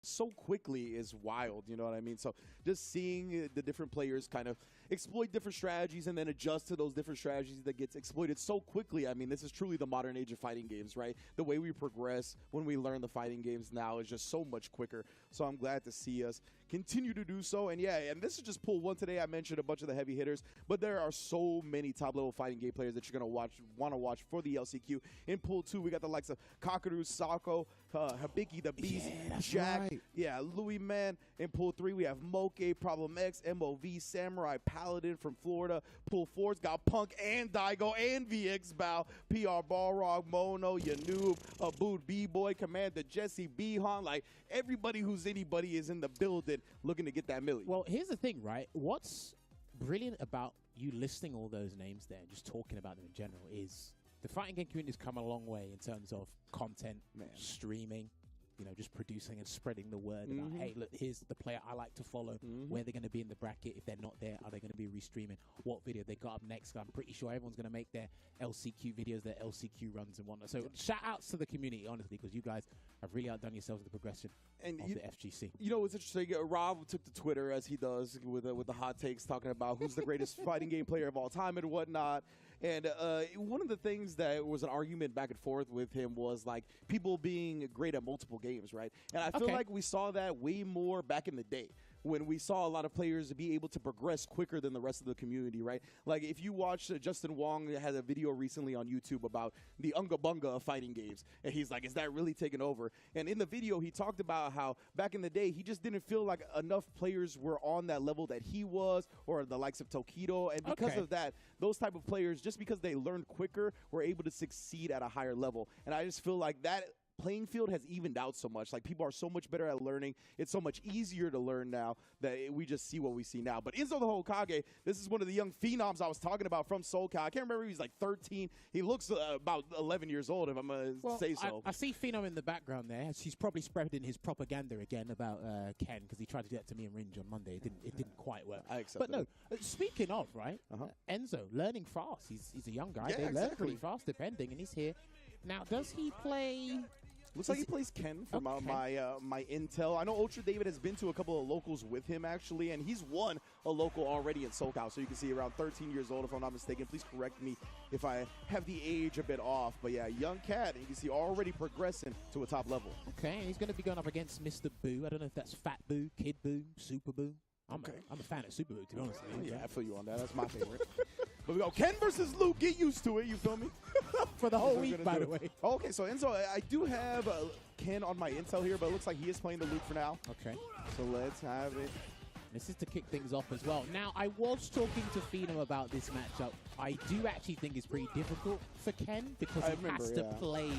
so quickly is wild, you know what I mean? So just seeing the different players kind of exploit different strategies and then adjust to those different strategies that gets exploited so quickly. I mean, this is truly the modern age of fighting games, right? The way we progress when we learn the fighting games now is just so much quicker. So I'm glad to see us continue to do so. And yeah, and this is just pool 1 today. I mentioned a bunch of the heavy hitters, but there are so many top-level fighting game players that you're going to want to watch for the LCQ. In pool 2, we got the likes of Kakaru, Sako, Hibiki, the Beast, Jack, Louis Man. In pool 3, we have Moke, Problem X, MOV, Samurai, Paladin from Florida. Pool 4's got Punk and Daigo and VX Bow, PR Balrog, Mono, Yanoob, Abood B-Boy, Commander Jesse, Bihan. Like, everybody who's anybody is in the building looking to get that milli. Well, here's the thing, right? What's brilliant about you listing all those names there, just talking about them in general, is the fighting game community has come a long way in terms of content, streaming, you know, just producing and spreading the word about, hey, look, here's the player I like to follow, where they're going to be in the bracket. If they're not there, are they going to be restreaming? What video they got up next? I'm pretty sure everyone's going to make their LCQ videos, their LCQ runs and whatnot. So shout outs to the community, honestly, because you guys have really outdone yourselves in the progression of the FGC. You know, it's interesting. Rob took to Twitter, as he does, with the hot takes, talking about who's the greatest fighting game player of all time and whatnot. And one of the things that was an argument back and forth with him was, like, people being great at multiple games, right? And I feel like we saw that way more back in the day, when we saw a lot of players be able to progress quicker than the rest of the community, right? Like, if you watch Justin Wong had a video recently on YouTube about the Unga Bunga of fighting games, and he's like, is that really taking over? And in the video, he talked about how back in the day, he just didn't feel like enough players were on that level that he was, or the likes of Tokido, and because of that, those type of players, just because they learned quicker, were able to succeed at a higher level. And I just feel like that playing field has evened out so much. Like, people are so much better at learning. It's so much easier to learn now that we just see what we see now. But Enzo the Hokage, this is one of the young phenoms I was talking about from SoCal. I can't remember if he's like 13. He looks about 11 years old, if I'm going to say so. I see Phenom in the background there. He's probably spreading his propaganda again about Ken, because he tried to do that to me in Ringe on Monday. It didn't quite work. I accept that. No, speaking of, right, Enzo, learning fast. He's a young guy. Yeah, they learn pretty fast, depending, and he's here. Now, does he play... Looks like he plays Ken from my intel. I know Ultra David has been to a couple of locals with him, actually, and he's won a local already in SoCal. So you can see around 13 years old, if I'm not mistaken. Please correct me if I have the age a bit off. But yeah, young cat, and you can see already progressing to a top level. Okay, and he's going to be going up against Mr. Boo. I don't know if that's Fat Boo, Kid Boo, Super Boo. I'm a fan of Super Boo, to be honest with you. Yeah, I feel you on that. That's my favorite. But we go Ken versus Luke. Get used to it. You feel me? For the whole week, by the way. Okay, so Enzo, I do have Ken on my intel here, but it looks like he is playing the Luke for now. Okay. So let's have it. This is to kick things off as well. Now, I was talking to Phenom about this matchup. I do actually think it's pretty difficult for Ken, because he has to play...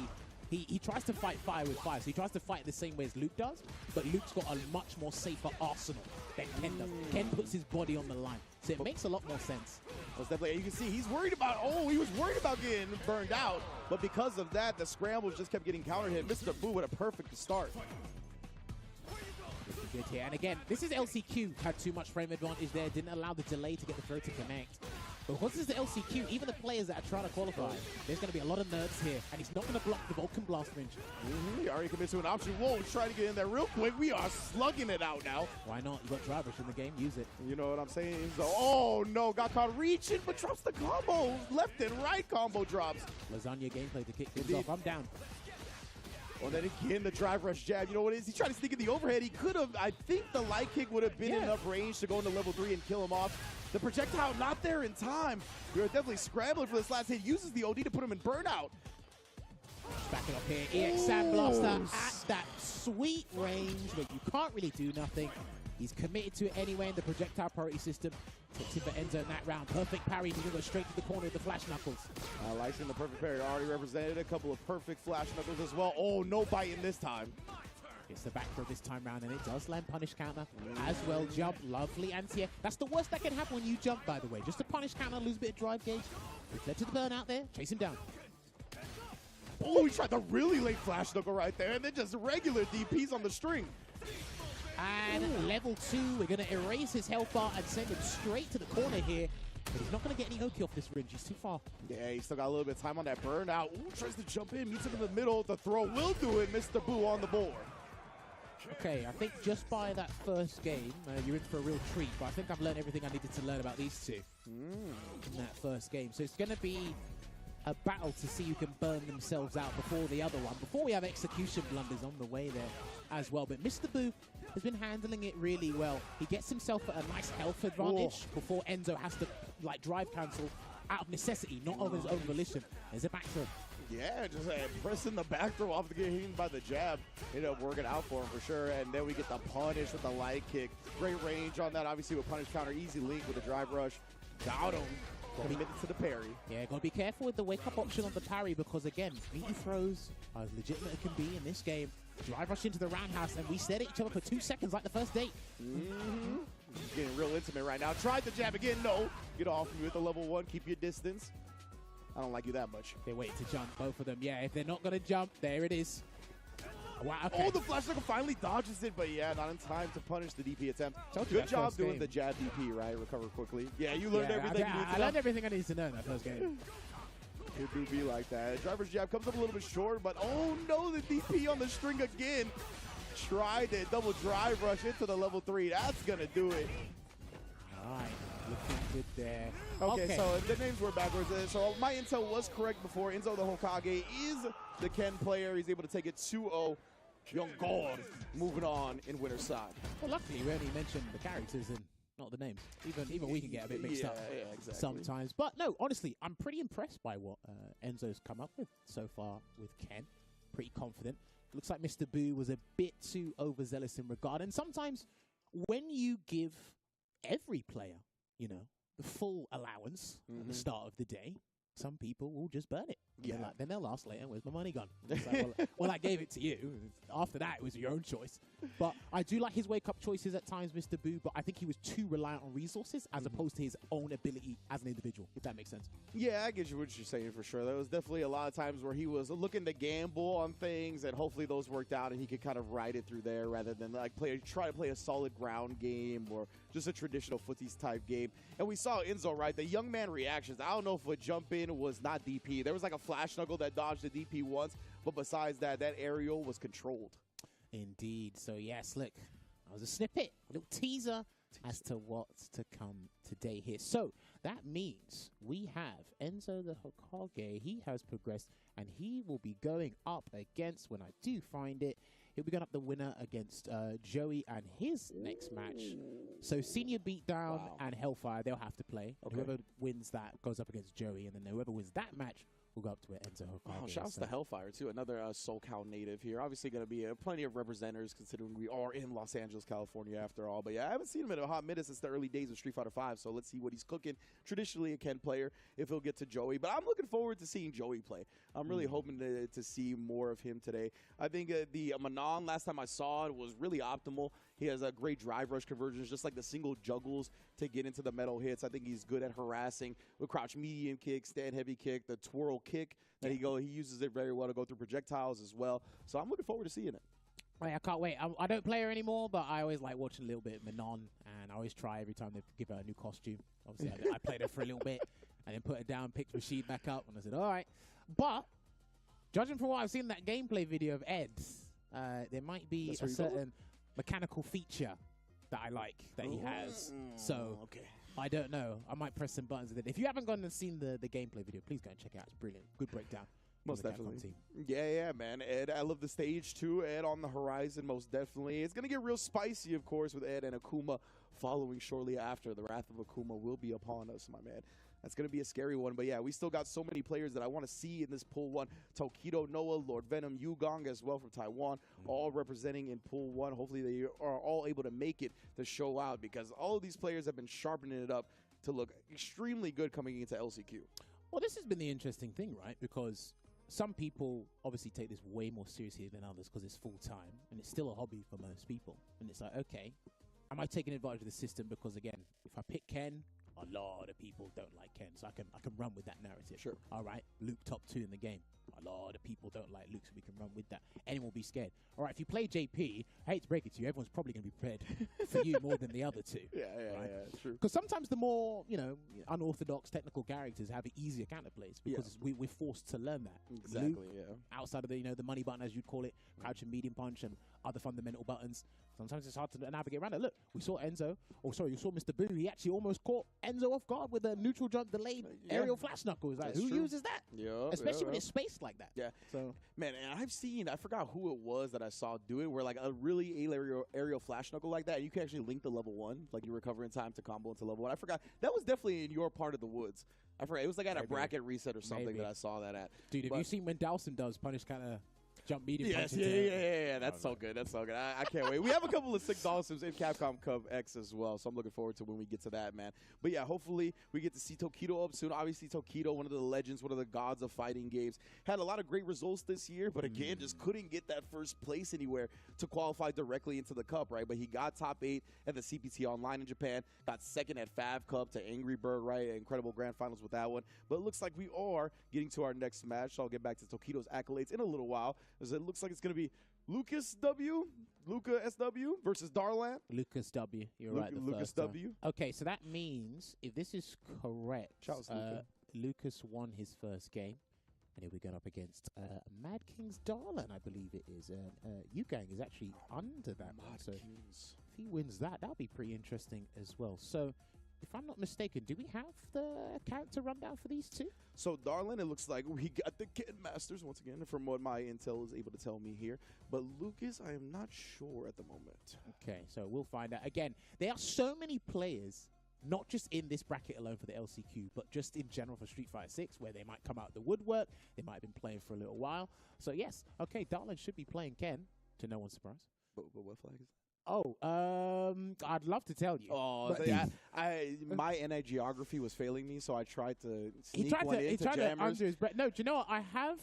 He tries to fight fire with fire, so he tries to fight the same way as Luke does, but Luke's got a much more safer arsenal than Ken does. Ken puts his body on the line, so it makes a lot more sense. Well, definitely, you can see he's worried about, he was worried about getting burned out, but because of that, the scrambles just kept getting counter hit. Mr. Boo with a perfect start. Good here. And again, this is LCQ. Had too much frame advantage there. Didn't allow the delay to get the throw to connect. But once this is the LCQ, even the players that are trying to qualify, there's going to be a lot of nerds here. And he's not going to block the Vulcan Blast Ringe. He already commits to an option. Whoa, he's trying to get in there real quick. We are slugging it out now. Why not? You got drivers in the game. Use it. You know what I'm saying? So, oh, no. Got caught reaching, but drops the combo. Left and right combo drops. Lasagna gameplay to kick things off. I'm down. Well, then again, the drive rush jab. You know what it is? He tried to sneak in the overhead. He could have. I think the light kick would have been enough range to go into level 3 and kill him off. The projectile not there in time. We are definitely scrambling for this last hit. Uses the OD to put him in burnout. Back it up here. EX Sandblaster at that sweet range where you can't really do nothing. He's committed to it anyway in the projectile priority system. Takes it for Enzo in that round. Perfect parry. He's going to go straight to the corner with the flash knuckles. Lysing the perfect parry already represented. A couple of perfect flash knuckles as well. Oh, no biting this time. It's the back throw this time round, and it does land punish counter as well. Jump, lovely anti-air. That's the worst that can happen when you jump, by the way. Just a punish counter, lose a bit of drive gauge. We've led to the burn out there. Chase him down. Oh, he tried the really late flash knuckle right there, and then just regular DPs on the string. And level 2, we're going to erase his health bar and send him straight to the corner here. But he's not going to get any Hoki off this Ringe. He's too far. Yeah, he's still got a little bit of time on that burnout. Ooh, tries to jump in, meets him in the middle. The throw will do it. Mr. Boo on the board. Okay, I think just by that first game, you're in for a real treat. But I think I've learned everything I needed to learn about these two in that first game. So it's going to be a battle to see who can burn themselves out before the other one. Before we have execution blunders on the way there as well. But Mr. Boo has been handling it really well. He gets himself at a nice health advantage before Enzo has to like drive cancel out of necessity, not of his own volition. There's a back throw. Yeah, just pressing the back throw off the getting by the jab. Ended up working out for him for sure. And then we get the punish with the light kick. Great range on that. Obviously with punish counter, easy link with the drive rush. Got him. Committed to the parry. Yeah, gotta be careful with the wake-up option on the parry because, again, meaty throws are as legitimate as can be in this game. Drive rush into the roundhouse, and we stared at each other for 2 seconds like the first date. Getting real intimate right now. Tried the jab again. No. Get off me with the level 1. Keep your distance. I don't like you that much. They wait to jump, both of them. Yeah, if they're not going to jump, there it is. Wow, okay. Oh, the flash circle finally dodges it, but yeah, not in time to punish the DP attempt. Good job doing the jab DP, right? Recover quickly. Yeah, you learned everything you need to know. I learned everything I needed to know in that first game. It do be like that. Driver's jab comes up a little bit short, but oh no, the DP on the string again. Tried it. Double drive rush into the level 3. That's going to do it. All right. Looking good there. Okay, so the names were backwards. So my intel was correct before. Enzo the Hokage is the Ken player. He's able to take it 2-0. Young God moving on in winner's side. Well, luckily, we only mentioned the characters and not the names. Even we can get a bit mixed up exactly. sometimes. But no, honestly, I'm pretty impressed by what Enzo's come up with so far with Ken. Pretty confident. Looks like Mr. Boo was a bit too overzealous in regard. And sometimes when you give every player, you know, the full allowance at the start of the day, some people will just burn it. Yeah. Then they'll ask later, where's my money gone? Like, well, I gave it to you. After that, it was your own choice. But I do like his wake-up choices at times, Mr. Boo, but I think he was too reliant on resources as opposed to his own ability as an individual, if that makes sense. Yeah, I get you what you're saying for sure. There was definitely a lot of times where he was looking to gamble on things, and hopefully those worked out, and he could kind of ride it through there rather than like try to play a solid ground game or just a traditional footies type game. And we saw Enzo, right? The young man reactions. I don't know if a jump in was not DP. There was like a flash knuckle that dodged the DP once, but besides that, that aerial was controlled. Indeed. So yes, look, that was a snippet, a little teaser as to what's to come today here. So that means we have Enzo the Hokage. He has progressed, and he will be going up against, when I do find it, he'll be going up the winner against Joey and his next match. So Senior Beatdown and Hellfire, they'll have to play. Okay. Whoever wins that goes up against Joey, and then whoever wins that match will go up to Enzo Hokage. Oh, shouts to Hellfire, too. Another SoCal native here. Obviously going to be plenty of representatives considering we are in Los Angeles, California, after all. But yeah, I haven't seen him in a hot minute since the early days of Street Fighter V, so let's see what he's cooking. Traditionally a Ken player, if he'll get to Joey. But I'm looking forward to seeing Joey play. I'm really hoping to see more of him today. I think the Manon, last time I saw it, was really optimal. He has a great drive rush conversions, just like the single juggles to get into the metal hits. I think he's good at harassing with crouch medium kick, stand heavy kick, the twirl kick that he uses it very well to go through projectiles as well. So I'm looking forward to seeing it. I can't wait. I don't play her anymore, but I always like watching a little bit of Manon, and I always try every time they give her a new costume. Obviously, I played her for a little bit, and then put her down, picked Rashid back up, and I said, all right. But judging from what I've seen in that gameplay video of Ed's, there might be a certain mechanical feature that I like that he has. So I don't know. I might press some buttons. If you haven't gone and seen the gameplay video, please go and check it out. It's brilliant. Good breakdown. Most definitely. Yeah, man. Ed, I love the stage too. Ed on the horizon, most definitely. It's going to get real spicy, of course, with Ed and Akuma following shortly after. The wrath of Akuma will be upon us, my man. That's going to be a scary one. But yeah, we still got so many players that I want to see in this Pool 1. Tokido Noah, Lord Venom, Yugong as well from Taiwan, all representing in Pool 1. Hopefully they are all able to make it to show out because all of these players have been sharpening it up to look extremely good coming into LCQ. Well, this has been the interesting thing, right? Because some people obviously take this way more seriously than others because it's full-time, and it's still a hobby for most people. And it's like, okay, am I taking advantage of the system? Because, again, if I pick Ken, a lot of people don't like Ken, so I can run with that narrative. Sure. All right, Luke top 2 in the game. A lot of people don't like Luke, so we can run with that. Anyone will be scared. All right, if you play JP, I hate to break it to you, everyone's probably going to be prepared for you more than the other two. Yeah, true. Because sometimes the more, unorthodox technical characters have easier counterplays because we're forced to learn that. Exactly, Luke, outside of the, the money button, as you'd call it, crouch and medium punch, and other fundamental buttons. Sometimes it's hard to navigate around it. Look, we saw Enzo. You saw Mr. Boo. He actually almost caught Enzo off guard with a neutral jump delayed aerial flash knuckles. Like, who uses that? Especially when it's spaced like that. Yeah. So, man, and I forgot who it was that I saw do it, where like a really aerial flash knuckle like that, you can actually link the level 1, like you recover in time to combo into level 1. I forgot. That was definitely in your part of the woods. I forgot. It was like at a bracket reset or something that I saw that at. Dude, have you seen when Dawson does punish kind of jump medium? Yes, yeah. That's so good. That's so good. I can't wait. We have a couple of sick Dawsons in Capcom Cup X as well, so I'm looking forward to when we get to that, man. But yeah, hopefully we get to see Tokido up soon. Obviously, Tokido, one of the legends, one of the gods of fighting games, had a lot of great results this year, but again, just couldn't get that first place anywhere to qualify directly into the Cup, right? But he got top 8 at the CPT Online in Japan, got second at Fav Cup to Angry Bird, right? Incredible grand finals with that one. But it looks like we are getting to our next match. So I'll get back to Tokido's accolades in a little while, as it looks like it's going to be Luca SW versus Darlan. Lucas W. You're right. Lucas W. Okay, so that means if this is correct, Lucas won his first game, and he'll be going up against Mad King's Darlan, I believe it is. U-Gang is actually under that one. So if he wins that, that'll be pretty interesting as well. So if I'm not mistaken, do we have the character rundown for these two? So, Darlan, it looks like we got the Kid Masters once again, from what my intel is able to tell me here. But Lucas, I am not sure at the moment. Okay, so we'll find out. Again, there are so many players, not just in this bracket alone for the LCQ, but just in general for Street Fighter 6, where they might come out of the woodwork. They might have been playing for a little while. So, yes, okay, Darlan should be playing Ken, to no one's surprise. But what flag is it? Oh, I'd love to tell you. Oh, my NI geography was failing me, so I tried to sneak one into He tried Jammers. to under his breath. No, do you know what? I have...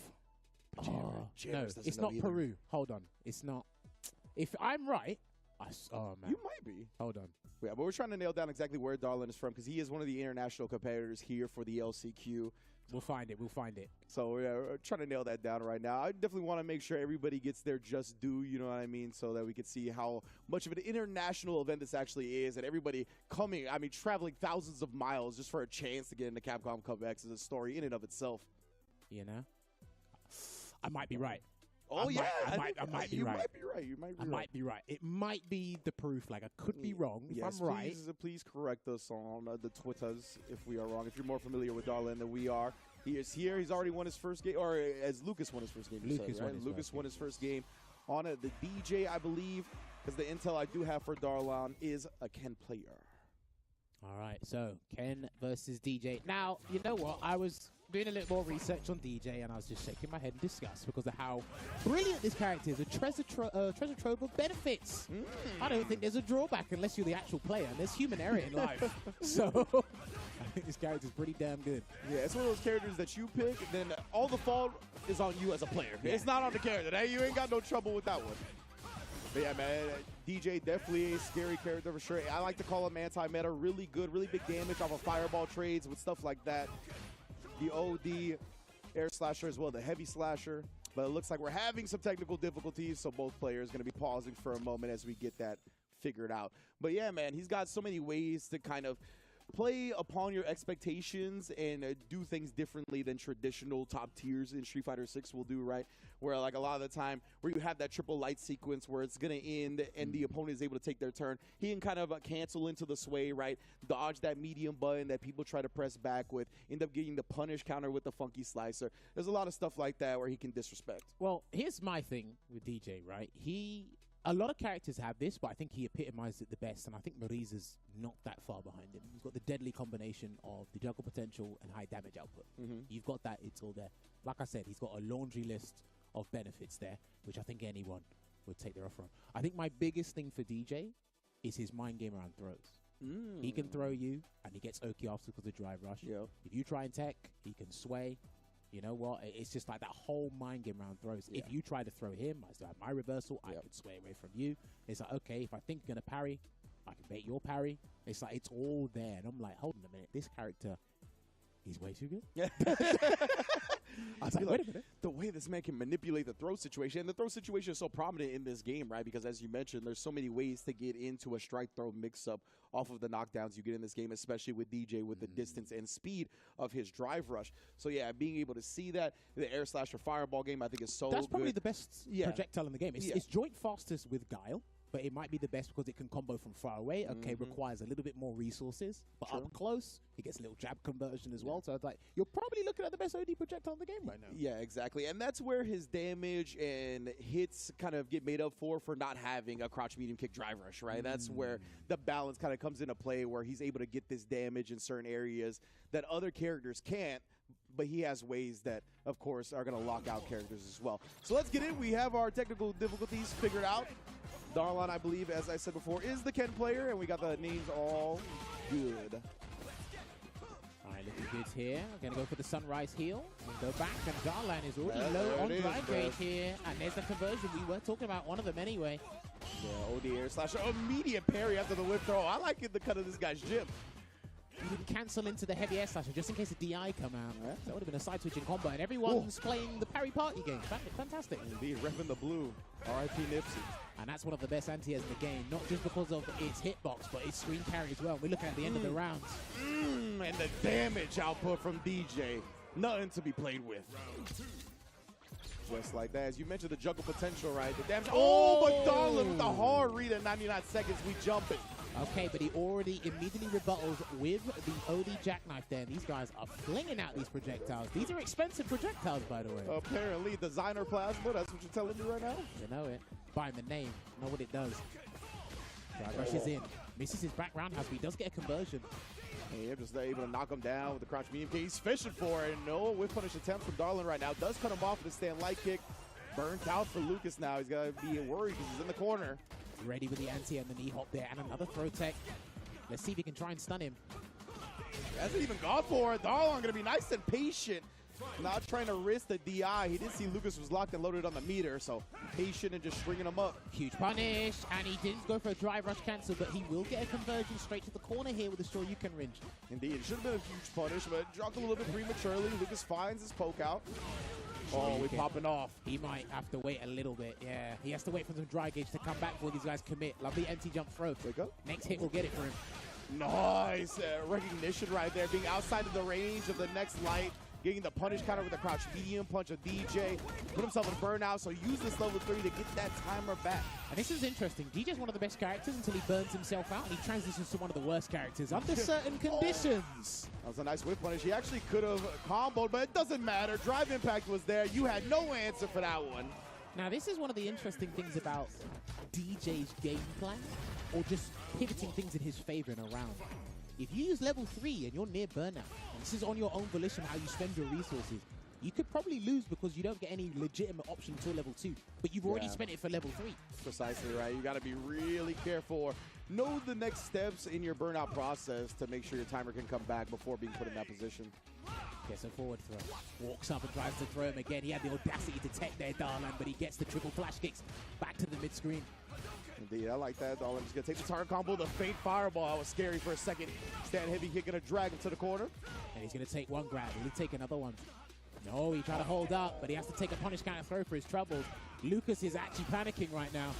Jammers no, it's not either. Peru. Hold on. It's not... If I'm right... oh, man. You might be. Hold on. Yeah, but we're trying to nail down exactly where Darlan is from, because he is one of the international competitors here for the LCQ. We'll find it. We'll find it. So we're trying to nail that down right now. I definitely want to make sure everybody gets their just due, you know what I mean, so that we can see how much of an international event this actually is, and everybody coming, traveling thousands of miles just for a chance to get into Capcom Cup X is a story in and of itself. You know? I might be right. Oh, I might be right. You might be right. You might be I right. might be right. It might be the proof. Like, I could be wrong. If Yes, I'm right. please correct us on the Twitters if we are wrong. If you're more familiar with Darlan than we are. He is here. He's already won his first game, or as Lucas won his first game. Lucas won his first game on the DJ, I believe, because the intel I do have for Darlan is a Ken player. All right, so Ken versus DJ. Now, you know what? I was doing a little more research on DJ, and I was just shaking my head in disgust because of how brilliant this character is. A treasure trove of benefits. I don't think there's a drawback unless you're the actual player, and there's human error in life. So I think this character's pretty damn good. Yeah, it's one of those characters that you pick, then all the fault is on you as a player. Yeah. It's not on the character. You ain't got no trouble with that one. But yeah, man, DJ definitely a scary character for sure. I like to call him anti-meta. Really good, really big damage off of fireball trades with stuff like that. The OD air slasher as well, the heavy slasher. But it looks like we're having some technical difficulties, so both players going to be pausing for a moment as we get that figured out. But yeah, man, he's got so many ways to kind of play upon your expectations and do things differently than traditional top tiers in Street Fighter 6 will do, right? Where like a lot of the time where you have that triple light sequence where it's going to end and the opponent is able to take their turn, he can kind of cancel into the sway, right? Dodge that medium button that people try to press back with, end up getting the punish counter with the funky slicer. There's a lot of stuff like that where he can disrespect. Well, here's my thing with DJ, right? A lot of characters have this, but I think he epitomized it the best, and I think Mariza's not that far behind him. He's got the deadly combination of the juggle potential and high damage output. You've got that, it's all there. Like I said, he's got a laundry list of benefits there, which I think anyone would take their offer on. I think my biggest thing for DJ is his mind game around throws. He can throw you, and he gets Oki off because of drive rush. Yep. If you try and tech, he can sway. You know what? It's just like that whole mind game around throws. Yeah. If you try to throw him, I still have my reversal. I can sway away from you. It's like, okay, if I think you're going to parry, I can bait your parry. It's like, it's all there. And I'm like, hold on a minute. This character, he's way too good. I was like, wait a minute. The way this man can manipulate the throw situation, and the throw situation is so prominent in this game, right? Because as you mentioned, there's so many ways to get into a strike throw mix-up off of the knockdowns you get in this game, especially with DJ with the distance and speed of his drive rush. So yeah, being able to see that, the air slasher fireball game, I think is so That's good. probably the best projectile in the game. It's joint fastest with Guile, but it might be the best because it can combo from far away. Okay, requires a little bit more resources, but up close, it gets a little jab conversion as well. So it's like, you're probably looking at the best OD projectile in the game right now. Yeah, exactly. And that's where his damage and hits kind of get made up for not having a crouch medium kick drive rush, right? That's where the balance kind of comes into play, where he's able to get this damage in certain areas that other characters can't, but he has ways that, of course, are going to lock out characters as well. So let's get in. We have our technical difficulties figured out. Darlon, I believe, as I said before, is the Ken player, and we got the names all good. All right, looking good here. We're going to go for the Sunrise heal. We'll go back, and Darlan is already low on drive rate here. And there's the conversion. We were talking about one of them anyway. Yeah, OD air slasher. Immediate parry after the whip throw. I like the cut of this guy's gym. He didn't cancel into the heavy air slasher just in case the DI come out. Yeah. That would have been a side-switching combo, and everyone's playing the parry party game. Fantastic. Indeed, repping the blue. R.I.P. Nipsey. And that's one of the best anti-airs in the game, not just because of its hitbox, but its screen carry as well. We look at the end of the rounds. And the damage output from DJ. Nothing to be played with. Just like that. As you mentioned, the juggle potential, right? The damage. Oh, but Darlon with the hard read at 99 seconds. We jump it. Okay, but he already immediately rebuttals with the OD jackknife there. These guys are flinging out these projectiles. These are expensive projectiles, by the way. Apparently, designer plasma. That's what you're telling me right now? You know it. By the name. Know what it does. Drive rushes in. Misses his back roundhouse, but he does get a conversion. And just able to knock him down with the crouch medium kick. He's fishing for it. No whip punish attempt from Darlon right now. Does cut him off with a stand light kick. Burnt out for Lucas now. He's got to be worried because he's in the corner. Ready with the anti and the knee hop there, and another throw tech. Let's see if he can try and stun him. Hasn't even gone for it. Darlon going to be nice and patient. Not trying to risk the DI. He did see Lucas was locked and loaded on the meter, so patient and just stringing him up. Huge punish, and he didn't go for a drive rush cancel, but he will get a conversion straight to the corner here with a Shoryuken range. Indeed, it should have been a huge punish, but dropped a little bit prematurely. Lucas finds his poke out. Oh, we're popping off. He might have to wait a little bit. Yeah, he has to wait for some dry gauge to come back before these guys commit. Lovely anti-jump throw. Wake up. Next hit will get it for him. Nice recognition right there. Being outside of the range of the next light. Getting the punish counter with the crouch medium punch of DJ. Put himself in burnout, so use this level 3 to get that timer back. And this is interesting. DJ's one of the best characters until he burns himself out, and he transitions to one of the worst characters under certain conditions. That was a nice whip punish. He actually could have comboed, but it doesn't matter. Drive impact was there. You had no answer for that one. Now, this is one of the interesting things about DJ's game plan, or just pivoting things in his favor in a round. If you use level 3 and you're near burnout, and this is on your own volition how you spend your resources, you could probably lose because you don't get any legitimate option until level 2. But you've already spent it for level 3. Precisely right. You got to be really careful. Know the next steps in your burnout process to make sure your timer can come back before being put in that position. Gets a forward throw. Walks up and tries to throw him again. He had the audacity to tech there, Darlan, but he gets the triple flash kicks back to the mid-screen. Indeed, I like that. Darlon just going to take the target combo. The fake fireball was scary for a second. Stand heavy kick, going to drag him to the corner. And he's going to take one grab. He'll take another one. No, he tried to hold up, but he has to take a punish counter throw for his troubles. Lucas is actually panicking right now.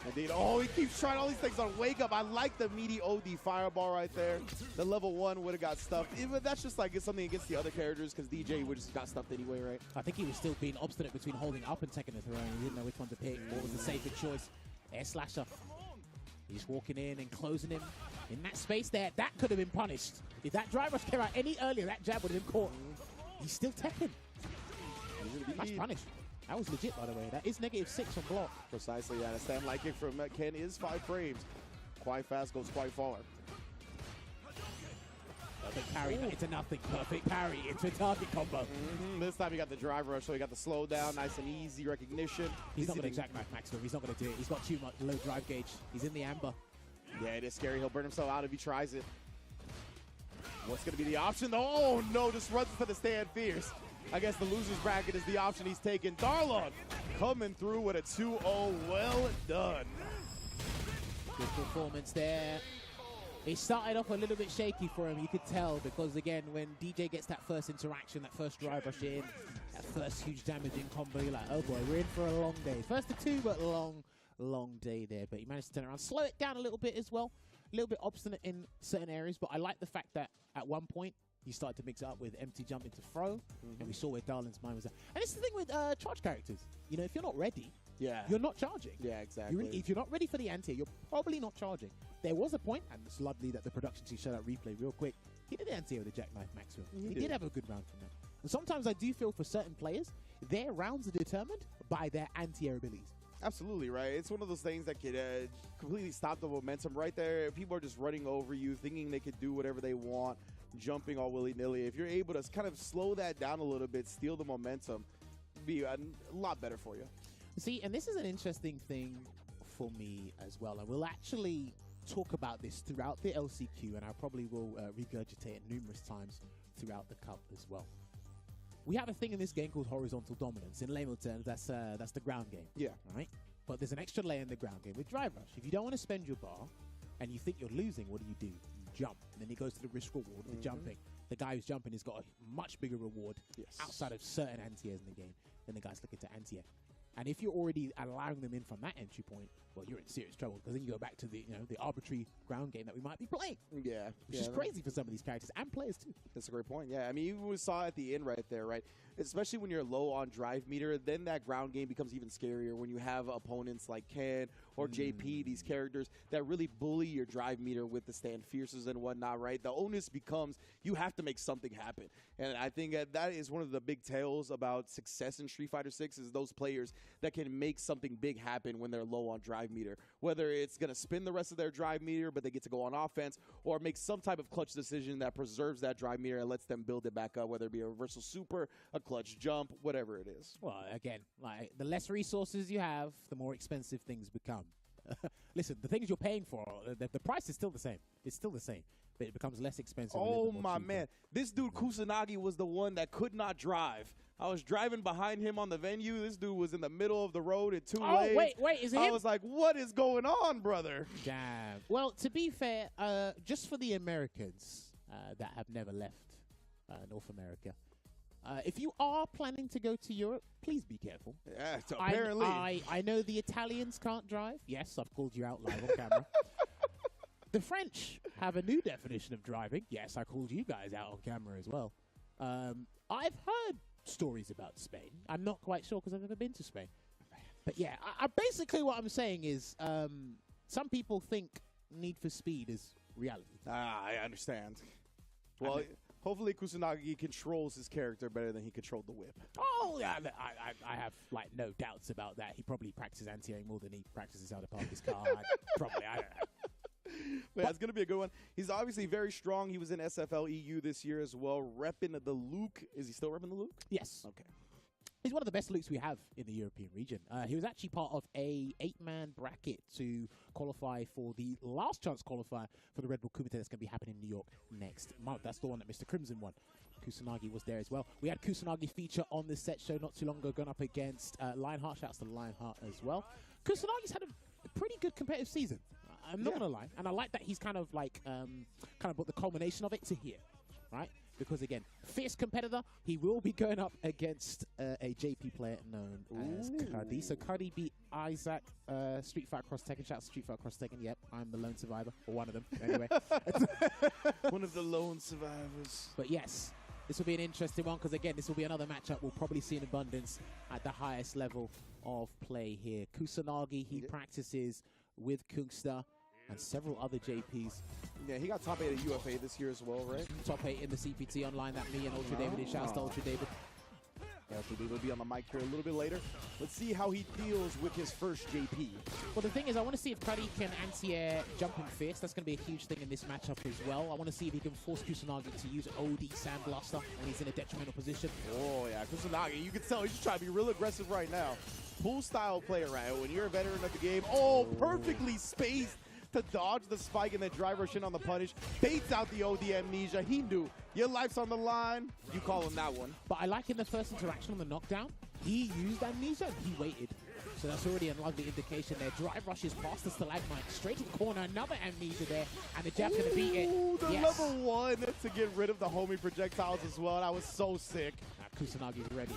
Indeed. Oh, he keeps trying all these things on Wake Up. I like the meaty OD fireball right there. The level 1 would have got stuffed. Even that's just like it's something against the other characters because DJ would just got stuffed anyway, right? I think he was still being obstinate between holding up and taking the throw. He didn't know which one to pick. What was the safer choice? Air slasher. He's walking in and closing him. In that space there, that could have been punished. If that drive rush came out any earlier, that jab would have been caught. He's still teching. That's punished. That was legit, by the way. That is -6 on block. Precisely, yeah. The stand light kick from Ken is 5 frames. Quite fast, goes quite far. Perfect parry into nothing. Perfect parry into a target combo. This time he got the drive rush, so he got the slow down, nice and easy recognition. He's not going to jackknife Maxwell. He's not going to do it. He's got too much low drive gauge. He's in the amber. Yeah, it is scary. He'll burn himself out if he tries it. What's going to be the option? Oh, no, just runs into the stand fierce. I guess the loser's bracket is the option he's taking. Darlon coming through with a 2-0. Well done. Good performance there. It started off a little bit shaky for him, you could tell, because again, when DJ gets that first interaction, that first drive rush in, that first huge damaging combo. You're like, oh boy, we're in for a long day. First to 2, but long day there. But he managed to turn around, slow it down a little bit as well. A little bit obstinate in certain areas, but I like the fact that at one point he started to mix it up with empty jump into throw, and we saw where Darlin's mind was at. And it's the thing with charge characters. You know, if you're not ready, you're not charging. Yeah, exactly. If you're not ready for the anti, you're probably not charging. There was a point, and it's lovely that the production team showed that replay real quick. He did the anti with the jackknife Maxwell. He did have a good round from that. And sometimes I do feel for certain players, their rounds are determined by their anti-air abilities. Absolutely, right? It's one of those things that could completely stop the momentum right there. People are just running over you, thinking they could do whatever they want, jumping all willy-nilly. If you're able to kind of slow that down a little bit, steal the momentum, be a lot better for you. See, and this is an interesting thing for me as well. And we'll actually talk about this throughout the LCQ, and I probably will regurgitate it numerous times throughout the Cup as well. We have a thing in this game called horizontal dominance. In layman terms, that's the ground game. Yeah. Right? But there's an extra layer in the ground game with drive rush. If you don't want to spend your bar and you think you're losing, what do? You jump. And then he goes to the risk reward of the jumping. The guy who's jumping has got a much bigger reward outside of certain anti-airs in the game than the guys looking to anti-air. And if you're already allowing them in from that entry point, well, you're in serious trouble, because then you go back to the arbitrary ground game that we might be playing. Yeah. Which is crazy for some of these characters and players too. That's a great point. Yeah, I mean, even we saw at the end right there, right? Especially when you're low on drive meter, then that ground game becomes even scarier when you have opponents like Ken or JP, these characters that really bully your drive meter with the stand fierces and whatnot, right? The onus becomes you have to make something happen. And I think that is one of the big tales about success in Street Fighter 6 is those players that can make something big happen when they're low on drive meter. Whether it's going to spin the rest of their drive meter, but they get to go on offense, or make some type of clutch decision that preserves that drive meter and lets them build it back up, whether it be a reversal super, a clutch jump, whatever it is. Well, again, like the less resources you have, the more expensive things become. Listen, the things you're paying for, the price is still the same. It's still the same, but it becomes less expensive. Oh, my man. This dude, Kusanagi, was the one that could not drive. I was driving behind him on the venue. This dude was in the middle of the road in 2 lanes. Wait, is it him? I was like, what is going on, brother? Damn. Well, to be fair, just for the Americans that have never left North America, if you are planning to go to Europe, please be careful. Yeah, so apparently. I know the Italians can't drive. Yes, I've called you out live on camera. The French have a new definition of driving. Yes, I called you guys out on camera as well. I've heard stories about Spain. I'm not quite sure because I've never been to Spain. But yeah, basically what I'm saying is some people think Need for Speed is reality. I understand. Well, hopefully Kusanagi controls his character better than he controlled the whip. Oh, yeah, I have like no doubts about that. He probably practices anti-airing more than he practices how to park his car. I don't know. But it's going to be a good one. He's obviously very strong. He was in SFL EU this year as well, repping the Luke. Is he still repping the Luke? Yes. Okay. He's one of the best Lukes we have in the European region. He was actually part of a 8-man bracket to qualify for the last chance qualifier for the Red Bull Kumite that's going to be happening in New York next month. That's the one that Mr. Crimson won. Kusanagi was there as well. We had Kusanagi feature on the set show not too long ago, going up against Lionheart. Shouts to Lionheart as well. Kusanagi's had a pretty good competitive season. I'm not going to lie. And I like that he's kind of like, brought the culmination of it to here, right? Because again, fierce competitor, he will be going up against a JP player known as Cuddy. So Cuddy beat Isaac, Street Fighter Cross Tekken. Shout out to Street Fighter Cross Tekken. Yep, I'm the lone survivor, or one of them, anyway. One of the lone survivors. But yes, this will be an interesting one because again, this will be another matchup we'll probably see in abundance at the highest level of play here. Kusanagi, he practices with Kungsta and several other JPs. Yeah, he got top 8 at UFA this year as well, right? Top 8 in the CPT online that me and Ultra David did. Shouts to Ultra David. Yeah, Ultra David will be on the mic here a little bit later. Let's see how he deals with his first JP. Well, the thing is, I want to see if Cuddy can anti-air jumping fierce. That's going to be a huge thing in this matchup as well. I want to see if he can force Kusanagi to use OD Sandblaster when he's in a detrimental position. Oh, yeah, Kusanagi, you can tell he's trying to be real aggressive right now. Pool style player, right? When you're a veteran of the game, perfectly spaced to dodge the spike and then drive rush in on the punish. Baits out the OD amnesia. He knew. Your life's on the line. You call him that one. But I like in the first interaction on the knockdown, he used amnesia and he waited. So that's already a lovely indication there. Drive rushes past the stalagmite, straight to the corner, another amnesia there, and the jab's going to beat it. The level 1 to get rid of the homing projectiles as well. That was so sick. Kusanagi's ready.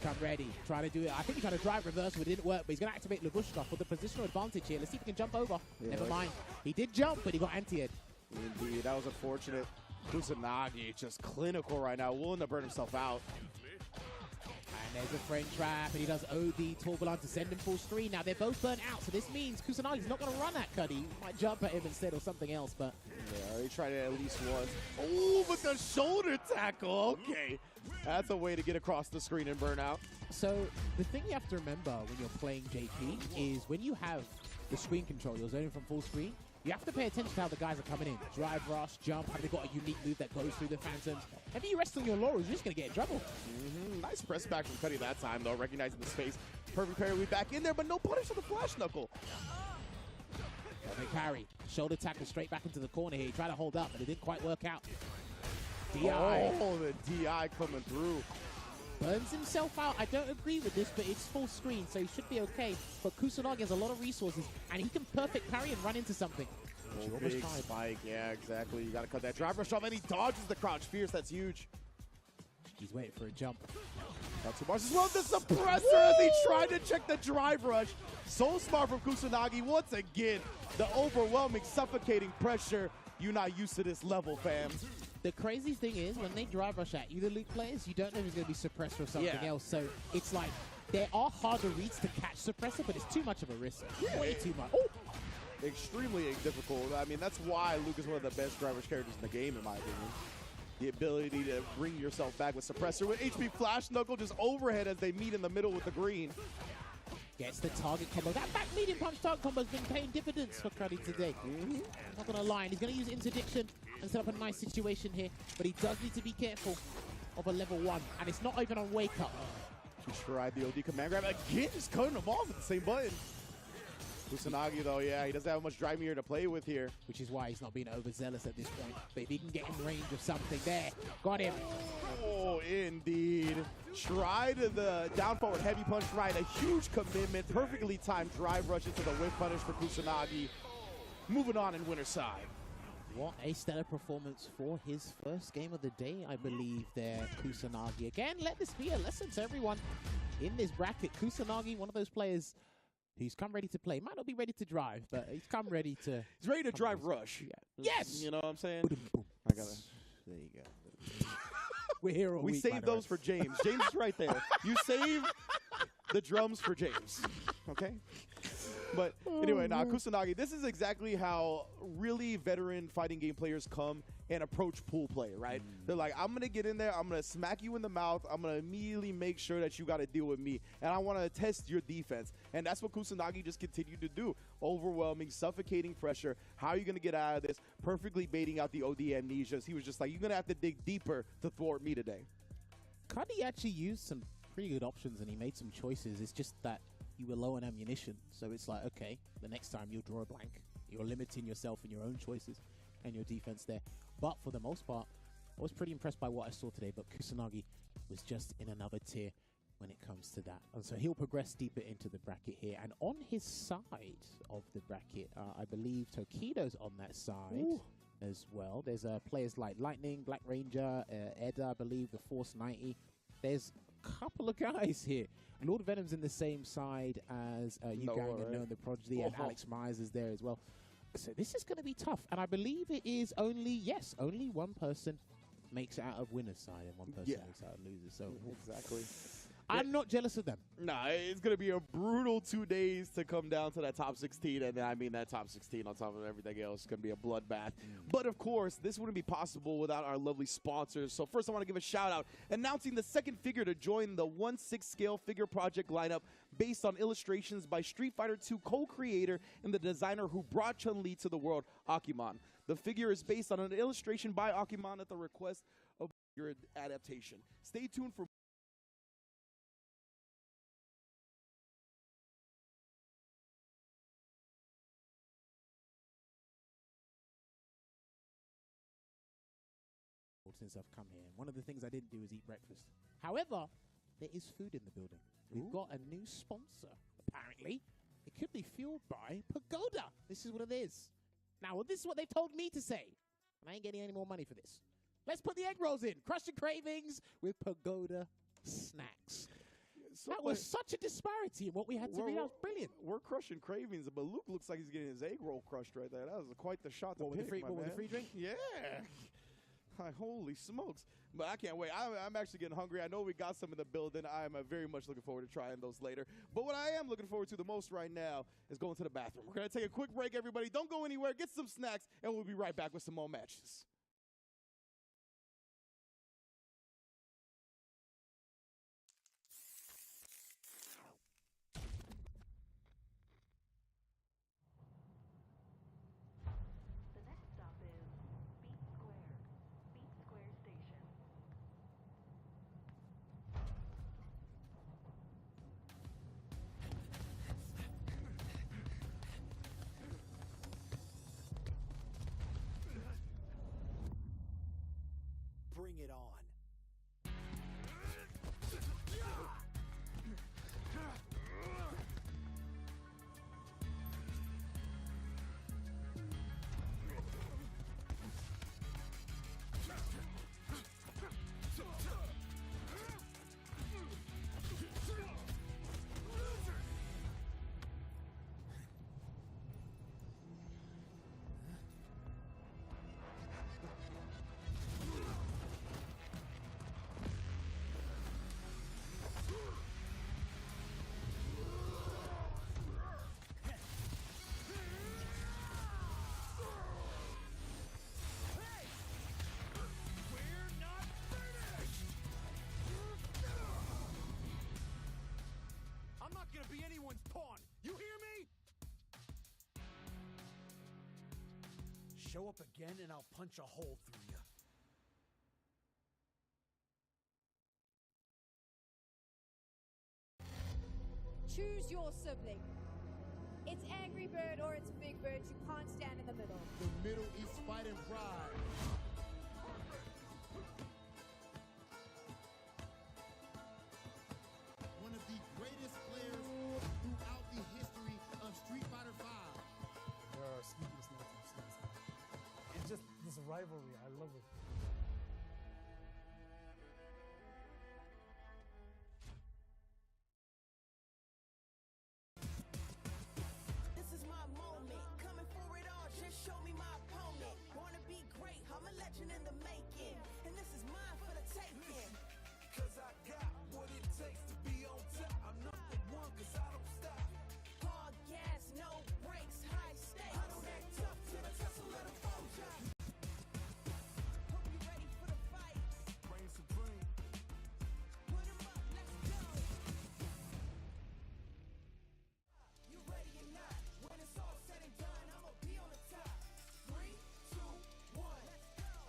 come ready. Trying to do it. I think he's trying to drive reversal. It didn't work, but he's going to activate Labushka for the positional advantage here. Let's see if he can jump over. Yeah, Never mind. He did jump, but he got anti-ed. Indeed, that was unfortunate. Kusanagi just clinical right now, willing to burn himself out. And there's a friend trap, and he does OD Torbalan to send him full screen. Now they're both burnt out, so this means Kusanagi's not going to run at Cuddy. He might jump at him instead or something else, but... Yeah, he tried it at least once. Oh, but the shoulder tackle. Okay. That's a way to get across the screen and burn out. So the thing you have to remember when you're playing JP is when you have the screen control, you're zoning from full screen, you have to pay attention to how the guys are coming in. Drive, rush, jump, have they got a unique move that goes through the phantoms. If you rest on your laurels, you're just going to get in trouble. Nice press back from Cuddy that time, though, recognizing the space. Perfect parry, we back in there, but no punish on the flash knuckle. Perfect carry. Shoulder tackle straight back into the corner here. He tried to hold up, but it didn't quite work out. DI. Oh, the DI coming through. Burns himself out. I don't agree with this, but it's full screen, so he should be okay. But Kusanagi has a lot of resources, and he can perfect parry and run into something. Oh, big spike. Yeah, exactly. You got to cut that drive rush off, and he dodges the crouch fierce. That's huge. He's waiting for a jump. Not too much as well. The suppressor as he tried to check the drive rush. So smart from Kusanagi. Once again, the overwhelming, suffocating pressure. You're not used to this level, fam. The crazy thing is, when they drive rush at you, the Luke players, you don't know if it's going to be suppressor or something else. So it's like, there are harder reads to catch suppressor, but it's too much of a risk. Way too much. Oh! Extremely difficult. I mean, that's why Luke is one of the best drive rush characters in the game, in my opinion. The ability to bring yourself back with suppressor. With HP Flash Knuckle just overhead as they meet in the middle with the green. Gets the target combo. That back medium punch target combo has been paying dividends for Cuddy today. I'm not going to lie. He's going to use interdiction and set up a nice situation here. But he does need to be careful of a level 1. And it's not even on wake up. He tried the OD command grab again, just cutting them off with the same button. Kusanagi, though, yeah, he doesn't have much drive meter to play with here. Which is why he's not being overzealous at this point. But if he can get in range of something there, got him. Oh, indeed. Tried the down forward heavy punch right. A huge commitment. Perfectly timed drive rush into the whip punish for Kusanagi. Moving on in winner's side. What a stellar performance for his first game of the day, I believe, there, Kusanagi. Again, let this be a lesson to everyone in this bracket. Kusanagi, one of those players who's come ready to play. Might not be ready to drive, but he's come ready to... He's ready to drive rush. Yeah. Yes! You know what I'm saying? I gotta... There you go. We're here all we week, saved those for James. James is right there. You save the drums for James. Okay? But anyway, Kusanagi, this is exactly how really veteran fighting game players come and approach pool play, right? They're like, I'm going to get in there. I'm going to smack you in the mouth. I'm going to immediately make sure that you got to deal with me. And I want to test your defense. And that's what Kusanagi just continued to do. Overwhelming, suffocating pressure. How are you going to get out of this? Perfectly baiting out the OD amnesias. He was just like, you're going to have to dig deeper to thwart me today. Cuddy actually used some pretty good options and he made some choices. It's just that you were low on ammunition. So it's like, okay, the next time you'll draw a blank. You're limiting yourself in your own choices and your defense there. But for the most part, I was pretty impressed by what I saw today. But Kusanagi was just in another tier when it comes to that. And so he'll progress deeper into the bracket here. And on his side of the bracket, I believe Tokido's on that side as well. There's players like Lightning, Black Ranger, Edda, I believe, the Force 90. There's a couple of guys here. Lord Venom's in the same side as Yugang and Known the Prodigy, and Alex Myers is there as well. So this is going to be tough. And I believe it is only one person makes it out of winner's side and one person makes it out of loser's. So exactly. I'm not jealous of them. Nah, it's going to be a brutal 2 days to come down to that top 16. And I mean, that top 16 on top of everything else is going to be a bloodbath. But of course, this wouldn't be possible without our lovely sponsors. So first, I want to give a shout out announcing the second figure to join the 1/6 scale figure project lineup based on illustrations by Street Fighter II co-creator and the designer who brought Chun-Li to the world, Akiman. The figure is based on an illustration by Akiman at the request of your adaptation. Stay tuned for since I've come here. One of the things I didn't do is eat breakfast. However, there is food in the building. We've got a new sponsor, apparently. It could be fueled by Pagoda. This is what it is. Now, this is what they've told me to say. And I ain't getting any more money for this. Let's put the egg rolls in. Crush your cravings with Pagoda snacks. That was such a disparity in what we had to read. That was brilliant. We're crushing cravings, but Luke looks like he's getting his egg roll crushed right there. That was quite the shot to pick, my man. With the free drink? Yeah. Holy smokes. But I can't wait. I'm actually getting hungry. I know we got some in the building. I'm very much looking forward to trying those later. But what I am looking forward to the most right now is going to the bathroom. We're going to take a quick break, everybody. Don't go anywhere. Get some snacks, and we'll be right back with some more matches. Bring it on. Show up again and I'll punch a hole through you. Choose your sibling. It's Angry Bird or it's Big Bird. You can't stand in the middle. The middle is fighting pride. One of the greatest players throughout the history of Street Fighter V. It's just this rivalry. I love it. This is my moment. Coming for it all. Just show me my opponent. Wanna be great. I'm a legend in the making. And this is mine for the taking. Cause I got what it takes to be on top. I'm number one cause I don't stop. Hard gas, no brakes, high stakes. I don't act tough till the tussle let them fall shot. Hope you ready for the fight. Reign supreme. Put 'em up, let's go. You ready or not? When it's all said and done, I'ma be on the top. 3, 2, 1.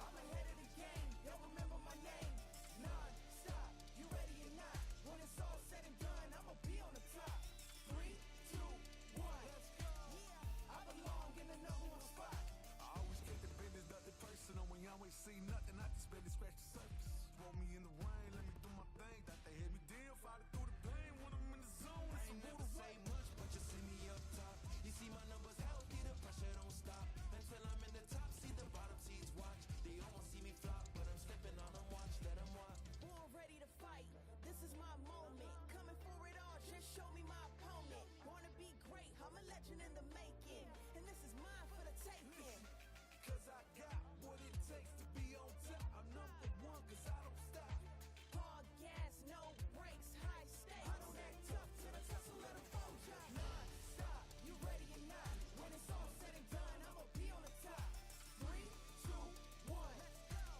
I'm ahead of the game. Y'all remember my name. Non-stop. You ready or not? When it's all said and done, I'ma be on the top. 3, 2, 1. Yeah, I belong in the number one spot. I always keep the business, nothing personal. When y'all ain't see nothing, I just barely scratch the surface. Roll me in the rain, let me do my thing. Thought they hit me down, fight it through the pain. When I'm in the zone, it's a never say much, but you see me up top. You see my numbers healthy, the pressure don't stop. Until I'm in the top, see the bottom seats watch. They almost see me flop, but I'm stepping on them, watch, let them watch. Born ready to fight. This is my moment. Coming for it all. Just show me my opponent. Wanna be great. I'm a legend in the making. And this is mine for the taking. Cause I got what it takes to be on top. I'm number one cause I don't stop. Hard gas, no brakes, high stakes. I don't act tough till the tussle let them fall shot. Non-stop. You ready or not? When it's all said and done, I'ma be on the top. 3, 2, 1.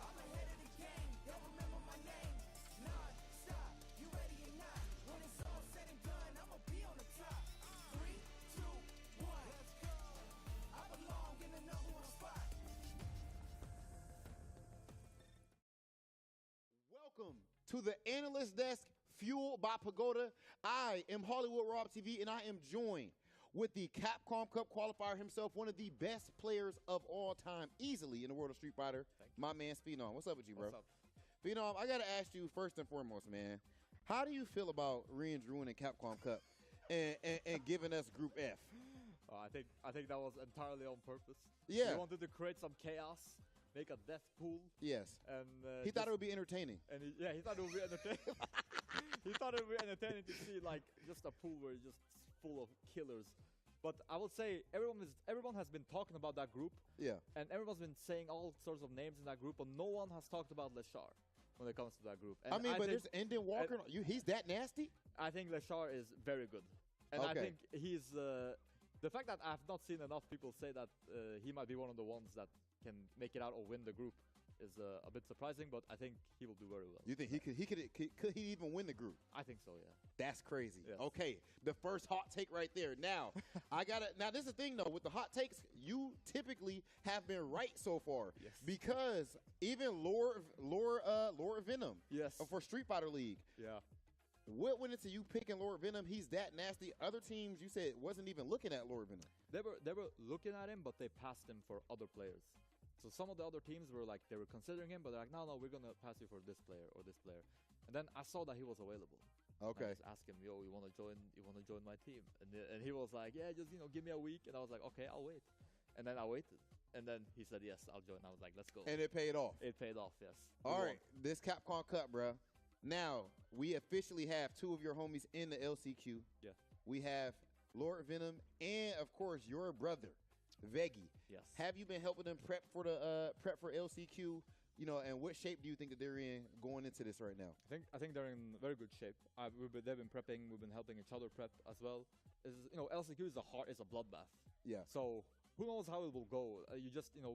I'm ahead of the game. Y'all remember my name. Non-stop. You ready or not? When it's all said and done, I'ma be on the top. 3, 2, 1. I belong in the number one spot. Welcome to the Analyst Desk, fueled by Pagoda. I am Hollywood Rob TV, and I am joined with the Capcom Cup qualifier himself, one of the best players of all time, easily in the world of Street Fighter, my man Phenom. What's up with you, bro? What's up? Phenom, I got to ask you first and foremost, man, how do you feel about Drew and Capcom Cup and giving us Group F? I think that was entirely on purpose. Yeah. He wanted to create some chaos, make a death pool, Yes. and He thought it would be entertaining. and he thought it would be entertaining. he thought it would be entertaining to see like just a pool where it's just full of killers. But I would say everyone has been talking about that group, Yeah. and everyone's been saying all sorts of names in that group, but no one has talked about Leshar when it comes to that group. And I mean, but think, there's Endon Walker. He's that nasty? I think Leshar is very good, and I Okay. think he's the fact that I've not seen enough people say that he might be one of the ones that can make it out or win the group is a bit surprising, but I think he will do very well. You think could he even win the group? I think so, yeah. That's crazy. Yes. Okay, the first hot take right there. Now, now this is the thing though, with the hot takes, you typically have been right so far. Yes. Because even Lord Venom Yes. for Street Fighter League. Yeah. What went into you picking Lord Venom? He's that nasty. Other teams you said wasn't even looking at Lord Venom. They were looking at him, but they passed him for other players. So some of the other teams were like, they were considering him, but they're like, no, we're going to pass you for this player or this player. And then I saw that he was available. Okay. I just asked him, yo, you want to join my team? And he was like, yeah, just, give me a week. And I was like, okay, I'll wait. And then I waited. And then he said, yes, I'll join. I was like, let's go. And it paid off. It paid off, yes. All right, this Capcom Cup, bro. Now, we officially have two of your homies in the LCQ. Yeah. We have Lord Venom and, of course, your brother, Veggie. Yes. Have you been helping them prep for LCQ? And what shape do you think that they're in going into this right now? I think they're in very good shape. They've been prepping. We've been helping each other prep as well. LCQ is a bloodbath. Yeah. So who knows how it will go?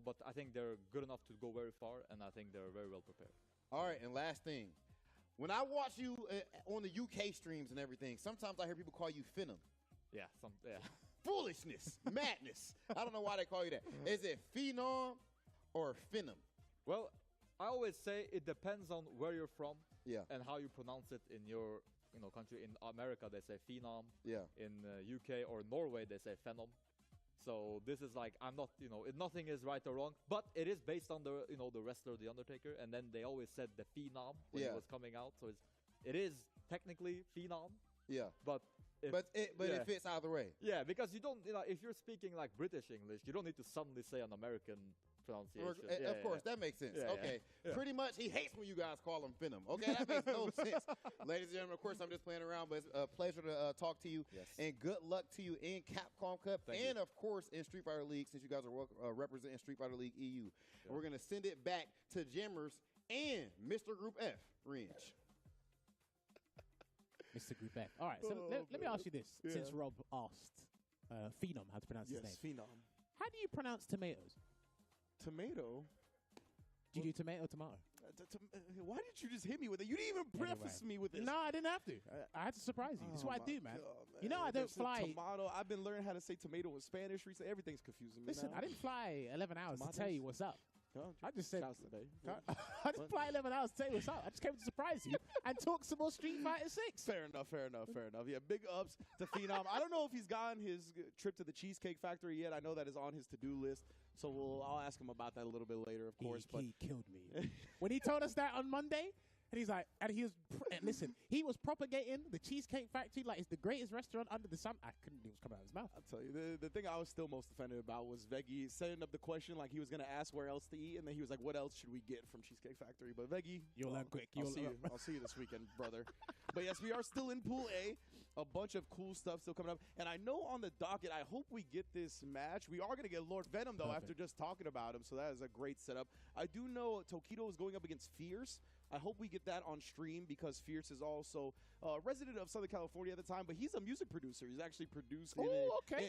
But I think they're good enough to go very far, and I think they're very well prepared. All right, and last thing. When I watch you on the UK streams and everything, sometimes I hear people call you Phenom. Yeah. Foolishness, madness. I don't know why they call you that. Is it Phenom or Phenom? Well, I always say it depends on where you're from. Yeah. And how you pronounce it in your country. In America, they say Phenom. Yeah. In UK or Norway, they say Phenom. So this is like, I'm not, nothing is right or wrong, but it is based on the, the wrestler, The Undertaker, and then they always said the Phenom when it was coming out. So it is technically Phenom. Yeah. But it fits either way. Yeah, because you don't, if you're speaking like British English, you don't need to suddenly say an American pronunciation. Of course, that makes sense. Yeah, okay. yeah. Pretty much, he hates when you guys call him Phenom. Okay, that makes no sense. Ladies and gentlemen, of course, I'm just playing around, but it's a pleasure to talk to you. Yes. And good luck to you in Capcom Cup Thank and, you. of course, in Street Fighter League, since you guys are representing Street Fighter League EU. And we're going to send it back to Jammers and Mr. Group F, Ringe. Mr. Group F. All right, so let me ask you this, since Rob asked Phenom how to pronounce his name. Phenom. How do you pronounce tomatoes? Tomato? Do you do tomato or tomato? Why did you just hit me with it? You didn't even preface me with this. No, I didn't have to. I had to surprise you. That's what I do, man. God, You know I don't There's a fly. Tomato. I've been learning how to say tomato in Spanish recently. Everything's confusing me Listen, now. I didn't fly 11 hours to tell you what's up. Oh, I just said, shouts today. I didn't fly 11 hours to tell you what's up. I just came to surprise you and talk some more Street Fighter 6. Fair enough. Yeah, big ups to Phenom. I don't know if he's gotten his trip to the Cheesecake Factory yet. I know that is on his to-do list, so I'll ask him about that a little bit later, of course. But He killed me. When he told us that on Monday, and he's like, and he was, listen, he was propagating the Cheesecake Factory like it's the greatest restaurant under the sun. I couldn't, it was coming out of his mouth. I'll tell you, the thing I was still most offended about was Veggie setting up the question like he was going to ask where else to eat, and then he was like, what else should we get from Cheesecake Factory? But Veggie, You'll learn quick. I'll see you this weekend, brother. But yes, we are still in Pool A. A bunch of cool stuff still coming up. And I know on the docket, I hope we get this match. We are going to get Lord Venom, though, after just talking about him. So that is a great setup. I do know Tokido is going up against Fierce. I hope we get that on stream because Fierce is also a resident of Southern California at the time, but he's a music producer. He's actually produced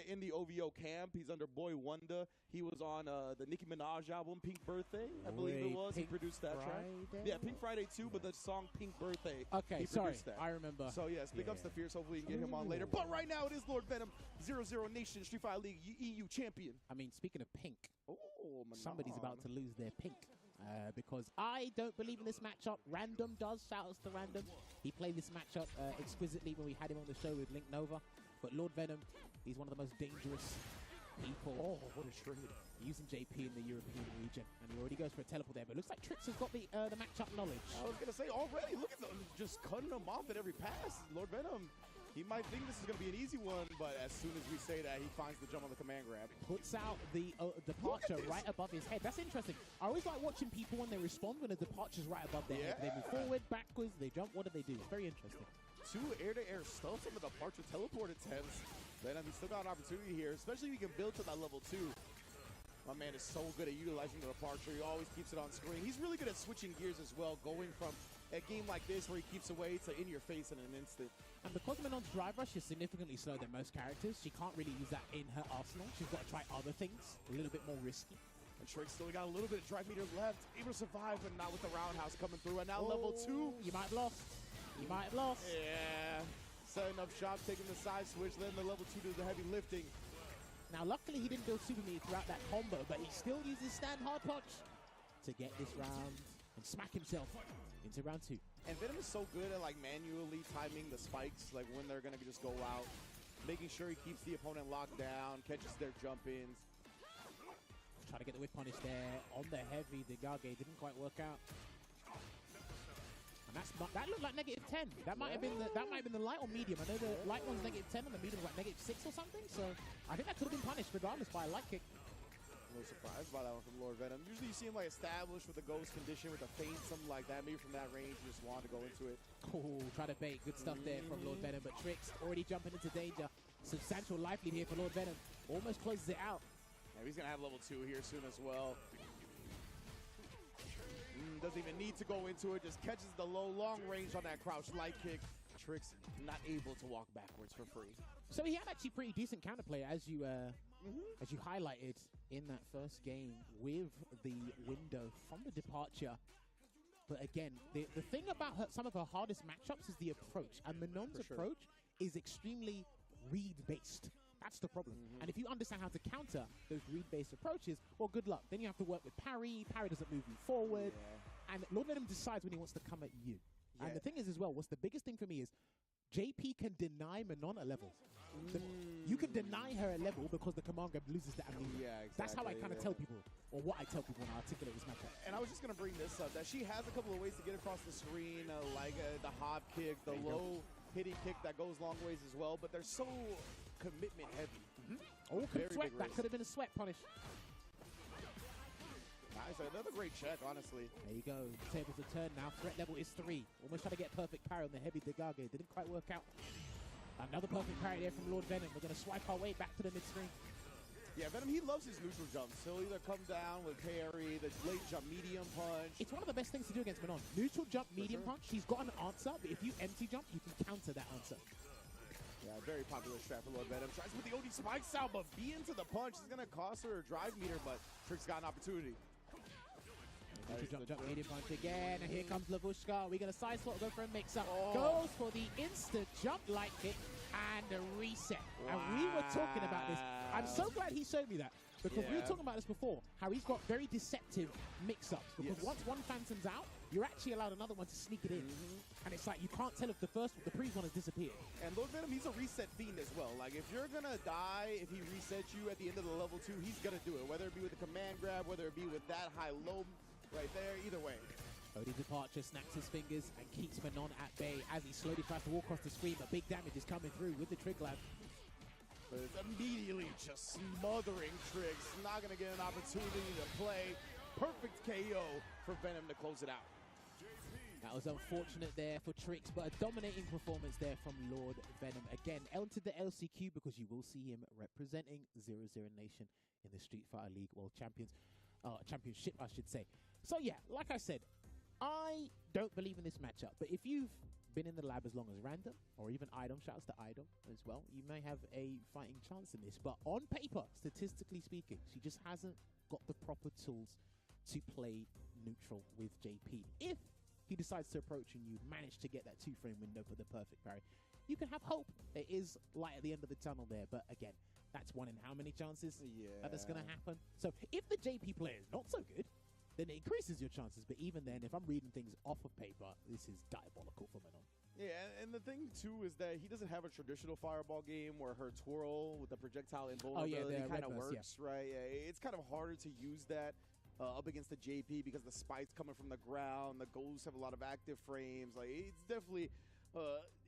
in the OVO camp. He's under Boy Wonder. He was on the Nicki Minaj album, Pink Birthday, I believe it was. He produced that track. Yeah, Pink Friday too, but the song Pink Birthday, Okay, he sorry. produced that. I remember. So yes, big ups to Fierce. Hopefully we can get him on later. But right now it is Lord Venom, 0-0 Nation, Street Fighter League EU champion. I mean, speaking of pink, Oh, somebody's about to lose their pink. Because I don't believe in this matchup. Random does. Shout outs to Random. He played this matchup exquisitely when we had him on the show with Link Nova. But Lord Venom, he's one of the most dangerous people. Oh, what a trade. Using JP in the European region. And he already goes for a teleport there. But it looks like Trix has got the matchup knowledge. I was going to say, already, look at them just cutting them off at every pass. Lord Venom, he might think this is going to be an easy one, but as soon as we say that, he finds the jump on the command grab. Puts out the departure right above his head. That's interesting. I always like watching people when they respond when a departure's right above their head. They move forward, backwards, they jump. What do they do? It's very interesting. 2 air-to-air stuff, some of the departure teleport attempts. Venom, he's still got an opportunity here, especially if he can build to that level 2. My man is so good at utilizing the departure. He always keeps it on screen. He's really good at switching gears as well, going from a game like this where he keeps away to in your face in an instant. And because Manon's drive rush is significantly slower than most characters, she can't really use that in her arsenal. She's got to try other things, a little bit more risky. And Trick still got a little bit of drive meter left, able to survive, but not with the roundhouse coming through. And now level 2. You might have lost. You might have lost. Yeah. Setting up shop, taking the side switch, letting the level 2 do the heavy lifting. Now, luckily, he didn't build super meter throughout that combo, but he still uses stand hard punch to get this round and smack himself into round 2. And Venom is so good at like manually timing the spikes, like when they're gonna just go out, making sure he keeps the opponent locked down, catches their jump ins. Try to get the whip punish there on the heavy. The Gage didn't quite work out. And that looked like -10. That might have been the light or medium. I know the light one's -10 and the medium was like -6 or something. So I think that could have been punished regardless by a light kick. A little surprised by that one from Lord Venom. Usually you see him like established with a ghost condition with a feint, something like that. Maybe from that range, you just want to go into it. Oh, try to bait. Good stuff there from Lord Venom, but Trix already jumping into danger. Substantial life lead here for Lord Venom. Almost closes it out. Yeah, he's going to have level 2 here soon as well. Doesn't even need to go into it. Just catches the low, long range on that crouch light kick. Trix not able to walk backwards for free. So he had actually pretty decent counterplay as you highlighted in that first game with the window from the departure. But again, the thing about some of her hardest matchups is the approach. And Manon's approach is extremely read-based. That's the problem. And if you understand how to counter those read-based approaches, well, good luck. Then you have to work with parry. Parry doesn't move you forward. Yeah. And Lord Venom decides when he wants to come at you. Yeah. And the thing is as well, what's the biggest thing for me is JP can deny Manon a level. You can deny her a level because the command grab loses the amnesia. Yeah, exactly. That's how I kind of tell people, or what I tell people when I articulate this matchup. And I was just going to bring this up, that she has a couple of ways to get across the screen, like the hop kick, the low hitting kick that goes long ways as well, but they're so commitment heavy. Oh, sweat. That could have been a sweat punish. Nice. Another great check, honestly. There you go. Tables to turn now. Threat level is 3. Almost trying to get perfect parry on the heavy Degage. Didn't quite work out. Another perfect parry there from Lord Venom. We're going to swipe our way back to the mid-screen. Yeah, Venom, he loves his neutral jumps. He'll either come down with parry, the late jump, medium punch. It's one of the best things to do against Manon. Neutral jump, medium punch. He's got an answer, but if you empty jump, you can counter that answer. Yeah, very popular strat for Lord Venom. Tries with the OD spikes out, but B into the punch is going to cost her a drive meter, but Trick's got an opportunity. Jump, medium punch again, and here comes Lavushka. We're going to side slot, go for a mix-up. Goes for the instant jump light kick and a reset. Wow. And we were talking about this. I'm so glad he showed me that, because we were talking about this before, how he's got very deceptive mix-ups. Because once one phantom's out, you're actually allowed another one to sneak it in. And it's like, you can't tell if the previous one has disappeared. And Lord Venom, he's a reset fiend as well. Like, if you're going to die, if he resets you at the end of the level 2, he's going to do it. Whether it be with the command grab, whether it be with that high-low right there, either way. Odie Departure snaps his fingers and keeps Manon at bay as he slowly tries to walk across the screen, but big damage is coming through with the Trig Lab. But it's immediately just smothering Tricks. Not going to get an opportunity to play. Perfect KO for Venom to close it out. That was unfortunate there for Trix, but a dominating performance there from Lord Venom. Again, entered the LCQ because you will see him representing 0-0 Nation in the Street Fighter League World Championship, I should say. So yeah, like I said, I don't believe in this matchup, but if you've been in the lab as long as Random, or even Idom, shouts to Idom as well, you may have a fighting chance in this. But on paper, statistically speaking, she just hasn't got the proper tools to play neutral with JP. If he decides to approach and you manage to get that 2-frame window for the perfect parry, you can have hope. There is light at the end of the tunnel there, but again, that's one in how many chances that that's going to happen? So if the JP player is not so good, then it increases your chances. But even then, if I'm reading things off of paper, this is diabolical for Manon. Yeah, and the thing, too, is that he doesn't have a traditional fireball game where her twirl with the projectile invulnerability kind of works, right? Yeah, it's kind of harder to use that up against the JP because the spikes coming from the ground, the ghosts have a lot of active frames. Like, it's definitely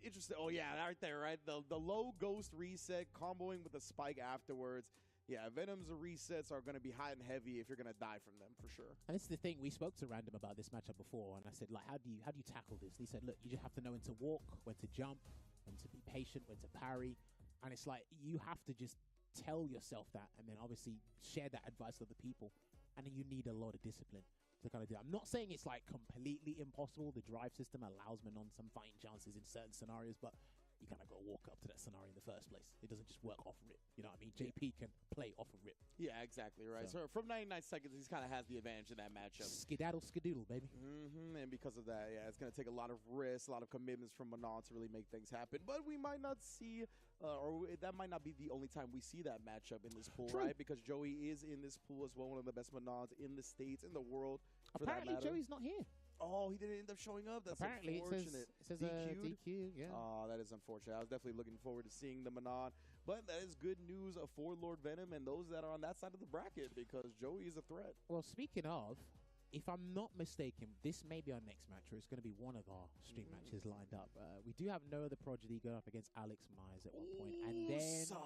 interesting. Oh, yeah, right there, right? The low ghost reset, comboing with the spike afterwards. Yeah, Venom's resets are going to be hot and heavy if you're going to die from them, for sure. And this is the thing, we spoke to Random about this matchup before, and I said, like, how do you tackle this? And he said, look, you just have to know when to walk, when to jump, when to be patient, when to parry. And it's like, you have to just tell yourself that, and then obviously share that advice with other people. And then you need a lot of discipline to kind of do it. I'm not saying it's like completely impossible. The drive system allows men on some fighting chances in certain scenarios, but you kind of got to walk up to that scenario in the first place. It doesn't just work off rip. You know what I mean? JP can play off a rip. Yeah, exactly, right. So from 99 seconds, he kind of has the advantage in that matchup. Skedaddle, skadoodle, baby. And because of that, yeah, it's going to take a lot of risks, a lot of commitments from Manon to really make things happen. But we might not see, or that might not be the only time we see that matchup in this pool, right? Because Joey is in this pool as well, one of the best Manons in the States, in the world, for Apparently, that matter. Joey's not here. Oh, he didn't end up showing up. That's Apparently, unfortunate. it says DQ'd? DQ, yeah. Oh, that is unfortunate. I was definitely looking forward to seeing the Manon. But that is good news for Lord Venom and those that are on that side of the bracket, because Joey is a threat. Well, speaking of, if I'm not mistaken, this may be our next match, or it's going to be one of our stream matches lined up. We do have no other Prodigy going up against Alex Myers at one point. And then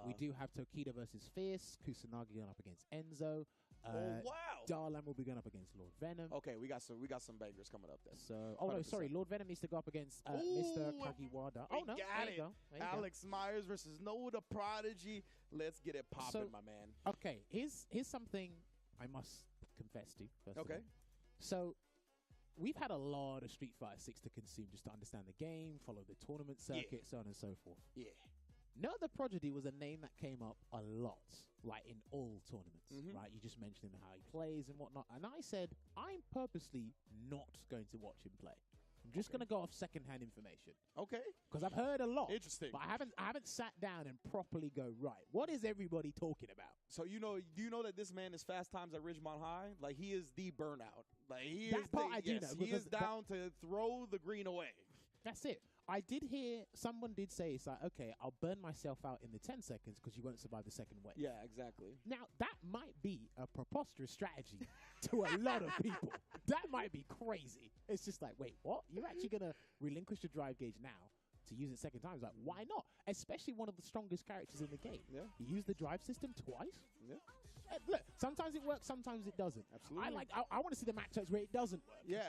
we do have Tokita versus Fierce, Kusanagi going up against Enzo. Wow. Darlan will be going up against Lord Venom. Okay, we got some bangers coming up then. So, oh no, sorry, Lord Venom needs to go up against Mr. Kagiwara. Oh no, got there it. you go. There you go. Alex Myers versus Noah the Prodigy. Let's get it popping, my man. Okay, here's something I must confess to. First of all. So we've had a lot of Street Fighter 6 to consume just to understand the game, follow the tournament circuit, so on and so forth. Yeah. No, the Prodigy was a name that came up a lot, like in all tournaments, right? You just mentioned him, how he plays and whatnot. And I said, I'm purposely not going to watch him play. I'm just going to go off secondhand information. Okay. Because I've heard a lot. Interesting. But I haven't sat down and properly go, right, what is everybody talking about? So do you know that this man is Fast Times at Ridgemont High? Like, he is the burnout. Like, he that is part I do know. He is down to throw the green away. That's it. I did hear someone did say, it's like, okay, I'll burn myself out in the 10 seconds because you won't survive the second wave. Yeah, exactly. Now, that might be a preposterous strategy to a lot of people. That might be crazy. It's just like, wait, what? You're actually going to relinquish the drive gauge now to use it second time? It's like, why not? Especially one of the strongest characters in the game. Yeah. You use the drive system twice? Yeah. Look, sometimes it works, sometimes it doesn't. Absolutely. I want to see the matchups where it doesn't work. Yeah,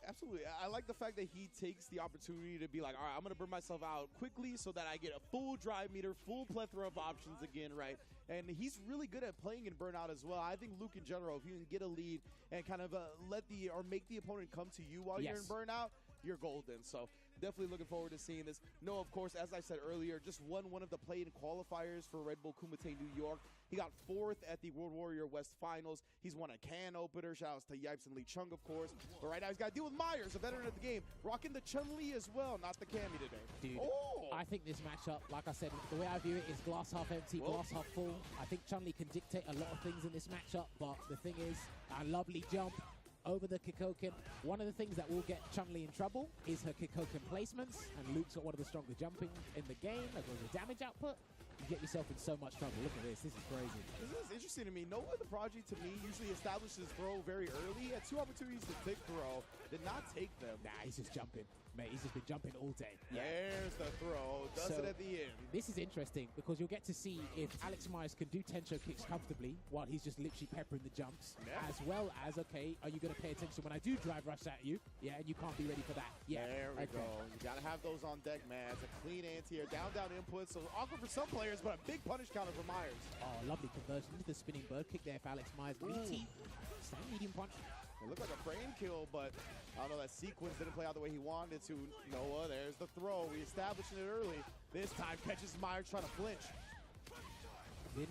absolutely. I like the fact that he takes the opportunity to be like, all right, I'm going to burn myself out quickly so that I get a full drive meter, full plethora of options again, right? And he's really good at playing in burnout as well. I think Luke in general, if you can get a lead and kind of make the opponent come to you while you're in burnout, you're golden. So definitely looking forward to seeing this. No, of course, as I said earlier, just won one of the play-in qualifiers for Red Bull Kumite New York. He got 4th at the World Warrior West Finals. He's won a can opener. Shout-outs to Yipes and Lee Chung, of course. But right now he's got to deal with Myers, a veteran of the game, rocking the Chun-Li as well, not the Cammy today. Dude, I think this matchup, like I said, the way I view it is glass half empty, glass half full. I think Chun-Li can dictate a lot of things in this matchup, but the thing is, a lovely jump over the Kikoken. One of the things that will get Chun-Li in trouble is her Kikoken placements, and Luke's got one of the stronger jumping in the game, as well as the damage output. You get yourself in so much trouble. Look at this. This is crazy. This is interesting to me. Noah the Prodigy, to me, usually establishes throw very early. He had 2 opportunities to take throw. Did not take them. Nah, he's just jumping. Mate, he's just been jumping all day. There's the throw. Does it at the end. This is interesting because you'll get to see if Alex Myers can do Tencho kicks comfortably while he's just literally peppering the jumps. As well as, okay, are you going to pay attention when I do drive rush at you? Yeah, and you can't be ready for that. Yeah, there we go. You got to have those on deck, man. It's a clean anti-air, down input. So awkward for some players, but a big punish counter for Myers. Oh, lovely conversion into the spinning bird kick there for Alex Myers. Meaty. Same medium punch. It looked like a frame kill, but I don't know, that sequence didn't play out the way he wanted to. Noah, there's the throw. We established it early. This time catches Myers trying to flinch.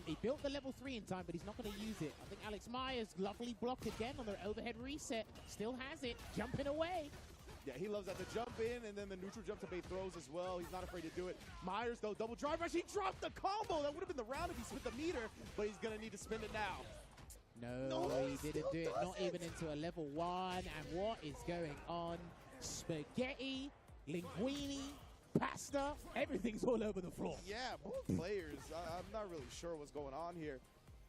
He built the level 3 in time, but he's not going to use it. I think Alex Myers, lovely block again on the overhead reset. Still has it, jumping away. Yeah, he loves that, the jump in and then the neutral jump to bait throws as well. He's not afraid to do it. Myers, though, double drive rush. He dropped the combo. That would have been the round if he spent the meter, but he's going to need to spend it now. No, he didn't do it. Not even into a level 1. And what is going on? Spaghetti, linguine, pasta, everything's all over the floor. Yeah, both players. I'm not really sure what's going on here.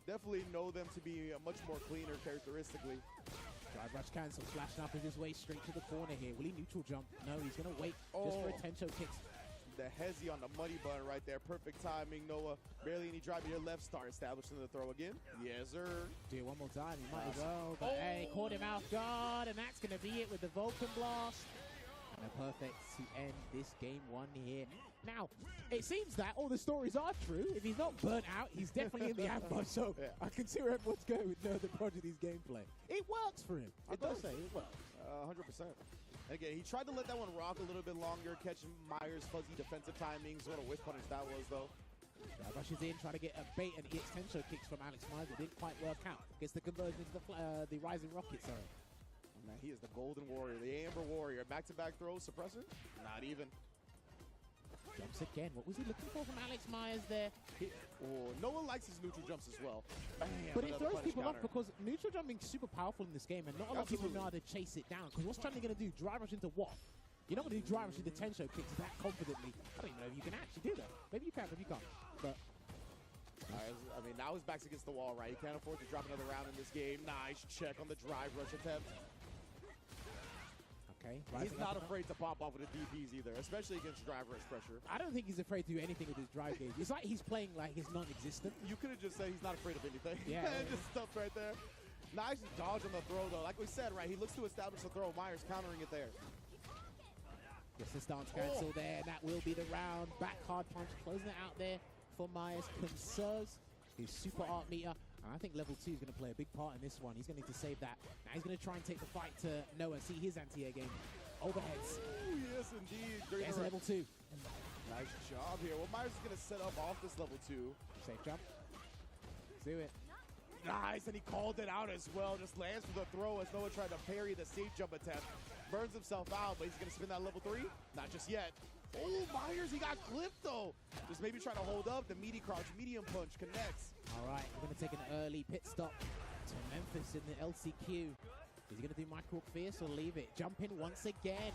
Definitely know them to be much more cleaner characteristically. Drive rush cancel, flashing up in his way straight to the corner here. Will he neutral jump? No, he's going to wait just for a Tencho kicks. The hezzy on the money button right there. Perfect timing, Noah. Barely any drive. Your left start establishing the throw again. Yes, sir. Do it one more time. You might as well. But hey, caught him off guard, and that's going to be it with the Vulcan Blast. And a perfect to end this game 1 here. Now, it seems that all the stories are true. If he's not burnt out, he's definitely in the ambush. So I can see where everyone's going with the Prodigy's gameplay. It works for him. I gotta say, it works. 100%. Again, he tried to let that one rock a little bit longer, catching Myers' fuzzy defensive timings. What a whiff punish that was, though. Rushes in, trying to get a bait and extension kicks from Alex Myers. It didn't quite work out. Gets the conversion to the Rising Rocket, sorry. Oh, man, he is the Golden Warrior, the Amber Warrior. Back-to-back throws, suppressor? Not even. Jumps again. What was he looking for from Alex Myers there? Noah likes his neutral jumps as well. Bam, but it throws people counter. off because neutral jumping is super powerful in this game, and not a lot of people know how to chase it down. Because what's Chun-Li going to do? Drive rush into what? You're not going to do drive rush into Tensho kicks that confidently. I don't even know if you can actually do that. Maybe you can, maybe you can't. But I mean, now his back's against the wall, right? He can't afford to drop another round in this game. Nice check on the drive rush attempt. Okay. He's not afraid to pop off with the DPs either, especially against drive rush pressure. I don't think he's afraid to do anything with his drive game. It's like he's playing like he's non-existent. You could have just said he's not afraid of anything. Yeah. Just stuff right there. Nice dodge on the throw, though. Like we said, right, he looks to establish the throw. Myers countering it there. Gets the stance cancel there, and that will be the round. Back hard punch, closing it out there for Myers. Conserves his super art meter. And I think level 2 is going to play a big part in this one. He's going to need to save that. Now he's going to try and take the fight to Noah. See his anti-air game. Overheads. Ooh, yes, indeed. There's a level 2. Nice job here. Well, Myers is going to set up off this level 2. Safe jump. Do it. Nice, and he called it out as well. Just lands for the throw as Noah tried to parry the safe jump attempt. Burns himself out, but he's going to spin that level 3. Not just yet. Oh, Myers, he got clipped, though. Just maybe trying to hold up. The meaty crouch, medium punch connects. All right, we're going to take an early pit stop to Memphis in the LCQ. Is he going to do Micro Fierce or leave it? Jump in once again.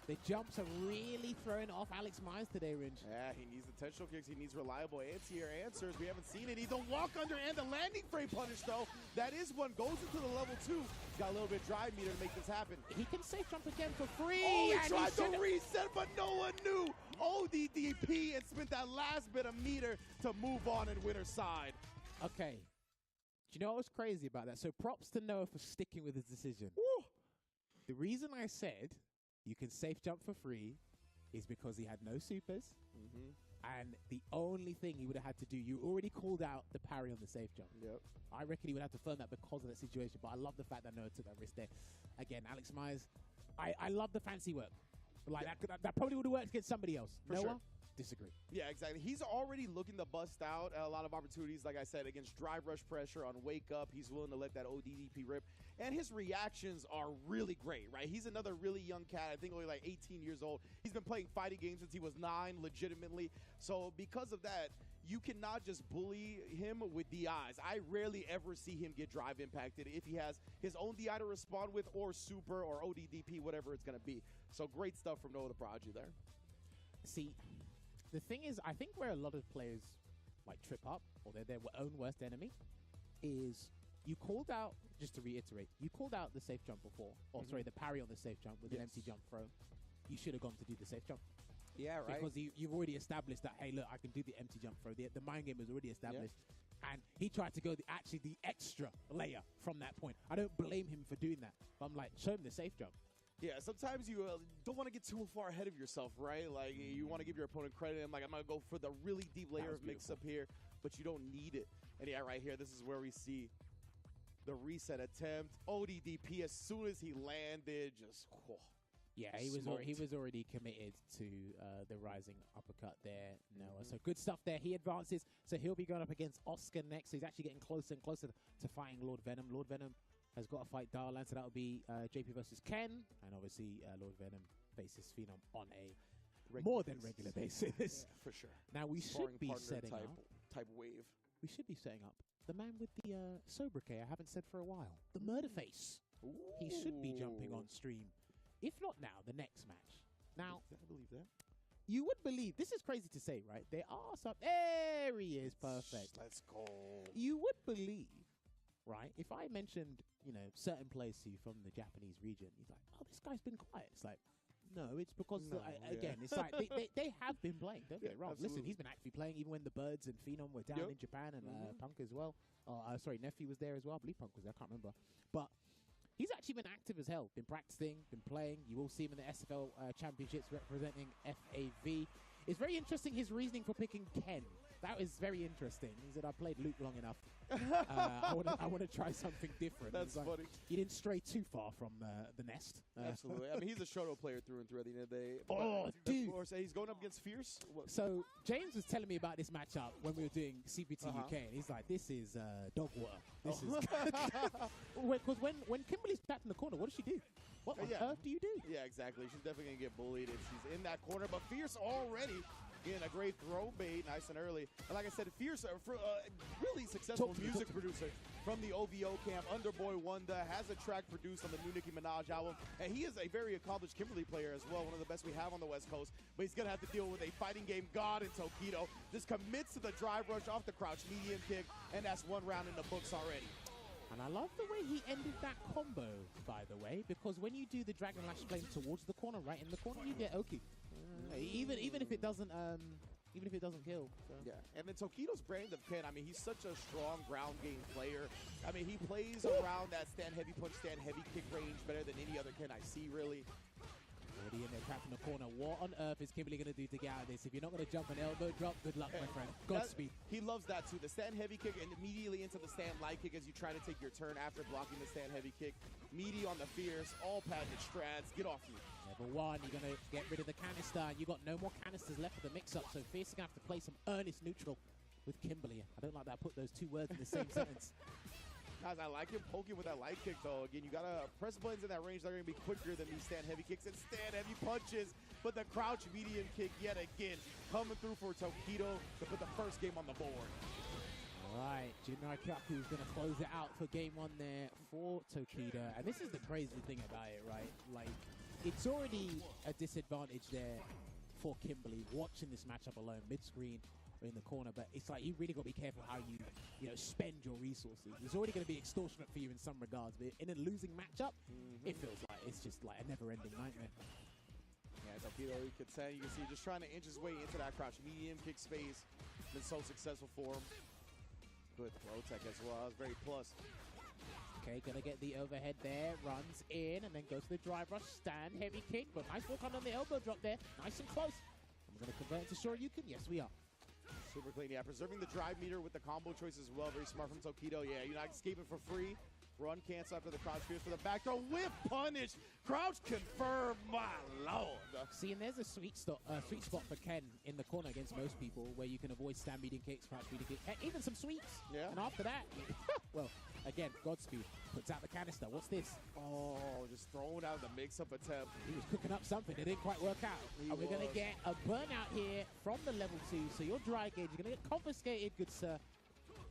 The jumps are really throwing off Alex Myers today, Ringe. Yeah, he needs the tensional kicks. He needs reliable anti-air answers. We haven't seen it. He's a walk under and the landing frame punish, though. That is one. Goes into the level 2. He's got a little bit of drive meter to make this happen. He can safe jump again for free. Oh, he tried to reset, but no one knew. ODDP and spent that last bit of meter to move on and winner's side. Okay. Do you know what was crazy about that? So props to Noah for sticking with his decision. Woo. The reason I said you can safe jump for free is because he had no supers. And the only thing he would have had to do, you already called out the parry on the safe jump. Yep. I reckon he would have to firm that because of that situation, but I love the fact that Noah took that risk there. Again, Alex Myers, I love the fancy work. Like that probably would have worked against somebody else. For Noah, sure. Disagree. Yeah, exactly. He's already looking to bust out a lot of opportunities, like I said, against drive rush pressure on wake up. He's willing to let that ODDP rip. And his reactions are really great, right? He's another really young cat, I think only like 18 years old. He's been playing fighting games since he was 9, legitimately. So because of that, you cannot just bully him with DIs. I rarely ever see him get drive impacted if he has his own DI to respond with or super or ODDP, whatever it's going to be. So great stuff from Noah the Prodigy there. See, the thing is, I think where a lot of players like trip up, or they're their own worst enemy, is you called out, just to reiterate, you called out the safe jump before, or sorry, the parry on the safe jump with an empty jump throw. You should have gone to do the safe jump. Yeah, right. Because you've already established that, hey, look, I can do the empty jump throw. The mind game was already established. And he tried to go the extra layer from that point. I don't blame him for doing that. But I'm like, show him the safe jump. Yeah, sometimes you don't want to get too far ahead of yourself, right? Like, you want to give your opponent credit. I'm going to go for the really deep layer of mix-up here, but you don't need it. And yeah, right here, this is where we see the reset attempt. ODDP, as soon as he landed, just... Yeah, he was already committed to the rising uppercut there, Noah. So good stuff there. He advances. So he'll be going up against Oscar next. So he's actually getting closer and closer to fighting Lord Venom. Lord Venom has got to fight Darlan, so that'll be JP versus Ken. And obviously, Lord Venom faces Phenom on a more than regular basis. Yeah, for sure. Now, we should be setting up. Type wave. We should be setting up the man with the sobriquet I haven't said for a while. The Murder Face. Ooh. He should be jumping on stream. If not now, the next match. Now, I believe that. You would believe, this is crazy to say, right? There are some, there he is, perfect. Let's go. You would believe, right? If I mentioned, certain players to you from the Japanese region, he's like, oh, this guy's been quiet. It's like, No, it's because, No, again, it's like they have been playing. Don't get it wrong. absolutely. Listen, he's been actually playing even when the Birds and Phenom were down Yep. in Japan and Punk as well. Sorry, Nephi was there as well. I believe Punk was there. I can't remember. But he's actually been active as hell. Been practicing, been playing. You will see him in the SFL Championships representing FAV. It's very interesting, his reasoning for picking Ken. That was very interesting. He said, I played Luke long enough. I want to try something different. That's funny. He didn't stray too far from the nest. Absolutely. I mean, he's a Shoto player through and through at the end of the day. Oh, dude. Of course, he's going up against Fierce. So James was telling me about this matchup when we were doing CPT UK, and he's like, "This is dog water. This is." Because when Kimberly's trapped in the corner, what does she do? What on earth do you do? Yeah, exactly. She's definitely going to get bullied if she's in that corner. But Fierce already getting a great throw bait, nice and early. And like I said, Fierce, really successful music producer from the OVO camp. Underboy Wanda has a track produced on the new Nicki Minaj album. And he is a very accomplished Kimberly player as well, one of the best we have on the West Coast. But he's going to have to deal with a fighting game god in Tokido. Just commits to the drive rush off the crouch medium kick, and that's one round in the books already. And I love the way he ended that combo, by the way, because when you do the Dragon Lash flame towards the corner, right in the corner, you get Oki. Even if it doesn't kill. So. Yeah, and then Tokido's brand of Ken, I mean, he's such a strong ground game player. I mean, he plays around that stand heavy punch, stand heavy kick range better than any other Ken I see, really. Already in there, trapped in the corner. What on earth is Kimberly going to do to get out of this? If you're not going to jump an elbow drop, good luck, my friend. Godspeed. He loves that, too. The stand heavy kick and immediately into the stand light kick as you try to take your turn after blocking the stand heavy kick. Meaty on the Fierce, all patented strats. Get off me. Level 1, you're going to get rid of the canister. You got no more canisters left for the mix-up, so Fierce is going to have to play some earnest neutral with Kimberly. I don't like that I put those two words in the same sentence. Guys, I like him poking with that light kick, though. Again, you got to press buttons in that range that are going to be quicker than these stand heavy kicks and stand heavy punches. But the crouch medium kick yet again coming through for Tokido to put the first game on the board. All right, Jinrai Kyaku is going to close it out for game 1 there for Tokido. And this is the crazy thing about it, right? Like, it's already a disadvantage there for Kimberly watching this matchup alone, mid-screen or in the corner. But it's like you really got to be careful how you spend your resources. It's already going to be extortionate for you in some regards. But in a losing matchup, it feels like it's just like a never-ending nightmare. Yeah, Tokido, you can see just trying to inch his way into that crouch medium kick space. Been so successful for him. Good throw tech as well. That was very plus. Okay, gonna get the overhead there, runs in, and then goes to the drive rush, stand, heavy kick, but nice walk on the elbow drop there, nice and close. And we're gonna convert it to Shoryuken, yes we are. Super clean, yeah, preserving the drive meter with the combo choice as well, very smart from Tokido, yeah, you're not escaping for free. Run cancel after the crouch Fierce for the back throw, whip punish, crouch confirmed, my lord. See, and there's a sweet spot for Ken in the corner against most people, where you can avoid stand medium kicks, crouch medium kicks, even some sweeps. Yeah. And after that, well, again, Godspeed puts out the canister. What's this? Oh, just throwing out the mix-up attempt. He was cooking up something. It didn't quite work out. And we're going to get a burnout here from the level 2. So your dry gauge, you're going to get confiscated, good sir.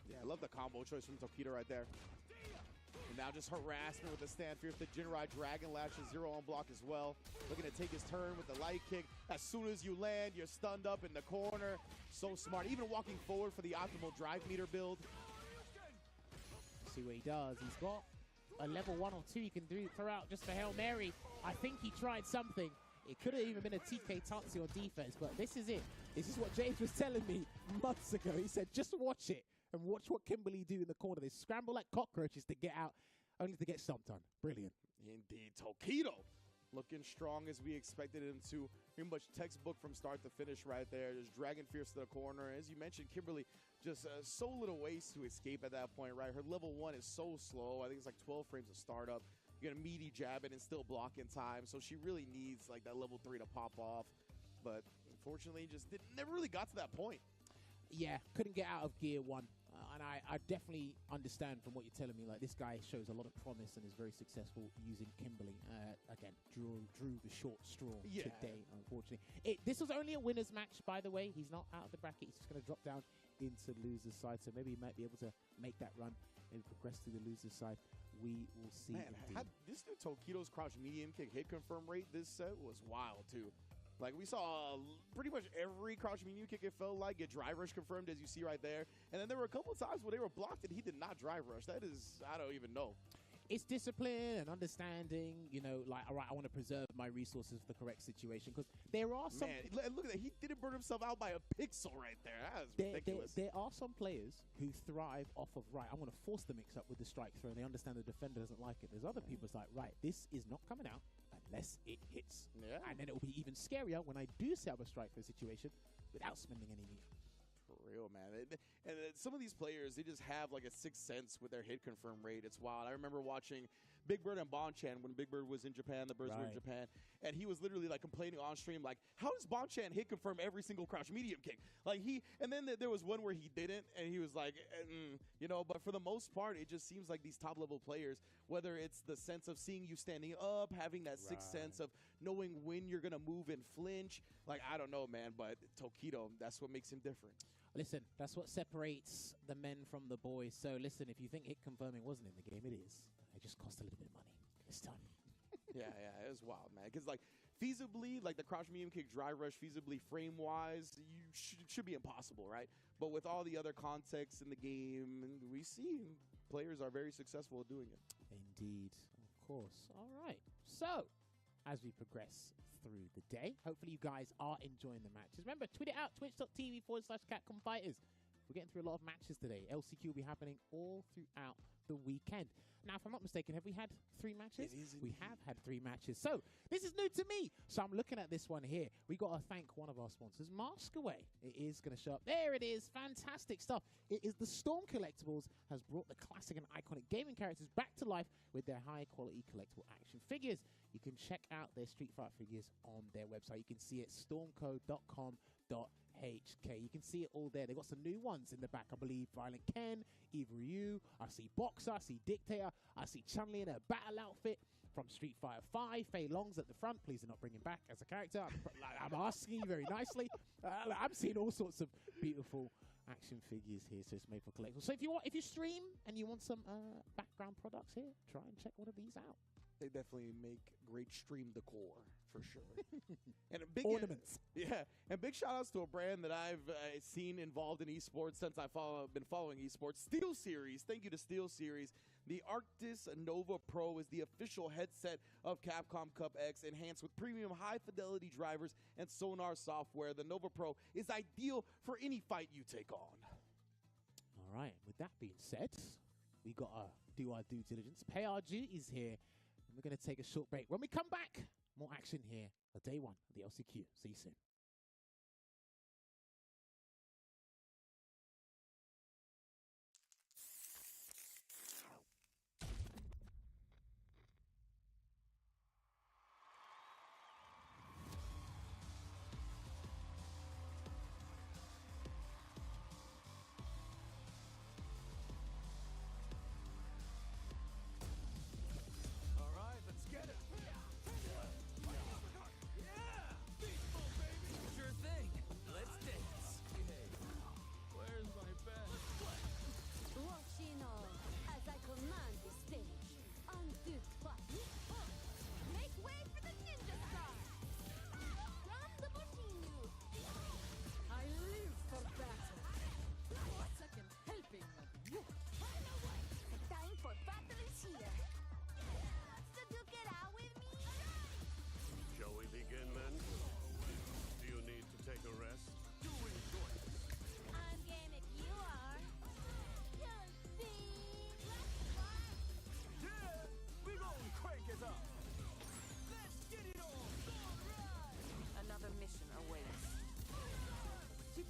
Yeah, I love the combo choice from Tokido right there. And now just harassment with the stand Fierce. The Jinrai Dragon Lash is 0 on block as well. Looking to take his turn with the light kick. As soon as you land, you're stunned up in the corner. So smart. Even walking forward for the optimal drive meter build. See what he does. He's got a level 1 or 2 you can throw out just for Hail Mary. I think he tried something. It could have even been a TK Tatsu on defense, but this is it. This is what James was telling me months ago. He said, just watch it and watch what Kimberly do in the corner. They scramble like cockroaches to get out, only to get stomped on. Brilliant. Indeed, Tokido looking strong as we expected him to. Pretty much textbook from start to finish right there. Just dragging Fierce to the corner. As you mentioned, Kimberly just so little ways to escape at that point, right? Her level 1 is so slow. I think it's like 12 frames of startup. You get a meaty jab it and still block in time. So she really needs like that level 3 to pop off. But unfortunately, just never really got to that point. Yeah, couldn't get out of gear 1. And I definitely understand from what you're telling me, like this guy shows a lot of promise and is very successful using Kimberly. Again, drew the short straw today, unfortunately. This was only a winner's match, by the way. He's not out of the bracket. He's just going to drop down into loser's side. So maybe he might be able to make that run and progress to the loser's side. We will see. Man, this dude Tokido's crouch medium kick hit confirm rate this set was wild, too. Like, we saw pretty much every crouch medium kick, it felt like, get drive rush confirmed, as you see right there. And then there were a couple of times where they were blocked and he did not drive rush. That is, I don't even know. it's discipline and understanding, you know, like, all right, I want to preserve my resources for the correct situation. Because there are some... Man, look at that. He didn't burn himself out by a pixel right there. That was ridiculous. There are some players who thrive off of, right, I want to force the mix-up with the strike throw, and they understand the defender doesn't like it. There's other people that's like, right, this is not coming out unless it hits. Yeah. And then it will be even scarier when I do set up a strike throw situation without spending any meat. For real, man. And some of these players, they just have like a sixth sense with their hit confirm rate. It's wild. I remember watching Big Bird and Bonchan when Big Bird was in Japan, the Birds were in Japan, and he was literally like complaining on stream, like, how does Bonchan hit confirm every single crouch medium kick? Like and then there was one where he didn't, and he was like, you know, but for the most part, it just seems like these top level players, whether it's the sense of seeing you standing up, having that sixth sense of knowing when you're going to move and flinch, like, I don't know, man, but Tokido, that's what makes him different. Listen, that's what separates the men from the boys. So listen, if you think hit confirming wasn't in the game, it is. It just cost a little bit of money this time. Yeah, it was wild, man. Because, like, feasibly, like the crouch medium kick drive rush, feasibly frame-wise, you should be impossible, right? But with all the other context in the game, we see players are very successful at doing it. Indeed, of course. All right. So, as we progress through the day, hopefully you guys are enjoying the matches. Remember, tweet it out, twitch.tv/CapcomFighters. We're getting through a lot of matches today. LCQ will be happening all throughout the weekend. Now, if I'm not mistaken, have we had 3 matches? We have had 3 matches. So, this is new to me. So, I'm looking at this one here. We got to thank one of our sponsors, Maskaway. It is going to show up. There it is. Fantastic stuff. It is the Storm Collectibles has brought the classic and iconic gaming characters back to life with their high-quality collectible action figures. You can check out their Street Fighter figures on their website. You can see it, stormco.com.hk. You can see it all there. They've got some new ones in the back, I believe. Violent Ken, Eva Ryu. I see Boxer. I see Dictator. I see Chun-Li in a battle outfit from Street Fighter 5. Fei Long's at the front. Please do not bring him back as a character. I'm asking you very nicely. I'm seeing all sorts of beautiful action figures here, so it's made for collectibles. So if you stream and you want some background products here, try and check one of these out. They definitely make great stream decor, for sure. And a big ornaments. And big shout outs to a brand that I've seen involved in esports since I've been following esports. Steel Series. Thank you to Steel Series. The Arctis Nova Pro is the official headset of Capcom Cup X, enhanced with premium high-fidelity drivers and sonar software. The Nova Pro is ideal for any fight you take on. All right. With that being said, we got to do our due diligence. Pay our duties here. And we're going to take a short break. When we come back, more action here for day 1 of the LCQ. See you soon.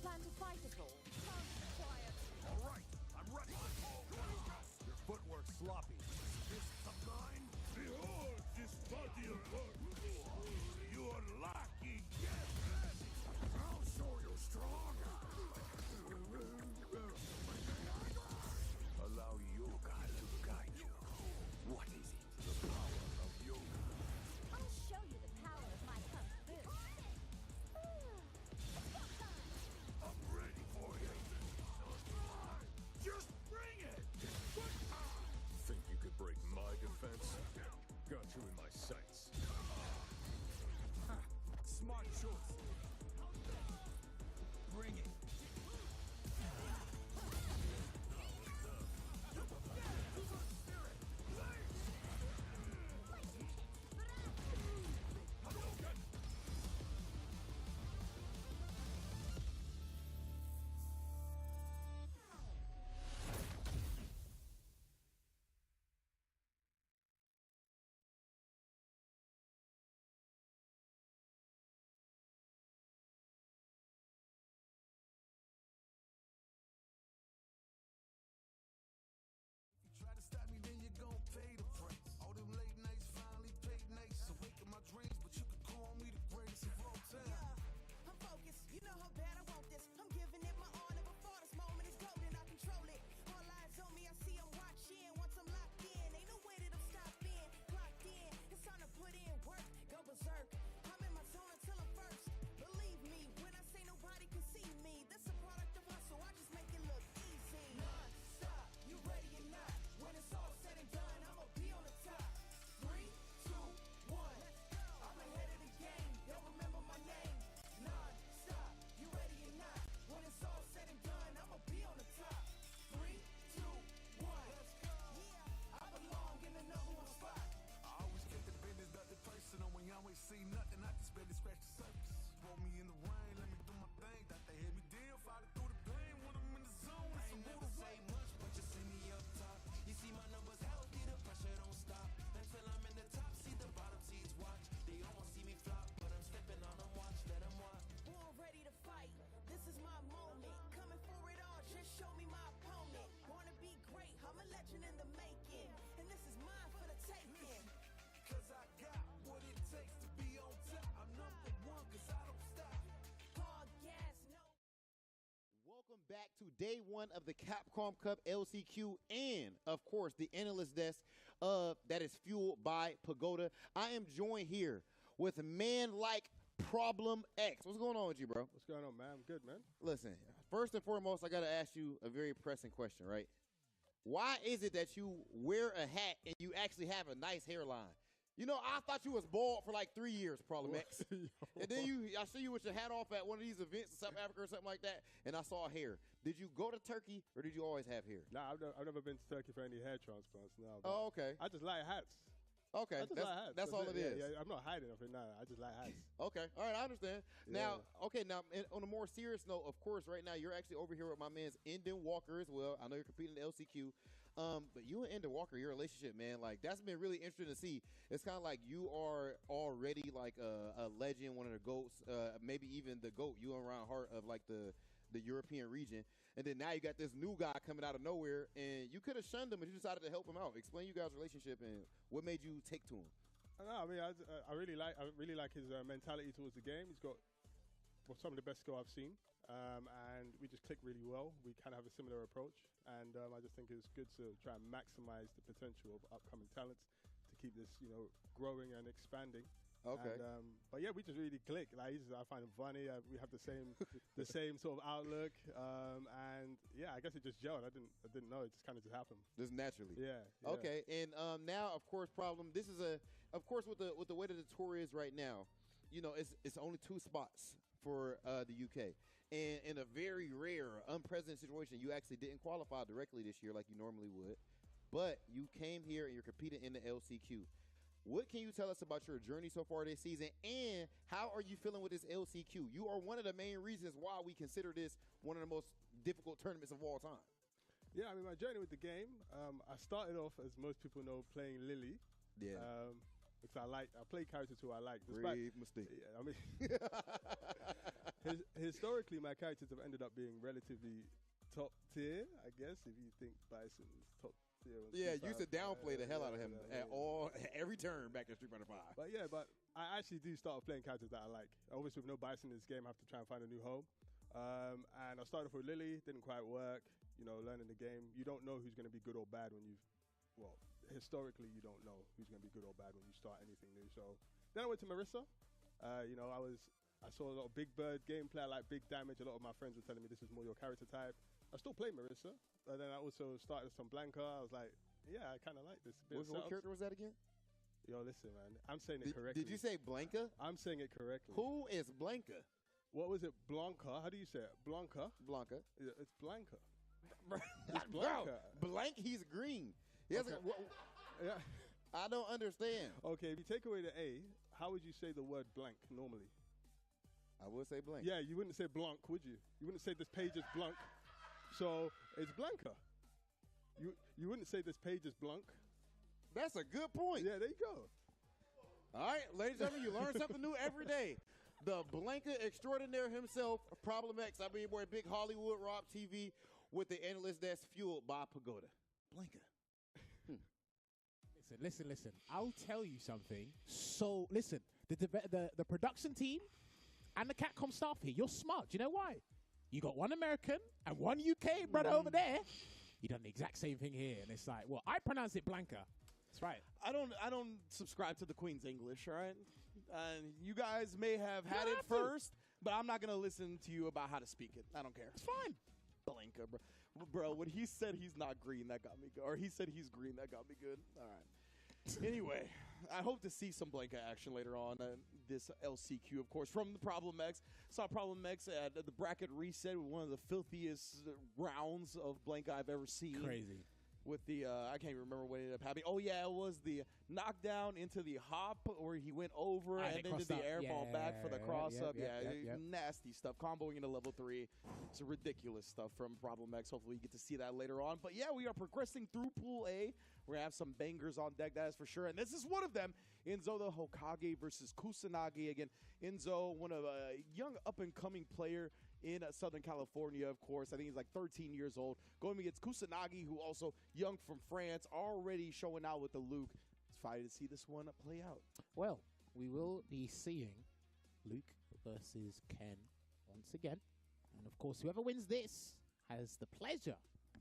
Plan to fight at all? All right, I'm ready. Your footwork's sloppy. This of mine? Behold this body of work. You are lacking. I'll show you strong. Allow yoga to guide you. What is it? The power of yoga. I'll show you the power of my kung fu. I'm ready for you. Just bring it! Think you could break my defense? Got you in my sights. Smart choice. Bring it. Ain't never say much, but you see me up top. You see my numbers healthy, the pressure don't stop. Until I'm in the top, see the bottom seeds watch. They almost see me flop, but I'm stepping on them, watch, let them watch. Born ready to fight, this is my moment. Coming for it all, just show me my opponent. Wanna be great, I'm a legend in the making. And this is mine for the taking. Cause I got what it takes to be on top. I'm number one, cause I don't stop. Hard gas, no. Welcome back to day one of the Capcom Cup LCQ and, of course, the analyst desk that is fueled by Pagoda. I am joined here with a man like Problem X. What's going on with you, bro? What's going on, man? I'm good, man. Listen, first and foremost, I got to ask you a very pressing question, right? Why is it that you wear a hat and you actually have a nice hairline? You know, I thought you was bald for like 3 years, Problem X. And then I see you with your hat off at one of these events in South Africa or something like that, and I saw hair. Did you go to Turkey, or did you always have hair? Nah, I've never been to Turkey for any hair transplants. No. Oh, okay. I just like hats. Okay, I just like hats. That's all it is. Yeah, I'm not hiding nothing. Nah, I just like hats. Okay, all right, I understand. Yeah. Now, on a more serious note, of course, right now you're actually over here with my man's Endon Walker as well. I know you're competing in the LCQ. But you and Endon Walker, your relationship, man, like that's been really interesting to see. It's kind of like you are already like a legend, one of the GOATs, maybe even the GOAT, you and Ryan Hart of like the European region. And then now you got this new guy coming out of nowhere, and you could have shunned him, but you decided to help him out. Explain you guys' relationship and what made you take to him. I mean, I really like his mentality towards the game. He's got some of the best skill I've seen, and we just click really well. We kind of have a similar approach, and I just think it's good to try and maximize the potential of upcoming talents to keep this, growing and expanding. Okay. And, but yeah, we just really click. Like I find him funny. We have the same sort of outlook, and yeah, I guess it just gelled. I didn't know. It just kind of just happened. Just naturally. Yeah. Okay, and now, of course, Problem. This is of course, with the way that the tour is right now, it's only 2 spots for the UK. And in a very rare, unprecedented situation, you actually didn't qualify directly this year like you normally would, but you came here and you're competing in the LCQ. What can you tell us about your journey so far this season, and how are you feeling with this LCQ? You are one of the main reasons why we consider this one of the most difficult tournaments of all time. Yeah, I mean, my journey with the game, I started off, as most people know, playing Lily. Yeah. Because I play characters who I like. Grave mistake. Yeah, I mean, historically, my characters have ended up being relatively top tier, I guess, if you think Bison is top tier. Yeah, you used to downplay the hell out of him every turn back in Street Fighter 5. But I actually do start playing characters that I like. Obviously, with no Bison in this game, I have to try and find a new home. And I started off with Lily, didn't quite work, learning the game. You don't know who's going to be good or bad historically, you don't know who's going to be good or bad when you start anything new. So then I went to Marissa. I saw a lot of Big Bird gameplay. I like big damage. A lot of my friends were telling me this is more your character type. I still play Marissa, but then I also started some Blanca. I was like, yeah, I kind of like this. What character was that again? Yo, listen, man. I'm saying it correctly. Did you say Blanca? I'm saying it correctly. Who is Blanca? What was it? Blanca? How do you say it? Blanca? Blanca. Yeah, it's Blanca. It's Blanca. Blank, he's green. He has yeah. I don't understand. Okay, if you take away the A, how would you say the word blank normally? I would say blank. Yeah, you wouldn't say blanc, would you? You wouldn't say this page is blank. So it's Blanca. You wouldn't say this page is blank. That's a good point. Yeah, there you go. All right, ladies and gentlemen, you learn something new every day. The Blanca extraordinaire himself, Problem X. I mean, your boy, Big Hollywood Rob TV, with the analyst that's fueled by Pagoda. Blanca. Listen. I'll tell you something. So, listen, the production team and the Capcom staff here, you're smart. Do you know why? You got one American and one UK brother over there. You done the exact same thing here. And it's like, well, I pronounce it Blanca. That's right. I don't subscribe to the Queen's English, all right? You guys may have had it first, but I'm not going to listen to you about how to speak it. I don't care. It's fine. Blanca, bro. Bro, when he said he's not green, that got me good. Or he said he's green, that got me good. All right. Anyway, I hope to see some Blanca action later on this LCQ, of course, from the Problem X. Saw Problem X at the bracket reset with one of the filthiest rounds of Blanca I've ever seen. Crazy. with the I can't even remember what ended up happening. Oh yeah, it was the knockdown into the hop where he went over and then did the air ball back for the cross up. Nasty stuff. Comboing into level 3. It's ridiculous stuff from Problem X. Hopefully you get to see that later on. But yeah, we are progressing through Pool A. We're gonna have some bangers on deck, that is for sure. And this is one of them. Enzo the Hokage versus Kusanagi. Again, Enzo, one of a young up-and-coming player in Southern California, of course. I think he's like 13 years old. Going against Kusanagi, who also young from France, already showing out with the Luke. Excited to see this one play out. Well, we will be seeing Luke versus Ken once again. And of course, whoever wins this has the pleasure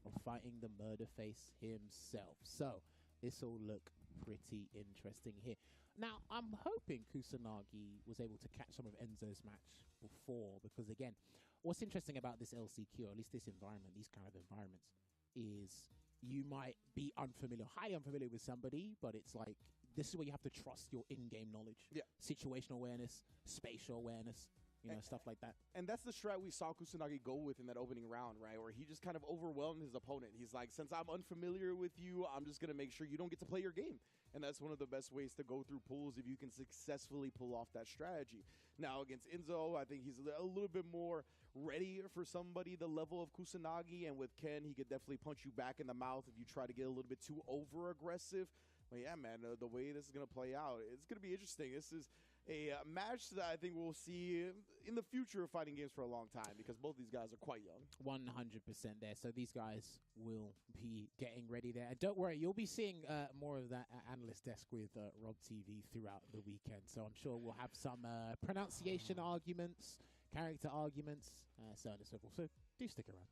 of fighting the murder face himself. So this will look pretty interesting here. Now, I'm hoping Kusanagi was able to catch some of Enzo's match before, because again, what's interesting about this LCQ, or at least this environment, these kind of environments, is you might be unfamiliar, highly unfamiliar with somebody, but it's like, this is where you have to trust your in-game knowledge. Yeah. Situational awareness, spatial awareness, you know, stuff like that. And that's the strat we saw Kusanagi go with in that opening round, right? Where he just kind of overwhelmed his opponent. He's like, since I'm unfamiliar with you, I'm just going to make sure you don't get to play your game. And that's one of the best ways to go through pools if you can successfully pull off that strategy. Now, against Enzo, I think he's a little bit more ready for somebody the level of Kusanagi. And with Ken, he could definitely punch you back in the mouth if you try to get a little bit too over-aggressive. But yeah, man, the way this is going to play out, it's going to be interesting. This is a match that I think we'll see in the future of fighting games for a long time, because both these guys are quite young. 100% there. So these guys will be getting ready there. And don't worry, you'll be seeing more of that analyst desk with Rob TV throughout the weekend. So I'm sure we'll have some pronunciation arguments, character arguments, so on and so forth. So do stick around.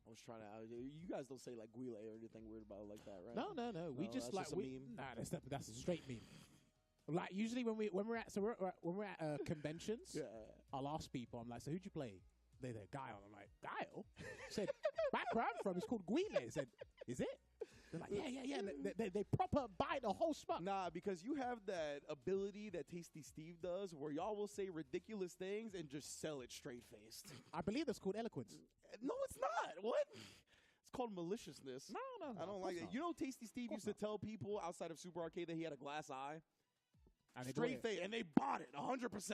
I was trying to. You guys don't say like Guile or anything weird about it like that, right? No. We just like a meme. Nah, that's a straight meme. Like usually when we're at conventions, I'll ask people. I'm like, so who'd you play? They're Guile. I'm like, Guile? Said, back where I'm from, it's called Guile. Said, is it? They're like, yeah. They proper buy the whole spot. Nah, because you have that ability that Tasty Steve does, where y'all will say ridiculous things and just sell it straight faced. I believe that's called eloquence. No, it's not. What? It's called maliciousness. No. I don't like it. You know, Tasty Steve used to tell people outside of Super Arcade that he had a glass eye. Straight face, and they bought it 100%.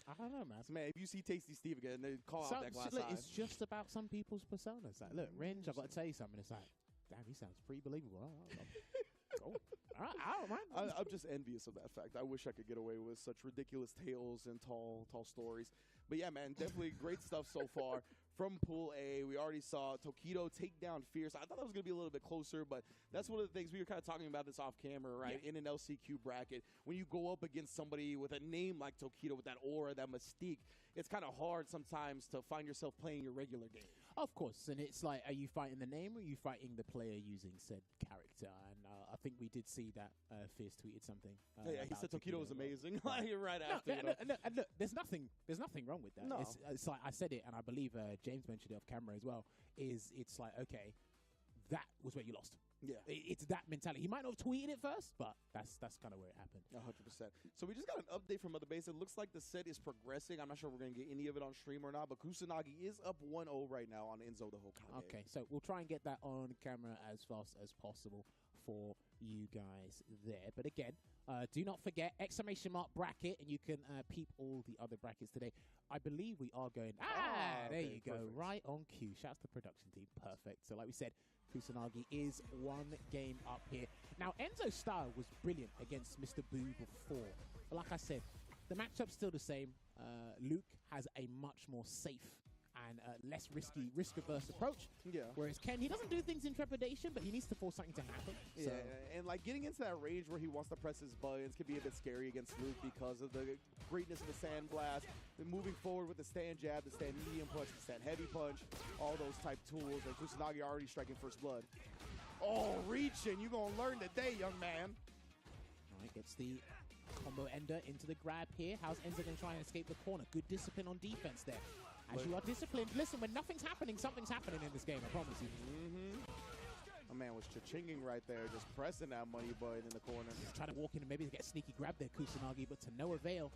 I don't know, man. Man, if you see Tasty Steve again, they call out that glass eye. It's just about some people's personas. Like, look, Ringe, I've got to tell you something. It's like, damn, he sounds pretty believable. Cool. I don't mind. I'm just envious of that fact. I wish I could get away with such ridiculous tales and tall stories. But yeah, man, definitely great stuff so far from Pool A. We already saw Tokido take down Fierce. I thought that was going to be a little bit closer, but that's one of the things we were kind of talking about this off camera, right? Yeah. In an LCQ bracket, when you go up against somebody with a name like Tokido, with that aura, that mystique, it's kind of hard sometimes to find yourself playing your regular game. Of course, and it's like, are you fighting the name or are you fighting the player using said character? And I think we did see that Fierce tweeted something. Yeah, he said Tokido was amazing. right after. No, and look, there's nothing wrong with that. No. It's like I said it, and I believe James mentioned it off camera as well. It's like, okay, that was where you lost. Yeah, it's that mentality. He might not have tweeted it first, but that's kind of where it happened. 100%. So we just got an update from Mother Base. It looks like the set is progressing. I'm not sure we're going to get any of it on stream or not, but Kusanagi is up 1-0 right now on Enzo the Hokage. Okay, so we'll try and get that on camera as fast as possible for you guys there. But again, do not forget exclamation mark bracket, and you can peep all the other brackets today. I believe we are going. There you go, perfect. Right on cue. Shouts to the production team. Perfect. So like we said, Kusanagi is one game up here. Now, Enzo's style was brilliant against Mr. Boo before. But like I said, the matchup's still the same. Luke has a much more safe and less risk-averse approach. Yeah. Whereas Ken, he doesn't do things in trepidation, but he needs to force something to happen. Yeah, and like getting into that range where he wants to press his buttons can be a bit scary against Luke because of the greatness of the sand blast. Then moving forward with the stand jab, the stand medium punch, the stand heavy punch, all those type tools. And Kusanagi already striking first blood. Oh, reaching. You're going to learn today, young man. All right, gets the combo ender into the grab here. How's Enzo going to try and escape the corner? Good discipline on defense there. As you are disciplined, listen, when nothing's happening, something's happening in this game, I promise you. My man was cha-chinging right there, just pressing that money button in the corner. Trying to walk in and maybe get a sneaky grab there, Kusanagi, but to no avail.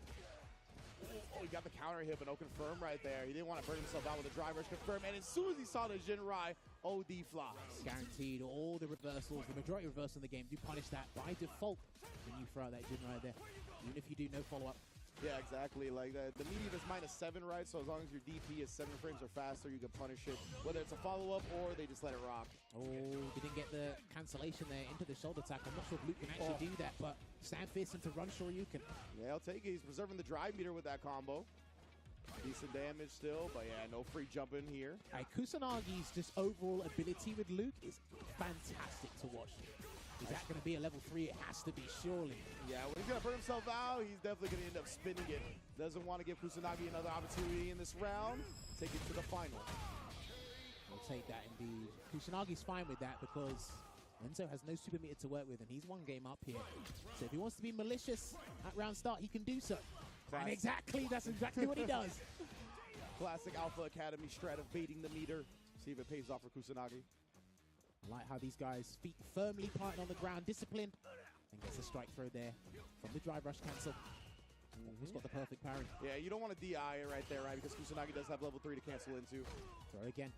Oh, he got the counter hit, but no confirm right there. He didn't want to burn himself out with a drive rush confirm. And as soon as he saw the Jinrai, OD flies. Guaranteed all the reversals, the majority of reversals in the game do punish that by default when you throw out that Jinrai there. Even if you do no follow-up. Yeah, exactly. Like the medium is -7, right? So as long as your DP is 7 frames or faster, you can punish it. Whether it's a follow-up or they just let it rock. Oh, didn't get the cancellation there into the shoulder attack. I'm not sure if Luke can actually do that, but stand fierce into run Shoryuken. Yeah, I'll take it. He's preserving the drive meter with that combo. Decent damage still, but yeah, no free jumping here. Kusanagi's just overall ability with Luke is fantastic to watch. Is that going to be a level 3? It has to be, surely. Yeah, when he's going to burn himself out, he's definitely going to end up spinning it. Doesn't want to give Kusanagi another opportunity in this round. Take it to the final. We'll take that indeed. Kusanagi's fine with that because Enzo has no super meter to work with, and he's one game up here. So if he wants to be malicious at round start, he can do so. And that's exactly what he does. Classic Alpha Academy strat of baiting the meter. See if it pays off for Kusanagi. I like how these guys' feet firmly planted on the ground, disciplined, and gets a strike throw there from the drive rush cancel. He's got the perfect parry. Yeah, you don't want to DI it right there, right? Because Kusanagi does have level 3 to cancel into. Throw again.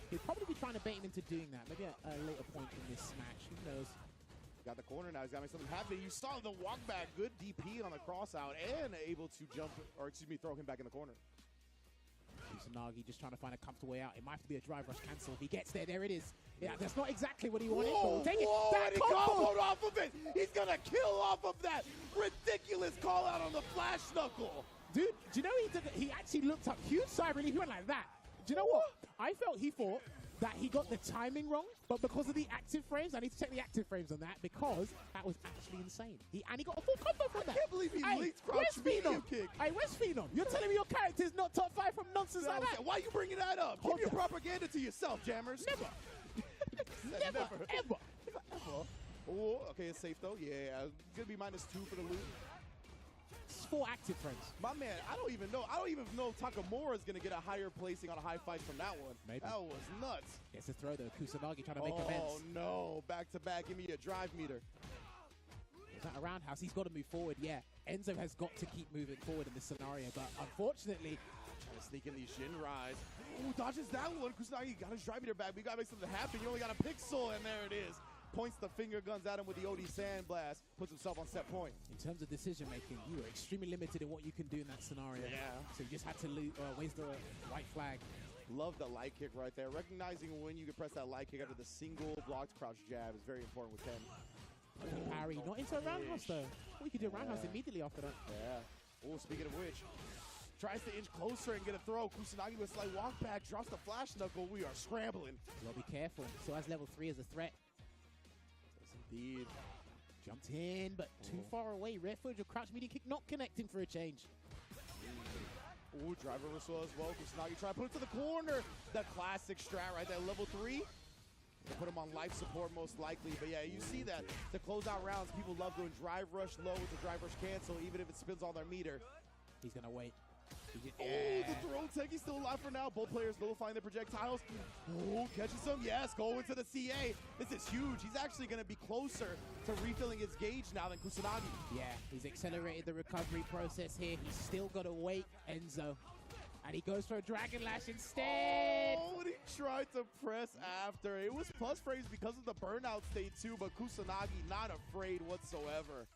He'll probably be trying to bait him into doing that. Maybe a later point in this match. Who knows? Got the corner now. He's got to make something happen. You saw the walk back. Good DP on the cross out and able to jump, or excuse me, throw him back in the corner. Kusanagi just trying to find a comfortable way out. It might have to be a drive rush cancel. If he gets there, there it is. Yeah, that's not exactly what he wanted. Whoa, Take it. And he comboed off of it. He's going to kill off of that ridiculous call out on the flash knuckle. Dude, do you know he actually looked up huge side relief. He went like that. Do you know what? I felt he thought that he got the timing wrong, but because of the active frames, I need to check the active frames on that because that was actually insane. And he got a full combo from that. I can't believe he leaked crouch medium kick. Hey, where's Phenom? You're telling me your character's not top 5 from nonsense like that? Why are you bringing that up? Keep your propaganda to yourself, Jammers. Never. Never, ever. Oh, okay, it's safe though. Yeah, it's gonna be -2 for the loot. It's 4 active frames. My man, I don't even know Takamura is gonna get a higher placing on a high fight from that one. Maybe. That was nuts. Gets a throw though. Kusanagi trying to make amends. Oh no, back to back. Give me a drive meter. Is that a roundhouse? He's got to move forward. Yeah, Enzo has got to keep moving forward in this scenario, but unfortunately, trying to sneak in these Jinrais. Oh, dodges that one. Kusanagi got his drive meter back. We got to make something happen. You only got a pixel, and there it is. Points the finger guns at him with the OD Sandblast. Puts himself on set point. In terms of decision making, you are extremely limited in what you can do in that scenario. Yeah. So you just had to waste the white flag. Love the light kick right there. Recognizing when you can press that light kick after the single blocked crouch jab is very important with Ken. Parry, not into a roundhouse though. We could do a roundhouse immediately after that. Yeah. Oh, speaking of which, tries to inch closer and get a throw. Kusanagi with a slight walk back, drops the flash knuckle. We are scrambling. Well, be careful. So as level 3 as a threat. Yes, indeed. Jumped in, but too far away. Rare footage of crouch medium kick not connecting for a change. Ooh, drive reversal as well. Kusanagi trying to put it to the corner. The classic strat right there, level 3. Put him on life support most likely. But yeah, you see that to close out rounds, people love doing drive rush low with the drive rush cancel, even if it spins on their meter. He's going to wait. Oh, the throw tech. He's still alive for now. Both players nullifying their projectiles. Oh, catches some. Yes, going to the CA. This is huge. He's actually going to be closer to refilling his gauge now than Kusanagi. Yeah, he's accelerated the recovery process here. He's still got to wait, Enzo. And he goes for a Dragon Lash instead. Oh, and he tried to press after. It was plus frames because of the burnout state too, but Kusanagi not afraid whatsoever.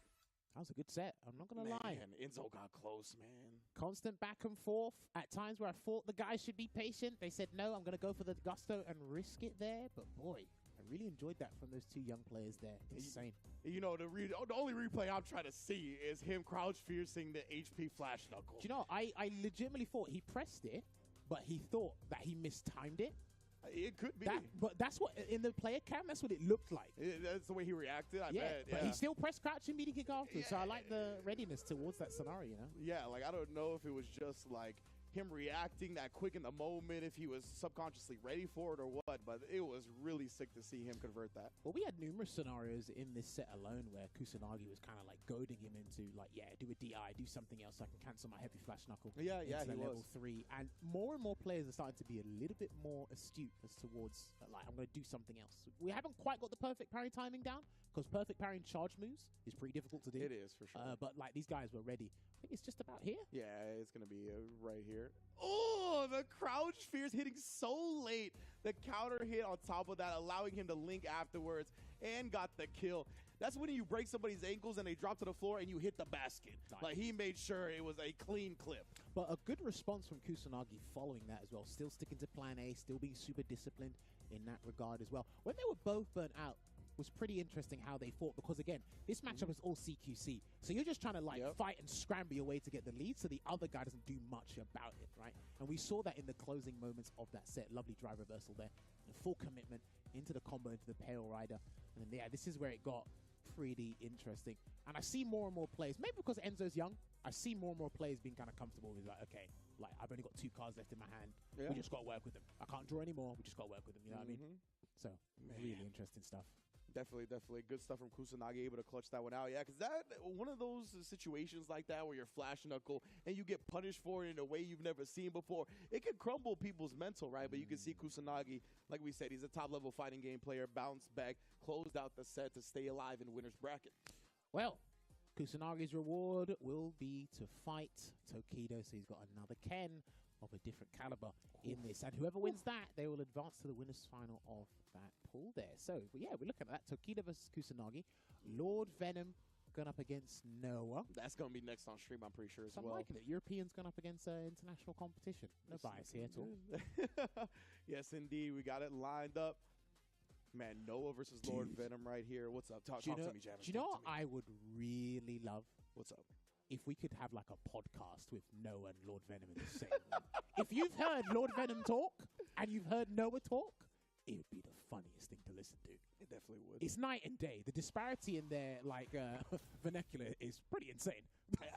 That was a good set. I'm not going to lie. Enzo got close, man. Constant back and forth. At times where I thought the guys should be patient, they said, no, I'm going to go for the gusto and risk it there. But boy, I really enjoyed that from those 2 young players there. Insane. You know, the only replay I'm trying to see is him crouch fiercing the HP flash knuckle. Do you know, I legitimately thought he pressed it, but he thought that he mistimed it. It could be. But that's what, in the player cam, that's what it looked like. That's the way he reacted, I bet. But he still pressed crouch and medium kick afterwards. So I like the readiness towards that scenario, you know? Yeah, like I don't know if it was just like him reacting that quick in the moment, if he was subconsciously ready for it or what, but it was really sick to see him convert that. Well, we had numerous scenarios in this set alone where Kusanagi was kind of like goading him into like, yeah, do a DI, do something else so I can cancel my heavy flash knuckle. Yeah, into he level was. 3. And more players are starting to be a little bit more astute as towards like, I'm going to do something else. We haven't quite got the perfect parry timing down because perfect parrying charge moves is pretty difficult to do. It is, for sure. But like these guys were ready. I think it's just about here. Yeah, it's going to be right here. Oh, the crouch fears hitting so late. The counter hit on top of that, allowing him to link afterwards and got the kill. That's when you break somebody's ankles and they drop to the floor and you hit the basket. Nice. Like, he made sure it was a clean clip. But a good response from Kusanagi following that as well. Still sticking to plan A, still being super disciplined in that regard as well. When they were both burnt out, was pretty interesting how they fought because, again, this matchup is all CQC. So you're just trying to, like, fight and scramble your way to get the lead so the other guy doesn't do much about it, right? And we saw that in the closing moments of that set. Lovely drive reversal there. And full commitment into the combo, into the Pale Rider. And then, yeah, this is where it got pretty interesting. And I see more and more players, maybe because Enzo's young, I see more and more players being kind of comfortable with, like, okay, like, I've only got 2 cards left in my hand. We just got to work with them. I can't draw anymore. We just got to work with them. You know what I mean? So, really interesting stuff. Definitely. Good stuff from Kusanagi, able to clutch that one out. Yeah, because that one of those situations like that where you're flash knuckle and you get punished for it in a way you've never seen before, it could crumble people's mental, right? But you can see Kusanagi, like we said, he's a top-level fighting game player, bounced back, closed out the set to stay alive in winner's bracket. Well, Kusanagi's reward will be to fight Tokido, so he's got another Ken of a different caliber in this. And whoever wins that, they will advance to the winner's final of that pool there. So, yeah, we're looking at that. Tokido versus Kusanagi. Lord Venom going up against Noah. That's going to be next on stream, I'm pretty sure, as I'm well. liking it. Europeans going up against international competition. No bias here at all. Yes, indeed. We got it lined up. Man, Noah versus Lord Venom right here. What's up? Talk to me, Javis. Do you know what I would really love? What's up? If we could have like a podcast with Noah and Lord Venom in the same room. If you've heard Lord Venom talk and you've heard Noah talk, it would be the funniest thing to listen to. It definitely would. It's night and day. The disparity in their like vernacular is pretty insane.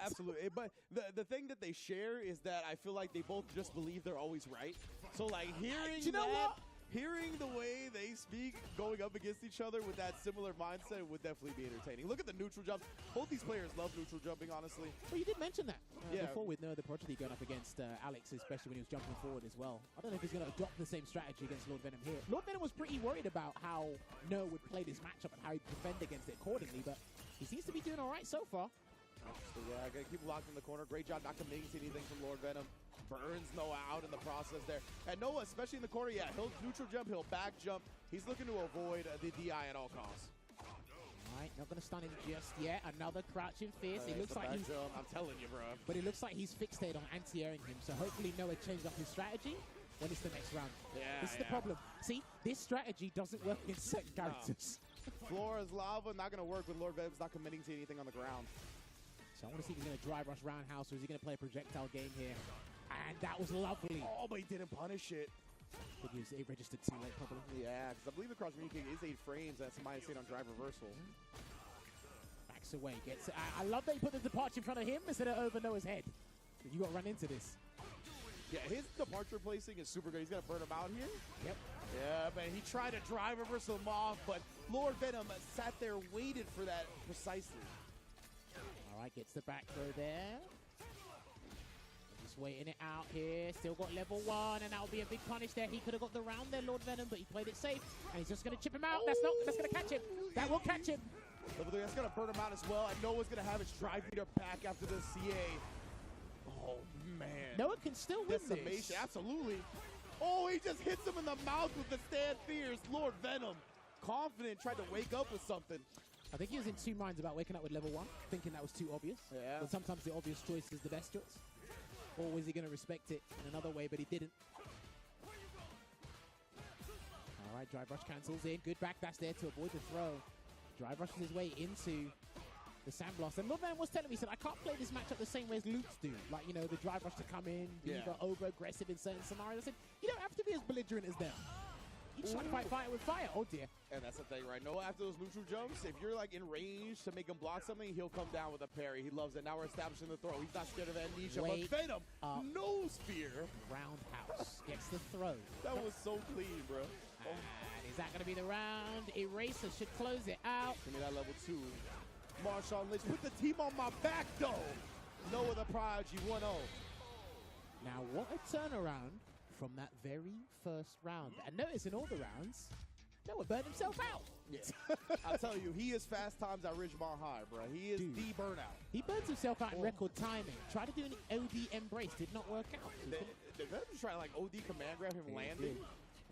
Absolutely. But the thing that they share is that I feel like they both just believe they're always right. So like hearing the way they speak going up against each other with that similar mindset would definitely be entertaining. Look at the neutral jumps. Both these players love neutral jumping, honestly. Well, you did mention that before with Noah the Prodigy going up against Alex, especially when he was jumping forward as well. I don't know if he's going to adopt the same strategy against Lord Venom here. Lord Venom was pretty worried about how Noah would play this matchup and how he'd defend against it accordingly, but he seems to be doing all right so far. So yeah, gotta keep locked in the corner. Great job not committing to anything from Lord Venom. Burns Noah out in the process there. And Noah, especially in the corner, yeah, he'll neutral jump, he'll back jump. He's looking to avoid the DI at all costs. All right, not going to stun him just yet. Another crouching fierce. It looks like he's... I'm telling you, bro. But it looks like he's fixated on anti-airing him. So hopefully Noah changed up his strategy when it's the next round. Yeah, this is the problem. See, this strategy doesn't work against certain characters. Floor is lava, not going to work with Lord Venom's not committing to anything on the ground. So I want to see if he's going to drive rush roundhouse or is he going to play a projectile game here? And that was lovely. Oh, but he didn't punish it. But it registered too late, probably. Yeah, because I believe the cross kick is 8 frames. That's -8 on drive reversal. Backs away. Gets. I love that he put the departure in front of him instead of over Noah's head. You got to run into this. Yeah, his departure placing is super good. He's going to burn him out here. Yep. Yeah, man, he tried to drive reversal him off, but Lord Venom sat there, waited for that precisely. All right, gets the back throw there. Just waiting it out here. Still got level 1, and that'll be a big punish there. He could have got the round there, Lord Venom, but he played it safe, and he's just going to chip him out. That's going to catch him. That will catch him. That's going to burn him out as well. And Noah's going to have his drive meter back after the CA. Oh, man. Noah can still win this. this. Absolutely. Oh, he just hits him in the mouth with the stand fierce. Lord Venom, confident, tried to wake up with something. I think he was in 2 minds about waking up with level 1, thinking that was too obvious. Yeah. But sometimes the obvious choice is the best choice. Or was he going to respect it in another way, but he didn't. All right, drive rush cancels in. Good back dash there to avoid the throw. Drive rushes his way into the sandblast. And Lord Venom was telling me, he said, I can't play this matchup the same way as Lutz do. Like, you know, the drive rush to come in, be over-aggressive in certain scenarios. I said, you don't have to be as belligerent as them. You He's trying to fight fire with fire. Oh, dear. And that's the thing, right? Noah, after those neutral jumps, if you're like in range to make him block something, he'll come down with a parry. He loves it. Now we're establishing the throw. He's not scared of amnesia, Wait but Venom up. knows fear. Roundhouse gets the throw. That was so clean, bro. And is that going to be the round? Eraser should close it out. Give me that level 2. Marshawn Lynch put the team on my back, though. Noah the Prodigy 1-0. Now, what a turnaround from that very first round. And notice in all the rounds, Noah burned himself out. Yeah. I'll tell you, he is fast times at Ridgemont High, bro. He is Dude. the burnout. He burns himself out in record timing. Tried to do an OD embrace, did not work out. They're just trying to like OD command grab him landing.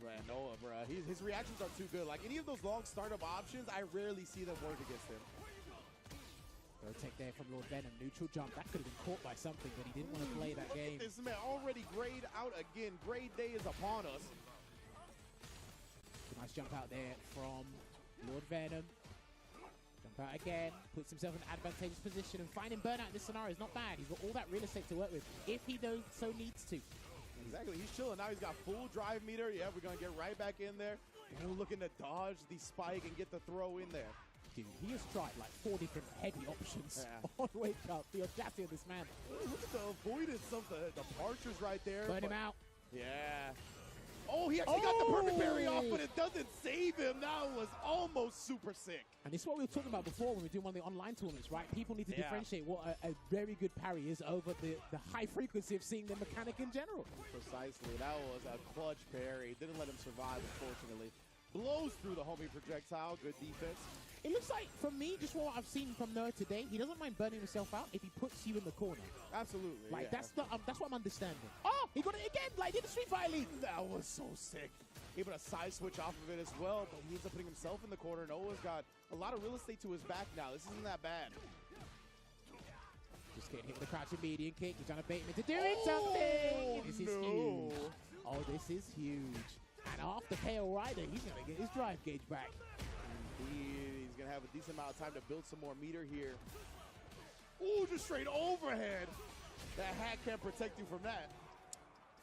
Man, Noah, bro. His reactions are too good. Like any of those long startup options, I rarely see them work against him. Rotate there from Lord Venom. Neutral jump. That could have been caught by something, but he didn't want to play that game. This man already grayed out again. Grade day is upon us. Nice jump out there from Lord Venom. Jump out again. Puts himself in an advantageous position. And finding burnout in this scenario is not bad. He's got all that real estate to work with if he so needs to. Exactly. He's chilling. Now he's got full drive meter. Yeah, we're going to get right back in there. And we're looking to dodge the spike and get the throw in there. Dude, he has tried like 4 different heavy options on Wake Up. The audacity of this man. Look at the avoidance of the departures right there. Burn him out. Yeah. Oh, he actually got the perfect parry off, but it doesn't save him. That was almost super sick. And this is what we were talking about before when we were doing one of the online tournaments, right? People need to differentiate what a very good parry is over the high frequency of seeing the mechanic in general. Precisely. That was a clutch parry. Didn't let him survive, unfortunately. Blows through the homing projectile. Good defense. It looks like, from me, just what I've seen from Noah today, he doesn't mind burning himself out if he puts you in the corner. Absolutely. Like, yeah. that's what I'm understanding. Oh, he got it again, like in the Street Fighter League. That was so sick. Able to side switch off of it as well, but he ends up putting himself in the corner. Noah's got a lot of real estate to his back now. This isn't that bad. Just getting hit with a crouching median kick. He's trying to bait him into doing something. This is huge. Oh, this is huge. And after KO Rider, he's going to get his drive gauge back. He's going to have a decent amount of time to build some more meter here. Ooh, just straight overhead. That hat can't protect you from that.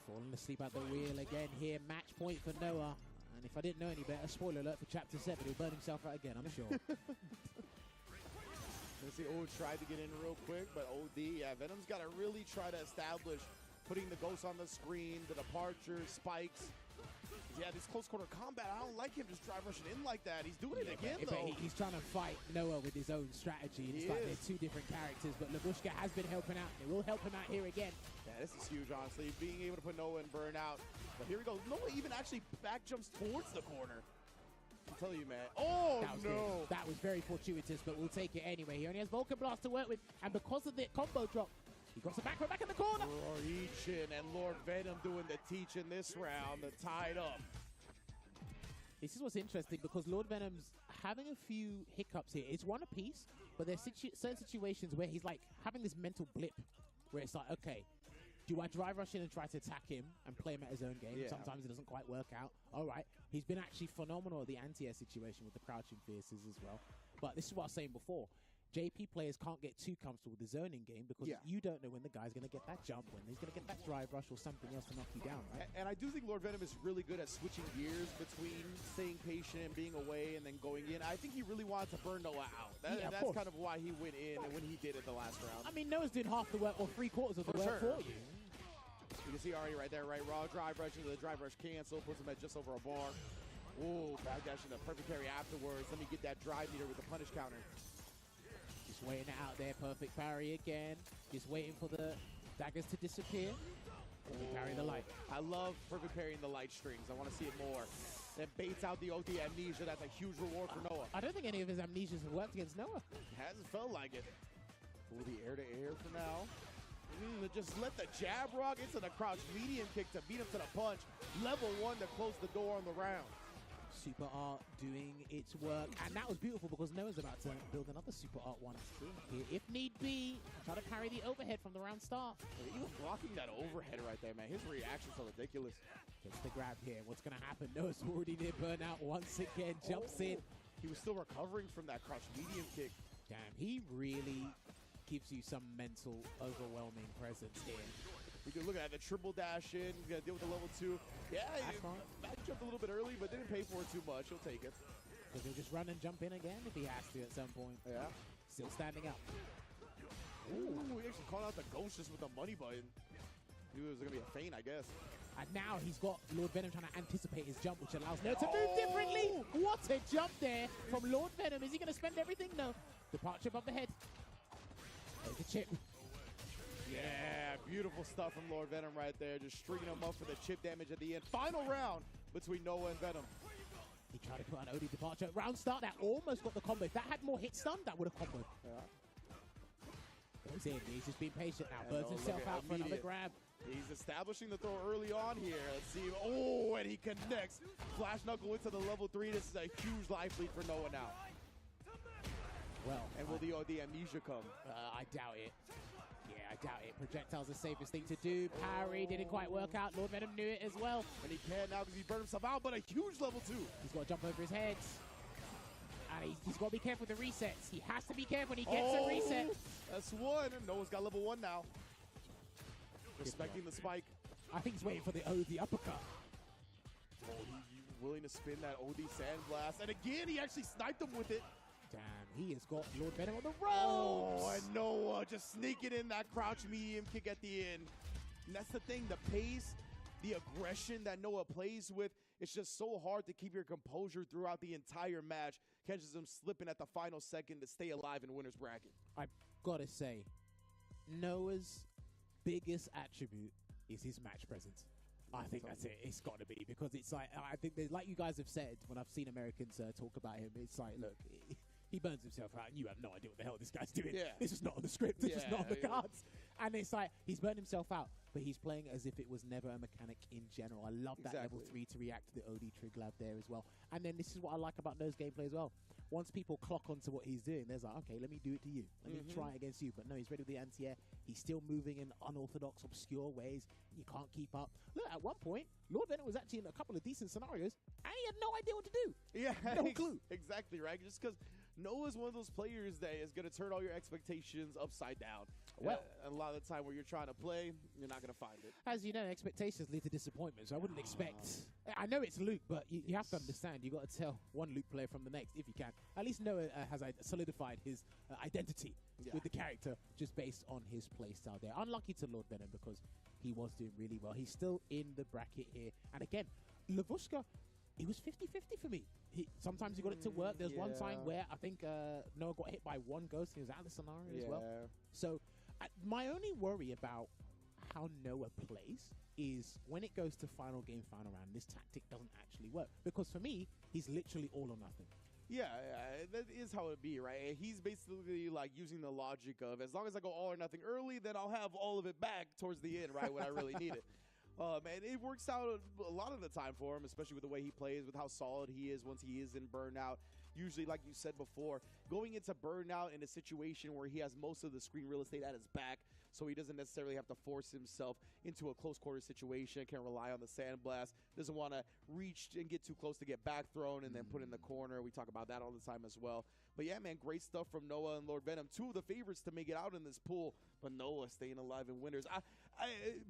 Falling asleep at the wheel again here. Match point for Noah. And if I didn't know any better, spoiler alert for Chapter 7, he'll burn himself out again, I'm sure. Let's see, tried to get in real quick, but OD, yeah, Venom's got to really try to establish putting the ghosts on the screen, the departures, spikes. Yeah, this close quarter combat, I don't like him just drive rushing in like that. He's doing it again, though. He's trying to fight Noah with his own strategy. It's like they're 2 different characters, but Labushka has been helping out. They will help him out here again. Yeah, this is huge, honestly. Being able to put Noah in burnout. But here we go. Noah even actually back jumps towards the corner. I'm telling you, man. Oh, that was no. Good. That was very fortuitous, but we'll take it anyway. He only has Vulcan Blast to work with, and because of the combo drop, he got some back in the corner. Reaching, and Lord Venom doing the teaching this round, the tied up. This is what's interesting because Lord Venom's having a few hiccups here. It's one apiece, but there's certain situations where he's like having this mental blip where it's like, okay, do I drive rush in and try to attack him and play him at his own game? Yeah. Sometimes it doesn't quite work out. All right. He's been actually phenomenal at the anti-air situation with the crouching fierces as well. But this is what I was saying before. JP players can't get too comfortable with the zoning game because you don't know when the guy's going to get that jump, when he's going to get that drive rush or something else to knock you down, right? And I do think Lord Venom is really good at switching gears between staying patient and being away and then going in. I think he really wanted to burn Noah out. That's kind of why he went in and when he did it the last round. I mean, Noah's doing half the work or 3/4 of the work for you. You can see Ari right there, right? Raw drive rush into the drive rush cancel, puts him at just over a bar. Ooh, backdash into perfect parry afterwards. Let me get that drive meter with the punish counter. Just waiting it out there. Perfect parry again. Just waiting for the daggers to disappear. Perfect parry the light. I love perfect parrying the light strings. I want to see it more. That baits out the OD amnesia. That's a huge reward for Noah. I don't think any of his amnesias have worked against Noah. Hasn't felt like it. Pull the air-to-air for now. Just let the jab rock into the crouch medium kick to beat him to the punch. Level 1 to close the door on the round. Super Art doing its work. And that was beautiful because Noah's about to build another Super Art 1 here, if need be. Try to parry the overhead from the round start. Even blocking that overhead right there, man. His reactions are ridiculous. Gets the grab here. What's going to happen? Noah's already near burnout once again. Jumps in. He was still recovering from that crouch medium kick. Damn, he really gives you some mental overwhelming presence here. You can look at the triple dash in. You got to deal with the level 2. Yeah, Matt jumped a little bit early, but didn't pay for it too much. He'll take it. Because he'll just run and jump in again if he has to at some point. Yeah. Still standing up. Ooh, he actually called out the ghost just with the money button. He was going to be a feint, I guess. And now he's got Lord Venom trying to anticipate his jump, which allows Noah to move differently. What a jump there from Lord Venom. Is he going to spend everything? No. Departure above the head. There's the chip. Yeah, beautiful stuff from Lord Venom right there. Just stringing him up for the chip damage at the end. Final round between Noah and Venom. He tried to put on OD departure. Round start, that almost got the combo. If that had more hit stun, that would have comboed. Yeah. Goes in. He's just being patient now. Burns himself out for another grab. He's establishing the throw early on here. Let's see. Oh, and he connects. Flash Knuckle into the level 3. This is a huge life lead for Noah now. Well, and will the amnesia come? I doubt it. Yeah, I doubt it. Projectile's the safest thing to do. Parry didn't quite work out. Lord Venom knew it as well. And he can now because he burned himself out, but a huge level 2. He's got to jump over his head. And he's got to be careful with the resets. He has to be careful when he gets a reset. That's one. Noah's got level 1 now. Respecting the spike. I think he's waiting for the OD uppercut. Oh, he's willing to spin that OD Sandblast. And again, he actually sniped him with it. Damn, he has got Lord Venom on the ropes. Oh, and Noah just sneaking in that crouch medium kick at the end. And that's the thing, the pace, the aggression that Noah plays with, it's just so hard to keep your composure throughout the entire match. Catches him slipping at the final second to stay alive in winner's bracket. I've got to say, Noah's biggest attribute is his match presence. I think that's it. It's got to be, because it's like, I think like you guys have said when I've seen Americans talk about him, it's like, look, he burns himself out and you have no idea what the hell this guy's doing. Yeah. This is not on the script. This is not on the cards. And it's like, he's burned himself out, but he's playing as if it was never a mechanic in general. I love that level 3 to react to the OD Trig Lab there as well. And then this is what I like about Noah's gameplay as well. Once people clock onto what he's doing, there's like, okay, let me do it to you. Let me try it against you. But no, he's ready with the anti-air. He's still moving in unorthodox, obscure ways. You can't keep up. Look, at one point, Lord Venom was actually in a couple of decent scenarios, and he had no idea what to do. Yeah, no clue. Exactly, right? Just because Noah's one of those players that is going to turn all your expectations upside down. Well, a lot of the time where you're trying to play, you're not going to find it. As you know, expectations lead to disappointment, so I wouldn't expect. I know it's Luke, but you have to understand, you got to tell one Luke player from the next if you can. At least Noah has solidified his identity with the character just based on his playstyle there. Unlucky to Lord Venom because he was doing really well. He's still in the bracket here. And again, Lavushka, it was 50-50 for me. Sometimes he got it to work. There's one time where I think Noah got hit by one ghost. He was out of the scenario as well. So my only worry about how Noah plays is when it goes to final game, final round, this tactic doesn't actually work. Because for me, he's literally all or nothing. Yeah, that is how it be, right? He's basically like using the logic of, as long as I go all or nothing early, then I'll have all of it back towards the end, right, when I really need it. And it works out a lot of the time for him, especially with the way he plays, with how solid he is once he is in burnout. Usually, like you said before, going into burnout in a situation where he has most of the screen real estate at his back, so he doesn't necessarily have to force himself into a close quarter situation, can rely on the sandblast, doesn't want to reach and get too close to get back thrown and then put in the corner. We talk about that all the time as well. But yeah, man, great stuff from Noah and Lord Venom. Two of the favorites to make it out in this pool, but Noah staying alive in winners.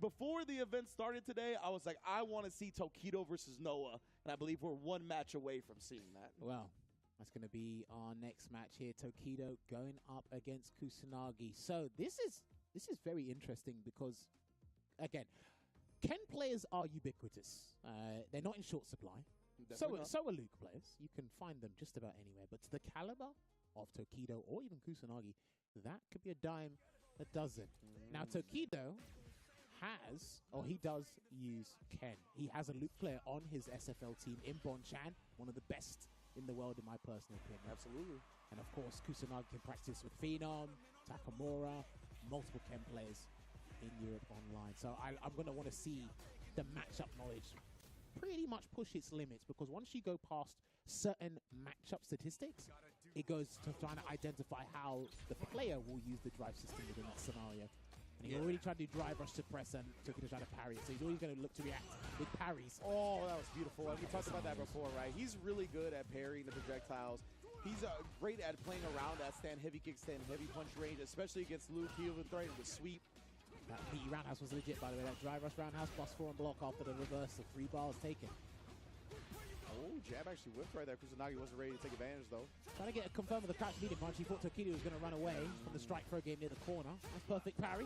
Before the event started today, I was like, I want to see Tokido versus Noah, and I believe we're one match away from seeing that. Well, that's going to be our next match here. Tokido going up against Kusanagi. So this is very interesting because, again, Ken players are ubiquitous. They're not in short supply. So are Luke players. You can find them just about anywhere. But to the caliber of Tokido or even Kusanagi, that could be a dime a dozen. Now, Tokido he does use Ken. He has a Luke player on his SFL team in Bonchan, one of the best in the world in my personal opinion. Absolutely. And of course, Kusanagi can practice with Phenom, Takamura, multiple Ken players in Europe online. So I'm going to want to see the matchup knowledge pretty much push its limits, because once you go past certain matchup statistics, it goes to trying to identify how the player will use the drive system within that scenario. And he already tried to do drive rush suppress and Tokido tried to parry it, so he's always going to look to react with parries. Oh, that was beautiful. And we talked about that before, right? He's really good at parrying the projectiles. He's great at playing around that stand heavy kick, stand heavy punch range, especially against Luke. He'll throw it with sweep. That meaty roundhouse was legit, by the way. That drive rush roundhouse plus 4 and block after the reverse of 3 bars taken. Oh, jab actually whipped right there. Kusanagi wasn't ready to take advantage, though. Trying to get a confirm with the crouch medium punch. He thought Tokido was going to run away from the strike throw game near the corner. That's perfect parry.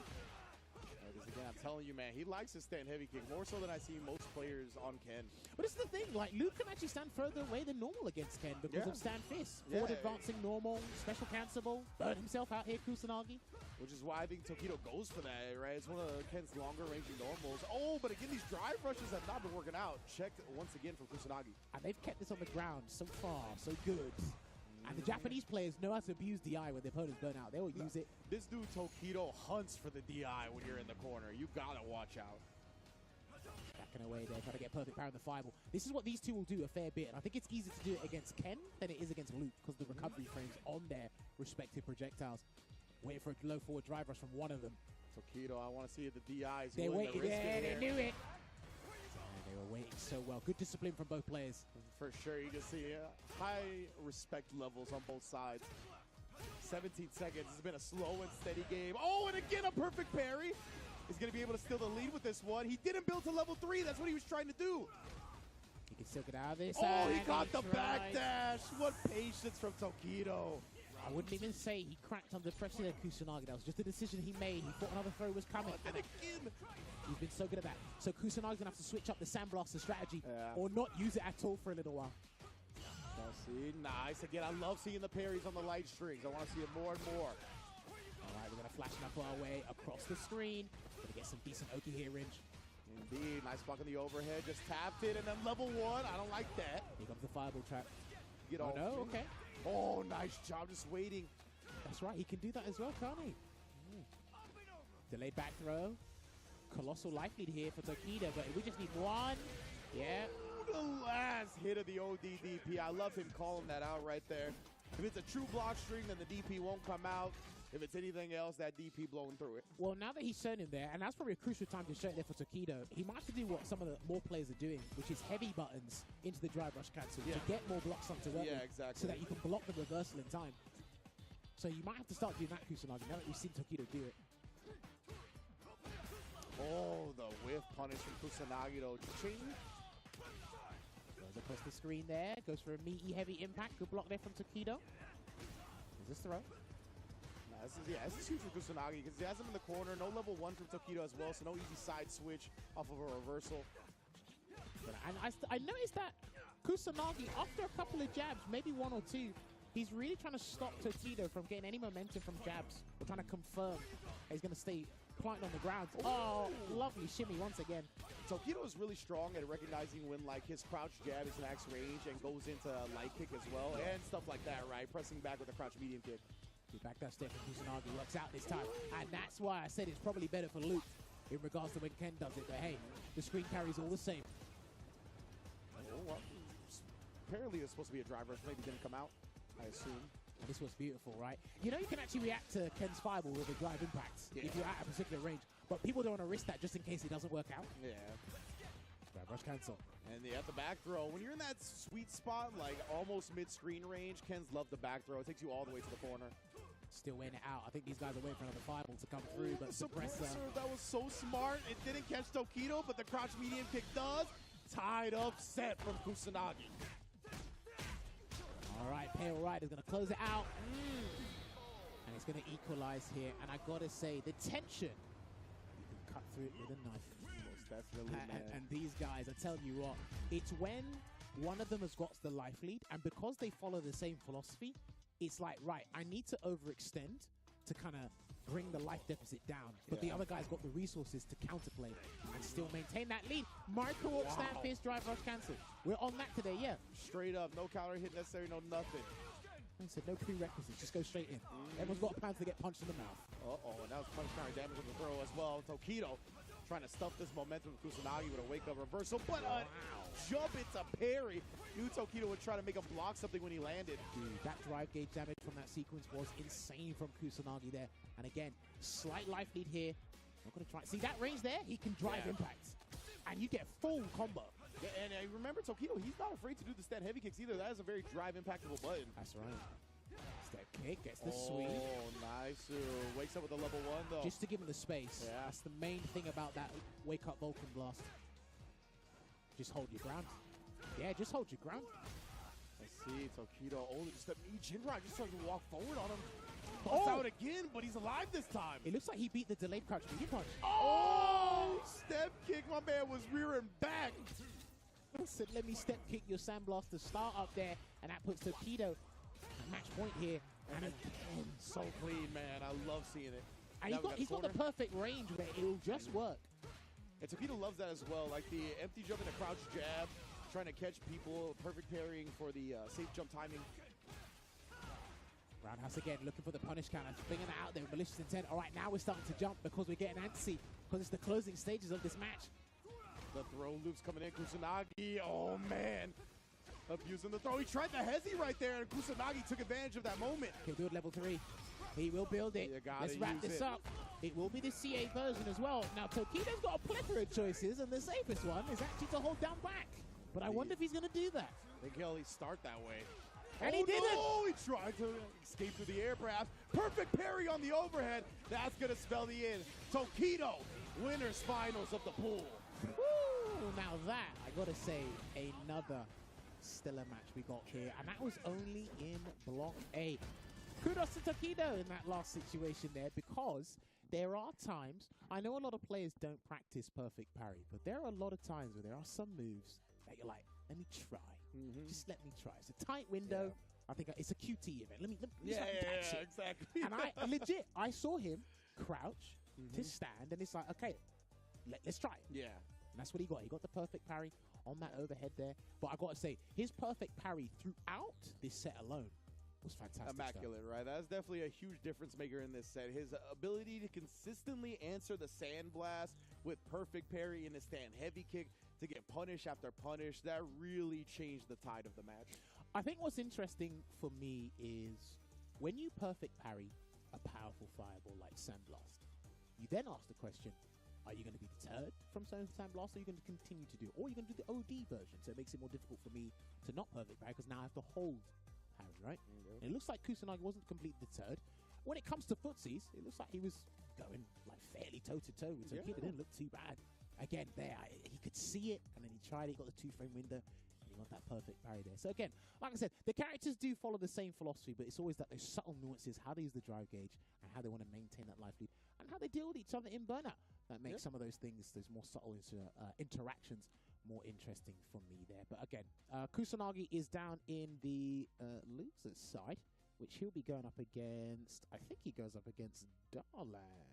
Again, I'm telling you, man, he likes his stand heavy kick more so than I see most players on Ken. But this is the thing, like, Luke can actually stand further away than normal against Ken because of stand fist. Forward advancing normal, special cancelable, burn himself out here, Kusanagi. Which is why I think Tokido goes for that, right? It's one of Ken's longer ranging normals. Oh, but again, these drive rushes have not been working out. Checked once again from Kusanagi. And they've kept this on the ground so far, so good. And the Japanese players know how to abuse DI when their opponents burn out. They will use it. This dude Tokido hunts for the DI when you're in the corner. You gotta watch out. Backing away there, trying to get perfect power in the fireball. This is what these two will do a fair bit. And I think it's easier to do it against Ken than it is against Luke because the recovery frames on their respective projectiles. Waiting for a low forward drive rush from one of them. Tokido, I want to see if the DI is They willing to waited risk there, it they here. knew it. They were waiting so well. Good discipline from both players. For sure, you can see high respect levels on both sides. 17 seconds. This has been a slow and steady game. Oh, and again, a perfect parry. He's going to be able to steal the lead with this one. He didn't build to level 3. That's what he was trying to do. He can still get out of this. Oh, he got the backdash. What patience from Tokido. I wouldn't even say he cracked under pressure there, Kusanagi. That was just a decision he made. He thought another throw was coming. And again. He's been so good at that. So Kusanagi's going to have to switch up the Sandblaster strategy or not use it at all for a little while. See, nice. Again, I love seeing the parries on the light strings. I want to see it more and more. All right, we're going to flash enough our way across the screen. Going to get some decent Oki here, Ringe. Indeed. Nice block on the overhead. Just tapped it. And then level 1. I don't like that. Here comes the fireball trap. Get oh, off no? me. Okay. Oh, nice job. Just waiting. That's right. He can do that as well, can't he? Delayed back throw. Colossal life lead here for Tokido, but we just need one. Yeah. The last hit of the ODDP. I love him calling that out right there. If it's a true block string, then the DP won't come out. If it's anything else, that DP blowing through it. Well, now that he's shown him there, and that's probably a crucial time to show it there for Tokido, he might have to do what some of the more players are doing, which is heavy buttons into the drive rush cancel to get more blocks onto work with, exactly. so that you can block the reversal in time. So you might have to start doing that, Kusanagi, now that we've seen Tokido do it. Oh, the whiff punish from Kusanagi, though. Ching. Goes across the screen there. Goes for a meaty, heavy impact. Good block there from Tokido. Is this throw? Nah, this is huge for Kusanagi because he has him in the corner. No level 1 from Tokido as well, so no easy side switch off of a reversal. And I noticed that Kusanagi, after a couple of jabs, maybe 1 or 2, he's really trying to stop Tokido from getting any momentum from jabs. Or trying to confirm he's going to stay planted on the ground. Oh, lovely shimmy once again. Tokido is really strong at recognizing when like his crouch jab is max range and goes into light kick as well and stuff like that, right? Pressing back with a crouch medium kick. The backdash step from Kusanagi works out this time. And that's why I said it's probably better for Luke in regards to when Ken does it. But hey, the screen carries all the same. Oh, well, apparently it's supposed to be a drive rush. Maybe didn't come out, I assume. And this was beautiful, right? You know you can actually react to Ken's fireball with a drive impact if you're at a particular range. But people don't want to risk that just in case it doesn't work out. Yeah. Drive rush cancel. And at the back throw, when you're in that sweet spot, like almost mid-screen range, Ken's love the back throw. It takes you all the way to the corner. Still waiting it out. I think these guys are waiting for another fireball to come through, but suppressor. That was so smart. It didn't catch Tokido, but the crouch medium kick does. Tied up set from Kusanagi. All right, Pale Rider's going to close it out. And it's going to equalize here. And I got to say, the tension, you can cut through it with a knife. Most definitely, man. And these guys, I tell you what, it's when one of them has got the life lead, and because they follow the same philosophy, it's like, right, I need to overextend to kind of bring the life deficit down. But the other guy's got the resources to counterplay and still maintain that lead. Micro walk, stand fist, drive rush cancel. We're on that today, yeah. Straight up, no counter hit necessary, no nothing. I said no prerequisites, just go straight in. Everyone's got a plan to get punched in the mouth. Uh-oh, and that was punch counter damage on the throw as well. Tokido trying to stuff this momentum with Kusanagi with a wake-up reversal, but a jump into parry. Knew Tokido would try to make him block something when he landed. Dude, that drive gauge damage from that sequence was insane from Kusanagi there. And again, slight life lead here. Not going to try. See that range there? He can drive impacts. And you get full combo. Yeah, and remember, Tokido, he's not afraid to do the stand heavy kicks either. That is a very drive impactable button. That's right. Step kick, gets the sweep. Oh, nice. Wakes reset with a level 1, though. Just to give him the space. Yeah. That's the main thing about that Wake Up Vulcan Blast. Just hold your ground. Yeah, just hold your ground. Let's see, Tokido only just a knee. Jinrai just starting to walk forward on him. Busts out again, but he's alive this time. It looks like he beat the delayed crouch medium punch. Oh! Step kick, my man was rearing back. Said, let me step kick your Sandblast to start up there, and that puts Tokido at match point here. And again, So clean, man. I love seeing it. and he's got the perfect range where it'll just work. And Tokido loves that as well, like the empty jump and the crouch jab, trying to catch people, perfect parrying for the safe jump timing. Roundhouse again, looking for the punish counter, bringing it out there with malicious intent. All right, now we're starting to jump because we're getting antsy, because it's the closing stages of this match. The throw loops coming in, Kusanagi, oh man. Abusing the throw, he tried the hezzy right there, and Kusanagi took advantage of that moment. He'll do it level 3. He will build it. Let's wrap this up. It will be the CA version as well. Now, Tokido's got a plethora of choices, and the safest one is actually to hold down back. But I wonder if he's going to do that. They can only start that way. And he didn't. Oh, he tried to escape through the air, perhaps. Perfect parry on the overhead. That's going to spell the end. Tokido, winners finals of the pool. Woo! Now that, I got to say, another stellar match we got here. And that was only in Block A. Kudos to Tokido in that last situation there, because there are times, I know a lot of players don't practice perfect parry, but there are a lot of times where there are some moves that you're like, let me try. Just let me try. It's a tight window. I think it's a QT event. Let me catch it. Exactly. And I saw him crouch to stand, and it's like, okay, let's try it. Yeah. And that's what he got. He got the perfect parry on that overhead there. But I got to say, his perfect parry throughout this set alone was fantastic. Immaculate, right? That's definitely a huge difference maker in this set. His ability to consistently answer the sandblast with perfect parry and a stand heavy kick to get punish after punish, that really changed the tide of the match. I think what's interesting for me is when you perfect parry a powerful fireball like Sandblast, you then ask the question, are you going to be deterred from Sandblast, or are you going to continue to do it? Or are you going to do the OD version? So it makes it more difficult for me to not perfect parry, because now I have to hold parry, right? And it looks like Kusanagi wasn't completely deterred. When it comes to footsies, it looks like he was going like fairly toe-to-toe with Tokido. It didn't look too bad. Again, there, he could see it, and then he tried it, he got the 2-frame window, and he got that perfect parry there. So again, like I said, the characters do follow the same philosophy, but it's always that those subtle nuances, how they use the drive gauge, and how they want to maintain that life lead, and how they deal with each other in burnout. That makes some of those things, those more subtle interactions, more interesting for me there. But again, Kusanagi is down in the loser's side, which he'll be going up against, I think he goes up against Darlan.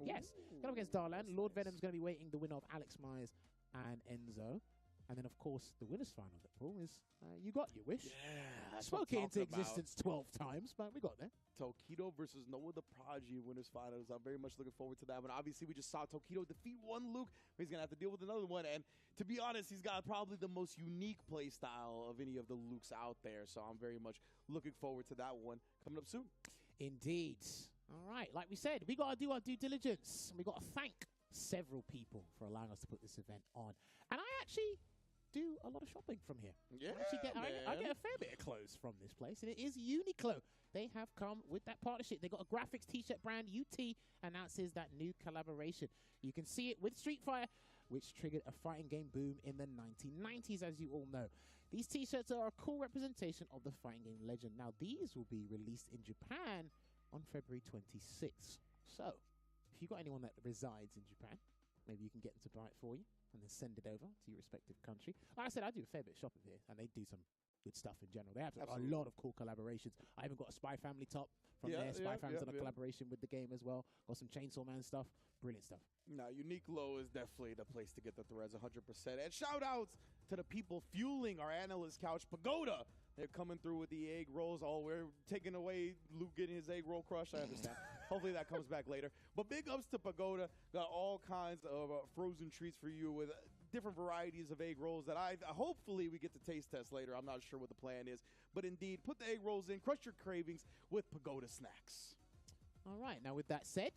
Yes, going up against Darlan. Lord Venom's going to be waiting the winner of Alex Myers and Enzo. And then, of course, the winner's final of the pool is You Got Your Wish. Yeah, Spoke it into existence 12 times, but we got there. Tokido versus Noah the Prodigy winners finals. I'm very much looking forward to that one. Obviously, we just saw Tokido defeat one Luke, but he's going to have to deal with another one. And to be honest, he's got probably the most unique play style of any of the Lukes out there. So I'm very much looking forward to that one coming up soon. Indeed. All right, like we said, we got to do our due diligence. We got to thank several people for allowing us to put this event on. And I actually do a lot of shopping from here. Yeah, I get a fair bit of clothes from this place, and it is Uniqlo. They have come with that partnership. They got a graphics t-shirt brand. UT announces that new collaboration. You can see it with Street Fighter, which triggered a fighting game boom in the 1990s, as you all know. These t-shirts are a cool representation of the fighting game legend. Now, these will be released in Japan on February 26th. So, if you've got anyone that resides in Japan, maybe you can get them to buy it for you and then send it over to your respective country. Like I said, I do a fair bit of shopping here, and they do some good stuff in general. They have a lot of cool collaborations. I even got a Spy Family top from there. Spy Family's done a collaboration with the game as well. Got some Chainsaw Man stuff. Brilliant stuff. Now, Uniqlo is definitely the place to get the threads 100%. And shout outs to the people fueling our analyst couch, Pagoda. They're coming through with the egg rolls. Oh, we're taking away Luke getting his egg roll crush. I understand. Hopefully that comes back later. But big ups to Pagoda. Got all kinds of frozen treats for you with different varieties of egg rolls that hopefully we get to taste test later. I'm not sure what the plan is. But indeed, put the egg rolls in. Crush your cravings with Pagoda snacks. All right. Now, with that said,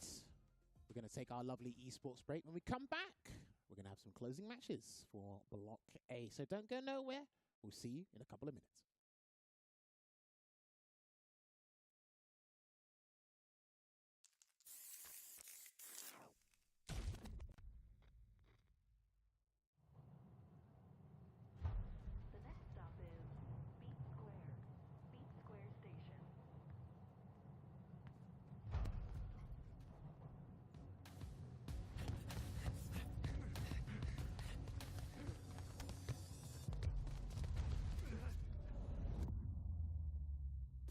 we're going to take our lovely esports break. When we come back, we're going to have some closing matches for Block A. So don't go nowhere. We'll see you in a couple of minutes.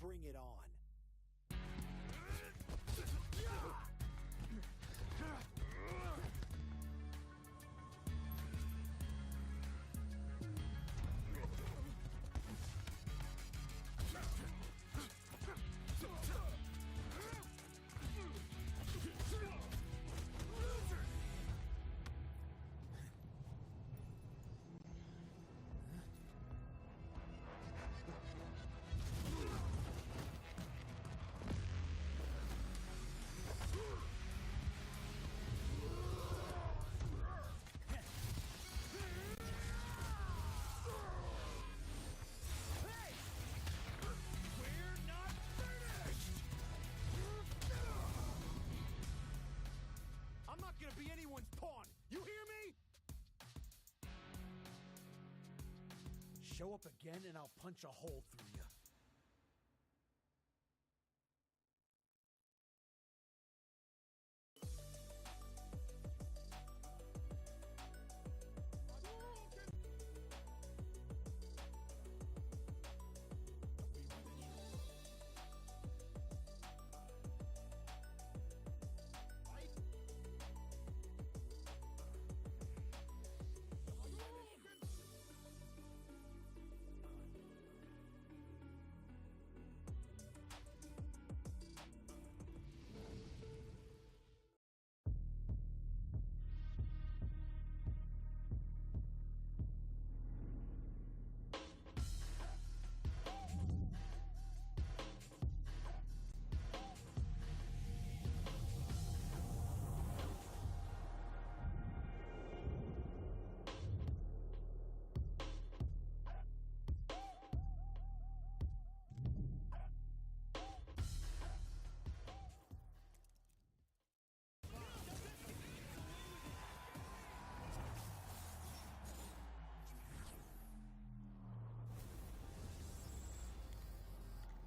Bring it on. I'm not gonna be anyone's pawn. You hear me? Show up again and I'll punch a hole through you.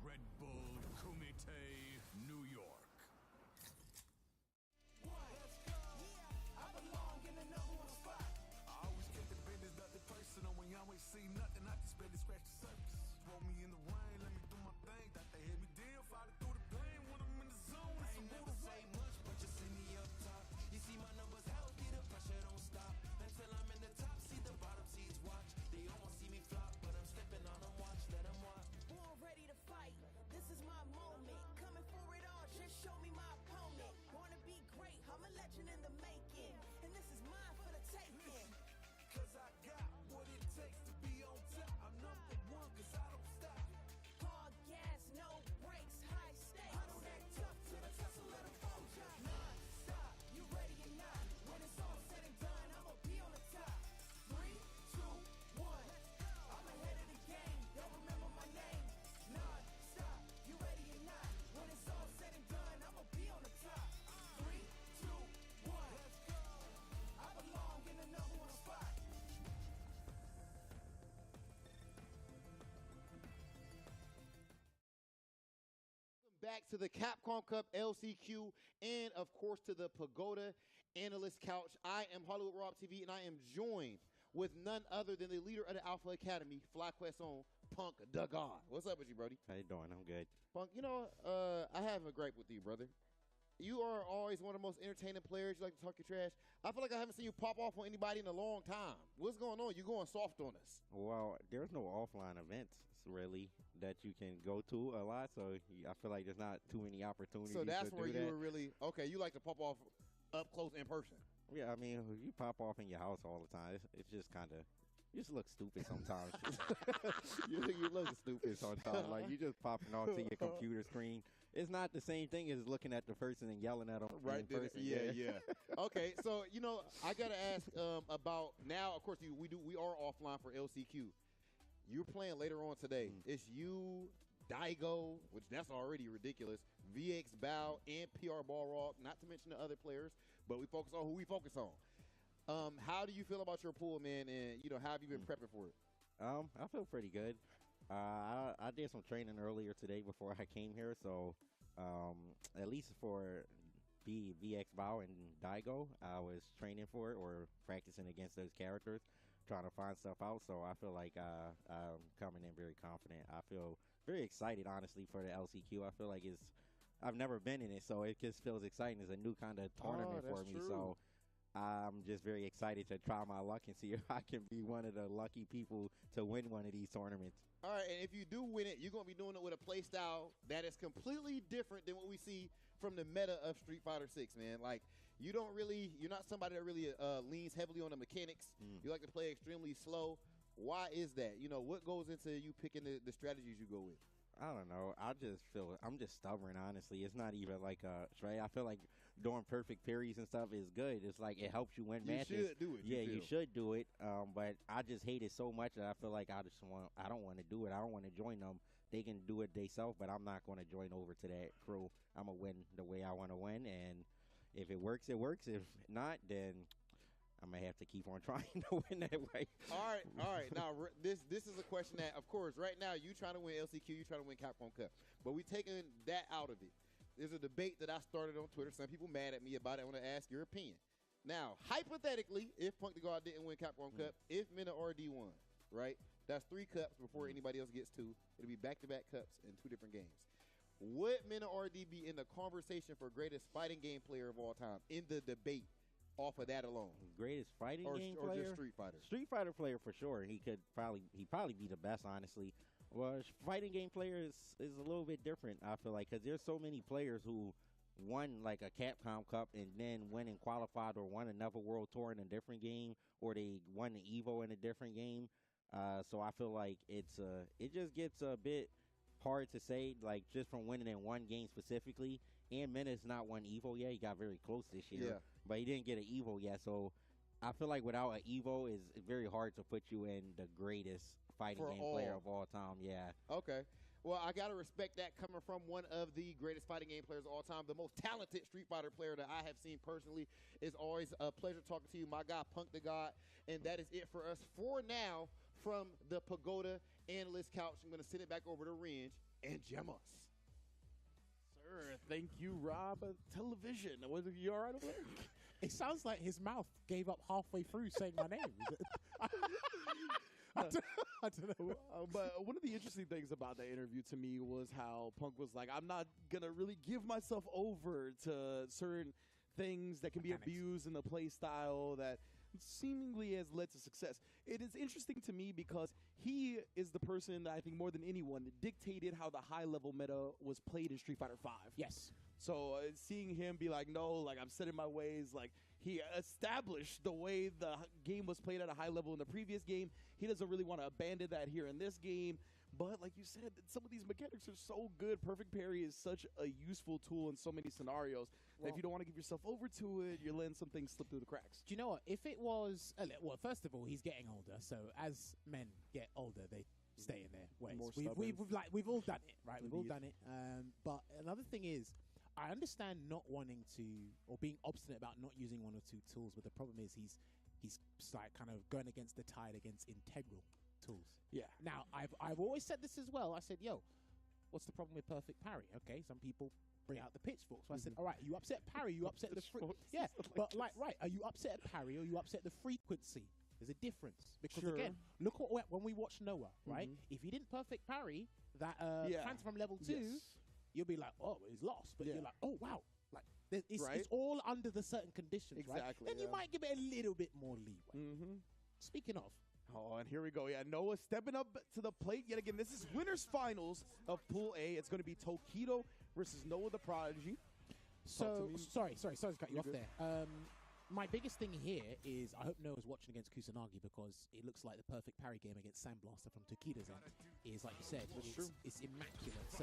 Red Bull Kumite, New York. I belong in the number one spot. I always kept the business, nothing personal. When you always see nothing, I just barely scratch the surface. Throw me in the rain, let me do my thing. Thought they hit me down, fighting through the pain. When I'm in the zone, I it's ain't a never motor say much, but you see me up top. You see my numbers healthy, the pressure don't stop. Until I'm in the top, see the bottom seeds watch. They almost see me flop, but I'm stepping on them, watch, let them watch. Born ready to fight, this is my moment. Coming for it all, just show me my opponent. Wanna be great, I'm a legend in the making. And this is mine for the taking. Cause I got what it takes to be on top. I'm number one, cause I don't stop. Hard gas, no brakes, high stakes. I don't act tough to the tussle, let them fold ya. Non-stop, you ready or not? When it's all said and done, I'ma be on the top. 3, 2, 1, I'm ahead of the game. Don't remember my name. Non-stop, you ready or not? When it's all said and done, I'ma be on the top. 3, 2, 1, I belong in the number one spot. Back to the Capcom Cup LCQ and, of course, to the Pagoda Analyst Couch. I am Hollywood Rob TV, and I am joined with none other than the leader of the Alpha Academy, FlyQuest on Punk the God. What's up with you, Brody? How you doing? I'm good. Punk, I have a gripe with you, brother. You are always one of the most entertaining players. You like to talk your trash. I feel like I haven't seen you pop off on anybody in a long time. What's going on? You're going soft on us. Well, there's no offline events really that you can go to a lot, so I feel like there's not too many opportunities. So that's to where do you that. were really okay. You like to pop off up close in person. Yeah, I mean, you pop off in your house all the time. It's just kind of, you just look stupid sometimes. you look stupid sometimes. Like you just popping off to your computer screen. It's not the same thing as looking at the person and yelling at them Right in person. Yeah. Okay, so I gotta ask about now. Of course, we are offline for LCQ. You're playing later on today. It's you, Daigo, which that's already ridiculous. VX Bow and PR Ballrock, not to mention the other players, but we focus on who we focus on. How do you feel about your pool, man? And how have you been prepping for it? I feel pretty good. I did some training earlier today before I came here, so at least for VX Bow and Daigo, I was training for it or practicing against those characters, trying to find stuff out. So I feel like I'm coming in very confident. I feel very excited, honestly, for the LCQ. I feel like I've never been in it, so it just feels exciting. It's a new kind of tournament for me. True. So I'm just very excited to try my luck and see if I can be one of the lucky people to win one of these tournaments. All right, and if you do win it, you're going to be doing it with a play style that is completely different than what we see from the meta of Street Fighter 6, man. Like, you're not somebody that really leans heavily on the mechanics. You like to play extremely slow. Why is that? You know, what goes into you picking the strategies you go with? I don't know. I'm just stubborn, honestly. It's not even like I feel like doing perfect parries and stuff is good. It's like it helps you win matches. You should do it. Yeah, you should do it. But I just hate it so much that I feel like I don't want to do it. I don't want to join them. They can do it themselves, but I'm not going to join over to that crew. I'm going to win the way I want to win, and if it works, it works. If not, then I may have to keep on trying to win that way. All right. Now, this is a question that, of course, right now you trying to win LCQ, you trying to win Capcom Cup. But we taking that out of it. There's a debate that I started on Twitter. Some people mad at me about it. I want to ask your opinion. Now, hypothetically, if Punk the God didn't win Capcom Cup, if Mina RD won, right? That's 3 cups before anybody else gets 2. It'll be back-to-back cups in 2 different games. Would Mina RD be in the conversation for greatest fighting game player of all time in the debate? Off of that alone, greatest fighting game or player, just Street Fighter. Street Fighter player for sure. He'd probably be the best, honestly. Well, fighting game player is a little bit different. I feel like because there's so many players who won like a Capcom Cup and then went and qualified or won another World Tour in a different game, or they won the Evo in a different game. So I feel like it just gets a bit hard to say, like just from winning in one game specifically. And Mena's not won Evo yet. He got very close this year, but he didn't get an Evo yet. So I feel like without an Evo, it's very hard to put you in the greatest fighting game player of all time. Yeah. Okay. Well, I got to respect that coming from one of the greatest fighting game players of all time, the most talented Street Fighter player that I have seen personally. It's always a pleasure talking to you, my guy, Punk the God. And that is it for us for now from the Pagoda Analyst Couch. I'm going to send it back over to Ringe and gem us. Thank you, Rob. Television. Was you all right over there? It sounds like his mouth gave up halfway through saying my name. I don't know. But one of the interesting things about that interview to me was how Punk was like, I'm not going to really give myself over to certain things that can be abused in the play style that seemingly has led to success. It is interesting to me because he is the person that I think more than anyone dictated how the high-level meta was played in Street Fighter V. Yes. So seeing him be like, no, like I'm set in my ways, like he established the way the game was played at a high level in the previous game. He doesn't really want to abandon that here in this game. But like you said, some of these mechanics are so good. Perfect parry is such a useful tool in so many scenarios that if you don't want to give yourself over to it, you're letting some things slip through the cracks. Do you know what? If it was, well, first of all, he's getting older. So as men get older, they stay in their ways. We've all done it, right? We've all done it. But another thing is, I understand not wanting to or being obstinate about not using one or two tools, but the problem is he's like kind of going against the tide against integral tools. Yeah. Now, I've always said this as well. I said, yo, what's the problem with perfect parry? Okay, some people bring out the pitchfork. So I said, all right, you upset parry, you upset the yeah, but like, right, are you upset at parry or you upset the frequency? There's a difference because again, look what when we watch Noah, right? If he didn't perfect parry that Phantom from level 2, you'll be like, oh, he's lost. But you're like, oh wow, like it's all under the certain conditions, right? Then you might give it a little bit more leeway. Speaking of. Oh, and here we go. Yeah, Noah stepping up to the plate yet again. This is winners finals of Pool A. It's going to be Tokido versus Noah the Prodigy. So, sorry to cut you off there. My biggest thing here is I hope Noah's watching against Kusanagi because it looks like the perfect parry game against Sandblaster from Tokido's end is, like you said, it's immaculate. So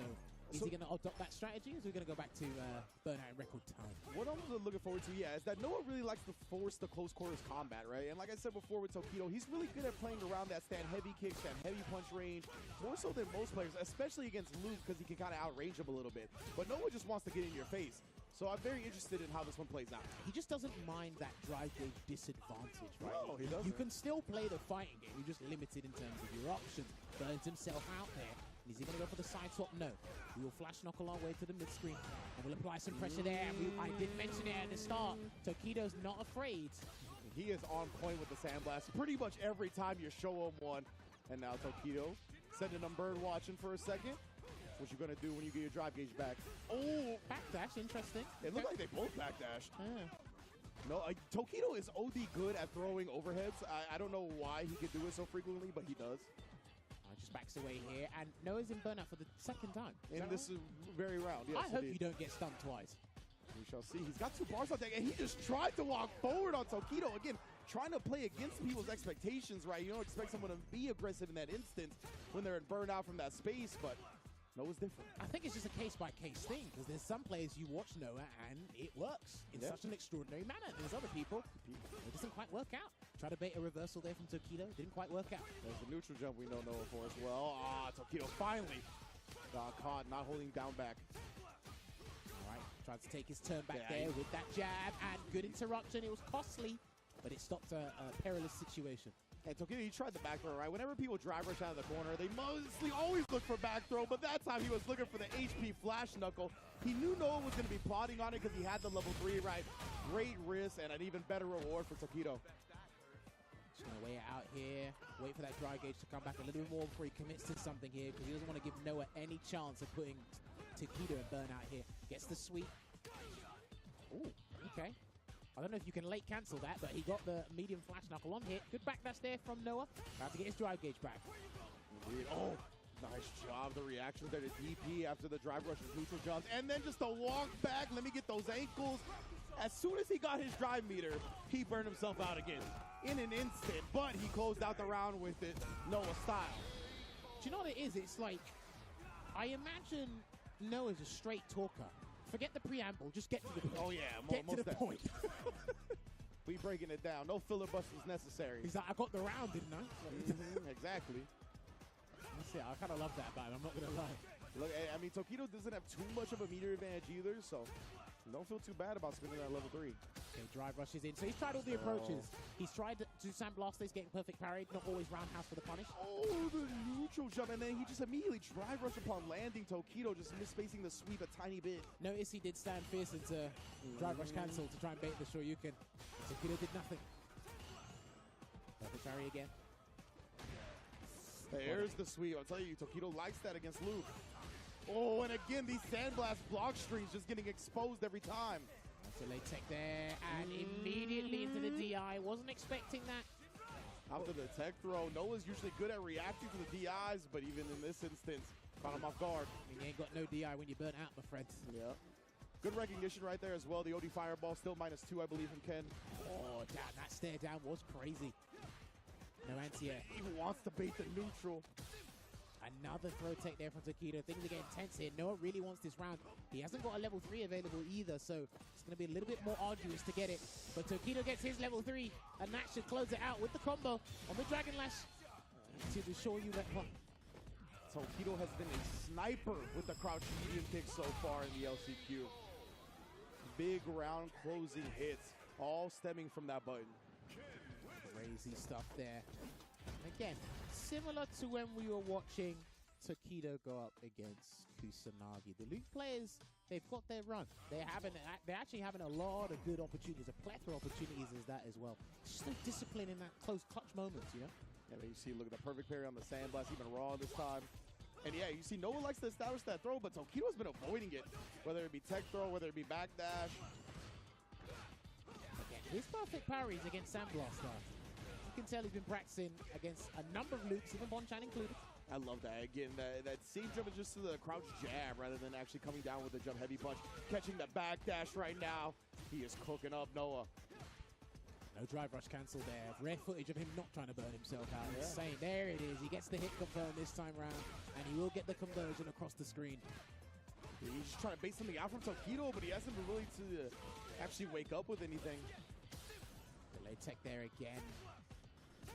is he going to adopt that strategy or is he going to go back to Burnout in record time? What I'm looking forward to, is that Noah really likes to force the close quarters combat, right? And like I said before with Tokido, he's really good at playing around that stand heavy kick, stand heavy punch range, more so than most players, especially against Luke because he can kind of outrange him a little bit. But Noah just wants to get in your face. So I'm very interested in how this one plays out. He just doesn't mind that drive gauge disadvantage, right? No, he doesn't. You can still play the fighting game. You're just limited in terms of your options. Burns himself out there. Is he going to go for the side swap? No. We will flash knock a long way to the mid-screen. And we'll apply some pressure there. I did mention it at the start. Tokido's not afraid. He is on point with the Sandblast pretty much every time you show him one. And now Tokido sending him bird watching for a second. That's what you're going to do when you get your drive gauge back. Oh, backdash, interesting. It looked like they both backdashed. Yeah. No, Tokido is OD good at throwing overheads. I don't know why he can do it so frequently, but he does. Just backs away here, and Noah's in burnout for the second time. In this very round, yes. I hope you don't get stunned twice. We shall see. He's got 2 bars on deck, and he just tried to walk forward on Tokido. Again, trying to play against people's expectations, right? You don't expect someone to be aggressive in that instance when they're in burnout from that space, but Noah's different. I think it's just a case-by-case thing, because there's some players you watch Noah, and it works in such an extraordinary manner. There's other people, it doesn't quite work out. Try to bait a reversal there from Tokido. Didn't quite work out. There's the neutral jump we know Noah for as well. Tokido finally got caught, not holding down back. All right, tried to take his turn back there with that jab, and good interruption. It was costly, but it stopped a perilous situation. And Tokido, he tried the back throw, right? Whenever people drive rush out of the corner, they mostly always look for back throw, but that time he was looking for the HP flash knuckle. He knew Noah was going to be plotting on it because he had the level 3, right? Great risk and an even better reward for Tokido. Just going to weigh it out here. Wait for that dry gauge to come back a little bit more before he commits to something here, because he doesn't want to give Noah any chance of putting Tokido in burnout here. Gets the sweep. Ooh, okay. I don't know if you can late cancel that, but he got the medium flash knuckle on hit. Good backdash there from Noah. About to get his drive gauge back. Oh, nice job. The reaction there to DP after the drive rush and neutral jumps. And then just a walk back. Let me get those ankles. As soon as he got his drive meter, he burned himself out again in an instant. But he closed out the round with it Noah style. Do you know what it is? It's like, I imagine Noah's a straight talker. Forget the preamble, just get to the point. Oh, yeah. Get to the point. We breaking it down. No filibusters necessary. He's like, I got the round, didn't I? Exactly. That's it. I kind of love that about him. I'm not going to lie. Look, I mean, Tokido doesn't have too much of a meter advantage either, so don't feel too bad about spinning that level 3. Okay, drive rushes in. So he's tried all the approaches. He's tried to do sandblast, he's getting perfect parry, not always roundhouse for the punish. Oh, the neutral jump, and then he just immediately drive rush upon landing. Tokido just misspacing the sweep a tiny bit. Notice he did stand fierce into drive rush cancel to try and bait the Shoryuken. Tokido did nothing. Perfect parry again. There's the sweep. I'll tell you, Tokido likes that against Luke. Oh, and again, these sandblast block strings just getting exposed every time. That's a late tech there, and immediately into the DI. Wasn't expecting that. After the tech throw, Noah's usually good at reacting to the DIs, but even in this instance, caught him off guard. I mean, you ain't got no DI when you burn out, my friend. Yeah. Good recognition right there as well. The OD fireball still -2, I believe, from Ken. Oh, damn, that stare down was crazy. No anti-air. He wants to bait the neutral. Another throw tech there from Tokido. Things are getting tense here. Noah really wants this round. He hasn't got a level 3 available either, so it's going to be a little bit more arduous to get it. But Tokido gets his level 3, and that should close it out with the combo on the Dragon Lash to ensure you that one. Tokido has been a sniper with the crouch medium kick so far in the LCQ. Big round closing hits, all stemming from that button. Crazy stuff there. Again, similar to when we were watching Tokido go up against Kusanagi. The Luke players, they've got their run. They're actually having a lot of good opportunities, a plethora of opportunities as that as well. It's just no discipline in that close clutch moments, you know? Yeah, but you see, look at the perfect parry on the sandblast, even raw this time. And yeah, you see Noah likes to establish that throw, but Tokido's been avoiding it. Whether it be tech throw, whether it be backdash. Again, his perfect parries against Sandblast are. You can tell he's been practicing against a number of Lukes, even Bonchan included. I love that. Again, that same jump is just to the crouch jab rather than actually coming down with the jump heavy punch. Catching the backdash right now. He is cooking up Noah. No drive rush cancel there. Rare footage of him not trying to burn himself out. Insane. There it is. He gets the hit confirmed this time round, and he will get the conversion across the screen. He's just trying to bait something out from Tokido, but he hasn't been willing to actually wake up with anything. Delay tech there again.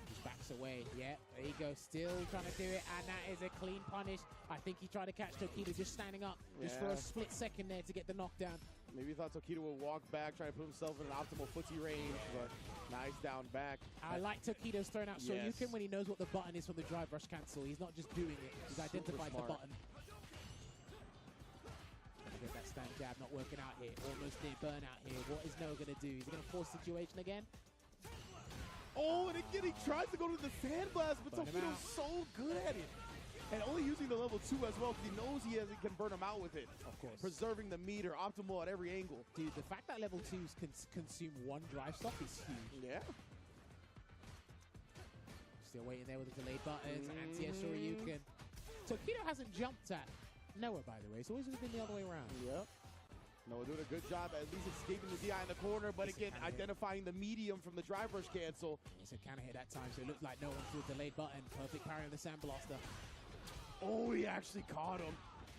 Just backs away. Yeah, there you go. Still trying to do it, and that is a clean punish. I think he tried to catch Tokido just standing up just for a split second there to get the knockdown. Maybe he thought Tokido would walk back, try to put himself in an optimal footsie range, but nice down back. I like Tokido's throwing out Shoryuken when he knows what the button is for the drive rush cancel. He's not just doing it, he's identified the button. Get that stand jab not working out here. Almost near burnout here. What is Noah going to do? Is he going to force situation again? Oh, and again, he tries to go to the sandblast, but Tokido's so good at it. And only using the level 2 as well because he knows he can burn him out with it. Of course. Preserving the meter, optimal at every angle. Dude, the fact that level 2s can consume one drive stock is huge. Yeah. Still waiting there with the delayed buttons. Anti-air Shoryuken. Tokido hasn't jumped at Noah, by the way. It's always been the other way around. Yep. Noah doing a good job at least escaping the DI in the corner, but again, identifying the medium from the drive rush cancel. He said can hit that time, so it looked like Noah threw a delayed button. Perfect parry on the Sandblaster. Oh, he actually caught him.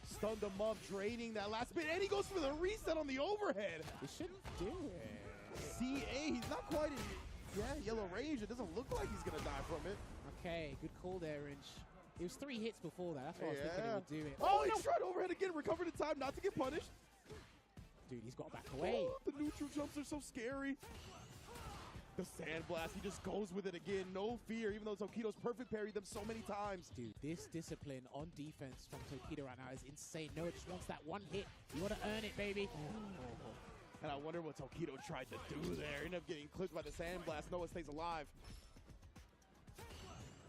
Stunned him up, draining that last bit, and he goes for the reset on the overhead. He shouldn't do it. CA, he's not quite in yellow range. It doesn't look like he's going to die from it. Okay, good call there, Inch. It was 3 hits before that. That's what I was thinking he would do it. Oh, he tried overhead again, recovered in time not to get punished. Dude, he's got back away. Oh, the neutral jumps are so scary. The Sandblast, he just goes with it again. No fear, even though Tokido's perfect parried them so many times. Dude, this discipline on defense from Tokido right now is insane. Noah just wants that one hit. You want to earn it, baby. And I wonder what Tokido tried to do there. Ended up getting clipped by the Sandblast. Noah stays alive.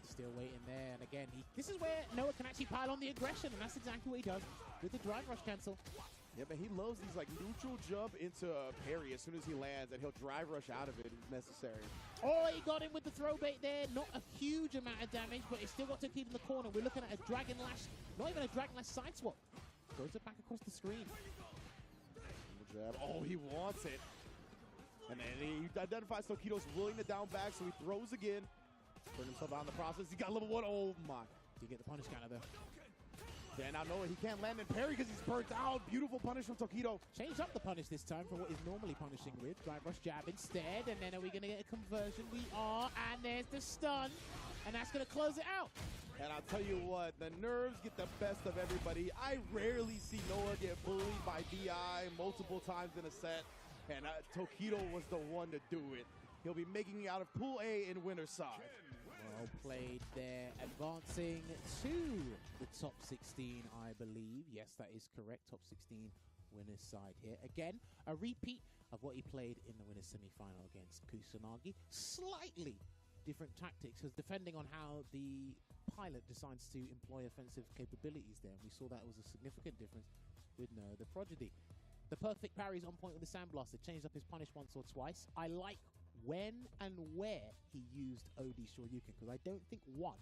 Still waiting there. And again, this is where Noah can actually pile on the aggression. And that's exactly what he does with the drive rush cancel. Yeah, but he loves these like neutral jump into a parry as soon as he lands, and he'll drive rush out of it if necessary. Oh, he got him with the throw bait there. Not a huge amount of damage, but he's still got to keep in the corner. We're looking at a Dragon Lash, not even a Dragon Lash side swap. Goes it back across the screen. Jab. Oh, he wants it. And then he identifies Tokido's willing to down back, so he throws again. Burn himself out in the process. He got level 1. Oh, my. Did get the punish counter there. Yeah, now Noah, he can't land in parry because he's burnt out. Beautiful punish from Tokido. Changed up the punish this time from what he's normally punishing with. Drive rush jab instead, and then are we going to get a conversion? We are, and there's the stun, and that's going to close it out. And I'll tell you what, the nerves get the best of everybody. I rarely see Noah get bullied by DI multiple times in a set, and Tokido was the one to do it. He'll be making it out of Pool A in winner's side. Well played there, advancing to the top 16, I believe. Yes, that is correct, top 16 winner's side here. Again, a repeat of what he played in the winner's semi-final against Kusanagi. Slightly different tactics, because depending on how the pilot decides to employ offensive capabilities there, we saw that was a significant difference with the Prodigy. The perfect parry is on point with the Sandblaster, changed up his punish once or twice. I like when and where he used OD Shoryuken, because I don't think one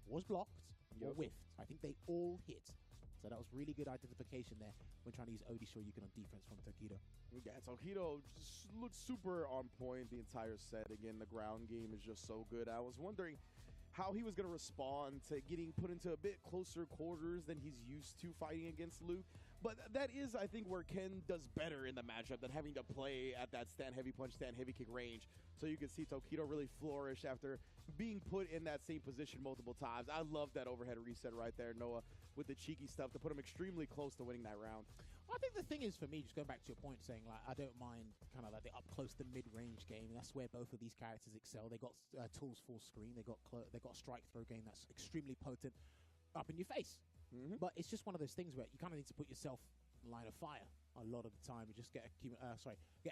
was blocked or whiffed. I think they all hit. So that was really good identification there when trying to use OD Shoryuken on defense from Tokido. Yeah, Tokido just looks super on point the entire set. Again, the ground game is just so good. I was wondering how he was going to respond to getting put into a bit closer quarters than he's used to fighting against Luke. But that is, I think, where Ken does better in the matchup than having to play at that stand heavy punch, stand heavy kick range. So you can see Tokido really flourish after being put in that same position multiple times. I love that overhead reset right there, Noah, with the cheeky stuff to put him extremely close to winning that round. I think the thing is, for me, just going back to your point, saying like I don't mind kind of like the up close to mid range game. That's where both of these characters excel. They got tools full screen. They got a strike throw game that's extremely potent, up in your face. But it's just one of those things where you kind of need to put yourself in line of fire a lot of the time and just get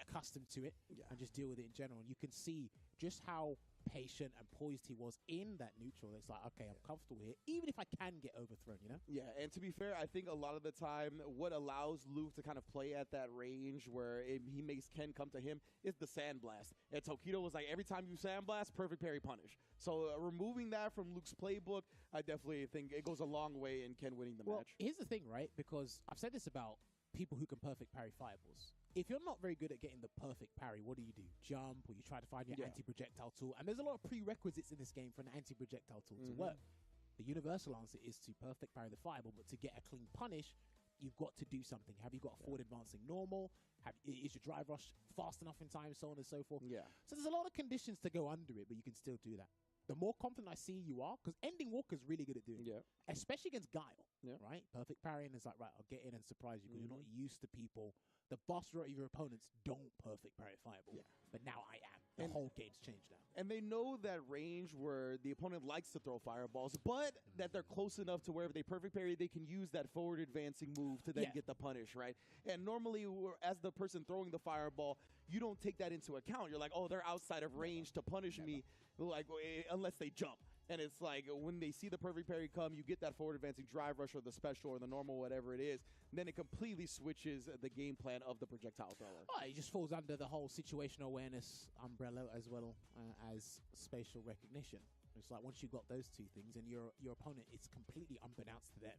accustomed to it and just deal with it in general. And you can see just how patient and poised he was in that neutral. It's like, okay, I'm comfortable here, even if I can get overthrown, you know? Yeah, and to be fair, I think a lot of the time what allows Luke to kind of play at that range where he makes Ken come to him is the Sandblast. And Tokido was like, every time you Sandblast, perfect parry punish. So removing that from Luke's playbook, I definitely think it goes a long way in Ken winning the match. Here's the thing, right? Because I've said this about people who can perfect parry fireballs. If you're not very good at getting the perfect parry, what do? Jump, or you try to find your anti-projectile tool. And there's a lot of prerequisites in this game for an anti-projectile tool to work. The universal answer is to perfect parry the fireball, but to get a clean punish, you've got to do something. Have you got a forward advancing normal? Is your drive rush fast enough in time, so on and so forth? Yeah. So there's a lot of conditions to go under it, but you can still do that. The more confident I see you are, because ending Walker's really good at doing it, especially against Guile, right? Perfect parrying is like, right, I'll get in and surprise you because you're not used to people. The vast majority of your opponents don't perfect parry fireball, but now I am. The whole game's changed now. And they know that range where the opponent likes to throw fireballs, but that they're close enough to wherever they perfect parry, they can use that forward advancing move to then get the punish, right? And normally, as the person throwing the fireball, you don't take that into account. You're like, oh, they're outside of range to punish me, like unless they jump. And it's like when they see the perfect parry come, you get that forward advancing drive rush or the special or the normal, whatever it is. Then it completely switches the game plan of the projectile thrower. Oh, it just falls under the whole situational awareness umbrella as well as spatial recognition. It's like once you've got those two things and your opponent is completely unbeknownst to them,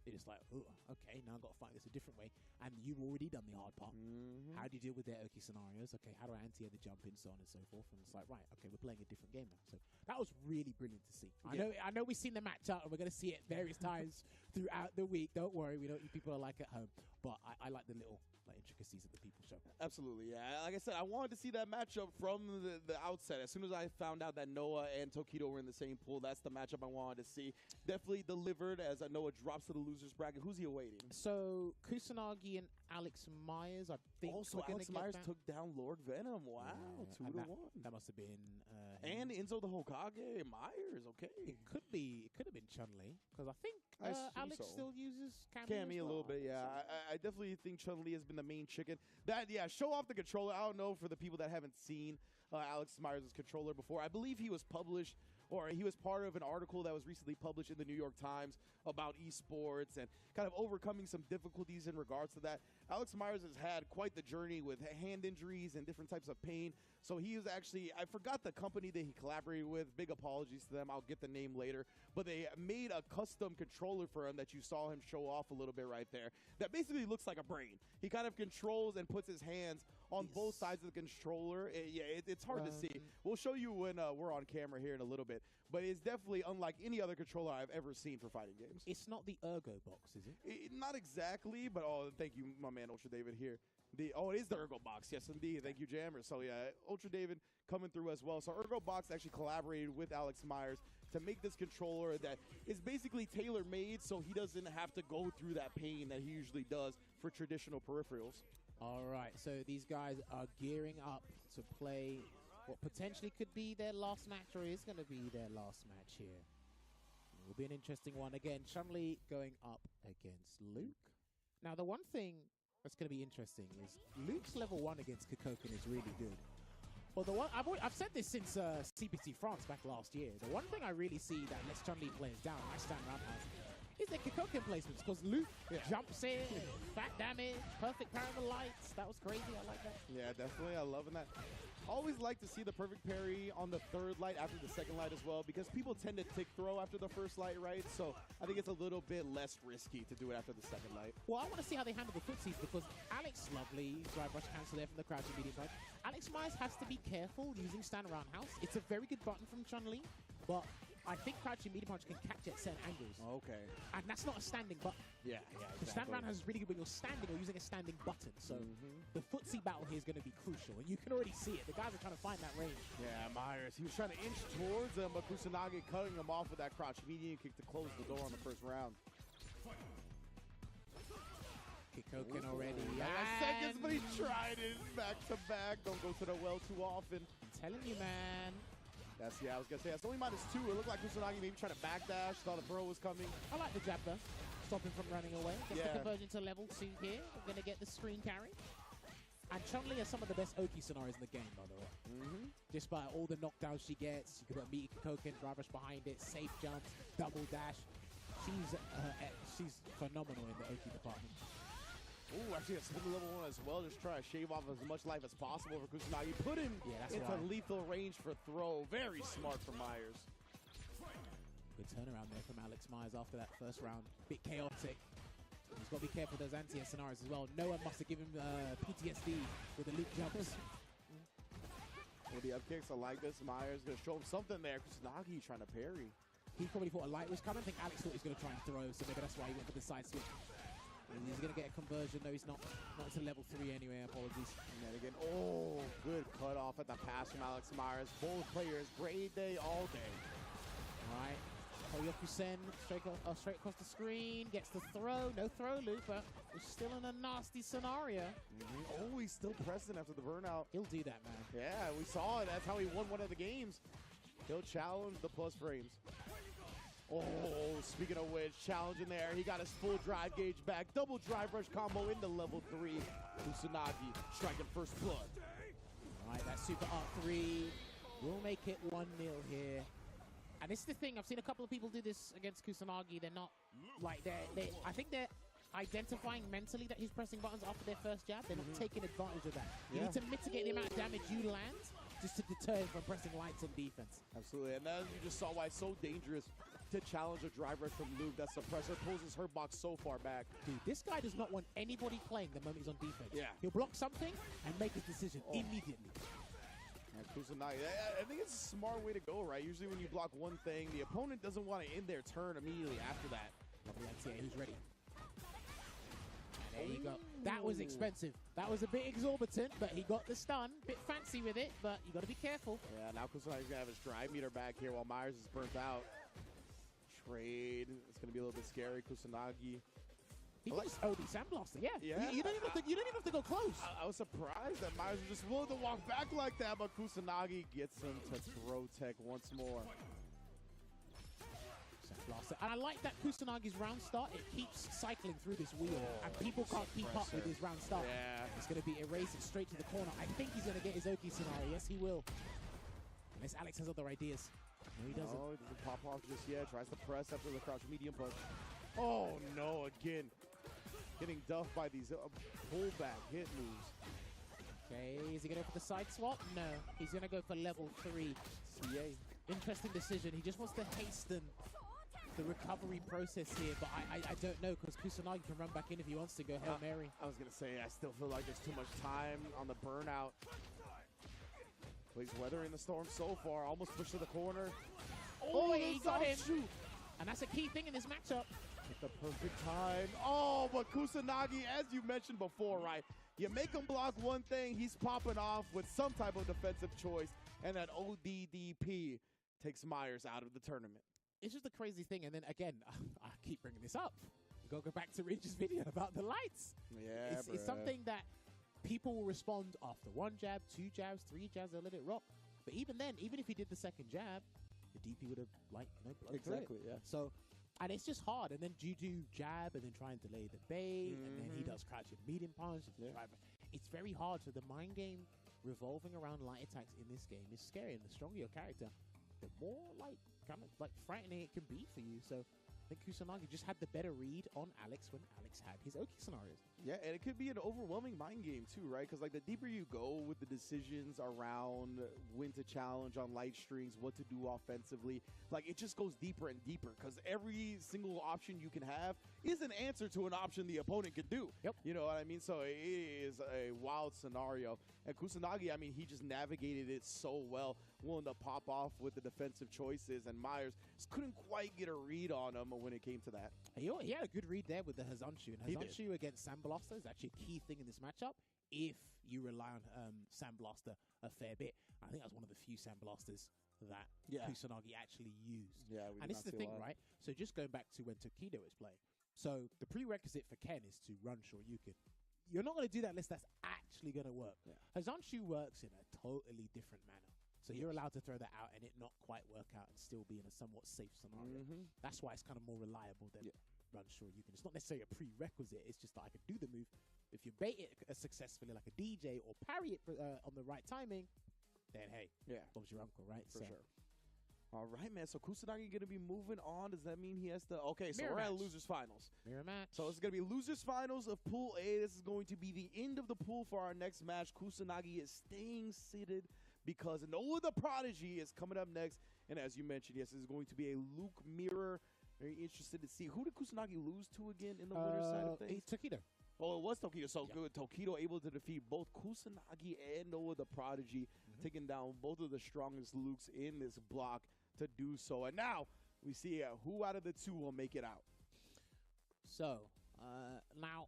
they're just like, oh, okay, now I've got to fight this a different way. And you've already done the hard part. How do you deal with their Oki scenarios? Okay, how do I anti-air the jump in, so on and so forth? And it's like, right, okay, we're playing a different game now. So that was really brilliant to see. I know we've seen the match up and we're going to see it various times throughout the week. Don't worry, we know what you people are like at home. But I like the little intricacies of the people show. Absolutely, yeah. Like I said, I wanted to see that matchup from the outset. As soon as I found out that Noah and Tokido were in the same pool, that's the matchup I wanted to see. Definitely delivered as Noah drops to the losers bracket. Who's he awaiting? So Kusanagi and Alex Myers, I think. Also, Alex Myers took down Lord Venom. Wow, yeah, 2-1. That must have been. And Enzo the Hokage, Myers. Okay, it could have been Chun-Li because I think Alex still uses Cammy a little bit. Yeah, I definitely think Chun-Li has been the main chicken. That show off the controller. I don't know for the people that haven't seen Alex Myers' controller before. I believe he was published. Or he was part of an article that was recently published in the New York Times about esports and kind of overcoming some difficulties in regards to that. Alex Myers has had quite the journey with hand injuries and different types of pain. So he was actually, I forgot the company that he collaborated with. Big apologies to them. I'll get the name later. But they made a custom controller for him that you saw him show off a little bit right there. That basically looks like a brain. He kind of controls and puts his hands on both sides of the controller. It's hard to see. We'll show you when we're on camera here in a little bit. But it's definitely unlike any other controller I've ever seen for fighting games. It's not the Ergo box, is it? Not exactly, but thank you, my man Ultra David here. It is the Ergo box. Yes, indeed. Thank you, Jammer. So, yeah, Ultra David coming through as well. So, Ergo box actually collaborated with Alex Myers to make this controller that is basically tailor-made so he doesn't have to go through that pain that he usually does for traditional peripherals. All right, so these guys are gearing up to play what potentially could be their last match or is going to be their last match here. It will be an interesting one. Again, Chun-Li going up against Luke. Now, the one thing that's going to be interesting is Luke's level 1 against Kikoken is really good. Well, the one I've said this since CPT France back last year. The one thing I really see that lets Chun-Li players down, I stand roundhouse, is their Kikoken placements, because Luke jumps in, fat damage, perfect parry of the lights. That was crazy. I like that. Yeah, definitely. I'm loving that. Always like to see the perfect parry on the third light after the second light as well, because people tend to tick throw after the first light, right? So I think it's a little bit less risky to do it after the second light. Well, I want to see how they handle the footsies, because Alex, lovely drive rush cancel there from the crouching medium side. Alex Myers has to be careful using stand roundhouse. It's a very good button from Chun-Li, but I think crouching medium punch can catch at certain angles. Okay. And that's not a standing button. Yeah, The stand roundhouse is really good when you're standing or using a standing button. So the footsie battle here is going to be crucial. And you can already see it. The guys are trying to find that range. Yeah, Myers. He was trying to inch towards him, but Kusanagi cutting him off with that crouch medium kick to close the door on the first round. Kikoken already. Seconds, but he tried it back to back. Don't go to the well too often. I'm telling you, man. I was going to say, that's only -2. It looked like Kusanagi maybe trying to backdash, thought a throw was coming. I like the jab, though. Stop him from running away. Gets the conversion to level 2 here. We're going to get the screen carry. And Chun-Li has some of the best Oki scenarios in the game, by the way. Despite all the knockdowns she gets, you can put Meaty Kikoken, drive rush behind it, safe jumps, double dash. She's phenomenal in the Oki department. Ooh, actually a spin level 1 as well. Just try to shave off as much life as possible for Kusanagi. Put him into lethal range for throw. Very smart from Myers. Good turnaround there from Alex Myers after that first round. Bit chaotic. He's got to be careful with those anti-air scenarios as well. No one must have given PTSD with the loop jumps. With the up kicks, I like this. Myers going to show him something there. Kusanagi trying to parry. He probably thought a light was coming. I think Alex thought he was going to try and throw, so maybe that's why he went for the side switch. He's going to get a conversion. No, he's not. Not to level 3 anyway. Apologies. And then again, good cut off at the pass from Alex Myers. Both players, great day all day. All right. Koyoku-sen straight across the screen. Gets the throw. No throw loop, but we're still in a nasty scenario. He's still pressing after the burnout. He'll do that, man. Yeah, we saw it. That's how he won one of the games. He'll challenge the plus frames. Speaking of which, challenging there. He got his full drive gauge back. Double drive rush combo into level 3. Kusanagi striking first blood. All right, that super R3 will make it 1-0 here. And this is the thing. I've seen a couple of people do this against Kusanagi. They're not like I think they're identifying mentally that he's pressing buttons after their first jab. They're not taking advantage of that. You need to mitigate the amount of damage you land just to deter him from pressing lights on defense. Absolutely, and then you just saw why it's so dangerous to challenge a drive rush from Luke. That suppressor pulls his hurt box so far back. Dude, this guy does not want anybody playing the moment he's on defense. Yeah. He'll block something and make his decision immediately. And Kusanagi, I think it's a smart way to go, right? Usually when you block one thing, the opponent doesn't want to end their turn immediately after that. Lovely NTA, who's ready? There you go. That was expensive. That was a bit exorbitant, but he got the stun. Bit fancy with it, but you got to be careful. Yeah, now Kusanagi's going to have his drive meter back here while Myers is burnt out. Trade. It's going to be a little bit scary. Kusanagi. He just OD Sandblaster. Yeah. You don't even have to go close. I was surprised that Myers was just willing to walk back like that, but Kusanagi gets him to throw tech once more. Sandblaster. And I like that Kusanagi's round start. It keeps cycling through this wheel, and people can't keep up with his round start. Yeah. It's going to be erased straight to the corner. I think he's going to get his Oki scenario. Yes, he will. Unless Alex has other ideas. No, he doesn't. Oh, he doesn't pop off just yet. Tries to press after the crouch medium punch. Oh, no, again. Getting duffed by these pullback hit moves. Okay, is he going to go for the side swap? No, he's going to go for level 3. CA. Interesting decision. He just wants to hasten the recovery process here, but I don't know, because Kusanagi can run back in if he wants to go Hail Mary. I was going to say, I still feel like there's too much time on the burnout. But he's weathering the storm so far. Almost pushed to the corner. Oh, he got him. Shoot. And that's a key thing in this matchup. At the perfect time. Oh, but Kusanagi, as you mentioned before, right? You make him block one thing, he's popping off with some type of defensive choice, and that ODDP takes Myers out of the tournament. It's just a crazy thing, and then again, I keep bringing this up. Go back to Ridge's video about the lights. Yeah, it's something that people will respond after 1 jab, 2 jabs, 3 jabs, they'll let it rock. But even then, even if he did the second jab, the DP would have, blown exactly, through it. Yeah. So, and it's just hard. And then you do jab and then try and delay the bait, and then he does crouch and medium punch. It's very hard. So the mind game revolving around light attacks in this game is scary. And the stronger your character, the more kind of frightening it can be for you. So I think Kusanagi just had the better read on Alex when Alex had his Oki scenarios. Yeah, and it could be an overwhelming mind game too, right? Because the deeper you go with the decisions around when to challenge on light strings, what to do offensively, it just goes deeper and deeper. Because every single option you can have is an answer to an option the opponent can do. Yep. You know what I mean? So it is a wild scenario. And Kusanagi, he just navigated it so well, willing to pop off with the defensive choices, and Myers just couldn't quite get a read on him when it came to that. He had a good read there with the Hazanshu. And Hazanshu against Sandblaster is actually a key thing in this matchup if you rely on Sandblaster a fair bit. I think that's one of the few Sandblasters that Kusanagi actually used. Yeah, and this is the thing, right? So just going back to when Tokido was playing. So the prerequisite for Ken is to run short Yukin. You're not going to do that unless that's actually going to work. Yeah. Hazanshu works in a totally different manner. So you're allowed to throw that out and it not quite work out and still be in a somewhat safe scenario. That's why it's kind of more reliable than run short Yukin. It's not necessarily a prerequisite. It's just that I can do the move. If you bait it successfully like a DJ or parry it on the right timing, then hey, Bob's your uncle, right? For sure. All right, man. So Kusanagi going to be moving on. Does that mean he has to? Okay, so Mirror we're match. at losers finals. Mirror match. So it's going to be losers finals of Pool A. This is going to be the end of the pool for our next match. Kusanagi is staying seated because Noah the Prodigy is coming up next. And as you mentioned, yes, this is going to be a Luke mirror. Very interested to see. Who did Kusanagi lose to again in the winner's side of things? Tokido. Oh, it was Tokido. So good. Tokido able to defeat both Kusanagi and Noah the Prodigy, taking down both of the strongest Lukes in this block to do so. And now we see who out of the two will make it out. So, now,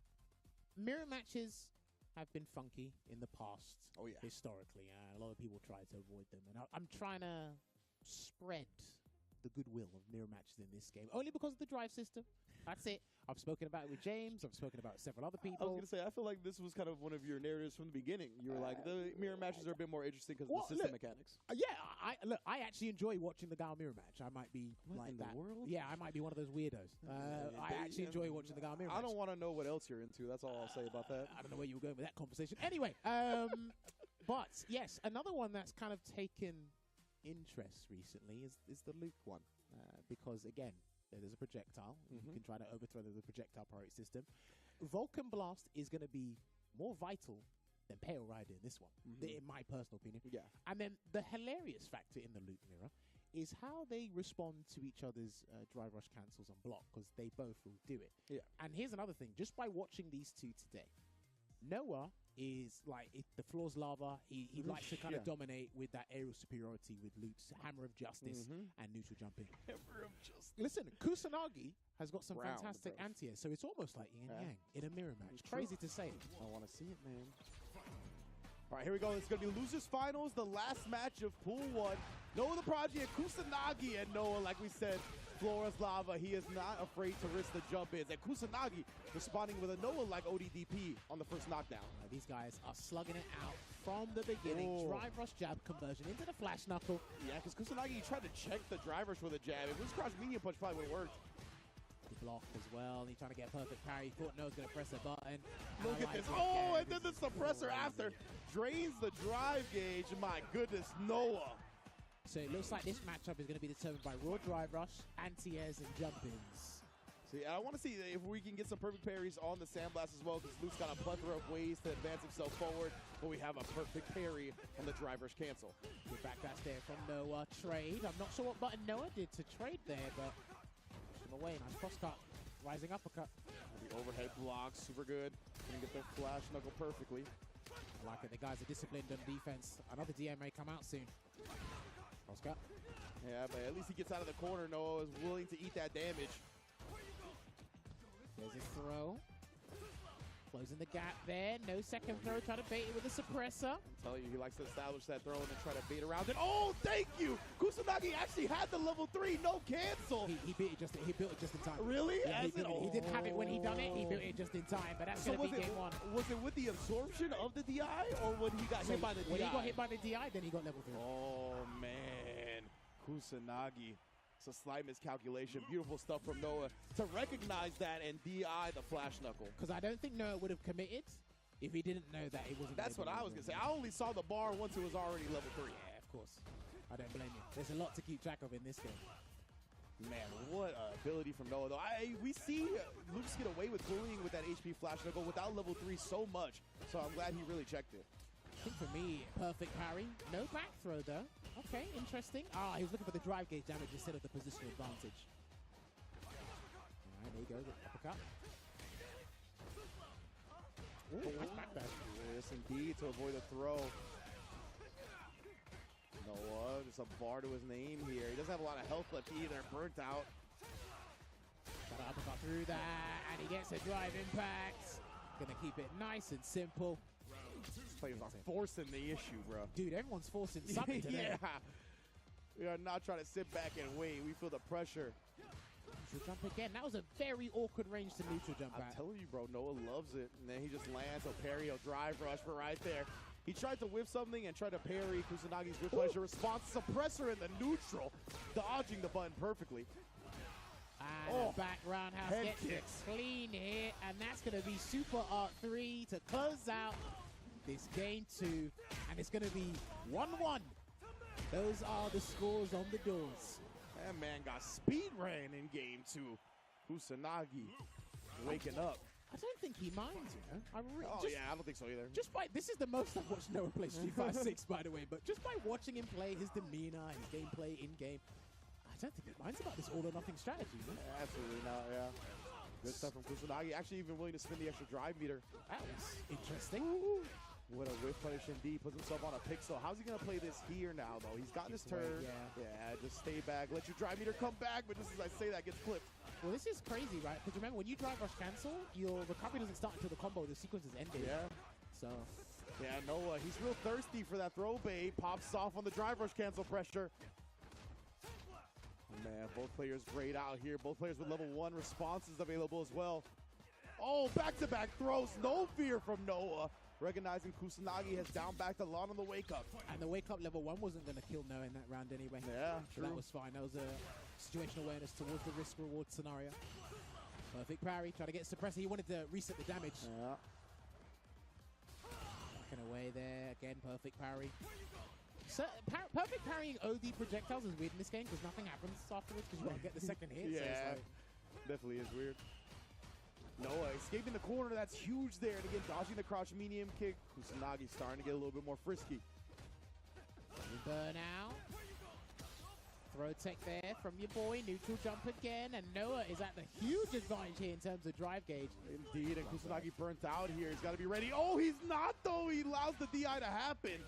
mirror matches have been funky in the past. Oh, yeah. Historically. A lot of people try to avoid them. And I'm trying to spread the goodwill of mirror matches in this game, only because of the drive system. That's it. I've spoken about it with James. I've spoken about several other people. I was going to say, I feel like this was kind of one of your narratives from the beginning. You were like, the mirror matches are a bit more interesting because of the system mechanics. I actually enjoy watching the Gal mirror match. I might be what like in that. The world? Yeah, I might be one of those weirdos. I actually enjoy watching the Gal mirror match. I don't want to know what else you're into. That's all I'll say about that. I don't know where you were going with that conversation. Anyway, but yes, another one that's kind of taken interest recently is the Luke one. Because, again, there's a projectile. You can try to overthrow the projectile priority system. Vulcan Blast is going to be more vital than Pale Rider in this one, in my personal opinion. Yeah. And then the hilarious factor in the Luke mirror is how they respond to each other's drive rush cancels on block, because they both will do it. Yeah. And here's another thing. Just by watching these two today, Noah is like, the floor's lava. He likes to kind of dominate with that aerial superiority with Luke's Hammer of Justice and neutral jumping. Hammer of Justice. Listen, Kusanagi has got some Round, fantastic bro. anti-air, so it's almost like yin and yang in a mirror match. Crazy to say. I want to see it, man. All right, here we go. It's going to be losers finals, the last match of Pool 1. Noah the Prodigy and Kusanagi, and Noah, like we said, floor is lava. He is not afraid to risk the jump-ins. And Kusanagi responding with a Noah-like ODDP on the first knockdown. These guys are slugging it out from the beginning. Drive rush jab conversion into the flash knuckle. Yeah, because Kusanagi tried to check the drive rush with a jab. If it was crouch medium punch, probably would have worked. The block as well. He's trying to get a perfect parry. Thought Noah's going to press a button. Look at this. Oh, and then the suppressor after drains the drive gauge. My goodness, Noah. So it looks like this matchup is going to be determined by raw drive rush, anti-airs, and jump-ins. See, I want to see if we can get some perfect parries on the Sandblast as well, because Luke's got a plethora of ways to advance himself forward, but we have a perfect parry on the drive rush cancel. Good backdash there from Noah. Trade. I'm not sure what button Noah did to trade there, but push him away. Nice cross-cut. Rising uppercut. The overhead block, super good. Gonna get the flash knuckle perfectly. I like it. The guys are disciplined on defense. Another DM may come out soon. Cross-cut. Yeah, but at least he gets out of the corner. Noah is willing to eat that damage. There's his throw. Closing the gap there. No second throw. Trying to bait it with a suppressor. I'm telling you, he likes to establish that throw and then try to bait around it. Oh, thank you! Kusanagi actually had the level 3, no cancel. He built it just in time. Really? Yeah, he didn't have it when he done it. He built it just in time. But that's going to be game one. Was it with the absorption of the DI or when he got hit by the DI? When he got hit by the DI, then he got level 3. Oh, man. Kusanagi. It's a slight miscalculation. Beautiful stuff from Noah to recognize that and DI the flash knuckle. Because I don't think Noah would have committed if he didn't know that it wasn't. That's what I was going to say. I only saw the bar once it was already level 3. Yeah, of course. I don't blame you. There's a lot to keep track of in this game. Man, what ability from Noah, though. We see Luke's get away with bullying with that HP flash knuckle without level 3 so much. So I'm glad he really checked it. I think for me, perfect parry. No back throw, though. Okay, interesting. He was looking for the drive gauge damage instead of the positional advantage. All right, there you go. The uppercut. Ooh, nice backdash. Yes, indeed, to avoid the throw. Noah, just a bar to his name here. He doesn't have a lot of health left either. Burnt out. Got to uppercut through that, and he gets a drive impact. Gonna keep it nice and simple. These players are forcing the issue, bro. Dude, everyone's forcing something today. Yeah. We are not trying to sit back and wait. We feel the pressure. Neutral jump again. That was a very awkward range to neutral jump I'm at. telling you, bro, Noah loves it. And then he just lands. He'll parry. He'll drive rush for right there. He tried to whip something and tried to parry Kusanagi's good pleasure response. Suppressor in the neutral. Dodging the button perfectly. And a back roundhouse gets a clean hit. And that's going to be Super Art 3 to close out this game 2. And it's going to be 1-1. Those are the scores on the doors. That man got speed ran in game 2. Kusanagi waking up. I don't think he minds, you know. I don't think so either. Just by this is the most I've watched Noah play Street Fighter 6, by the way. But just by watching him play, his demeanor, his gameplay in game, I don't think he minds about this all or nothing strategy. You know? Absolutely not. Yeah. Good stuff from Kusanagi. Actually, even willing to spin the extra drive meter. That was interesting. What a whiff punish indeed. Puts himself on a pixel. How's he going to play this here now, though? He's gotten his turn. Yeah, just stay back. Let your drive meter come back. But just as I say that, gets clipped. Well, this is crazy, right? Because remember, when you drive rush cancel, your recovery doesn't start until the combo. The sequence is ended. Yeah. So. Yeah, Noah, he's real thirsty for that throw bait. Pops off on the drive rush cancel pressure. Man, both players grayed out here. Both players with level 1 responses available as well. Oh, back-to-back throws. No fear from Noah. Recognizing Kusanagi has down backed a lot on the wake-up. And the wake-up level 1 wasn't going to kill Noah in that round anyway. Yeah, so that was fine. That was a situational awareness towards the risk-reward scenario. Perfect parry. Try to get suppressor. He wanted to reset the damage. Yeah. Backing away there. Again, perfect parry. So, perfect parrying OD projectiles is weird in this game because nothing happens afterwards because you got to get the second hit. Yeah, so it's like, definitely is weird. Noah escaping the corner. That's huge there. And again, dodging the crouch medium kick. Kusanagi starting to get a little bit more frisky. Burn out. Throw tech there from your boy. Neutral jump again. And Noah is at the huge advantage here in terms of drive gauge. Indeed, and Kusanagi burnt out here. He's got to be ready. Oh, he's not, though. He allows the DI to happen.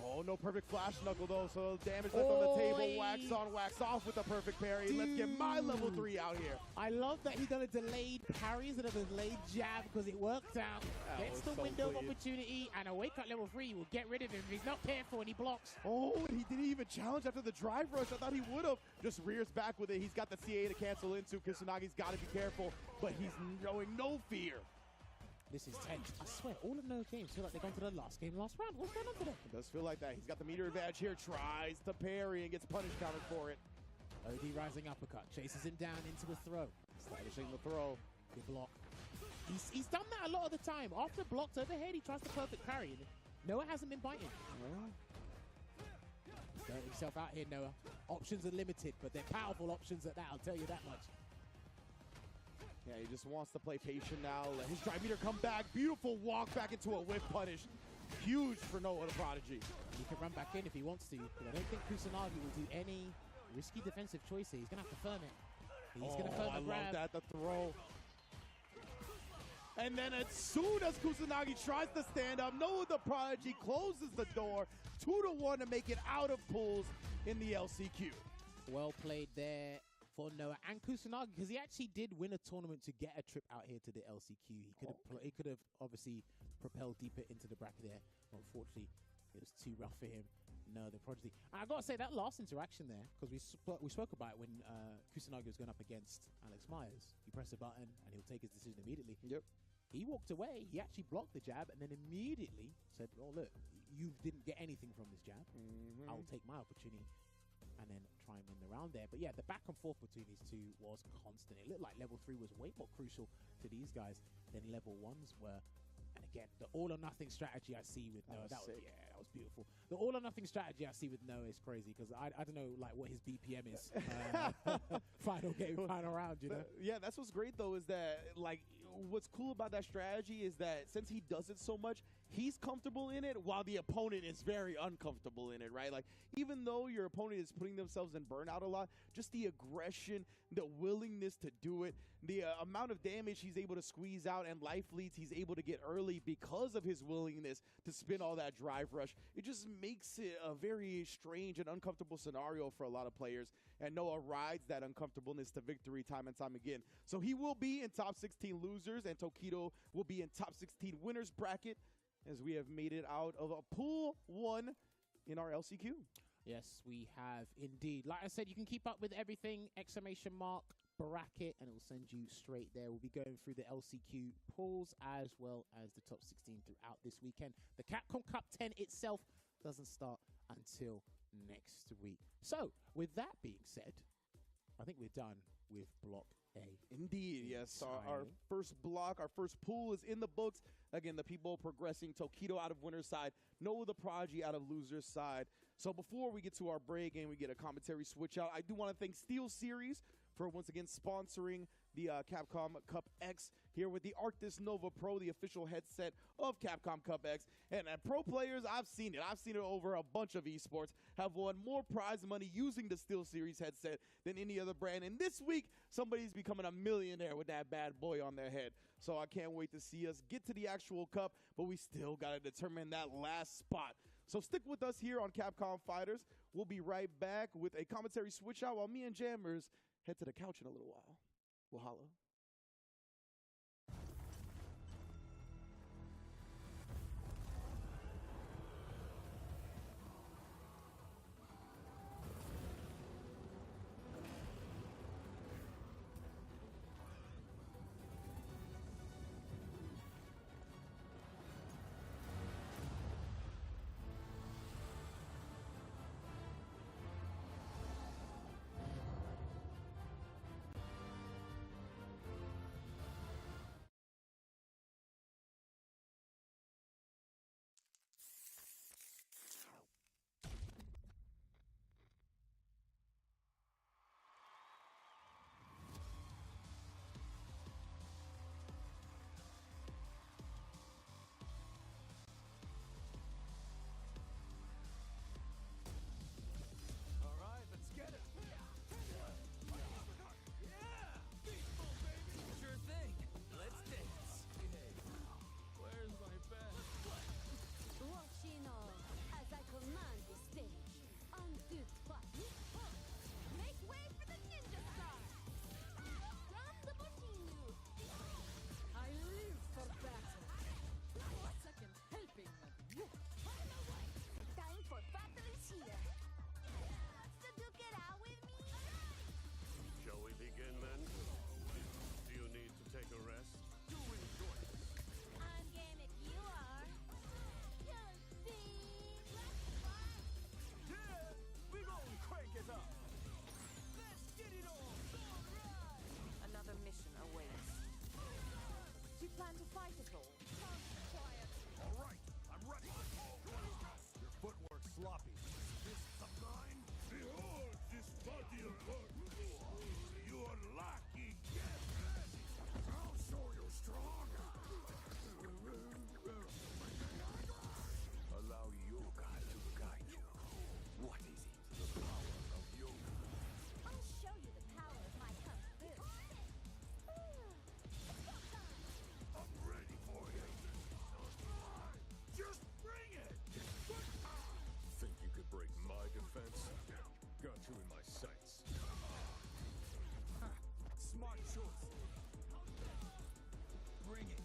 Oh, no perfect flash knuckle, though, so damage left on the table. Wax on, wax off with the perfect parry. Dude. Let's get my level 3 out here. I love that he done a delayed parry instead of a delayed jab because it worked out. Gets the so window of clean. opportunity, and a wake up level 3 will get rid of him if he's not careful and he blocks. Oh, and he didn't even challenge after the drive rush. I thought he would have. Just rears back with it. He's got the CA to cancel into. Kusanagi's got to be careful, but he's showing no fear. This is tense. I swear, all of those games feel like they've gone to the last game, last round. What's going on today? It does feel like that. He's got the meter advantage here. Tries to parry and gets punish countered for it. OD rising uppercut. Chases him down into a throw. Sliding the throw. Good block. He's done that a lot of the time. After blocked overhead, he tries to perfect parry. Noah hasn't been biting. Well, He's got himself out here, Noah. Options are limited, but they're powerful options at that. I'll tell you that much. yeah, he just wants to play patient now. Let his drive meter come back. Beautiful walk back into a whip punish. Huge for Noah the Prodigy. He can run back in if he wants to, but I don't think Kusanagi will do any risky defensive choice here. He's going to have to firm it. He's going to firm I the grab. love that, the throw. And then as soon as Kusanagi tries to stand up, Noah the Prodigy closes the door 2-1 to make it out of pools in the LCQ. Well played there for Noah and Kusanagi, because he actually did win a tournament to get a trip out here to the LCQ. He could have obviously propelled deeper into the bracket there. Unfortunately, it was too rough for him. No, the Prodigy. And I got to say, that last interaction there, because we spoke about it when Kusanagi was going up against Alex Myers. You press a button and he'll take his decision immediately. Yep. He walked away. He actually blocked the jab and then immediately said, oh, look, you didn't get anything from this jab. I'll take my opportunity and then try and win the round there. But yeah, the back and forth between these two was constant. It looked like level 3 was way more crucial to these guys than level 1s were. And again, the all or nothing strategy I see with Noah, that was beautiful. The all or nothing strategy I see with Noah is crazy because I don't know like what his BPM is. Final game, final round, you know? Yeah, that's what's great though is that like what's cool about that strategy is that since he does it so much, he's comfortable in it while the opponent is very uncomfortable in it, right? Like even though your opponent is putting themselves in burnout a lot, just the aggression, the willingness to do it, the amount of damage he's able to squeeze out and life leads he's able to get early because of his willingness to spin all that drive rush. It just makes it a very strange and uncomfortable scenario for a lot of players. And Noah rides that uncomfortableness to victory time and time again. So he will be in top 16 losers and Tokido will be in top 16 winners bracket as we have made it out of a pool 1 in our LCQ. Yes, we have indeed. Like I said, you can keep up with everything, exclamation mark, bracket, and it will send you straight there. We'll be going through the LCQ pools as well as the top 16 throughout this weekend. The Capcom Cup 10 itself doesn't start until next week. So, with that being said, I think we're done with Block A. Indeed, yes. Our first block, our first pool is in the books. Again, the people progressing. Tokido out of winner's side. Noah the Prodigy out of loser's side. So before we get to our break and we get a commentary switch out, I do want to thank Steel Series for once again sponsoring the Capcom Cup X here with the Arctis Nova Pro, the official headset of Capcom Cup X. And pro players, I've seen it. I've seen it over a bunch of esports, have won more prize money using the Steel Series headset than any other brand. And this week, somebody's becoming a millionaire with that bad boy on their head. So I can't wait to see us get to the actual cup, but we still got to determine that last spot. So stick with us here on Capcom Fighters. We'll be right back with a commentary switch out while me and Jammers head to the couch in a little while. We'll holla. sloppy. This the kind? Behold this body of work. You are lucky. I'll show you strong. Allow yoga to guide you. What is it? The power of yoga. I'll show you the power of my kung fu. I'm ready for you. Just bring it. Think you could break my defense? Got you in my sights. Smart choice. Bring it.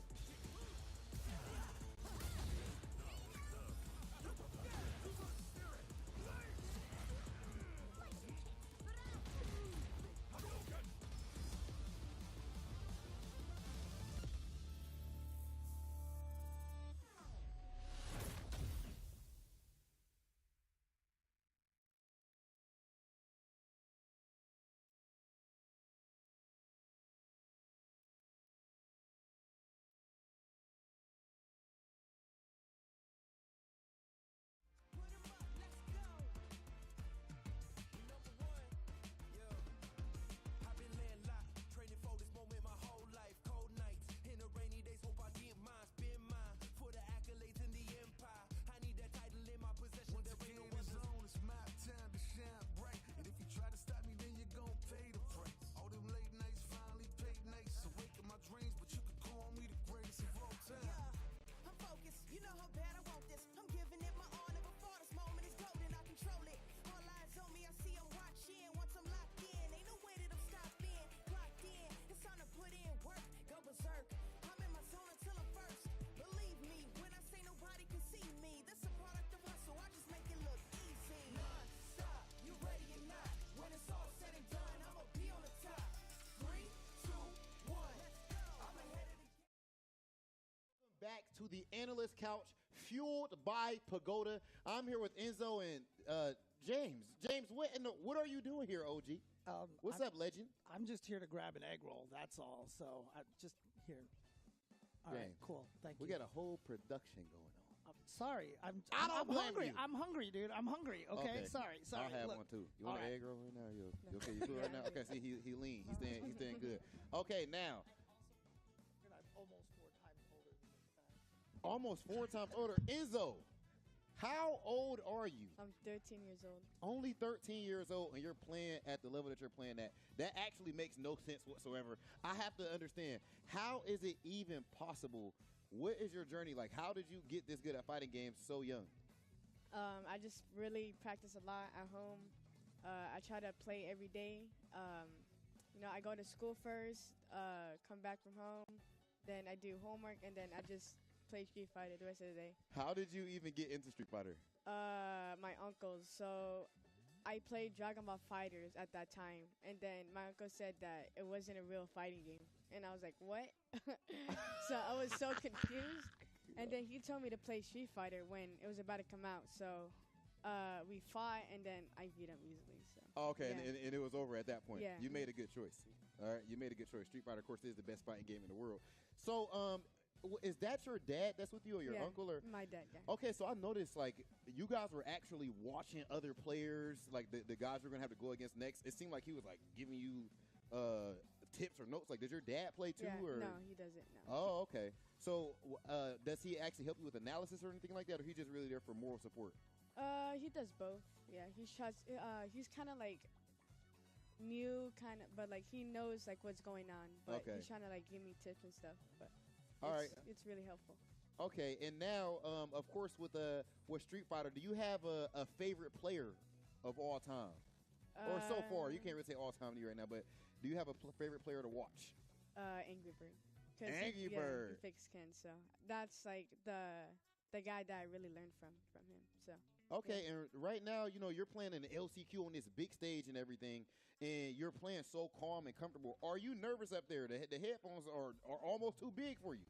I've been landlocked, training for this moment my whole life. Cold nights, in the rainy days, hope I get mine, spin mine. For the accolades in the empire, I need that title in my possession. Once There ain't again, no it's other. on. It's my time to shine bright. And if you try to stop me, then you're gonna pay the price. All them late nights finally paid nights. Awaken my dreams, but you could call me the greatest of all time. Yeah, I'm focused. You know how bad I want this. I'm giving it my all. Never before this moment is golden. I control it. All eyes on me. I see I'm watching. Once I'm locked in, ain't no way that I'm stopping. Clocked in. It's time to put in work. Go berserk. I'm in my zone until I'm first. Believe me when I say nobody can see me. This a product of hustle. I just make it look easy. Non-stop. You ready or not? When it's all said and done, I'ma be on the top. 3, 2, 1. Let's go. I'm ahead of the game. Back to the analyst couch, fueled by Pagoda. I'm here with Enzo and James. James, what are you doing here, OG? What's up, legend? I'm just here to grab an egg roll. That's all. So I'm just here. All right, James, cool. Thank We you. got a whole production going on. I'm sorry. I don't blame hungry. you. I'm hungry, dude. I'm hungry. Okay. Sorry. I'll have Look, one too. You all want an right. egg roll right now? You okay? You cool right now? Okay. See, he lean. He's staying good. Okay, now I'm almost 4 times older than this guy. almost 4 times older. Enzo, how old are you? I'm 13 years old. Only 13 years old, and you're playing at the level that you're playing at. That actually makes no sense whatsoever. I have to understand, how is it even possible? What is your journey like? How did you get this good at fighting games so young? I just really practice a lot at home. I try to play every day. I go to school first, come back from home, then I do homework, and then I just play Street Fighter the rest of the day. How did you even get into Street Fighter? My uncles. So I played Dragon Ball Fighters at that time, and then my uncle said that it wasn't a real fighting game, and I was like, what? So I was so confused, and then he told me to play Street Fighter when it was about to come out. So we fought, and then I beat him easily. So. Oh, okay, Yeah. and it was over at that point. Yeah. You made a good choice. All right, you made a good choice. Street Fighter, of course, is the best fighting game in the world. So, is that your dad that's with you, or your Yeah, uncle, or my dad? Yeah. Okay, so I noticed like you guys were actually watching other players, like the guys you're gonna have to go against next. It seemed like he was like giving you tips or notes. Like, does your dad play too? Yeah, or no, he doesn't. No. Oh, okay. So, does he actually help you with analysis or anything like that, or he just really there for moral support? He does both. Yeah, he's kind of like new, but like he knows like what's going on. But Okay. he's trying to like give me tips and stuff. But All right. it's really helpful. Okay, and now, of course, with Street Fighter, do you have a favorite player of all time, or so far? You can't really say all time to you right now, but do you have a favorite player to watch? Angry Bird. 'Cause Angry he Bird. fixed Ken, so that's like the guy that I really learned from him. So. Okay, and right now, you're playing in the LCQ on this big stage and everything, and you're playing so calm and comfortable. Are you nervous up there? The headphones are almost too big for you.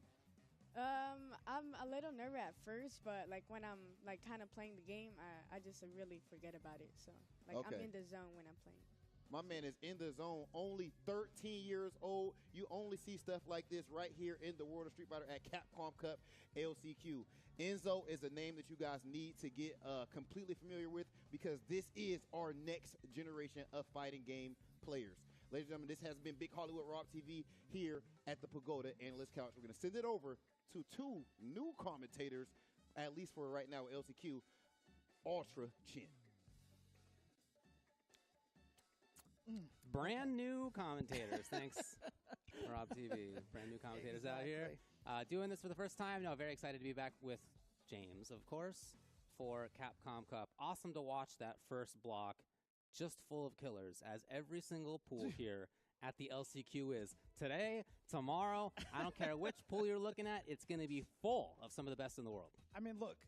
I'm a little nervous at first, but like when I'm like kind of playing the game, I just really forget about it. So like I'm Okay. in the zone when I'm playing. My man is in the zone, only 13 years old. You only see stuff like this right here in the world of Street Fighter at Capcom Cup LCQ. Enzo is a name that you guys need to get completely familiar with because this is our next generation of fighting game players. Ladies and gentlemen, this has been Big Hollywood Rob TV here at the Pagoda Analyst Couch. We're going to send it over to two new commentators, at least for right now with LCQ, Ultra Chin. Brand new commentators. Thanks, Rob TV. Brand new commentators out here. Doing this for the first time. No, very excited to be back with James, of course, for Capcom Cup. Awesome to watch that first block, just full of killers, as every single pool here at the LCQ is. Today, tomorrow, I don't care which pool you're looking at, it's going to be full of some of the best in the world. I mean, look,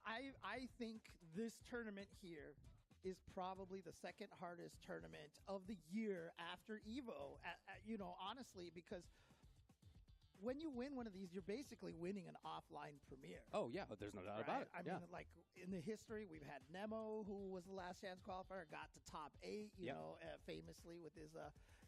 I think this tournament here is probably the second hardest tournament of the year after EVO, honestly, because when you win one of these, you're basically winning an offline premiere. Oh, yeah, there's no doubt about it. I mean, like, in the history, we've had Nemo, who was the last chance qualifier, got to top 8, famously with his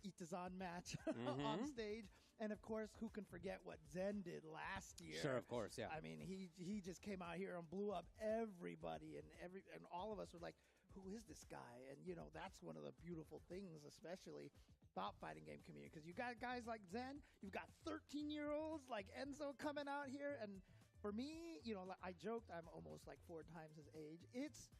Itazan match on stage. And, of course, who can forget what Zen did last year? Sure, of course, yeah. I mean, he just came out here and blew up everybody, and all of us were like, who is this guy? And, that's one of the beautiful things, especially about fighting game community, because you got guys like Zen, you've got 13-year-olds like Enzo coming out here, and for me, I joked I'm almost like 4 times his age. It's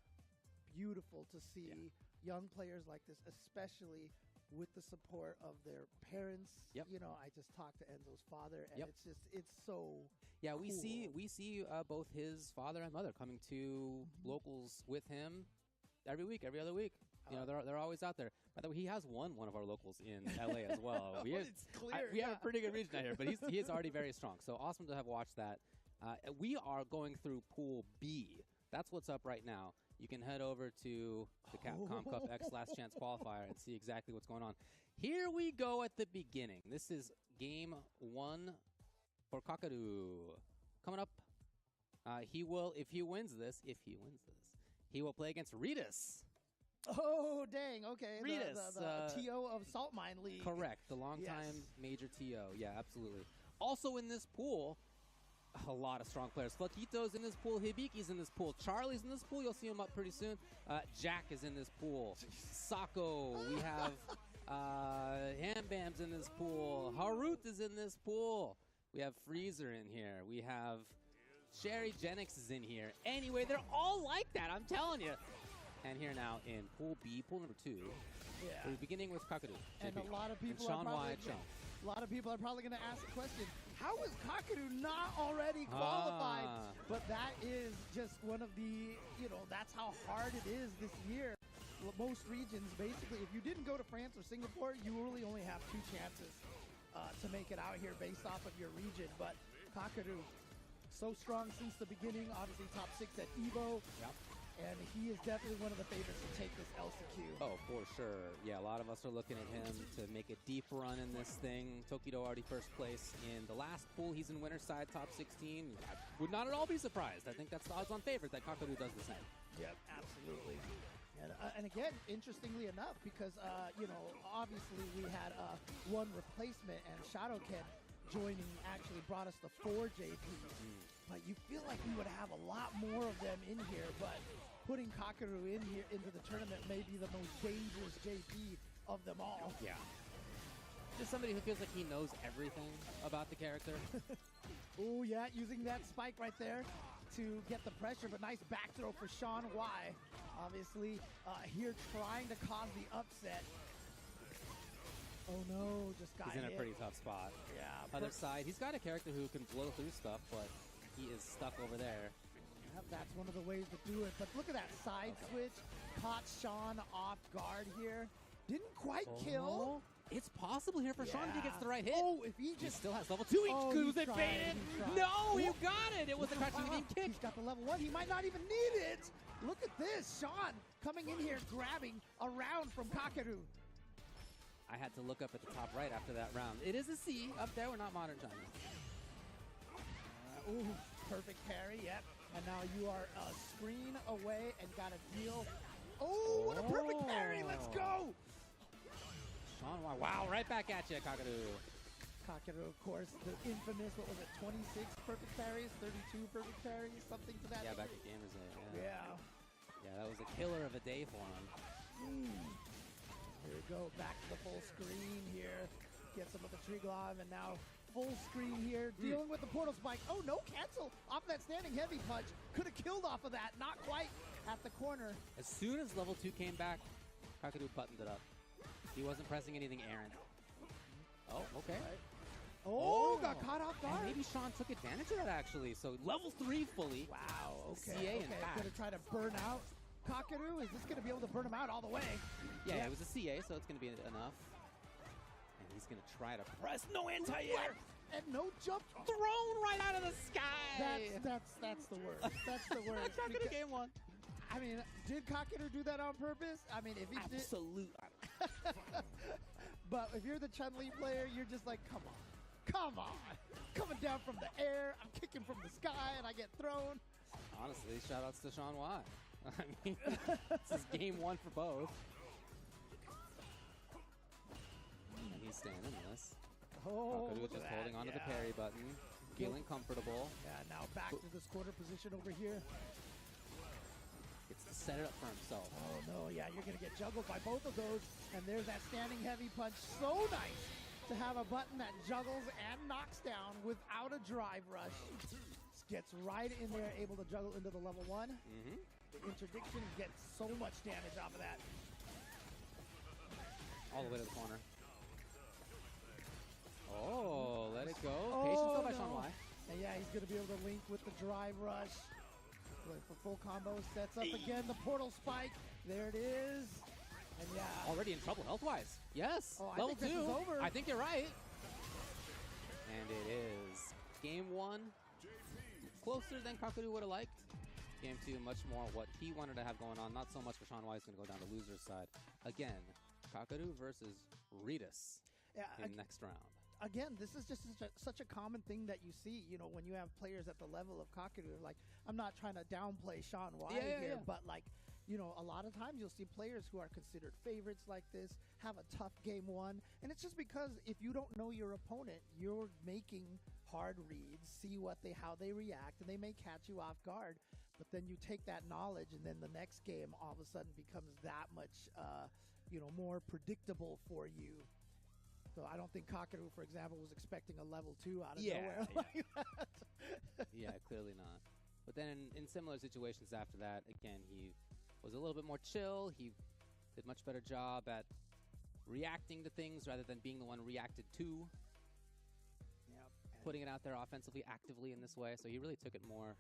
beautiful to see young players like this, especially with the support of their parents. Yep. I just talked to Enzo's father, and it's so Yeah, cool. we see both his father and mother coming to locals with him every week, every other week. They're always out there. By the way, he has won one of our locals in LA as well. It's clear. We have a pretty good region out here, but he is already very strong. So awesome to have watched that. We are going through Pool B. That's what's up right now. You can head over to the Capcom Cup X Last Chance Qualifier and see exactly what's going on. Here we go at the beginning. This is game 1 for Kakaru. Coming up, he will, if he wins this, he will play against Ritas. Oh, dang. Okay. Ritas, the TO of Salt Mine League. Correct. The longtime major TO. Yeah, absolutely. Also in this pool, a lot of strong players. Flaquito's in this pool. Hibiki's in this pool. Charlie's in this pool. You'll see him up pretty soon. Jack is in this pool. Sako. We have Hambam's in this pool. Harut is in this pool. We have Freezer in here. We have Sherry Jennings is in here. Anyway, they're all like that, I'm telling you. And here now in Pool B, pool number 2. Yeah. We're beginning with Kakaru. And JP. a lot of people And Sean White. a lot of people are probably going to ask the question, how is Kakaru not already qualified? But that is just one of the, that's how hard it is this year. Most regions, basically, if you didn't go to France or Singapore, you really only have 2 chances to make it out here based off of your region. But Kakaru, so strong since the beginning, obviously top 6 at EVO. Yep. And he is definitely one of the favorites to take this LCQ. Oh, for sure. Yeah, a lot of us are looking at him to make a deep run in this thing. Tokido already first place in the last pool. He's in winner's side, top 16. I would not at all be surprised. I think that's the odds-on favorite that Kakaru does the same. Yep, absolutely. And again, interestingly enough, because, obviously we had one replacement, and Shadowken joining actually brought us the 4 JPs. But you feel like we would have a lot more of them in here, but putting Kakaru in here into the tournament may be the most dangerous JP of them all. Yeah. Just somebody who feels like he knows everything about the character. Oh, yeah, using that spike right there to get the pressure, but nice back throw for Sean Y. Obviously, here trying to cause the upset. Oh, no, just got He's in hit. a pretty tough spot. Yeah. Other side, he's got a character who can blow through stuff, but he is stuck over there. Yep, that's one of the ways to do it. But look at that side switch. Caught Sean off guard here. Didn't quite kill. It's possible here for Sean if he gets the right hit. Oh, if he He just... still has level 2 Oh, Goose he it tried, baited. he tried. No, you got it. It was a crouching Indian kick. He's got the level 1. He might not even need it. Look at this. Sean coming in here, grabbing a round from Kakaru. I had to look up at the top right after that round. It is a C up there. We're not modern China. Ooh, perfect parry. Yep. And now you are a screen away and got a deal. Oh, what a perfect parry. Let's go. Sean, wow, right back at you, Kakadu. Kakadu, of course, the infamous, what was it, 26 perfect parries, 32 perfect parries, something to that. Yeah, back at Gamers Day. Yeah. Yeah, that was a killer of a day for him. Here we go, back to the full screen here. Gets him with the tree glove, and now full screen here, dealing with the portal spike. Oh, no cancel off that standing heavy punch. Could have killed off of that, not quite at the corner. As soon as level 2 came back, Kakadu buttoned it up. He wasn't pressing anything errant. Oh, okay. Oh, got caught off guard. And maybe Sean took advantage of that, actually. So level 3 fully. Wow, okay. CA, in fact. Going to try to burn out Kakadu. Is this going to be able to burn him out all the way? Yeah, it was a CA, so it's going to be enough. And he's going to try to press. No anti-air. And no jump. Thrown right out of the sky. That's the word. That's the word. Kakadu game 1. I mean, did Kakadu do that on purpose? I mean, if he did. Absolutely. But if you're the Chun-Li player, you're just like, come on. Come on. Coming down from the air, I'm kicking from the sky, and I get thrown. Honestly, shout-outs to Sean Y. I mean, this is game 1 for both. And he's staying in this. Oh, Kakadu just holding onto the parry button, feeling comfortable. Yeah, now back to this quarter position over here. Gets to set it up for himself. Oh, no, yeah, you're going to get juggled by both of those. And there's that standing heavy punch. So nice to have a button that juggles and knocks down without a drive rush. Gets right in there, able to juggle into the level 1. The interdiction gets so much damage off of that. All the way to the corner. Oh, let it go. Patience though by Sean Y. And yeah, he's going to be able to link with the drive rush. Going for full combo. Sets up again the portal spike. There it is. And yeah. Already in trouble health-wise. Yes. Oh, level 2. This is over. I think you're right. And it is. Game 1. Closer than Kakadu would have liked. Game 2, much more what he wanted to have going on. Not so much for Sean Y. He's going to go down the loser's side. Again, Kakadu versus Ritas in next round. Again, this is just such a common thing that you see, you know, when you have players at the level of Kakadu. Like, I'm not trying to downplay Sean Y here, but like, you know, a lot of times you'll see players who are considered favorites like this have a tough game 1. And it's just because if you don't know your opponent, you're making hard reads, see how they react, and they may catch you off guard. But then you take that knowledge, and then the next game all of a sudden becomes that much, you know, more predictable for you. So I don't think Kakadu, for example, was expecting a level 2 out of nowhere like that. Yeah, clearly not. But then in similar situations after that, again, he was a little bit more chill. He did much better job at reacting to things rather than being the one reacted to. Putting it out there offensively, actively in this way. So he really took it more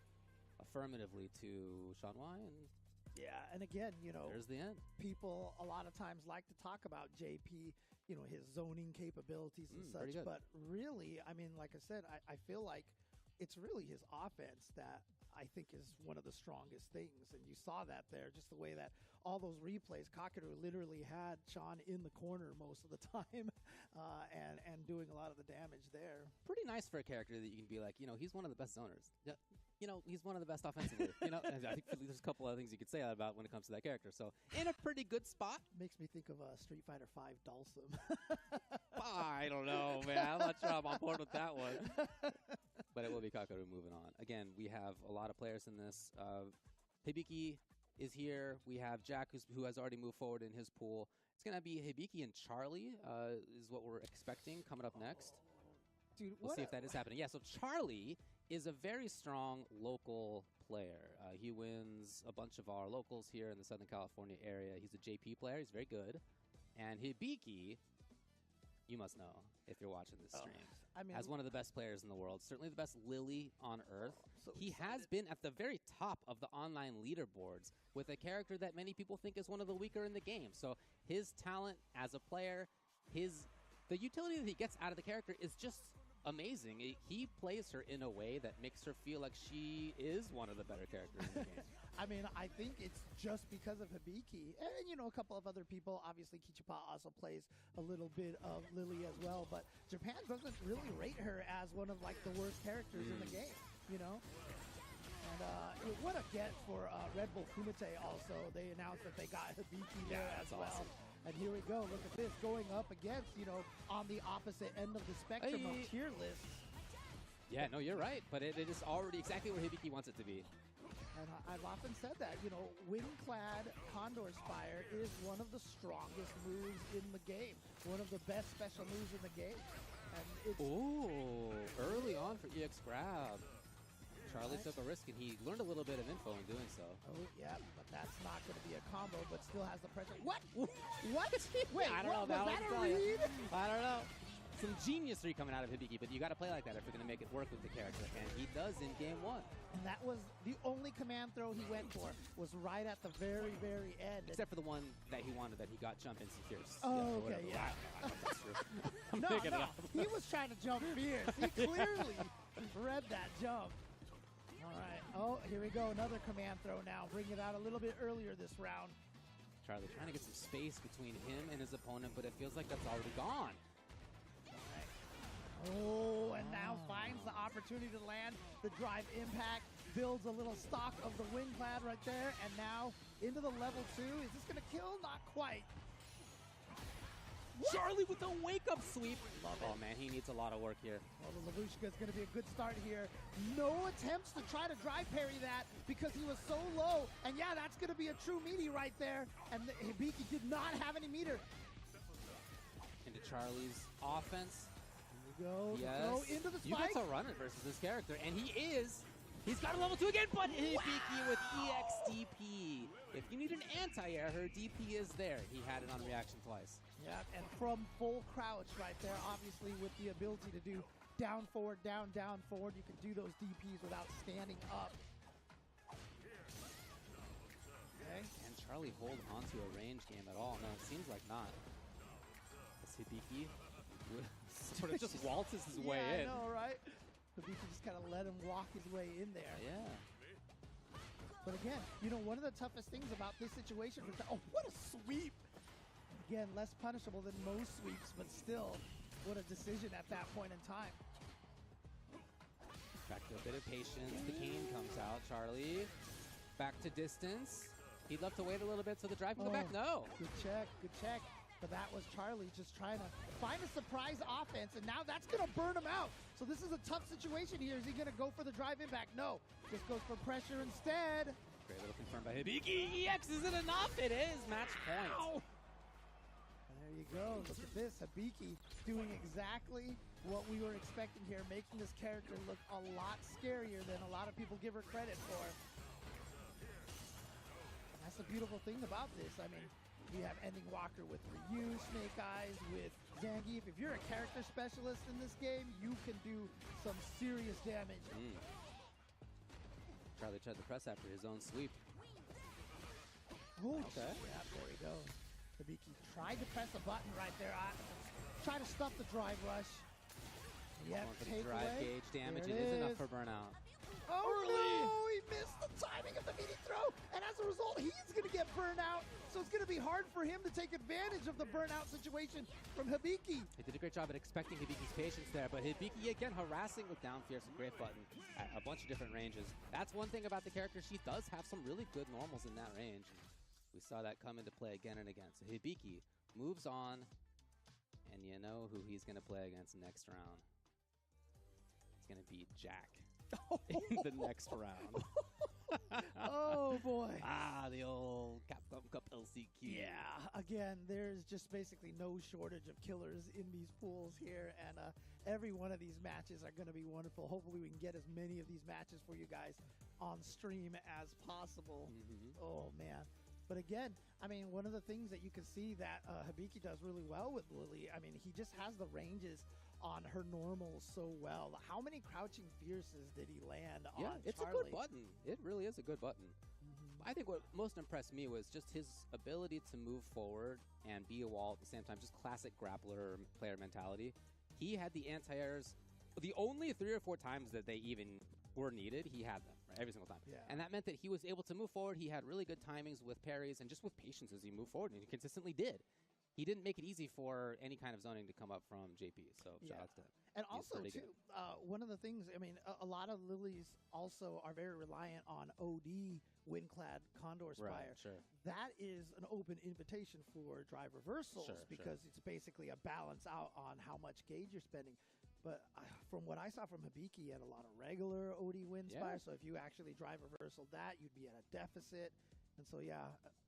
affirmatively to Sean Y. And yeah, and again, you know, there's the end. People a lot of times like to talk about JP, you know, his zoning capabilities and such. But really, I mean, like I said, I feel like it's really his offense that I think is one of the strongest things. And you saw that there, just the way that all those replays, Kakadu literally had Sean in the corner most of the time and doing a lot of the damage there. Pretty nice for a character that you can be like, you know, he's one of the best zoners. You know, he's one of the best offensively. You know, and I think there's a couple other things you could say that about when it comes to that character. So in a pretty good spot. Makes me think of Street Fighter V Dhalsim. I don't know, man. I'm not sure I'm on board with that one. But it will be Kakadu moving on. Again, we have a lot of players in this. Hibiki is here. We have Jack, who has already moved forward in his pool. It's going to be Hibiki and Charlie is what we're expecting coming up next. Dude, we'll see if that is happening. Yeah, so Charlie is a very strong local player. He wins a bunch of our locals here in the Southern California area. He's a JP player. He's very good. And Hibiki, you must know if you're watching this stream, I mean, as one of the best players in the world, certainly the best Lily on Earth. So he has been at the very top of the online leaderboards with a character that many people think is one of the weaker in the game. So his talent as a player, the utility that he gets out of the character is just amazing. He plays her in a way that makes her feel like she is one of the better characters in the game. I mean, I think it's just because of Hibiki. And, you know, a couple of other people. Obviously, Kichipa also plays a little bit of Lily as well. But Japan doesn't really rate her as one of, like, the worst characters in the game, you know? And what a get for Red Bull Kumite also. They announced that they got Hibiki there as well. Awesome. And here we go. Look at this. Going up against, on the opposite end of the spectrum of tier lists. Yeah, no, you're right. But it is already exactly where Hibiki wants it to be. And I've often said that, Wing-clad Condor Spire is one of the strongest moves in the game. One of the best special moves in the game. And it's early on for EX Grab. Charlie took a risk, and he learned a little bit of info in doing so. Oh, yeah, but that's not going to be a combo, but still has the pressure. What? What? Wait, I don't know. Was that a read? I don't know. Some geniusry coming out of Hibiki, but you got to play like that if you're going to make it work with the character, and he does in game 1. And that was the only command throw he went for, was right at the very, very end. Except for the one that he wanted, that he got jump instant fierce. Oh, okay, yeah. I don't know if that's true. I'm No, making it up. he was trying to jump fierce. He clearly read that jump. All right. Oh, here we go. Another command throw now. Bring it out a little bit earlier this round. Charlie trying to get some space between him and his opponent, but it feels like that's already gone. All right. Oh, and now finds the opportunity to land the drive impact. Builds a little stock of the wing clad right there. And now into the level 2. Is this going to kill? Not quite. What? Charlie with the wake-up sweep. Love it. Oh, man, he needs a lot of work here. Well, the Lavushka is going to be a good start here. No attempts to try to drive parry that because he was so low. And yeah, that's going to be a true meaty right there. And Hibiki did not have any meter. Into Charlie's offense. Here we go. Yes. Go into the You spike. get to run it versus this character, and he is. He's got a level 2 again, but Hibiki with EXDP. If you need an anti-air, her DP is there. He had it on reaction twice. Yeah, and from full crouch right there, obviously with the ability to do down, forward, down, forward, you can do those DPs without standing up. Okay. Can Charlie hold onto a range game at all? No, it seems like not. As Hibiki sort of just waltzes his way in. Yeah, I know, right? Hibiki just kind of let him walk his way in there. Yeah. But again, one of the toughest things about this situation is, oh, what a sweep! Again, less punishable than most sweeps, but still, what a decision at that point in time. Back to a bit of patience. The cane comes out. Charlie back to distance. He'd love to wait a little bit so the drive can go back. No. Good check, good check. But that was Charlie just trying to find a surprise offense, and now that's going to burn him out. So this is a tough situation here. Is he going to go for the drive impact? No. Just goes for pressure instead. Great little confirmed by Hibiki. EX isn't enough. It is. Match point. Ow. There you go. Look at this. Hibiki doing exactly what we were expecting here, making this character look a lot scarier than a lot of people give her credit for. And that's the beautiful thing about this. I mean, we have Ending Walker with Ryu, Snake Eyes with Zangief. If you're a character specialist in this game, you can do some serious damage. Charlie tried to press after his own sweep. Oh, okay. Yeah, there we go. Hibiki tried to press a button right there. Try to stuff the drive rush. Yep, Going for the take drive away. gauge damage. There It is enough is. for burnout. Oh no! He missed the timing of the meaty throw, and as a result, he's going to get burned out. So it's going to be hard for him to take advantage of the burnout situation from Hibiki. He did a great job at expecting Hibiki's patience there, but Hibiki again harassing with down fierce and great button at a bunch of different ranges. That's one thing about the character. She does have some really good normals in that range. We saw that come into play again and again. So Hibiki moves on, and you know who he's going to play against next round. It's going to be Jack in the next round. Oh boy. The old Capcom Cup LCQ. Yeah, again, there's just basically no shortage of killers in these pools here, and every one of these matches are going to be wonderful. Hopefully we can get as many of these matches for you guys on stream as possible. Oh, man. But again, I mean, one of the things that you can see that Hibiki does really well with Lily, I mean, he just has the ranges on her normals so well. How many crouching fierces did he land on Charlie? It's a good button. It really is a good button. I think what most impressed me was just his ability to move forward and be a wall at the same time, just classic grappler player mentality. He had the anti-airs, the only 3 or 4 times that they even were needed, he had them, right, every single time. Yeah. And that meant that he was able to move forward. He had really good timings with parries and just with patience as he moved forward, and he consistently did. he didn't make it easy for any kind of zoning to come up from JP. So shout out to him. And He's also, pretty too, one of the things, I mean, a lot of lilies also are very reliant on OD Windclad Condor Spire. Right, sure. That is an open invitation for drive reversals Sure, because it's basically a balance out on how much gauge you're spending. But from what I saw from Hibiki, he had a lot of regular OD Windspire. So if you actually drive reversal that, you'd be at a deficit. And so,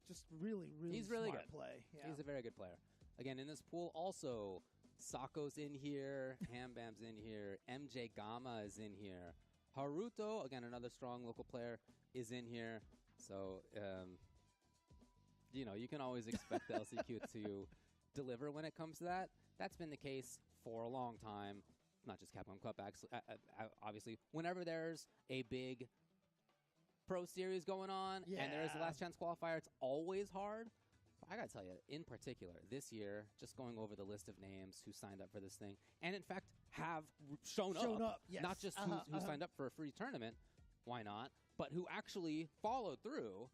just really, really He's really smart good. play. Yeah. He's a very good player. Again, in this pool, also, Sako's in here, Hambam's in here, MJ Gama is in here. Haruto, again, another strong local player, is in here. So, you can always expect the LCQ to deliver when it comes to that. That's been the case for a long time, not just Capcom Cup, obviously. Whenever there's a big pro series going on and there's a last chance qualifier, it's always hard. I gotta tell you, in particular, this year, just going over the list of names who signed up for this thing, and in fact have shown up, yes. not just who signed up for a free tournament, why not, but who actually followed through.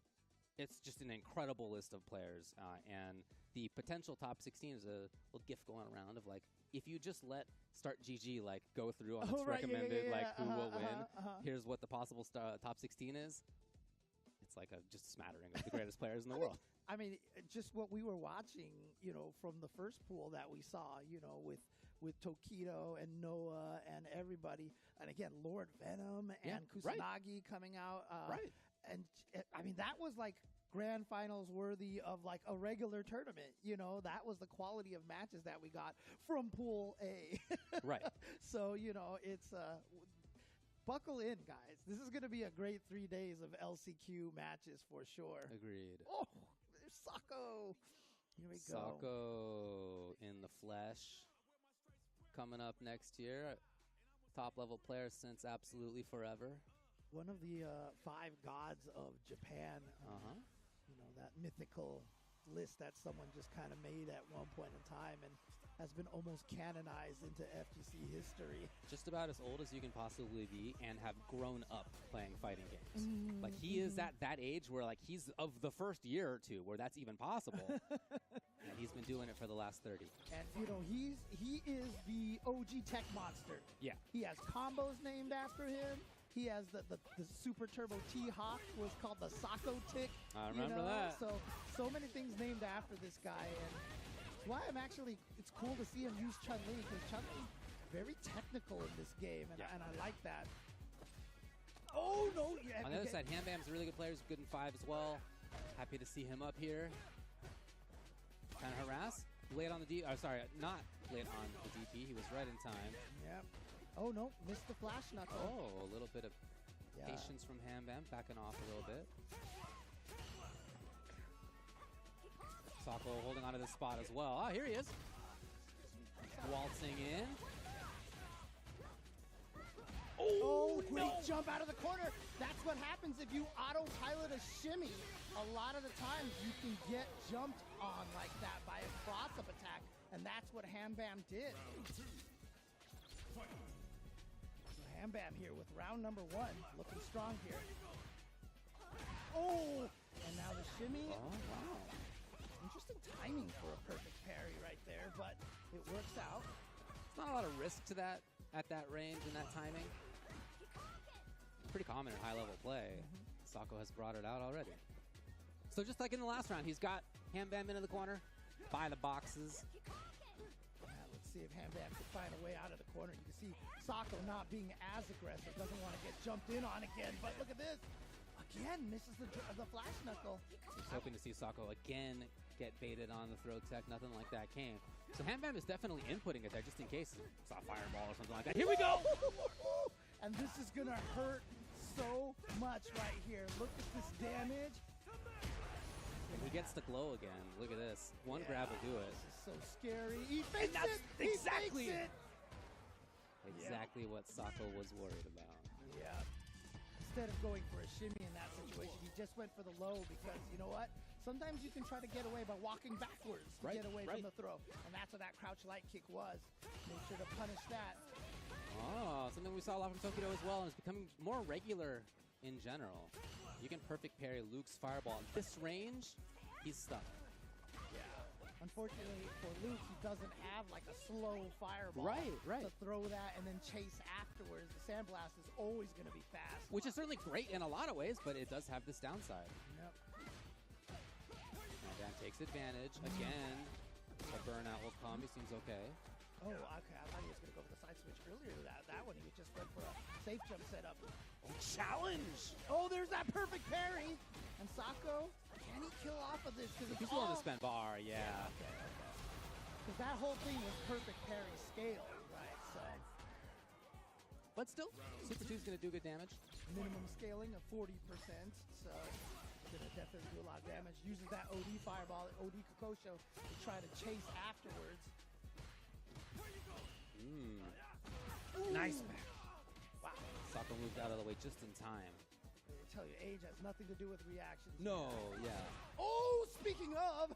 It's just an incredible list of players, and the potential top 16 is a little gift going around of like, if you just let Start GG like go through on its recommended who will win, here's what the possible top 16 is. It's like just a smattering of the greatest players in the world. I mean, just what we were watching, from the first pool that we saw, with Tokido and Noah and everybody. And again, Lord Venom and Kusanagi coming out. And, I mean, that was like grand finals worthy of like a regular tournament. That was the quality of matches that we got from Pool A. Right. So, it's... buckle in, guys. This is going to be a great 3 days of LCQ matches for sure. Agreed. Oh, there's Sako. Here we go. Sako in the flesh. Coming up next year. Top level player since absolutely forever. One of the 5 gods of Japan. That mythical list that someone just kind of made at one point in time and has been almost canonized into FGC history. Just about as old as you can possibly be and have grown up playing fighting games. Like he is at that age where like he's of the first year or two where that's even possible. And he's been doing it for the last 30. And he is the OG tech monster. Yeah. He has combos named after him. He has the Super Turbo T-Hawk was called the Sako Tick. I remember that. So many things named after this guy. And that's why it's cool to see him use Chun-Li because Chun-Li very technical in this game. And I like that. Oh, no. Yeah, on the other side, Hambam's a really good player. He's good in 5 as well. Happy to see him up here. Kind of harass. Late on the not late on the DP. He was right in time. Yep. Oh, no. Missed the flash knuckle. Oh, a little bit of patience from Hambam. Backing off a little bit. Sako holding onto this spot as well. Oh, here he is. Waltzing in. Oh, great jump out of the corner. That's what happens if you autopilot a shimmy. A lot of the times you can get jumped on like that by a cross-up attack, and that's what Hambam did. So Hambam here with round number 1, looking strong here. Oh, and now the shimmy. Oh, wow. Interesting timing for a perfect parry right there, but it works out. There's not a lot of risk to that at that range and that timing. Pretty common in high-level play. Sako has brought it out already. So just like in the last round, he's got Hambam into the corner, by the boxes. Let's see if Hambam can find a way out of the corner. You can see Sako not being as aggressive, doesn't want to get jumped in on again, but look at this. Again, misses the flash knuckle. He's hoping to see Sako again get baited on the throw tech. Nothing like that came. So Hambam is definitely inputting it there just in case. Saw a fireball or something like that. Here we go! And this is going to hurt so much right here. Look at this damage. And he gets the glow again. Look at this. One grab will do it. This is so scary. He fakes it! Exactly! He fakes it! Exactly what Sako was worried about. Yeah. Instead of going for a shimmy in that situation, he just went for the low because, you know what? Sometimes you can try to get away by walking backwards to get away from the throw. And that's what that crouch light kick was. Make sure to punish that. Oh, something we saw a lot from Tokido as well, and it's becoming more regular in general. You can perfect parry Luke's fireball. At this range, he's stuck. Yeah. Unfortunately for Luke, he doesn't have like a slow fireball Right. to throw that and then chase afterwards. The Sandblast is always going to be fast. Which is certainly great in a lot of ways, but it does have this downside. Yep. Handbam takes advantage. Again, the burnout will come. He seems okay. Oh, okay. I thought he was going to go for the side switch earlier to that one. He just went for a safe jump setup. Oh, challenge! Oh, there's that perfect parry. And Sako, can he kill off of this? He's willing to spend bar, yeah. Okay. Because that whole thing was perfect parry scale, right? So But still, Super 2's going to do good damage. minimum scaling of 40%. So gonna definitely do a lot of damage. Uses that OD fireball, OD Kokosho, to try to chase afterwards. Nice back. Wow. Sako moved out of the way just in time. I tell you, age has nothing to do with reactions. No, yeah. Oh, speaking of,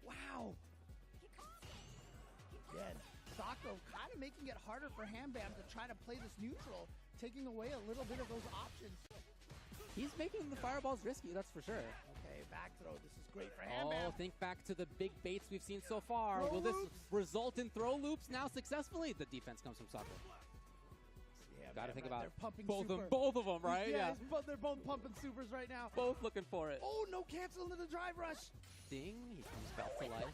wow. Again, Sako kind of making it harder for Hambam to try to play this neutral, taking away a little bit of those options. He's making the fireballs risky, that's for sure. Okay, back throw. This is great for Hambam. Oh, think back to the big baits we've seen so far. Throw Will this loops. result in throw loops now successfully? The defense comes from Sako. Yeah, Got to think about they're pumping both super. of them, right? Yeah, they're both pumping supers right now. Both looking for it. Oh, no cancel into the drive rush. Ding, he comes back to life.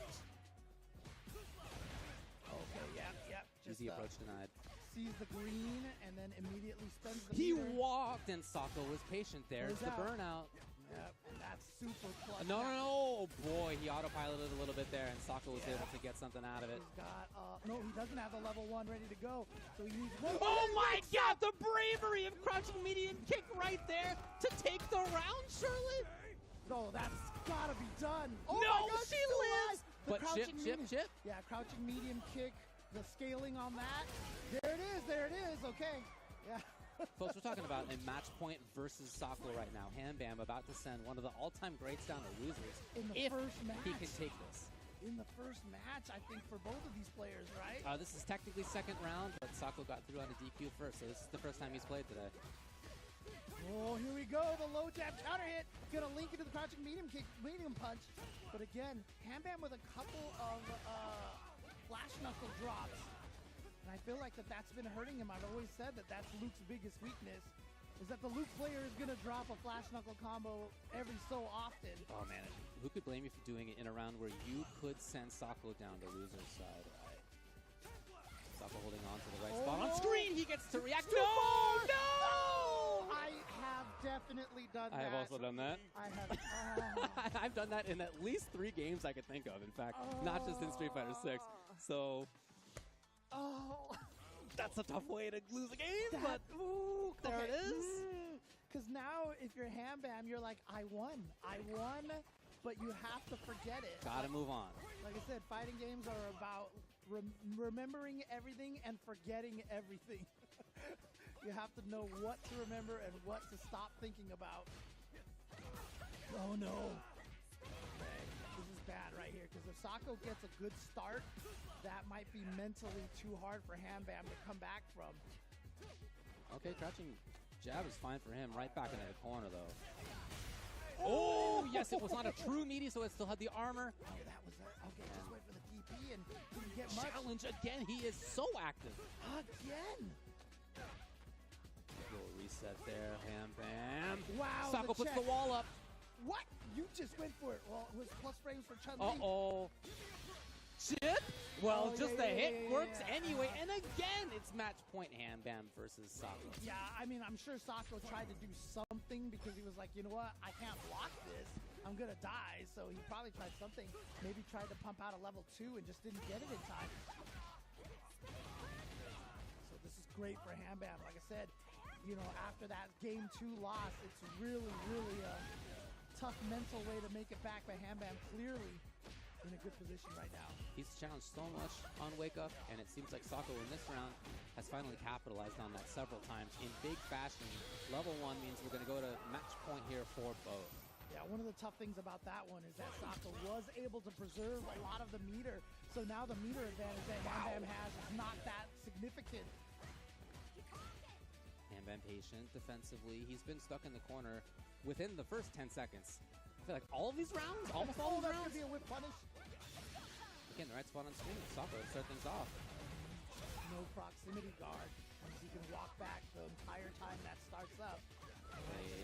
Okay, yeah. Just, Easy approach denied. sees the green and then immediately spends the He meter. walked, and Sako was patient there. It's the Goes out. burnout. Yep, and that's super clutch. No. Oh, boy, he autopiloted a little bit there, and Sako was able to get something out of it. He's got, no, he doesn't have the level 1 ready to go, so he needs one. Oh my God, the bravery of crouching medium kick right there to take the round, Charlotte. No, that's gotta be done. Oh No, my God, she she's still lives! alive. The But crouching chip. Yeah, crouching medium kick, the scaling on that. There it is, okay. Yeah. Folks, we're talking about a match point versus Sako right now. Hambam about to send one of the all-time greats down to losers. In the first match. He can take this. In the first match, I think, for both of these players, right? This is technically second round, but Sako got through on a DQ first, so this is the first time he's played today. Oh, here we go. The low jab counter hit. Gonna link into the crouching medium kick, medium punch. But again, Hambam with a couple of flash knuckle drops. And I feel like that's been hurting him. I've always said that's Luke's biggest weakness, is that the Luke player is gonna drop a flash knuckle combo every so often. Oh, man. Who could blame you for doing it in a round where you could send Sako down the loser's side? Sako holding on to the right spot on screen. He gets to react. No! I have definitely done that. I have also done that. I have. I've done that in at least 3 games I could think of, in fact, not just in Street Fighter 6. So, that's a tough way to lose a game, but there it is. Because now, if you're Hambam, you're like, I won, but you have to forget it. Gotta move on. Like I said, fighting games are about remembering everything and forgetting everything. You have to know what to remember and what to stop thinking about. Oh no. Okay, this is bad right here, because if Sako gets a good start, that might be mentally too hard for Hambam to come back from. Okay, crouching jab is fine for him. Right back into the corner, though. Oh, yes, it was not a true meaty, so it still had the armor. Oh, that was it. Okay, just wait for the DP and didn't get much. Challenge again. He is so active. Again. Little reset there. Hambam. Wow. Sako puts the wall up. What? You just went for it. Well, it was plus frames for Chun-Li. Uh-oh. Chip? Well, Oh, just yeah, the yeah, hit yeah, works yeah. anyway. And again, it's match point Hambam versus Sako. Yeah, I mean, I'm sure Sako tried to do something because he was like, you know what? I can't block this. I'm going to die. So he probably tried something. Maybe tried to pump out a level 2 and just didn't get it in time. So this is great for Hambam. Like I said, you know, after that game 2 loss, it's really, really a tough mental way to make it back. But Hambam clearly in a good position right now. He's challenged so much on Wake Up, and it seems like Sako in this round has finally capitalized on that several times in big fashion. Level 1 means we're going to go to match point here for both. Yeah, one of the tough things about that one is that Sako was able to preserve a lot of the meter. So now the meter advantage that Hambam has is not that significant. Hambam patient defensively. He's been stuck in the corner within the first 10 seconds. I feel like all of these rounds, almost all of these That rounds. could be a whip punish. Again, the right spot on screen. Sako start things off. No proximity guard. He can walk back the entire time that starts up.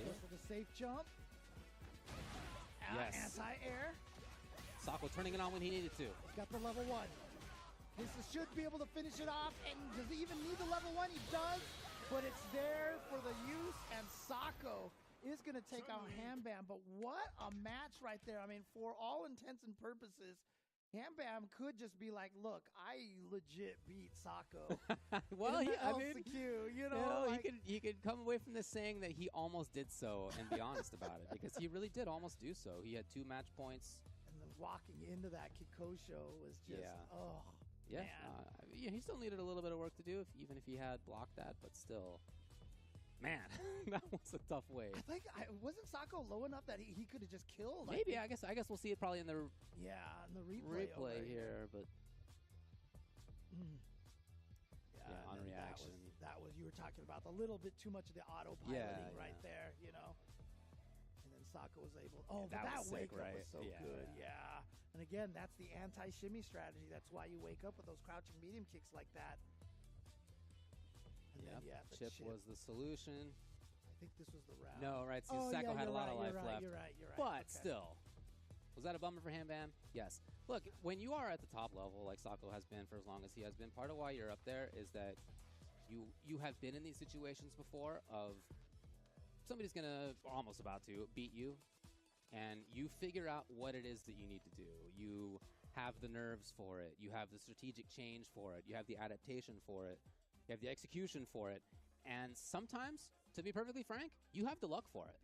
Goes for the safe jump. Yes. Anti-air. Sako turning it on when he needed to. He's got the level 1. This should be able to finish it off. And does he even need the level 1? He does. But it's there for the use. And Sako is going to take out Hambam. But what a match right there. I mean, for all intents and purposes, Hambam could just be like, look, I legit beat Sako. Well, LCQ, he could come away from this saying that he almost did so and be honest about it, because he really did almost do so. He had 2 match points. And then walking into that Kikosho was just, Yeah, man. he still needed a little bit of work to do, even if he had blocked that, but still. Man, that was a tough wave. I think wasn't Sako low enough that he could have just killed? Maybe. I guess we'll see it probably in the in the replay here, but on and reaction. That was you were talking about a little bit too much of the autopiloting right there, And then Sako was able. Oh, but that wake up was so good. Yeah. And again, that's the anti-shimmy strategy. That's why you wake up with those crouching medium kicks like that. And then, the chip was the solution. I think this was the round. No, right. See, Sako had a lot of life left. You're right. But still, was that a bummer for Hambam? Yes. Look, when you are at the top level, like Sako has been for as long as he has been, part of why you're up there is that you have been in these situations before of somebody's going to, almost about to, beat you, and you figure out what it is that you need to do. You have the nerves for it. You have the strategic change for it. You have the adaptation for it. You have the execution for it. And sometimes, to be perfectly frank, you have the luck for it.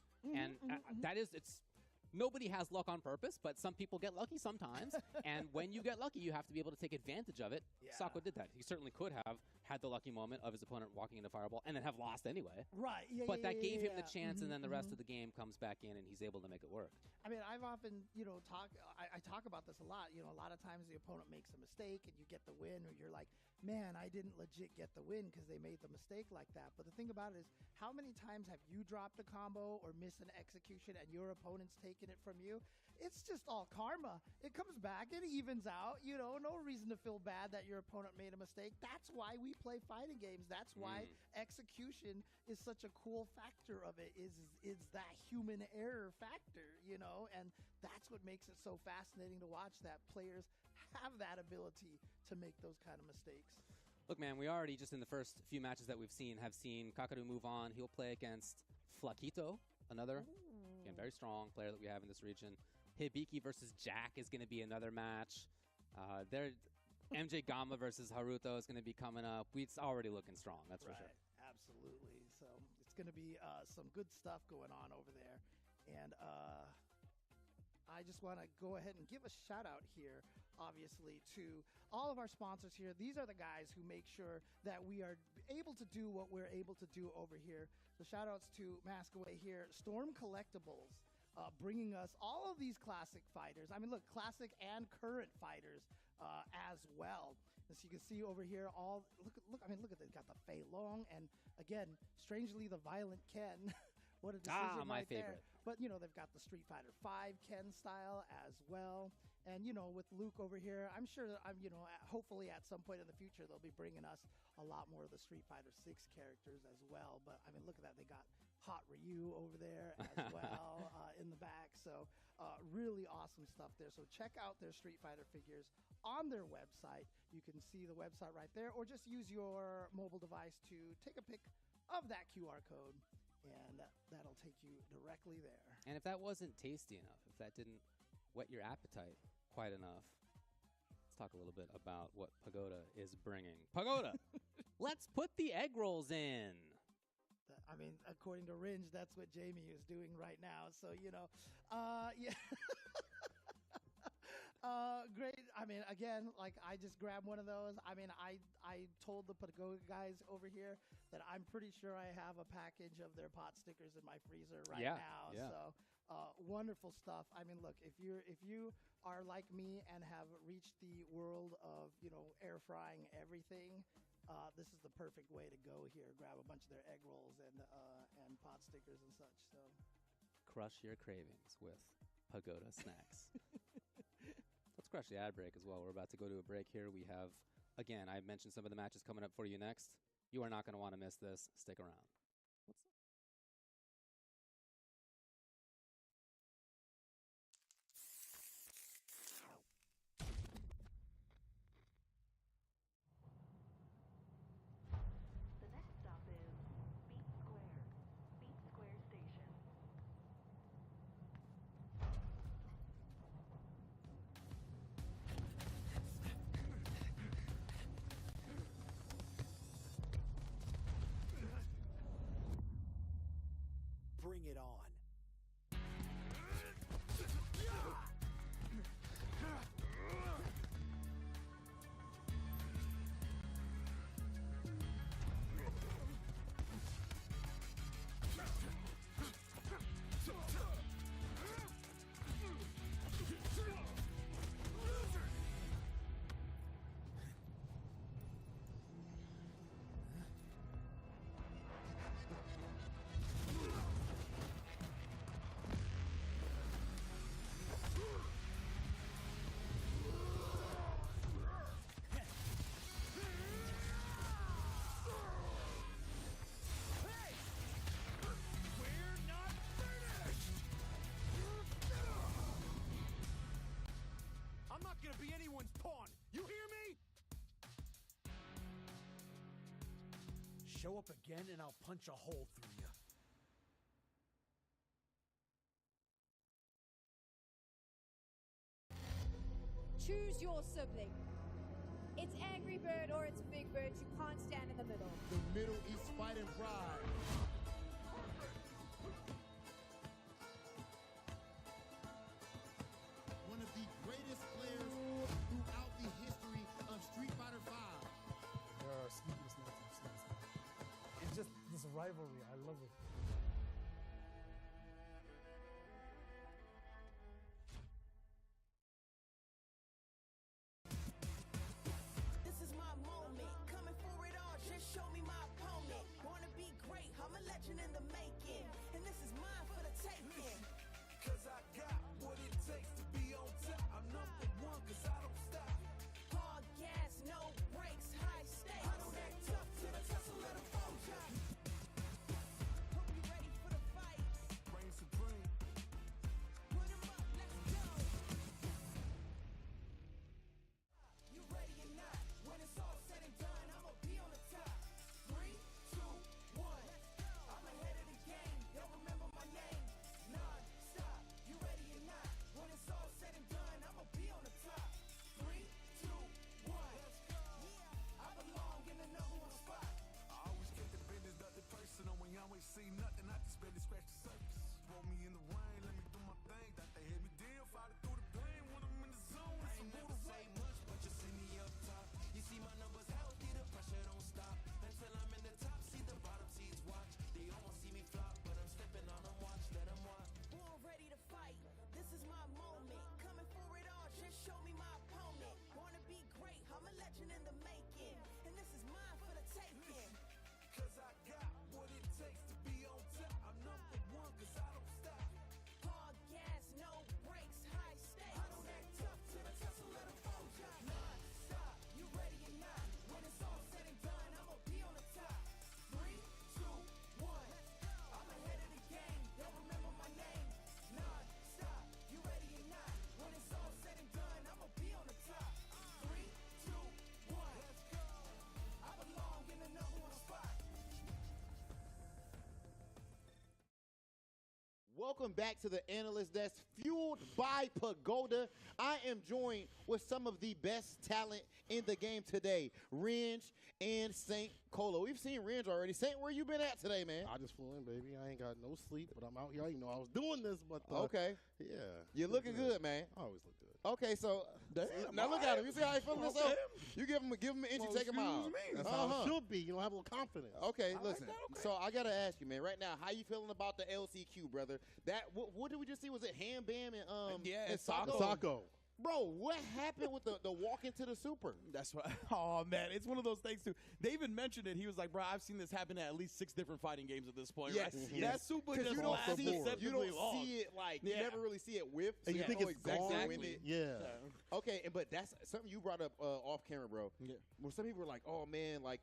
Nobody has luck on purpose, but some people get lucky sometimes. And when you get lucky, you have to be able to take advantage of it. Yeah. Sako did that. He certainly could have had the lucky moment of his opponent walking into Fireball and then have lost anyway. Right. But that gave him the chance, and then the rest of the game comes back in, and he's able to make it work. I mean, I've often, I talk about this a lot. A lot of times the opponent makes a mistake and you get the win, or you're like, man, I didn't legit get the win because they made the mistake like that. But the thing about it is, how many times have you dropped a combo or missed an execution and your opponent's taken it from you? It's just all karma. It comes back, it evens out. No reason to feel bad that your opponent made a mistake. That's why we play fighting games. That's why execution is such a cool factor of it, is that human error factor, and that's what makes it so fascinating to watch, that players have that ability to make those kind of mistakes. Look, man, we already, just in the first few matches that we've seen, have seen Kakaru move on. He'll play against Flakito, another, again, very strong player that we have in this region. Hibiki versus Jack is going to be another match. MJ Gama versus Haruto is going to be coming up. It's already looking strong, that's for sure. Absolutely. So it's going to be some good stuff going on over there. And I just want to go ahead and give a shout out here, obviously, to all of our sponsors here. These are the guys who make sure that we are able to do what we're able to do over here. So shout outs to Maskaway here, Storm Collectibles, bringing us all of these classic fighters. I mean, look, classic and current fighters as well. As you can see over here, look at it. Got the Fei Long, and again, strangely, the Violent Ken. What a decision my right favorite. there. But, they've got the Street Fighter V Ken style as well. And, with Luke over here, I'm sure that hopefully at some point in the future, they'll be bringing us a lot more of the Street Fighter 6 characters as well. But, I mean, look at that. They got Hot Ryu over there as well in the back. So, really awesome stuff there. So, check out their Street Fighter figures on their website. You can see the website right there, or just use your mobile device to take a pic of that QR code. And that'll take you directly there. And if that wasn't tasty enough, if that didn't whet your appetite quite enough, let's talk a little bit about what Pagoda is bringing. Pagoda, let's put the egg rolls in. I mean, according to Ringe, that's what Jamie is doing right now. So, yeah. Great. I mean, again, I just grabbed one of those. I mean, I told the Pagoda guys over here that I'm pretty sure I have a package of their pot stickers in my freezer right now. Yeah. So, wonderful stuff. I mean, look, if you are like me and have reached the world of, air frying everything, this is the perfect way to go here. Grab a bunch of their egg rolls and pot stickers and such. So, crush your cravings with Pagoda snacks. Let's crush the ad break as well. We're about to go to a break here. We have, again, I mentioned some of the matches coming up for you next. You are not going to want to miss this. Stick around. The next stop is Beat Square. Beat Square Station. Bring it on. I'm not gonna be anyone's pawn. You hear me? Show up again and I'll punch a hole through you. Choose your sibling. It's Angry Bird or it's Big Bird. You can't stand in the middle. The Middle East Fighting Pride. One of the greatest players throughout the history of Street Fighter V. It's just this rivalry. I love it. This is my moment. Coming for it all. Just show me my opponent. Wanna be great. I'm a legend in the making. And this is mine for the taking. Cause I got what it takes to be on top. I'm number one cause I don't stop. Hard gas, no brakes, high stakes. I don't act tough till the tussle let 'em fold ya. Hope you ready for the fight. Reign supreme. Put 'em up, let's go. You ready or not? When it's all said and done, I'ma be on the top. 3, 2, 1. I'm ahead of the game. They'll remember my name. Non-stop. You ready or not? When it's all said and done, I'ma be on the top. 3, 2, 1. Yeah, I belong in the number one spot. I always kept the business, nothing personal. When you always see nothing, I just barely scratch the surface. Throw me in the rain, let me do my thing. That they hit me down, fight it through the pain. When I'm in the zone, it's a mood away. Much, but you see me up top. You see my numbers healthy, the pressure don't stop. Until I'm in the top, see the bottom seeds watch. They almost see me flop, but I'm stepping on them, watch, let them watch. Born ready to fight, this is my moment. Coming for it all, just show me my opponent. Wanna be great, I'm a legend in the making. And this is mine for the taking. Cause I got what it takes to be on top. I'm number one cause I don't stop. Hard gas, no brakes, high stakes. I don't act tough till the tussle let 'em fold ya. Non-stop, you ready or not? When it's all said and done, I'ma be on the top. 3, 2, 1. I'm ahead of the game. They'll remember my name. Non-stop, you ready or not? When it's all said and done, I'ma be on the top. 3, 2, 1. I belong in the number one spot. Welcome back to the Analyst Desk, fueled by Pagoda. I am joined with some of the best talent in the game today, Ringe and Saint Colo. We've seen Ringe already. Saint, where you been at today, man? I just flew in, baby. I ain't got no sleep, but I'm out here. I didn't know I was doing this, but Okay. yeah. You're looking good, man. I always look good. Okay, so now look at him. You see how he feeling himself? You give him an inch, you take him out. That's how it should be. You know, have a little confidence. Okay, listen. So I gotta ask you, man. Right now, how you feeling about the LCQ, brother? That what did we just see? Was it Ham Bam and and Sako? Sako. Bro, what happened with the walk into the super? That's right. Oh, man. It's one of those things, too. They even mentioned it. He was like, bro, I've seen this happen at least 6 different fighting games at this point. Yes. Right? That super just you don't lasts see it. You deceptively don't long. see it like you never really see it whip. So And you think it's exactly gone? when it. Yeah. Okay, but that's something you brought up off camera, bro. Yeah. Where some people were like, "Oh man, like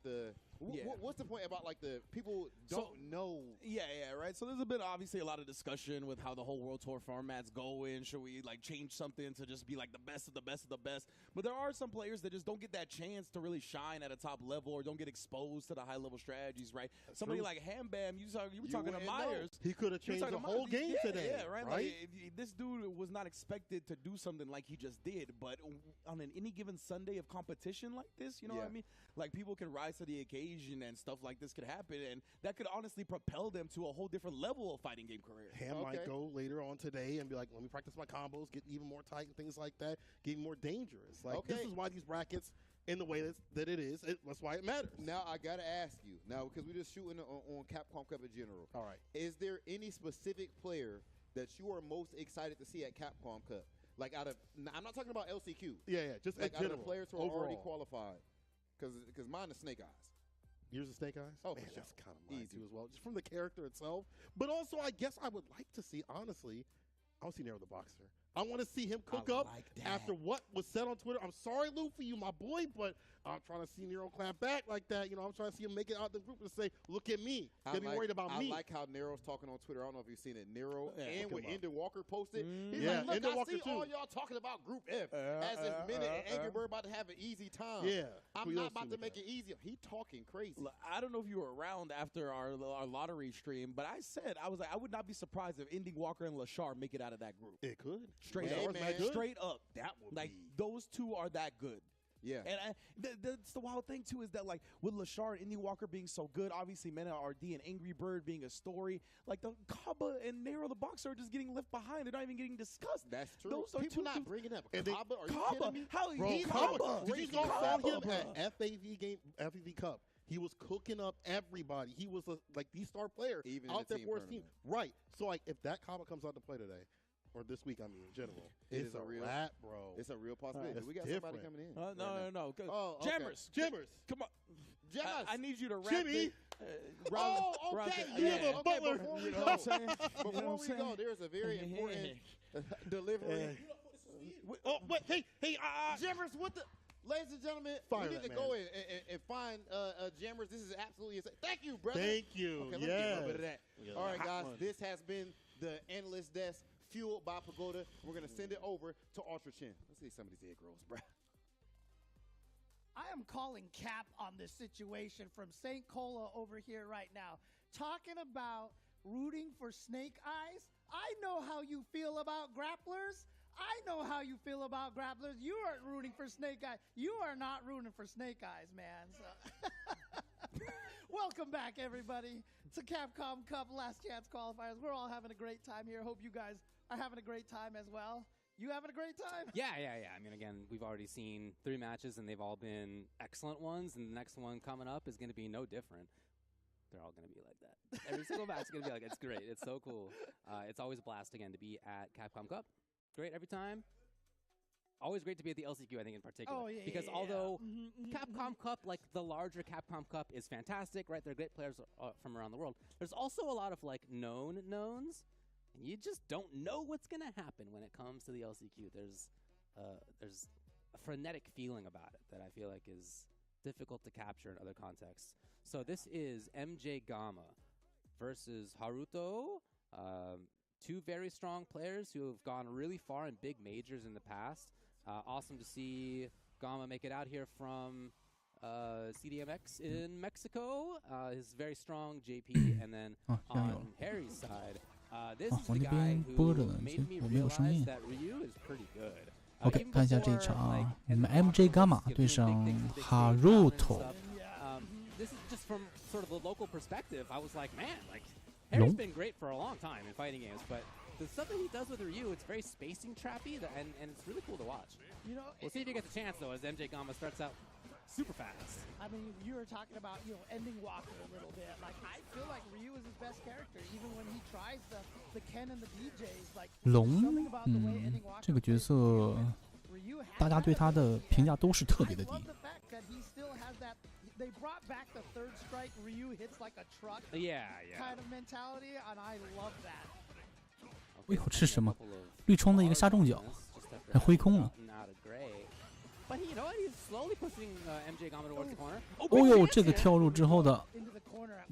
what's the point about like the people don't know?" Yeah, right. So there's been obviously a lot of discussion with how the whole World Tour format's going. Should we like change something to just be like the best of the best of the best? But there are some players that just don't get that chance to really shine at a top level or don't get exposed to the high level strategies, right? That's Somebody true. like Ham Bam, you were talking to Myers. He could have changed the whole game today. Yeah, right. Like, this dude was not expected to do something like he just did, but on any given Sunday of competition like this, you know what I mean? Like, people can rise to the occasion and stuff like this could happen, and that could honestly propel them to a whole different level of fighting game career. Ham might go later on today and be like, let me practice my combos, get even more tight and things like that, get more dangerous. Like, this is why these brackets in the way that it is. That's why it matters. Now, I got to ask you, now, because we're just shooting on Capcom Cup in general. All right. Is there any specific player that you are most excited to see at Capcom Cup? Like I'm not talking about LCQ. Yeah, just like in out general, of the players who are overall. already qualified. Because mine is Snake Eyes. Yours is Snake Eyes? Oh, man, for sure. that's kind of mine too as well. Just from the character itself. But also, I guess I would like to see, honestly, I want to see Nero the Boxer. I want to see him cook up after what was said on Twitter. I'm sorry, Luffy, you my boy, but I'm trying to see Nero clap back like that. You know, I'm trying to see him make it out the group and say, look at me. Get me worried about me. I like how Nero's talking on Twitter. I don't know if you've seen it. Nero and when Ender Walker posted, he's Yeah, like, look, Ender I Walker see too. all y'all talking about Group F as if Minute and Angry Bird about to have an easy time. Yeah. I'm We not don't about see to that. make it easy. He talking crazy. Look, I don't know if you were around after our lottery stream, but I said, I was like, I would not be surprised if Ending Walker and Lashar make it out of that group. It could. Straight Hey, up. man. Straight up. That would like, be. those two are that good. Yeah. And that's the wild thing, too, is that, like, with Lashar and Indy Walker being so good, obviously Mena RD and Angry Bird being a story, like, the Kaba and Nero the Boxer are just getting left behind. They're not even getting discussed. That's true. Those are People two not dudes- bringing up And they- Kaba. Are you Kaba, kidding me? how Bro, he's Kaba, Kaba. did you saw him Kaba. at FAV Cup? He was cooking up everybody. He was like the star player Even in out the there team for his team. tournament. Right. So like, if that Kaba comes out to play today, or this week, I mean, in general, It it's is a real- wrap, bro. It's a real possibility. That's We got different. somebody coming in. No. Go- Oh, okay. Jammers. Come on. Jammers. I need you to rap Jimmy. it. Round- Oh, round- okay. yeah. Okay, Butler. before we You know go, what I'm saying? You know before what I'm we saying? go, there's a very important delivery. Oh, wait, hey, Jammers, what the? Ladies and gentlemen, Fire we need that to man. go in and find Jammers. This is absolutely insane. Thank you, brother. Thank you. Okay, let's get a little bit of Yes. that. We got All right, hot guys, one. this has been the Analyst Desk, fueled by Pagoda. We're going to send it over to Ultra Chin. Let's see some of these egg rolls, bro. I am calling cap on this situation from St. Cola over here right now. Talking about rooting for Snake Eyes. I know how you feel about grapplers. I know how you feel about grapplers. You aren't rooting for Snake Eyes. You are not rooting for Snake Eyes, man. So welcome back, everybody, to Capcom Cup Last Chance Qualifiers. We're all having a great time here. Hope you guys are having a great time as well. You having a great time? Yeah. I mean, again, we've already seen 3 matches, and they've all been excellent ones, and the next one coming up is going to be no different. They're all going to be like that. Every single match is going to be like, it's great. It's so cool. It's always a blast, again, to be at Capcom Cup. Great every time. Always great to be at the LCQ, I think, in particular. Oh, yeah, because yeah, although yeah. Capcom Cup, like the larger Capcom Cup, is fantastic, right? They're great players from around the world. There's also a lot of, like, knowns, and you just don't know what's going to happen when it comes to the LCQ. There's a frenetic feeling about it that I feel like is difficult to capture in other contexts. So this is MJ Gama versus Haruto. 2 very strong players who have gone really far in big majors in the past. Awesome to see Gama make it out here from CDMX in Mexico. His very strong JP, and then on Harry's side, this is the guy who made me realize that Ryu is pretty good. OK， even 看一下 before, 这场 like,，我们 and MJ Gamma Haruto's 对 giving 上 big things, big Haruto。 this is just from sort of the local perspective. I was like, man, like Harry's been great for a long time in fighting games, but the stuff that he does with Ryu, it's very spacing trappy, and it's really cool to watch. You know, We'll see if he gets a chance though, as MJ Gama starts out super fast. I mean, you were talking about, ending Walker a little bit. Like, I feel like Ryu is his best character, even when he tries the Ken and the DJs. Like, 龙 something about the way ending Walker 这个角色 Ryu has 大家对他的评价都是特别的 I 低 love。the fact that he still has that. They brought back the third strike. Ryu hits like a truck. Yeah. Kind of mentality, and I love that. 哎呦，这是什么？绿冲的一个下重脚，还挥空了。you know what? He's slowly pushing MJ Gama towards the corner. 哦呦，这个跳入之后的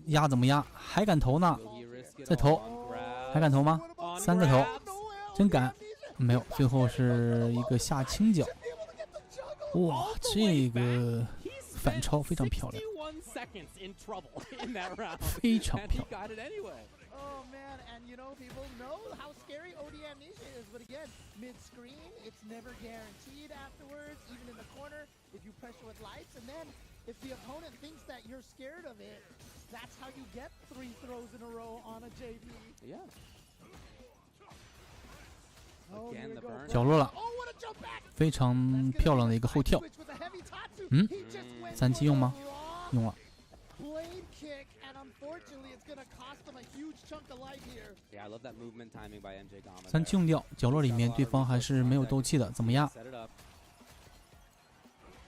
压怎么压？还敢投呢？再投，还敢投吗？3个投，真敢！没有，最后是一个下轻脚。哇，这个反超非常漂亮，非常漂亮。Oh man, and you know, people know how scary OD Amnesia is, but again, mid-screen, it's never guaranteed afterwards, even in the corner, if you pressure with lights, and then if the opponent thinks that you're scared of it, that's how you get 3 throws in a row on a JP. Yeah. Oh, Again, the burn. 角落了， Oh, what a jump back! 非常漂亮的一个后跳。嗯，3期用吗？用了。 Blade kick, and unfortunately, it's going to cost them a huge chunk of life here. Yeah, I love that movement timing by MJ Gama. 3期用掉，角落里面对方还是没有斗气的，怎么压？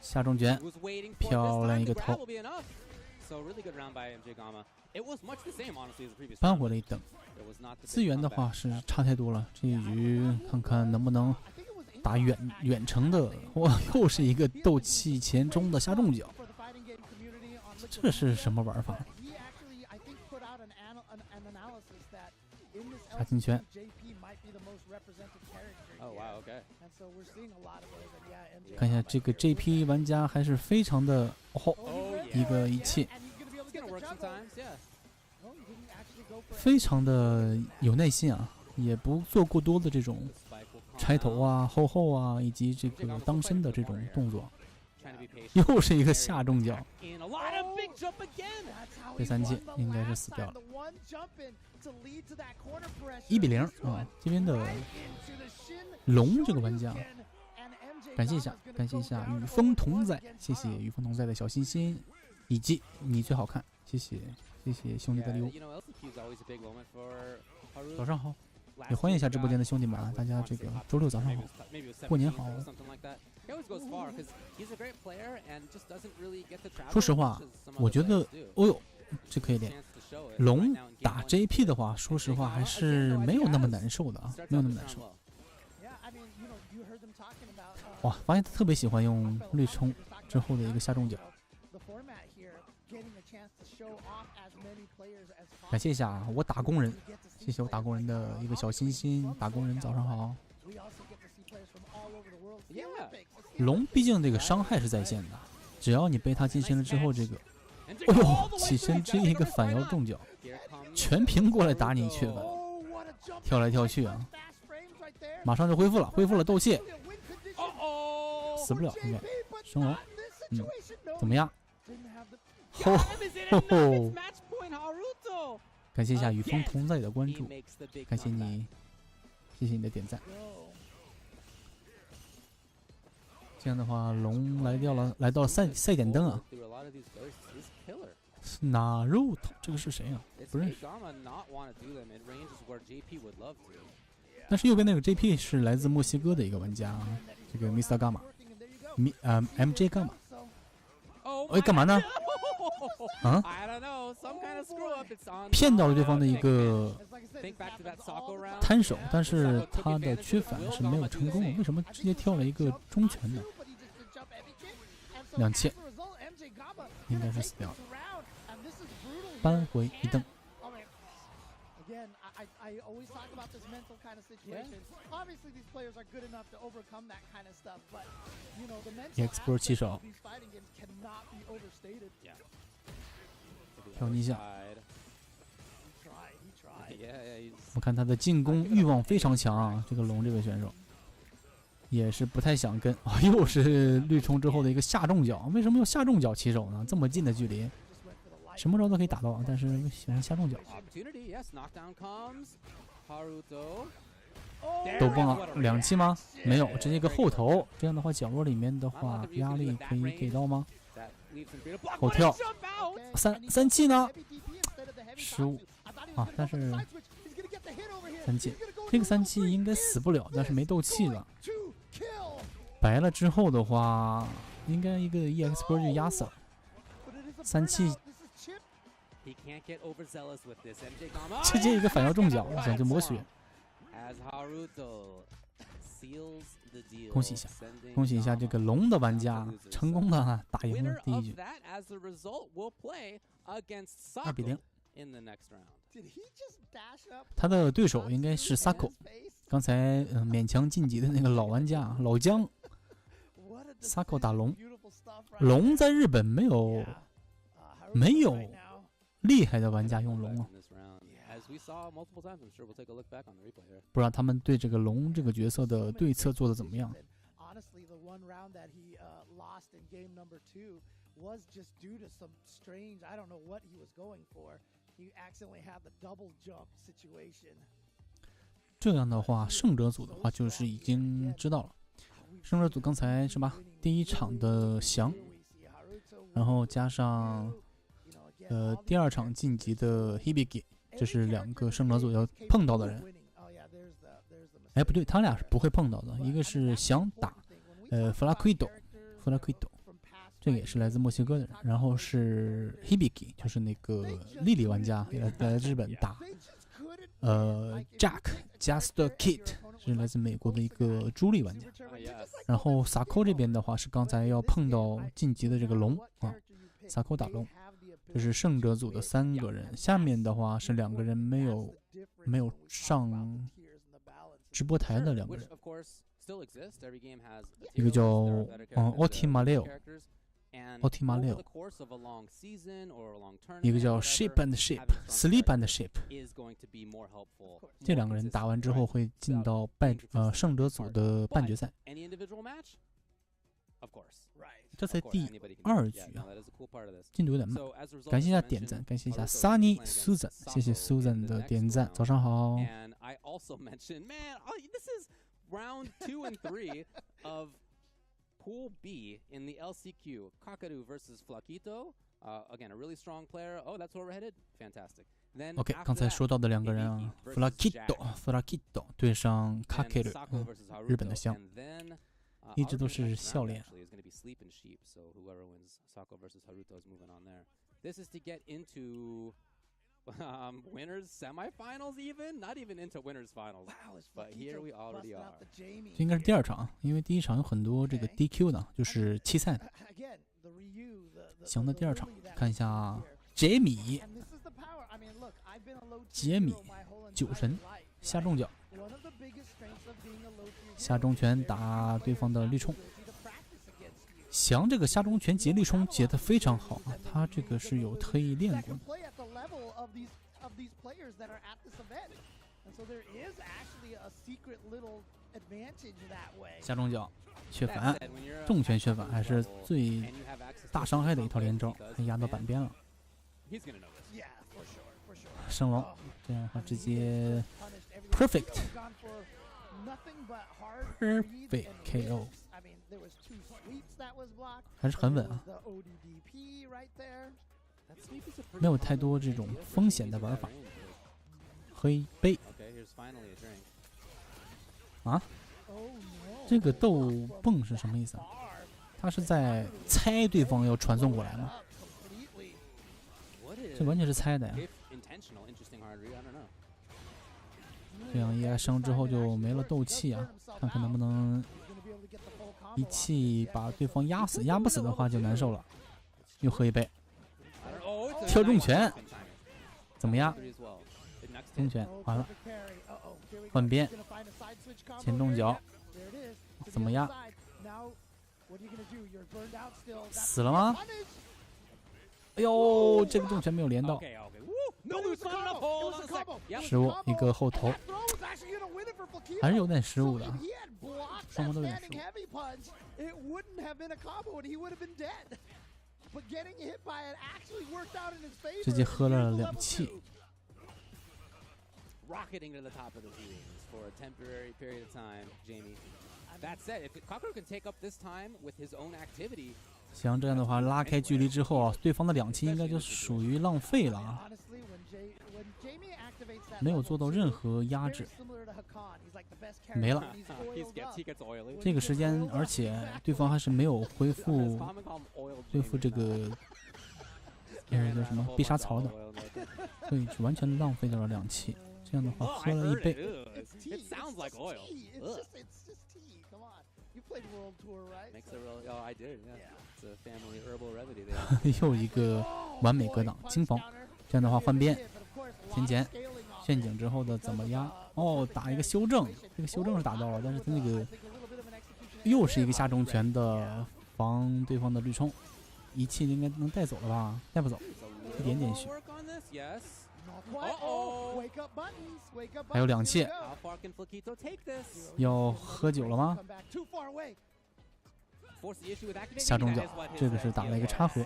下重卷，漂亮一个头， So really good round by MJ Gama. It was much the same, honestly, as the previous. 扳回了一等。资源的话是差太多了，这一局看看能不能打远程的。哇，又是一个斗气前中的下重脚，这是什么玩法？下轻拳。 Oh wow, okay. 看一下这个 JP 玩家还是非常的一个一切，非常的有耐心啊，也不做过多的这种拆头啊、后啊，以及这个当身的这种动作。又是一个下重脚，第3期应该是死掉了。1比0啊，这边的龙这个玩家。 感谢一下与风同在，谢谢与风同在的小心心，以及你最好看，谢谢兄弟的礼物。早上好，也欢迎一下直播间的兄弟们啊，大家这个周六早上好，过年好。说实话，我觉得，哦呦，这可以练。龙打 JP 的话，说实话还是没有那么难受的啊，没有那么难受。 哇，发现他特别喜欢用绿冲之后的一个下重脚。感谢一下啊，我打工人，谢谢我打工人的一个小心心。打工人早上好。龙毕竟这个伤害是在线的，只要你被他进身了之后，这个，哎呦，起身这一个反摇重脚，全屏过来打你去了，跳来跳去啊，马上就恢复了斗气。 死不了，应该升龙，怎么样？吼吼吼！感谢一下与风同在的关注，感谢你，谢谢你的点赞。这样的话，龙来到了赛点灯啊。纳入头，这个是谁啊？不认识。但是右边那个 JP 是来自墨西哥的一个玩家，这个 Mr. Gamma。 MJ 干嘛？哎，干嘛呢？啊？骗到了对方的一个摊手，但是他的缺反是没有成功的。为什么直接跳了一个中拳呢？2000，应该是死掉了。扳回一灯。 I always talk about this mental kind of situation. Obviously, these players are good enough to overcome that kind of stuff, but you know the mental aspect of these fighting games cannot be overstated. 跳一下，我看他的进攻欲望非常强啊，这个龙这位选手也是不太想跟啊，又是绿冲之后的一个下重脚，为什么要下重脚起手呢？这么近的距离。 什么招都可以打到，但是喜欢下重脚。都崩了，2期吗？没有，直接一个后头。这样的话，角落里面的话，压力可以给到吗？后跳，三期呢？失误啊！但是3期，这个3期应该死不了，但是没斗气了。白了之后的话，应该一个 EX 波就压死了。3期。 直接一个反摇重脚，想就抹血。恭喜一下，恭喜一下这个龙的玩家，成功的打赢了第一局，2-0。他的对手应该是 Sako， 刚才勉强晋级的那个老玩家老姜。Sako 打龙，龙在日本没有厉害的玩家用龙啊。不知道他们对这个龙这个角色的对策做的怎么样。这样的话，胜者组的话就是已经知道了。胜者组刚才是吧？第一场的翔，然后加上第二场晋级的 Hibiki， 这是2个胜者组要碰到的人。哎，不对，他俩是不会碰到的。一个是翔打Flaquido， 这个也是来自墨西哥的人。然后是 Hibiki， 就是那个莉莉玩家来自日本打Jack Just Kid， 是来自美国的一个朱莉玩家。然后 Sako 这边的话是刚才要碰到晋级的这个龙啊 ，Sako 打龙。这是胜者组的3个人，下面的话是2个人没有上直播台的2个人，一个叫Otimaleo， 一个叫 Sleep and Ship。这2个人打完之后会进到胜者组的半决赛。这才第2局啊，进度有点慢。感谢一下点赞，感谢一下 Sunny Susan， 谢谢 Susan 的点赞。早上好。Round 2 and 3 of Pool B in the LCQ. Kakadu versus Flaquito. Again, a really strong player. Oh, that's where we're headed. Fantastic. Then OK， 刚才说到的2个人啊 ，Flaquito 对上 Kakeru， 日本的香，一直都是笑脸。This is to get into winners semifinals, not even into winners finals. But here we already are. 这应该是第2场，因为第1场有很多这个 DQ 的，就是弃赛的。行，那第2场看一下杰米酒神下重脚，下重拳打对方的力冲。翔这个下中拳截力冲截得非常好啊，他这个是有特意练过的。下中脚血反，重拳血反还是最大伤害的一套连招，还压到板边了。升龙，这样的话直接 perfect KO。还是很稳啊，没有太多这种风险的玩法。喝一杯啊，这个豆泵是什么意思啊？他是在猜对方要传送过来吗？这完全是猜的呀。这样一挨升之后就没了斗气啊，看看能不能一气把对方压死，压不死的话就难受了。又喝一杯，跳重拳，怎么压？重拳完了，换边，前重脚，怎么压？死了吗？哎呦，这个重拳没有连到，失误，一个后头，还是有点失误的，双方都有点失误。直接喝了2气。Rocketing to the top of the fields for a temporary period of time, Jamie. That said, if Kakeru can take up this time with his own activity. 像这样的话，拉开距离之后啊，对方的2气应该就属于浪费了啊，没有做到任何压制，没了。这个时间，而且对方还是没有恢复这个叫什么必杀槽的，所以完全浪费掉了2气。这样的话，喝了一杯。You played World Tour, right? Makes a real. Oh, I did. Yeah. It's a family herbal remedy. There. 又一个完美格挡金防，这样的话换边前前陷阱之后的怎么压？哦，打一个修正，这个修正是打到了，但是他那个又是一个下重拳的防对方的绿冲，一气应该能带走了吧？带不走，一点点血。还有2气，要喝酒了吗？下中脚，这个是打了一个插合，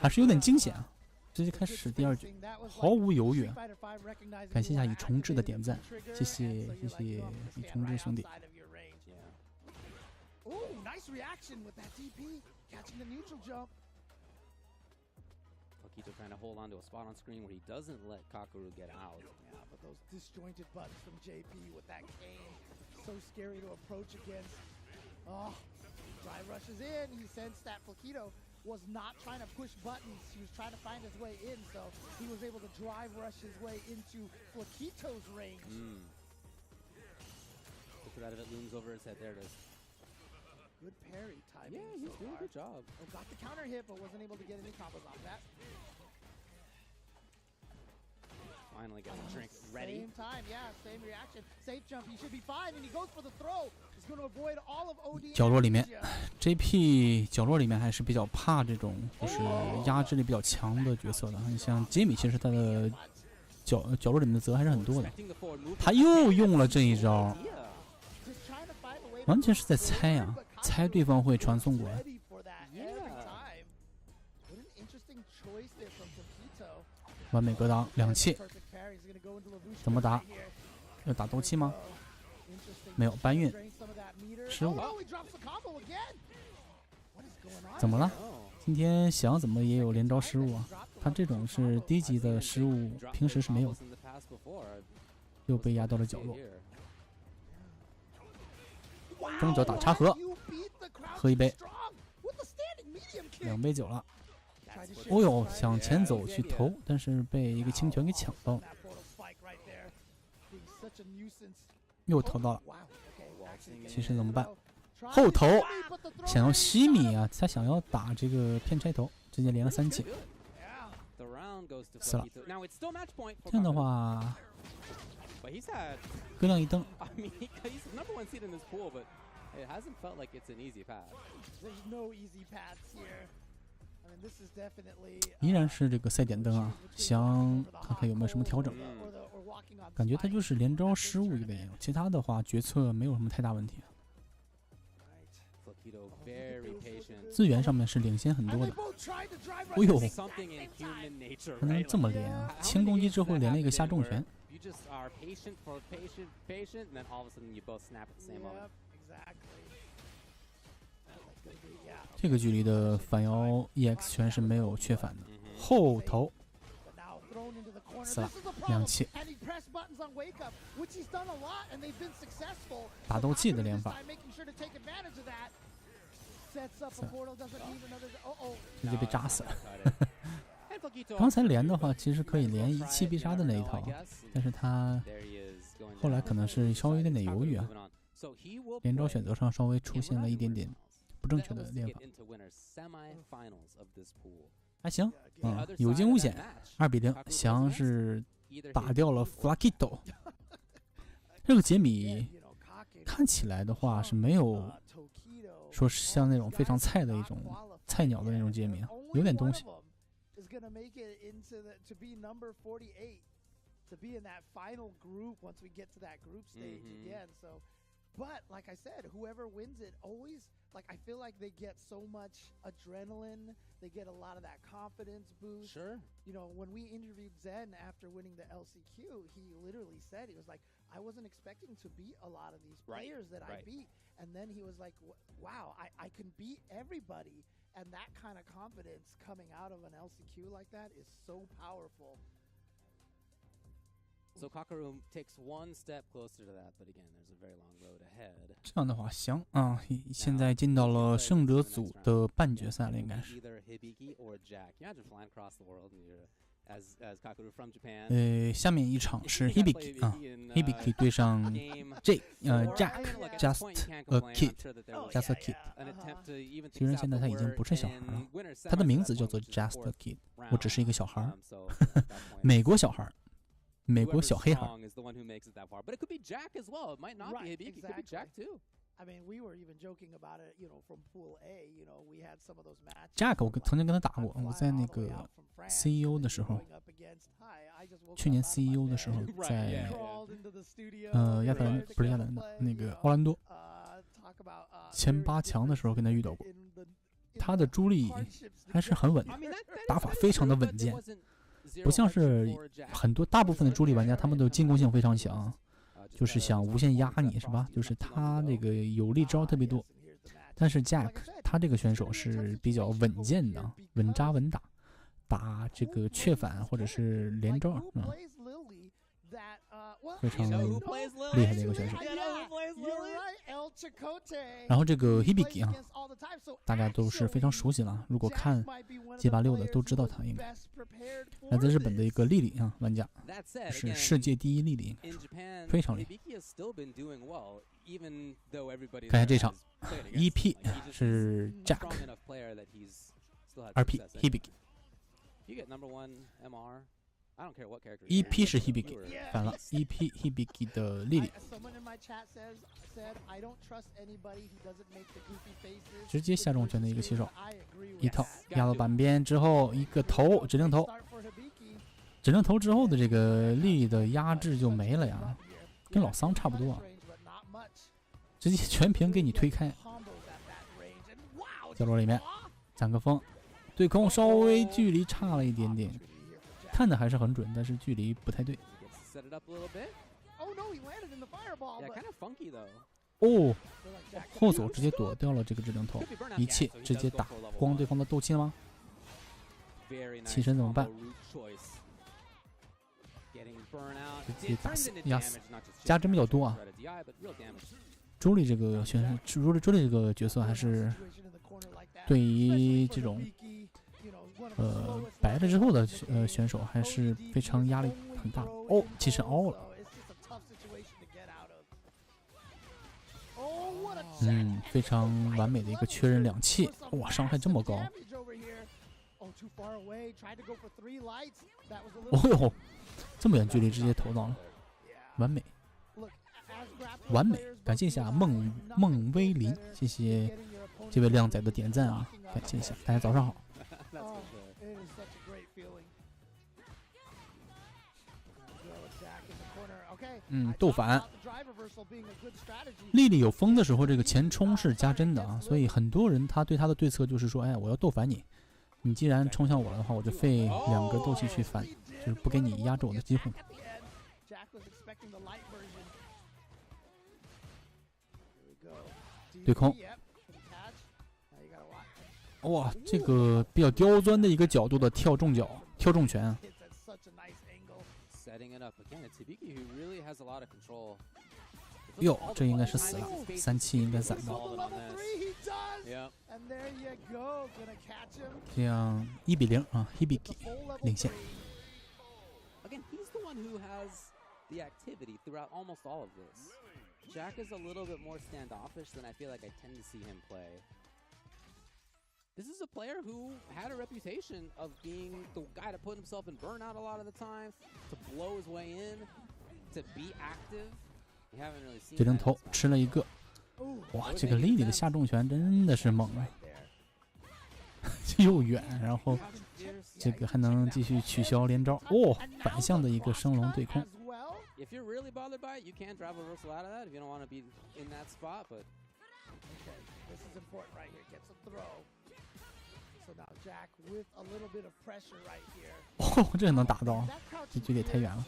还是有点惊险啊！直接开始第2局，毫无犹豫啊！感谢一下以重置的点赞，谢谢以重置兄弟。Flaquito trying to hold on to a spot on screen where he doesn't let Kakaru get out. Yeah, but those disjointed buttons from JP with that cane, so scary to approach against. Oh, drive rushes in. He sensed that Flaquito was not trying to push buttons. He was trying to find his way in, so he was able to drive rush his way into Flaquito's range. Look at it looms over his head. There it is. Good parry timing. Yeah, he's doing a good job. Oh, got the counter hit, but wasn't able to get any combos off that. Finally got the drink ready. Same time, yeah, same reaction. Safe jump, he should be fine, and he goes for the throw. He's going to avoid all of OD. 角落里面 ，JP 角落里面还是比较怕这种就是压制力比较强的角色的。你像杰米，其实他的角落里面的责还是很多的。他又用了这一招，完全是在猜啊，猜对方会传送过来。完美格挡2气，怎么打？要打斗气吗？没有，搬运失误。怎么了？今天想怎么也有连招失误啊？他这种是低级的失误，平时是没有的。又被压到了角落。中脚打插合，喝一杯，2杯酒了。哦呦，想前走去投，但是被一个轻拳给抢到了，又投到了。其实怎么办？后投，想要吸米啊，他想要打这个片拆头，直接连了3气，死了。这样的话，哥亮一蹬。It hasn't felt like it's an easy path. There's no easy paths here. I mean, this is definitely. 依然是这个赛点灯啊，想看看有没有什么调整。感觉他就是连招失误一个也有，其他的话决策没有什么太大问题。资源上面是领先很多的。哎呦，还能这么连啊！轻攻击之后连了一个下重拳。You just are patient, patient, and then all of a sudden you both snap at the same moment. 这个距离的反摇 EX 拳是没有缺反的，后头死了2气，打斗气的连法，直接被扎死了。刚才连的话，其实可以连1气必杀的那一套，但是他后来可能是稍微有点犹豫啊，连招选择上稍微出现了一点点不正确的练法。还行，有惊无险，2比0，翔是打掉了 Flaquito。这个杰米看起来的话是没有说是像那种非常菜的一种菜鸟的那种杰米啊，有点东西。Is going to make it into to be number 48, to be in that final group once we get to that group stage again. So, but like I said, whoever wins it always, like, I feel like they get so much adrenaline, they get a lot of that confidence boost. Sure. You know, when we interviewed Zen after winning the LCQ, he literally said, he was like, I wasn't expecting to beat a lot of these players that I beat. And then he was like, wow, I can beat everybody. And that kind of confidence coming out of an LCQ like that is so powerful. So Kakaru takes one step closer to that, but again, there's a very long road ahead. 这样的话，行啊，现在进到了胜者组的半决赛了，应该是。Either Hibiki or Jack. Imagine flying across the world and you're 下面一场是 Hibiki 啊 ，Hibiki 对上 Jack Just a Kid，Just a Kid。虽然现在他已经不是小孩了，他的名字叫做 Just a Kid， 我只是一个小孩，美国小孩，美国小黑孩。I mean, we were even joking about it, from Pool A, we had some of those matches. Jack 我曾经跟他打过，我在那个 CEO 的时候，去年 CEO 的时候在亚特兰不是亚特兰大，那个奥兰多前8强的时候跟他遇到过。他的朱莉还是很稳，打法非常的稳健，不像是大部分的朱莉玩家，他们的进攻性非常强。就是想无限压你是吧？就是他这个有力招特别多，但是 Jack 他这个选手是比较稳健的，稳扎稳打，打这个确反或者是连招非常厉害的一个选手。然后这个 Hibiki 啊，大家都是非常熟悉了，如果看G86的都知道他应该来自日本的一个莉莉啊玩家，是世界第一莉莉，应该说非常厉害。看一下这场 EP 是 Jack，2P Hibiki。EP 是 Hibiki， 反了 EP Hibiki 的莉莉，直接下重拳的一个起手，一套压到板边之后，一个头指令头，指令头之后的这个莉莉的压制就没了呀，跟老桑差不多啊，直接全屏给你推开，角落里面攒个风，对空稍微距离差了一点点。看的还是很准，但是距离不太对。哦，后手直接躲掉了这个指令头，一切直接打光对方的斗气了吗？起身怎么办？直接打死压死，加针比较多啊。朱莉这个朱莉这个角色还是对于这种白了之后的选手还是非常压力很大哦，起身凹了，非常完美的一个确认2气，哇，伤害这么高，哦哟，这么远距离直接投到了，完美，完美，感谢一下孟威林，谢谢这位靓仔的点赞啊，感谢一下，大家早上好。斗反，莉莉有风的时候，这个前冲是加针的啊，所以很多人他对他的对策就是说，哎，我要斗反你，你既然冲向我了的话，我就费2个斗气去反，就是不给你压制我的机会。对空，哇，这个比较刁钻的一个角度的跳重脚、跳重拳。哟，这应该是死了，3气应该攒到。这样1比0啊 ，Hibiki 领先。Jack is a little bit more standoffish than I feel like I tend to see him play. This is a player who had a reputation of being the guy to put himself in burnout a lot of the time, to blow his way in, to be active. You haven't really seen 指令头吃了一个，哇，这个莉莉的下重拳真的是猛啊！又远，然后这个还能继续取消连招，哦，反向的一个升龙对空。If you're really bothered by it, you can drive a reversal out of that if you don't want to be in that spot, but okay, this is important right here. Gets a throw. So now Jack with a little bit of pressure right here. 哦，这能打到，这距离太远了，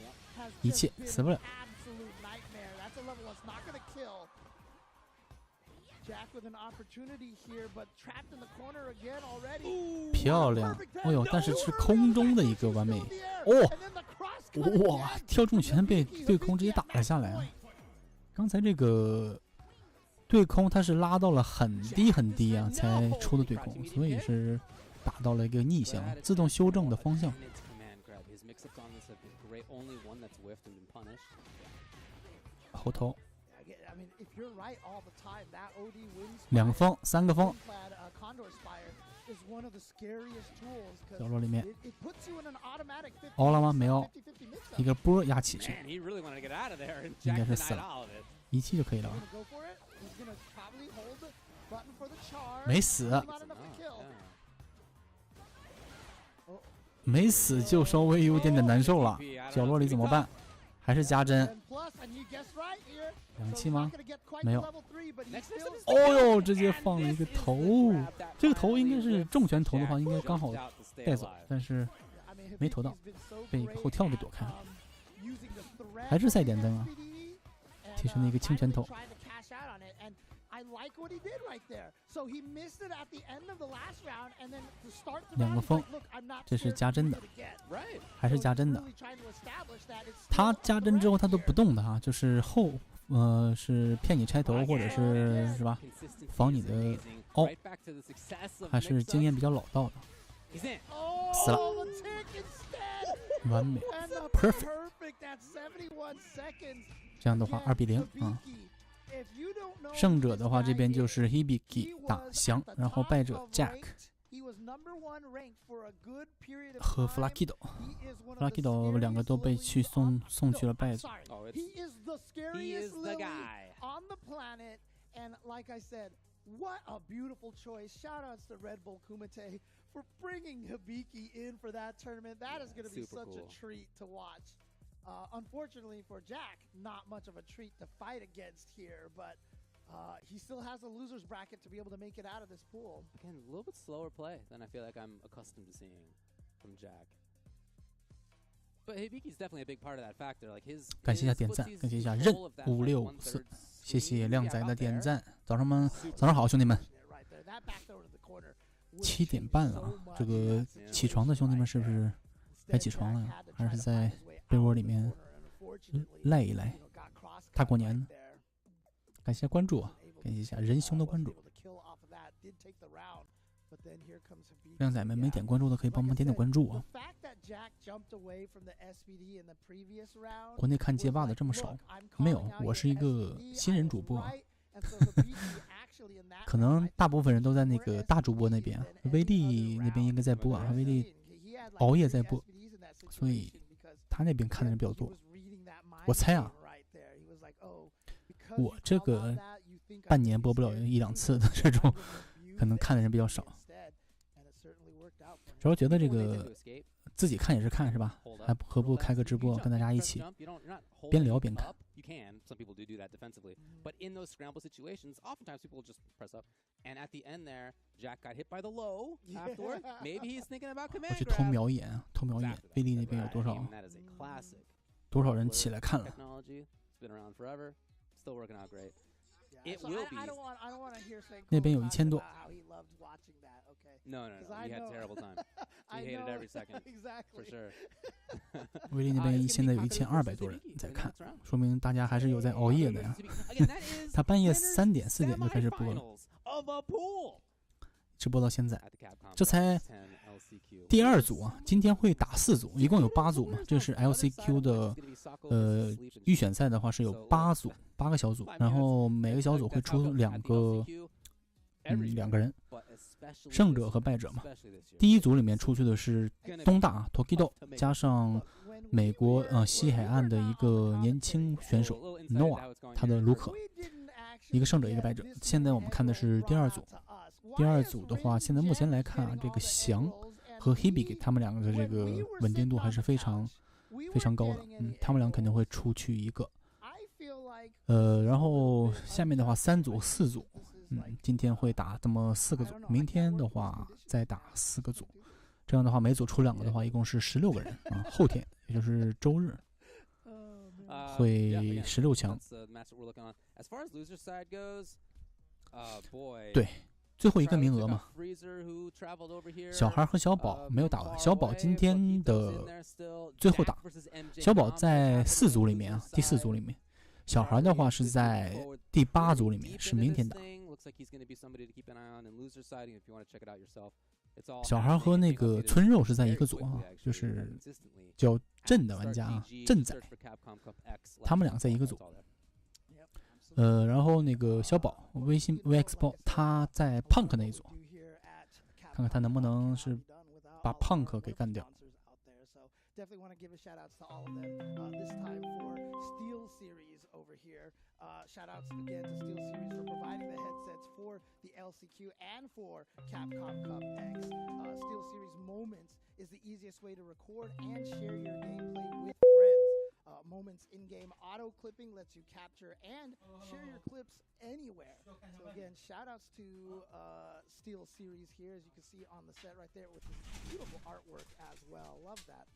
一切死不了。Absolute nightmare. That's a level that's not going to kill. Jack with an opportunity here, but trapped in the corner again already. 漂亮，哎呦，但是是空中的一个完美，哦。哇！跳重拳被对空直接打了下来。刚才这个对空他是拉到了很低很低啊，才出的对空，所以是打到了一个逆向，自动修正的方向。mix-ups on this have been great. Only one that's whiffed and been punished. 后头 I mean, if you're right all the time, that OD wins. 2个风3个风， Condor Spire is one of the scariest tools 角落里面 it puts you in an automatic 熬了吗？没有，一个波压起去， Man, he really wanted to get out of there, and 应 Jack 该是死 denied 了 all of it. ，1期就可以了吧？ Go for it. He's gonna probably hold the button for the charge. 没死 Not enough to kill. 没死就稍微有点难受了，角落里怎么办？还是加针？ Plus, and you guessed right here. 2期吗？ Gonna get quite 没 the 有。 level 3, but he still 哦呦，直接放了一个头，这个头应该是重拳头的话，应该刚好带走，但是没投到，被一个后跳给躲开了。还是赛点灯啊，提升了一个轻拳头。 I like what he did right there. So he missed it at the end of the last round, and then to start the 2 个 round, 风 look, I'm not 这是加针的， Right. 还是加针的。 Really trying to establish that it's 他加针之后他都不动的哈，就是后是骗你拆头，或者是吧，防你的凹，还是经验比较老道的。死了，完美 ，perfect。这样的话2比0啊。 胜者的话，这边就是 Hibiki 打翔，然后败者 Jack 和 Flakido 2个都被送去了败者。 He is the scariest Lily on the planet, and like I said, what a beautiful choice! Shout outs to Red Bull Kumite for bringing Hibiki in for that tournament. That is going to be such a treat to watch. Unfortunately for Jack, not much of a treat to fight against here, but he still has a loser's bracket to be able to make it out of this pool. Again, a little bit slower play than I feel like I'm accustomed to seeing from Jack. But Hibiki's definitely a big part of that factor. Like his 感谢一下点赞，感谢一下任564，谢谢靓仔的点赞。早上好，兄弟们。7点半了啊，这个起床的兄弟们是不是该起床了呀？还是在被窝里面赖一赖？大过年的，感谢关注啊，感谢一下仁兄的关注。靓仔们没点关注的可以帮忙点点关注啊。国内看街霸的这么少？没有，我是一个新人主播啊。可能大部分人都在那个大主播那边，威力那边应该在播啊，威力熬夜在播，所以他那边看的人比较多。我猜啊，我这个半年播不了1、2次的这种，可能看的人比较少。主要觉得这个自己看也是看是吧？还何不开个直播，跟大家一起边聊边看。 You can. Some people do that defensively. But in those scramble situations, oftentimes people just press up. And at the end there, Jack got hit by the low afterward. Maybe he's thinking about command grab. 我去偷瞄一眼啊，偷瞄一眼，威力那边有多少人起来看了？ Technology, it's been around forever. Still working out great. It will be. 那边有1000多。 No. We had a terrible time. We hated every second. For sure. 威力那边现在有1200多人在看，说明大家还是有在熬夜的呀。他半夜3点4点就开始播了，直播到现在，这才第2组啊。今天会打4组，一共有8组嘛。这是 LCQ 的预选赛的话是有8组，8个小组，然后每个小组会出2个人。 胜者和败者嘛，第1组里面出去的是东大 Tokido 加上美国西海岸的一个年轻选手 Noah， 他的卢可，一个胜者一个败者。现在我们看的是第2组，第2组的话，现在目前来看啊，这个翔和 Hibiki 他们2个的这个稳定度还是非常高的，他们俩肯定会出去一个。然后下面的话3组4组。 今天会打这么4个组，明天的话再打4个组，这样的话每组出2个的话，一共是16个人啊。后天也就是周日会16强。对，最后一个名额嘛。小孩和小宝没有打完，小宝今天的最后打，小宝在4组里面啊，第4组里面。 小孩的话是在第8组里面，是明天打。小孩和那个村肉是在一个组啊，就是叫镇的玩家啊，镇仔，他们俩在一个组。然后那个小宝微信 VX 宝他在 Punk 那一组，看看他能不能是把 Punk 给干掉。Definitely want to give a shout outs to all of them. This time for Steel Series over here. Shout outs again to Steel Series for providing the headsets for the LCQ and for Capcom Cup X. Steel Series Moments is the easiest way to record and share your gameplay with friends. Moments in-game auto clipping lets you capture and share your clips anywhere. So again, shout outs to Steel Series here, as you can see on the set right there with this beautiful artwork as well. Love that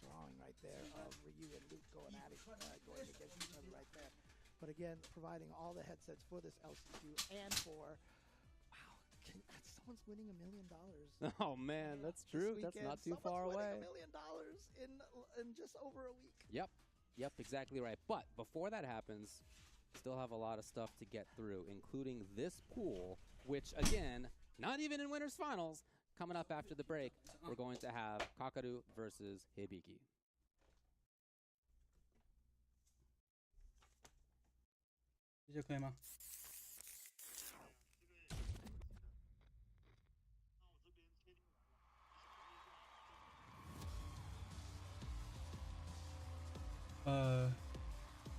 drawing right there of Ryu and Luke going against each other right there. But again, providing all the headsets for this LCQ and for someone's winning $1 million. Oh man, that's true. That's not too far away. $1 million in just over a week. Yep, exactly right. But before that happens, still have a lot of stuff to get through, including this pool, which again, not even in Winners Finals. Coming up after the break, we're going to have Kakaru versus Hibiki. 这可以吗？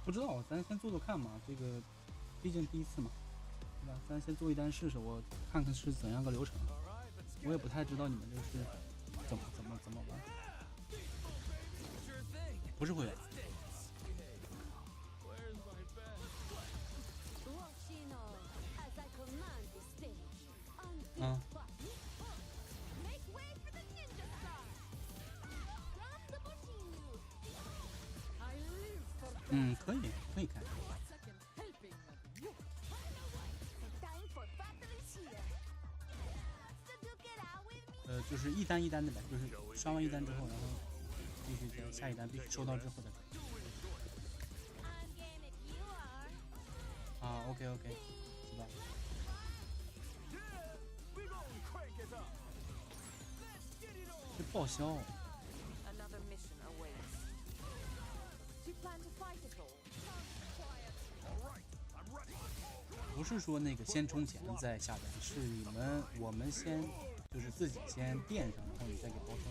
不知道，咱先做做看嘛。这个毕竟第一次嘛，对吧？咱先做一单试试，我看看是怎样个流程。我也不太知道你们这是怎么玩。不是会员。嗯。可以看。就是一单一单的呗，就是刷完一单之后，然后必须在下一单必须收到之后再看。啊 ，OK， 知道。这报销。不是说那个先充钱再下单，是我们先就是自己先垫上，然后你再给报销。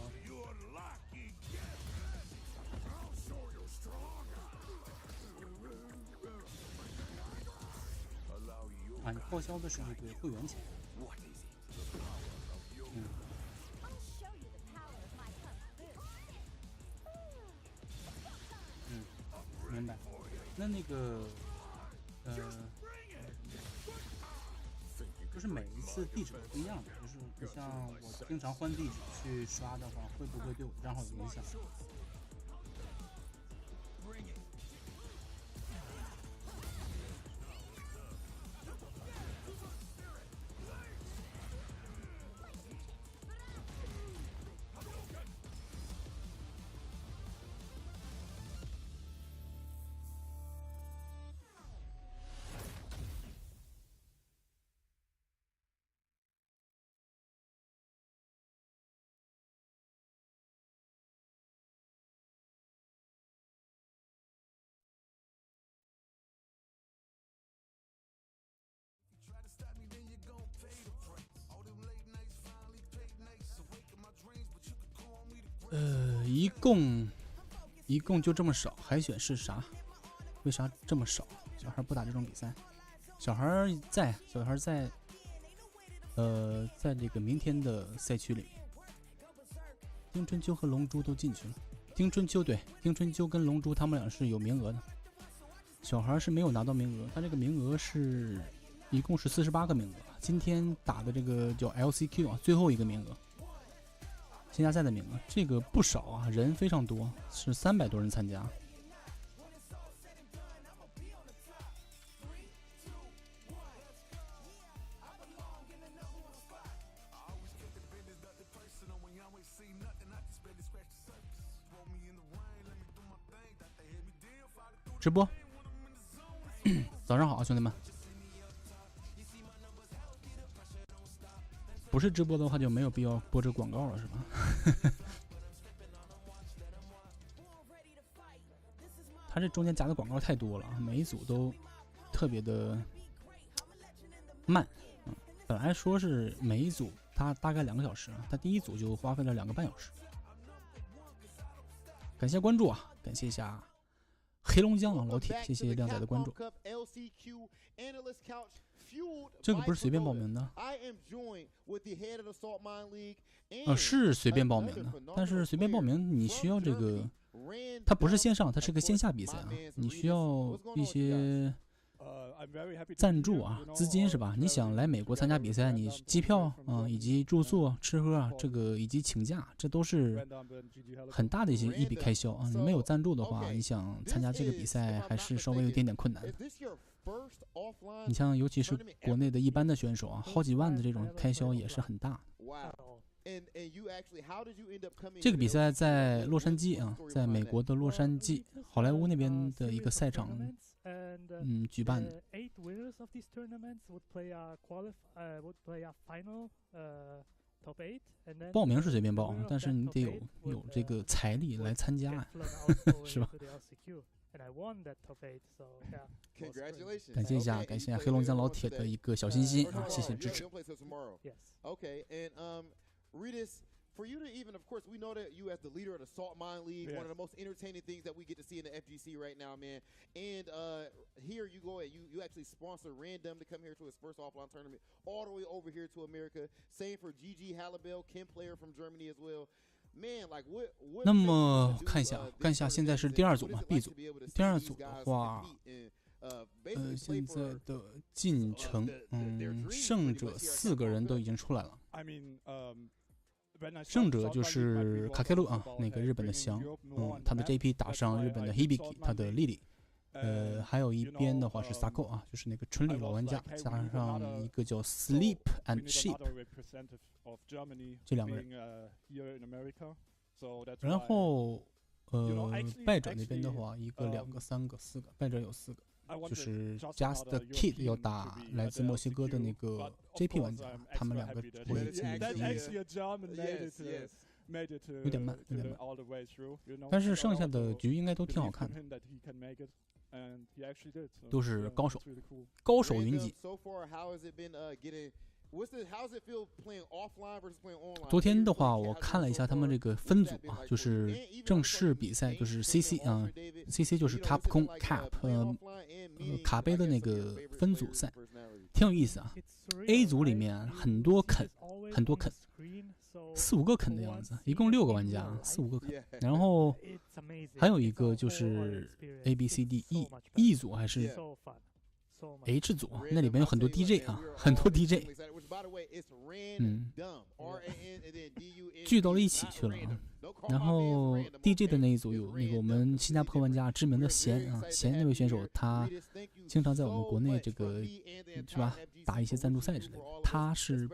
啊，你报销的是这个会员钱。明白。那个就是每一次地址都不一样的，就是你像我经常换地址去刷的话，会不会对我账号有影响？一共就这么少，海选是啥？为啥这么少？小孩不打这种比赛？小孩在，在这个明天的赛区里，丁春秋和龙珠都进去了。丁春秋跟龙珠他们俩是有名额的，小孩是没有拿到名额，他这个名额是一共是48个名额，今天打的这个叫 LCQ 啊，最后一个名额。线下赛的名额，这个不少啊，人非常多，是300多人参加。直播，早上好啊，兄弟们。不是直播的话就没有必要播这广告了，是吧？他这中间夹的广告太多了，每一组都特别的慢。本来说是每一组他大概2个小时，他第一组就花费了2个半小时。感谢关注啊，感谢一下黑龙江老铁，谢谢靓仔的关注。这个不是随便报名的，是随便报名的，但是随便报名你需要这个，它不是线上，它是个线下比赛啊，你需要一些赞助啊，资金是吧？你想来美国参加比赛，你机票以及住宿、吃喝啊，这个以及请假，这都是很大的一笔开销啊。你没有赞助的话，你想参加这个比赛还是稍微有点困难。你像尤其是国内的一般的选手啊，好几万的这种开销也是很大。这个比赛在洛杉矶啊，在美国的洛杉矶好莱坞那边的一个赛场，举办的。报名是随便报，但是你得有这个财力来参加，是吧？感谢一下黑龙江老铁的一个小心心啊，谢谢支持。Redis, for you to even, of course, we know that you as the leader of the Salt Mine League, one of the most entertaining things that we get to see in the FGC right now, man. And here you go, you actually sponsor Random to come here to his first offline tournament, all the way over here to America. Same for Gigi Halibel, Kim Player from Germany as well. Man, like what? 那么看一下，现在是第2组嘛 ，B 组。第2组的话，现在的进程，胜者4个人都已经出来了。胜者就是卡凯鲁啊，那个日本的翔，他的 JP 打上日本的 Hibiki， 他的莉莉，还有一边的话是 Sako 啊，就是那个春丽老玩家，加上一个叫 Sleep and Sheep， 这2个人。然后败者那边的话，1个、2个、3个、4个，败者有4个。就是 Just Kid 要打来自墨西哥的那个 JP 玩家，他们2个会进有点慢，但是剩下的局应该都挺好看的，都是高手云集。昨天的话，我看了一下他们这个分组啊，就是正式比赛，就是 CC 啊 ，CC 就是 Capcom Cap 卡杯的那个分组赛，挺有意思啊。A 组里面很多肯，4、5个肯的样子，一共6个玩家，4、5个肯。然后还有一个就是 ABCDE 组还是H 组，那里面有很多 DJ 啊，很多 DJ， 聚到了一起去了啊。然后 DJ 的那一组有那个我们新加坡玩家知名的贤啊，贤那位选手，他经常在我们国内这个是吧打一些赞助赛之类的，他是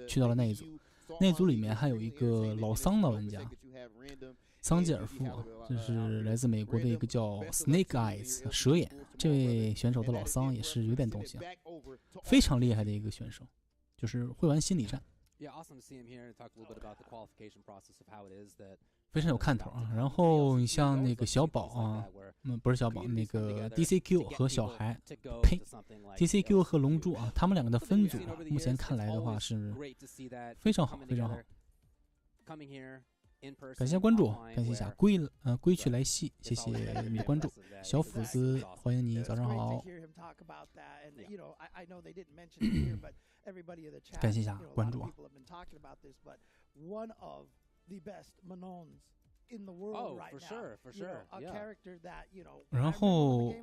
去到了那一组，那一组里面还有一个老桑的玩家。桑吉尔夫啊，这是来自美国的一个叫 Snake Eyes 蛇眼，这位选手的老桑也是有点东西啊，非常厉害的一个选手，就是会玩心理战，非常有看头啊。然后你像那个小宝啊，不是小宝，那个 DCQ 和小孩，呸 ，DCQ 和龙珠啊，他们2个的分组，目前看来的话是非常好，非常好。感谢关注，感谢一下归去来兮，谢谢你的关注，小斧子欢迎你，早上好。感谢一下关注啊。然后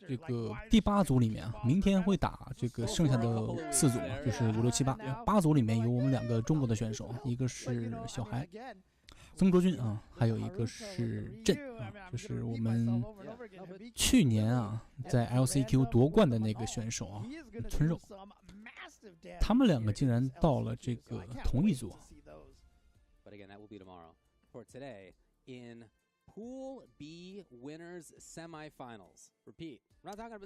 这个第8组里面啊，明天会打这个剩下的4组，就是5、6、7、8组里面有我们2个中国的选手，一个是小孩曾卓君啊，还有一个是振啊，就是我们去年啊在 LCQ 夺冠的那个选手啊，春肉，他们2个竟然到了这个同一组。Pool B winners semifinals. Repeat.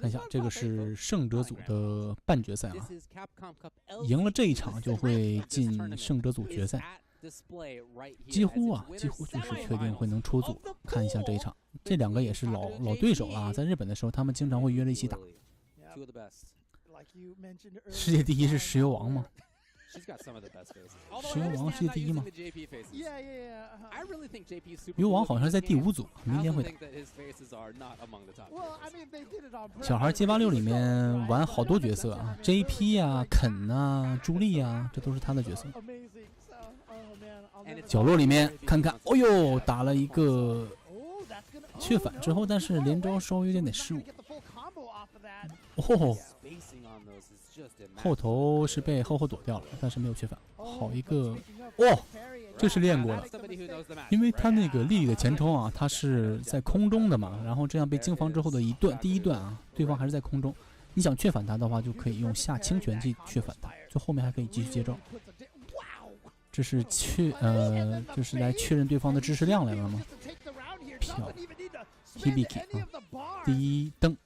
看一下，这个是胜者组的半决赛啊 This is Capcom Cup 赢了这一场就会进胜者组决赛，几乎就是确定会能出组。看一下这一场，这两个也是老对手了啊，在日本的时候他们经常会约着一起打。世界第一是石油王吗？石油王世界第一吗？油王好像是在第5组，明天会打。小孩街86里面玩好多角色啊 ，JP 啊、肯啊、朱莉啊，这都是他的角色。角落里面看看，哦呦，打了一个确反之后，但是连招稍微有点失误。哦，后头是被后躲掉了，但是没有确反。好一个，哦，这是练过的，因为他那个莉莉的前冲啊，他是在空中的嘛，然后这样被惊防之后的第一段啊，对方还是在空中，你想确反他的话，就可以用下轻拳去确反他，就后面还可以继续接招。这是就是来确认对方的知识量来了吗？漂亮 ，Hibiki 啊，第一登。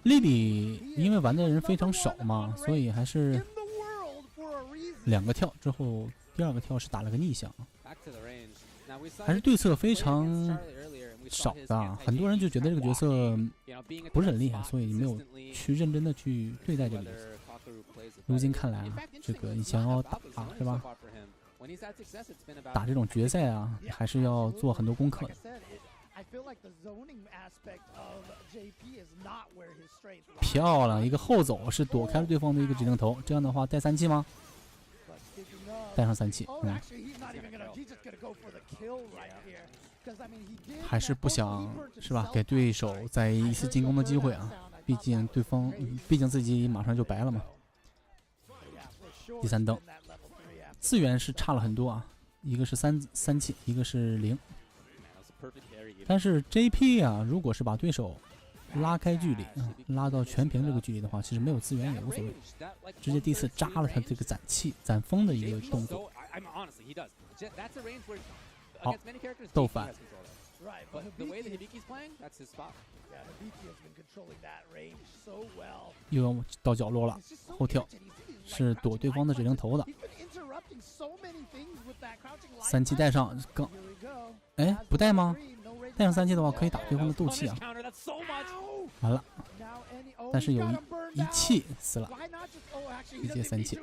莉莉因为玩的人非常少嘛，所以还是2个跳之后，第2个跳是打了个逆向，还是对策非常少的。很多人就觉得这个角色不是很厉害，所以没有去认真的去对待这个角色。如今看来啊，这个你想要打是吧？打这种决赛啊，还是要做很多功课的。漂亮，一个后走是躲开了对方的一个指令头，这样的话带3气吗？带上3气，还是不想是吧？给对手再一次进攻的机会啊，毕竟自己马上就白了嘛。第3登，资源是差了很多啊，一个是3气，一个是0。但是 JP 啊，如果是把对手拉开距离，拉到全屏这个距离的话，其实没有资源也无所谓，直接第一次扎了他这个攒风的一个动作。好，斗反。又要到角落了，后跳是躲对方的指令头的。3气带上更，哎，不带吗？带上3气的话，可以打对方的斗气啊。完了，但是有一气死了，直接3气。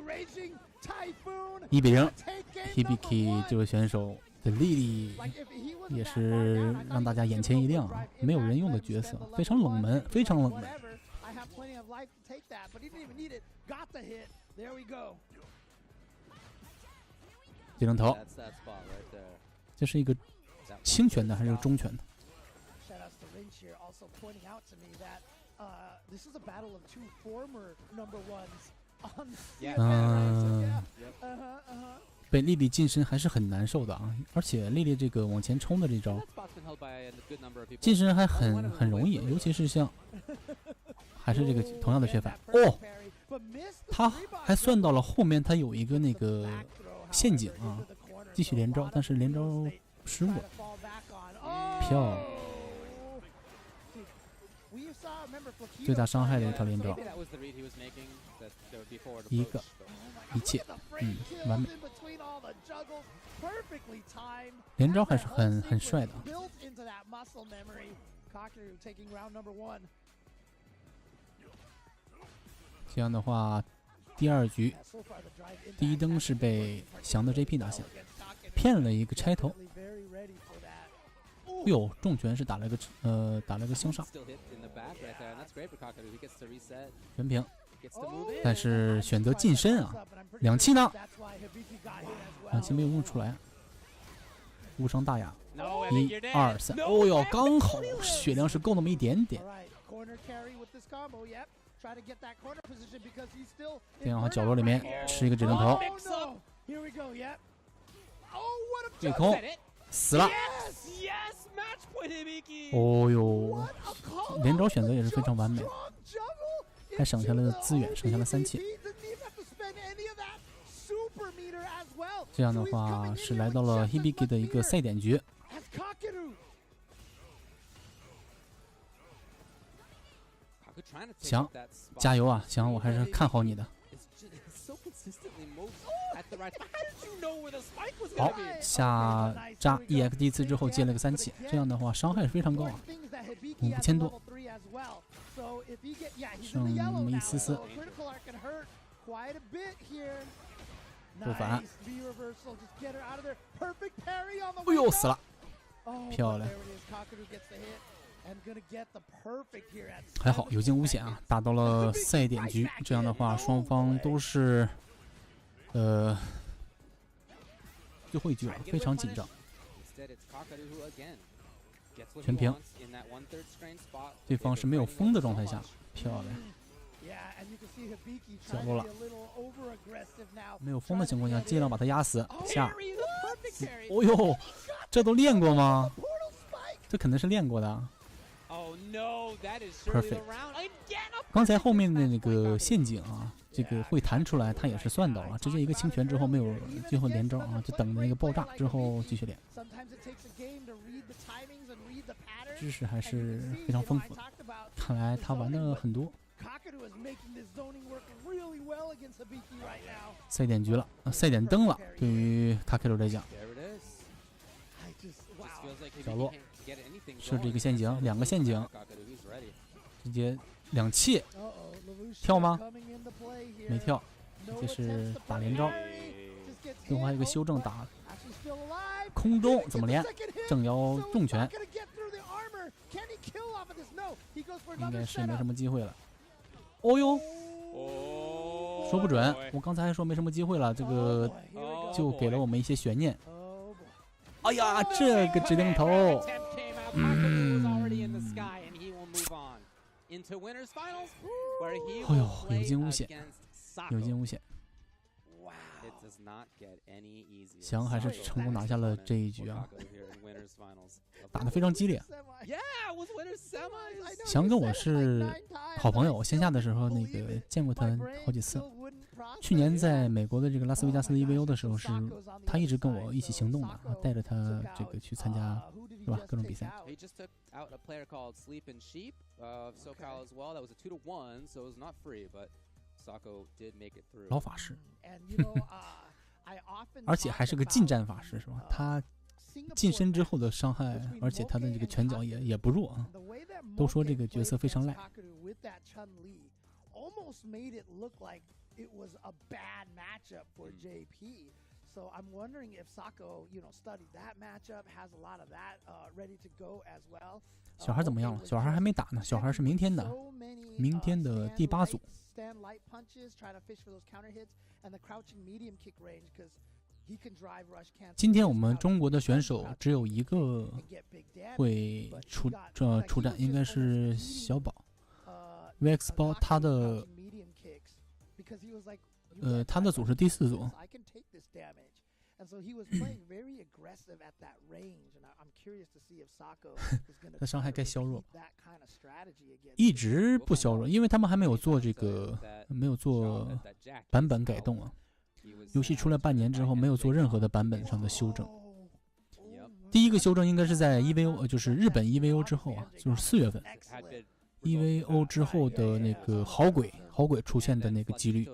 1-0 ，Hibiki 这位选手的莉莉也是让大家眼前一亮啊，没有人用的角色，非常冷门，非常冷门。指令头，这是一个轻拳的还是中拳的？被莉莉近身还是很难受的啊，而且莉莉这个往前冲的这招，近身还很容易，尤其是像还是这个同样的缺反哦，他还算到了后面他有一个那个陷阱啊，继续连招，但是连招失误了，漂亮。最大伤害的一条连招，一切，完美。连招还是很帅的。这样的话，第2局第1登是被翔的 JP 拿下，骗了一个拆头。哟，重拳是打了个向上，全屏，但是选择近身啊，2气呢，2气没有用出来，无伤大雅，1、2、3，哦哟，刚好血量是够那么一点点。这样的话，角落里面吃一个指令头，对空死了。哦哟，连招选择也是非常完美，还省下了资源，省下了3气。这样的话是来到了 Hibiki 的一个赛点局。翔，加油啊！翔，我还是看好你的。好，下扎 EXD 次之后接了个3起，这样的话伤害是非常高啊，5000多，剩那么一丝丝。不反，哎呦死了，漂亮！还好有惊无险啊，打到了赛点局。这样的话，双方都是最后一局了，非常紧张。全平，对方是没有风的状态下，漂亮。角落了，没有风的情况下，尽量把他压死。下，哦呦，这都练过吗？这肯定是练过的。Perfect。刚才后面的那个陷阱啊，这个会弹出来，他也是算到了，直接一个清泉之后没有最后连招啊，就等那个爆炸之后继续练。知识还是非常丰富的，看来他玩的很多。赛点局了，赛点灯了，对于卡凯鲁来讲。小洛设置一个陷阱，2个陷阱，直接2气，跳吗？没跳，这是打连招。最后还有一个修正打空中怎么连？正摇重拳，应该是没什么机会了。哦呦，说不准，我刚才还说没什么机会了，这个就给了我们一些悬念。哎呀，这个指定头，哎呦，有惊无险，有惊无险。翔还是成功拿下了这一局啊，打得非常激烈。翔跟我是好朋友，我线下的时候那个见过他好几次。去年在美国的这个拉斯维加斯的 EVO 的时候，是他一直跟我一起行动的，带着他这个去参加，是吧？各种比赛。老法师，而且还是个近战法师，是吧？他近身之后的伤害，而且他的这个拳脚也不弱啊。都说这个角色非常赖。So I'm wondering if Sako, studied that matchup, has a lot of that ready to go as well. 小孩怎么样了？小孩还没打呢，小孩是明天的，明天的第8组。今天我们中国的选手只有一个会出战，应该是小宝 VX 包，他的组是第4组。他伤害该削弱，一直不削弱，因为他们还没有做版本改动啊。游戏出来半年之后，没有做任何的版本上的修正。第一个修正应该是在 EVO， 就是日本 EVO 之后啊，就是4月份 EVO 之后的那个好鬼出现的那个几率，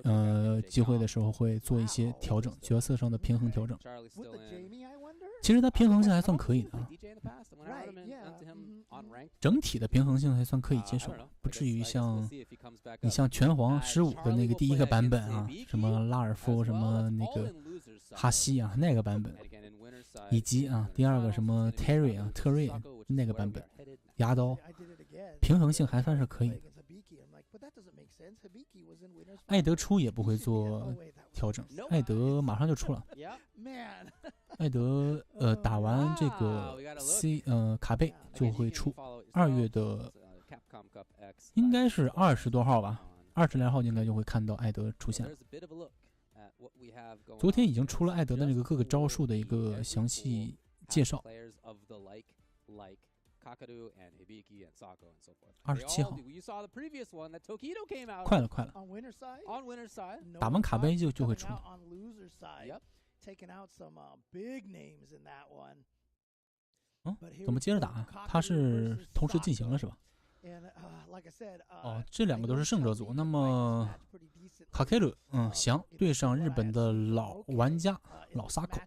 机会的时候会做一些调整，角色上的平衡调整。其实它平衡性还算可以的啊，整体的平衡性还算可以接受，不至于像拳皇15的那个第1个版本啊，什么拉尔夫什么那个哈希啊那个版本，以及第2个什么特瑞那个版本，牙刀平衡性还算是可以的。艾德出也不会做调整，艾德马上就出了。艾德打完这个卡贝就会出，2月的应该是20多号吧，20来号应该就会看到艾德出现。昨天已经出了艾德的那个各个招数的一个详细介绍。Kakaru and Hibiki and Sako and so forth. 27号 You saw the previous one that Tokido came out. 快了快了， On winner side. On winner side. 打完卡杯就会 Coming 出。 out on loser side. Yep. Taking out some big names in that one. 怎么接着打啊？他是同时进行了是吧？ And like I said, 哦，这两个都是胜者组。那么卡凯鲁，行，对上日本的老玩家老萨口。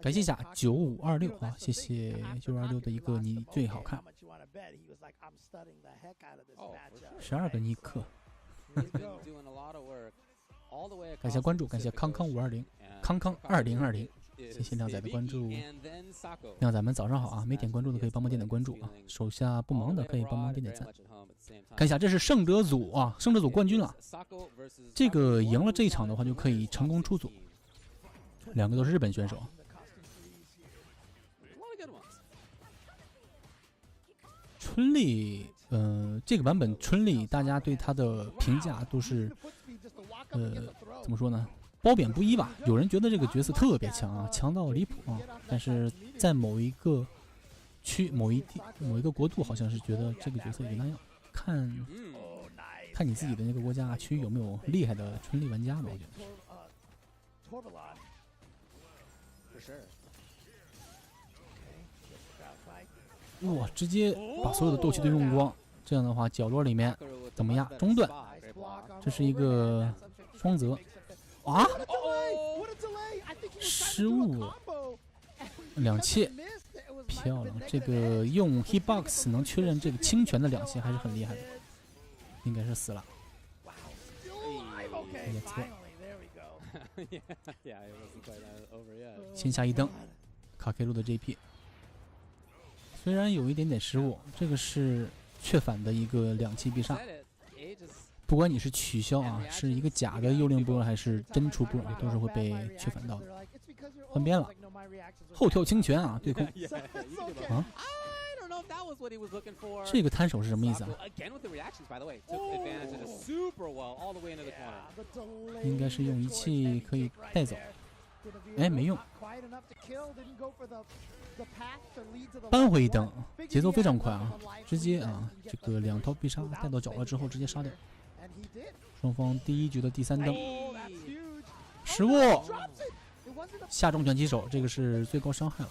感谢一下9526啊，谢谢9526的一个你最好看。12个尼克。感谢关注，感谢康康520，康康2020。谢谢靓仔的关注，靓仔们早上好啊！没点关注的可以帮忙点点关注啊，手下不忙的可以帮忙点点赞。看一下，这是胜者组啊，胜者组冠军了。这个赢了这一场的话，就可以成功出组。两个都是日本选手。春丽，这个版本春丽，大家对他的评价都是，怎么说呢？褒贬不一吧，有人觉得这个角色特别强啊，强到离谱啊，但是在某一个某一个国度，好像是觉得这个角色也那样。看你自己的那个国家区有没有厉害的春丽玩家吧，我觉得。哇，直接把所有的斗气都用光，这样的话角落里面怎么样？中断，这是一个双泽。啊！失误了，2切，漂亮！这个用 hitbox 能确认这个清泉的2切还是很厉害的，应该是死了。也错。先下一灯，卡 K 路的 JP， 虽然有一点点失误，这个是确反的一个2期必杀。不管你是取消啊，是一个假的幽灵波还是真出波，都是会被确反到的。换边了，后跳清泉啊，对空啊！这个摊手是什么意思啊？应该是用一气可以带走。哎，没用。扳回一灯，节奏非常快啊！直接啊，这个2套必杀带到角落之后直接杀掉。双方第一局的第3灯，失误，下重拳起手，这个是最高伤害了。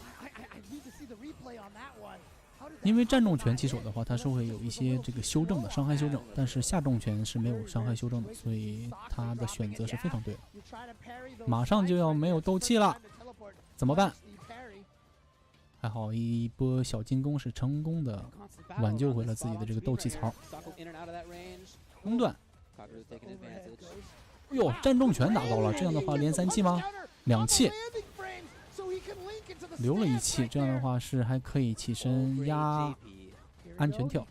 因为站重拳起手的话，它是会有一些这个修正的伤害修正，但是下重拳是没有伤害修正的，所以他的选择是非常对的。马上就要没有斗气了，怎么办？还好一波小进攻是成功的挽救回了自己的这个斗气槽。中断。哎呦，站重拳打到了，这样的话连3气吗？2气，留了1气，这样的话是还可以起身压安全跳。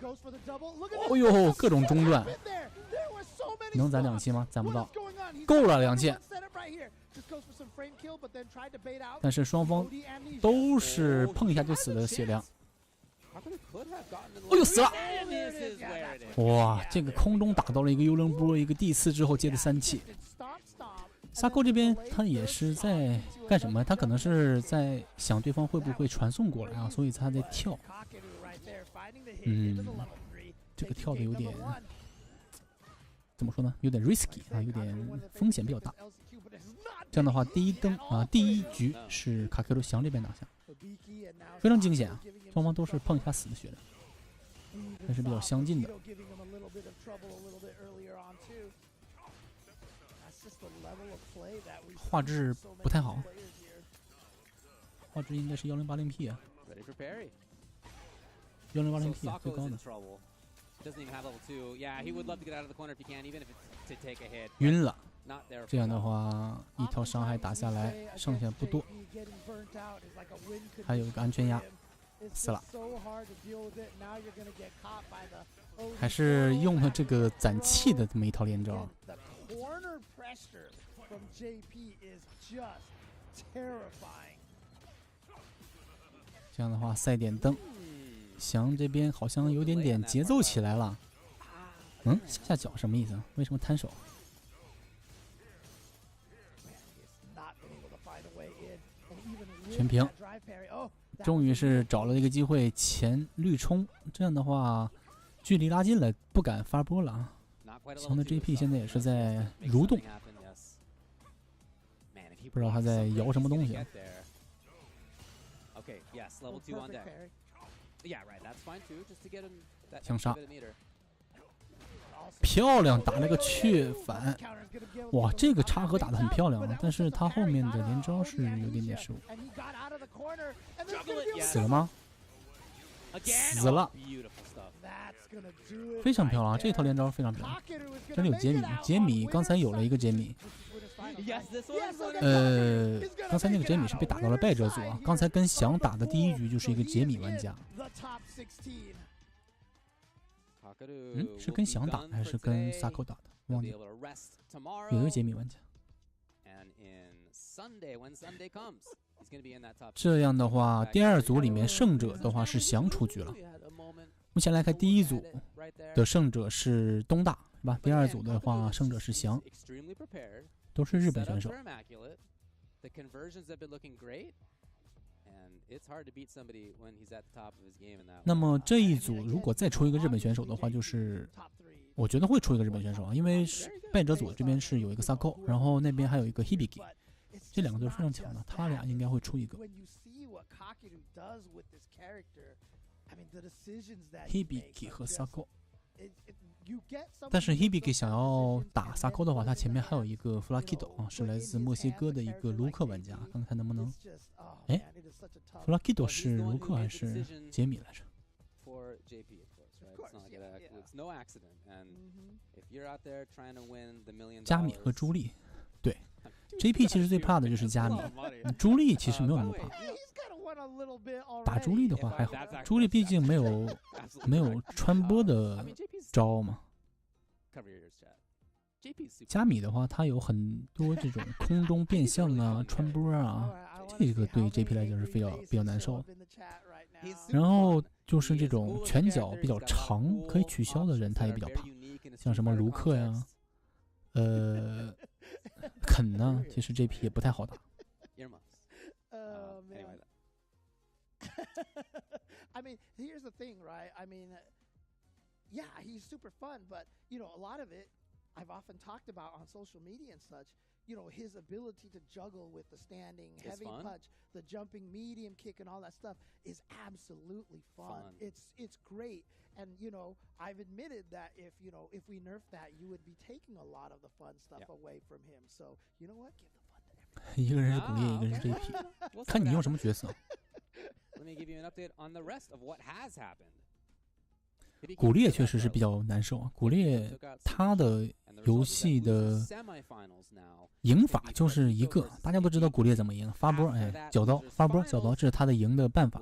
哎呦，各种中断，能攒2气吗？攒不到，够了2气。但是双方都是碰一下就死的血量。哎呦，死了！哇，这个空中打到了一个幽灵波，一个第4之后接的3气。萨沟这边他也是在干什么？他可能是在想对方会不会传送过来啊，所以他在跳。这个跳的有点怎么说呢？有点 risky 啊，有点风险比较大。这样的话，第一局是卡克鲁翔这边拿下，非常惊险啊！双方都是碰一下死的血量，还是比较相近的。画质不太好，画质应该是1080P 啊，1080P 最高的。晕了，这样的话1条伤害打下来，剩下不多，还有一个安全压，死了。还是用了这个攒气的这么一套连招。这样的话，赛点灯，翔这边好像有点节奏起来了。下脚什么意思？为什么摊手？全平，终于是找了一个机会前绿冲，这样的话距离拉近了，不敢发波了啊。强的 JP 现在也是在蠕动，不知道他在摇什么东西啊。枪杀，漂亮，打了个雀反。哇，这个插合打得很漂亮啊，但是他后面的连招是有点失误。死了吗？死了，非常漂亮，这套连招非常漂亮。这里有杰米，杰米刚才有了一个杰米，刚才那个杰米是被打到了败者组啊。刚才跟翔打的第一局就是一个杰米玩家。是跟翔打的还是跟萨扣打的？忘记了。有一个杰米玩家。这样的话，第二组里面胜者的话是翔出局了。目前来看，第一组的胜者是东大，是吧？第二组的话，胜者是翔，都是日本选手。那么这一组如果再出一个日本选手的话，就是我觉得会出一个日本选手啊，因为败者组这边是有一个萨扣，然后那边还有一个 Hibiki， 这两个都是非常强的，他俩应该会出一个。Hibiki 和萨扣，但是 Hibiki 想要打萨扣的话，他前面还有一个 Flakido 啊，是来自墨西哥的一个卢克玩家，看看能不能。哎 ，Flakido 是卢克还是杰米来着？加米和朱莉，对 ，JP 其实最怕的就是加米，朱莉其实没有那么怕。打朱莉的话还好，朱莉毕竟没有穿播的招嘛。加米的话，他有很多这种空中变向啊、穿播啊，这个对 JP 来讲是比较难受的。然后就是这种拳脚比较长可以取消的人，他也比较怕，像什么卢克呀、肯呢，其实 JP 也不太好打。I mean, here's the thing, right? I mean, yeah, he's super fun, but, you know, a lot of it I've often talked about on social media and such, you know, his ability to juggle with the standing heavy punch, the jumping medium kick and all that stuff is absolutely fun. It's great. And, you know, I've admitted that if we nerf that, you would be taking a lot of the fun stuff away from him. So, you know what? Give the fun to everyone. 一个人是古烈，一个人是 JP， 看你用什么角色。古烈确实是比较难受啊，古烈他的游戏的赢法就是一个，大家都知道古烈怎么赢，发波，哎，角刀发波角刀，这是他的赢的办法，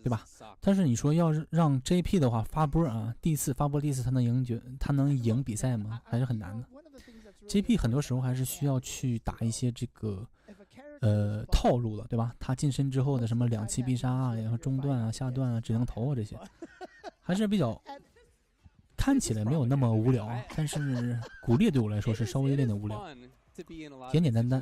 对吧？但是你说要是让 JP 的话发波啊，发波第一次他能赢比赛吗？还是很难的。JP 很多时候还是需要去打一些这个套路的，对吧？他近身之后的什么两气必杀啊，然后中段啊、下段啊、只能投啊这些，还是比较看起来没有那么无聊，但是古烈对我来说是稍微有点无聊，简简单单。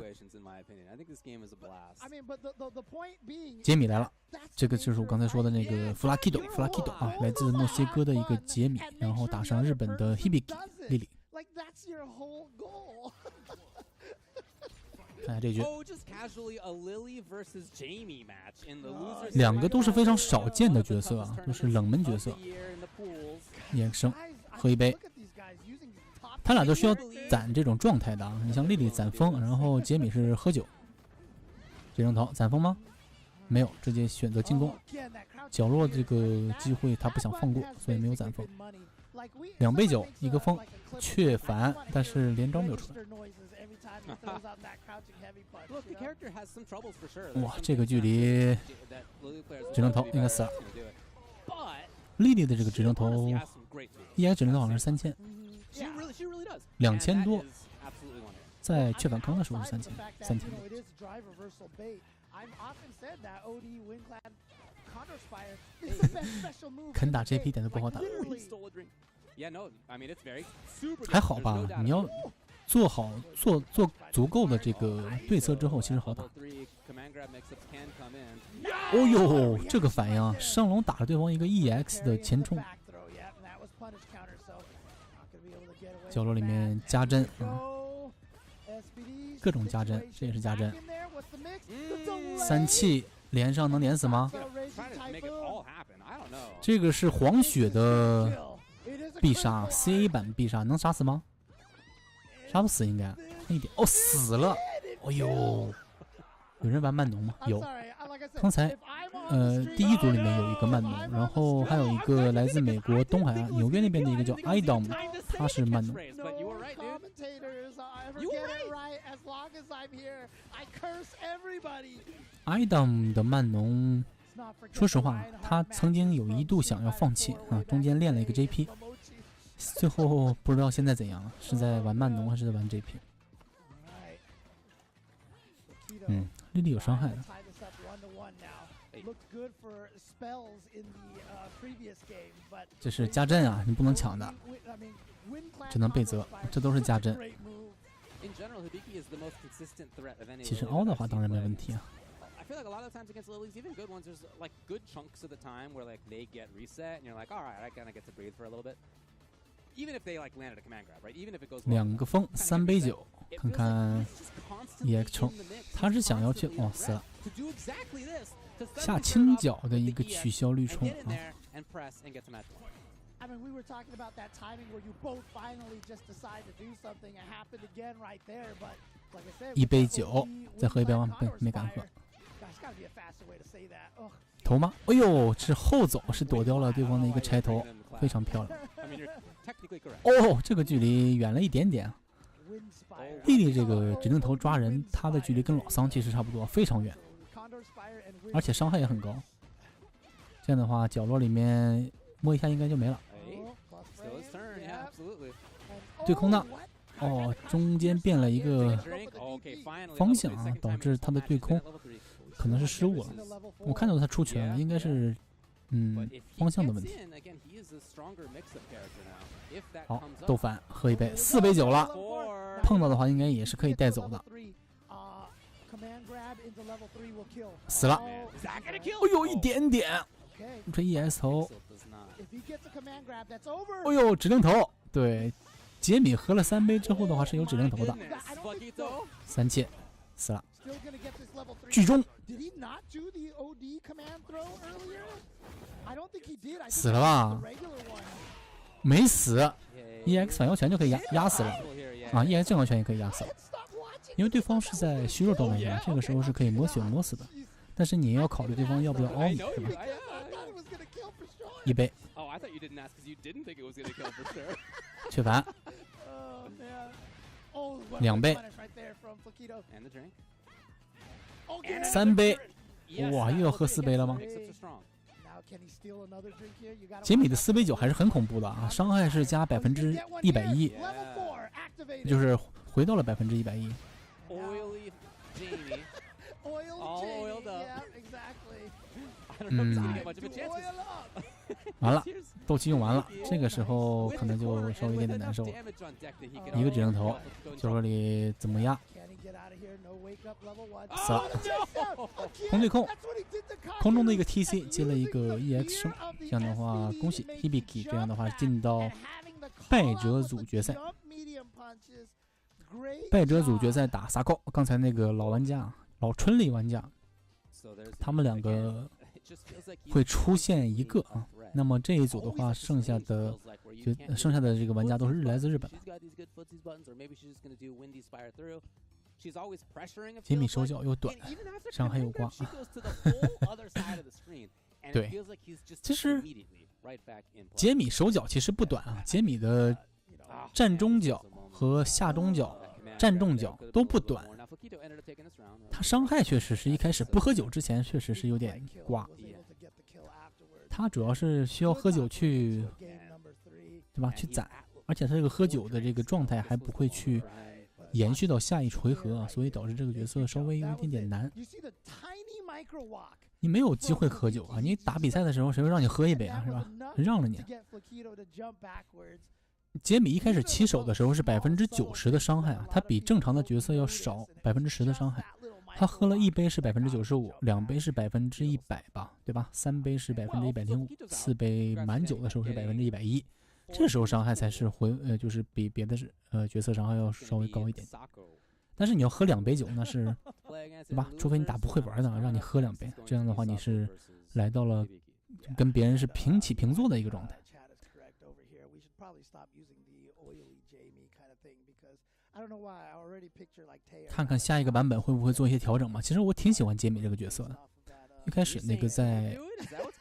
杰米来了，这个就是我刚才说的那个 Flakido 啊，来自墨西哥的一个杰米，然后打上日本的 Hibiki 莉莉。看下这局，两个都是非常少见的角色啊，都是冷门角色。衍生，喝一杯。他俩都需要攒这种状态的啊。你像莉莉攒风，然后杰米是喝酒。这张桃攒风吗？没有，直接选择进攻。角落这个机会他不想放过，所以没有攒风。2杯酒，一个风，雀反，但是连招没有出来。哇，这个距离只能投，应该死了。莉莉的这个只能投，EX 只能投好像是3000，2000多，在雀反坑的时候是3000多。肯打 JP 点都不好打，还好吧？你要做足够的这个对策之后，其实好打。哦呦，这个反应啊，上龙打了对方一个 EX 的前冲，角落里面加针啊，各种加针，这也是加针。3气连上能连死吗？这个是黄血的必杀 ，CA 版必杀，能杀死吗？杀不死应该，那一点哦死了，哎呦，有人玩慢农吗？有，刚才第一组里面有一个慢农，然后还有一个来自美国东海岸纽约那边的一个叫 Idom， 他是慢农。Idom 的慢农，说实话，他曾经有一度想要放弃啊，中间练了一个 JP， 最后不知道现在怎样了，是在玩慢农还是在玩 JP？ 莉莉有伤害的。这是加阵啊，你不能抢的，只能被责，这都是加阵。其实凹的话当然没问题啊。I feel like a lot of times against Lilies, even good ones, there's like good chunks of the time where like they get reset and you're like, all right, I kind of get to breathe for a little bit. Even if they like landed a command grab, right? Even if it goes. 2个风3杯酒，看看 EX 冲，他是想要去死了，下清角的一个取消绿冲啊。I mean, we were talking about that timing where you both finally just decide to do something. It happened again right there, but like I said, 1杯酒，再喝一杯吗？没敢喝。头吗？哎呦，是后走，是躲掉了对方的一个拆头，非常漂亮。哦，这个距离远了一点点。莉莉这个指定头抓人，他的距离跟老桑其实差不多，非常远，而且伤害也很高。这样的话，角落里面摸一下应该就没了。对空呢？哦，中间变了一个方向啊，导致他的对空可能是失误了。我看到他出拳了，应该是方向的问题。好，斗反喝一杯，4杯酒了，碰到的话应该也是可以带走的。死了，哎呦，一点点，这 ES 头，哎呦，指令头，对。杰米喝了3杯之后的话是有指令头的，3气死了，剧中死了吧？没死 ，EX 反摇拳就可以压死了啊 ！EX 正摇拳也可以压死了，因为对方是在虚弱状态下，这个时候是可以磨血磨死的，但是你也要考虑对方要不要凹你，是吧？1杯。确反，2杯，3杯，哇，又要喝4杯了吗？杰米的4杯酒还是很恐怖的啊，伤害是加110%，就是回到了110%。完了，斗气用完了，这个时候可能就稍微有点难受了。一个指令头，角落里怎么压？死了，空对空，空中的一个 TC 接了一个 EX 升，这样的话恭喜 Hibiki， 这样的话进到败者组决赛。败者组决赛打萨扣，刚才那个老玩家、老春丽玩家，他们2个会出现一个啊。那么这一组的话，剩下的这个玩家都是来自日本。杰米手脚又短，伤害又挂。对，其实杰米手脚其实不短啊，杰米的站中脚和下中脚、站动脚都不短。他伤害确实是一开始不喝酒之前确实是有点挂。他主要是需要喝酒去，对吧？去攒，而且他这个喝酒的这个状态还不会去延续到下一回合啊，所以导致这个角色稍微有一点点难。你没有机会喝酒啊！你打比赛的时候，谁会让你喝一杯啊？是吧？让了你。杰米一开始起手的时候是90%的伤害啊，他比正常的角色要少10%的伤害。他喝了1杯是95%，2杯是100%吧，对吧？3杯是105%，4杯满酒的时候是110%，这时候伤害才是就是比别的角色伤害要稍微高一点。但是你要喝2杯酒，那是对吧？除非你打不会玩的，让你喝2杯，这样的话你是来到了跟别人是平起平坐的一个状态。看看下一个版本会不会做一些调整嘛？其实我挺喜欢杰米这个角色的。一开始那个在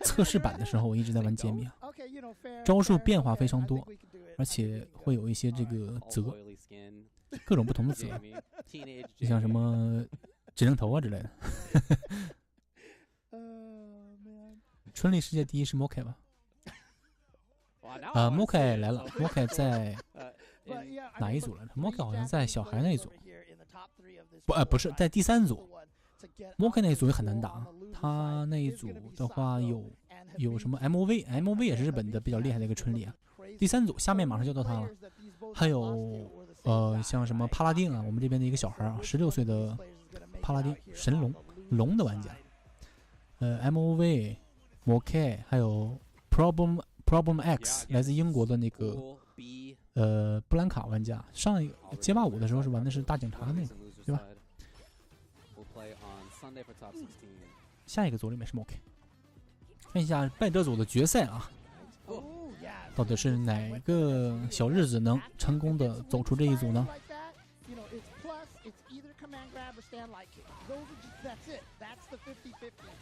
测试版的时候，我一直在玩杰米啊，招数变化非常多，而且会有一些这个则，各种不同的则，就像什么指令头啊之类的。春丽世界第一是 Mokai 吧？Mokai 来了 ，Mokai 在哪一组来着？Mokai 好像在小孩那一组，不是在第3组。Mokai 那一组也很难打，他那一组的话有什么 MOV 也是日本的比较厉害的一个春丽啊。第3组下面马上就到他了，还有像什么帕拉丁啊，我们这边的一个小孩啊，16岁的帕拉丁神龙的玩家，MOV、Mokai 还有 Problem X 来自英国的那个布兰卡玩家，上一个街霸5的时候是玩的是大警察那个，对吧？下一个组里面是 Mokai， 看一下败者组的决赛啊，到底是哪个小日子能成功的走出这一组呢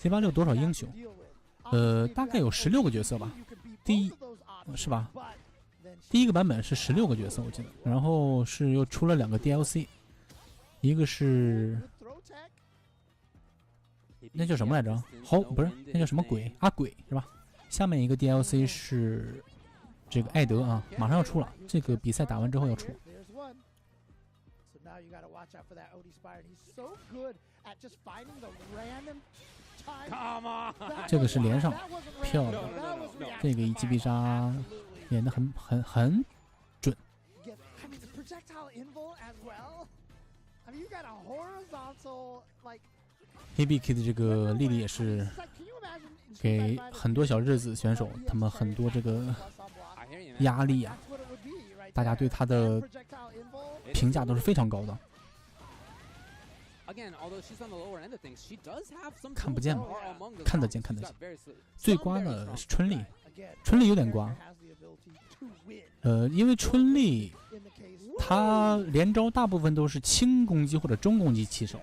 ？C86多少英雄？大概有16个角色吧，是吧？第一个版本是16个角色，我记得，然后是又出了2个 DLC， 一个是那叫什么来着？不是，那叫什么鬼？阿鬼是吧？下面一个 DLC 是这个艾德啊，马上要出了，这个比赛打完之后要出。这个是连上，漂亮，这个一击必杀演得很准。Hibiki 的这个莉莉也是给很多小日子选手他们很多这个压力啊，大家对他的评价都是非常高的。看不见吗？看得见。最瓜的是春丽，春丽有点瓜。因为春丽她连招大部分都是轻攻击或者中攻击起手，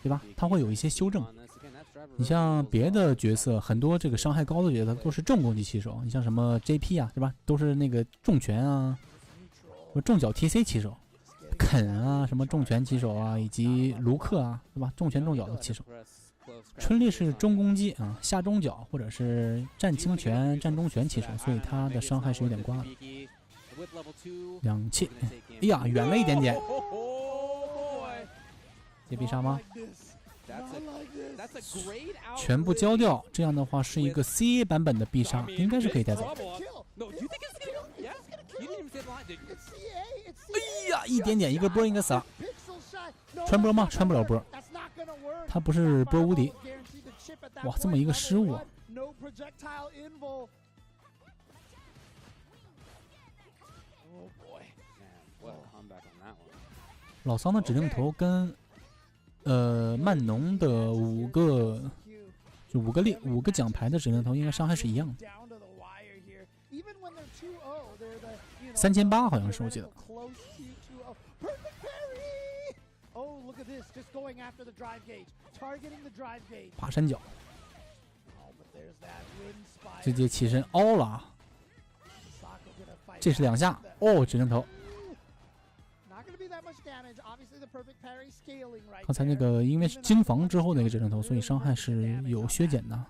对吧？它会有一些修正。你像别的角色，很多这个伤害高的角色都是重攻击起手，你像什么 JP 啊，对吧？都是那个重拳啊，重脚 TC 起手。肯啊，什么重拳起手啊，以及卢克啊，对吧？重拳重脚的起手。春丽是中攻击啊，下中脚或者是战轻拳、战中拳起手，所以他的伤害是有点瓜的。2气，哎呀，远了一点点。接必杀吗？全部交掉，这样的话是一个 CA 版本的必杀，应该是可以带走。哎呀，一点点，一个波应该死了。穿波吗？穿不了波。他不是波无敌。哇，这么一个失误啊！老桑的指令头跟曼农的5个奖牌的指令头应该伤害是一样的。3800好像是，我记得。爬山脚，直接起身凹了，这是2下哦，指令头。刚才那个因为是精防之后的一个指令头，所以伤害是有削减的。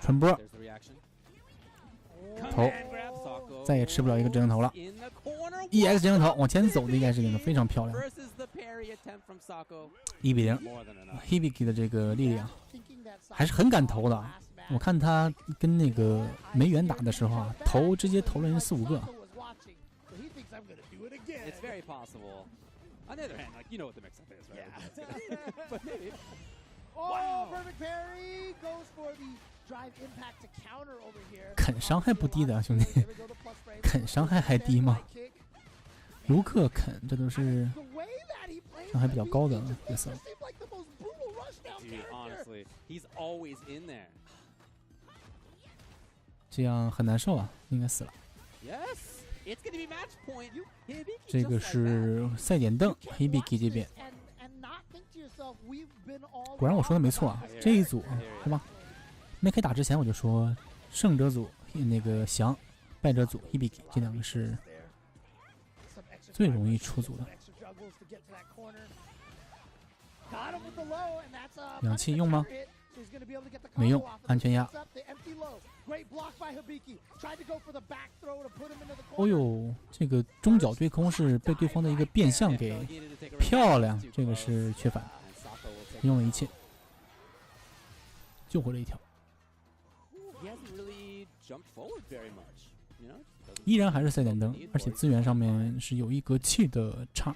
传波，头，再也吃不了一个指令头了。EX 指令头往前走的应该是一个非常漂亮。1-0 ，Hibiki 的这个力量还是很敢投的。我看他跟那个梅园打的时候啊，直接投了人4、5个。It's very possible. On the other hand, like, you know what the mix-up is, right? Yeah. But maybe. Oh, perfect parry goes for the drive impact to counter over here. 肯伤害不低的啊，兄弟，肯伤害还低吗？卢克、肯这都是伤害比较高的角色。Dude, honestly, he's always in there. 这样很难受啊，应该死了。 Yes, it's gonna be match point. 这个是赛点凳 Hibiki 这边。果然我说的没错啊，这一组是吧？没开打之前我就说，胜者组那个翔，败者组 Hibiki 这两个是最容易出组的。氧气用吗？没用，安全压。哦呦，这个中脚对空是被对方的一个变相给漂亮，这个是缺反，用了一切，救回了一条。依然还是赛点灯，而且资源上面是有一格气的差。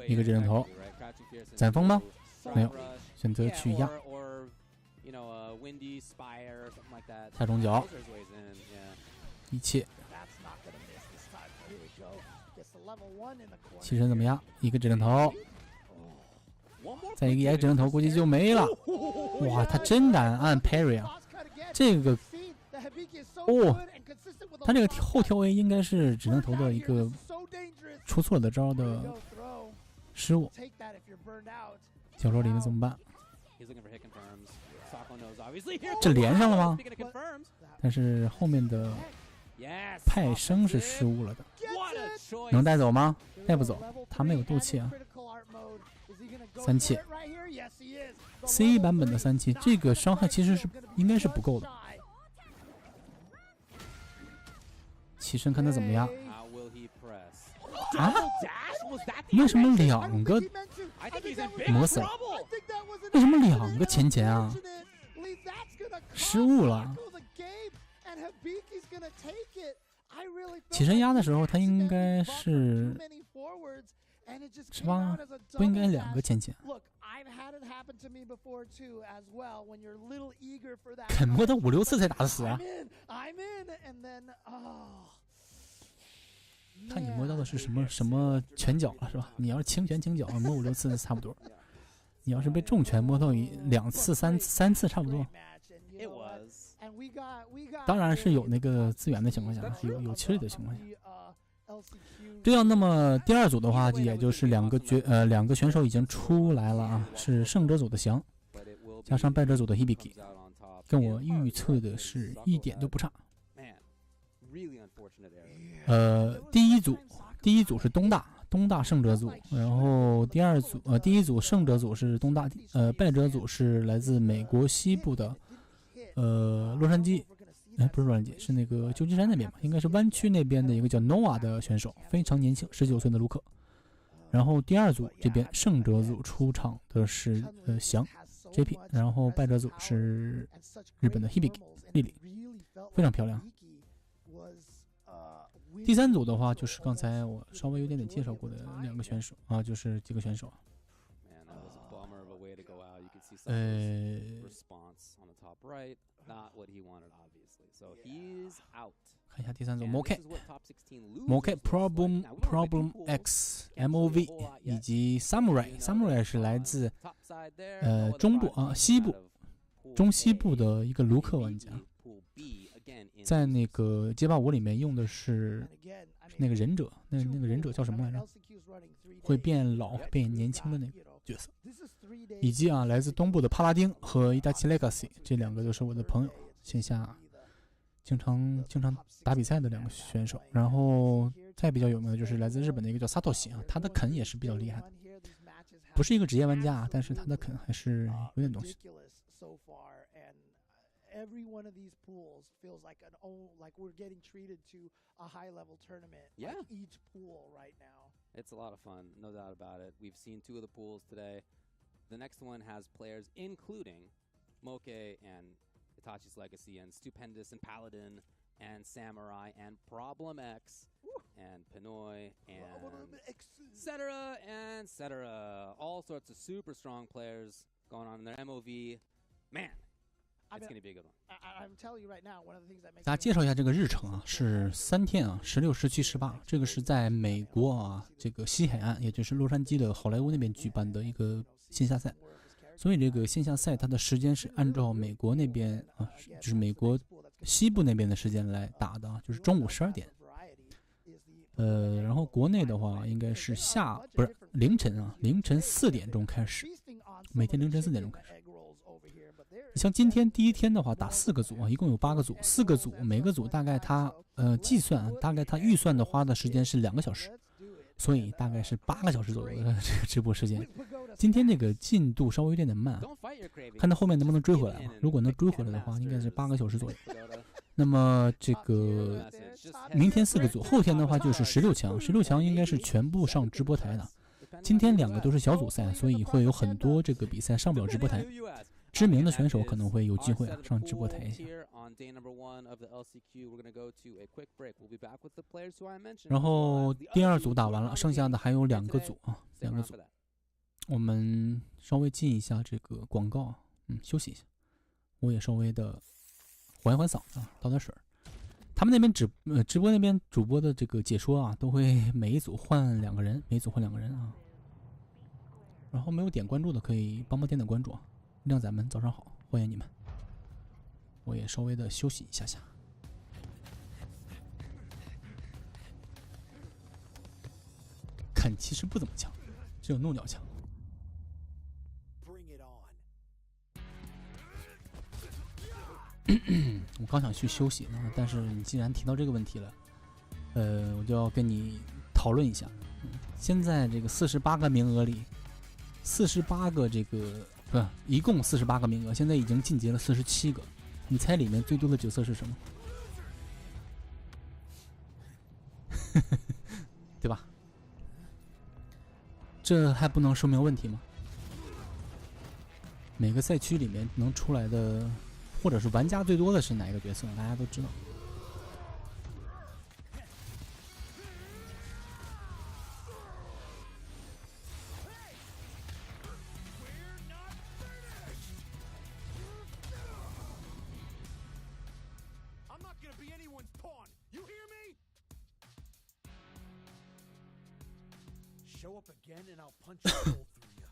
一个智能头，攒风吗？没有，选择去压。下中脚，一切。起身怎么样？一个智能头，再一个野智能头，估计就没了。哇，他真难按 parry 啊！这个，哦，他这个后跳 A 应该是智能头的一个出错的招的失误。角落里面怎么办？这连上了吗？但是后面的派生是失误了的，能带走吗？带不走，他没有斗气啊。3气 ，C 版本的3气，这个伤害其实是应该是不够的。起身看他怎么样。啊？为什么2个磨死了？为什么2个前啊？失误了。起身压的时候，他应该是吧？不应该2个前。肯摸他5、6次才打得死啊！看你摸到的是什么拳脚了是吧？你要是轻拳轻脚摸5、6次差不多，你要是被重拳摸到2次、3次差不多。当然是有那个资源的情况下，有气力的情况下。这样，那么第2组的话，也就是两个选手已经出来了啊，是胜者组的翔，加上败者组的 Hibiki， 跟我预测的是一点都不差。第一组是东大胜者组，然后第一组胜者组是东大，败者组是来自美国西部的洛杉矶。不是洛杉矶，是那个旧金山那边吧，应该是湾区那边的一个叫 Noah 的选手，非常年轻，19岁的卢克。然后第2组这边胜者组出场的是翔 JP， 然后败者组是日本的 Hibiki 丽丽，非常漂亮。第3组的话就是刚才我稍微有点介绍过的2个选手啊，就是几个选手。看一下第3组 Moke Problem X MOV 以及 Samurai 是来自中部啊中西部的一个卢克玩家，在那个街霸5里面用的是那个忍者，那个忍者叫什么来着？会变老变年轻的那个角色，以及来自东部的帕拉丁和伊达奇 Legacy， 这2个都是我的朋友，线下经常打比赛的2个选手。然后再比较有名的就是来自日本的一个叫萨托西啊，他的肯也是比较厉害的，不是一个职业玩家，但是他的肯还是有点东西。Every one of these pools feels like we're getting treated to a high-level tournament. Yeah. Like each pool right now. It's a lot of fun, no doubt about it. We've seen 2 of the pools today. The next one has players including Moke and Itachi's Legacy and Stupendous and Paladin and Samurai and Problem X and Pinoy and et cetera. All sorts of super strong players going on in their MOV. Man, it's going to be a good one. I'm telling you right now, one of the things that makes 大家介绍一下这个日程啊，是3天啊，16、17、18，这个是在美国啊，这个西海岸，也就是洛杉矶的好莱坞那边举办的一个线下赛。所以这个线下赛它的时间是按照美国那边啊，就是美国西部那边的时间来打的，就是中午12点。然后国内的话应该是不是凌晨啊，凌晨4点钟开始，每天凌晨4点钟开始。像今天第一天的话，打4个组啊，一共有8个组，4个组，每个组大概它计算大概它预算的花的时间是2个小时。所以大概是8个小时左右的这个直播时间。今天这个进度稍微有点慢，看到后面能不能追回来吧。如果能追回来的话，应该是8个小时左右。那么这个明天4个组，后天的话就是16强，16强应该是全部上直播台的。今天2个都是小组赛，所以会有很多这个比赛上不了直播台。知名的选手可能会有机会啊上直播台一下。然后第2组打完了，剩下的还有2个组啊，2个组。我们稍微进一下这个广告，休息一下。我也稍微的缓一缓嗓子啊，倒点水。他们那边直播那边主播的这个解说啊，都会每一组换2个人，每一组换2个人啊。然后没有点关注的可以帮忙点关注啊。靓仔们早上好，欢迎你们。我也稍微的休息一下下。砍其实不怎么强，只有怒鸟强。我刚想去休息呢，但是你既然提到这个问题了，我就要跟你讨论一下。现在这个48个名额里，48个这个一共48个名额，现在已经晋级了47个。你猜里面最多的角色是什么？对吧？这还不能说明问题吗？每个赛区里面能出来的，或者是玩家最多的是哪一个角色？大家都知道。Show up again and I'll punch a hole through you.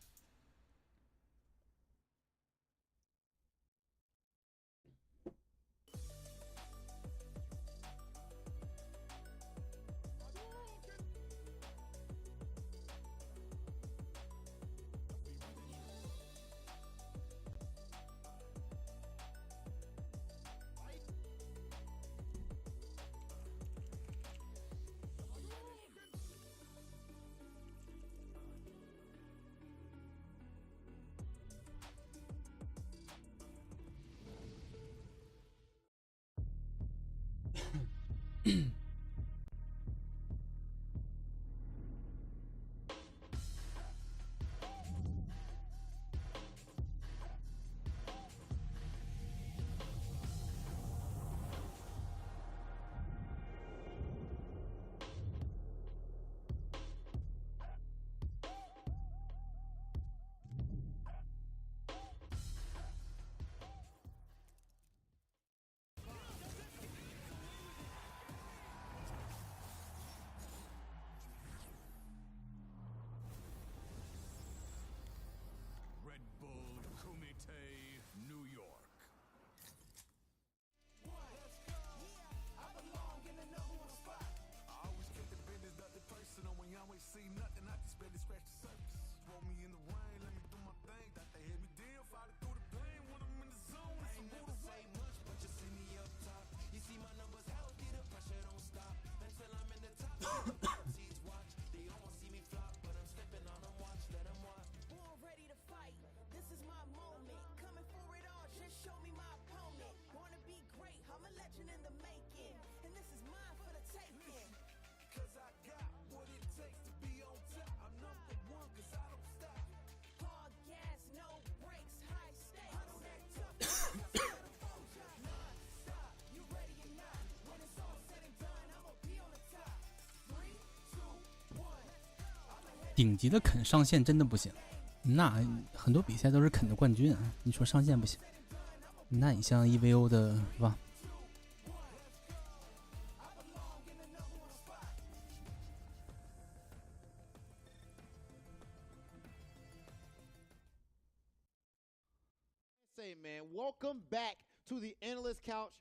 New York. I always keep the business nothing personal. When you always see nothing, I just barely scratch the surface. Throw me in the rain, let me do my thing. Thought they hit me down, fight through the pain. When I'm in the zone, I ain't never say much, but you see me up top. You see my numbers healthy, the pressure don't stop until I'm in the top. Seeds watch, they almost see me flop, but I'm stepping on them. Watch, let them watch. Born ready to fight. This is my moment. Coming for it all. Just show me my opponent. Wanna be great. I'm a legend in the making. And this is mine for the taking. Cause I got what it takes to be on top. I'm number one cause I don't stop. Hard gas, no brakes, high stakes. I know that tough. 顶级的肯上线真的不行，那很多比赛都是肯的冠军啊，你说上线不行？那你像 EVO 的是吧？Say, man, welcome back to the Analyst Couch,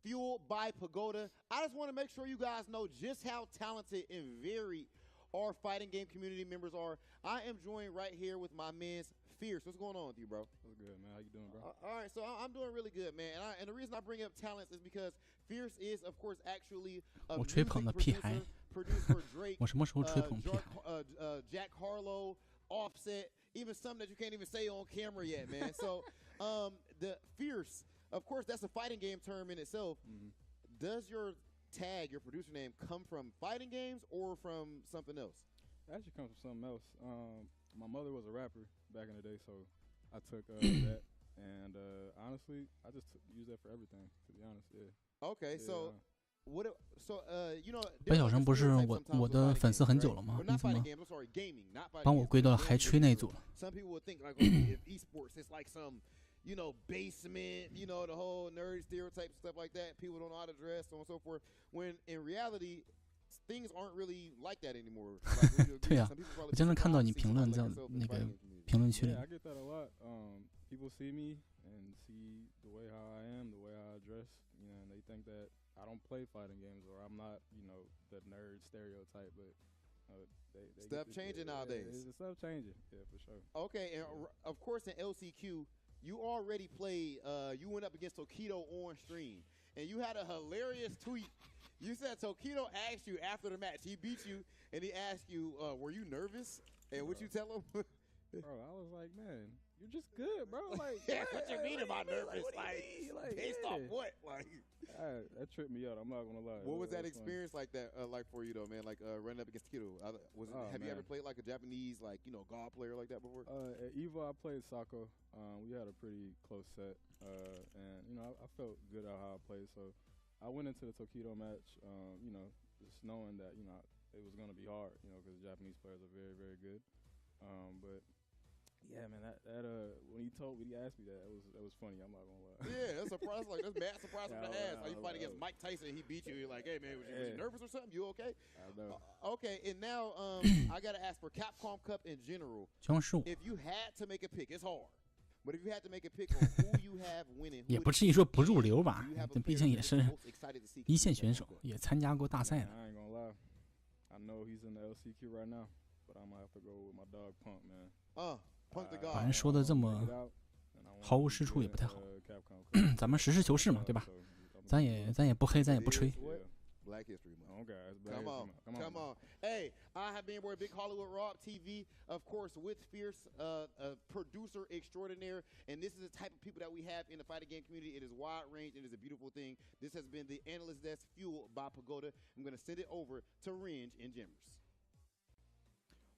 fueled by Pagoda. I just want to make sure you guys know just how talented and varied our fighting game community members are. I am joined right here with my man's Fierce. What's going on with you, bro? What's good, man? How you doing, bro? All right, so I'm doing really good, man. And the reason I bring up talents is because Fierce is, of course, actually a 我吹捧的屁孩， producer for Drake, 我什么时候吹捧屁孩？ Jack Harlow, Offset, even some that you can't even say on camera yet, man. So the Fierce, of course, that's a fighting game term in itself. Does your tag, your producer name, come from fighting games or from something else? It actually comes from something else. My mother was a rapper back in the day, so I took that. And honestly, I just use that for everything, to be honest. Yeah. Okay, yeah. so what? So you know, 白小生不是我的粉丝很久了吗？你怎么把我归到还吹那一组了？ Some people would think like esports, it's like some, you know, basement, you know, the whole nerd stereotype stuff like that. People don't know how to dress, so on and so forth. When in reality, things aren't really like that anymore. 对呀，我经常看到你评论在那个评论区里。 Yeah, I get that a lot. People see me and see the way how I am, the way how I dress, you know, and they think that I don't play fighting games or I'm not, you know, the nerd stereotype, but they stuff changing nowadays. Stuff changing, yeah, for sure. Okay, and of course in LCQ, you already played. You went up against Tokido on stream, and you had a hilarious tweet. You said Tokido asked you after the match. He beat you, and he asked you, "Were you nervous?" And what you tell him? Bro, I was like, man, you're just good, bro. Like, what you mean about nervous? Like based off what? Like, that tripped me out. I'm not gonna lie. What was that experience like that like for you though, man? Like running up against Tokido. Have you ever played like a Japanese, like, you know, god player like that before? At EVO, I played Sako. We had a pretty close set, and you know, I felt good at how I played. So I went into the Tokido match, you know, just knowing that, you know, it was gonna be hard, you know, because Japanese players are very, very good. But yeah, man, that when he asked me that, it was funny. I'm not gonna lie. Yeah, that's surprise. Like that's mad surprise from the ass. Like you fight against Mike Tyson, he beat you. You're like, hey man, was you nervous or something? You okay? I know. Okay, and now I gotta ask for Capcom Cup in general. 全是我。 If you had to make a pick, it's hard. But if you had to make a pick on who you have winning, 也不至于说不入流吧，毕竟也是一线选手，也参加过大赛的。 I ain't gonna lie. I know he's in the LCQ right now, but I'm gonna have to go with my dog Punk, man. Punk the God. 把人说的这么毫无是处也不太好。咱们实事求是嘛，对吧？咱也不黑，咱也不吹。 Black History Month. Okay, it's Come on, come on. Hey, I have been your Big Hollywood Rob TV, of course, with Fierce, a producer extraordinaire, and this is the type of people that we have in the fighting game community. It is wide range. It is a beautiful thing. This has been the Analyst Desk fueled by Pagoda. I'm going to send it over to Ringe and Jimmers.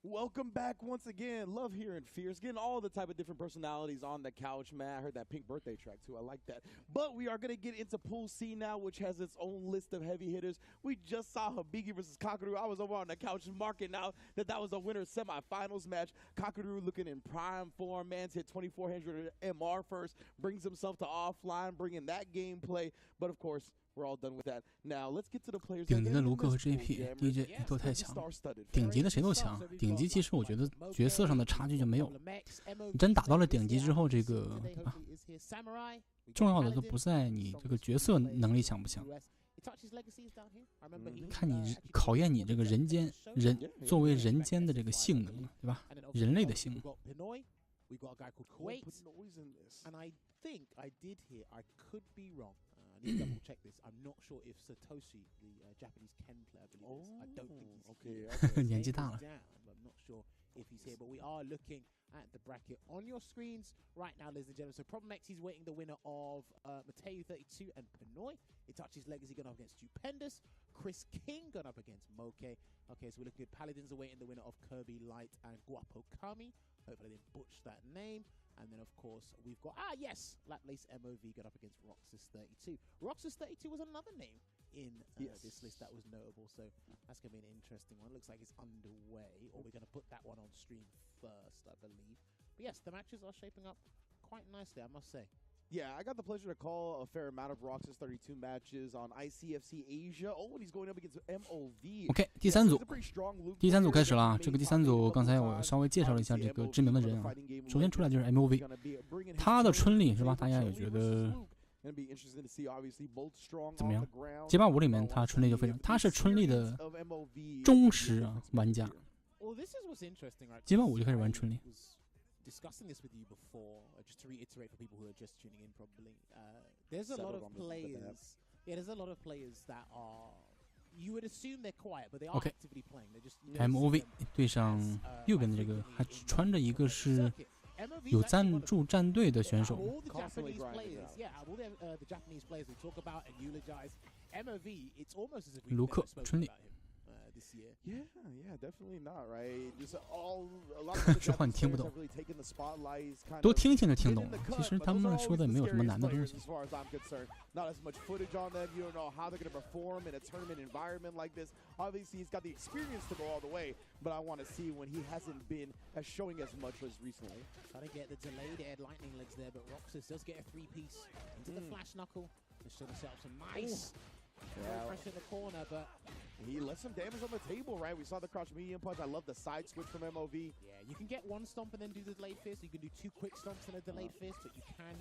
Welcome back once again. Love hearing Fierce, getting all the type of different personalities on the couch, man. I heard that Pink Birthday track too. I like that. But we are going to get into Pool C now, which has its own list of heavy hitters. We just saw Hibiki versus Kakaru. I was over on the couch marking out that was a winner's semifinals match. Kakaru looking in prime form. Man's hit 2400 MR first, brings himself to offline, bringing that gameplay. But of course, we're all done with that. Now let's get to the players. 顶级的卢克和 JP、DJ 都太强了，顶级的谁都强。顶级其实我觉得角色上的差距就没有了。你真打到了顶级之后，这个对吧？重要的都不在你这个角色能力强不强，看你考验你这个人作为人间的这个性能，对吧？人类的性能。 We got a guy called Kuwait, and I think I did hear, I could be wrong. I need to double check this. I'm not sure if Satoshi, the Japanese Ken player, I believe it is. I don't think he's here. 年纪大了。 I'm not sure if he's here, but we are looking at the bracket on your screens right now, ladies and gentlemen. So Problem X, he's waiting the winner of Mateo 32 and Pinoy. Itachi's Legacy going up against Stupendous. Chris King going up against Moke. Okay, so we're looking at Paladins awaiting the winner of Kirby Light and Guapo Kami. Hopefully I didn't butch that name. And then, of course, we've got, yes, Laplace MOV got up against Roxas 32. Roxas 32 was another name in this list that was notable. So that's going to be an interesting one. Looks like it's underway, or we're going to put that one on stream first, I believe. But yes, the matches are shaping up quite nicely, I must say. Yeah, I got the pleasure to call a fair amount of Roxas 32 matches on ICFC Asia. Oh, and he's going up against MOV. OK， 第三组开始了啊。这个第三组刚才我稍微介绍了一下这个知名的人啊。首先出来就是 MOV， 他的春丽是吧？大家也觉得怎么样？街霸5里面他春丽就非常，他是春丽的忠实玩家。街霸5就开始玩春丽。Discussing this with you before, just to reiterate for people who are just tuning in, probably there's a lot of players. Yeah, there's a lot of players that are. You would assume they're quiet, but they are actively playing. They're just MOV 对上右边的这个，还穿着一个是有赞助战队的选手。All the Japanese players, yeah, all the Japanese players we talk about and eulogize. MOV, it's almost as if we've never spoken about him. This year. Yeah, definitely not, right? Just all a lot of 说话你听不懂， really taking the spotlight, 多听听就听懂了。其实他们说的没有什么难的东西。 As far as I'm concerned, not as much footage on them. You don't know how they're going to perform in a tournament environment like this. Obviously, he's got the experience to go all the way, but I want to see when he hasn't been as showing as much as recently. Trying to get the delayed air lightning legs there, but Roxas does get a 3-piece into the flash knuckle. Just trying to set up some nice. Pressure in the corner, but he left some damage on the table, right? We saw the crouch medium punch. I love the side switch from MOV. Yeah, you can get one stomp and then do the delayed fist. You can do 2 quick stomps and a delayed fist, but you can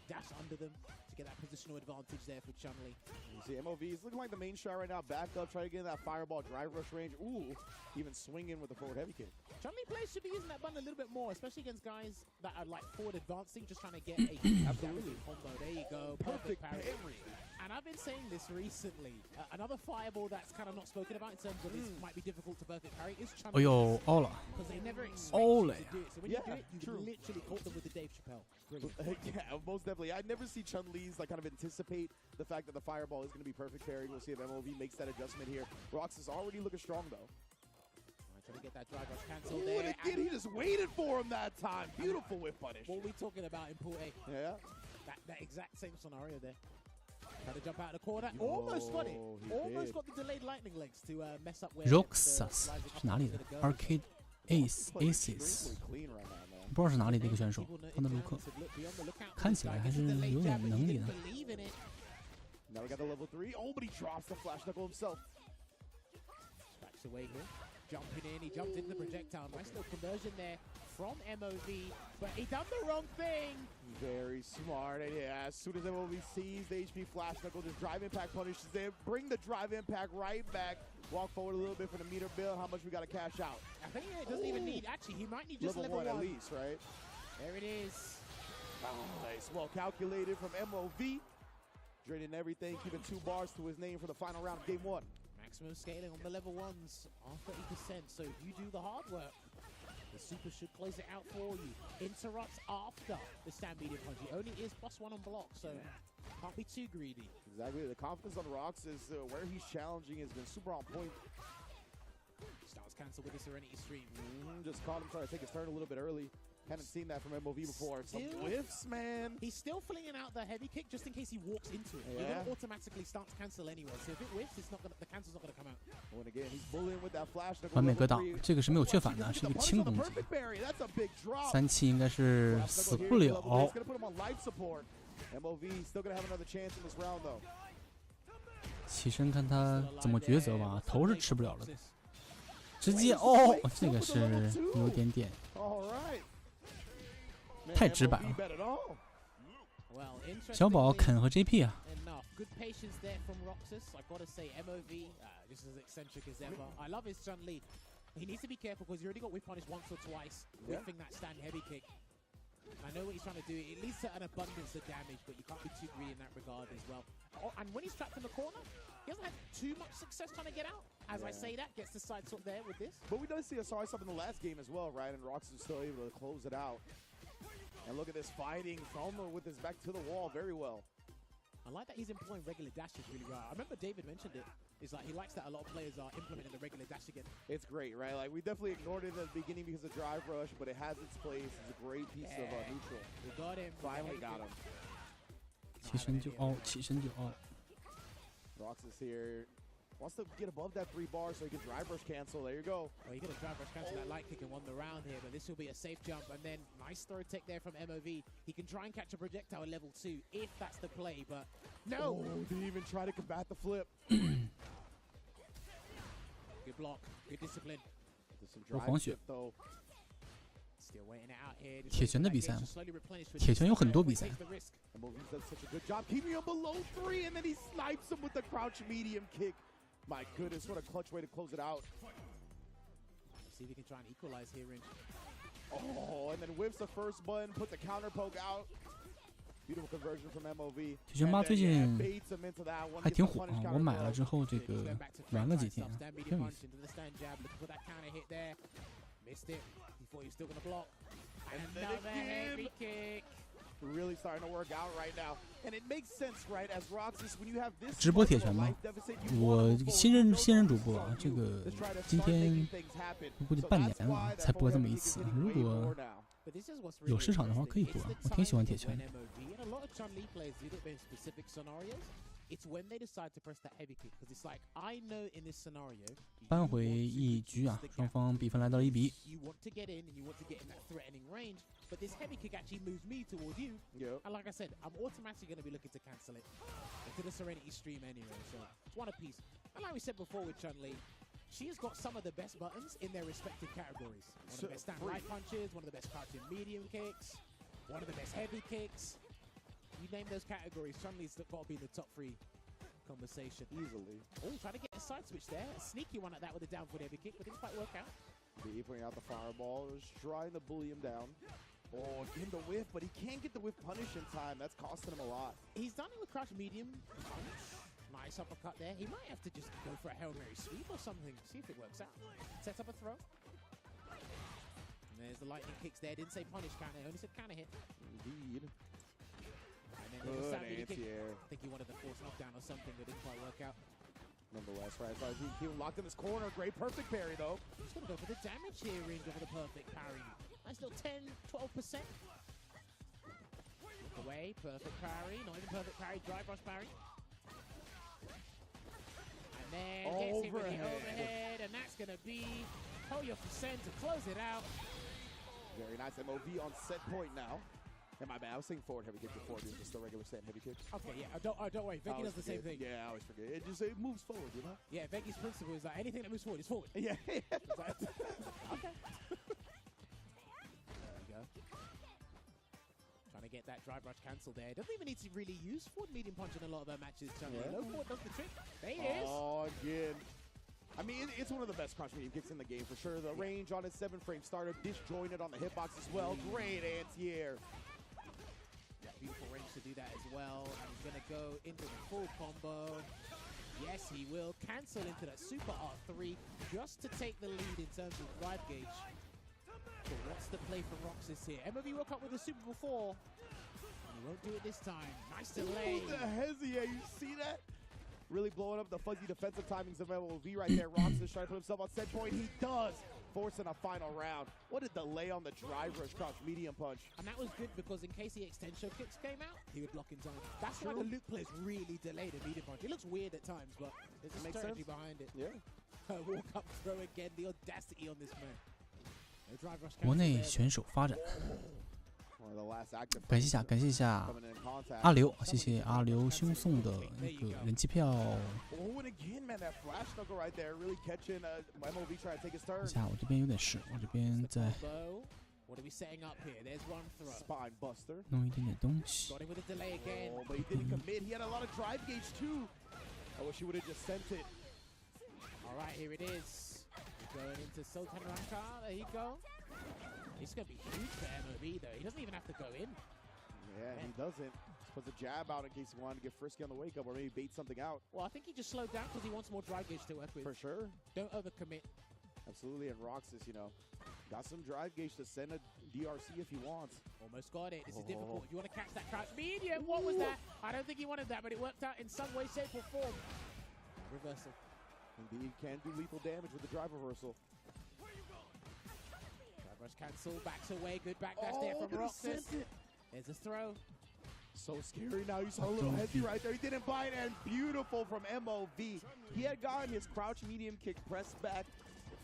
dash under them to get that positional advantage there for Chun-Li. You see MOV is looking like the main shot right now. Back up, try to get in that fireball drive rush range. Ooh, even swinging with the forward heavy kick. Chun-Li players should be using that button a little bit more, especially against guys that are like forward advancing, just trying to get a absolutely combo. There you go, perfect parry. And I've been saying this recently. Another fireball that's kind of not spoken about in terms of it might be difficult to perfect parry is Chun-Li. 哎呦，凹了， Because they never expect 凹 you 了 to 呀 do it. So when you do it, you literally caught them with the Dave Chappelle. Brilliant. Yeah, most definitely. I never see Chun-Li's like kind of anticipate the fact that the fireball is going to be perfect parry. We'll see if MOV makes that adjustment here. Rox is already looking strong though. Trying to get that drive rush cancelled Ooh, there. and again, he just waited for him that time. Beautiful whip punish. What are we talking about in Pool A? Yeah. That exact same scenario there. Trying to jump out of the corner. Almost got it. Almost got the delayed lightning legs to mess up where Roxas 是哪里的 ？Arcade Aces， 不知道是哪里的一个选手，他的卢克看起来还是有点能力的。 Now we got the level 3. Oh, but he drops the flash knuckle himself. Backs away here. Jumping in, he jumped into the projectile. Nice little conversion there from MOV, but he done the wrong thing. Very smart. And yeah, as soon as MOV sees the HP flash knuckle, just drive impact punishes there. Bring the drive impact right back. Walk forward a little bit for the meter bill. How much we got to cash out? I think it doesn't even need, actually, he might need just level 1 at least, right? There it is. Nice. Well calculated from MOV. Draining everything, keeping 2 bars to his name for the final round of game 1. Maximum scaling on the level 1s are 30%, so if you do the hard work, the super should close it out for you. Interrupts after the stand medium punch. He only is +1 on block, so can't be too greedy. Exactly. The confidence on Rox is where he's challenging has been super on point. Starts cancel with the Serenity Stream. Just caught him trying to take his turn a little bit early. Haven't seen that from MOV before. Some whiffs, man. He's still flinging out the heavy kick just in case he walks into it. Yeah. You're going to automatically start to cancel anyway. So if it whiffs, it's not gonna, the cancel's not going to come out. And again, he's bullying with that flash. 完美格挡，这个是没有缺反的，是一个轻攻击。3-7应该是死不了。起身看他怎么抉择吧，头是吃不了了的。直接哦，这个是有点点太直白了。小宝肯和 JP 啊。 Good patience there from Roxas. I gotta say, MOV, just as eccentric as ever. I love his Chun-Li. He needs to be careful because he already got whip punished once or twice, whiffing that stand heavy kick. I know what he's trying to do. It leads to an abundance of damage, but you can't be too greedy in that regard as well. Oh, and when he's trapped in the corner, he hasn't had too much success trying to get out. As I say that, gets the side swap there with this. But we did see a side swap in the last game as well, right? And Roxas is still able to close it out. And look at this fighting Thelma with his back to the wall very well. I like that he's employing regular dashes really well. I remember David mentioned it. It's like he likes that a lot of players are implementing the regular dash again. It's great, right? Like we definitely ignored it at the beginning because of drive rush, but it has its place. It's a great piece of neutral. We got him. Finally got him. 起身就凹，起身就凹。Roxas here wants to get above that 3 bar so he can drive rush cancel. There you go. Well, you got to drive rush cancel that light kick and won the round here, but this will be a safe jump. And then nice throw tech there from MOV. He can try and catch a projectile at level 2 if that's the play, but no. Oh, didn't even try to combat the flip. Good block. Good discipline. Some drive shift, though. Still waiting it out here. 铁拳的比赛吗？铁拳有很多比赛。 MOV's done such a good job keeping him below 3, and then he snipes him with the crouch medium kick. My goodness, what a clutch way to close it out. See if he can try and equalize here, Rin. Oh, and then whips the first button, puts a counter poke out. Beautiful conversion from MOV. 铁拳8最近还挺火啊，我买了之后这个玩了几天，挺有意思。 Missed it before you're still gonna block. Another heavy kick. Really starting to work out right now, and it makes sense, right? As Roxas, when you have this 直播铁拳吗？我新人主播啊，这个今天估计半年了才播这么一次。如果有市场的话，可以播。我挺喜欢铁拳的。 It's when they decide to press that heavy kick, because it's like I know in this scenario. 扳回一局啊，双方比分来到了1比1。 You want to get in and you want to get in that threatening range, but this heavy kick actually moves me towards you. Yeah. And like I said, I'm automatically going to be looking to cancel it into the Serenity stream anyway. So it's one apiece. And like we said before with Chun-Li, she has got some of the best buttons in their respective categories. One of the best stand right punches, one of the best crouching medium kicks, one of the best heavy kicks. You name those categories, Chun-Li's got to be in the top 3 conversation. Easily. Oh, trying to get a side switch there. A sneaky one at that with a down foot heavy kick, but didn't quite work out. B putting out the fireball, is trying to bully him down. Oh, getting the whiff, but he can't get the whiff punish in time. That's costing him a lot. He's done it with crouch medium punch. Nice uppercut there. He might have to just go for a Hail Mary sweep or something. See if it works out. Sets up a throw. And there's the lightning kicks there. Didn't say punish counter, only said counter hit. Indeed. Good anti-air. I think he wanted the force knockdown or something, but didn't quite work out. Nonetheless, right, he locked in this corner. Great perfect parry, though. He's going to go for the damage here, Ring, over the perfect parry. Nice little 10, 12%. Look away, perfect parry. Not even perfect parry, drive rush parry. And then hits him with the overhead, and that's going to be Hoyo Fusen to close it out. Very nice MOV on set point now. Yeah, my bad. I was saying forward heavy kick before doing just the regular stand heavy kick. Okay, yeah. Don't worry. Veggie does the same thing. Yeah, I always forget. It moves forward, you know? Yeah, Veggie's principle is like anything that moves forward is forward. Yeah. Okay. There we go. Trying to get that drive rush cancel there. Doesn't even need to really use forward medium punch in a lot of her matches. Yeah. No forward does the trick. There it is. Oh, again. I mean, it's one of the best crouch medium kicks in the game for sure. The range on its 7-frame starter, disjointed on the hitbox as well. Great anti-air. Beautiful range to do that as well. And he's going to go into the full combo. Yes, he will cancel into that super R3 just to take the lead in terms of drive gauge. But what's the play for Roxas here? MOV woke up with a super before. And he won't do it this time. Nice delay. Ooh, the hezzy, you see that? Really blowing up the fuzzy defensive timings of MOV right there. Roxas trying to put himself on set point. He does. Forcing a final round. What a delay on the drive rush crouch medium punch. And that was good because in case the extension kicks came out, he would block in time. That's why the Luke players really delayed a medium punch. It looks weird at times, but there's a strategy behind it. Yeah. Walk up throw again. The audacity on this man. No drive rush 国内选手发展。 感谢一下阿刘，谢谢阿刘兄送的那个人气票。等下，我这边有点事，我这边在弄一点点东西。It's going to be huge for MOV, though. He doesn't even have to go in. Yeah, he doesn't. Just puts a jab out in case he wanted to get frisky on the wake-up or maybe bait something out. Well, I think he just slowed down because he wants more drive gauge to work with. For sure. Don't overcommit. Absolutely, and Roxas, you know, got some drive gauge to send a DRC if he wants. Almost got it. This is difficult. If you want to catch that crouch medium, what was that? I don't think he wanted that, but it worked out in some way, shape, or form. Reversal. Indeed, can do lethal damage with the drive reversal. Rush cancel, backs away, good back dash there from Roxas. There's a throw. So scary now. You saw a little heavy right there. He didn't bite, and beautiful from MOV. He had gotten his crouch medium kick pressed back,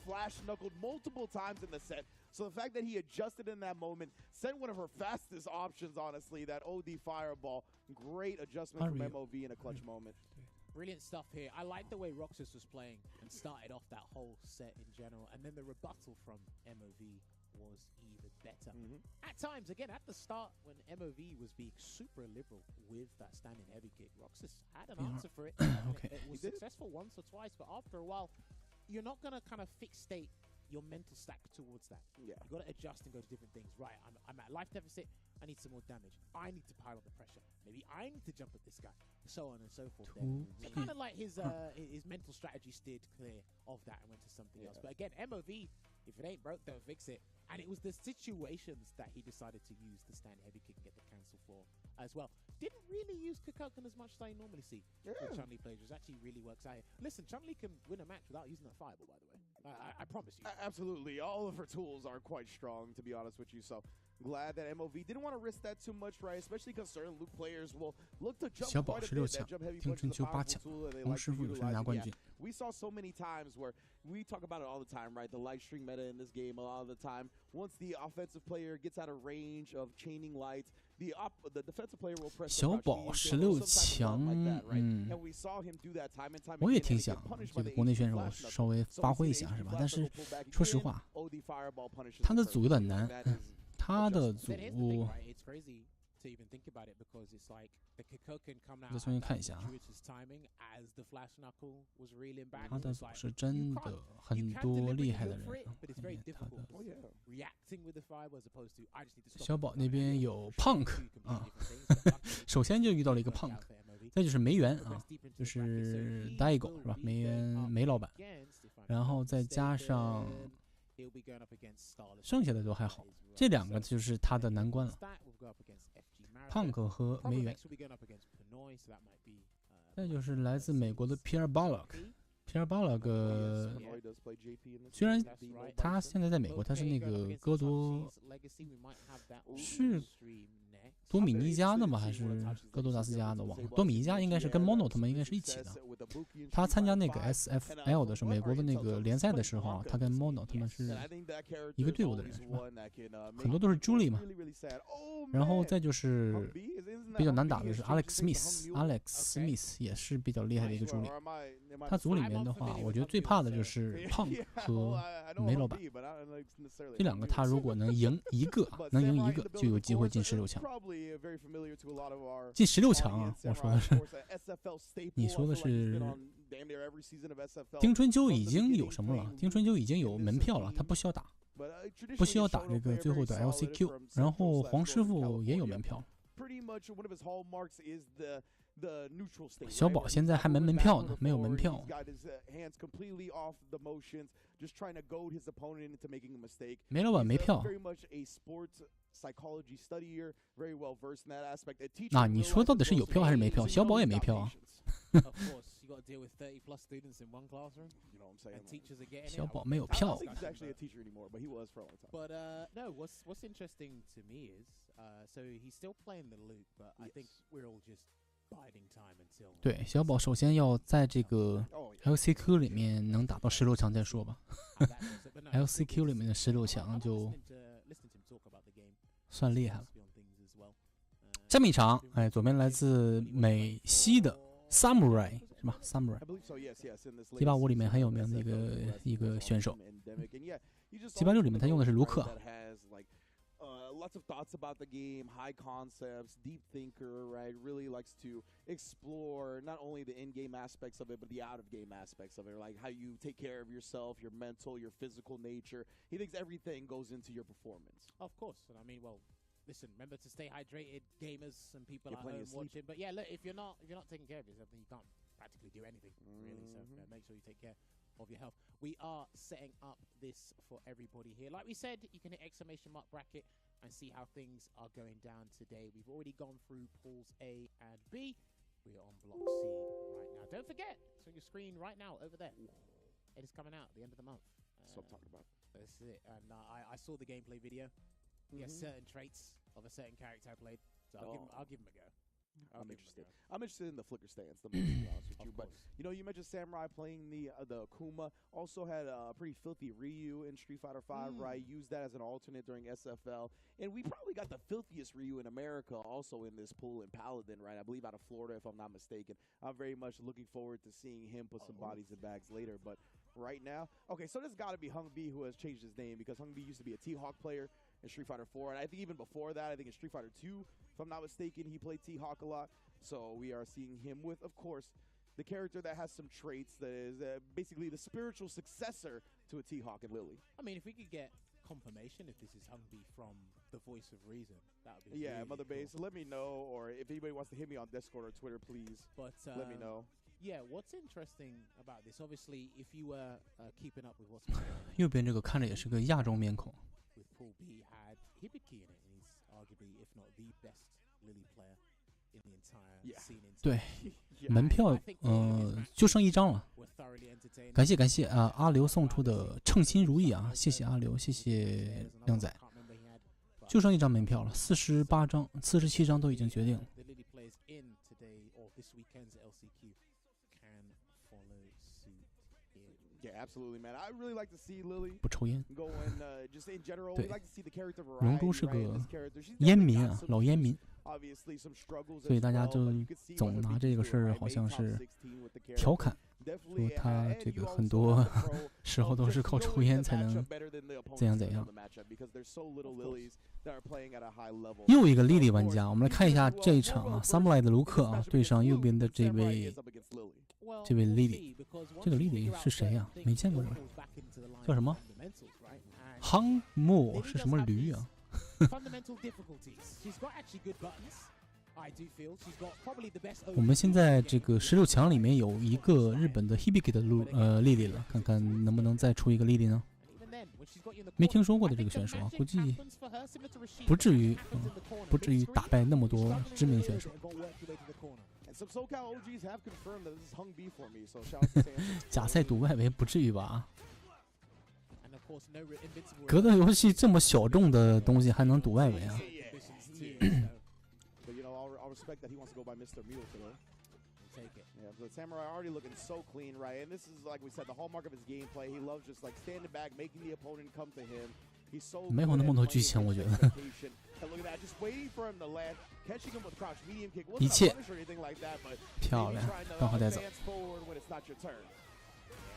flash knuckled multiple times in the set. So the fact that he adjusted in that moment sent one of her fastest options, honestly, that OD fireball. Great adjustment from MOV in a clutch moment. Brilliant stuff here. I like the way Roxas was playing and started off that whole set in general. And then the rebuttal from MOV was even better. At times, again, at the start, when MOV was being super liberal with that standing heavy kick, Roxas had an answer for it. Okay. It was successful once or twice, but after a while, you're not going to kind of fixate your mental stack towards that. Yeah. You got to adjust and go to different things. Right, I'm at life deficit. I need some more damage. I need to pile up the pressure. Maybe I need to jump at this guy. So on and so forth. So kind of like his mental strategy steered clear of that and went to something else. But again, MOV, if it ain't broke, don't fix it. And it was the situations that he decided to use the stand heavy kick and get the cancel for as well. Didn't really use Kukoken as much as I normally see with Chun-Li players, which actually really works out here. Listen, Chun-Li can win a match without using that fireball, by the way. I promise you. Absolutely. All of her tools are quite strong, to be honest with you. So glad that MOV didn't want to risk that too much, right? Especially because certain Luke players will look to jump 小宝 quite a 16 强 bit. That jump heavy 丁 punch 春 is 秋 a 8 powerful 强 tool that they 洪 like 师 to 傅有生 utilize. 涯 And 冠 yeah, 军 we saw so many times where we talk about it all the time, right? The light string meta in this game a lot of the time. Once the offensive player gets out of range of chaining lights, the defensive player will press the 小 crouch 宝 medium kick or 16 some type of run like 强 that, right? And we saw him do that time and time 我也 again, 挺 and get 想 punished 这 by 个 the 国内 HP 选手 flash knuckle. 稍微 So 发 we 挥 see 一 the 下 HP 是吧？ flash 但是 knuckle pull back 说实 again, 话， OD fireball punishes 他 the 的 first 组有点 kill, 难 and that is，他的 But 组 here's the thing, right? It's crazy to even think about it because it's like the Kukoken come out 再重新 at 看 that 一下啊 gratuitous timing as the flash knuckle was reeling back. 他的 It's 组 like 是 you 真 can't 的 you 很 can 多 deliberately 厉害 go 的 for 人 it, but it's 里 very 面他 difficult 的 reacting with the fireball as opposed to I just need to stop. 小宝那边有 Punk 啊，首先就遇到了一个 Punk， 再就是梅园啊，就是 Daigo 是吧？梅老板，然后再加上剩下的都还好，这两个就是他的难关了。Punk 和梅园，再就是来自美国的 Pierre Balak。Pierre Balak 虽然他现在在美国，他是那个戈多是多米尼加的吗？还是戈多达斯加的？忘了。多米尼加应该是跟 Mono 他们应该是一起的。他参加那个 SFL 的时候，美国的那个联赛的时候啊，他跟 Mono 他们是一个队伍的人，是吧？很多都是 Julie 嘛。然后再就是比较难打的是 Alex Smith 也是比较厉害的一个 Julie。他组里面的话，我觉得最怕的就是 Punk 和梅老板，这两个他如果能赢一个，就有机会进16强。进16强啊！我说的是，你说的是丁春秋已经有什么了？丁春秋已经有门票了，他不需要打，不需要打这个最后的 LCQ。然后黄师傅也有门票。小宝现在还没门票呢，没有门票。梅老板没票。那你说到底是有票还是没票？小宝也没票啊。小宝没有票。But no, what's interesting to me is, so he's still playing the loop, but I think we're all just biding time until. 对，小宝首先要在这个 LCQ 里面能打到16强再说吧。LCQ 里面的16强就算厉害了。下面一场，哎，左边来自美西的 Samurai 是吧 ？Samurai，185里面很有名的一个选手。186里面他用的是卢克。Lots of thoughts about the game, high concepts, deep thinker, right? Really likes to explore not only the in-game aspects of it, but the out-of-game aspects of it, like how you take care of yourself, your mental, your physical nature. He thinks everything goes into your performance. Of course, and I mean, well, listen, remember to stay hydrated, gamers and people at home watching. But yeah, look, if you're not taking care of yourself, then you can't practically do anything, really. So make sure you take care of your health. We are setting up this for everybody here. Like we said, you can hit exclamation mark bracket and see how things are going down today. We've already gone through pools A and B. We are on block C right now. Don't forget, it's on your screen right now over there. It is coming out at the end of the month. That's what I'm talking about. That's it. And I saw the gameplay video. He has certain traits of a certain character I played, so I'll give him a go. I'm interested. I'm interested in the flicker stance, the most, to be honest with you. But you mentioned Samurai playing the Akuma. Also had a pretty filthy Ryu in Street Fighter V, right? Used that as an alternate during SFL, and we probably got the filthiest Ryu in America also in this pool in Paladin, right? I believe out of Florida, if I'm not mistaken. I'm very much looking forward to seeing him put some bodies in bags later. But right now, okay, so there's got to be Hung B who has changed his name because Hung B used to be a T-Hawk player in Street Fighter 4, and I think even before that, I think in Street Fighter 2, if I'm not mistaken, he played T-Hawk a lot. So we are seeing him with, of course, the character that has some traits that is basically the spiritual successor to a T-Hawk and Lily. I mean, if we could get confirmation if this is Hung B from the Voice of Reason, that would be really Mother cool. Base, let me know, or if anybody wants to hit me on Discord or Twitter, please But let me know. Yeah, what's interesting about this, obviously, if you were keeping up with what's going on 右边这个看着也是个亚洲面孔。 with Pool B had Hibiki in it, and he's arguably, if not the best Lily player in the entire scene. 对，门票就剩1张了。感谢啊，阿刘送出的称心如意啊，谢谢阿刘，谢谢靓仔。就剩1张门票了，48张、47张都已经决定了。 The Lily players in today or this weekend's LCQ can follow suit here. Yeah, absolutely, man. I really like to see Lily 不抽烟。 go and just in general, 对 we like to see the character 龙 variety, 珠是 right, in 个 this character. She's 烟 definitely 民 got 啊， some 老烟民， obviously some struggles 所以 as 大家 well, 就 but you could see 总 what her 拿这个 beats 事 were, 儿 right? 好 Made 像 top 是 16 with the 调 character. 侃，说 Definitely, 他 and 这 you 个 also 很多 have the pro 时候 of 都是 just 靠抽 knowing 烟 the 才能 matchup better than the 怎样 opponents 怎 that 样 know。the matchup because there's so little Lilies that are playing at a high level. 又一个莉莉玩家，我们来看一下这一场啊 ，Samurai 的卢克啊对上右边的这位莉莉，这个莉莉是谁呀？没见过人，叫什么？夯木是什么驴啊？ Fundamental difficulties. She's got actually good buttons. I do feel she's got probably the best. 我们现在这个16强里面有一个日本的 Hibiki 的莉莉了，看看能不能再出一个莉莉呢？没听说过的这个选手啊，估计不至于，不至于打败那么多知名选手。 And some SoCal OGs have confirmed that this is Hung B for me, so shout out to Samson. 假赛赌外围不至于吧？ And of course, no invincible. 格斗游戏这么小众的东西还能赌外围啊？ But I'll respect that he wants to go by Mr. Mule today. Take it. Yeah, the Samurai already looking so clean, right? And this is, like we said, the hallmark of his gameplay. He loves just like standing back, making the opponent come to him. He's so 没有那么多剧情，我觉得。 And look at that, just waiting for him to land, catching him with crouch medium kick. 一 Wasn't 切 a punish or anything like that, but 漂亮，刚好带走。 advance forward when it's not your turn.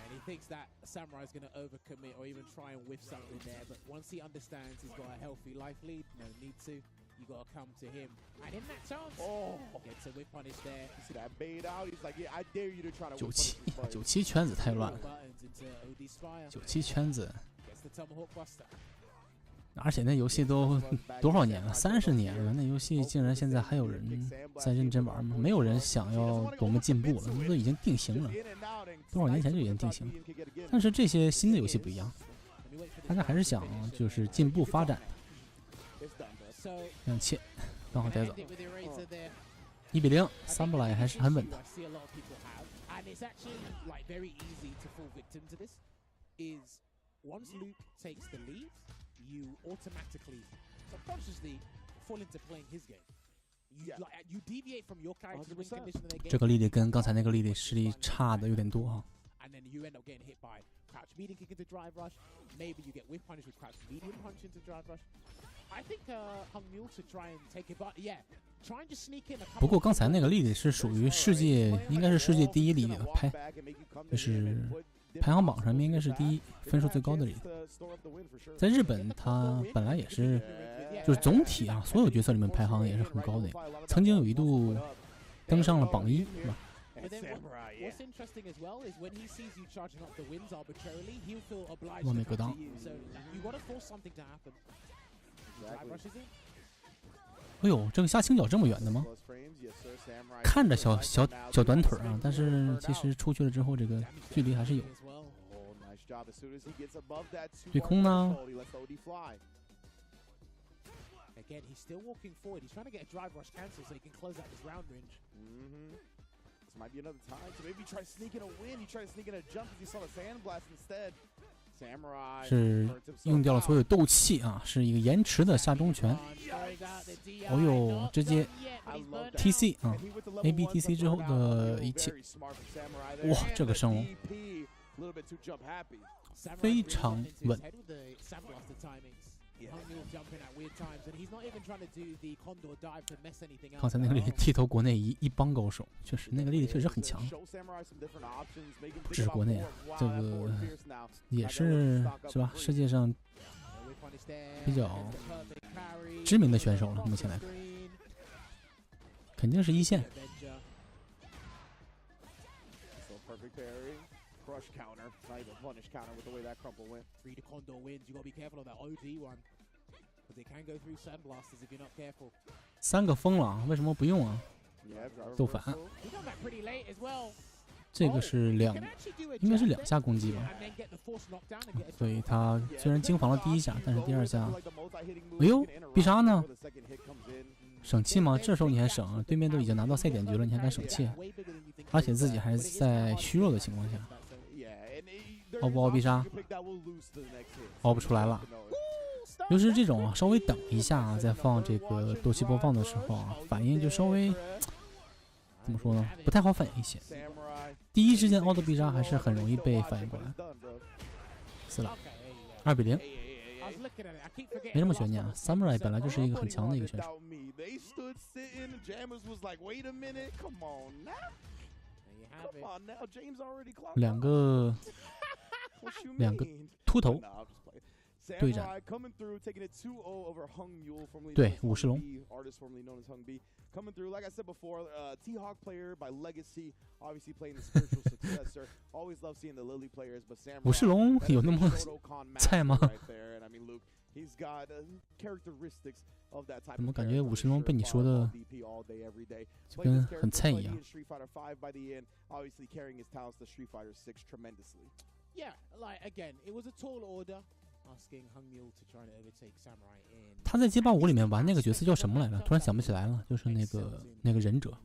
And he thinks that Samurai's going to overcommit or even try and whiff something there. But once he understands he's got a healthy life lead, no need to. You got to come to him. And in that chance, gets a whip punish there. You see that bait out? He's like, yeah, I dare you to try to whip 97 punish this 97圈子太乱了， Buttons into OD Spire. 97圈子， Gets the Tomahawk Buster. 而且那游戏都多少年了？30年了，那游戏竟然现在还有人在认真玩吗？没有人想要多么进步了，那都已经定型了，多少年前就已经定型了。但是这些新的游戏不一样，大家还是想就是进步发展的。让切，刚好带走。1比0，三不来还是很稳的。 And it's actually like very easy to fall victim to this. Is once Luke takes the lead, you automatically, subconsciously fall into playing his game. You deviate from your character's win condition in their game. 这个莉莉跟刚才那个莉莉实力差的有点多啊。 And then you end up getting hit by crouch medium kick into drive rush. Maybe you get whip punish with crouch medium punch into drive rush. I think Hung Mule should try and take it, but yeah, try and just sneak in a couple. 不过刚才那个莉莉是属于世界，应该是世界第一莉莉吧？就是排行榜上面应该是第一，分数最高的莉莉。在日本，她本来也是，就是总体啊，所有角色里面排行也是很高的，曾经有一度登上了榜1，是吧？ But then what's interesting as well is when he sees you charging up the wins arbitrarily, he'll feel obliged 完美 to 格 come 挡 to you. So you got to force something to happen. Drive rushes in. 哎呦，这个下倾角这么远的吗？看着小短腿啊，但是其实出去了之后，这个距离还是有。对空呢？ Again, he's still walking forward. He's trying to get a drive rush cancel so he can close out this round range. This might be another time to maybe try to sneak in a win. He tried to sneak in a jump because he saw the sand blast instead. 是用掉了所有斗气啊，是一个延迟的下中拳。哦呦，直接 TC 啊 ，ABTC 之后的一切，哇，这个升龙非常稳。刚才那个莉莉剃头国内一帮高手，确实那个莉莉确实很强，不只是国内啊，这个也是吧？世界上比较知名的选手了，目前来看，肯定是一线。Crush counter, not even punish counter with the way that crumple went. 3 to Condor wins. You got to be careful of that OG one, because they can go through sandblasters if you're not careful. 3个疯了，为什么不用啊？斗反，这个是应该是2下攻击吧？所以他虽然惊防了第1下，但是第2下，哎呦，必杀呢？省气吗？这时候你还省？对面都已经拿到赛点局了，你还敢省气？而且自己还是在虚弱的情况下。凹不凹必杀？凹不出来了。尤其是这种稍微等一下啊，再放这个斗气播放的时候啊，反应就稍微怎么说呢？不太好反应一些。第一时间凹的必杀还是很容易被反应过来。死了，2比0，没什么悬念啊。Samurai 本来就是一个很强的一个选手。两个秃头对战，对武士龙。Coming through, like I said before, T-Hawk player by legacy, obviously playing the spiritual successor. Always love seeing the Lily players, but Samurai. 武士龙有那么菜吗？ He's got characteristics of that type. 怎么感觉武士龙被你说的就跟很菜一样 Street Fighter 5 by the end, obviously carrying his talents to Street Fighter 6 tremendously. Yeah, like again, it was a tall order. Asking Hung Mule to try to overtake Samurai in. 他在街霸5里面玩那个角色叫什么来着？突然想不起来了，就是那个忍者。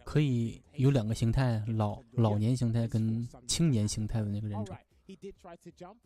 可以有2个形态，老年形态跟青年形态的那个忍者。He did try to jump.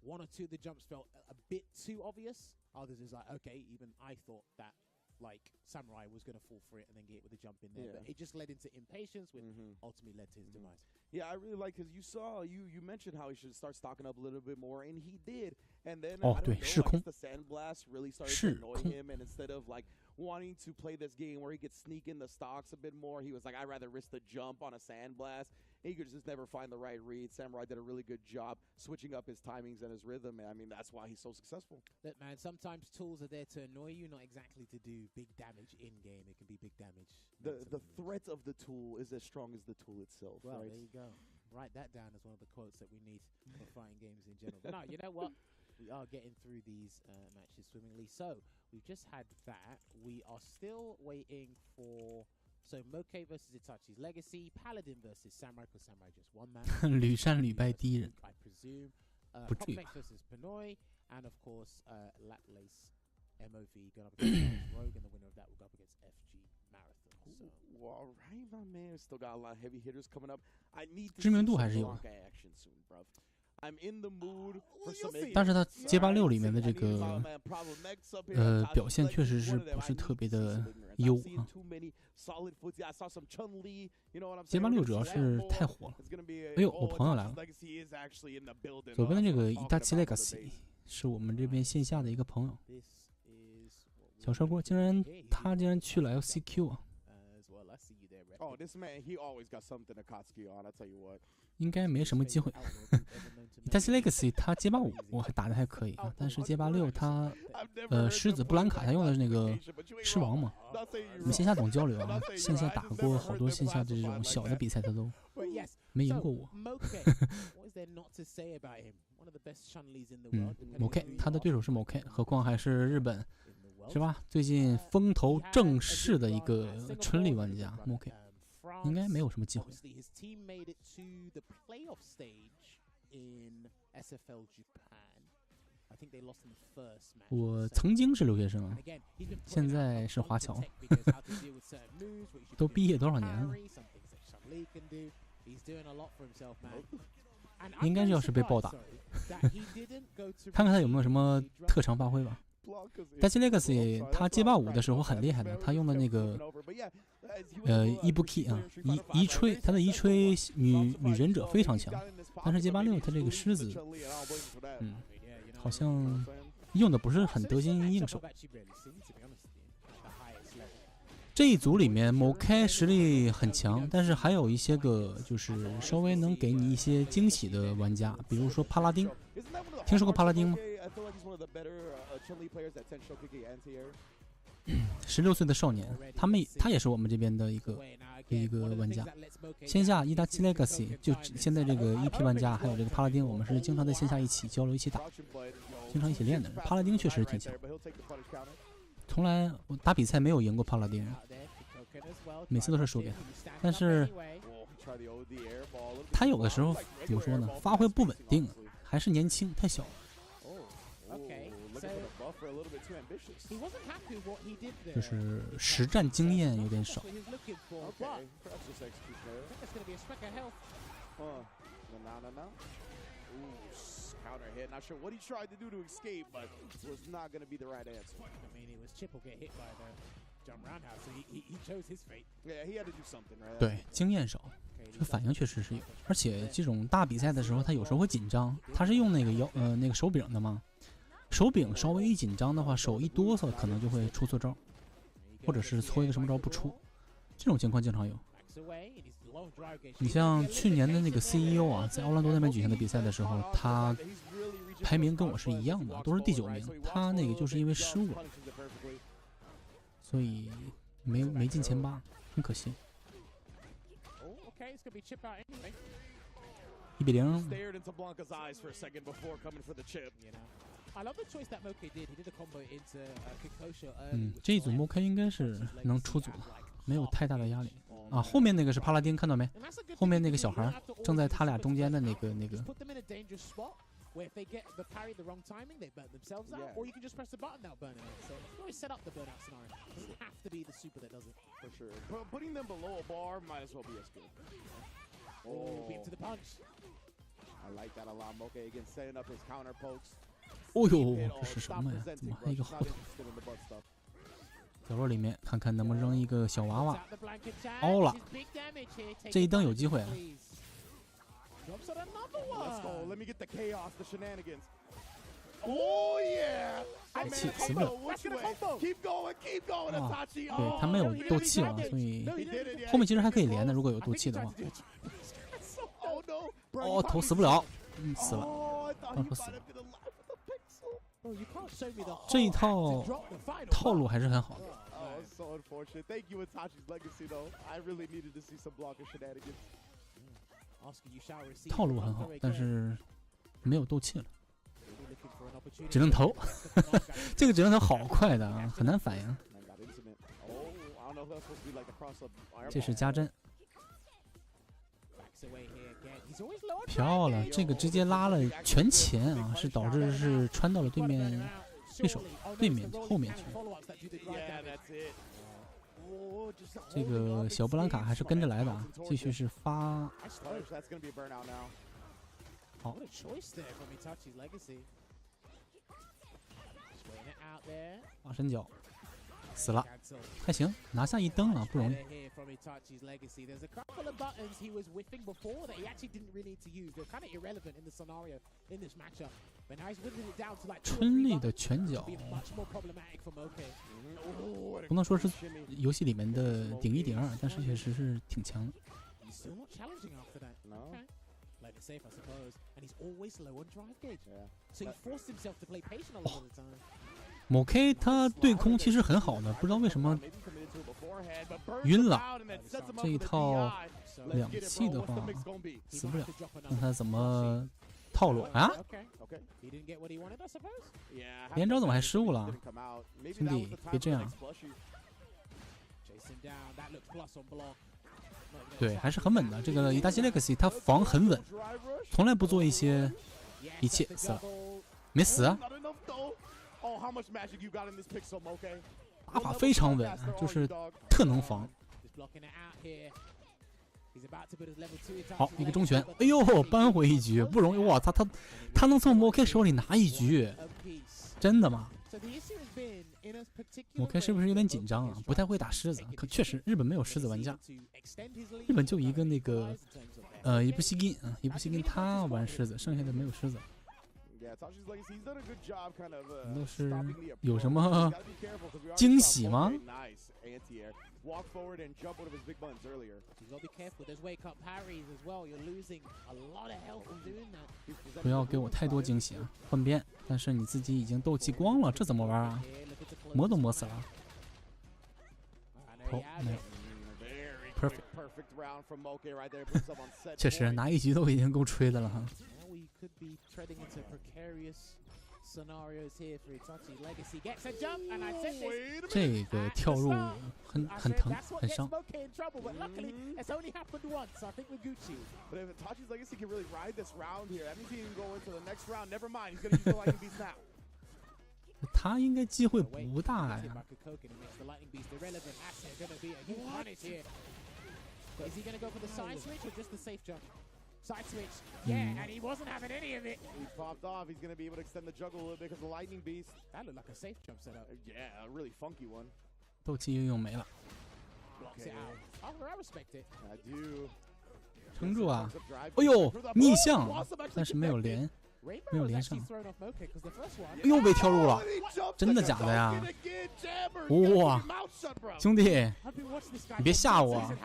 1 or 2 of the jumps felt a bit too obvious. Others is like, okay, even I thought that. Like Samurai was going to fall for it and then get with a jump in there, but it just led into impatience, which ultimately led to his demise. Yeah, I really like because you mentioned how he should start stocking up a little bit more, and he did. And then the sandblast really started to annoy him, and instead of like wanting to play this game where he could sneak in the stocks a bit more, he was like, I'd rather risk the jump on a sandblast. He could just never find the right read. Samurai did a really good job switching up his timings and his rhythm, and I mean that's why he's so successful. Look, man, sometimes tools are there to annoy you, not exactly to do big damage in game. It can be big damage. The threat of the tool is as strong as the tool itself. Well, right? There you go. Write that down as one of the quotes that we need for fighting games in general. But no, you know what? We are getting through these matches swimmingly. So we've just had that. We are still waiting for. So Moke versus Itachi's Legacy, Paladin versus Samurai, because Samurai just won that. 屡战屡败第一人。 I presume. 不至于吧 Popmex versus Pinoy, and of course Latlace MOV going up against Rogue, and the winner of that will go up against FG Marathon. So. Well, all right, my man. Still got a lot of heavy hitters coming up. I need to 知名 see 度 some 还是有 Blanca action soon, bro. I'm in the mood for some. 但是他街霸6里面的这个表现确实是不是特别的优啊。街霸6主要是太火了。哎呦，我朋友来了。左边的这个Itachi Legacy 是我们这边线下的一个朋友。小帅锅他竟然去了 LCQ 啊。Oh, this man, he always got something to Katsuki on. I tell you what. 应该没什么机会。Itachi Legacy 他街霸5我还打得还可以啊，但是街霸6他狮子布兰卡他用的是那个狮王嘛，我们线下总交流啊，线下打过好多线下这种小的比赛他都没赢过我。Moke 他的对手是 Moke， 何况还是日本是吧？最近风头正势的一个春丽玩家 Moke。应该没有什么机会。我曾经是留学生啊，现在是华侨，都毕业多少年了？应该要是被暴打。看看他有没有什么特长发挥吧。Dachi Legacy 他街霸5的时候很厉害的，他用的那个Ibuki 啊移吹，他的移吹女忍者非常强，但是街霸6他这个狮子，好像用的不是很得心应手。这一组里面某开实力很强，但是还有一些个就是稍微能给你一些惊喜的玩家，比如说帕拉丁。听说过帕拉丁吗？16岁的少年，他也是我们这边的一个玩家。线下Dachi Legacy 就现在这个EP 玩家，还有这个帕拉丁，我们是经常在线下一起交流、一起打，经常一起练的。帕拉丁确实挺强，从来我打比赛没有赢过帕拉丁，每次都是输给他。但是他有的时候怎么说呢？发挥不稳定，还是年轻，太小了。就是实战经验有点少。Counter hit. Not sure what he tried to do to escape, but was not going to be the right answer. I mean, it was Chip will get hit by the jump roundhouse, so he chose his fate. Yeah, he had to do something, right? 对，经验少，这个反应确实是有。而且这种大比赛的时候，他有时候会紧张。他是用那个手柄的吗？手柄稍微一紧张的话，手一哆嗦，可能就会出错招，或者是搓一个什么招不出，这种情况经常有。你像去年的那个 CEO 啊，在奥兰多那边举行的比赛的时候，他排名跟我是一样的，都是第9名。他那个就是因为失误了，所以没进前8，很可惜。1-0。这一组 Moke 应该是能出组的，没有太大的压力。啊，后面那个是帕拉丁，看到没？后面那个小孩正在他俩中间的那个。Where if they get the parry at the wrong timing, they burn themselves out, or you can just press the button that'll burn them out. So you always set up the burnout scenario. It doesn't have to be the super that does it. For sure. Putting them below a bar might as well be as good. Oh, beat to the punch. I like that a lot. Moke again setting up his counter pokes. 哦呦，这是什么呀？怎么还有一个后头？角落里面看看能不能扔一个小娃娃。凹了，这一蹬有机会啊。Let's go. Let me get the chaos, the shenanigans. Oh yeah! 气死不了。Keep going, keep going, Itachi. 对他没有斗气了，所以后面其实还可以连的，如果有斗气的话。哦，头死不了，死了，当初死了。这一套套路还是很好的。So unfortunate. Thank you, Itachi's legacy, though. I really needed to see some blocker shenanigans. 套路很好，但是没有斗气了，只能投。这个只能投好快的啊，很难反应。这是加针，漂亮！这个直接拉了全前啊，是导致是穿到了对面对手后面去。这个小布兰卡还是跟着来的啊，继续是发。好，发身脚，死了，还行，拿下一蹬啊，不容易。春丽的拳脚不能说是游戏里面的顶1顶2，但是确实是挺强的。某 K 他对空其实很好的，不知道为什么晕了。这一套2气的话死不了，看他怎么套路啊？连招怎么还失误了？兄弟，别这样。对，还是很稳的。这个Dachi Legacy他防很稳，从来不做一些一切死了，没死啊。打法非常稳，就是特能防。好，一个中拳，哎呦，扳回一局，不容易！哇，他能从MoK手里拿一局，真的吗？MoK是不是有点紧张啊？不太会打狮子，可确实日本没有狮子玩家，日本就一个那个伊布西金啊，伊布西金他玩狮子，剩下的没有狮子。都是有什么惊喜吗？不要给我太多惊喜啊！换边，但是你自己已经斗气光了，这怎么玩啊？磨都磨死了。头没有 ，perfect。确实拿一局都已经够吹的了哈。这个跳入很疼，很伤。他应该机会不大呀。Side switch, yeah, and he wasn't having any of it. He popped off. He's going to be able to extend the juggle a little bit because the lightning beast. That looked like a safe jump setup. Yeah, a really funky one. 斗气又用没了。Blocks it out. Oh, I respect it. I do. 撑住啊！哎呦，逆向，但是没有连，没有连上。哎呦，被跳入了，真的假的呀？哇，兄弟，你别吓我啊！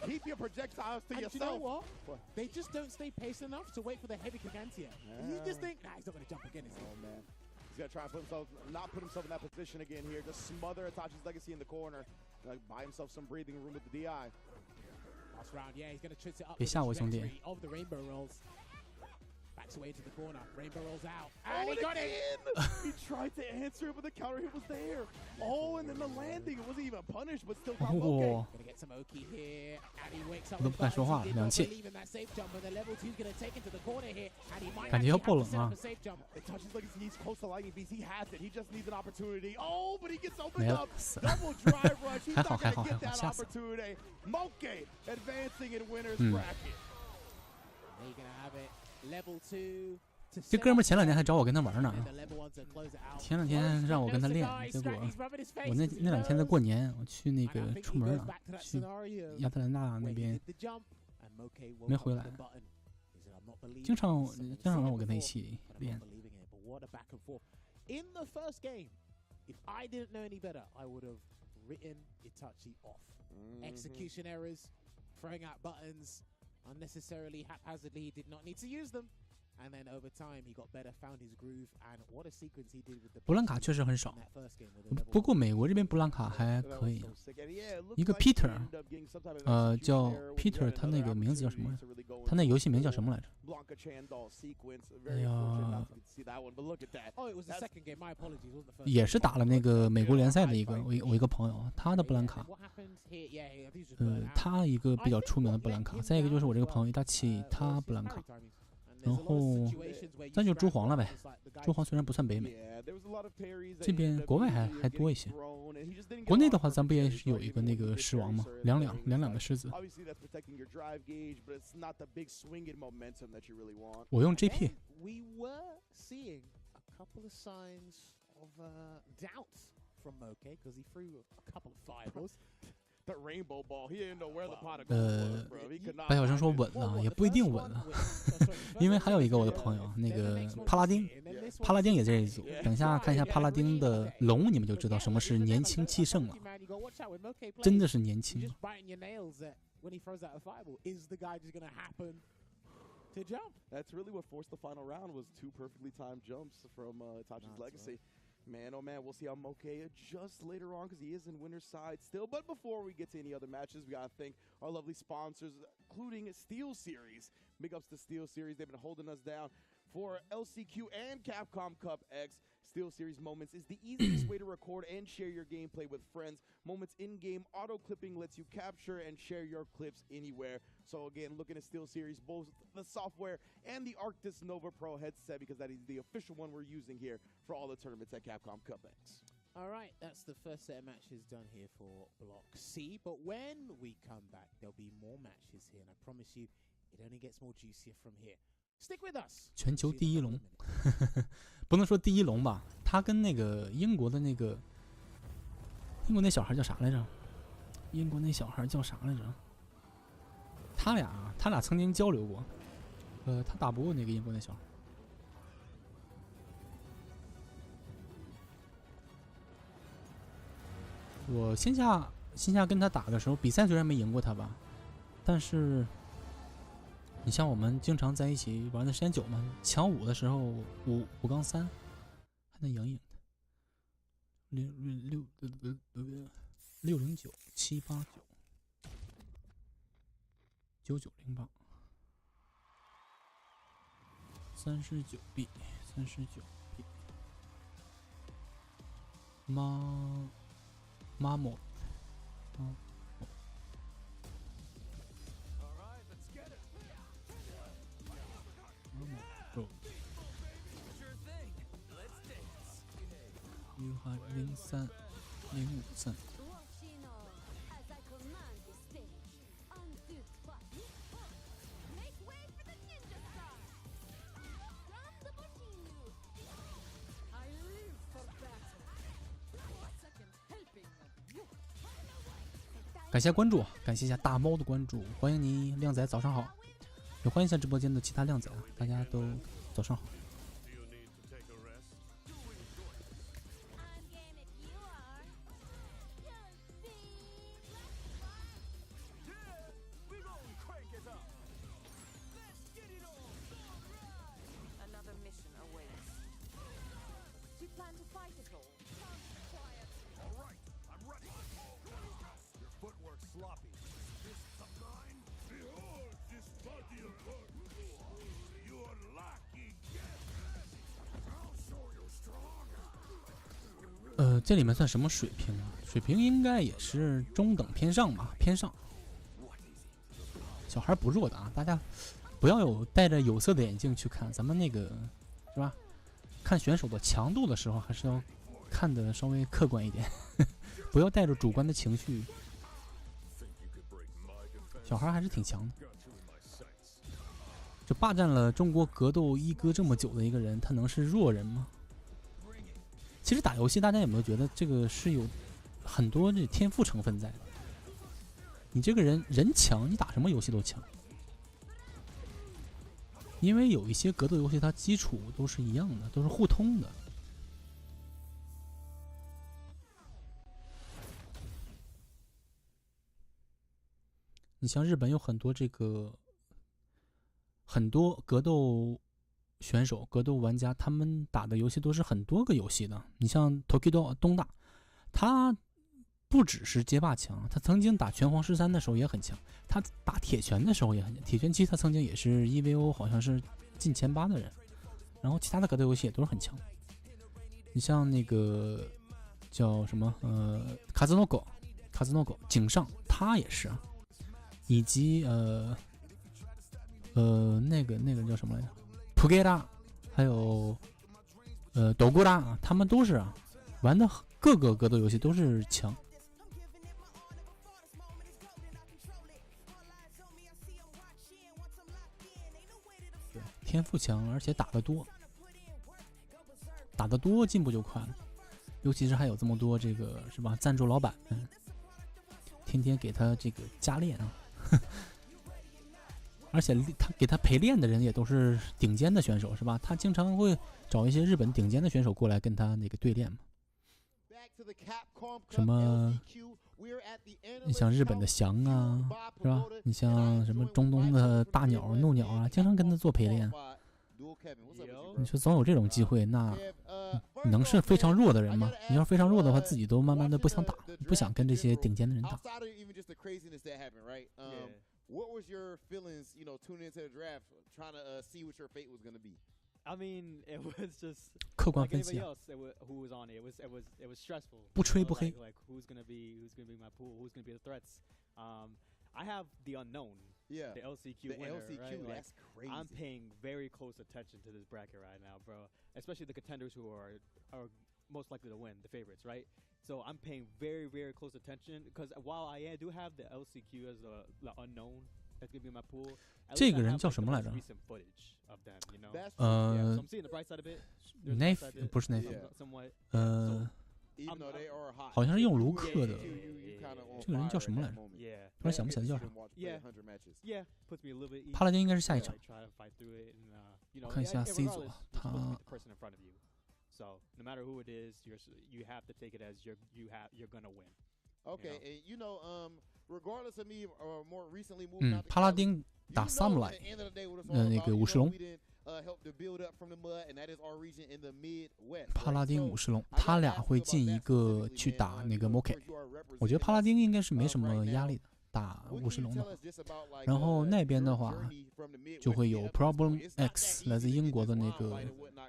Keep your projectiles to yourself. You know what? They just don't stay patient enough to wait for the heavy Gigantia. You just think, nah, he's not going to jump again, is he? Oh, man. He's going to try and not put himself in that position again here. Just smother Itachi's Legacy in the corner. Buy himself some breathing room with the DI. Last round, yeah, he's going to twist it up. 别吓我，兄弟。 Of the rainbow rolls. Backs away to the corner. Rainbow rolls out. And he got it! He tried to answer it, but the counter hit was there. Oh, and then the landing. It wasn't even punished, but still got okay. Gonna get some Oki here. And he wakes up. 都不敢说话了，两气。感觉要爆冷啊！ He's close to lightning beast. He has it. He just needs an opportunity. Oh, but he gets opened up. Double drive rush. He's not gonna get that opportunity. Moke advancing in winner's bracket. They're gonna have it. Level 2. 这哥们前两天还找我跟他玩呢，前两天让我跟他练，结果我那两天在过年，我去那个出门了，去亚特兰大那边没回来，经常让我跟他一起练。 In the first game, if I didn't know any better, I would have written Itachi off. Execution errors, throwing out buttons. Unnecessarily, haphazardly, he did not need to use them. And then over time, he got better, found his groove, and what a sequence he did with the. 布兰卡确实很少，不过美国这边布兰卡还可以。一个 Peter， 叫 Peter， 他那个名字叫什么？他那游戏名叫什么来着？哎呀，也是打了那个美国联赛的一个，我一个朋友，他的布兰卡，他一个比较出名的布兰卡。再一个就是我这个朋友大气，他布兰卡。 然后，咱就朱黄了呗。朱黄虽然不算北美，这边国外还多一些。国内的话，咱不也是有一个那个狮王吗？两个狮子。我用 JP。 白小生说稳了，也不一定稳了，因为还有一个我的朋友，那个帕拉丁也在这一组。等一下看一下帕拉丁的龙，你们就知道什么是年轻气盛了，真的是年轻。 To jump. That's really what forced the final round was 2 perfectly timed jumps from Itachi's Legacy. Man, oh man, we'll see how Moke adjusts later on because he is in winner's side still. But before we get to any other matches, we got to thank our lovely sponsors, including Steel Series. Big ups to Steel Series. They've been holding us down for LCQ and Capcom Cup X. Steel Series Moments is the easiest way to record and share your gameplay with friends. Moments in-game auto-clipping lets you capture and share your clips anywhere. So again, looking at Steel Series, both the software and the Arctis Nova Pro headset, because that is the official one we're using here for all the tournaments at Capcom Cup X. All right, that's the first set of matches done here for Block C. But when we come back, there'll be more matches here, and I promise you, it only gets more juicier from here. Stick with us. 全球第一龙，不能说第一龙吧？他跟那个英国的那个英国那小孩叫啥来着？英国那小孩叫啥来着？他俩曾经交流过。他打不过那个英国那小孩。我线下跟他打的时候，比赛虽然没赢过他吧，但是你像我们经常在一起玩的时间久嘛，抢5的时候5-3还能赢609-789-9908 39B 39B103-053 感谢关注，感谢一下大猫的关注，欢迎你靓仔早上好，也欢迎一下直播间的其他靓仔，大家都早上好。这里面算什么水平啊？水平应该也是中等偏上吧，偏上。小孩不弱的啊，大家不要有戴着有色的眼镜去看，咱们那个是吧？看选手的强度的时候，还是要看的稍微客观一点，不要带着主观的情绪。小孩还是挺强的，就霸占了中国格斗一哥这么久的一个人，他能是弱人吗？其实打游戏，大家有没有觉得这个是有很多这天赋成分在的？你这个人强，你打什么游戏都强。因为有一些格斗游戏，它基础都是一样的，都是互通的。你像日本有很多很多格斗选手、格斗玩家，他们打的游戏都是很多个游戏的。你像 Tokido 东大，他不只是街霸强，他曾经打拳皇13的时候也很强，他打铁拳的时候也很强。铁拳7他曾经也是 EVO 好像是进前8的人，然后其他的格斗游戏也都是很强。你像那个叫什么卡兹诺狗井上，他也是啊，以及那个叫什么来着？普盖拉，还有斗古拉，他们都是啊，玩的各个格斗游戏都是强。对，天赋强，而且打得多，进步就快了。尤其是还有这么多这个是吧？赞助老板，天天给他这个加练啊。而且他给他陪练的人也都是顶尖的选手，是吧？他经常会找一些日本顶尖的选手过来跟他那个对练嘛。什么，你像日本的翔啊，是吧？你像什么中东的大鸟、怒鸟啊，经常跟他做陪练。你说总有这种机会，那能是非常弱的人吗？你要非常弱的话，自己都慢慢的不想打，不想跟这些顶尖的人打。What was your feelings, tuning into the draft, trying to see what your fate was going to be? I mean, it was just 客观分析 like anybody else who was on it. It was stressful. 不吹不黑 Like who's gonna be my pool? Who's gonna be the threats? I have the unknown. Yeah. The LCQ winner. LCQ, right? that's crazy. I'm paying very close attention to this bracket right now, bro. Especially the contenders who are most likely to win, the favorites, right? So I'm paying very, very close attention because while I do have the LCQ as the unknown that's gonna be my pool, 这个人叫什么来着？ recent footage of them, you know. Yeah, so I'm seeing the bright side of it. Knife 不是 Knife， somewhat. 好像是用卢克的。这个人叫什么来着？突然想不起来叫啥。帕拉丁应该是下一场。我看一下 C 组，他。So no matter who it is, you have to take it as you're gonna win. Okay, and you know, regardless of me more recently moving out to 帕拉丁打 Samurai， 那个武士龙。帕拉丁武士龙，他俩会进一个去打那个 Moke。我觉得帕拉丁应该是没什么压力的，打武士龙的。然后那边的话，就会有 Problem X 来自英国的那个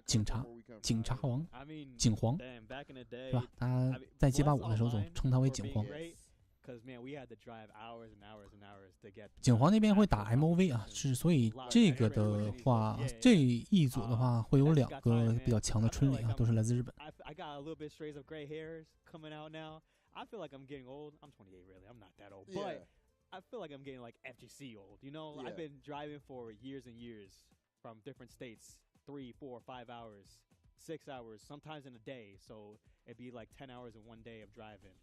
警察王景皇，是吧？他在街霸5的时候总称他为景皇。景皇那边会打 MOV 啊，所以这个的话，这一组的话会有2个比较强的春里啊，都是来自日本。I got a little bit strays of gray hairs coming out now. I feel like I'm getting old. I'm 28, really. I'm not that old, but I feel like I'm getting like FGC old. You know, I've been driving for years and years from different states, 3, 4, 5 hours, 6 hours, sometimes in a day. So it'd be like 10 hours in one day of driving.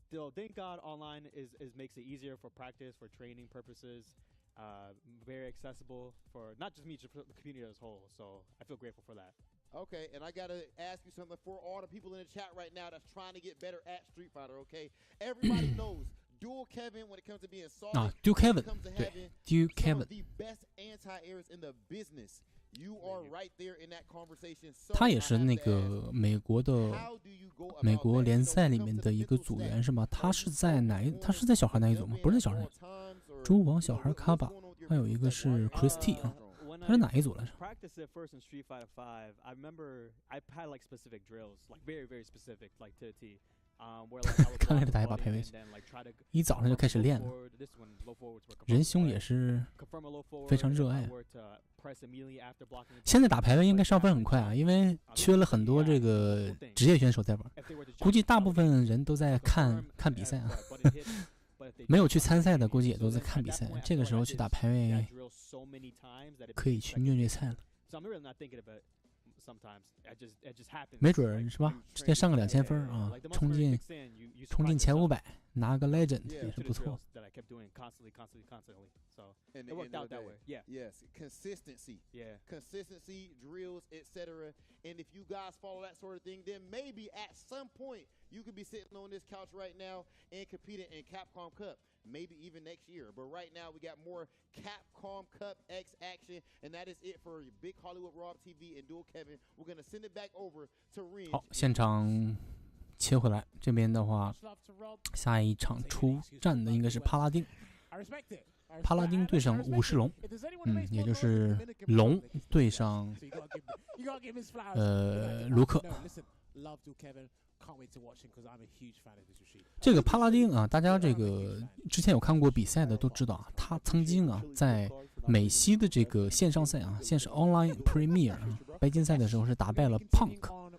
Still, thank God online makes it easier for practice, for training purposes. Very accessible for not just me, just for the community as a whole. So I feel grateful for that. Okay, and I gotta ask you something for all the people in the chat right now that's trying to get better at Street Fighter. Okay, everybody knows Dual Kevin when it comes to being solid. Dual Kevin, 对 ，Dual Kevin， the best anti-airs in the business. You are right there in that conversation. 他也是那个美国联赛里面的一个组员是吗？他是在他是在小孩那一组吗？不是在小孩那一组。猪王小孩卡巴，还有一个是 Christy 啊。他是哪一组来着？ Practice it first in Street Fighter 5. I remember I had like specific drills, like very, very specific, like to the T. 看来得打一把排位，一早上就开始练了。仁兄也是非常热爱。现在打排位应该上分很快啊，因为缺了很多这个职业选手在玩，估计大部分人都在看比赛啊。没有去参赛的，估计也都在看比赛。这个时候去打排位，可以去虐菜了。没准儿是吧？直接上个2000分啊，冲进前500，拿个 Legend 也是不错。It worked out that way. Yes, consistency. Consistency, drills, etc. And if you guys follow that sort of thing, then maybe at some point you could be sitting on this couch right now and competing in Capcom Cup. Maybe even next year. But right now we got more Capcom Cup X action, and that is it for Big Hollywood Rob TV and Dual Kevin. We're gonna send it back over to Ring. 好，现场切回来，这边的话，下一场出战的应该是帕拉丁。帕拉丁对上武士龙，也就是龙对上卢克。这个帕拉丁啊，大家这个之前有看过比赛的都知道啊，他曾经啊在美西的这个线上赛啊，线上 Online Premier 白金赛的时候是打败了 Punk，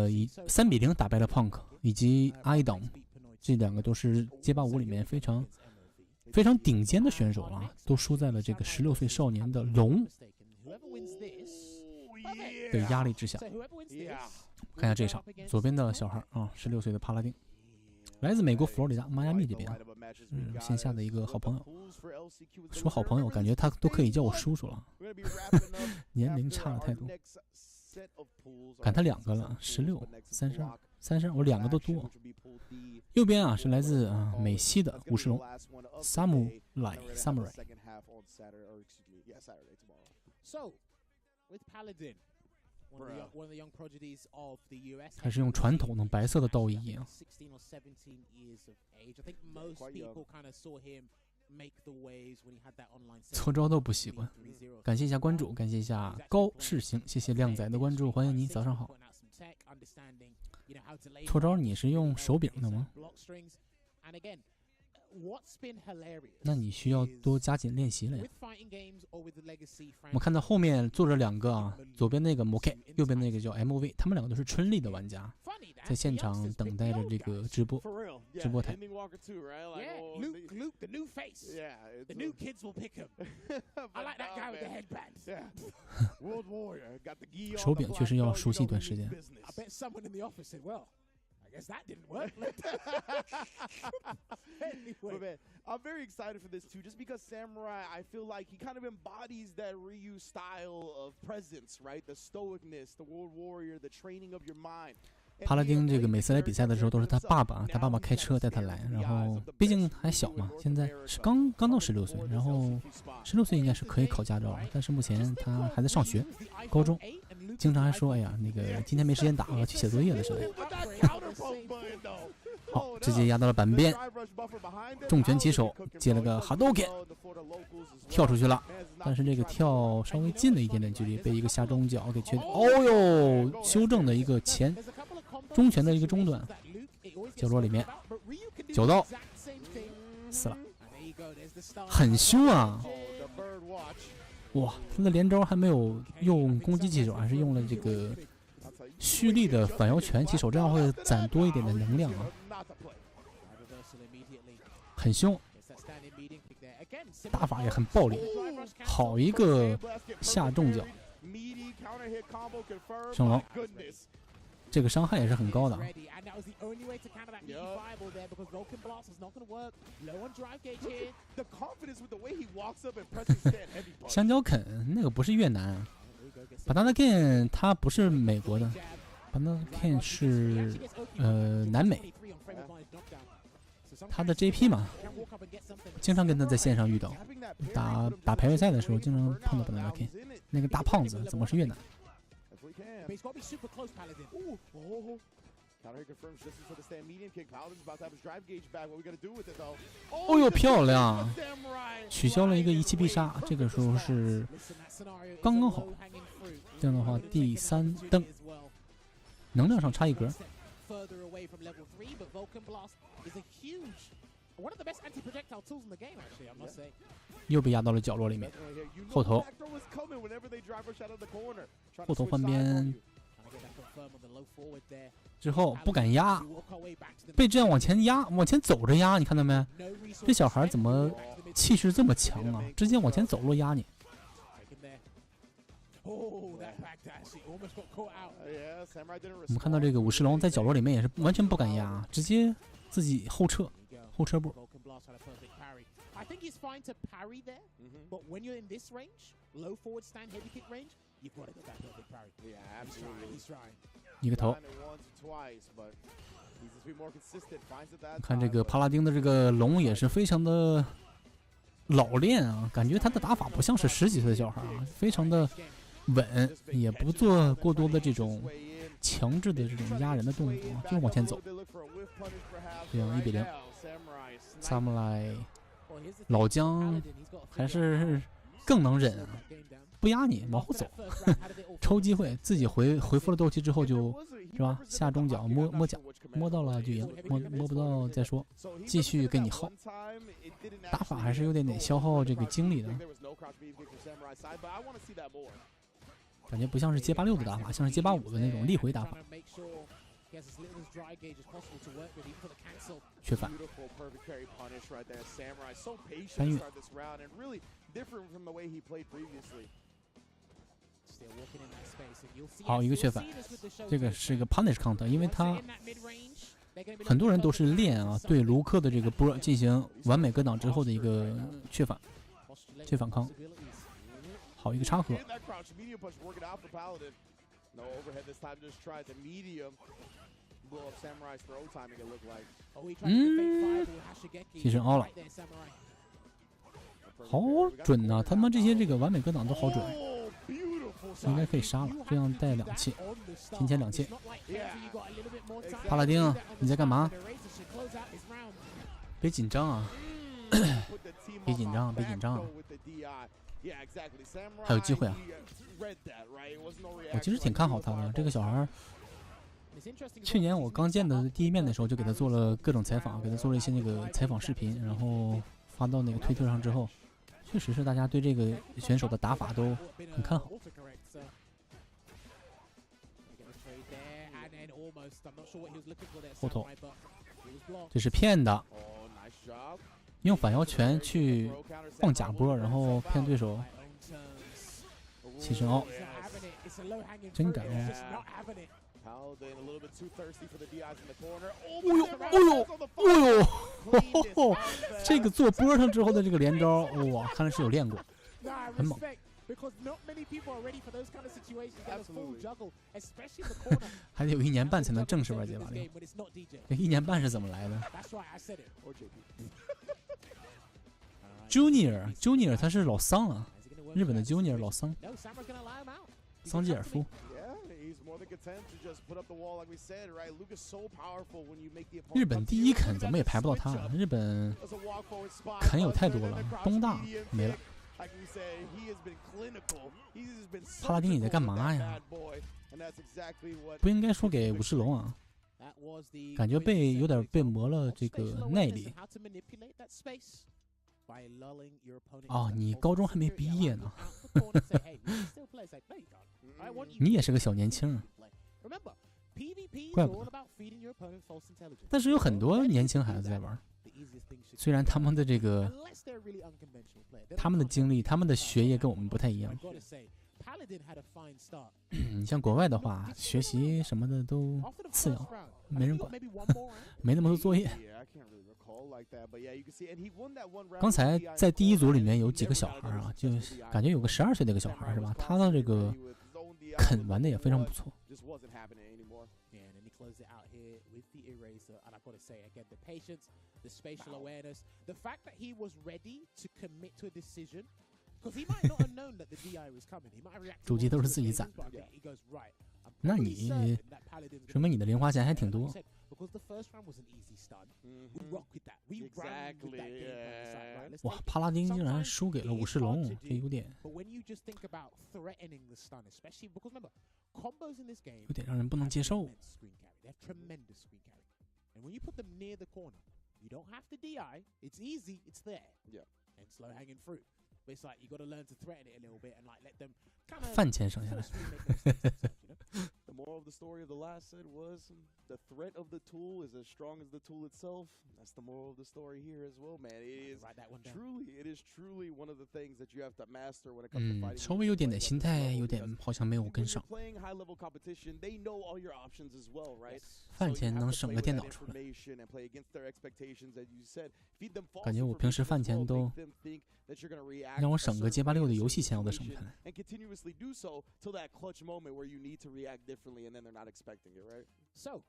以3-0打败了 Punk 以及 Idom， 这2个都是街霸5里面非常顶尖的选手了，都输在了这个16岁少年的龙的压力之下。看一下这一场，左边的小孩啊，16岁的帕拉丁，来自美国佛罗里达迈阿密这边，线下的一个好朋友。说好朋友，感觉他都可以叫我叔叔了，年龄差了太多。看他2个了，16、32，我2个都多。右边啊是来自美西的武士龙，Samurai。还是用传统的白色的道衣啊。搓招都不习惯。感谢一下关注，感谢一下高世行，谢谢靓仔的关注，欢迎你，早上好。搓招你是用手柄的吗？那你需要多加紧练习了呀。我们看到后面坐着2个啊，左边那个 Moke， 右边那个叫 MOV， 他们2个都是春丽的玩家，在现场等待着这个直播台。手柄确实要熟悉一段时间。I guess that didn't work. Anyway. Man, I'm very excited for this too, just because Samurai, I feel like he kind of embodies that Ryu style of presence, right? The stoicness, the World Warrior, the training of your mind. 帕拉丁这个每次来比赛的时候都是他爸爸开车带他来，然后毕竟还小嘛，现在是刚到16岁，然后16岁应该是可以考驾照，但是目前他还在上学，高中，经常还说，哎呀，那个今天没时间打，我要去写作业了之类的。好，直接压到了板边，重拳起手接了个 Hadouken， 跳出去了，但是这个跳稍微近了一点点距离，被一个下中脚给确定。哦呦，修正的一个中拳的一个中段，角落里面9刀死了，很凶啊！哇，他的连招还没有用攻击起手，还是用了这个蓄力的反摇拳起手，这样会攒多一点的能量啊，很凶，打法也很暴力，好一个下重脚，升龙。这个伤害也是很高的。香蕉啃那个不是越南啊 ，Banana Ken 他不是美国的 ，Banana Ken 是南美。他的 JP 嘛，经常跟他在线上遇到，打排位赛的时候经常碰到 Banana Ken， 那个大胖子怎么是越南？ But he's got to be super close, Paladin. Counter confirms distance for the stand medium kick. Paladin's about to have his drive gauge back. What we gonna do with it though? 哦呦，漂亮！取消了一个1-7必杀，这个时候是刚刚好。这样的话，第3登，能量上差一格。又被压到了角落里面，后头换边之后不敢压，被这样往前压，往前走着压，你看到没？这小孩怎么气势这么强啊？直接往前走路压你。我们看到这个武士龙在角落里面也是完全不敢压，直接自己后撤步。I think he's fine to parry there, but when you're in this range, low forward stand, heavy kick range, you've got to get that perfect parry. Yeah, absolutely. He's trying. 一个头。看这个帕拉丁的这个龙也是非常的老练啊，感觉他的打法不像是10几岁的小孩啊，非常的稳，也不做过多的这种强制的这种压人的动作，就往前走。这样1比0。Samurai。老姜还是更能忍啊，不压你，往后走，抽机会，自己回复了斗气之后就是吧，下中脚摸脚，摸到了就赢，摸不到再说，继续跟你耗。打法还是有点消耗这个精力的，感觉不像是街86的打法，像是街85的那种力回打法。缺反，翻越，好一个缺反，这个是一个 punish counter， 因为他很多人都是练啊，对卢克的这个波进行完美格挡之后的一个缺反康，好一个插合。替身凹了，好准呐！他们这些这个完美格挡都好准，应该可以杀了。这样带2气，提前2气。帕拉丁，你在干嘛？别紧张啊！别紧张，别紧张啊！还有机会啊！我其实挺看好他的，这个小孩去年我刚见的第一面的时候，就给他做了各种采访，给他做了一些那个采访视频，然后发到那个推特上之后，确实是大家对这个选手的打法都很看好。后头，这是骗的，用反摇拳去放假波，然后骗对手起身凹，真敢哦！哦呦，这个做波上之后的这个连招，哇，看来是有练过，很猛。还得有1年半才能正式玩街霸6，这1年半是怎么来的 ？Junior 他是老桑啊，日本的 Junior 老桑，桑吉尔夫。日本第一肯怎么也排不到他，日本肯有太多了，东大没了。帕拉丁你在干嘛呀？不应该输给武士龙啊！感觉有点被磨了这个耐力。哦，你高中还没毕业呢，你也是个小年轻啊，怪不得。但是有很多年轻孩子在玩，虽然他们的这个。他们的经历，他们的学业跟我们不太一样。你像国外的话，学习什么的都次要，没人管，没那么多作业。刚才在第一组里面有几个小孩啊，就感觉有个12岁的一个小孩是吧？他的这个肯玩的也非常不错。The spatial awareness, the fact that he was ready to commit to a decision, because he might not have known that the DI was coming. He might have reacted. 主机都是自己攒，那你说明你的零花钱还挺多。哇，帕拉丁竟然输给了武士龙，这有点让人不能接受。You don't have to DI. It's easy. It's there. Yeah. And slow hanging fruit. But it's like you got to learn to threaten it a little bit and like let them kind of. 饭钱省下来。The moral of the story of the last set was the threat of the tool is as strong as the tool itself. That's the moral of the story here as well, man. It is truly one of the things that you have to master when it comes to fighting. 稍微有点心态有点好像没有跟上。Playing high level competition, they know all your options as well, right? 饭钱能省个电脑出来。感觉我平时饭钱都让我省个街霸6的游戏钱我都省不下来。And then they're not expecting it, right? So,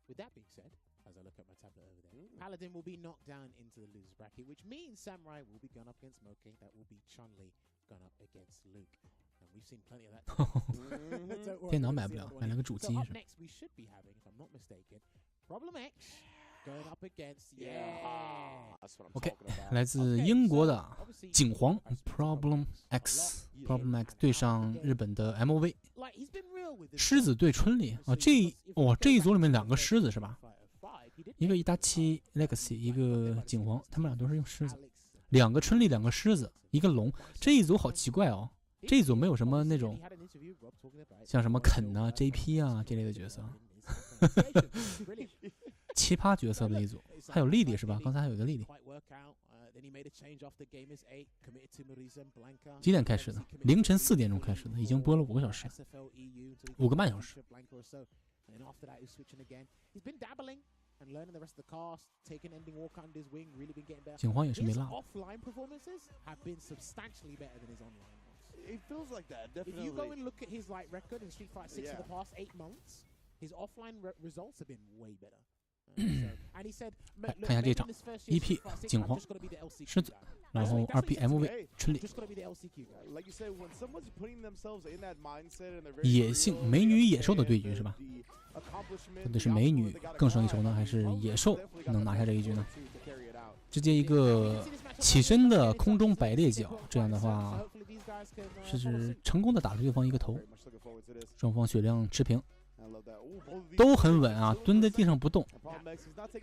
with that being said, as I look at my tablet over there, Paladin will be knocked down into the loser's bracket, which means Samurai will be gone up against Moke. That will be Chun-Li gone up against Luke. And we've seen plenty of that. 电脑买不了，买了个主机。So up next, we should be having, if I'm not mistaken, Problem X going up against OK， 来自英国的景皇 Problem X。Problem X 对上日本的 MOV， 狮子对春丽啊，这一组里面2个狮子是吧？一个Itachi Legacy， 一个景皇，他们俩都是用狮子，2个春丽，2个狮子，一个龙。这一组好奇怪哦，这一组没有什么那种像什么肯啊、JP 啊这类的角色，奇葩角色的一组，还有莉莉是吧？刚才还有一个莉莉。几点开始的？凌晨4点钟开始的，已经播了5个小时，5个半小时。景皇也是没落。It feels like that, definitely. If you go and look at his record in Street Fighter 6 for the past 8 months, his offline results have been way better. 看一下这场，1P 景皇狮子，然后2P MV 春丽。野性美女野兽的对局是吧？到底是美女更胜一筹呢，还是野兽能拿下这一局呢？直接一个起身的空中摆列脚，这样的话是成功的打了对方一个头，双方血量持平。都很稳啊，蹲在地上不动。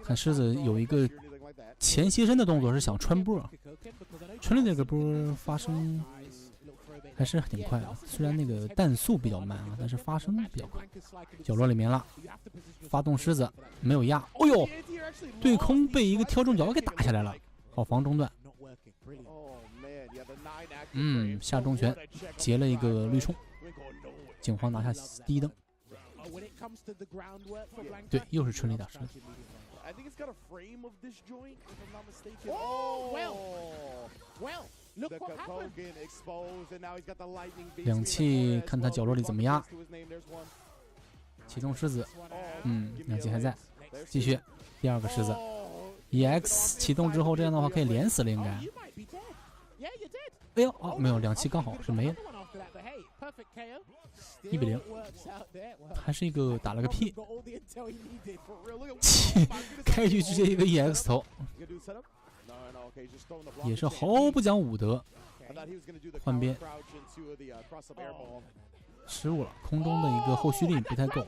看狮子有一个前斜身的动作是想穿波，穿了这个波发生还是挺快啊，虽然那个弹速比较慢啊，但是发生比较快。角落里面了，发动狮子没有压，哦呦，对空被一个挑中脚给打下来了，好防中断。下中拳截了一个绿冲，警方拿下第一灯。对，又是春丽打狮子。两气看他角落里怎么压，启动狮子，两气还在，继续第二个狮子 ，EX 启动之后，这样的话可以连死了应该。哎呦哦，没有，两气刚好是没了，1-0，还是一个打了个屁，开局直接一个 EX 头。也是毫不讲武德，换边，失误了，空中的一个后续力不太够，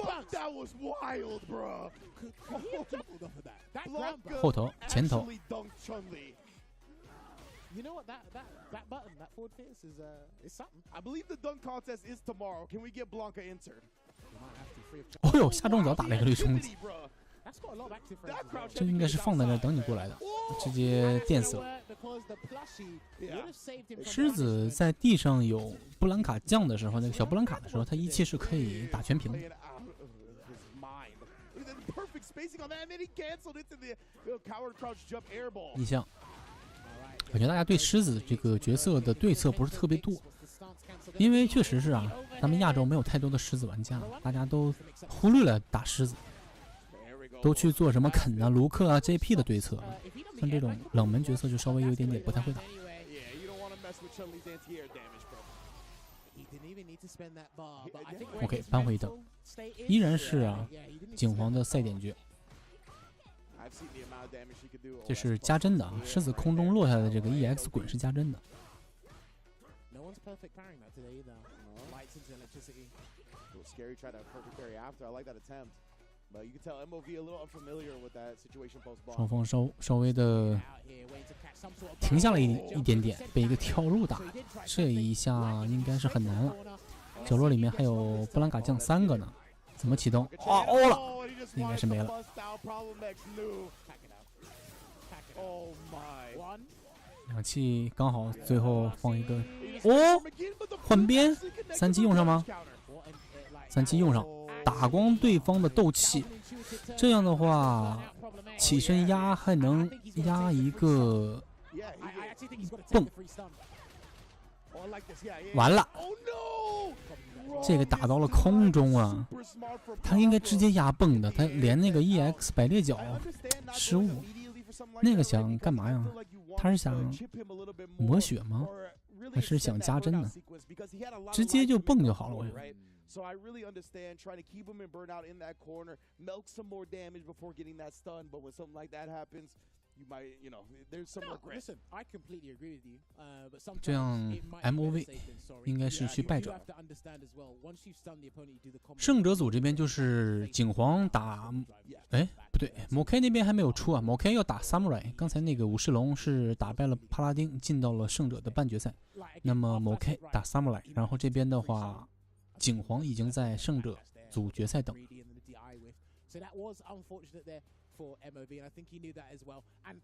后头前头。You know what? That button, that forward fierce is something. I believe the dunk contest is tomorrow. Can we get Blanca entered? 哦呦，下重脚打了一个绿冲击，这应该是放在那等你过来的，直接电死了。狮子在地上有布兰卡降的时候，那个小布兰卡的时候，他一气是可以打全屏的。意向。感觉大家对狮子这个角色的对策不是特别多，因为确实是啊，咱们亚洲没有太多的狮子玩家，大家都忽略了打狮子，都去做什么肯啊、卢克啊、JP 的对策，像这种冷门角色就稍微有一点点不太会打。OK， 扳回一灯，依然是啊，景皇的赛点局。这是加针的啊，狮子空中落下的这个 EX 滚是加针的。双方稍微的停下了一点点，被一个跳入打，这一下应该是很难了。角落里面还有布兰卡酱3个呢，怎么启动？啊，欧了，应该是没了。两气刚好最后放一个，哦，换边，3击用上吗？3击用上，打光对方的斗气，这样的话起身压还能压一个蹦，完了，这个打到了空中啊，他应该直接压蹦的，他连那个 EX 百裂脚失误。那个想干嘛呀？他是想抹血吗？还是想加针呢？直接就蹦就好了，我觉得。So I really understand trying to keep him in burnout in that corner, milk some more damage before getting that stun. But when something like that happens, you might, there's some regret. Listen, I completely agree with you. But sometimes 这样 MOV 应该是去败者。胜者组这边就是景皇打，哎，不对，某 K 那边还没有出啊，某 K 要打 Samurai。刚才那个武士龙是打败了帕拉丁，进到了胜者的半决赛。那么某 K 打 Samurai， 然后这边的话。景皇已经在胜者组决赛等。So that was unfortunate there for MOV, and I think he knew that as well. And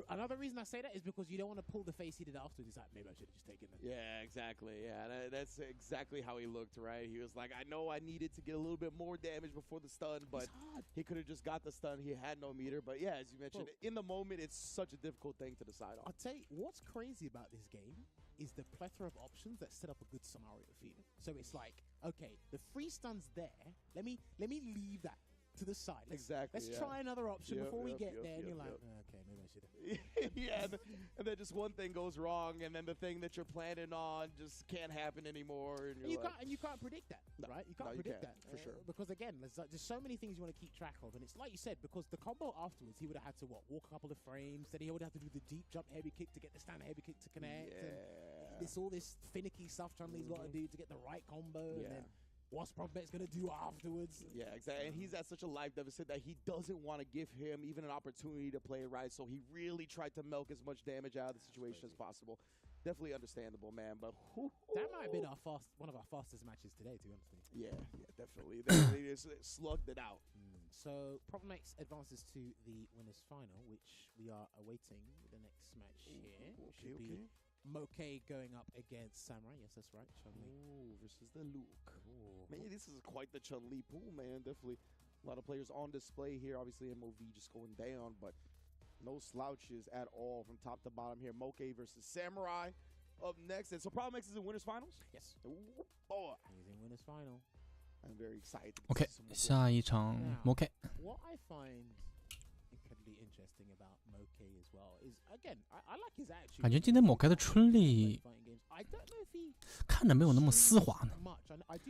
another reason I say that is because you don't want to pull the face he did afterwards. He's like, maybe I should have just taken that. Yeah, exactly. Yeah, that's exactly how he looked, right? He was like, I know I needed to get a little bit more damage before the stun, but he could have just got the stun. He had no meter. But yeah, as you mentioned, in the moment, it's such a difficult thing to decide on. I'll tell you, what's crazy about this game is the plethora of options that set up a good scenario for you. So it's like, okay, the free stun's there. Let me leave that to the side. Let's try another option before we get there. And you're like, okay, maybe I should have. Yeah, and then just one thing goes wrong, and then the thing that you're planning on just can't happen anymore. And you can't predict that, right? You can't predict that for sure. Because again, there's so many things you want to keep track of, and it's like you said, because the combo afterwards, he would have had to walk a couple of frames, then he would have to do the deep jump heavy kick to get the stand heavy kick to connect. Yeah. And all this finicky stuff Chun-Li's got to do to get the right combo. Yeah. And then what's Prospect's going to do afterwards? Yeah, exactly. And he's at such a life deficit that he doesn't want to give him even an opportunity to play it right. So he really tried to milk as much damage out of the situation as possible. Definitely understandable, man. But that might have been one of our fastest matches today, to be honest with you. Yeah, definitely. They just slugged it out. So Problem X advances to the winners final, which we are awaiting the next match here. Should be Moke going up against Samurai. Yes, that's right. Chun-Li versus the Luke. Man, this is quite the Chun-Li pool, man. Definitely a lot of players on display here. Obviously, MOV just going down, but no slouches at all from top to bottom here. Moke versus Samurai up next. And so Problem X is in winners finals? Yes. Boy. He's in winners final. I'm very excited. OK， 下一场 Moke。 What I find incredibly interesting about Moke as well is, again, I like his attitude. 感觉今天 Moke 的春丽看着没有那么丝滑呢，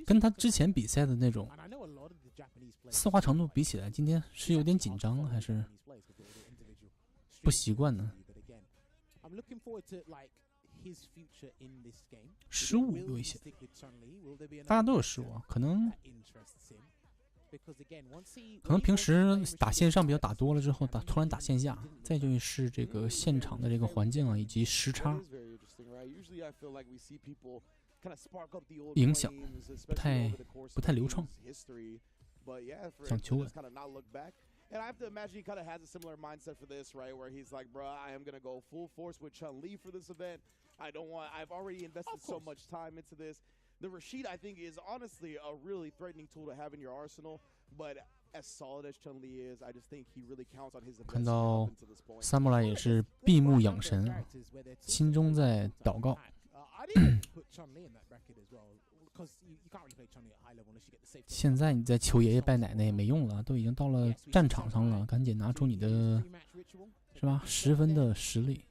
跟他之前比赛的那种丝滑程度比起来，今天是有点紧张还是不习惯呢？失误有一些，大家都有失误啊，可能平时打线上比较打多了之后，突然打线下，再就是这个现场的这个环境啊，以及时差影响不太流畅，讲求稳。And I have to imagine he kind of has a similar mindset for this, right? Where he's like, bruh, I am going to go full force with Chun-Li for this event. I've already invested so much time into this. The Rashid, I think, is honestly a really threatening tool to have in your arsenal. But as solid as Chun-Li is, I just think he really counts on his 看到 Samurai 也是闭目养神啊，心中在祷告。现在你在求爷爷拜奶奶也没用了，都已经到了战场上了，赶紧拿出你的，是吧？10分的实力。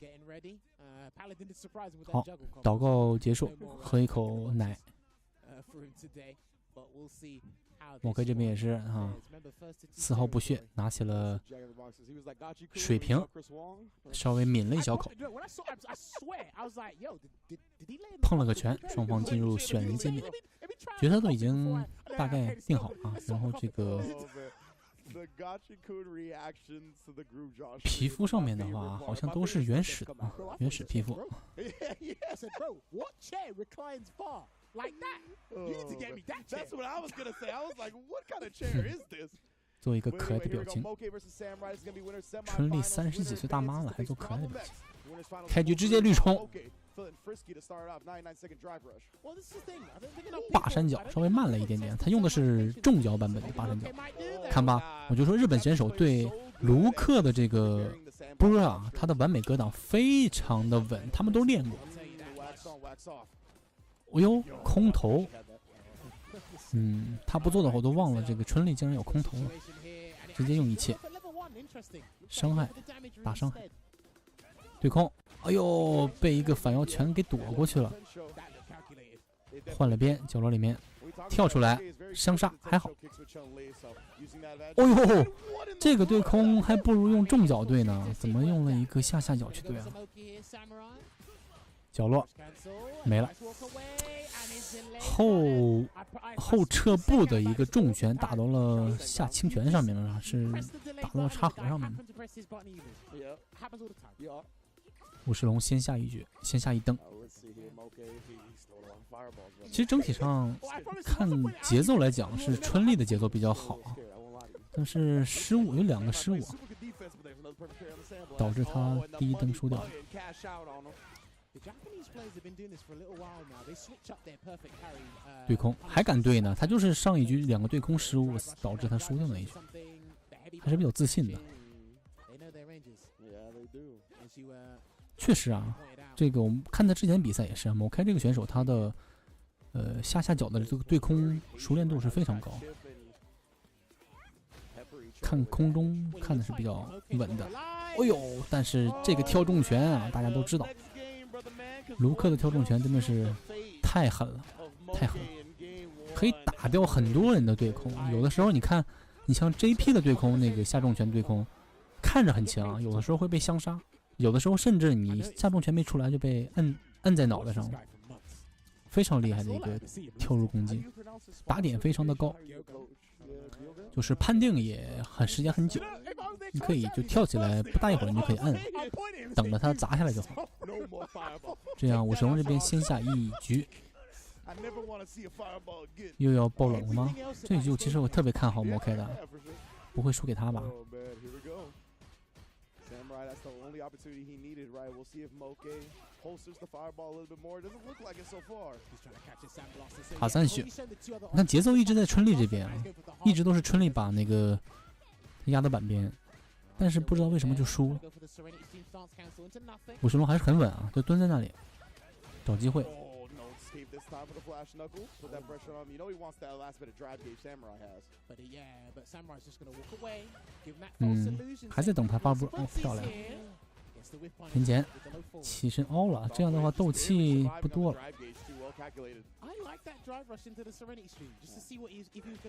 好，祷告结束，喝一口奶。Moke 这边也是啊，丝毫不屑，拿起了水瓶，稍微抿了一小口，碰了个拳，双方进入选人界面，角色都已经大概定好啊，然后这个皮肤上面的话，好像都是原始的啊，原始皮肤。Like that, you need to get me that chair. That's what I was gonna say. I was like, what kind of chair is this? 做一个可爱的表情。春丽30几岁大妈了，还做可爱的表情。开局直接绿冲，霸山脚稍微慢了一点点，他用的是重脚版本的霸山脚。看吧，我就说日本选手对卢克的这个波啊，他的完美格挡非常的稳，他们都练过。哦呦，空投，他不做的话我都忘了，这个春丽竟然有空投了，直接用一切伤害打伤害，对空，哎呦，被一个反腰拳给躲过去了，换了边，角落里面跳出来，相杀还好。哦呦，这个对空还不如用重脚对呢，怎么用了一个下脚去对啊？角落没了，后撤步的一个重拳打到了下清泉上面了，是打到插盒上面的。武士龙先下一局，先下一蹬。其实整体上看节奏来讲，是春丽的节奏比较好，但是失误有2个失误，导致他第一蹬输掉了。对空还敢对呢，他就是上一局2个对空失误导致他输掉那一局，还是比较自信的。确实啊，这个我们看他之前比赛也是啊，某开这个选手他的下脚的这个对空熟练度是非常高，看空中看的是比较稳的。哎呦，但是这个跳重拳啊，大家都知道。卢克的跳重拳真的是太狠了，太狠了，可以打掉很多人的对空。有的时候你看，你像 JP 的对空那个下重拳对空，看着很强，有的时候会被相杀，有的时候甚至你下重拳没出来就被摁在脑袋上了，非非常厉害的一个跳入攻击，打点非常的高，就是判定也时间很久，你可以就跳起来，不大一会儿你就可以按，等着它砸下来就好。这样武士龙这边先下一局，又要爆冷了吗？这一局其实我特别看好摩开的，不会输给他吧？ Samurai, that's the only opportunity he needed, right? We'll see if Moke holsters the fireball a little bit more. It doesn't look like it so far. 卡3血，你看节奏一直在春丽这边啊，一直都是春丽把那个压到板边，但是不知道为什么就输了。武士龙还是很稳啊，就蹲在那里找机会。 Escape this time with a flash knuckle. Put that pressure on him. You know he wants that last bit of drive gauge Samurai has. But yeah, but Samurai's just gonna walk away, give him that false illusion. 还在等他发波，哦，漂亮！前前起身凹了，这样的话斗气不多了。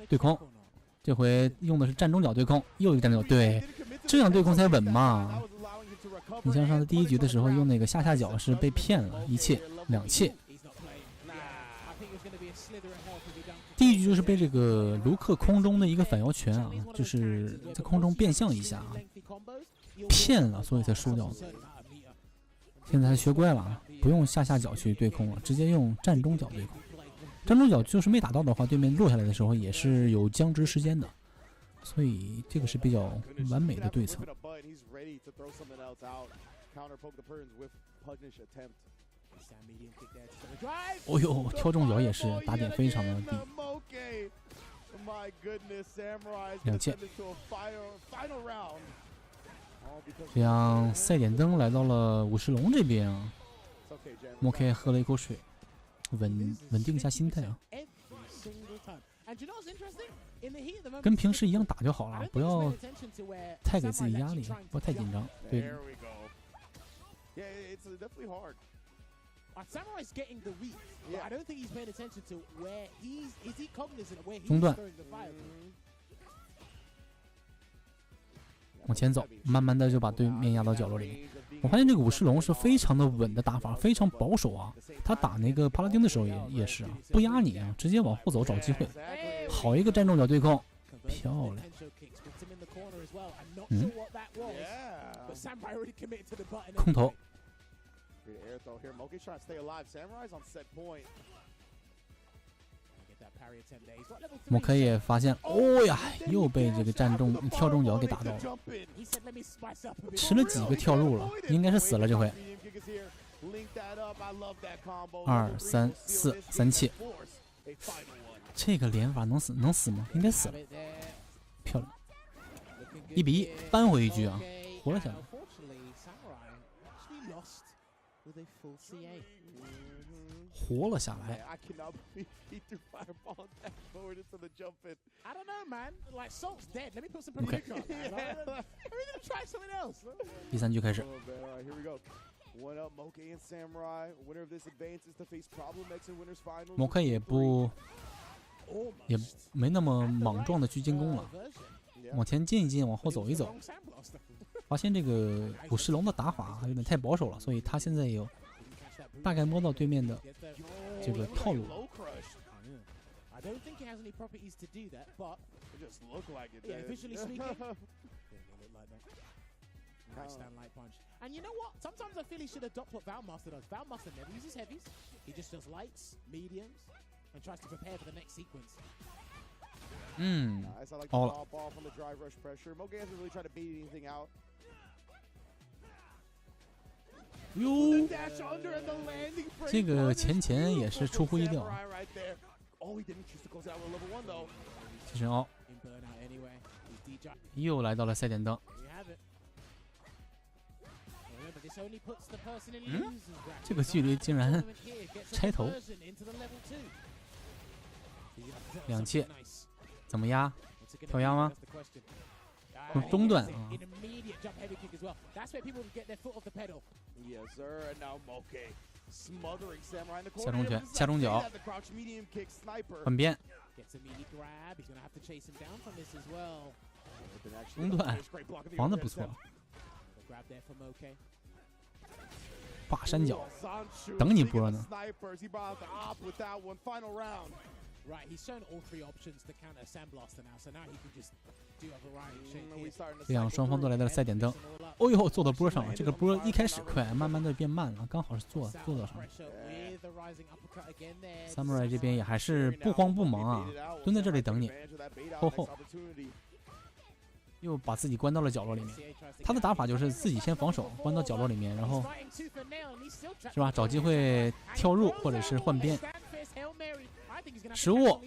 对空，这回用的是站中脚对空，又一个站中脚，对，这样对空才稳嘛。你像上次第一局的时候用那个下脚是被骗了，一切两切。 第一局就是被这个卢克空中的一个反摇拳啊，就是在空中变向一下啊，骗了，所以才输掉的。现在他学乖了啊，不用下脚去对空了，直接用站中脚对空。站中脚就是没打到的话，对面落下来的时候也是有僵直时间的，所以这个是比较完美的对策。 哦呦，跳中脚也是打点非常的低。2000。这样赛点灯来到了武士龙这边啊。莫 K 喝了一口水，稳定一下心态啊。跟平时一样打就好了，不要太给自己压力，不要太紧张。对。 Samurai's getting the read, but I don't think he's paying attention to where is he cognizant of where he's 中断， throwing the fire. 往前走，慢慢的就把对面压到角落里。我发现这个武士龙是非常的稳的打法，非常保守啊。他打那个帕拉丁的时候也是啊，不压你啊，直接往后走找机会。好一个站中脚对空，漂亮。嗯，空投。 Air throw here. Moke's trying to stay alive. Samurai's on set point. 莫克也发现，哦呀，又被这个跳中脚给打到了，吃了几个跳入了，应该是死了这回。2、3、4、3气，这个连法能死吗？应该死了，漂亮，1比1扳回一局啊，活了下来。 活了下来。OK， 第3局开始。摩开也没那么莽撞的去进攻了，往前进一进，往后走一走。发现这个武士龙的打法有点太保守了，所以他现在有大概摸到对面的这个套路。And you know what? Sometimes I feel he should adopt what Valmaster does. Valmaster never uses heavies. He just does lights, mediums, and tries to prepare for the next sequence. 好了。哟，这个前也是出乎意料。起身凹，又来到了赛点灯。这个距离竟然拆头。2切，怎么压？跳压吗？中段啊。下中拳，下中脚，换边。中段防的不错。挂山脚，等你播呢。 Right, he's shown all 3 options to counter Sandblaster now, so now he can just do a variety of shit. 这样双方都来到了赛点灯。哦呦，坐到波上了。这个波一开始快，慢慢的变慢了，刚好是坐到上面。Samurai 这边也还是不慌不忙啊，蹲在这里等你。后又把自己关到了角落里面。他的打法就是自己先防守，关到角落里面，然后是吧？找机会跳入或者是换边。 失误，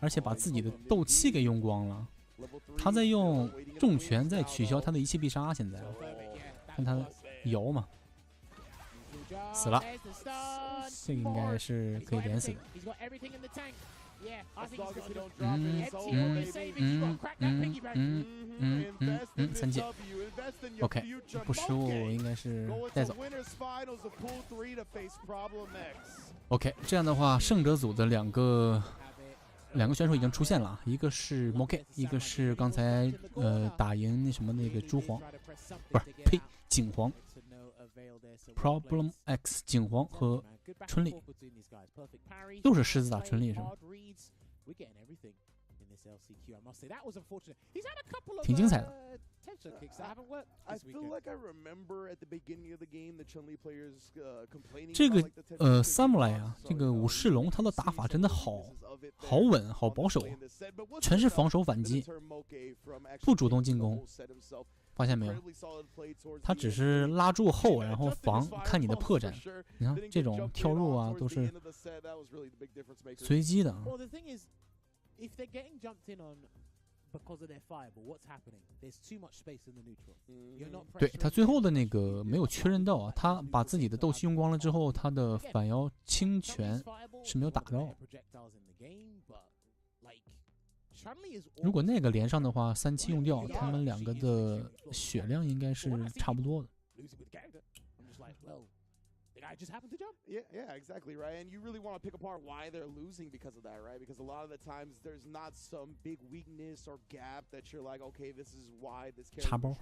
而且把自己的斗气给用光了。他在用重拳在取消他的一气必杀。现在看他摇嘛，死了。这个应该是可以连死的。3解。OK， 不失误应该是带走。 OK， 这样的话，胜者组的两个选手已经出现了，一个是 Moke， 一个是刚才打赢那什么那个朱黄，不是呸，景皇 ，Problem X 景皇和春丽，都是狮子打春丽是吗？挺精彩的。 这个Samurai 啊，这个武士龙他的打法真的好稳，好保守，全是防守反击，不主动进攻。发现没有？他只是拉住后，然后防，看你的破绽。你看这种跳入啊，都是随机的。 对他最后的那个没有确认到啊，他把自己的斗气用光了之后，他的反摇轻拳是没有打到。如果那个连上的话，3气用掉，他们两个的血量应该是差不多的。 guy just happened to jump. Yeah, exactly, right? And you really want to pick apart why they're losing because of that, right? Because a lot of the times there's not some big weakness or gap that you're like, okay, this is why this character struggles.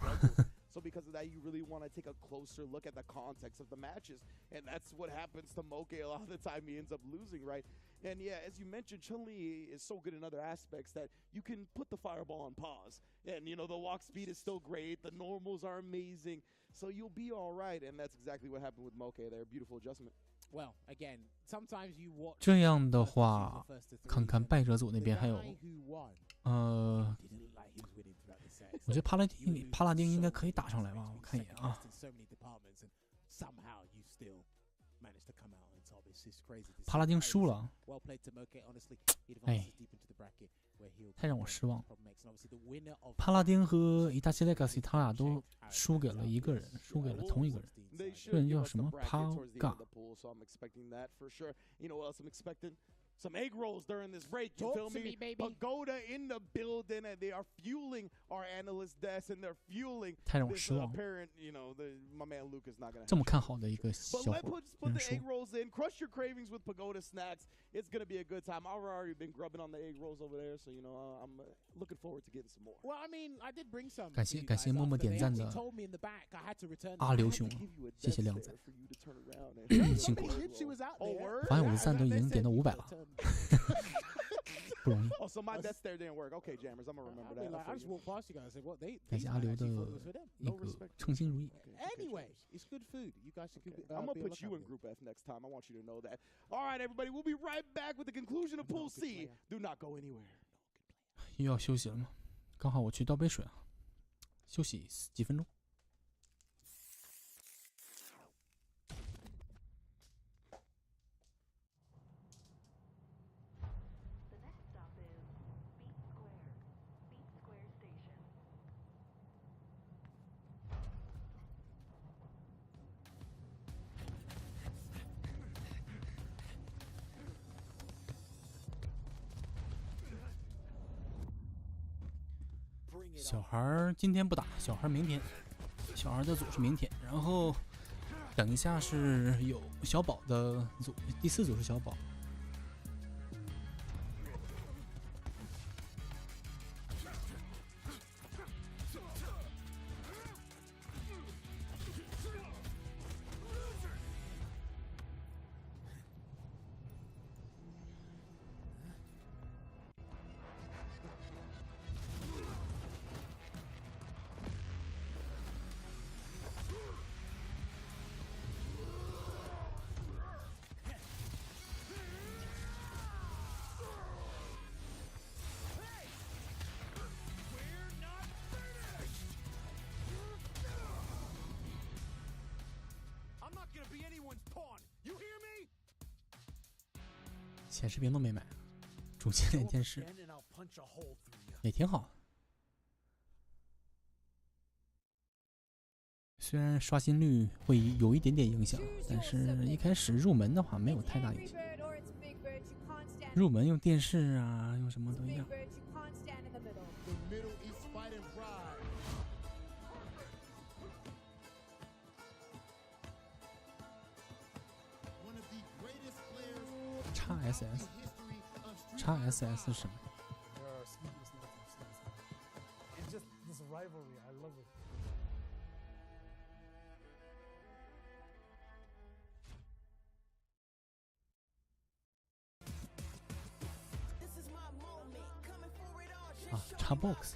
So because of that, you really want to take a closer look at the context of the matches. And that's what happens to Moke a lot of the time. He ends up losing, right? And yeah, as you mentioned, Chun-Li is so good in other aspects that you can put the fireball on pause. And, you know, the walk speed is still great. The normals are amazing. So you'll be all right. And that's exactly what happened with Moke there. Beautiful adjustment. Well, again, sometimes you watch 这样的话，看看败者组那边还有，我觉得帕拉丁应该可以打上来吧？我看一眼啊。帕拉丁输了，哎，太让我失望了。帕拉丁和伊达西莱卡西他俩都输给了一个人，输给了同一个人。这人叫什么？帕嘎。 Some egg rolls during this break, you feel me? Pagoda in the building, and they are fueling our analyst desk, and they're fueling this apparent, you know, my man Luke is not going to. 这么看好的一个小伙， But let's put the egg rolls in, crush your cravings with Pagoda snacks. It's going to be a good time. I've already been grubbing on the egg rolls over there, so you know I'm looking forward to getting some more. Well, I mean, I did bring some. 感谢默默点赞的阿刘兄，谢谢靓仔，辛苦了。发现我的赞都已经点到500了。不容易。Oh, so my death stare didn't work. Okay, jammers, I'm gonna remember that. I just walked past you guys and said, "What they?" 感谢阿刘的那个称心如意。 Anyway, it's good food. You guys should. I'm gonna put you in Group F next time. I want you to know that. All right, everybody, we'll be right back with the conclusion of Pool C. Do not go anywhere. 又要休息了吗？刚好我去倒杯水啊，休息几分钟。 小孩今天不打，小孩明天，小孩的组是明天，然后等一下是有小宝的组，第4组是小宝。显示屏都没买，主机连电视也挺好。虽然刷新率会有一点点影响，但是一开始入门的话没有太大影响。入门用电视啊，用什么都一样。XSS 是什么？ It's just this rivalry. I love it. Xbox。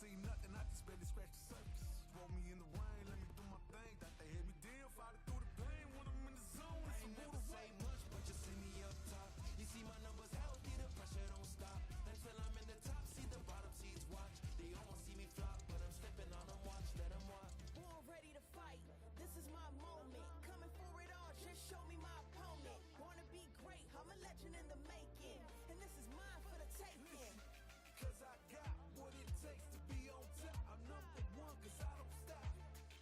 See nothing, I just barely scratch the surface. Roll me in the rain, let me do my thing. That they hit me down, fight through the pain. When I'm in the zone, I ain't never say much, but you see me up top. You see my numbers healthy, the pressure don't stop. Until I'm in the top, see the bottom seeds watch. They almost see me flop, but I'm stepping on them, watch, let them watch. Born ready to fight, this is my moment. Coming for it all, just show me my opponent. Born to be great, I'm a legend in the making. And this is mine for the taking. Cause I got what it takes to be on top. I'm number one cause I don't stop.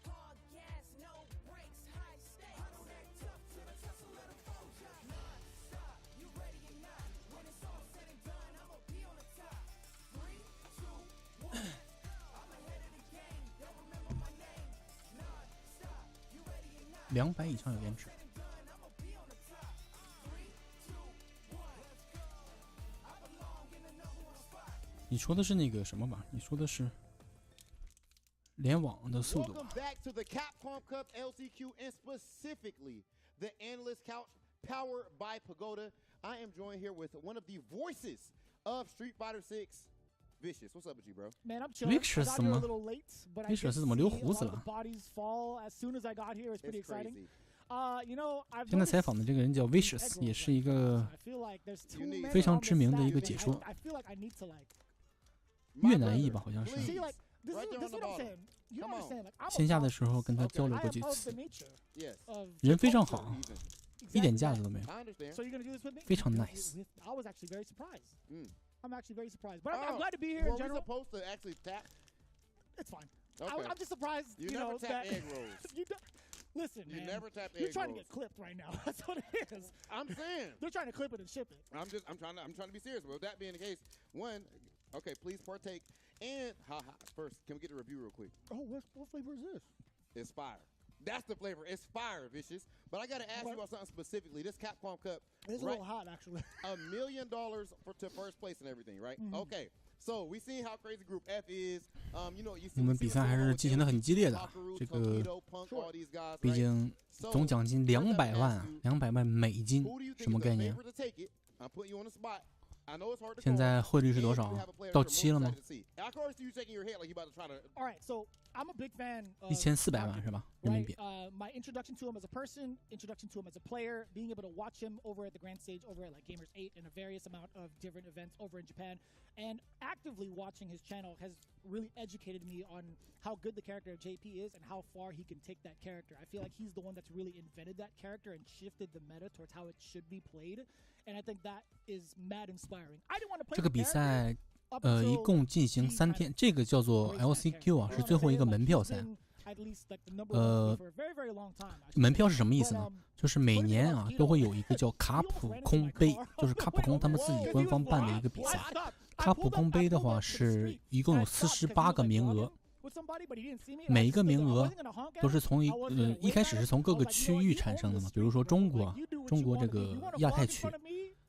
Hard gas, no brakes, high stakes. I don't act tough till the tussle let them fold ya. Non-stop, you ready or not? When it's all said and done, I'ma be on the top. 3, 2, 1, I'm ahead of the game. They'll remember my name. Non-stop, you ready or not? 200以上有颜值。你说的是那个什么吧？你说的是联网的速度吧。 Welcome back to the Capcom Cup LCQ and specifically the Analyst Couch powered by Pagoda. I am joined here with one of the voices of Street Fighter 6, Vicious. What's up with you, bro? Man, I'm chilling. Vicious I got here a little late, but I Vicious did 怎么留 see 胡 a 子 lot of 了 the bodies fall as soon as I got here. It's pretty It's exciting. crazy. You know, I've 现在 noticed 采访的这个人叫 Vicious， 也是一个 I feel like there's too many 非常 on 知 the 名的一 stack. 个解说， I feel like I need to like 越南裔吧，好像是。 see like this Right is there on the what I'm bottom. saying. You don't Come on. understand? Like I'm 线下的时候跟他交流 I 过 am 几 of 次 the，nature Yes. of 人非常好， Exactly 一点架子都没有。 I understand. So you're gonna do this with me? 非常 nice。 I was actually very surprised. I'm actually very surprised, but Oh, I'm glad to be here were in we general. supposed to actually tap? It's fine. Okay. I'm just surprised. You You never know tap that egg rolls. you don't, listen, You man. never tap You're egg trying to rolls. get clipped right now. That's what it is. I'm saying. They're trying to clip it and ship it. I'm trying to be serious. With that being the case, one, okay, please partake. And first, can we get a review real quick? Oh, what flavor is this? It's fire. That's the flavor. It's fire, Vicious. But I got to ask you about something specifically. This Capcom Cup. It's a little hot, actually. $1 million to first place and everything, right? Mhm. Okay. So we seen how crazy Group F is. You know, you 我们比赛还是进行的很激烈的，这个毕竟总奖金200万，200万美金，什么概念？ I'm putting you on the spot. I know it's hard to 现在汇率是多少？到期了吗？ Of course, you shaking your head like you about to try to. All right, so I'm a big fan of 1400万是吧？人民币。 My introduction to him as a person, introduction to him as a player, being able to watch him over at the grand stage, over at like Gamers 8 and a various amount of different events over in Japan, and actively watching his channel has really educated me on how good the character of JP is and how far he can take that character. I feel like he's the one that's really invented that character and shifted the meta towards how it should be played, and I think that is mad inspiring. I didn't want to play 这个比赛，一共进行3天，这个叫做 LCQ 啊，是最后一个门票赛。门票是什么意思呢？就是每年啊都会有一个叫卡普空杯，就是卡普空他们自己官方办的一个比赛。卡普空杯的话是一共有48个名额，每一个名额都是从一开始是从各个区域产生的嘛，比如说中国这个亚太区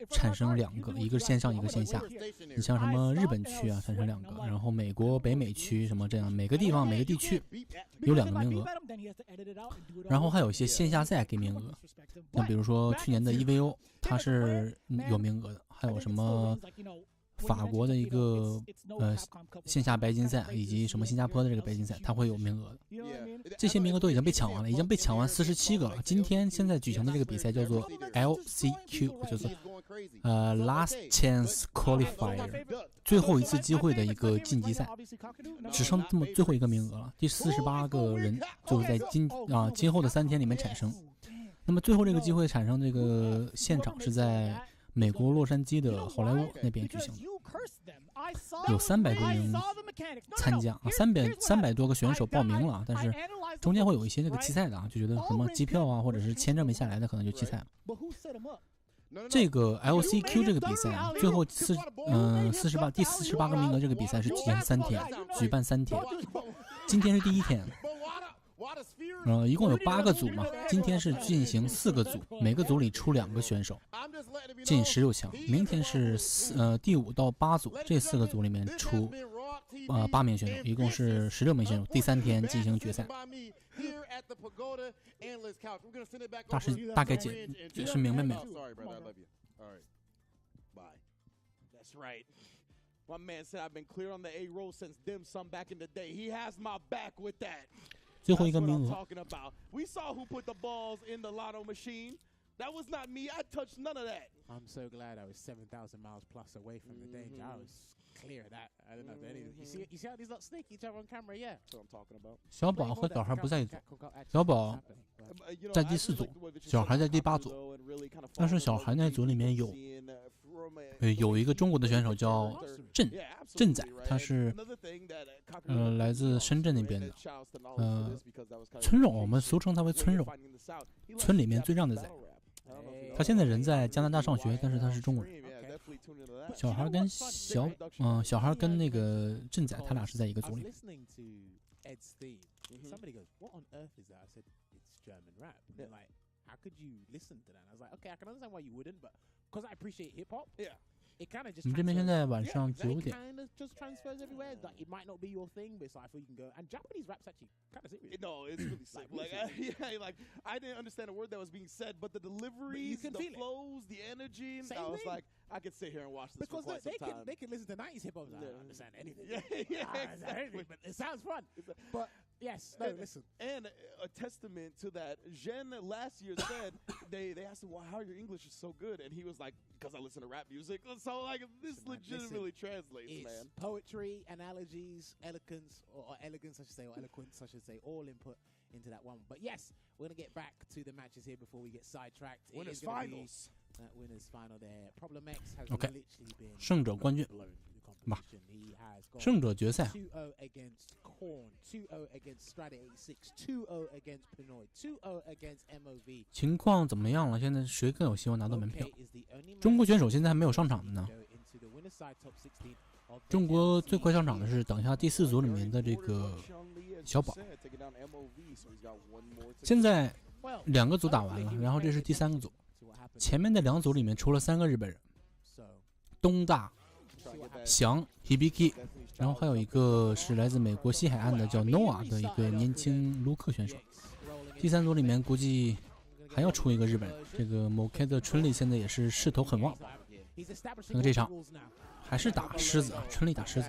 产生2个，一个线上一个线下。你像什么日本区啊产生2个，然后美国北美区什么这样，每个地方每个地区有2个名额，然后还有一些线下赛给名额，像比如说去年的 EVO 它是有名额的，还有什么法国的一个线下白金赛，以及什么新加坡的这个白金赛，它会有名额的。这些名额都已经被抢完了，已经被抢完47个了。今天现在举行的这个比赛叫做 LCQ， 就是Last Chance Qualifier， 最后一次机会的一个晋级赛，只剩这么最后一个名额了。第48个人就是在今后的3天里面产生。那么最后这个机会产生这个现场是在美国洛杉矶的好莱坞那边举行的，有300多名参加啊，300多个选手报名了，但是中间会有一些这个弃赛的啊，就觉得什么机票啊或者是签证没下来的可能就弃赛了。这个 LCQ 这个比赛啊，最后第48个名额这个比赛是举办3天，今天是第1天。一共有8个组嘛，今天是进行4个组，每个组里出2个选手，进16强。明天是第5到8组，这4个组里面出8名选手，一共是16名选手。第3天进行决赛。大概解释明白没有？ That's right. My man said I've been clear on the A roll since dim sum back in the day. He has my back with that. 最后一个名额。 We saw who put the balls in the lotto machine. That was not me. I touched none of that. I'm so glad I was 7,000 miles plus away from the danger. I was clear of that. I don't know if anything. You see how these lot sneak each other on camera? Yeah. That's what I'm talking about. 小宝和小孩不在一组，小宝在第4组，小孩在第8组。但是小孩那组里面有一个中国的选手叫郑仔，他是来自深圳那边的，村肉，我们俗称他为村肉，村里面最靓的仔。他现在人在加拿大上学，但是他是中国人。小孩跟那个郑仔，他俩是在一个组里。How could you listen to that? I was like, okay, I can understand why you wouldn't, but because I appreciate hip hop, it kind of just. 我们这边现在晚上9点。 Kind of just transfers everywhere. Like it might not be your thing, but it's like you can go. And Japanese rap's actually kind of serious. No, it's really sick. Like I didn't understand a word that was being said, but the deliveries, the flows, the energy. I was like, I could sit here and watch this because for quite some time. They can listen to 90s hip hop. I don't understand anything. Exactly. But it sounds fun. But yes, no, listen. And a testament to that, Jen last year said they asked him, well, how your English is so good, and he was like, because I listen to rap music. So like this legitimately translates, it's man. Poetry, analogies, elegance, or elegance, I should say, or eloquence, I should say, all input into that one. But yes, we're gonna get back to the matches here before we get sidetracked. Winners finals. That winners final there. Problem X has OK， literally been 胜者冠军，吧，胜者决赛。 2-0 against Korn, 2-0 against Strata 86, 2-0 against Pinoy, 2-0 against MOV. 情况怎么样了？现在谁更有希望拿到门票？中国选手现在还没有上场的呢。中国最快上场的是等一下第4组里面的这个小宝。现在2个组打完了，然后这是第3个组。前面的2组里面出了3个日本人，东大、翔、Hibiki， 然后还有一个是来自美国西海岸的叫 Noah 的一个年轻卢克选手。第3组里面估计还要出一个日本人，这个某 K 的春丽现在也是势头很旺。看看这场还是打狮子啊，春丽打狮子。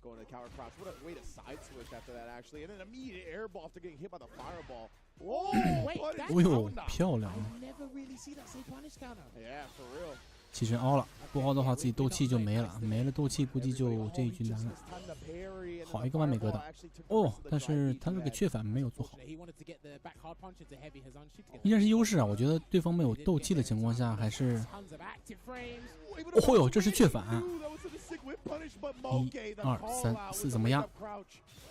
Going to counter crouch. What a way to side switch after that, actually. And then immediate air ball after getting hit by the fireball. Whoa!漂亮。 Never really see that punish counter. Yeah, for real. 起身凹了，不凹的话自己斗气就没了，没了斗气估计就这一局难了。好一个完美格挡，哦，但是他这个缺反没有做好，依然是优势啊！我觉得对方没有斗气的情况下，还是，哦哟，这是缺反，1、2、3、4怎么样？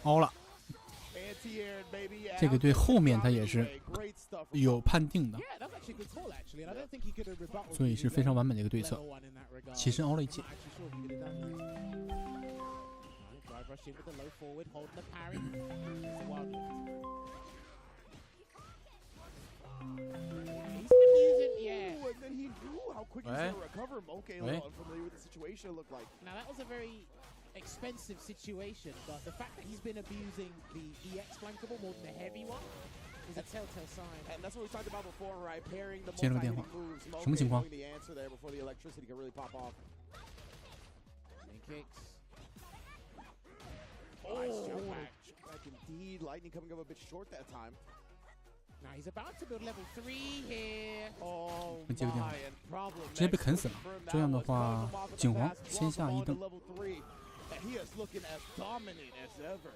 凹了。 这个对后面他也是有判定的，所以是非常完美的一个对策。起身凹了一记。 Drive rush in with the low forward, holding the parry. It's a wild lift. He's been using, yeah. And then he knew how quick he was going to recover. Moke a little unfamiliar with the situation, it looked like. Now, that was a very expensive situation, but the fact that he's been abusing the EX flankable more than the heavy one is a telltale sign. And that's what we talked about before, right? Pairing the 接了个电话， moves. 什么情况？ Moke the answer there before the electricity can really pop off. Main kicks. Nice jump back indeed. Lightning coming up a bit short that time. Now he's about to build level 3 here. Oh 接个电话 my, and problem 直接被啃死了。这样的话，景皇先下一灯。 level 3. And he is looking as dominant as ever.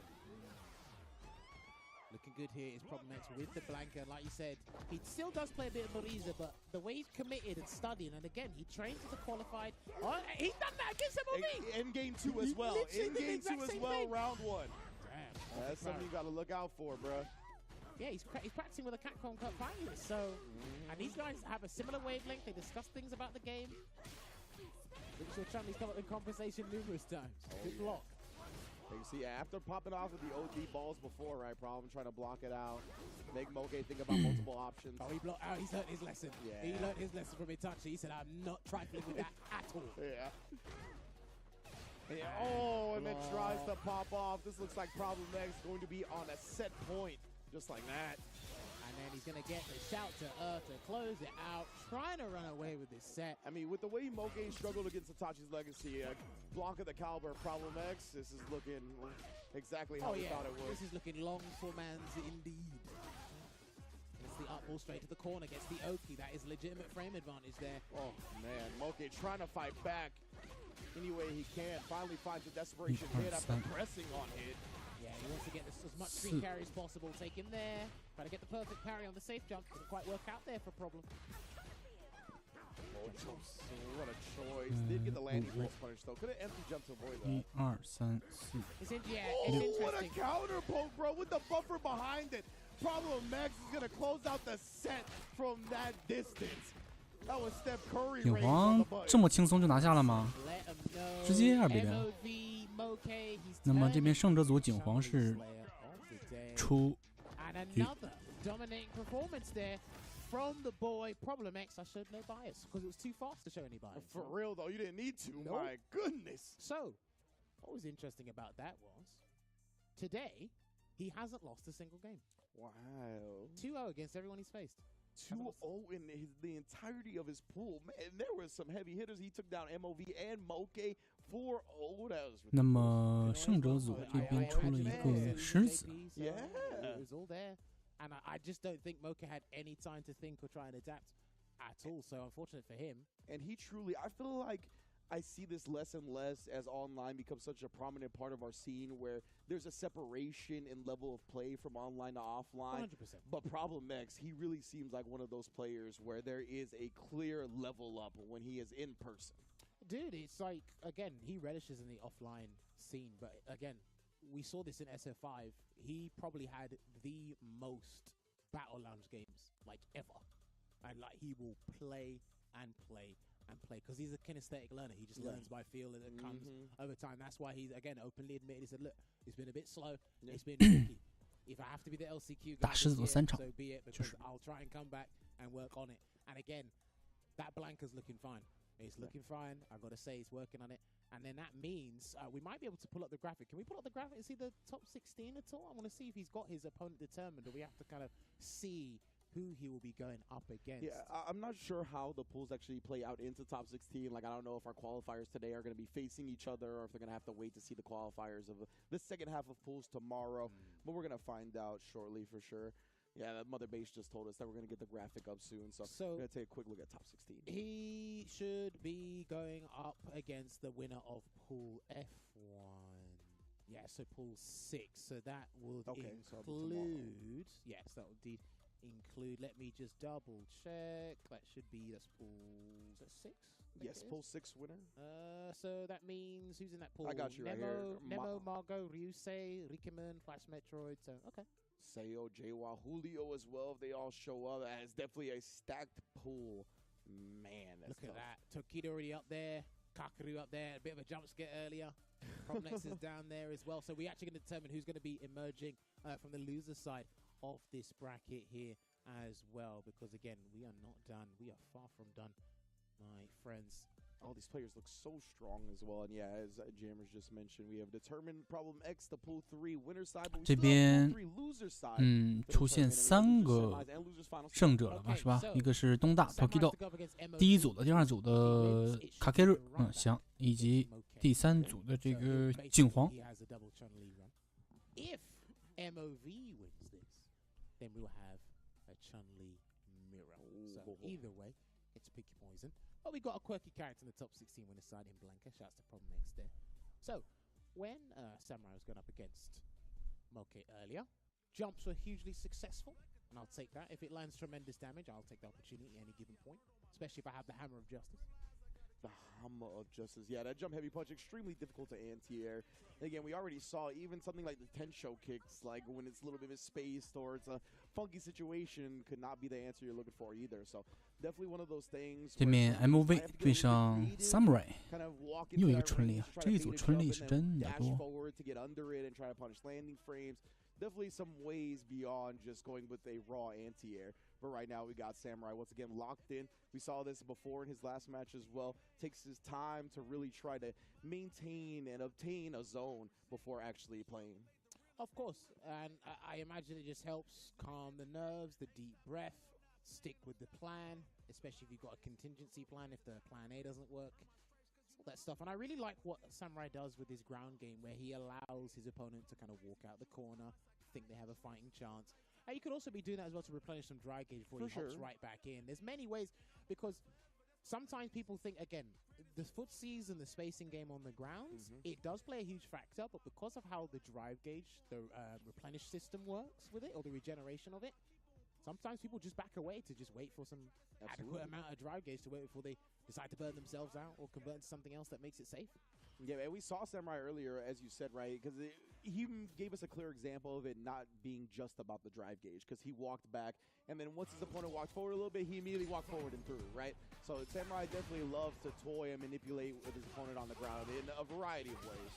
Looking good here is Problem X with the Blanca. Like you said, he still does play a bit of Bariza, but the way he's committed and studying, and again, he trains as a qualified. Oh, he's done that against MOV! In game 2 as well. In game 2 as well, round 1. Damn. That's something you got to look out for, bruh. Yeah, he's practicing with a Capcom Cup finalist, so... And these guys have a similar wavelength. They discuss things about the game. Looks like Chun-Li's come up in conversation numerous times. Good block. You see, after popping off with the OD balls before, right, Problem trying to block it out, make Moke think about multiple options. Oh, he blocked out. He's learned his lesson. Yeah. He learned his lesson from Itachi. He said, I'm not trifling with that at all. Yeah. Oh, and then tries to pop off. This looks like Problem X going to be on a set point, just like that. And then he's going to get the shout to Earth to close it out, trying to run away with this set. I mean, with the way Moke struggled against Itachi's legacy, Blanca the caliber of Problem X, this is looking exactly how we thought it would. This is looking long for man's indeed. Gets the up ball straight to the corner, gets the Oki. That is legitimate frame advantage there. Oh, man. Moke trying to fight back any way he can. Finally finds a desperation hit after pressing on hit. Yeah, he wants to get as much screen carry as possible. Take him there. Try to get the perfect parry on the safe jump. Didn't quite work out there for Problem. What a choice. Did get the landing pulse punish, though. Could have empty jumped to avoid that. 1、2、3、4。 It's in, yeah, oh, it's interesting. What a counter poke, bro, with the buffer behind it. Problem Max is going to close out the set from that distance. That was Steph Curry 景 on 皇 the button. 这么轻松就拿下了吗？直接2比0。那么这边胜者组景皇是出局。 Dominating performance there from the boy Problem X. I showed no bias because it was too fast to show any bias. For real, though, you didn't need to. Nope. My goodness. So, what was interesting about that was today he hasn't lost a single game. Wow. 2-0 against everyone he's faced. 2-0 in the entirety of his pool. Man, there were some heavy hitters. He took down MOV and Moke 4-0. That was 那么胜者组这边出了一个狮子。 Yeah, it was all there. And I just don't think Moke had any time to think or try and adapt at all. So unfortunate for him. And he truly, I feel like I see this less and less as online becomes such a prominent part of our scene where there's a separation in level of play from online to offline. 100%. But Problem X, he really seems like one of those players where there is a clear level up when he is in person. Dude, it's like, again, he relishes in the offline scene. But again, we saw this in SF5. He probably had the most Battle Lounge games, like, ever. And, like, he will play and play and play because he's a kinesthetic learner. He just learns by feel and it comes over time. That's why he's, again, openly admitted, he said, look, it's been a bit slow. It's been tricky. If I have to be the LCQ guy this year, so be it, because I'll try and come back and work on it. And again, that Blanca's looking fine. It's looking fine. I've got to say he's working on it. And then that means we might be able to pull up the graphic. Can we pull up the graphic and see the top 16 at all? I want to see if he's got his opponent determined, or we have to kind of see who he will be going up against. Yeah, I'm not sure how the pools actually play out into top 16. Like, I don't know if our qualifiers today are going to be facing each other or if they're going to have to wait to see the qualifiers of the second half of pools tomorrow. But we're going to find out shortly for sure. Yeah, Mother Base just told us that we're going to get the graphic up soon. So we're going to take a quick look at top 16. He should be going up against the winner of Pool F1. Yeah, so Pool 6. So that would include... Yes, that would include... Let me just double check. That should be... That's Pool... Is that 6? Yes, Pool 6 winner. So that means... Who's in that pool? I got you right here. Nemo, Margot, Ryusei, Rikkeman, Flash Metroid. So, okay. Sayo, Jwa, Julio as well. If they all show up, it's definitely a stacked pool. Man, that's Look at that. Tokido already up there. Kakaru up there, a bit of a jump scare earlier. Propnex is down there as well. So we're actually going to determine who's going to be emerging from the loser side of this bracket here as well. Because, again, we are not done. We are far from done, my friends. All these players look so strong as well. And, yeah, as Jammers just mentioned, we have determined Problem X, the Pool 3 winner side. But we 这 still have 边 Pool 3 loser side. 出现3个胜者了吧，是吧？一个是东大 Tokido 第一组的，第二组的卡 K 日，行，以及第三组的这个景皇。 If MOV wins this, then we'll have a Chun-Li mirror. So either way, it's pick your poison. But we got a quirky character in the top 16 winner side in Blanca. Shouts to Problem X there. So when Samurai was going up against Moke earlier, jumps were hugely successful, and I'll take that. If it lands tremendous damage, I'll take the opportunity at any given point, especially if I have the Hammer of Justice. The Hammer of Justice. Yeah, that jump heavy punch, extremely difficult to anti-air. Again, we already saw even something like the Tensho kicks, like when it's a little bit misspaced or it's a funky situation, could not be the answer you're looking for either. So definitely one of those things. 这面 MOV 对上 Samurai， 又一个春丽啊，这一组春丽是真的多。 Definitely some ways beyond just going with a raw anti-air. But right now we got Samurai once again locked in. We saw this before in his last match as well. Takes his time to really try to maintain and obtain a zone before actually playing. Of course, and I imagine it just helps calm the nerves, the deep breath, stick with the plan, especially if you've got a contingency plan if the plan A doesn't work. All that stuff. And I really like what Samurai does with his ground game, where he allows his opponent to kind of walk out the corner, think they have a fighting chance. And you could also be doing that as well to replenish some dry gauge before he hops right back in. There's many ways, because sometimes people think, again, the footsies and the spacing game on the grounds, it does play a huge factor, but because of how the drive gauge, the replenish system works with it, or the regeneration of it, sometimes people just back away to just wait for some adequate amount of drive gauge to wait before they decide to burn themselves out or convert into something else that makes it safe. Yeah, and we saw Samurai earlier, as you said, right? Because he gave us a clear example of it not being just about the drive gauge, because he walked back, and then once his opponent walked forward a little bit, he immediately walked forward and through, right? So Samurai definitely loves to toy and manipulate with his opponent on the ground in a variety of ways.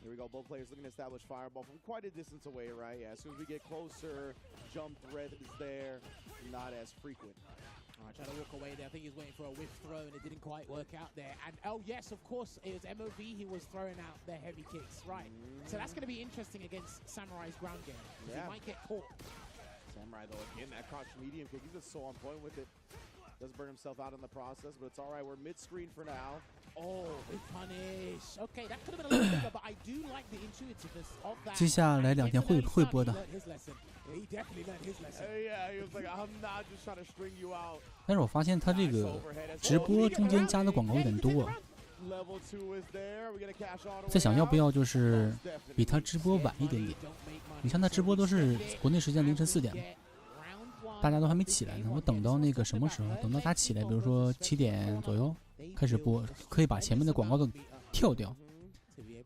Here we go, both players looking to establish fireball from quite a distance away, right? Yeah, as soon as we get closer, jump threat is there, not as frequent. All right, trying to walk away there. I think he was waiting for a whiff throw, and it didn't quite work out there. And, oh, yes, of course, it was MOV. He was throwing out the heavy kicks, right? So that's going to be interesting against Samurai's ground game. He might get caught. Samurai, though, again, that crouch medium kick, he's just so on point with it. Does burn himself out in the process, but it's all right. We're mid-screen for now. Oh, big punish. Okay, that could have been a little bigger, but I do like the intuitiveness of that. 接下来2天会播的。 He definitely learned his lesson. Yeah, he was like, I'm not just trying to string you out. 但是我发现他这个直播中间加的广告有点多啊。在想要不要就是比他直播晚一点点。你像他直播都是国内时间凌晨4点，大家都还没起来呢。我等到那个什么时候，等到他起来，比如说7点左右开始播，可以把前面的广告都跳掉，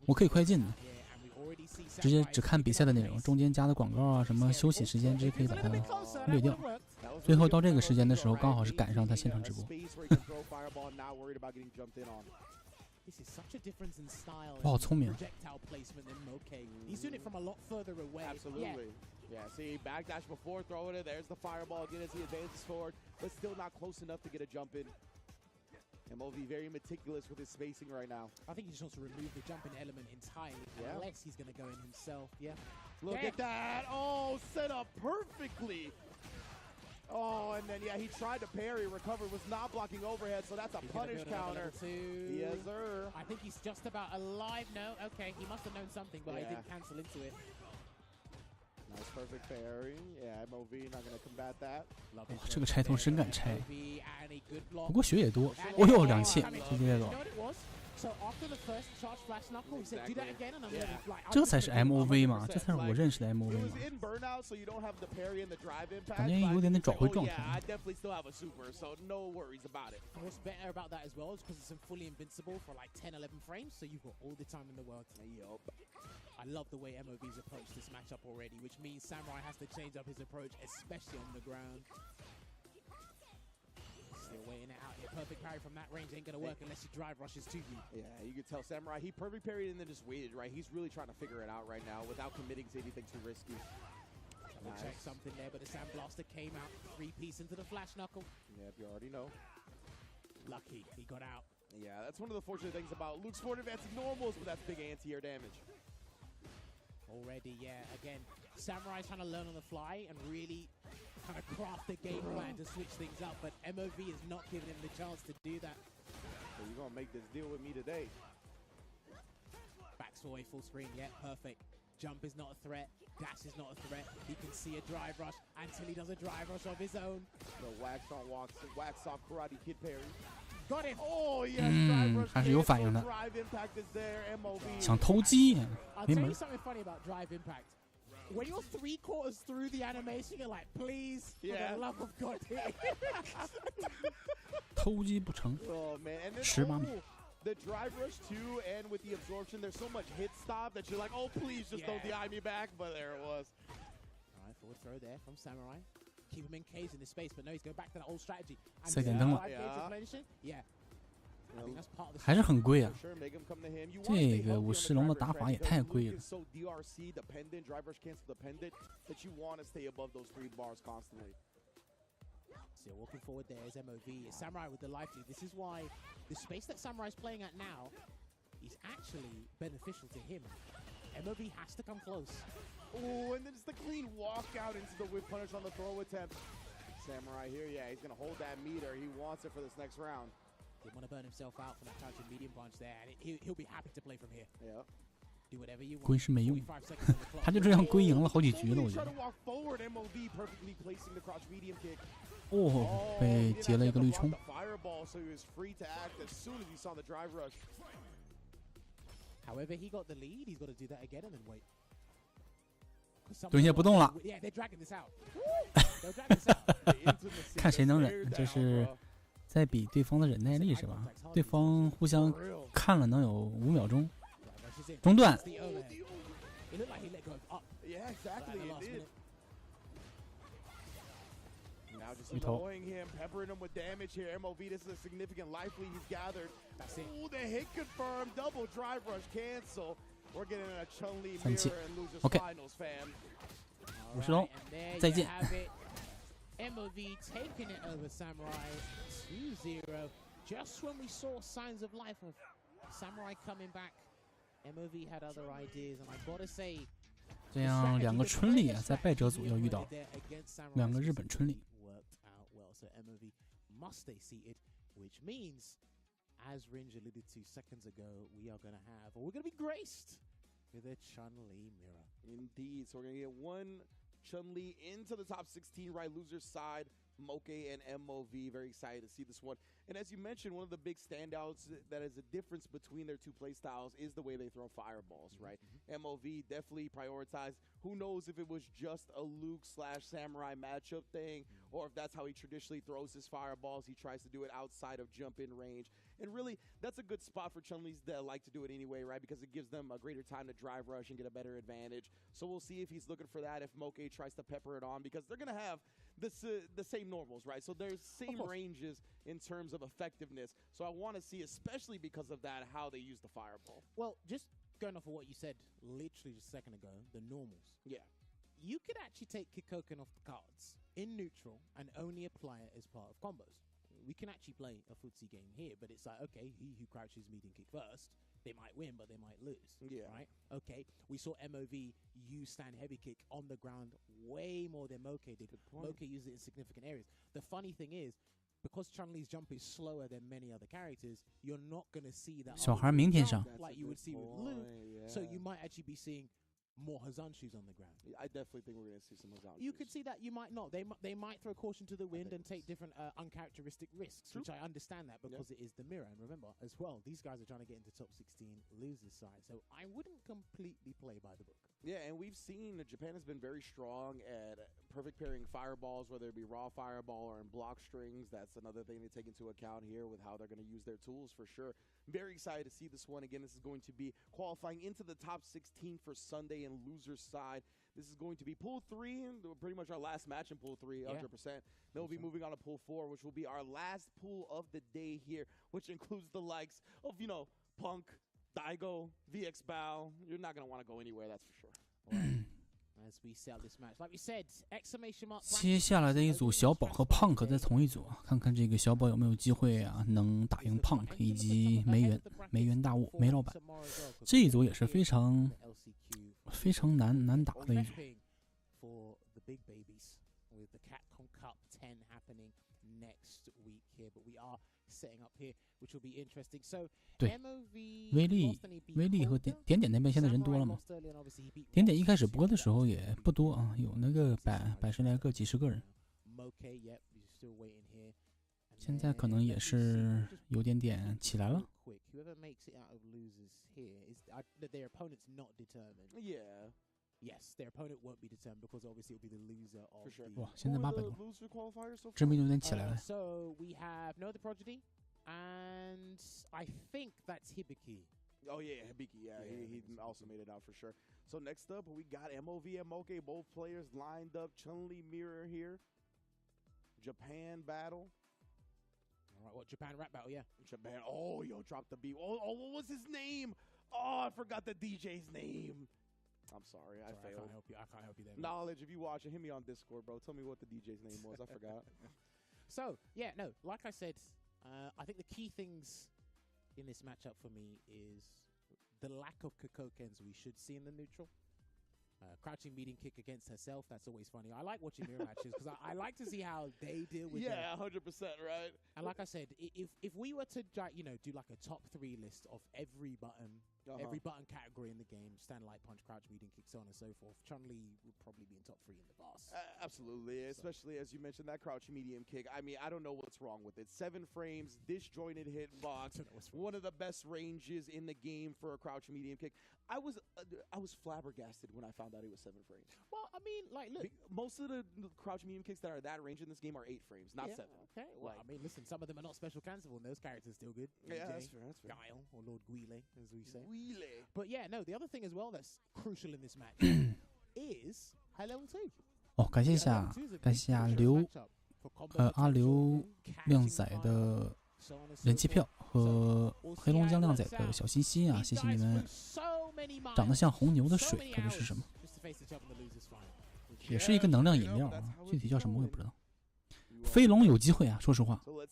我可以快进的。 直接只看比赛的内容，中间加的广告啊，什么休息时间，直接可以把它略掉。最后到这个时间的时候，刚好是赶上他现场直播。哇，好聪明！ Yeah, see, backdash before throwing it. There's the fireball again as he advances forward, but still not close enough to get a jump in. MOV very meticulous with his spacing right now. I think he just wants to remove the jumping element entirely, unless he's going to go in himself. Yeah. Look at that. Oh, set up perfectly. Oh, and then, yeah, he tried to parry, recovered, was not blocking overhead, so that's a punish counter. Yes, sir. I think he's just about alive. No, okay, he must have known something, but he didn't cancel into it. Nice perfect parry. Yeah, MOV not going to combat that. 哇，这个拆头真敢拆，不过血也多。哦呦，2气直接了。这才是 MOV 嘛，这才是我认识的 MOV 嘛。感觉有点找回状态。What's better about that as well is because it's fully invincible for like 10, 11 frames, so you've got all the time in the world. I love the way MOV's approached this matchup already, which means Samurai has to change up his approach, especially on the ground. Still waiting it out here. Perfect parry from that range ain't gonna work unless he drive rushes to you. Yeah, you can tell Samurai, he perfect parried and then just waited, right? He's really trying to figure it out right now without committing to anything too risky. Double check something there, but the Sand Blaster came out. 3-piece into the Flash Knuckle. Yep, you already know. Lucky, he got out. Yeah, that's one of the fortunate things about Luke's forward advancing normals, but that's big anti-air damage. Already, yeah. Again, Samurai's trying to learn on the fly and really kind of craft a game plan to switch things up, but MOV is not giving him the chance to do that. So you're going to make this deal with me today. Backs away full screen, yeah, perfect. Jump is not a threat. Dash is not a threat. He can see a drive rush until he does a drive rush of his own. The wax on wax off karate kid parry. Got him. Oh yes, drive rush. 还是有反应的。 Drive impact is there. MOV. 想偷鸡， I'll 没 tell 门 you。something funny about drive impact. When you're 3/4 through the animation, you're like, please, for Yeah. the love of God. 偷鸡不成 Oh man, and then 18米。 the drive rush too, and with the absorption, there's so much hit stop that you're like, oh please, just don't DI me back. But there it was. All right, forward throw there from Samurai. Keep him encased in this space, but no, he's going back to that old strategy. And 4点灯了 5 gauge replenishing? Yeah. I think that's part of the 还是很贵啊 For sure, make him come to him. You 这个武士龙的打法也太贵了 Luke is so DRC dependent, drive rush cancel dependent, that you want to stay above those 3 bars constantly. Still walking forward there is MOV. Samurai with the life lead. This is why the space that Samurai's playing at now is actually beneficial to him. MOV has to come close. Oh, and then it's the clean walk out into the whip punish on the throw attempt. Samurai here, yeah, he's going to hold that meter. He wants it for this next round. Didn't want to burn himself out from that crouching medium punch there, and he'll be happy to play from here. Yeah. Do whatever you want. 龟是没用 45 seconds on the clock. 他就这样龟赢了好几局了，我 He's 觉 trying 得 to。walk forward, MOV perfectly placing the crouch medium kick. 哦，被截了一个绿冲 The。fireball, so he was free to act as soon as he saw the drive rush. However, he got the lead. He's got to do that again and then wait. 蹲下不动了 Yeah, they're dragging this out. They'll drag this out. 看谁能忍，这是在比对方的忍耐力是吧？对方互相看了能有5秒钟，中断。 It looked like he let go of up. Yeah, exactly. Right at the It last did. minute. Now just We talk. annoying him, peppering him with damage here. MOV, this is a significant life lead he's gathered. That's it. Ooh, the hit confirmed. Double drive rush cancel. We're getting a Chun-Li 3期 mirror and losers OK finals, fam. 武士龙 And there 再 you 见。 have it. MOV taking it over Samurai 2-0. Just when we saw signs of life of Samurai coming back, MOV had other ideas, and I gotta say, 这样2个春丽啊，在败者组要遇到 2个日本春丽。 worked out well. So MOV must stay seated, which means, as Ringe alluded to seconds ago, we're going to be graced with a Chun-Li mirror. Indeed. So we're going to get one Chun-Li into the top 16, right? Loser's side, Moke and MOV. Very excited to see this one. And as you mentioned, one of the big standouts that is a difference between their two play styles is the way they throw fireballs, right? MOV definitely prioritized. Who knows if it was just a Luke/Samurai matchup thing, or if that's how he traditionally throws his fireballs. He tries to do it outside of jump-in range. And really, that's a good spot for Chun-Li's that like to do it anyway, right? Because it gives them a greater time to drive rush and get a better advantage. So we'll see if he's looking for that, if Moke tries to pepper it on, because they're going to have the same normals, right? So there's same ranges in terms of effectiveness. So I want to see, especially because of that, how they use the fireball. Well, just going off of what you said literally just a second ago, the normals. Yeah. You could actually take Kikoken off the cards in neutral and only apply it as part of combos. We can actually play a footsie game here, but it's like, okay, he who crouches medium kick first, they might win, but they might lose. Yeah. Right? Okay, we saw MOV use stand heavy kick on the ground way more than Moke did. Moke used it in significant areas. The funny thing is, because Chun-Li's jump is slower than many other characters, you're not going to see that 小孩明天上 like you would see with Luke. So you might actually be seeing more Hazanshu's on the ground. I definitely think we're going to see some Hazanshu's. You could see that, you might not. They might throw caution to the wind and take different uncharacteristic risks, which I understand that because it is the mirror. And remember, as well, these guys are trying to get into top 16 losers side. So I wouldn't completely play by the book. Yeah, and we've seen that Japan has been very strong at perfect pairing fireballs, whether it be raw fireball or in block strings. That's another thing to take into account here with how they're going to use their tools for sure. Very excited to see this one. Again, this is going to be qualifying into the top 16 for Sunday and losers side. This is going to be Pool 3, pretty much our last match in Pool 3, 100%. Then we'll be moving on to Pool 4, which will be our last pool of the day here, which includes the likes of, Punk, Daigo, VX Bow. You're not going to want to go anywhere, that's for sure. As we sell this match, like we said, exclamation mark. 接下来的一组小宝和 Punk 在同一组啊，看看这个小宝有没有机会啊，能打赢 Punk 以及梅园大悟梅老板。这一组也是非常难打的一组。对，威力和点点那边现在人多了吗？点点一开始播的时候也不多啊，有那个百十来个、几十个人。现在可能也是有点起来了。Yes, their opponent won't be determined because obviously it'll be the loser of the. 哇，现在800多，知名度有点起来了。 So we have No the Prodigy, and I think that's Hibiki. Oh yeah, Hibiki. Yeah, he also made it out for sure. So next up, we got MOV and Moke, both players lined up. Chun-Li Mirror here. Japan battle. All right, what Japan rap battle? Yeah, Japan. Oh, dropped the beat. Oh, what was his name? Oh, I forgot the DJ's name. I'm sorry, I failed. I can't help you there. Knowledge, if you watch it, hit me on Discord, bro. Tell me what the DJ's name was. I forgot. So, yeah, no, like I said, I think the key things in this matchup for me is the lack of Kokokens we should see in the neutral. Crouching medium kick against herself, that's always funny. I like watching mirror matches because I like to see how they deal with it. Yeah, 100%, right? And like I said, if we were to do like a top 3 list of every button category in the game, stand light punch, crouch medium kick, so on and so forth, Chun-Li would probably be in top 3 in the boss. Absolutely, especially as you mentioned that crouching medium kick. I mean, I don't know what's wrong with it. 7 frames, disjointed hitbox, one of the best ranges in the game for a crouching medium kick. I was flabbergasted when I found out it was 7 frames. Well, I mean, like, look, most of the crouch medium kicks that are that range in this game are 8 frames, not 7. Okay, well, I mean, listen, some of them are not special cancelable, and those characters are still good. Yeah, that's fair. Guile, or Lord Guile, as we say. Guile. But yeah, no, the other thing as well that's crucial in this match is high level 2. 哦，感谢一下阿刘靓仔的人气票和黑龙江靓仔的小心心啊，谢谢你们。长得像红牛的水，到底是什么？也是一个能量饮料啊，具体叫什么我也不知道。飞龙有机会啊，说实话，我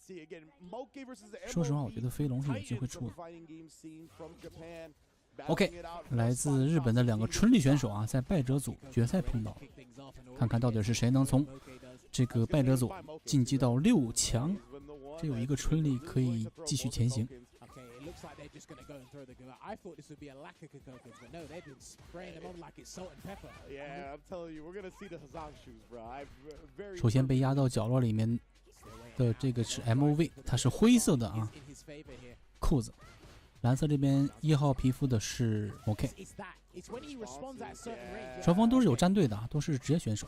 觉得飞龙是有机会出的。OK， 来自日本的2个春丽选手啊，在败者组决赛碰到，看看到底是谁能从这个败者组晋级到6强。这有一个春丽可以继续前行。首先被压到角落里面的这个是 MOV， 它是灰色的啊裤子。蓝色这边1号皮肤的是 OK， 双方都是有战队的，都是职业选手。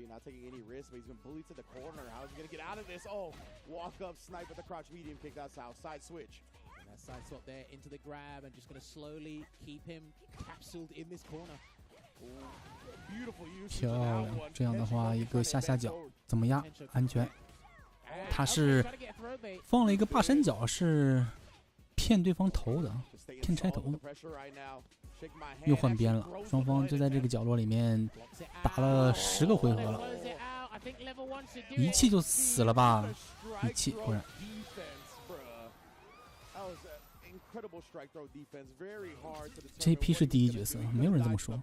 Not taking any risks, but he's been bullied to the corner. How's he going to get out of this? Oh, walk up, snipe with the crouch medium kick. That's how. Side switch. And that side swap there into the grab and just going to slowly keep him capsuled in this corner. Beautiful use. 漂亮，这样的话一个下脚怎么压安全？他是放了一个霸山脚，是骗对方头的，骗拆头的。又换边了，双方就在这个角落里面打了10个回合了，一气就死了吧？一气果然。JP 是第一角色，没有人这么说。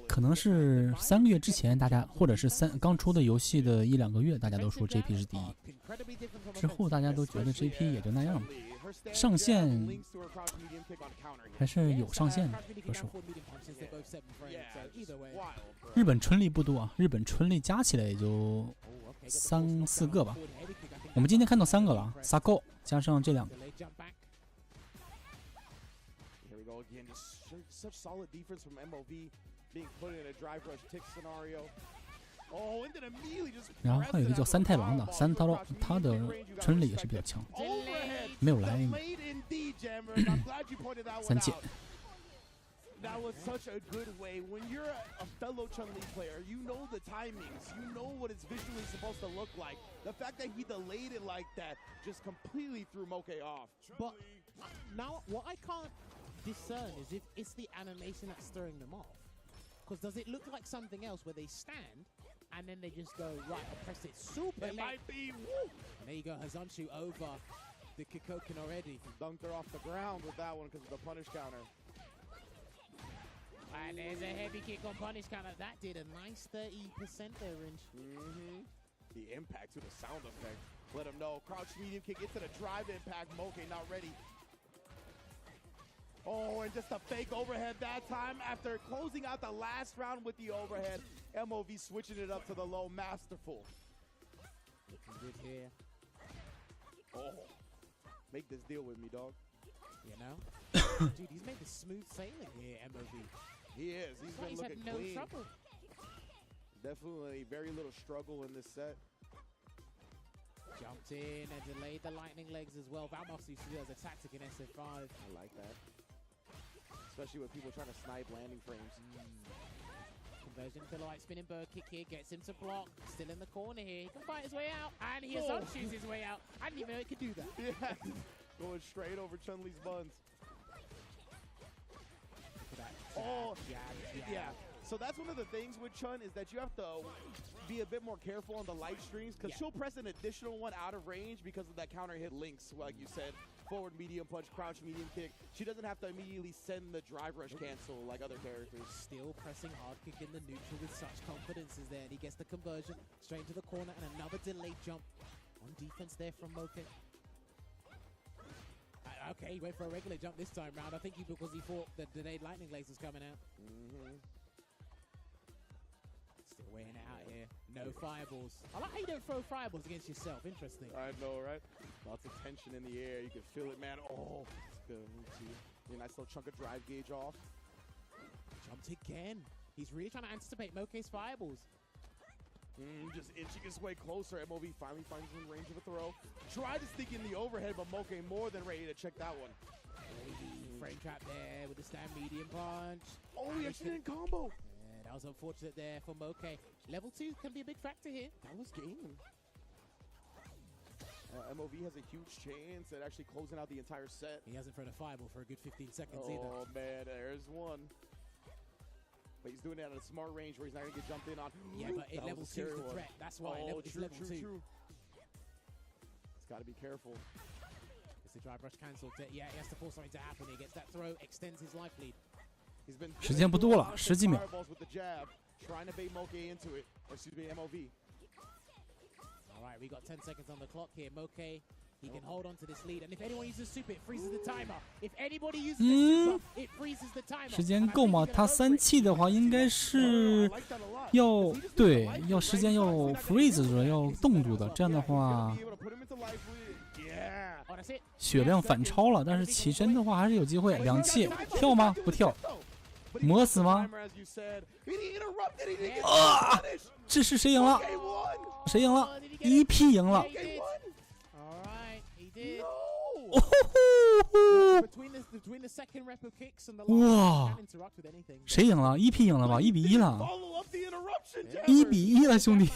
可能是3个月之前，大家或者是刚出的游戏的1、2个月，大家都说 JP 是第一。之后大家都觉得 JP 也就那样吧。上限还是有上限的，说实话。日本春丽不多啊，日本春丽加起来也就3、4个吧。我们今天看到3个了，Sako 加上这2个。然后还有一个叫三太郎的，三太郎他的春丽也是比较强，没有来。Jammer. And I'm glad you pointed that one 3切 out. That was such a good way. When you're a fellow Chun-Li player, you know the timings. You know what it's visually supposed to look like. The fact that he delayed it like that just completely threw Moke off. But now what I can't discern is if it's the animation that's throwing them off. Because does it look like something else where they stand and then they just go, right, I'll press it super It late. might be. Woo! And there you go, Hazanshu over the Kikoken already. Dunked her off the ground with that one because of the punish counter. And there's a heavy kick on punish counter. That did a nice 30% there, Rinch. The impact to the sound effect. Let him know. Crouch medium kick into the drive impact. Moke not ready. Oh, and just a fake overhead that time after closing out the last round with the overhead. MOV switching it up to the low. Masterful. Looking good here. Oh, make this deal with me, dog. You know? Dude, he's made the smooth sailing here, MOV. He is. He's been He's looking had no clean. trouble. Definitely very little struggle in this set. Jumped in and delayed the lightning legs as well. Valmos used to do as a tactic in SF5. I like that. Especially with people trying to snipe landing frames. Conversion to the light spinning bird kick here. Gets him to block. Still in the corner here. He can fight his way out. And he has shoots his way out. I didn't even know he could do that. Yeah. Going straight over Chun-Li's buns. Oh, yeah. So that's one of the things with Chun is that you have to be a bit more careful on the light streams because she'll press an additional one out of range because of that counter hit links, like you said. Forward medium punch, crouch medium kick. She doesn't have to immediately send the drive rush cancel like other characters. Still pressing hard kick in the neutral with such confidence is there. And he gets the conversion straight into the corner and another delayed jump on defense there from Moke. Okay, he went for a regular jump this time round. I think because he thought the delayed lightning lace was coming out. Still weighing it out here. No fireballs. I like how you don't throw fireballs against yourself. Interesting. I know, right? Lots of tension in the air. You can feel it, man. Oh, that's good. A nice little chunk of drive gauge off. Jumped again. He's really trying to anticipate Moke's fireballs. Just inching his way closer. MOV finally finds him in range of a throw. Tried to sneak in the overhead, but Moke more than ready to check that one. Frame trap there with the stand medium punch. Oh, he actually didn't combo. Yeah, that was unfortunate there for Moke. Level 2 can be a big factor here. That was game. MOV has a huge chance at actually closing out the entire set. He hasn't thrown a fireball for a good 15 seconds either. either. Oh, man, there's one. But he's doing it at a smart range where he's not going to get jumped in on. Yeah, but it level 2 is the threat. That's why it's level 2. He's got to be careful. It's the drive rush cancelled. Yeah, he has to force something to happen. He gets that throw, extends his life lead. He's been 时间不多了，10几秒。 with the jab, trying to bait Moke into it. Or excuse me, MOV. All right, we got 10 seconds on the clock here. Moke, he can hold on to this lead. And if anyone uses super, it freezes the timer. If anybody uses super, it freezes the timer. 时间够吗？他3气的话，应该是要要时间要 freeze 住，要冻住的。这样的话，血量反超了。但是起身的话还是有机会。2气跳吗？不跳。磨死吗？啊！这是谁赢了？谁赢了？EP 赢了。哇！谁赢了？EP 赢了吧？1-1了，1-1了，兄弟。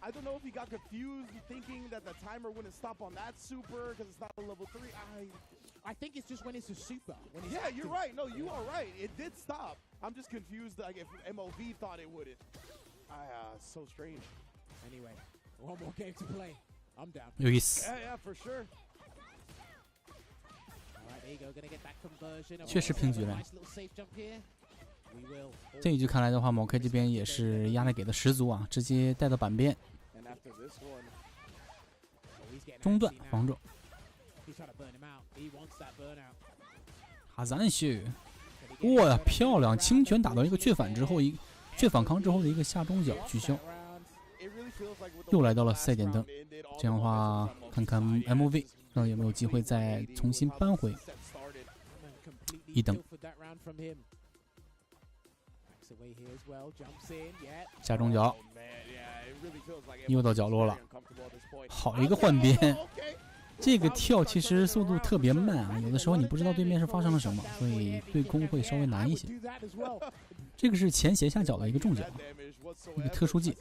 I don't know if he got confused thinking that the timer wouldn't stop on that super because it's not a level 3. I think it's just when it's a super. Yeah, you're right. No, you are right. It did stop. I'm just confused like if MOV thought it wouldn't. So strange. Anyway, one more game to play. I'm down. 有意思。 Yeah, for sure. Alright, there you go. Gonna get that conversion. 确实平局了。 Nice little safe jump here. 这一局看来的话，某 K 这边也是压力给的十足啊，直接带到板边。中段防住。哈赞秀，哇呀，漂亮！轻拳打到一个雀反之后，雀反康之后的一个下中脚取消。又来到了赛点灯，这样的话，看看 MOV 看有没有机会再重新扳回一灯。下中脚，又到角落了，好一个换边，这个跳其实速度特别慢啊，有的时候你不知道对面是发生了什么，所以对攻会稍微难一些。这个是前斜下角的一个重脚，一个特殊技。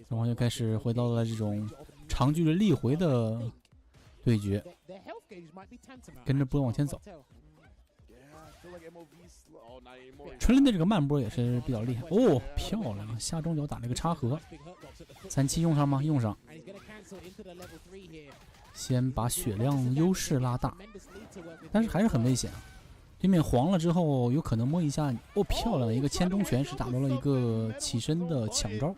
双方就开始回到了这种长距离力回的对决，跟着波往前走。春林的这个慢波也是比较厉害哦，漂亮！下中脚打了一个插合，37用上吗？用上。先把血量优势拉大，但是还是很危险啊。对面黄了之后，有可能摸一下哦，漂亮！一个千中拳是打到了一个起身的抢招。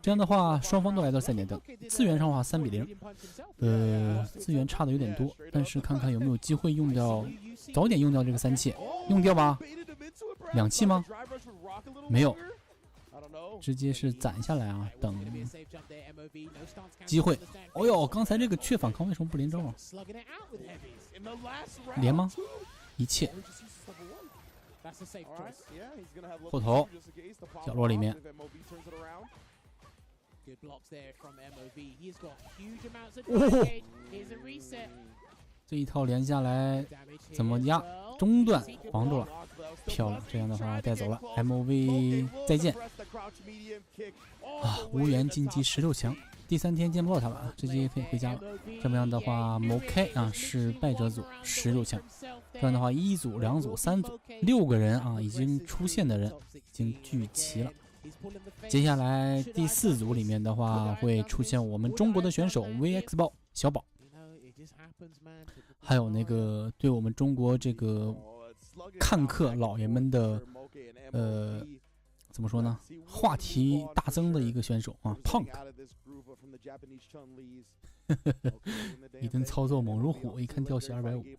这样的话，双方都来到3点灯，资源上的话3比0，资源差的有点多，但是看看有没有机会用掉，早点用掉这个3气，用掉吧？2气吗？没有，直接是攒下来啊，等机会。哦呦，刚才这个缺反抗为什么不连招啊？连吗？1气。后头角落里面。这一套连下来怎么压？中段防住了，漂亮！这样的话带走了 MOV， 再见啊！无缘晋级16强，第3天见不到他了啊，直接可以回家了。这么样的话 ，MOK 啊是败者组16强，这样的话1组、2组、3组6个人啊已经出现的人已经聚齐了。接下来第4组里面的话会出现我们中国的选手 VX 豹小宝，还有那个对我们中国这个看客老爷们的怎么说呢，话题大增的一个选手啊 Punk 一顿操作猛如虎，一看掉血250，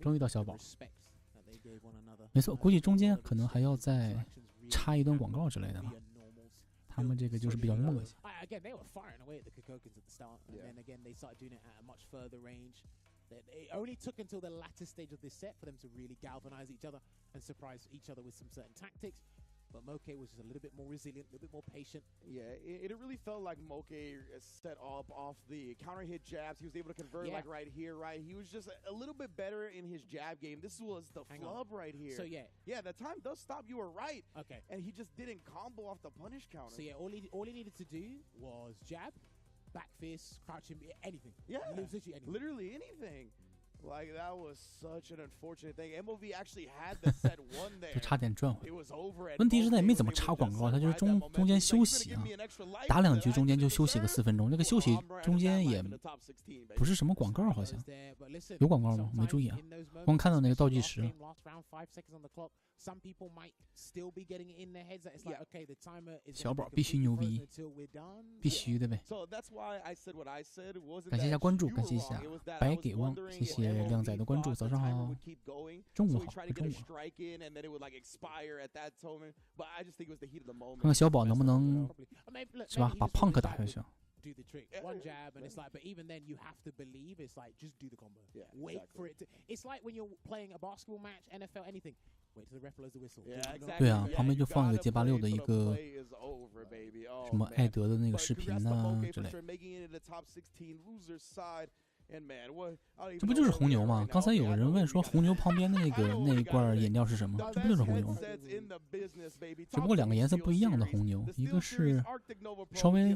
终于到小宝。没错，估计中间可能还要再插一段广告之类的吧。他们这个就是比较磨叽。It only took until the latter stage of this set for them to really galvanize each other and surprise each other with some certain tactics. But Moke was just a little bit more resilient, a little bit more patient. Yeah, it really felt like Moke set up off the counter hit jabs. He was able to convert like right here, right? He was just a little bit better in his jab game. This was the flub right here. So yeah, the time does stop. You were right. Okay. And he just didn't combo off the punish counter. So yeah, all he needed to do was jab, back fist, crouch him, anything. Yeah, literally anything. Literally anything. Like that was such an unfortunate thing. MOV actually had the set won there. 就差点转回。 It was over. 问题是他也没怎么插广告，他就是中间休息啊，打2局中间就休息个4分钟。这个休息中间也不是什么广告，好像有广告吗？没注意啊，光看到那个倒计时了。小宝必须牛逼，必须的呗。感谢一下关注，感谢一下白给汪，谢谢靓仔的关注。早上好，中午好，中午好。看看小宝能不能是吧，把胖克打下去。 do the trick. One jab, and it's like, but even then, you have to believe. It's like, just do the combo. Yeah, Wait for it to. It's like when you're playing a basketball match, NFL, anything. Wait till the ref blows the whistle. 对啊，旁边就放一个街86的一个什么艾德的那个视频呐之类。这不就是红牛吗？刚才有人问说红牛旁边的那一罐饮料是什么？这不就是红牛吗？只不过2个颜色不一样的红牛，一个是稍微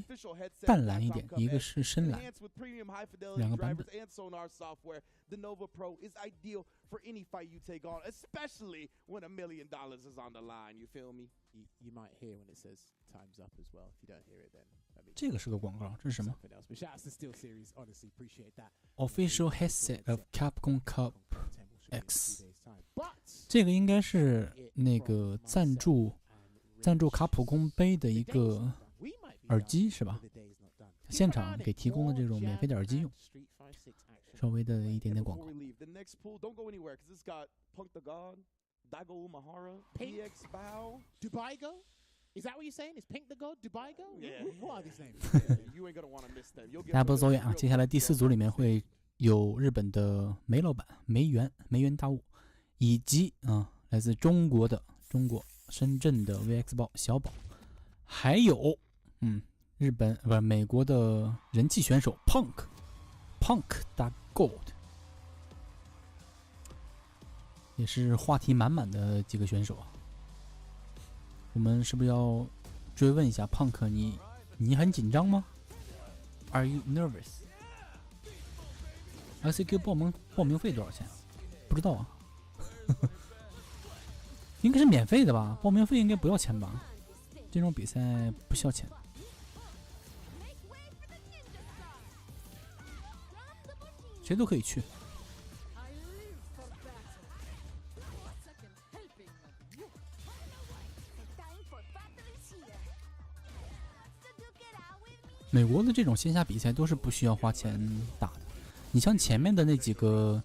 淡蓝一点，一个是深蓝，2个版本。The Nova Pro is ideal for any fight you take on, especially when $1 million is on the line. You feel me? You might hear when it says time's up as well. If you don't hear it, then 这个是个广告，这是什么 But shout out to Steel Series. Honestly, appreciate that. Official headset of Capcom Cup X。这个应该是那个赞助卡普空杯的一个耳机是吧？现场给提供的这种免费的耳机用。 稍微的一点点广告。Is that what you're saying? Is Pink the God? Dubai Go? Yeah. Who are these names? You ain't gonna want to miss them. 大家不走远啊！接下来第4组里面会有日本的梅老板梅园大悟，以及来自中国的深圳的 VX 宝小宝，还有日本不是美国的人气选手 Punk 打 Gold， 也是话题满满的几个选手啊。我们是不是要追问一下 Punk， 你很紧张吗 ？Are you nervous？ LCQ 报名费多少钱？不知道啊，应该是免费的吧？报名费应该不要钱吧？这种比赛不需要钱。谁都可以去。美国的这种线下比赛都是不需要花钱打的，你像前面的那几个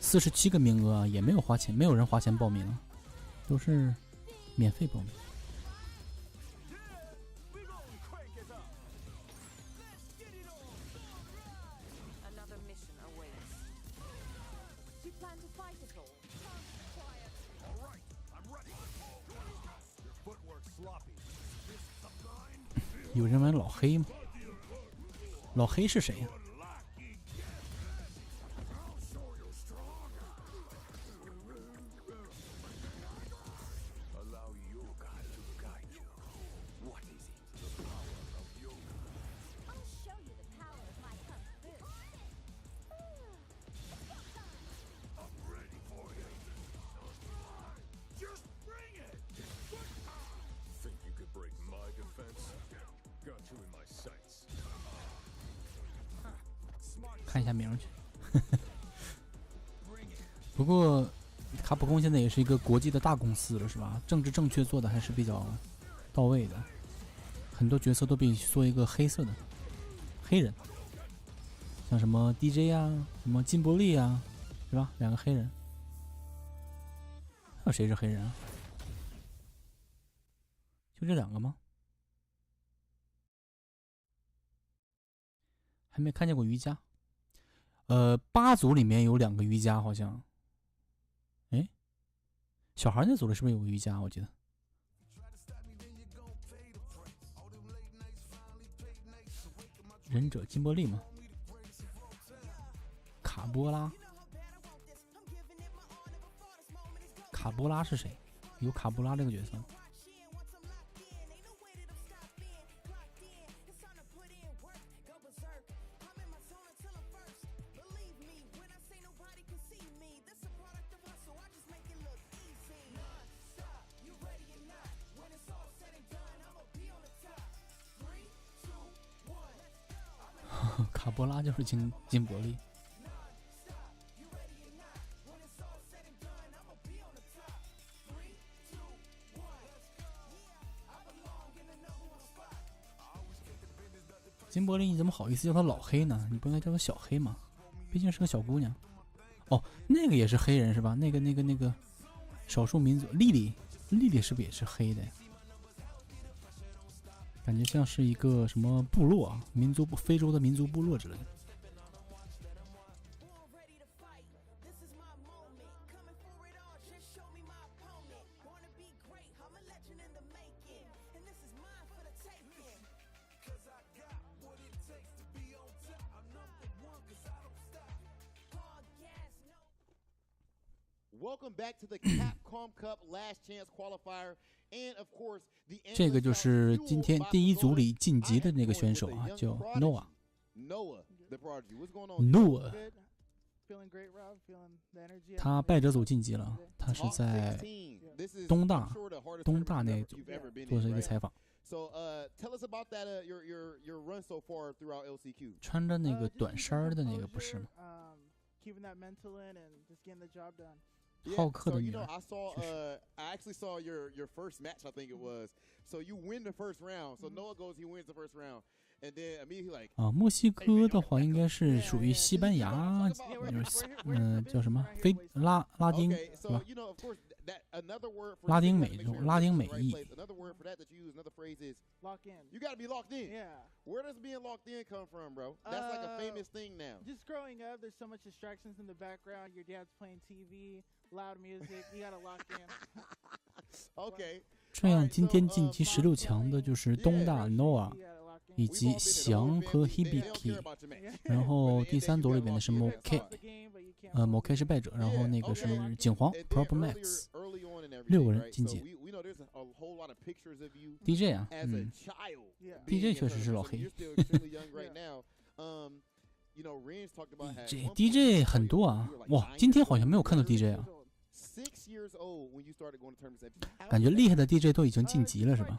47个名额啊，也没有花钱，没有人花钱报名啊，都是免费报名。有人问老黑吗？老黑是谁呀？看一下名去。不过卡普空现在也是一个国际的大公司了，是吧？政治正确做的还是比较到位的，很多角色都被做一个黑色的黑人，像什么 DJ 啊，什么金伯利啊，是吧？两个黑人。还有谁是黑人啊？就这两个吗？还没看见过瑜伽。8组里面有2个瑜伽，好像。哎，小孩那组里是不是有个瑜伽？我记得。忍者金伯利吗？卡波拉。卡波拉是谁？有卡波拉这个角色。卡波拉就是金伯利。金伯利，你怎么好意思叫他老黑呢？你不应该叫他小黑吗？毕竟是个小姑娘。哦，那个也是黑人是吧？那个少数民族莉莉是不是也是黑的呀？感觉像是一个什么部落啊，非洲的民族部落之类的。Welcome back to the Capcom Cup Last Chance Qualifier, and of course the. 这个就是今天第一组里晋级的那个选手啊，叫 Noah。Noah, the prodigy. What's going on? Noah. Feeling great, Rob. Feeling the energy. 他败者组晋级了，他是在东大那组做了一个采访。So, tell us about that. Your run so far throughout LCQ. 穿着那个短衫的那个不是吗？Keeping that mental in and just getting the job done. Yeah, so you know, I actually saw your first match. I think it was. So you win the first round. So Noah goes, he wins the first round, and then immediately like. 啊，墨西哥的话应该是属于西班牙，叫什么拉丁是吧？拉丁美洲，拉丁美裔。Another word for that you use, another phrase is lock in. You got to be locked in. Yeah. Where does being locked in come from, bro? That's like a famous thing now. Just growing up, there's so much distractions in the background. Your dad's playing TV, loud music. You got to lock in. 这样今天晋级16强的就是东大 Noah 以及翔和 Hibiki， 然后第3组里面的是 Moke， 是败者，然后那个是景皇 Problem Max，6个人晋级。DJ 啊，DJ 确实是老黑。DJ 很多啊，哇，今天好像没有看到 DJ 啊。感觉厉害的 DJ 都已经晋级了，是吧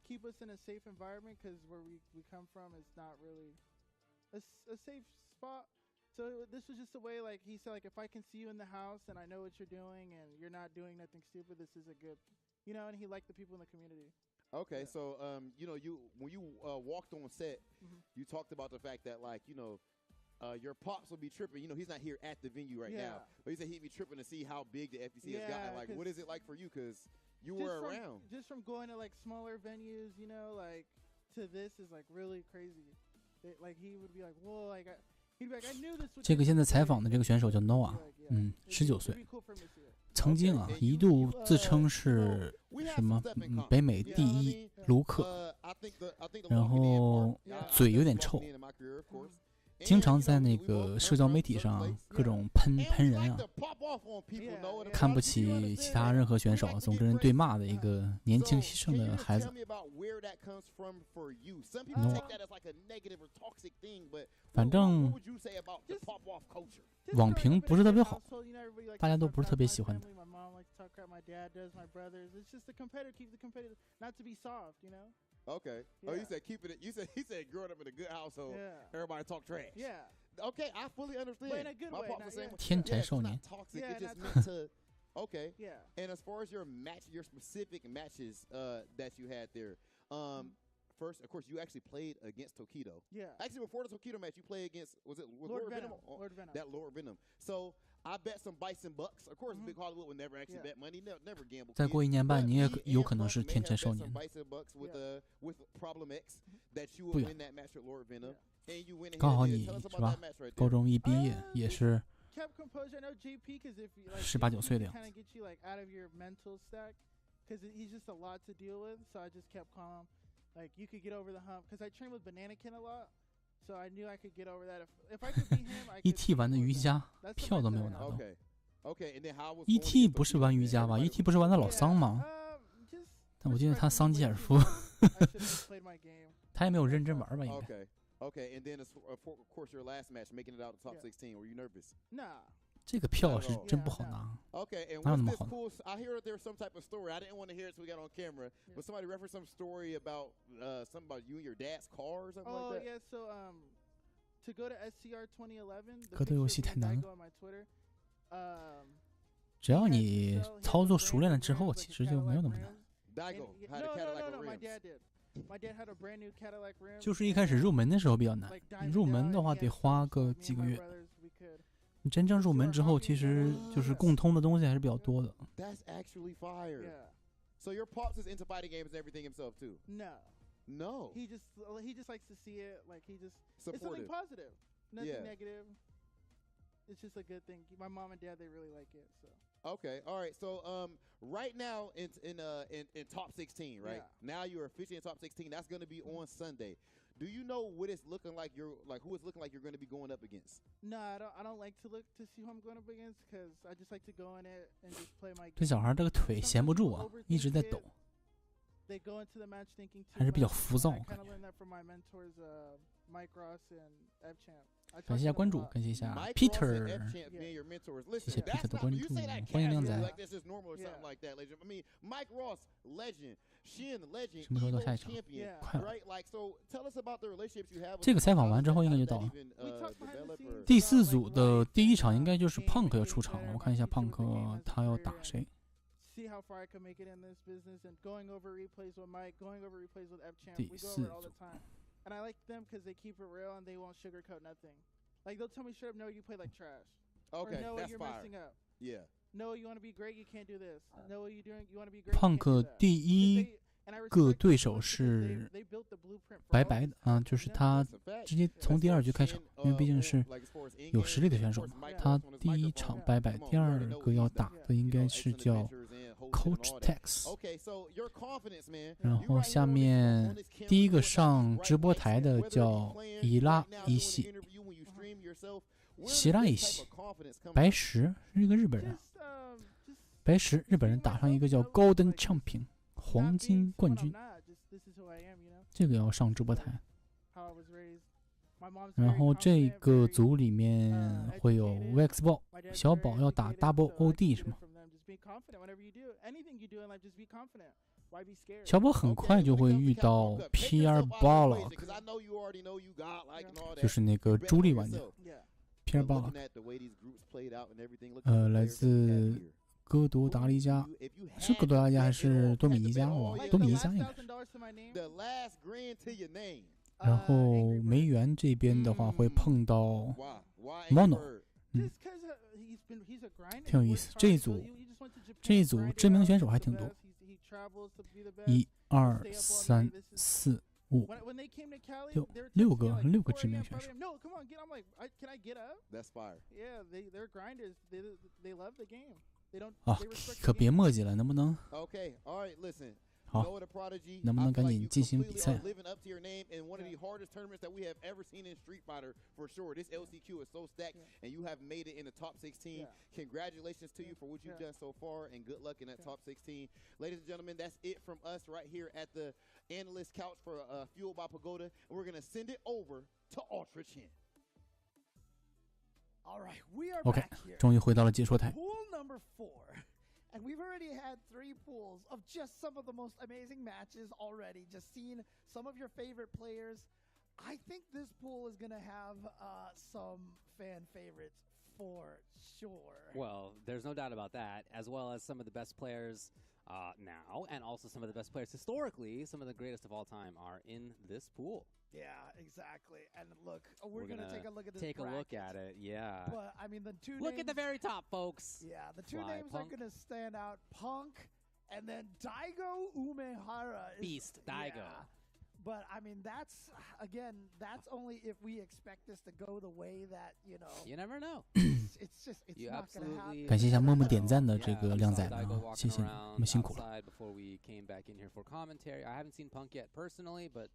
？Keep us in a safe environment because where we come from is not really a safe spot. So this was just a way, like he said, like if I can see you in the house and I know what you're doing and you're not doing nothing stupid, this is a good, and he liked the people in the community. Okay, so when you walked on set, you talked about the fact that your pops will be tripping. He's not here at the venue right now, but he said he'd be tripping to see how big the FEC has gotten. Like, what is it like for you? Because you were around. Just from going to like smaller venues, like to this is like really crazy. Like he would be like, whoa, like he'd be like, I knew this would. 这个现在采访的这个选手叫 Noah， 19岁，曾经啊一度自称是什么北美第一卢克，然后嘴有点臭。经常在那个社交媒体上各种喷人啊，看不起其他任何选手，总跟人对骂的一个年轻气盛的孩子。反正网评不是特别好，大家都不是特别喜欢他。Okay. Yeah. Oh, you said keep it. He said growing up in a good household, everybody talk trash. Yeah. Okay, I fully understand. But in a good way. Pops the same. 天才少年。It's not toxic. It just meant to. Okay. Yeah. And as far as your specific matches that you had there, first, of course, you actually played against Tokido. Yeah. Actually, before the Tokido match, you played against Lord Venom? Lord Venom. That Lord Venom. So I bet some Bison Bucks. Of course, Big Hollywood would never actually bet money. Never gamble. 再过1年半，你也有可能是天才少年。不远。刚好你是吧？高中一毕业也是18、19岁的样子。Because he's just a lot to deal with, so I just kept calm. Like you could get over the hump. Because I trained with Bananakin a lot, so I knew I could get over that. If I could beat him, I could. ET 玩的瑜伽票都没有拿到。Okay, and then how was ET 不是玩瑜伽吧 ？ET 不是玩的老桑吗？但我记得他桑吉尔夫，他也没有认真玩吧？应该。Okay, and then of course your last match, making it out the top 16. Were you nervous? Nah. 这个票是真不好拿， Okay, and 哪有那 what's 么 this 好拿？ cool? I hear that there's some type of story. I didn't want to hear it, so we got on camera. But somebody referenced some story about something about you and your dad's car or something like that. Yeah. So to go to SCR 2011, the 格斗游戏 picture 太 of me 难 and 了 Daigo on my Twitter. 只要你操作熟练了之后，其实就没有那么难。 Daigo had a Cadillac No, my rims. dad did. My dad had a brand new Cadillac rim. 就是一开始入门的时候比较难，入门的话得花个几个月。你真正入门之后，其实就是共通的东西还是比较多的。 That's actually fire. Yeah. So your pops is into fighting games and everything himself too. No. He just likes to see it. Like he just supportive. It's something positive, nothing negative. It's just a good thing. My mom and dad, they really like it. So. Okay, all right. So right now in top 16, right? Yeah. Now you're officially in top 16. That's going to be on Sunday. Do you know what it's looking like? Who it's looking like you're going to be going up against? No, I don't like to look to see who I'm going up against because I just like to go in it and just play my game. 这小孩这个腿闲不住啊，一直在抖， They go into the match thinking too 还是比较 much. 浮躁 I 感 kind 觉 of learned that from my mentors, Mike Ross and F-Champ. 感谢一下关注，感谢一下 Peter， 谢谢 Peter 的关注，欢迎靓仔。 Mike Ross, legend, Shin, legend, 什么时候到下一场？ champion, 快了。 right? Like, so tell us about the relationships you have. 这个采访完之后应该就到了。第4组的第1场应该就是Punk要出场了，我看一下 Punk 他要打谁。 See how far I can make it in this business and going over replays with Mike, going over replays with F-Champ. 第 We go 4 over it all the 组。 time. And I like them because they keep it real and they won't sugarcoat nothing. Like they'll tell me straight up, no, you play like trash. Okay, or no, that's you're fire. messing up. Yeah. No, you want to be great, you can't do this. No, you want to be great. Punk 第1个对手是白白的啊，就是他直接从第2局开场，因为毕竟是有实力的选手嘛。他第1场白白，第2个要打的应该是叫 Coach Tex。 Okay, so your confidence, man. 然后下面第一个上直播台的叫伊拉一系，希拉一系，白石是一个日本人，白石日本人打上一个叫 Golden Champion 黄金冠军，这个要上直播台。然后这个组里面会有 Vex 宝，小宝要打 Double OD 是吗？小宝很快就会遇到 Pierre Bollock， 就是那个朱莉玩家 Pierre Bollock， 来自哥多达黎加，是哥多达黎加还是多米尼加？多米尼加应该是。然后梅园这边的话会碰到 Mono， 挺有意思。这一组知名选手还挺多，1、2、3、4、5、6个知名选手。啊，可别墨迹了，能不能？好，能不能赶紧进行比赛？ Congratulations to you for what you've done so far, and good luck in that top 16. Ladies and gentlemen, that's it from us right here at the analyst couch for Fueled by Pagoda, and we're gonna send it over to Ultra Chin. All right, we are OK， back here. 终于回到了解说台。 Pool number 4. And we've already had 3 pools of just some of the most amazing matches already. Just seen some of your favorite players. I think this pool is going to have some fan favorites for sure. Well, there's no doubt about that, as well as some of the best players now, and also some of the best players historically. Some of the greatest of all time are in this pool. Yeah, exactly. And look, we're going to take a look at this Take bracket. a look at it, yeah. But, I mean, the two Look names... at the very top, folks. Yeah, the two Fly names Punk. are going to stand out. Punk and then Daigo Umehara. Beast, Daigo. Yeah. But, I mean, that's only if we expect this to go the way that, you know... You never know. It's just, it's not going to happen. 感谢一下默默点赞的这个靓仔们啊，谢谢你，你们辛苦了。 Before we came back in here for commentary, I haven't seen Punk yet personally, but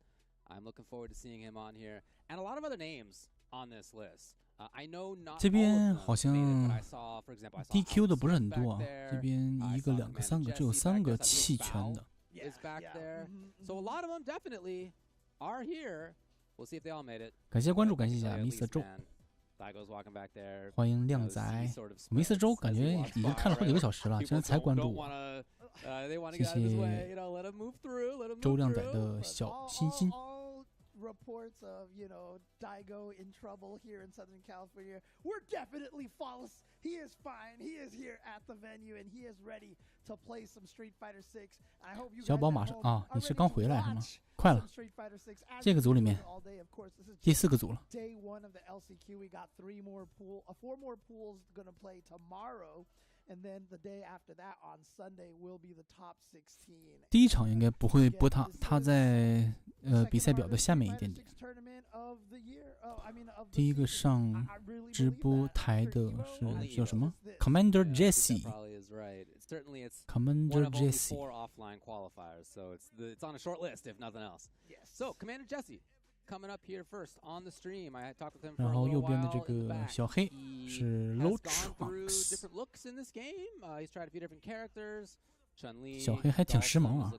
I'm looking forward to seeing him on here, and a lot of other names on this list. I know not 这边好像 for example, I saw DQ 的不是很多啊，这边1个、2个、3个，只有3个弃权的。 is back there. So a lot of them definitely are here. We'll see if they all made it. 感谢关注，感谢一下 Mr. 周， Daigo's walking back there. 欢迎靓仔。Mr. 周感觉已经看了好几个小时了，竟然才关注我。谢谢周靓仔的小心心。 Reports of, you know, Daigo in trouble here in Southern California. We're definitely false. He is fine. He is here at the venue and he is ready to play some Street Fighter 6. I hope you 小宝马上啊，你是刚回来是吗？快了。这个组里面第4个组了。 Day 1 of the LCQ, we got 4 more pools going to play tomorrow. And then the day after that on Sunday will be the top 16. 第一场应该不会播他，他在比赛表的下面一点点。第一个上直播台的是叫什么 ？Commander Jesse。Commander Jesse。 4 offline qualifiers, so it's on a short list if nothing else. So Commander Jesse. Coming up here first on the stream, I talked with him for a little while. 然后右边的这个小黑是 Low Trunks。 different looks in this game. He's tried a few different characters. 小黑还挺时髦啊，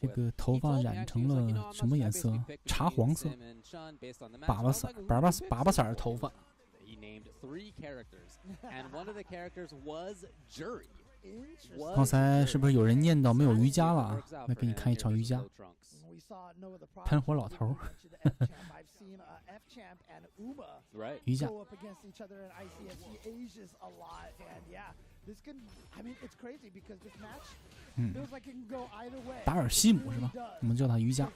这个头发染成了什么颜色？茶黄色，粑粑色儿头发。He named 3 characters, and one of the characters was Jury. 刚才是不是有人念叨没有瑜伽了啊？来给你看一场瑜伽。喷火老头。瑜伽。 达尔西姆是吧？我们叫他瑜伽。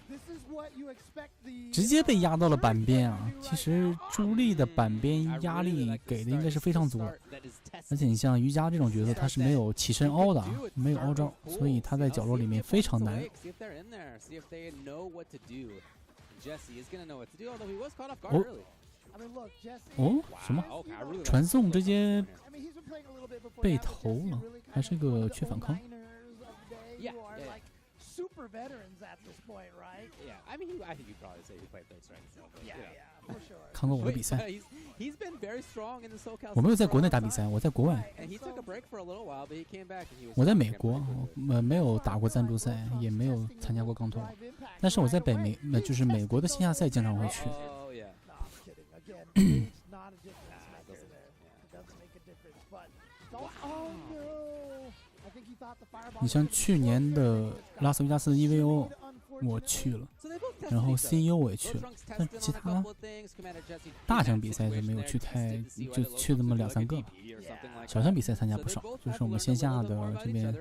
直接被压到了板边啊！其实朱莉的板边压力给的应该是非常足的，而且你像瑜伽这种角色，他是没有起身凹的啊，没有凹招，所以他在角落里面非常难。哦，什么？传送直接被投了。还是个缺反抗。 Yeah, who are yeah. like super veterans at this point, right? Yeah, I mean, I think you'd probably say he played third strike. So, but, Yeah, you know. yeah, for sure. 看过我的比 But 赛， he's been very strong in the SoCal. 我没有在 scene for 国 a 内 long 打比 time. 赛，我在国外。 And he took a break for a little while, but he came back and he was. 我在 strong 美 again 国 pretty quickly.，没有打过赞助赛，也没有参加过钢头，但是我在就是美国的线下赛经常会去。 Oh yeah. No, I'm kidding. Again, it's not a difference maker there. It doesn't make a difference. But oh no! I think he thought the fireball. 你像去年的拉斯维加斯 EVO， 我去了，然后 CEO 我也去了，但其他大项比赛就没有去就去那么2-3个，小项比赛参加不少，就是我们线下的这边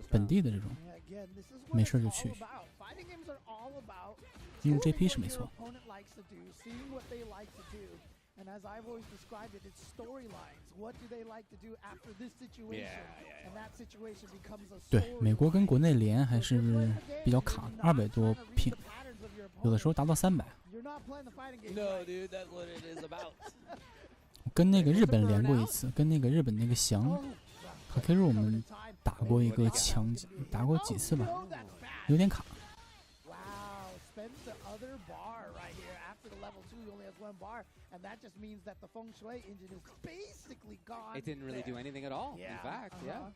本地的这种，没事就去。用 JP 是没错。 And as I've always described it, it's storylines. What do they like to do after this situation? And that situation becomes a 对，美国跟国内连还是比较卡，200多ping，有的时候达到300。 You're not playing the fighting game. No, dude, that's what it is about. 我跟那个日本连过一次，跟那个日本那个翔和 K 肉我们打过一个强，打过几次吧，有点卡。 Wow, spends the other bar right here. After the level 2, he only has 1 bar, and that just means that the Feng Shui engine is basically gone. It didn't really do anything at all. Yeah, In fact, yeah.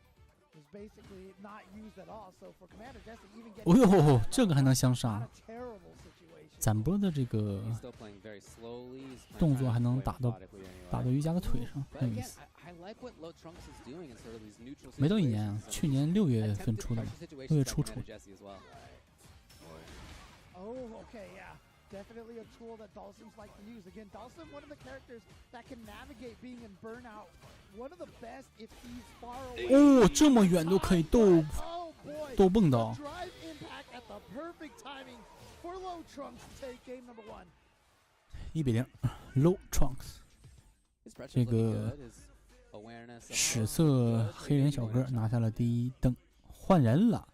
It's basically not used at all. So for Commander Jesse, even getting 哦呦，这个还能相杀！ a terrible situation. 攒波的这个 He's still playing very slowly. He's playing 动作还能 kind 打 of 到 methodically anyway. 打到瑜伽的腿上， But 很有意 again, 思。 I like what Low Trunks is doing in sort of these neutral 没到1年 situations 啊， and 去年6月份 attempted 出的嘛 pressure situations ，6月 by 初出 Commander。Jesse as well. Oh, okay, yeah. Definitely a tool that Dawson's like to use. Again, Dawson, one of the characters that can navigate being in burnout. One of the best if he's far away. 哦，这么远都可以斗 Oh boy. 斗蹦到。 Drive impact at the perfect timing for Low Trunks to take game number 1. 1比0 ，Low Trunks。 His pressure's 这 looking 个 good. His awareness. 史色黑人小哥拿下了第1灯，换人了。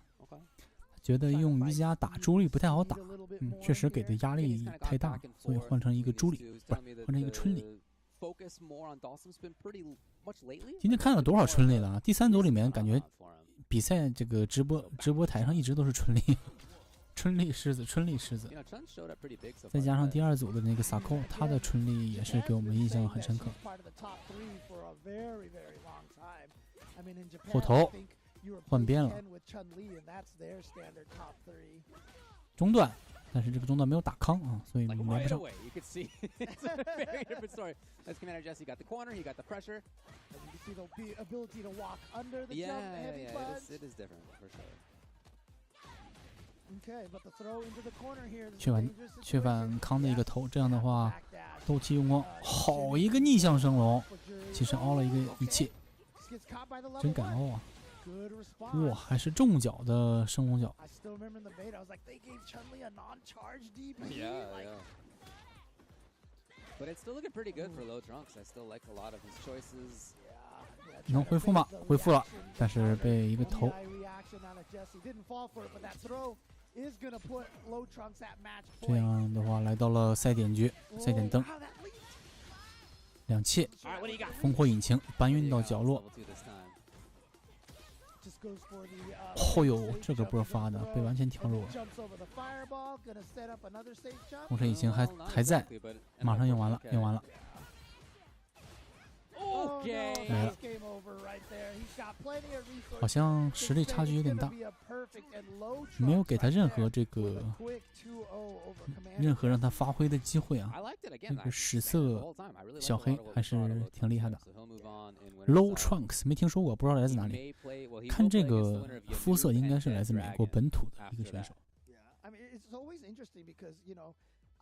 觉得用瑜伽打朱莉不太好打，确实给的压力太大，所以换成一个朱莉，不是换成一个春丽。今天看了多少春丽了啊？第3组里面感觉比赛这个直播台上一直都是春丽，春丽狮子，春丽狮子。再加上第2组的那个萨扣，他的春丽也是给我们印象很深刻。后头。 换边了，中段，但是这个中段没有打康啊，所以连不上。确反康的一个头，这样的话，斗气用光，好一个逆向升龙，其实凹了一切，真敢凹啊！ 哇，还是重脚的升龙脚。Yeah. But it's still looking pretty good for Low Trunks. I still like a lot of his choices. 能恢复吗？恢复了，但是被一个头。这样的话，来到了赛点局，赛点灯，两切，烽火引擎搬运到角落。 哦呦，这个波发的被完全挑入了。红色引擎还在，马上用完了，用完了。没了。好像实力差距有点大，没有给他任何这个让他发挥的机会啊。那个史色小黑还是挺厉害的。Low Trunks 没听说过，不知道来自哪里。看这个肤色，应该是来自美国本土的一个选手。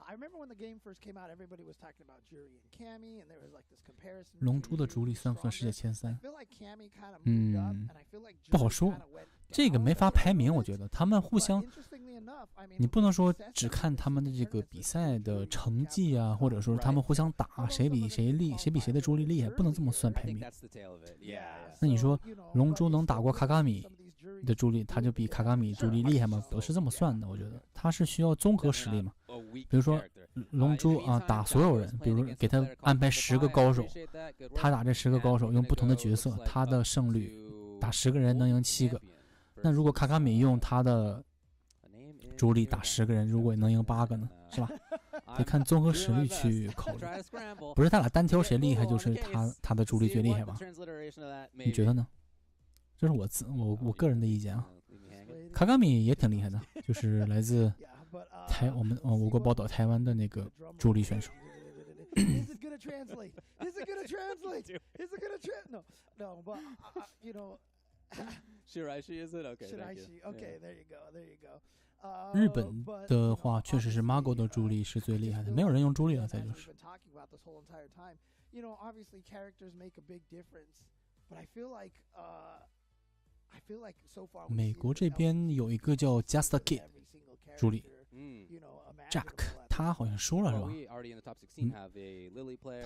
I remember when the game first came out, everybody was talking about Jury and Cammy, and there was like this comparison. 龙珠的主力算不算世界前3？不好说，这个没法排名。我觉得他们互相，你不能说只看他们的这个比赛的成绩啊，或者说他们互相打，谁比谁的主力厉害，不能这么算排名。那你说龙珠能打过卡卡米的主力，他就比卡卡米主力厉害吗？不是这么算的，我觉得他是需要综合实力嘛。 比如说龙珠啊，打所有人，比如给他安排10个高手，他打这10个高手用不同的角色，他的胜率打10个人能赢7个。那如果卡卡米用他的主力打10个人，如果能赢8个呢，是吧？得看综合实力去考虑，不是他俩单挑谁厉害，就是他的主力最厉害吧？你觉得呢？这是我个人的意见啊。卡卡米也挺厉害的，就是来自我国宝岛台湾的那个主力选手。Is it gonna translate? Is it gonna translate? Is it gonna translate? No, but you know. Shiraishi is it? Okay. Shiraishi. Okay, there you go. There you go. 日本的话，确实是 Mago 的助力是最厉害的，没有人用助力了，再就是。You know, obviously characters make a big difference, but I feel like so far. 美国这边有一个叫 Just a Kid 助力，Jack， 他好像输了是吧？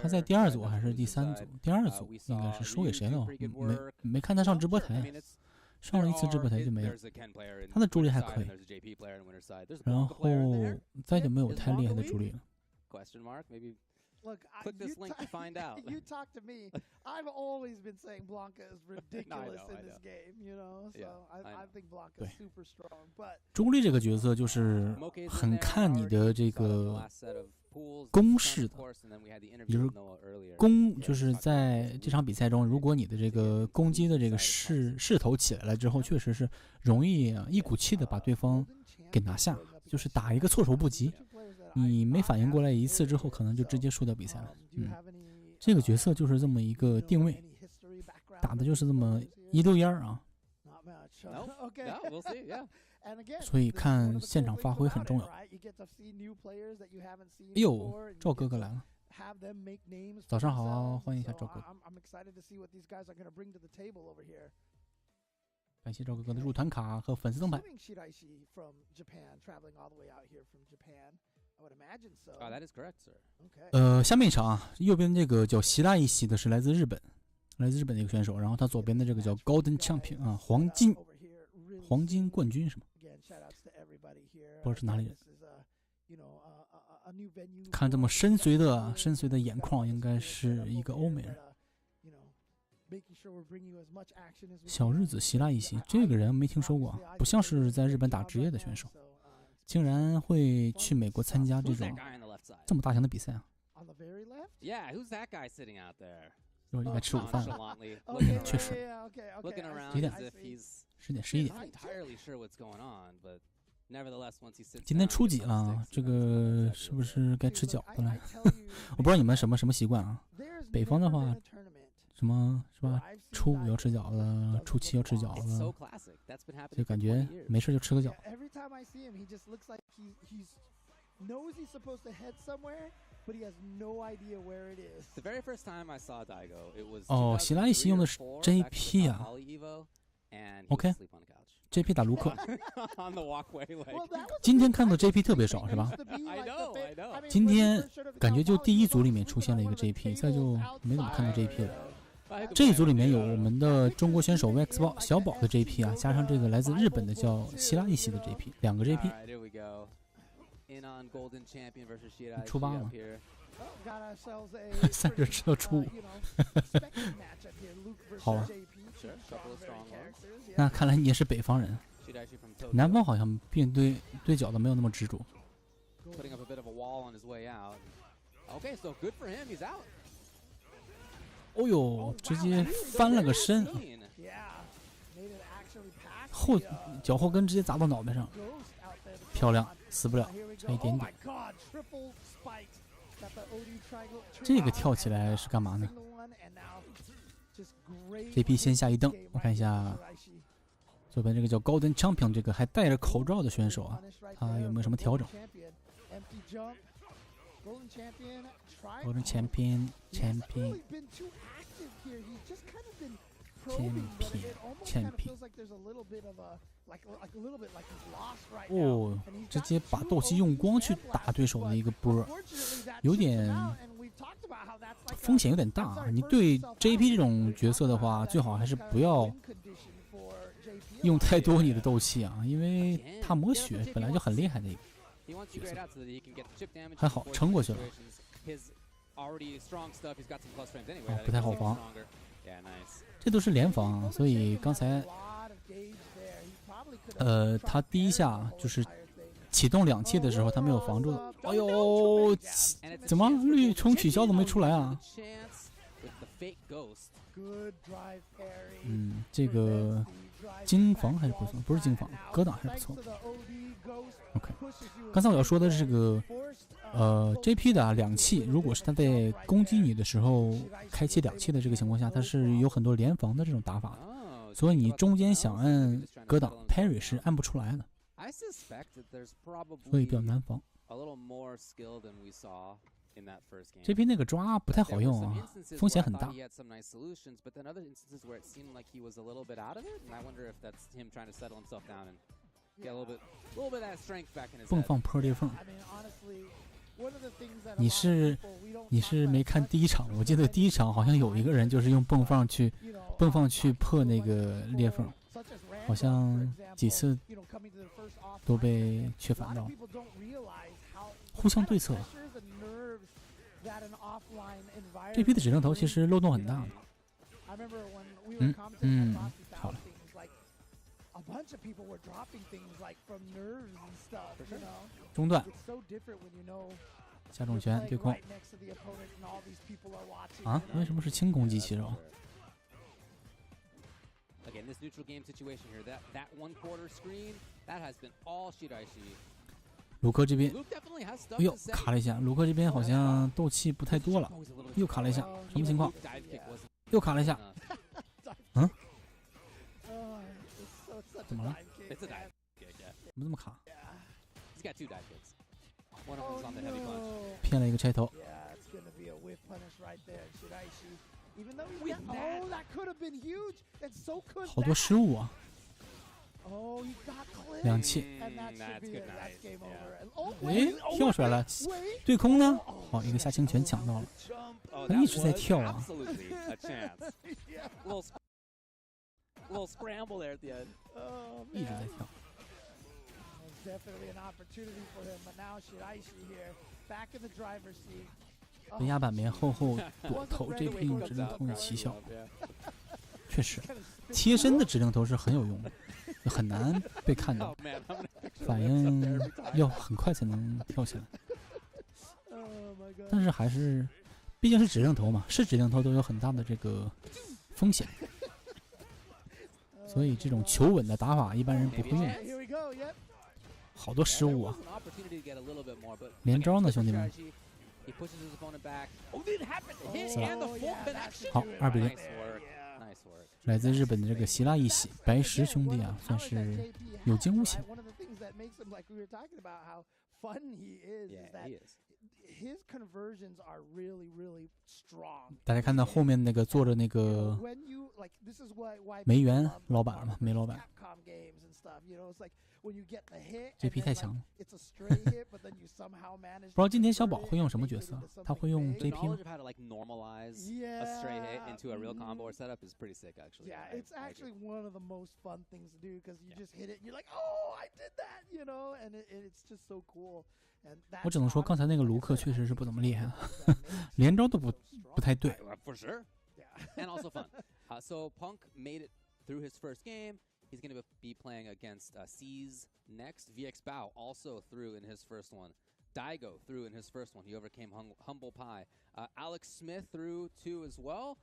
他在第2组还是第3组？第2组应该是输给谁了？没看他上直播台。上了一次直播台就没有，他的助力还可以，然后再就没有太厉害的助力了。Look, you talk to me. I've always been saying Blanca is ridiculous in this game, you know. So I think Blanca is super strong. But 助力这个角色就是很看你的这个攻势的，就是在这场比赛中，如果你的这个攻击的这个势头起来了之后，确实是容易一股气的把对方给拿下，就是打一个措手不及。你没反应过来一次之后，可能就直接输掉比赛了。这个角色就是这么一个定位，打的就是这么一溜烟啊。所以看现场发挥很重要。哎呦，赵哥哥来了，早上好，欢迎一下赵哥哥。感谢赵哥哥的入团卡和粉丝灯牌。That is correct, sir. 下面一场啊，右边这个叫希拉一系的是来自日本的一个选手，然后他左边的这个叫 Golden Champion 啊，黄金冠军是吗？不知道是哪里人。看这么深邃的眼眶，应该是一个欧美人。小日子希拉一系，这个人没听说过啊，不像是在日本打职业的选手。竟然会去美国参加这种这么大型的比赛啊！我应该吃午饭了，确实。几点？10点11点。今天初几了？这个是不是该吃饺子了？我不知道你们什么习惯啊？北方的话，什么是吧？初5要吃饺子，初7要吃饺子，就感觉没事就吃个饺子。哦，希拉一系用的是 JP 啊。OK。JP 打卢克，今天看到 JP 特别少是吧？今天感觉就第1组里面出现了一个 JP， 再就没怎么看到 JP 了。这一组里面有我们的中国选手 VX 小宝的 JP 啊，加上这个来自日本的叫希拉一系的 JP， 2个 JP。初8了，3人吃到初5。好了，那看来你也是北方人，南方好像并对饺子没有那么执着。哦呦，直接翻了个身，脚后跟直接砸到脑袋上，漂亮，死不了，差一点点。这个跳起来是干嘛呢？JP 先下一蹬，我看一下左边这个叫 Golden Champion 这个还戴着口罩的选手啊，他有没有什么调整？Golden Champion哦，直接把斗气用光去打对手的一个波，有点风险有点大。你对 JP 这种角色的话，最好还是不要用太多你的斗气啊，因为他抹血本来就很厉害的一个角色，还好撑过去了。不太好防。这都是联防啊，所以刚才他第一下就是启动2气的时候他没有防住的。哎呦，怎么绿冲取消都没出来啊？这个金防还是不错，不是金防，格挡还是不错。OK， 刚才我要说的是这个JP 的2气，如果是他在攻击你的时候开启2气的这个情况下，它是有很多联防的这种打法的，所以你中间想按格挡 parry 是按不出来的，所以比较难防。JP 那个抓不太好用啊，风险很大。蹦放坡裂缝，你是没看第一场？我记得第一场好像有一个人就是用蹦放去破那个裂缝，好像几次都被缺反到，互相对策。这批的指令头其实漏洞很大的。好了。中断，下重拳对空。啊？为什么是轻攻击其实？卢克这边，哎呦，卡了一下。卢克这边好像斗气不太多了，又卡了一下，什么情况？又卡了一下。嗯？怎么了？怎么这么卡？骗了一个拆头。好多失误啊！2气。哎，跳出来了，对空呢？哦，一个下轻拳抢到了，他一直在跳啊。little scramble there at the end.一直在跳。跟压板棉厚厚躲头，这批用指令头的奇效。确实，贴身的指令头是很有用的，很难被看到，反应要很快才能跳起来。但是还是，毕竟是指令头嘛，是指令头都有很大的这个风险。所以这种求稳的打法一般人不会用，好多失误啊！连招呢，兄弟们！好，2-0，来自日本的这个希腊一喜白石兄弟啊，算是有惊无险。大家看到后面那个坐着那个梅园老板了吗？梅老板，这批太强了。不知道今天小宝会用什么角色？他会用 JP 吗？我只能说，刚才那个卢克确实是不怎么厉害，连招都不太对。For sure. And also fun. So Punk made it through his first game. He's going to be playing against C's next. VX Bao also through in his first one. Daigo through in his first one. He overcame Humble Pie. Alex Smith through too as well.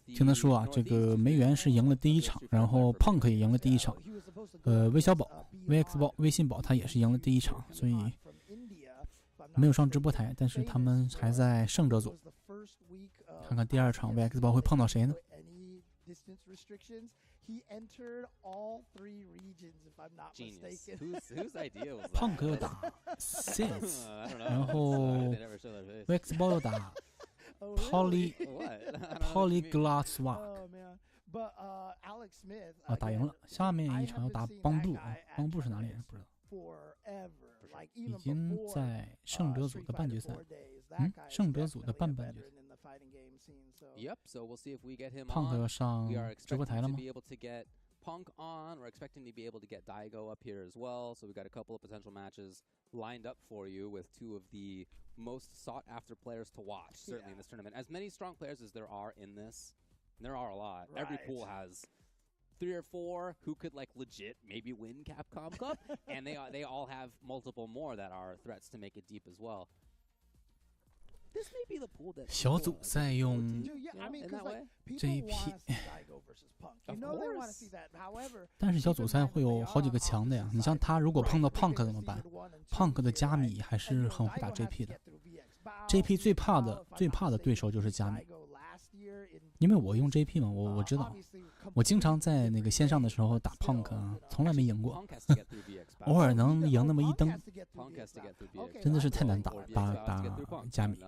听他说啊，这个梅园是赢了第一场，然后Punk也赢了第一场。韦小宝、VX 宝、微信宝他也是赢了第一场，所以没有上直播台，但是他们还在胜者组。看看第2场 VX 宝会碰到谁呢？Punk 又打 Sins， 然后 VX 宝又打。Polyglot Swap 啊，打赢了。下面一场要打邦布啊，邦布是哪里人？不知道。已经在胜者组的半决赛，胜者组的半决赛。Punk 要上直播台了吗？ Punk on. We're expecting to be able to get Daigo up here as well. So we've got a couple of potential matches lined up for you with 2 of the most sought after players to watch, certainly in this tournament. As many strong players as there are in this There are a lot. Every pool has 3 or 4 who could like legit maybe win Capcom Cup, and they all have multiple more that are threats to make it deep as well. This may be the pool that 小组赛用 I mean, 'cause, like, people JP wanna see Daigo versus Punk. You know they want to see that. However, 但是小组赛会有好几个强的呀，你像他如果碰到 Punk 怎么办 ？Punk 的加米还是很会打 JP 的。JP 最怕的对手就是加米，因为我用 JP 嘛，我知道，我经常在那个线上的时候打 Punk 啊，从来没赢过，偶尔能赢那么一灯，真的是太难打加米。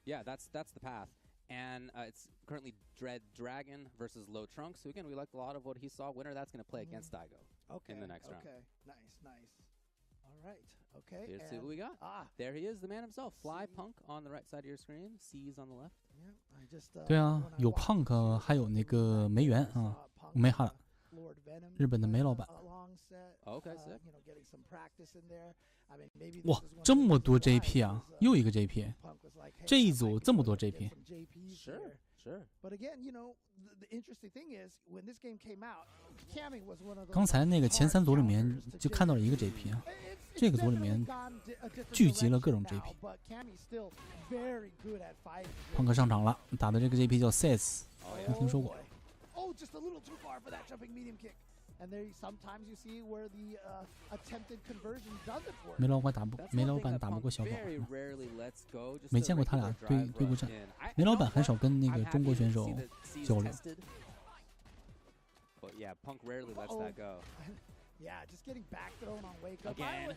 Yeah, that's the path. And it's currently Dread Dragon versus Low Trunks. So again, we liked a lot of what he saw. Winner that's going to play against Daigo in the next round. Okay, nice. All right, okay. Let's see what we got. There he is, the man himself. Fly Punk on the right side of your screen. C's on the left. Yeah, I just. 对啊，有 Punk， 还有那个梅园啊，梅哈，日本的梅老板。Okay, sick. 哇，这么多 JP 啊，又一个 JP， 这一组这么多 JP。 Sure. But again, you know, the interesting thing is when this game came out, Cammy was one of those. 刚才那个前3组里面就看到了一个 JP 啊，这个组里面聚集了各种 JP。Punk 上场了，打的这个 JP 叫 Says， 没听说过。Oh, just a little too far for that jumping medium kick. And there sometimes you see where the attempted conversion doesn't work. 梅老板打不过小宝，没见过他俩对过战。梅老板很少跟那个中国选手交流。But yeah, Punk rarely lets that go. Yeah, just getting back thrown on wake up. Again.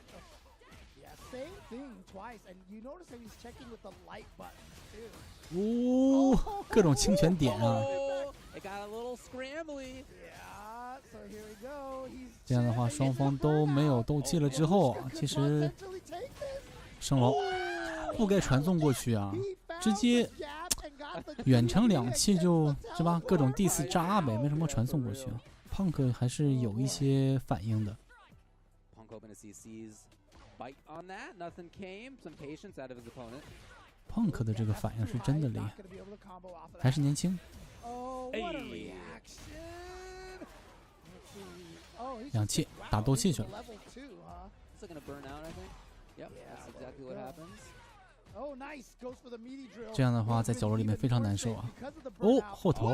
Yeah, same thing twice, and you notice that he's checking with the light button too. 哦，各种清泉点啊！ It got a little scrambly. Yeah, so here we go. 这样的话，双方都没有斗气了之后，其实圣楼不该传送过去啊，直接远程2气就是吧，各种 diss 扎呗，为什么传送过去啊 ？Punk 还是有一些反应的。Punk hoping to see C's bite on that. Nothing came. Some patience out of his opponent. Punk 的这个反应是真的厉害，还是年轻。 2气打斗气去了。这样的话，在角落里面非常难受啊。哦，后头。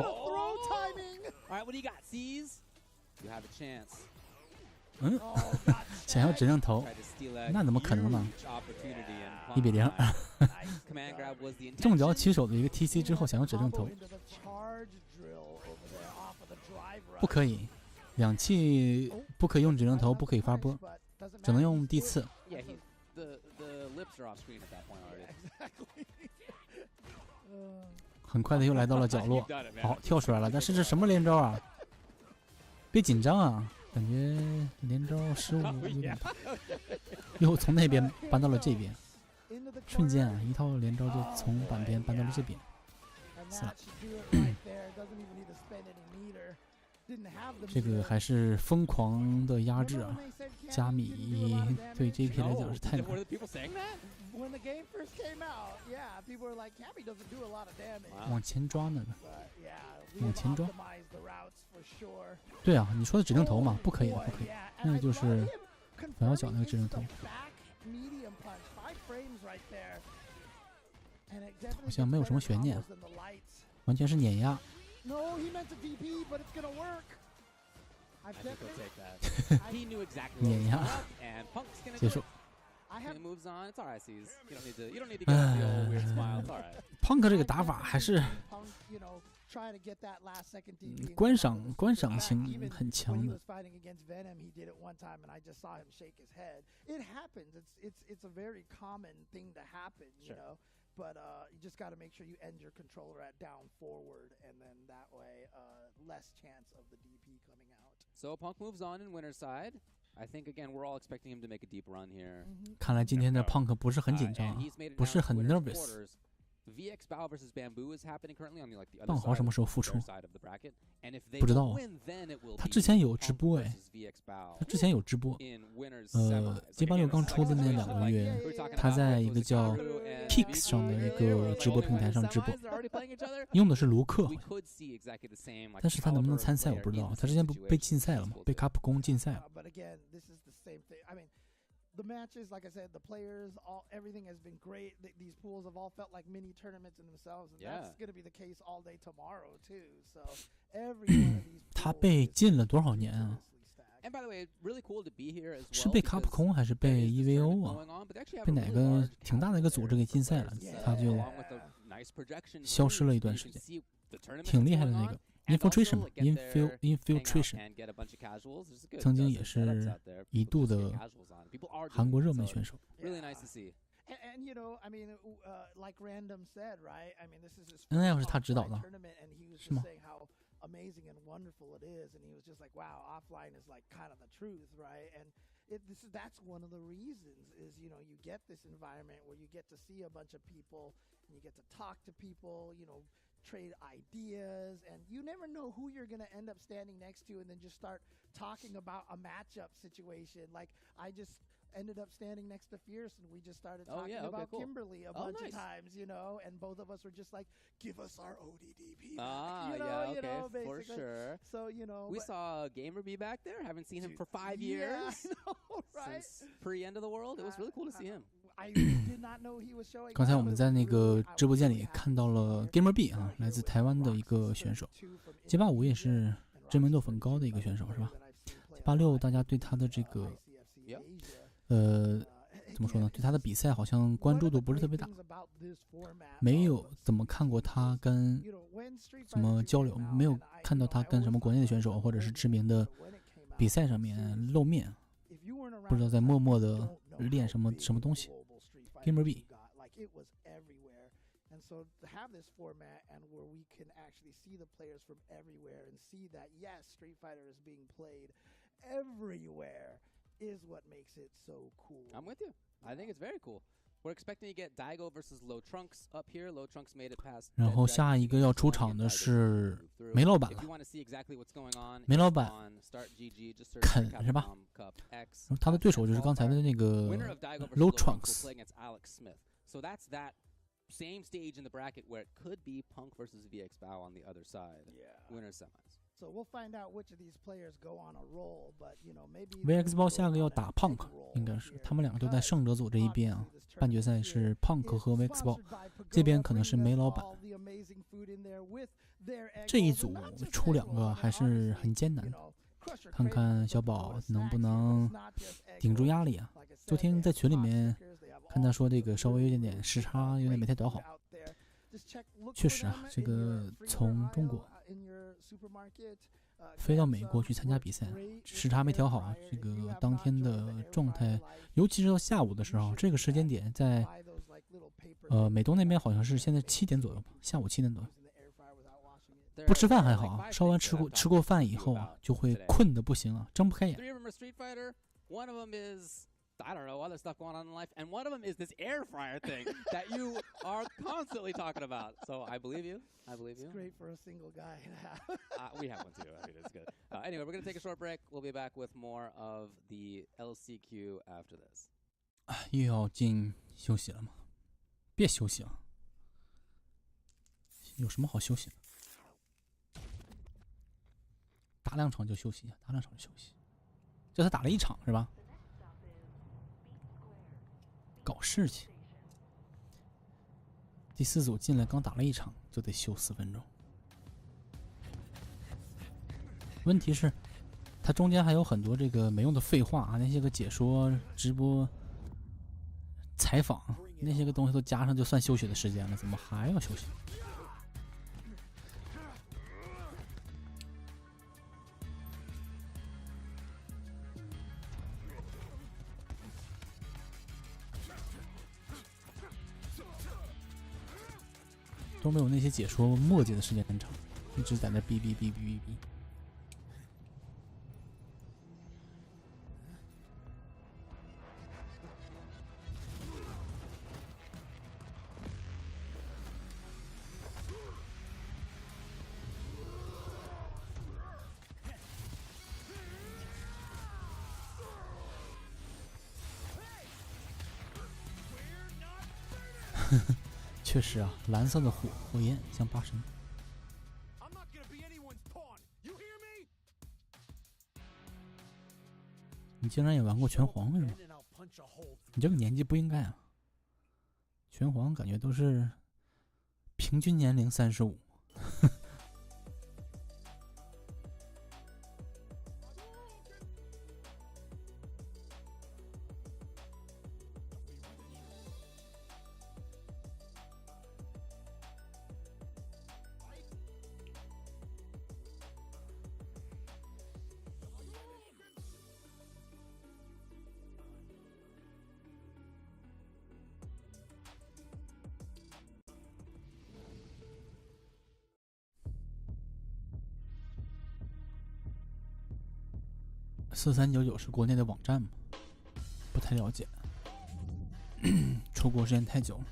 嗯，想要指令头，那怎么可能呢？1-0。重脚起手的一个 TC 之后，想要指令头，不可以。2气不可以用指令头，不可以发波，只能用地刺。很快的又来到了角落，好跳出来了，但是这什么连招啊？别紧张啊，感觉连招失误有点大，又从那边搬到了这边，瞬间啊，一套连招就从板边搬到了这边。这个还是疯狂的压制啊！加米对 JP 来讲是太难。往前抓呢，往前抓。对啊，你说的指令头嘛，不可以的，不可以。那个就是反腰脚那个指令头。好像没有什么悬念，完全是碾压。No, he meant to DP, but it's gonna work. I think he'll take that. He knew exactly what was up, and Punk's gonna do it. He moves on. It's alright, C's. You don't need to get the old weird smile. It's alright. Punk 这个打法还是观赏性很强的。It happens. It's a very common thing to happen, you know. But you just got to make sure you end your controller at down forward, and then that way less chance of the DP coming out. So Punk moves on in winner's side. I think again we're all expecting him to make a deep run here. 看来今天的 Punk 不是很紧张，不是很 nervous。 VX Bow versus Bamboo is happening currently on the棒豪什么时候复出？ side of the bracket, 不知道啊。他之前有直播哎，他之前有直播。街霸6刚出的那2个月，他在一个叫 Kicks 上的一个直播平台上直播，用的是卢克，但是他能不能参赛我不知道。他之前不被禁赛了吗？被卡普空禁赛了。The matches, like I said, the players, everything has been great. These pools have all felt like mini tournaments in themselves, and that's going to be the case all day tomorrow too. So every one of these 他被禁了多少年啊？ And by the way, really cool to be here as well. 是被卡普空还是被 EVO 啊？被哪个挺大的一个组织给禁赛了，他就消失了一段时间，挺厉害的那个。Infiltration 嘛 ，Infiltration， 曾经也是一度的韩国热门选手。Really nice to see. And you know, I mean, like Random said, right? I mean, this is his first 是他指导的，是吗？Amazing and wonderful it is, and he was just like, "Wow, offline is like kind of the truth, right?" And that's one of the reasons is you get this environment where you get to see a bunch of people and you get to talk to people, trade ideas, and you never know who you're going to end up standing next to, and then just start talking about a matchup situation. Like I just ended up standing next to Fierce, and we just started talking about Kimberly a bunch of times, and both of us were just like, "Give us our ODDP back," for sure. So we saw Gamer be back there. Haven't seen him for 5 years. Yeah, I know, right? Since pre-end of the world, it was really cool to see him. I did not know he was showing. 刚才我们在那个直播间里看到了 Gamer B 啊，来自台湾的一个选手。街霸5也是知名度很高的一个选手，是吧？街霸6大家对他的这个怎么说呢？对他的比赛好像关注度不是特别大，没有怎么看过他跟什么交流，没有看到他跟什么国内的选手或者是知名的比赛上面露面，不知道在默默的练什么东西。Gamer B。And so to have this format and where we can actually see the players from everywhere and see that, yes, Street Fighter is being played everywhere is what makes it so cool. I'm with you. I think it's very cool. We're expecting to get Daigo versus Low Trunks up here. Low Trunks made it past. 然后下一个要出场的是梅老板了。梅老板肯是吧？他的对手就是刚才的那个 Low Trunks。So that's that same stage in the bracket where it could be Punk versus VX Bao on the other side. Winner semis. So we'll find out which of these players go on a roll, but maybe VX 包下个要打 Punk， 应该是他们两个都在胜者组这一边啊。半决赛是 Punk 和 VX 包，这边可能是梅老板。这一组出2个还是很艰难的，看看小宝能不能顶住压力啊。昨天在群里面看他说这个稍微有点时差，有点没太倒好。确实啊，这个从中国飞到美国去参加比赛，时差没调好啊，这个当天的状态，尤其是到下午的时候，这个时间点在美东那边好像是现在7点左右吧，下午7点左右。不吃饭还好啊，稍微吃过饭以后啊，就会困得不行啊，睁不开眼。I don't know, other stuff going on in life. And one of them is this air fryer thing that you are constantly talking about. So I believe you. I believe you. It's great for a single guy. We have one too. I mean, it's good. Anyway, we're going to take a short break. We'll be back with more of the LCQ after this. 又要进休息了吗？别休息了，有什么好休息的？打2场就休息，打2场就休息。这才打了1场是吧？搞事情！第4组进来刚打了1场就得休4分钟。问题是，他中间还有很多这个没用的废话啊，那些个解说、直播、采访那些个东西都加上，就算休息的时间了，怎么还要休息？都没有那些解说墨迹的时间很长，一直在那哔哔哔哔哔哔。确实啊，蓝色的火焰像八神。你竟然也玩过拳皇是吗？你这个年纪不应该啊。拳皇感觉都是平均年龄35。4399是国内的网站吗？不太了解，出国时间太久了。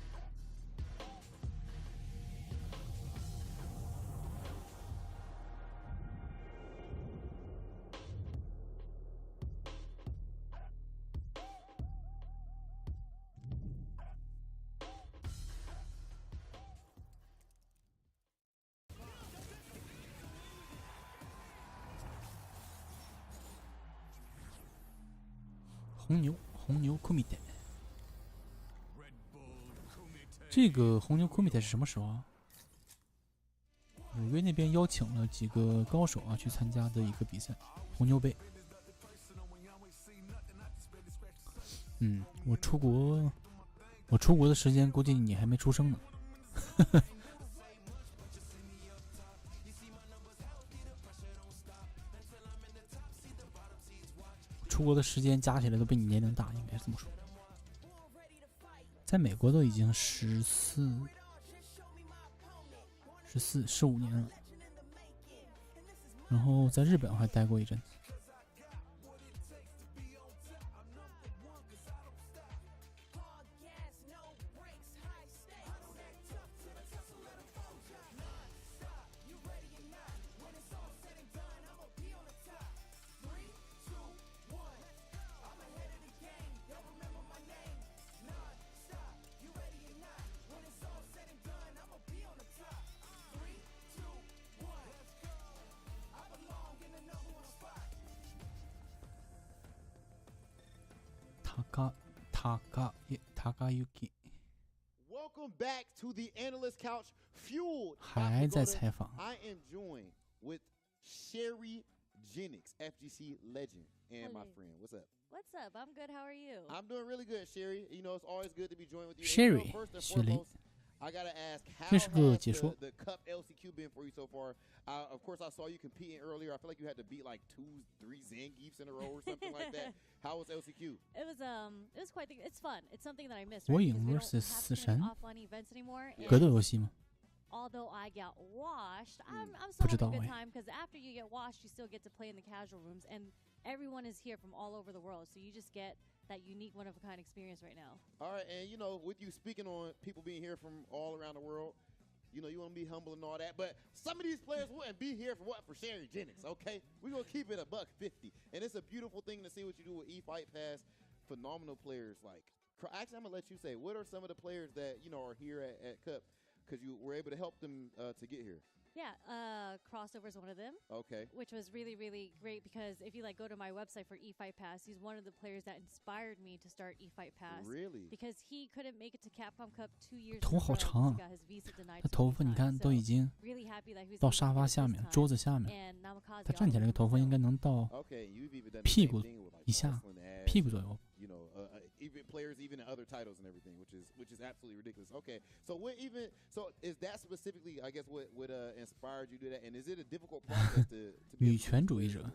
红牛库米特，这个红牛库米特是什么时候啊？纽约那边邀请了几个高手啊去参加的一个比赛，红牛杯。我出国的时间估计你还没出生呢。出国的时间加起来都比你年龄大，应该是这么说。在美国都已经15年了，然后在日本我还待过一阵子。Welcome back to the analyst couch, fueled. 还在采访。I am joined with Sherry Jennings, FGC legend, and my friend. What's up? What's up? I'm good. How are you? I'm doing really good, Sherry. You know, it's always good to be joined with you. Sherry, first and Sherry. foremost, I gotta ask, how 这是个 has 解说。 the Cup LCQ been for you so far? Of course, I saw you competing earlier. I feel like you had to beat like 2-3 Zangiefs in a row or something like that. How was LCQ? It was quite. It's fun. It's something that I miss. 火 Right? 影 Because we don't vs have 死 too many 神 offline events anymore. 格 and 斗游戏吗？ Although I got washed, I'm 不 still 知 having 道 a good 哎。 time because after you get washed, you still get to play in the casual rooms, and everyone is here from all over the world. So you just get that unique, one of a kind experience right now. All right, and you know, with you speaking on people being here from all around the world, you know, you want to be humble and all that, but some of these players wouldn't be here for what? For Sherry Jennings, okay? We're going to keep it $150. And it's a beautiful thing to see what you do with eFight Pass. Phenomenal players. Like, actually, I'm going to let you say, what are some of the players that, you know, are here at Cup because you were able to help them to get here? Yeah, Crossover is one of them. Okay. Which was really, really great because if you like go to my website for eFight Pass, he's one of the players that inspired me to start eFight Pass. Really? Because he couldn't make it to Capcom Cup 2 years 头好长啊， got his visa denied 他 so 头 many 发你 times. 看 So 都已经 really happy that he was 到 able to 沙 get 发 it 下 this 面、 time. 桌子下面 And Namikaze 他站起来，那个头发应该能到 Okay, you've even done the 屁 same 股 thing with like 以下 wrestling ads, 屁股左右。 you know, even players even in other titles and everything, which is absolutely ridiculous. Okay, so is that specifically, I guess, what inspired you to do that? And is it a difficult process to be 女权主义者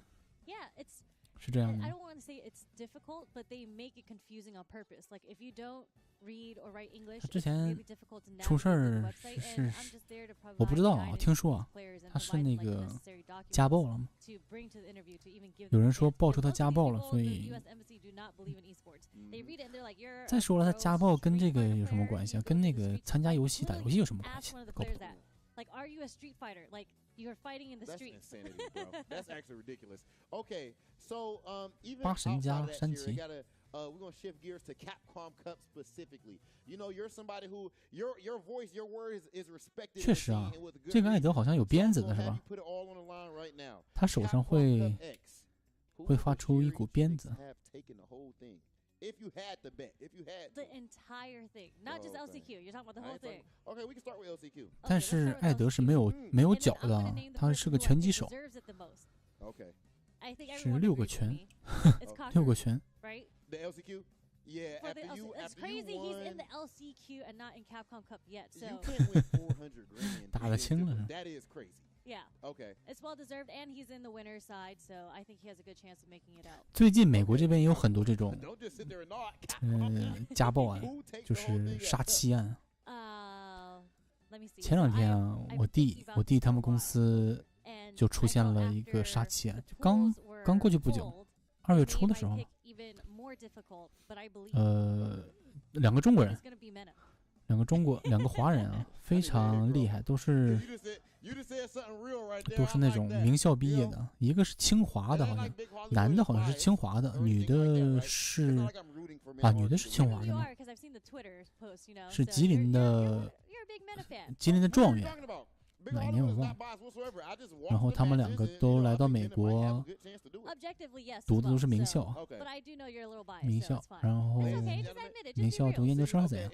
Yeah, it's 是这样的 I 吗？ don't want to say it's difficult, but they make it confusing on purpose. Like if you don't read or write English, 他之 it's 前 really difficult to 出 navigate 事 through 儿 the website. 是 And I'm just there to 我 provide 不知道啊， guidance 听说 to 啊 players and 他是 provide 那 like the 个 necessary documents 家暴了吗？ to bring to the interview to even give 有 them 人 a 说 chance. 爆 Because 出他 most of 家 these 暴了， people, 所 the 以 US embassy do not believe in esports. They read it and they're like, you're 再 a 说了，他 pro 家暴跟 street 这个 fighter 有什么 player, 关系啊？ you go 跟 to 那 the 个 street 参加 fight. 游戏、打 Literally 游戏有什么关 ask 系 one of？the 搞不 players 懂。 that. Like, are you a street fighter? Like, you're fighting in the That's streets. insanity, bro. That's actually ridiculous. Okay, so even 八神 outside 家 of that, 山 Sherry, 崎 got we're gonna shift gears to Capcom Cup specifically. You know, you're somebody who your voice, your words is respected. 确实啊，这个艾德好像有鞭子的是吧？他手上会发出一股鞭子。If you had to bet, if you had the entire thing, not just LCQ. You're talking about the whole thing. Okay, we can start with LCQ. 但是艾德是没有脚的，他是个拳击手。Okay. 是6个拳，6个拳。 Right? The LCQ. Yeah, it's crazy he's in the LCQ and not in Capcom Cup yet. So you can't win 400 grand. 打得轻了。 That is crazy. Yeah. Okay. It's well deserved, and he's in the winner's side, so I think he has a good chance of making it out. 最近美国这边也有很多这种家暴案，就是杀妻案。前2天啊，我弟他们公司就出现了一个杀妻案，就刚过去不久，2月初的时候。2个中国人，2个华人啊，非常厉害，都是那种名校毕业的，一个是清华的，好像男的好像是清华的，女的是清华的吗？是吉林的状元，哪一年我忘了。然后他们2个都来到美国，读的都是名校，然后名校读研究生是怎样？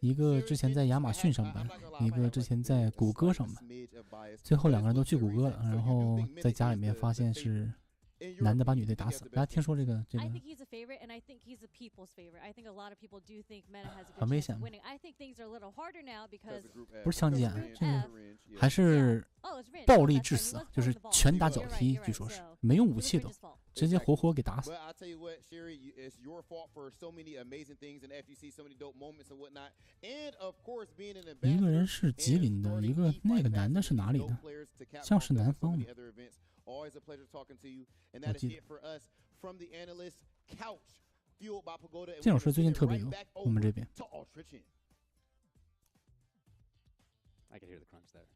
一个之前在亚马逊上班，一个之前在谷歌上班，最后2个人都去谷歌了，然后在家里面发现是男的把女的打死。大家听说这个？ I think he's a favorite, and I think he's the people's favorite. I think a lot of people do think Meta has a good 很危 chance 险 of。winning. I think things are a little harder now because 不是枪击案，这个还是暴力致死，就是拳打脚踢，据说是没用武器的，直接活活给打死。 But I tell you what, Sherry, it's your fault for so many amazing things in FGC, so many dope moments and whatnot, and of course being an 一个人是吉林的，一个那个男的是哪里的？像是南方的。 Always a pleasure talking to you, and that is it for us from the analyst couch, fueled by Pagoda. 这首诗最近特别有，我们这边。 I can hear the crunch there.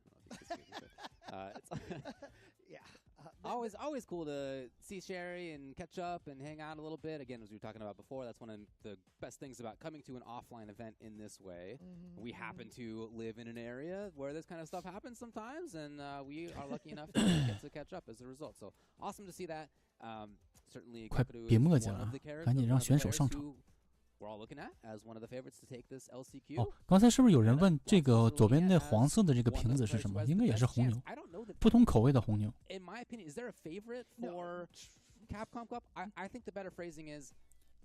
Yeah. Always cool to see Sherry and catch up and hang out a little bit. Again, as we were talking about before, that's one of the best things about coming to an offline event in this way. We happen to live in an area where this kind of stuff happens sometimes, and we are lucky enough to get to catch up as a result. So awesome to see that. Certainly, 快别墨迹了，赶紧让选手上场。 We're all looking at as one of the favorites to take this LCQ. 哦，刚才是不是有人问这个左边那黄色的这个瓶子是什么？应该也是红牛，不同口味的红牛。 In my opinion, is there a favorite for Capcom Cup? I think the better phrasing is.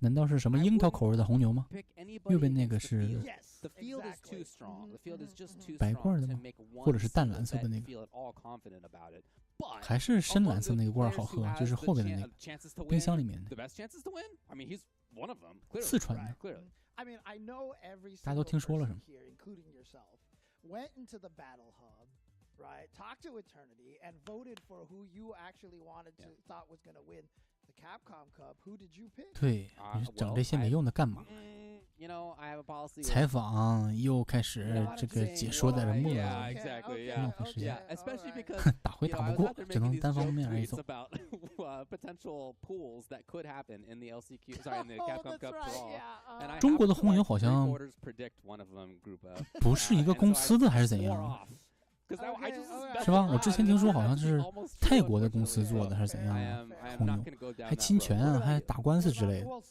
难道是什么樱桃口味的红牛吗？右边那个是白罐的吗？或者是淡蓝色的那个？还是深蓝色那个罐好喝，就是后边的那个冰箱里面的。四川的，大家都听说了是吗？ Went into the battle hub, right? Talked to Eternity and voted for who you actually wanted to thought was going to win the Capcom Cup. Who did you pick? 对，你整这些没用的干嘛？采访又开始这个解说在这磨了，浪费时间。打回打不过，只能单方面而走。 Potential pools that could happen in the LCQ, sorry, in the Capcom Cup draw. 中国的红牛好像不是一个公司的还是怎样？是吧？我之前听说好像是泰国的公司做的还是怎样啊？红牛还侵权啊，还打官司之类的。不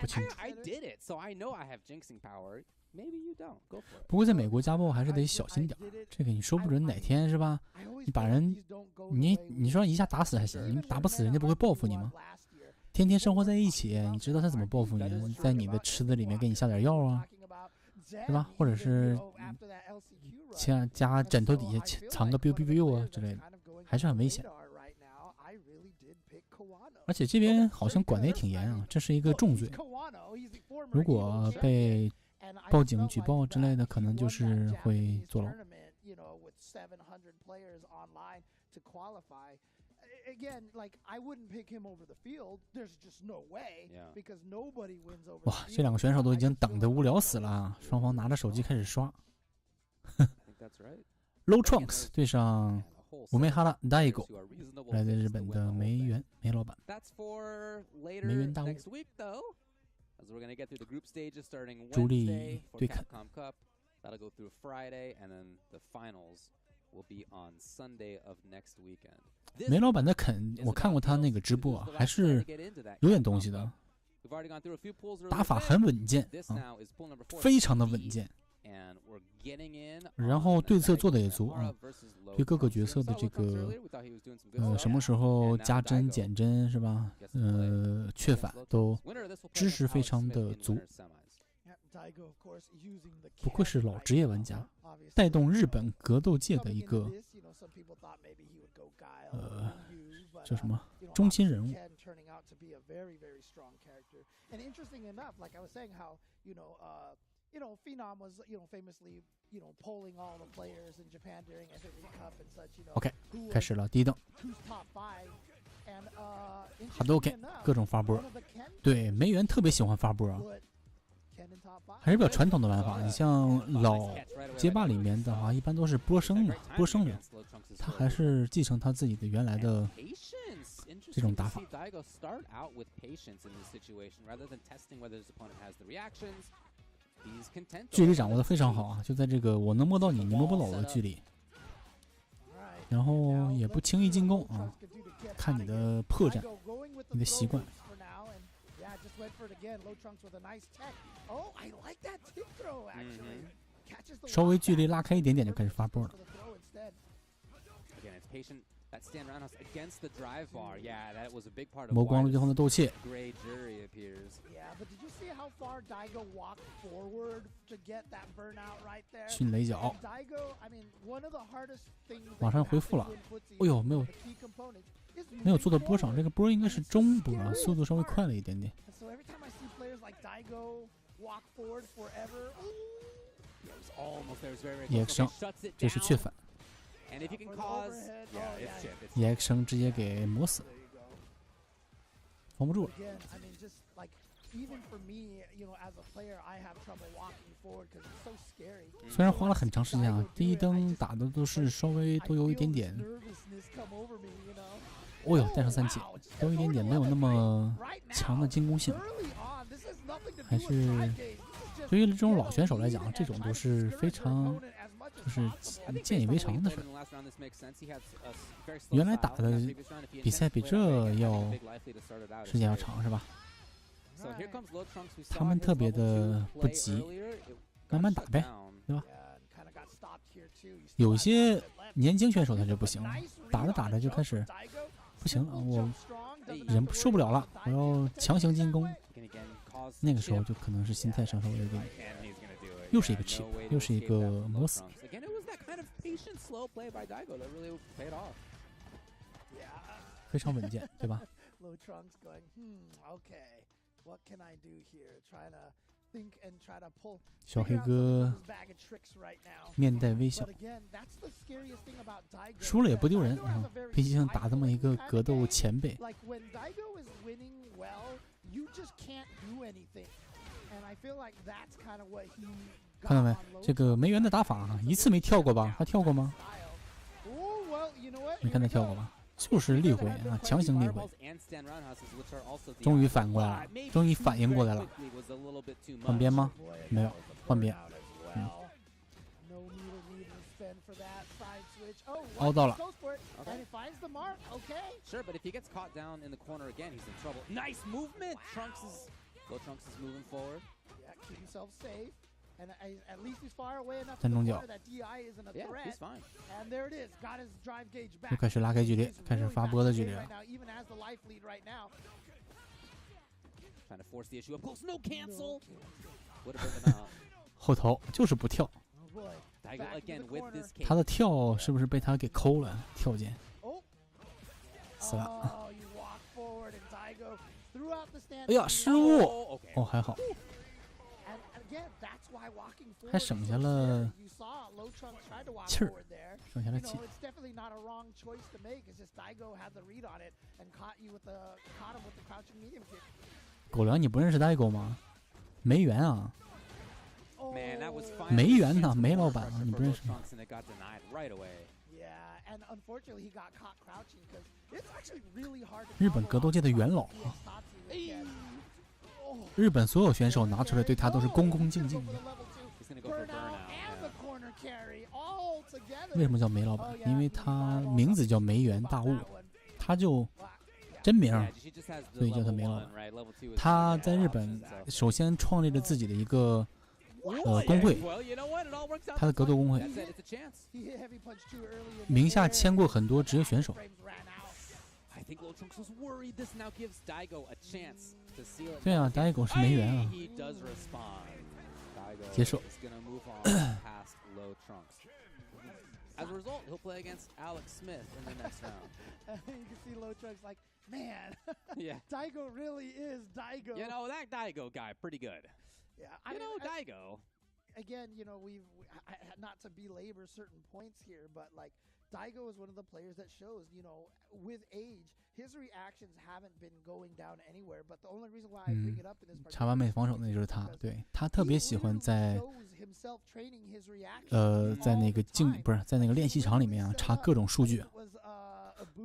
清楚。 I did it, so I know I have jinxing power. Maybe you don't. Go for it. 不过在美国家暴还是得小心点儿，这个你说不准哪天是吧？你把人，你说一下打死还行，你打不死人家不会报复你吗？天天生活在一起，你知道他怎么报复你？在你的池子里面给你下点药啊，是吧？或者是加枕头底下藏个 biu biu biu 啊之类的，还是很危险。而且这边好像管得也挺严啊，这是一个重罪，如果被 报警举报之类的，可能就是会坐牢。哇，这2个选手都已经等得无聊死了，双方拿着手机开始刷。Low Trunks 对上乌梅哈拉 players Daigo who are reasonable 来自 fits 日 to 本 win 的 the whole 梅 thing. 园梅老板。 That's for 梅 later 园大屋 next week, though, as we're going to get through the group stages starting 朱 Wednesday 莉 for 对看 Capcom Cup. That'll go through Friday, and then the finals will be on Sunday of next weekend. This 梅老板的肯，我看过他那个直播啊，还是有点东西的， We've already gone through a few pools earlier 打法 today. 很稳健 This 啊 now is pool number 4, 非常的稳健。 and we're getting in 然后 on 对策做的也 Daigo 足啊 Namara，versus Low 对各个 Trunks. 角色的 We 这 saw Low Trunks 个 earlier. We thought he was doing some good stuff. 什么时候 And now 加针 Daigo 减针是吧？确反都 Winner of this will play 知识 against 非 Alex 常 Smith 的 in 足， winners semis. Daigo, of course, using the 不愧是老职业玩家，带动日本格斗界的一个叫什么中心人物。 turning out to be a very, very strong character. And interesting enough, like I was saying, how Phenom was famously polling all the players in Japan during SAP Cup and such. OK， 开始了第一灯。哈多 Ken 各种发波，对梅园特别喜欢发波啊，还是比较传统的玩法。你像老街霸里面的话，一般都是波声嘛，波声人，他还是继承他自己的原来的这种打法。 距离掌握的非常好啊，就在这个我能摸到你，你摸不到我的距离，然后也不轻易进攻啊，看你的破绽，你的习惯。 稍微距离拉开一点点就开始发波了。 磨光了对方的斗气。迅雷脚。马上回复了。哎呦，没有做到波上，这个波应该是中波啊，速度稍微快了一点点。 EX 升，这是确反。 EX 升直接给磨死，防不住了。虽然花了很长时间啊，第一灯打的都是稍微都有一点点。哦呦，带上3级，都有一点点没有那么强的进攻性，还是对于这种老选手来讲，这种都是非常。 就是见以为常的事。原来打的比赛比这要时间要长，是吧？他们特别的不急，慢慢打呗，对吧？有些年轻选手他就不行了，打着打着就开始不行了，我受不了了，我要强行进攻。那个时候就可能是心态上稍微有点。 又是一个 chip， 又是一个磨死。非常稳健，对吧？小黑哥面带微笑，输了也不丢人啊！毕竟打这么一个格斗前辈。 看到没？这个梅园的打法一次没跳过吧？他跳过吗？没看他跳过吧？就是立回啊，强行立回。终于反过来了，终于反应过来了。换边吗？没有，换边。凹到了。 Sure, but if he gets caught down in the corner again, he's in trouble. Nice movement. Low Trunks is moving forward. Yeah, keep himself safe. And at least he's far away enough 站中脚。 that DI isn't a Yeah, threat. he's fine. And there it is. Got his drive gauge back. 又开始拉开距离，开始发波的距离了。 Even has the life lead right now. Trying to force the issue up close. No cancel. Would have driven out. 后头就是不跳。 Daigo again with this case. 他的跳是不是被他给抠了？跳键。死了。哎呀，失误！哦，还好。 还省下了气儿，省下了气。狗粮，你不认识Daigo吗？梅园啊，梅园呐，梅老板啊，你不认识吗？日本格斗界的元老啊，日本所有选手拿出来对他都是恭恭敬敬的。为什么叫梅老板？因为他名字叫梅园大悟，他就真名，所以叫他梅老板。他在日本首先创立了自己的一个工会，他的格斗工会，名下签过很多职业选手。对啊，Daigo是梅园啊，接受。As a result, he'll play against Alex Smith in the next round. You can see Low Trunk's like, man, yeah, Daigo really is Daigo. You know, that Daigo guy, pretty good. Yeah, Daigo. Again, not to belabor certain points here, but like Daigo is one of the players that shows, with age, his reactions haven't been going down anywhere. But the only reason why I bring it up in this part, 查完美防守那就是他，对他特别喜欢在在那个在那个练习场里面啊查各种数据，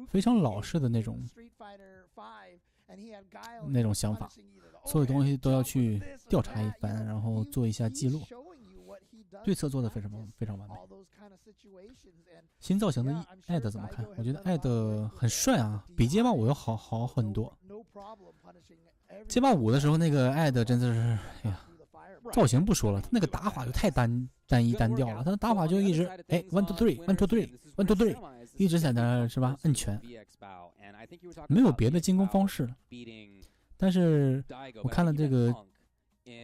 非常老式的那种想法，所有东西都要去调查一番，然后做一下记录。对策做的非常完美。新造型的艾德怎么看？我觉得艾德很帅啊，比街霸5要好很多。街霸5的时候那个艾德真的是，哎呀，造型不说了，他那个打法就太单一单调了，他的打法就一直1 2 3 1 2 3 1 2 3，一直在那是吧摁拳，没有别的进攻方式了。但是我看了这个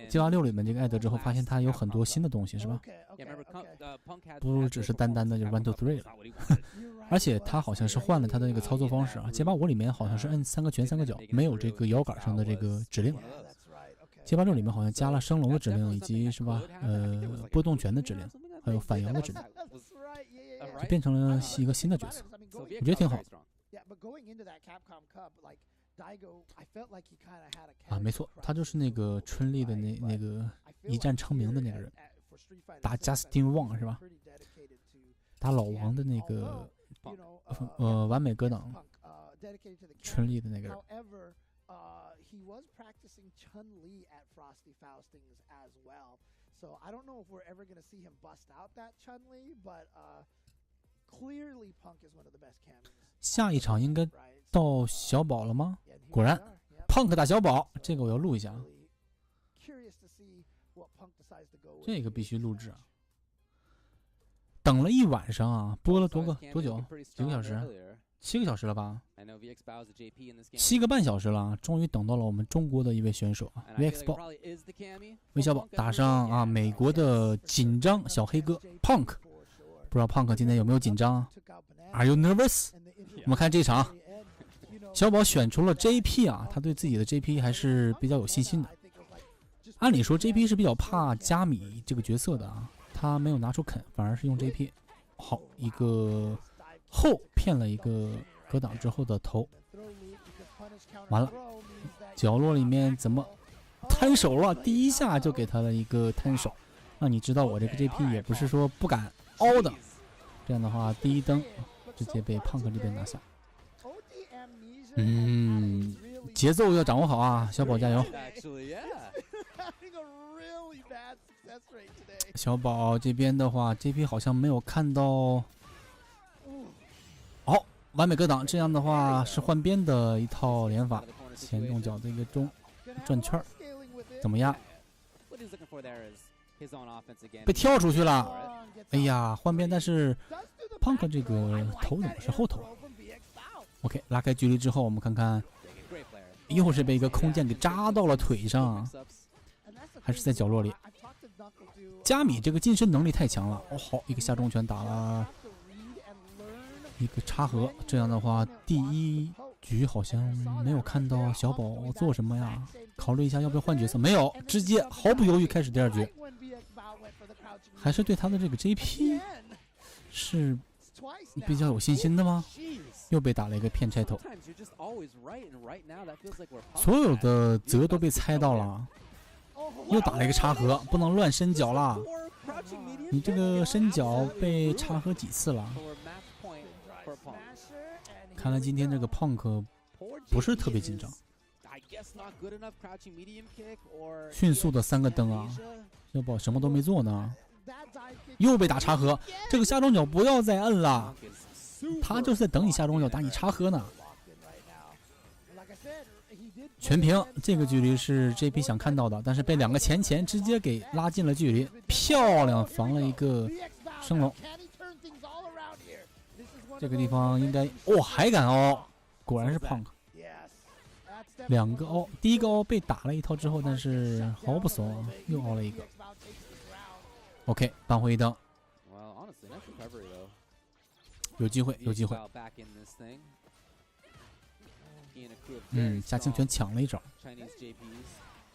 街霸6里面这个艾德之后，发现他有很多新的东西，是吧？不只是单单的就是1 2 3了，而且他好像是换了他的那个操作方式啊。街霸5里面好像是摁3个拳3个脚，没有这个摇杆上的这个指令。街霸6里面好像加了升龙的指令，以及是吧波动拳的指令，还有反摇的指令，就变成了一个新的角色，我觉得挺好。啊，没错，他就是那个春丽的那个一战成名的那个人，打 Justin Wong 是吧？打老王的那个完美格挡春丽的那个人。He was practicing Chun-Li at Frosty Faustings as well. So I don't know if we're ever going to see him bust out that Chun-Li, but clearly Punk is one of the best cameos. 下一场应该到小宝了吗？果然 ，Punk 打小宝，这个我要录一下啊。这个必须录制啊！等了一晚上啊，播了多久？几个小时？7个小时了吧？7个半小时了，终于等到了我们中国的一位选手啊 ，VX 宝韦小宝打上啊美国的紧张小黑哥 Punk， 不知道 Punk 今天有没有紧张啊 ？Are you nervous？ 我们看这场，小宝选出了 JP 啊，他对自己的 JP 还是比较有信心的。按理说 JP 是比较怕加米这个角色的啊，他没有拿出肯，反而是用 JP， 好一个。后骗了一个格挡之后的头，完了，角落里面怎么摊手了？第一下就给他了一个摊手，让你知道我这个 JP 也不是说不敢凹的。这样的话，第一灯直接被胖哥这边拿下。节奏要掌握好啊，小宝加油！小宝这边的话 ，JP 好像没有看到。好，完美格挡，这样的话是换边的一套连法，前动脚的一个转圈，怎么样？被跳出去了，哎呀，换边，但是胖克这个头怎么是后头 ？OK， 拉开距离之后，我们看看，又是被一个空剑给扎到了腿上，还是在角落里。加米这个近身能力太强了，哦，好，一个下重拳打了。一个插合，这样的话，第一局好像没有看到小宝做什么呀？考虑一下要不要换角色？没有，直接毫不犹豫开始第二局。还是对他的这个 JP 是比较有信心的吗？又被打了一个骗拆头，所有的则都被猜到了。又打了一个插合，不能乱伸脚啦！你这个伸脚被插合几次了？看来今天这个Punk不是特别紧张。迅速的3个灯啊，要不什么都没做呢，又被打插河。这个下中脚不要再摁了，他就是在等你下中脚打你插河呢。全屏，这个距离是 JP 想看到的，但是被2个前直接给拉近了距离，漂亮防了一个升龙。这个地方应该还敢凹，果然是Punk。2个凹，第1个凹被打了一套之后，但是毫不怂，又凹了一个。OK， 扳回一灯，有机会，有机会。夏清泉抢了一招，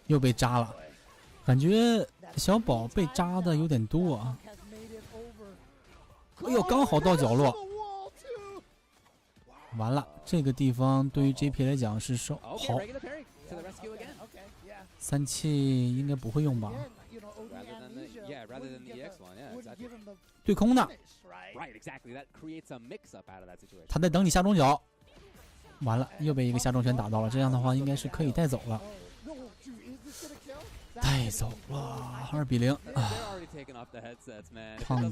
又被扎了，感觉小宝被扎的有点多啊。哎呦，刚好到角落。完了，这个地方对于 JP 来讲是好，3气应该不会用吧？对空的，他在等你下中脚。完了，又被一个下重拳打到了，这样的话应该是可以带走了。带走了，2比0。Punk，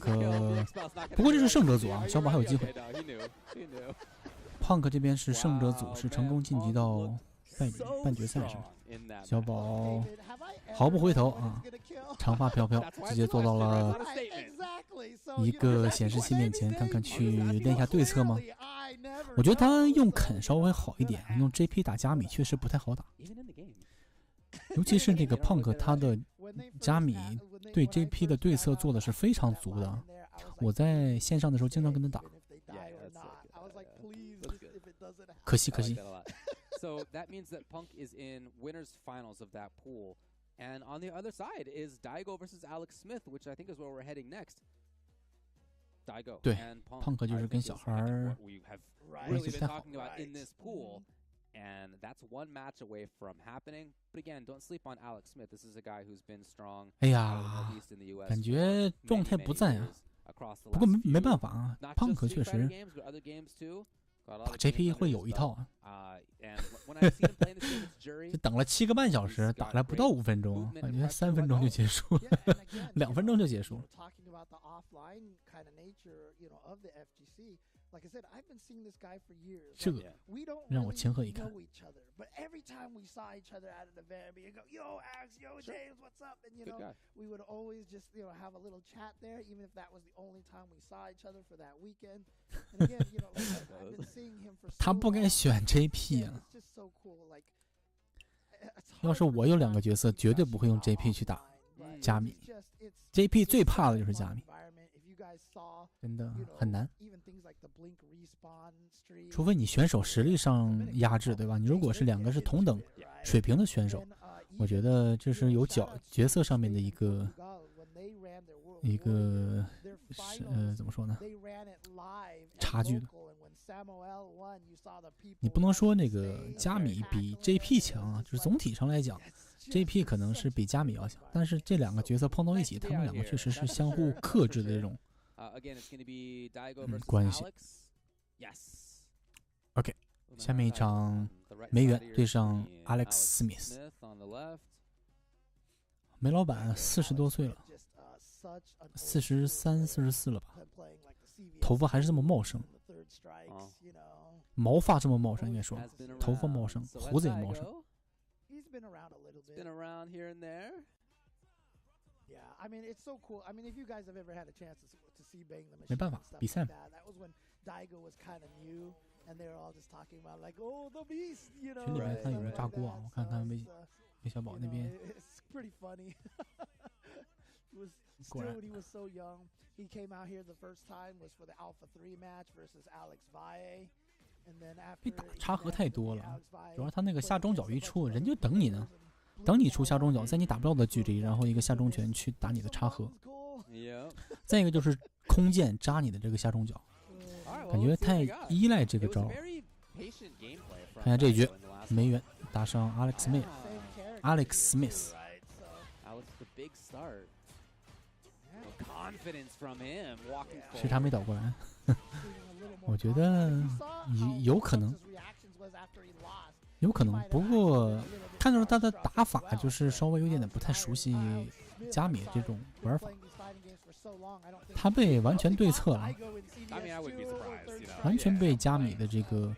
不过这是胜者组啊，小宝还有机会。Punk 这边是胜者组，是成功晋级到半决赛是吧？小宝毫不回头啊，长发飘飘，直接坐到了一个显示器面前，看看去练一下对策吗？我觉得他用肯稍微好一点，用 JP 打加米确实不太好打，尤其是这个Punk，他的加米对 JP 的对策做的是非常足的。我在线上的时候经常跟他打，可惜。So that means that Punk is in winners finals of that pool, and on the other side is Daigo versus Alex Smith, which I think is where we're heading next. Daigo 对 and Punk 就是跟小孩儿 really been talking about in this pool, and that's one match away from happening. But again, don't sleep on Alex Smith. This is a guy who's been strong. 哎呀，感觉状态不在啊。不过没办法啊，Punk 确实打 JP 会有一套啊。就等了7个半小时，打了不到5分钟，感觉3分钟就结束了，2分钟就结束了。这让我情何以堪。But every time we saw each other at an event, we go, "Yo, Alex, yo, James, what's up?" And we would always just have a little chat there, even if that was the only time we saw each other for that weekend. And again, I've been seeing him for so long. 他不该选 JP 啊！要是我有2个角色，绝对不会用 JP 去打加米。JP 最怕的就是加米，真的很难。除非你选手实力上压制，对吧？你如果是2个是同等水平的选手，我觉得这是有角色上面的一个怎么说呢？差距的。你不能说那个加米比 JP 强啊，就是总体上来讲 ，JP 可能是比加米要强，但是这2个角色碰到一起，他们2个确实是相互克制的这种关系。OK， 下面一场梅园对上 Alex Smith， 梅老板40多岁了，43、44了吧，头发还是这么茂盛。毛发这么茂盛，应该说头发茂盛，胡子也茂盛。没办法，比赛嘛。群里面看有没有炸锅啊？我看看魏小宝那边。果然。He came out here the first time was for the Alpha 3 match versus Alex Valle. And then after 被打插河太多了，主要他那个下中脚一出，人就等你呢，等你出下中脚，在你打不到的距离，然后一个下中拳去打你的插河。再一个就是空剑扎你的这个下中脚，感觉太依赖这个招。看一下这一局，梅园打上 Alex Smith。是他没倒过来，我我觉得有可能，有可能。不过看到他的打法，就是稍微有点不太熟悉加米这种玩法，他被完全对策了，完全被加米的这个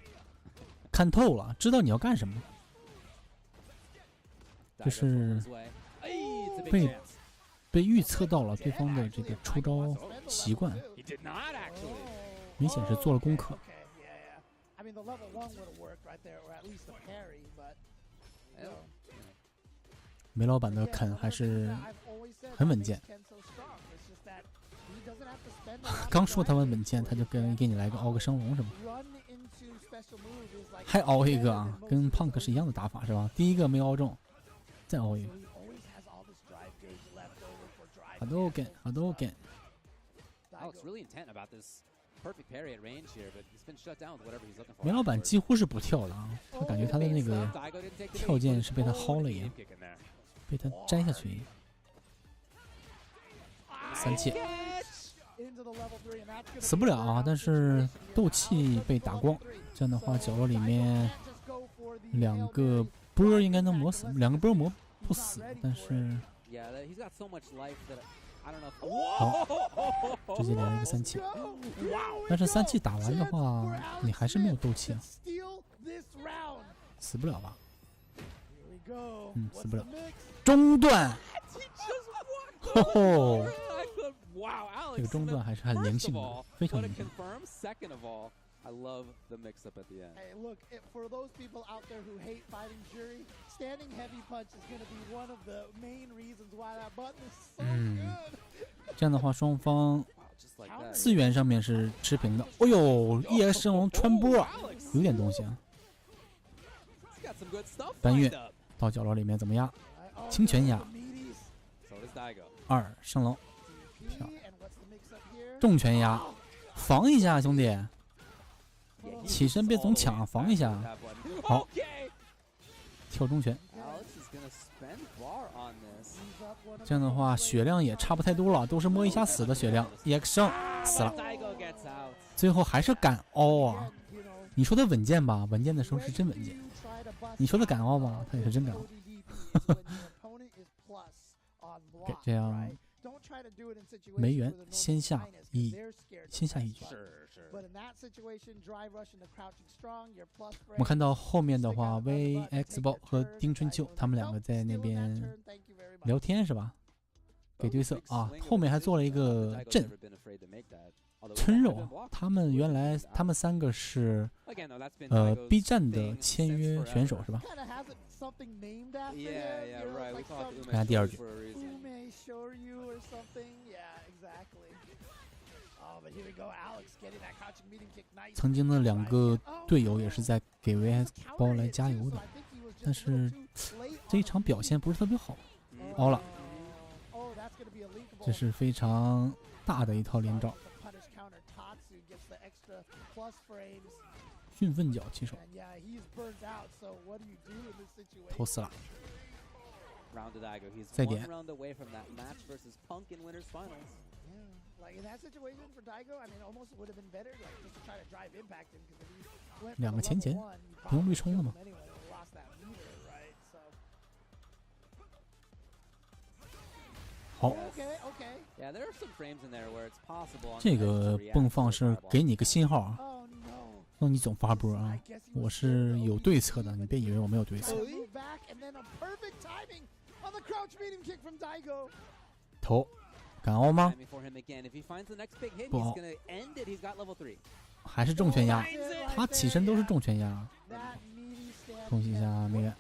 看透了，知道你要干什么，就是被预测到了对方的这个出招习惯，明显是做了功课。梅老板的啃还是很稳健。刚说他们稳健，他就给你来个凹个升龙是吧？还凹一个啊，跟胖克是一样的打法是吧？第一个没凹中，再凹一个。Hadouken。梅老板几乎是不跳的啊，他感觉他的那个跳键是被他薅了一样，被他摘下去。3切，死不了啊，但是斗气被打光，这样的话角落里面2个波应该能磨死，2个波磨不死，但是好，直接来了一个3切，但是3切打完的话，你还是没有斗气啊，死不了吧？死不了，中断，吼吼，这个中断还是很灵性的，非常灵性。I love the mix-up at the end. Hey, look, for those people out there who hate fighting Jury, standing heavy punch is going to be one of the main reasons why that button is so good. 这样的话，双方资源上面是持平的。哦呦 ，EX 升龙穿波，有点东西啊。搬运到角落里面怎么压？轻拳压。2升龙，漂亮。重拳压，防一下兄弟。起身别总抢，防一下。好，跳中拳。这样的话，血量也差不太多了，都是摸一下死的血量。EX 升死了，最后还是敢凹啊！你说他稳健吧，稳健的时候是真稳健；你说他敢凹吧，他也是真敢凹。给这样，梅园先下一局。我们看到后面的话 ，VX 包和丁春秋他们2个在那边聊天是吧？给对色啊，后面还做了一个阵。村肉，他们原来他们3个是B 站的签约选手是吧？看下第2局。曾经的2个队友也是在给 VX 包来加油的，但是这一场表现不是特别好，凹了，这是非常大的一套连招。驯奋角起手，投死了，再点。2个前不用绿冲了吗？好，这个蹦放是给你个信号啊，让你总发波啊！我是有对策的，你别以为我没有对策。头。敢凹吗？不凹，还是重拳压。他起身都是重拳压。恭喜一下梅园。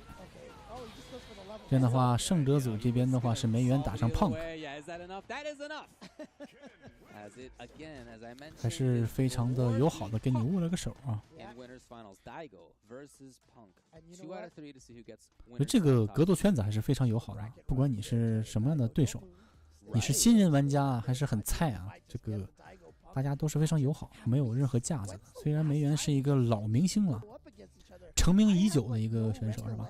这样的话，胜者组这边的话是梅园打上胖克，还是非常的友好的跟你握了个手啊。这个格斗圈子还是非常友好的，不管你是什么样的对手。你是新人玩家还是很菜啊？这个大家都是非常友好，没有任何架子的。虽然梅园是一个老明星了，成名已久的一个选手是吧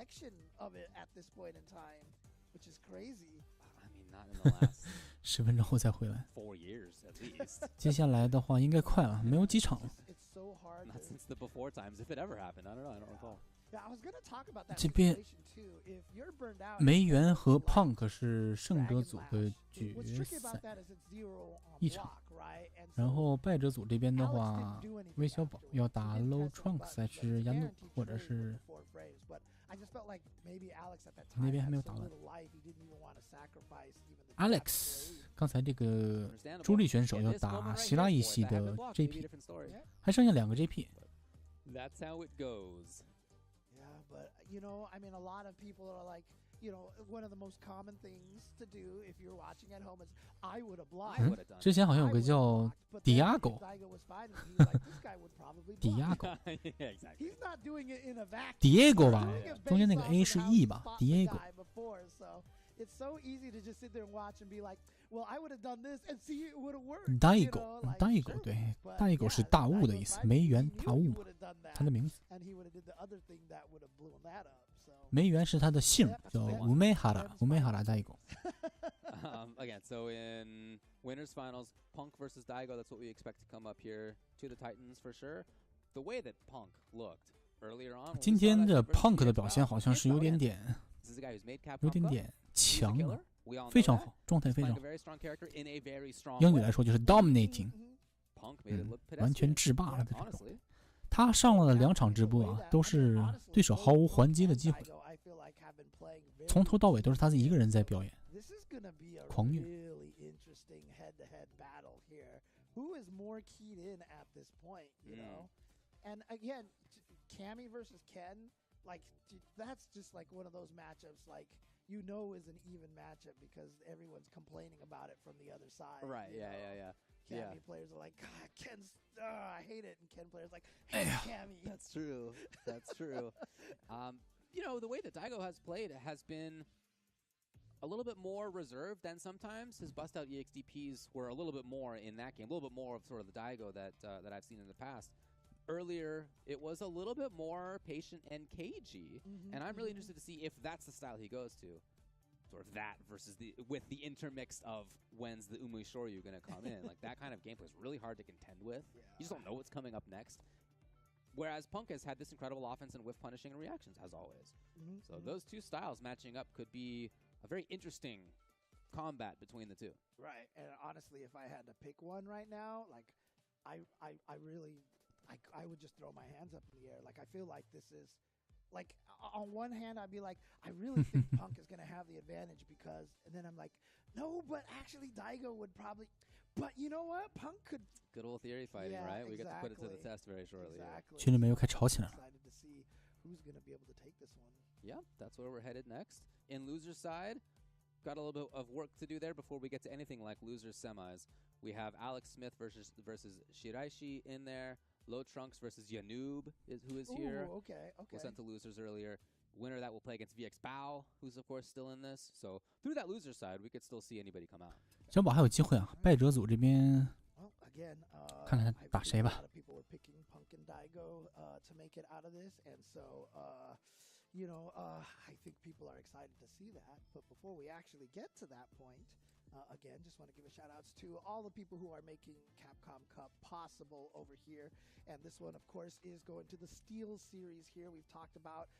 ？10分钟后再回来。接下来的话应该快了，没有几场了。Not since the before times, if it ever happened. I don't know. I don't recall. Yeah, I was gonna talk about that 这边 situation too. If you're burned out, 梅园和 Punk 是胜者组的决 tricky 赛 about，that is it's 0 on 一场。 block, right? And 然后败者组这边的话，韦小宝要打 Low Trunks 还是亚努，或者是 four frames, but I just felt like maybe Alex at that 那 time 边还 had 没有 so 打完。 little life, he didn't even want to sacrifice even the Alex 刚才这个朱莉选手要打希拉一系的 JP， 还剩下2个 JP。 That's how it goes. Yeah, but you know, I mean, a lot of people are like, you know, one of the most common things to do if you're watching at home is I would have blocked. 之前好像有个叫 Diago， Diago， He's not doing it in a vacuum. Diego 吧，中间那个 A 是 E 吧 ，Diego。 It's so easy to just sit there and watch and be like, well, I would have done this and see it would have worked. Diego， 对 ，Diego 是大雾的意思，梅园大雾嘛，他的名字。梅园是他的姓，叫乌梅哈拉，乌梅哈拉 Diego。 Again, so in winners finals, Punk versus Daigo, that's what we expect to come up here to the Titans for sure. The way that Punk looked earlier on. 今天的 Punk 的表现好像是有点点强了，非常好，状态非常好。英语来说就是 dominating， 完全制霸了的这种。他上了2场直播啊，都是对手毫无还击的机会，从头到尾都是他一个人在表演，狂虐。 Who is more keyed in at this point, you know? And again, Cammy versus Ken, like that's just like one of those matchups, like you know is an even matchup because everyone's complaining about it from the other side. Right? Yeah. Cammy players are like, God, Ken's, I hate it, and Ken players like, hey, Cammy. That's true. That's true. You know, the way that Daigo has played has been a little bit more reserved than sometimes. His bust out EXDPs were a little bit more in that game, a little bit more of sort of the Daigo that I've seen in the past. Earlier, it was a little bit more patient and cagey, and I'm really interested to see if that's the style he goes to. Sort of that versus with the intermix of when's the Umui Shoryu going to come in. Like that kind of gameplay is really hard to contend with. You just don't know what's coming up next. Whereas Punk has had this incredible offense and whiff punishing and reactions, as always. So those two styles matching up could be a very interesting combat between the two. Right, and honestly, if I had to pick one right now, like, I would just throw my hands up in the air. Like, I feel like this is, like, on one hand, I'd be like, I really think Punk is going to have the advantage because, and then I'm like, no, but actually Daigo would probably, but you know what? Punk could. Good old theory fighting, right? We get to put it to the test very shortly. Exactly. 群里面又开吵起来了。 Excited to see who's going to be able to take this one. Yeah, that's where we're headed next. In loser's side, got a little bit of work to do there before we get to anything like loser's semis. We have Alex Smith versus Shiraishi in there. Low Trunks versus Yanoob who is here. Ooh, okay. Was sent to losers earlier. Winner that will play against VX Bao, who's of course still in this. So through that loser side, we could still see anybody come out. 小宝还有机会啊，败者组这边 Again, 看看他打谁吧。 A lot of people were picking Punk and Daigo to make it out of this, and so you know, I think people are excited to see that. But before we actually get to that point, again, just want to give a shout outs to all the people who are making Capcom Cup possible over here. And this one, of course, is going to the Steel Series here. We've talked about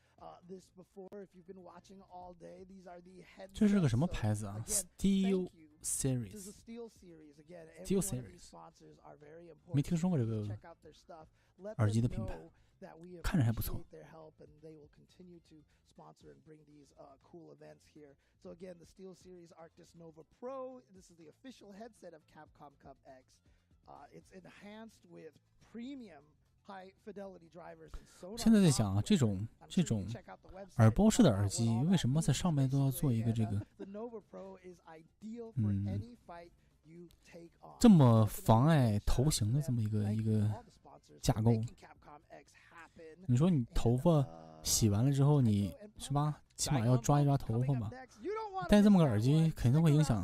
this before. If you've been watching all day, these are the headsets. 这是个什么牌子啊 ？Steel Series。 This is Steel Series. Again, Steel every one of these Series sponsors are very important. 没听说过这个 Check out their stuff. Let 耳机 them 的品牌 know that we 看着还不错。 appreciate their help, and they will continue to sponsor and bring these cool events here. So again, the Steel Series Arctis Nova Pro. This is the official headset of Capcom Cup X. It's enhanced with premium high fidelity drivers and sonar. 现在在想啊，这种耳包式的耳机，为什么在上面都要做一个这个这么妨碍头型的这么一个架构？你说你头发洗完了之后，你是吧？起码要抓一抓头发吧。戴这么个耳机肯定会影响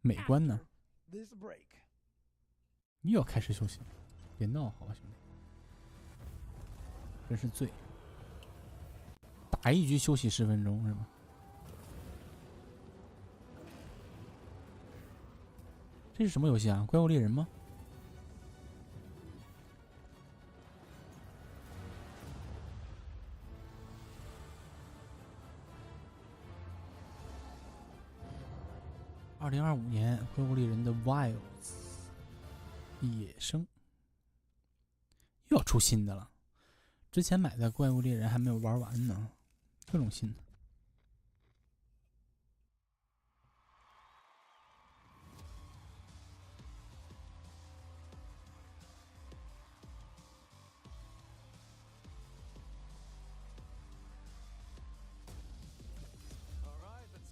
美观呢。又要开始休息，别闹好吧，兄弟。 真是醉，打一局休息10分钟是吧？这是什么游戏啊？怪物猎人吗？ 2025年怪物猎人的 Wilds 野生又要出新的了，之前买的怪物猎人还没有玩完呢，各种新的。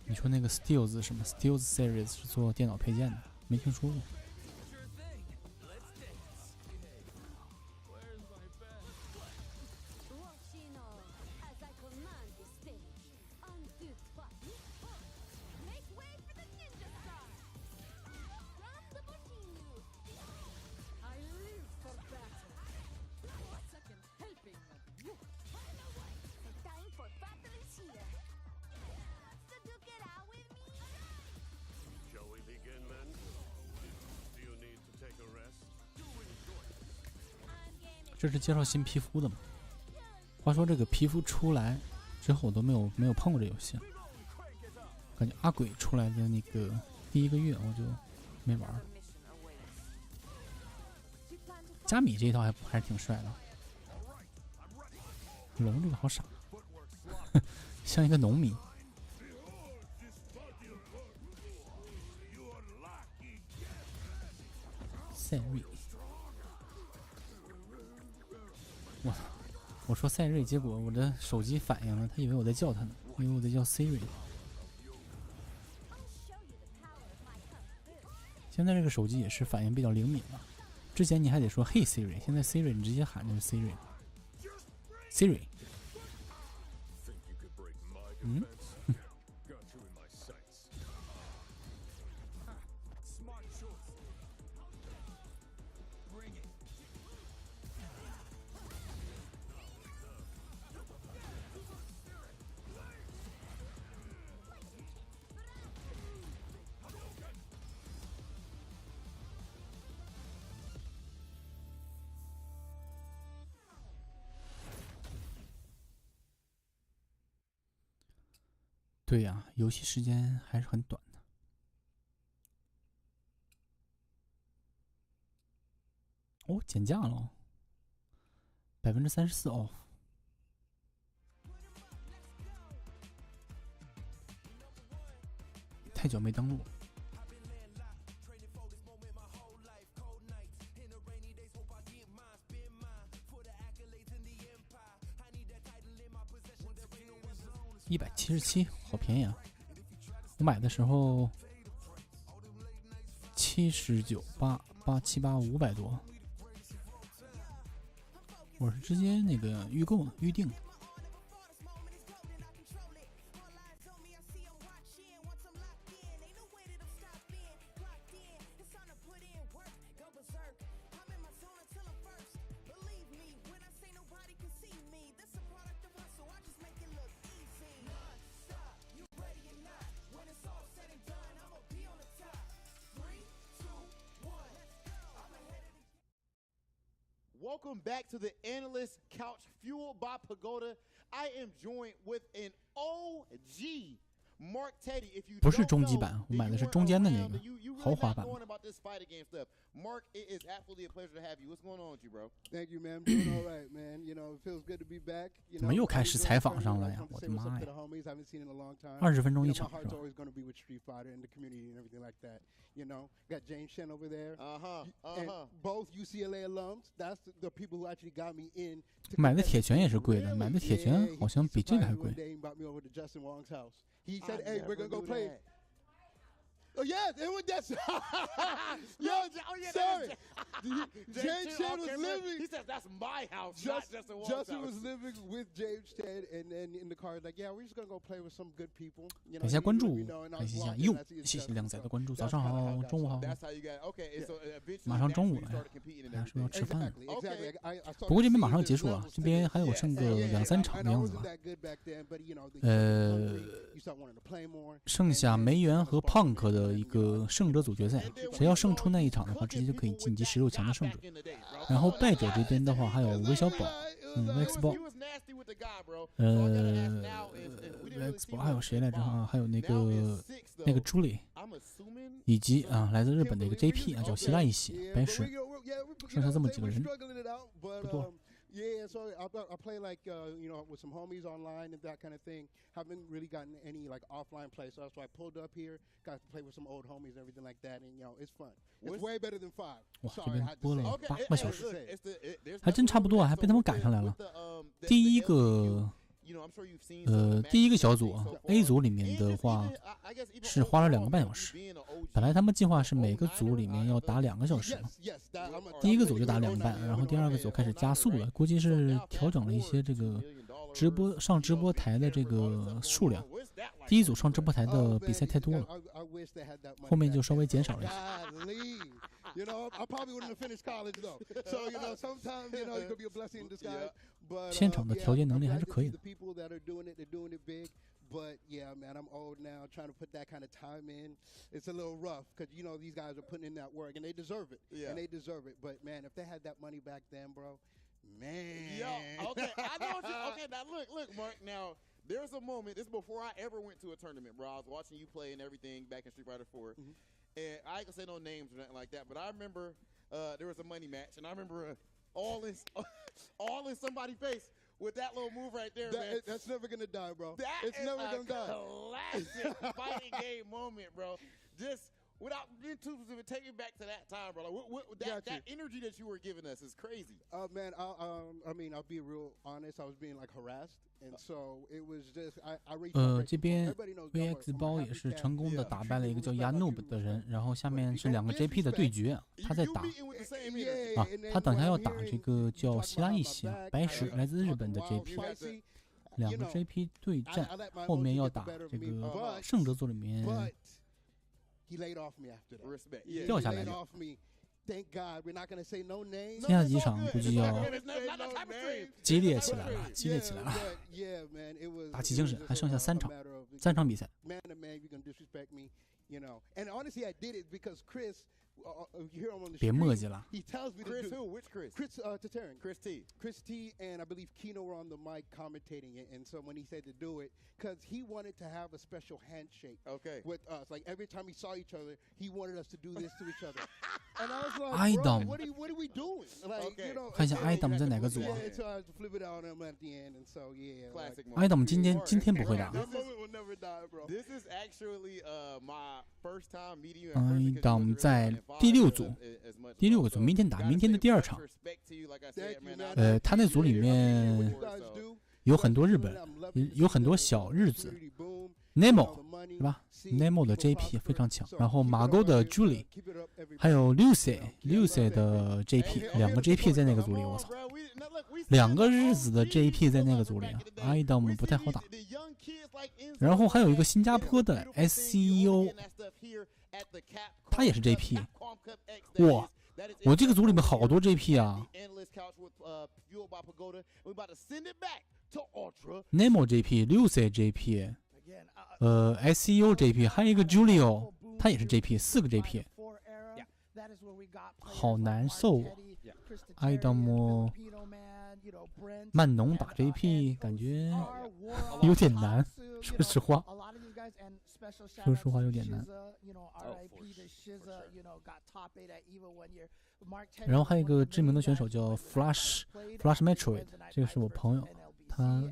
你说那个 Steels 什么 Steels Series 是做电脑配件的，没听说过。这是介绍新皮肤的吗？话说这个皮肤出来之后，我都没有碰过这游戏，感觉阿鬼出来的那个第1个月我就没玩。加米这一套还是挺帅的。龙这个好傻，像一个农民。赛瑞。我说赛瑞，结果我的手机反应了，他以为我在叫他呢，以为我在叫 Siri。现在这个手机也是反应比较灵敏了，之前你还得说 Hey Siri， 现在 Siri 你直接喊就是 Siri。Siri。嗯。对呀，游戏时间还是很短的。哦，减价了，34% off。太久没登录。177，好便宜啊！我买的时候79.878，500多。我是直接那个预定的。Welcome back to the Analyst Couch, fueled by Pagoda. I am joined with an OG, Mark Teddy. If you 不是中级版，我买的是中间的那个豪华版。Mark, it is absolutely a pleasure to have you. What's going on with you, bro? Thank you, man. I'm doing all right, man. You know, it feels good to be back. 怎么又开始采访上了呀？我的妈呀！20分钟一场是吧？ You know, got James Shen over there. And both UCLA alums. That's the people who actually got me in. 买的铁拳也是贵的，买的铁拳好像比这个还贵。He said, "Hey, we're gonna go play." Oh yeah, it was that. Sorry. James Chen was living. He says that's my house, not just a Justin was living with James Chen, and then in the car, like, yeah, we're just gonna go play with some good people. 感谢关注，感谢一下哟，谢谢靓仔的关注。早上好，中午好，马上中午了呀，大家是不是要吃饭了？不过这边马上结束了，这边还有剩个2-3场的样子吧。剩下梅园和胖克的一个胜者组决赛，谁要胜出那一场的话，直接就可以晋级16强的胜者。然后败者这边的话，还有韦小宝，X 宝， Expo 还有谁来着啊？还有那个朱莉，以及来自日本的一个 JP 叫希拉一喜白石，剩下这么几个人，不多。Yeah, so I play like with some homies online and that kind of thing. Haven't really gotten any like offline play, so I pulled up here, got to play with some old homies and everything like that, and it's fun. It's way better than 5. 哇，这边播了8个小时， Sorry, 还真差不多啊，还被他们赶上来了。第一个小组A 组里面的话是花了2个半小时，本来他们计划是每个组里面要打2个小时嘛，第一个组就打2个半，然后第2个组开始加速了，估计是调整了一些这个上直播台的这个数量，第一组上直播台的比赛太多了，后面就稍微减少了一些。I probably wouldn't have finished college though. So sometimes it could be a blessing in disguise. But 现场的调节能力还是可以的。 The people that are doing it, they're doing it big. But yeah, man, I'm old now. Trying to put that kind of time in, it's a little rough because these guys are putting in that work and they deserve it. Yeah. And they deserve it. But man, if they had that money back then, bro, man. Yo, okay, I know what you. Okay, now look, Mark. Now there's a moment. This is before I ever went to a tournament, bro. I was watching you play and everything back in Street Fighter 4. And I ain't gonna say no names or nothing like that, but I remember there was a money match, and I remember all in somebody's face with that little move right there, man. That's never gonna die, bro. It's never gonna die. Classic fighting game moment, bro. Just without being too specific, take me back to that time, bro. Like, that energy that you were giving us is crazy. Man, I'll be real honest. I was being like harassed, and so it was just I reached. 这边 VX 包也是成功的打败了一个叫 Yanoob 的人，然后下面是2个 JP 的对决，他在打他等下要打这个叫希拉一喜白石，来自日本的 JP， 2个 JP 对战，后面要打这个胜者组里面。 He laid off me after that. Respect. 掉下来的。 Thank God, we're not gonna say no names. 接下来几场估计要激烈起来了，激烈起来了。打起精神，还剩下3场比赛。Man to man, you're gonna disrespect me, And honestly, I did it because Chris. You hear him on the street. He tells me Chris to do. Who? Which Chris? Chris Tatarin. Chris T. Chris T. And I believe Kino were on the mic commentating it. And so when he said to do it, because he wanted to have a special handshake with us. Like every time he saw each other, he wanted us to do this to each other. And I was like, bro, what are we doing? Like, 看一下 Idom 在哪个组啊 So I had to flip it out on him at the end. And so yeah. Classic. Idom 今天不会打。 This moment will never die, bro. This is actually my first time meeting you. Idom 在第6组，第6个组，明天打明天的第2场。他那组里面有很多日本，有很多小日子 ，Nemo 是吧 ？Nemo 的 JP 非常强，然后马沟的 Julie， 还有 Lucy 的 JP，2个 JP 在那个组里，我操，2个日子的 JP 在那个组里啊 ，Idom 不太好打。然后还有一个新加坡的 SCEO。 他也是 JP， 哇！我这个组里面好多 JP 啊 ，Nemo JP、Lucy JP，SEO JP， 还有一个 Julio， 他也是 JP，4个 JP， 好难受啊 ！Idom 曼农打 JP 感觉有点难，说实话。 说实话有点难。然后还有一个知名的选手叫 Flash Metroid， 这个是我朋友，他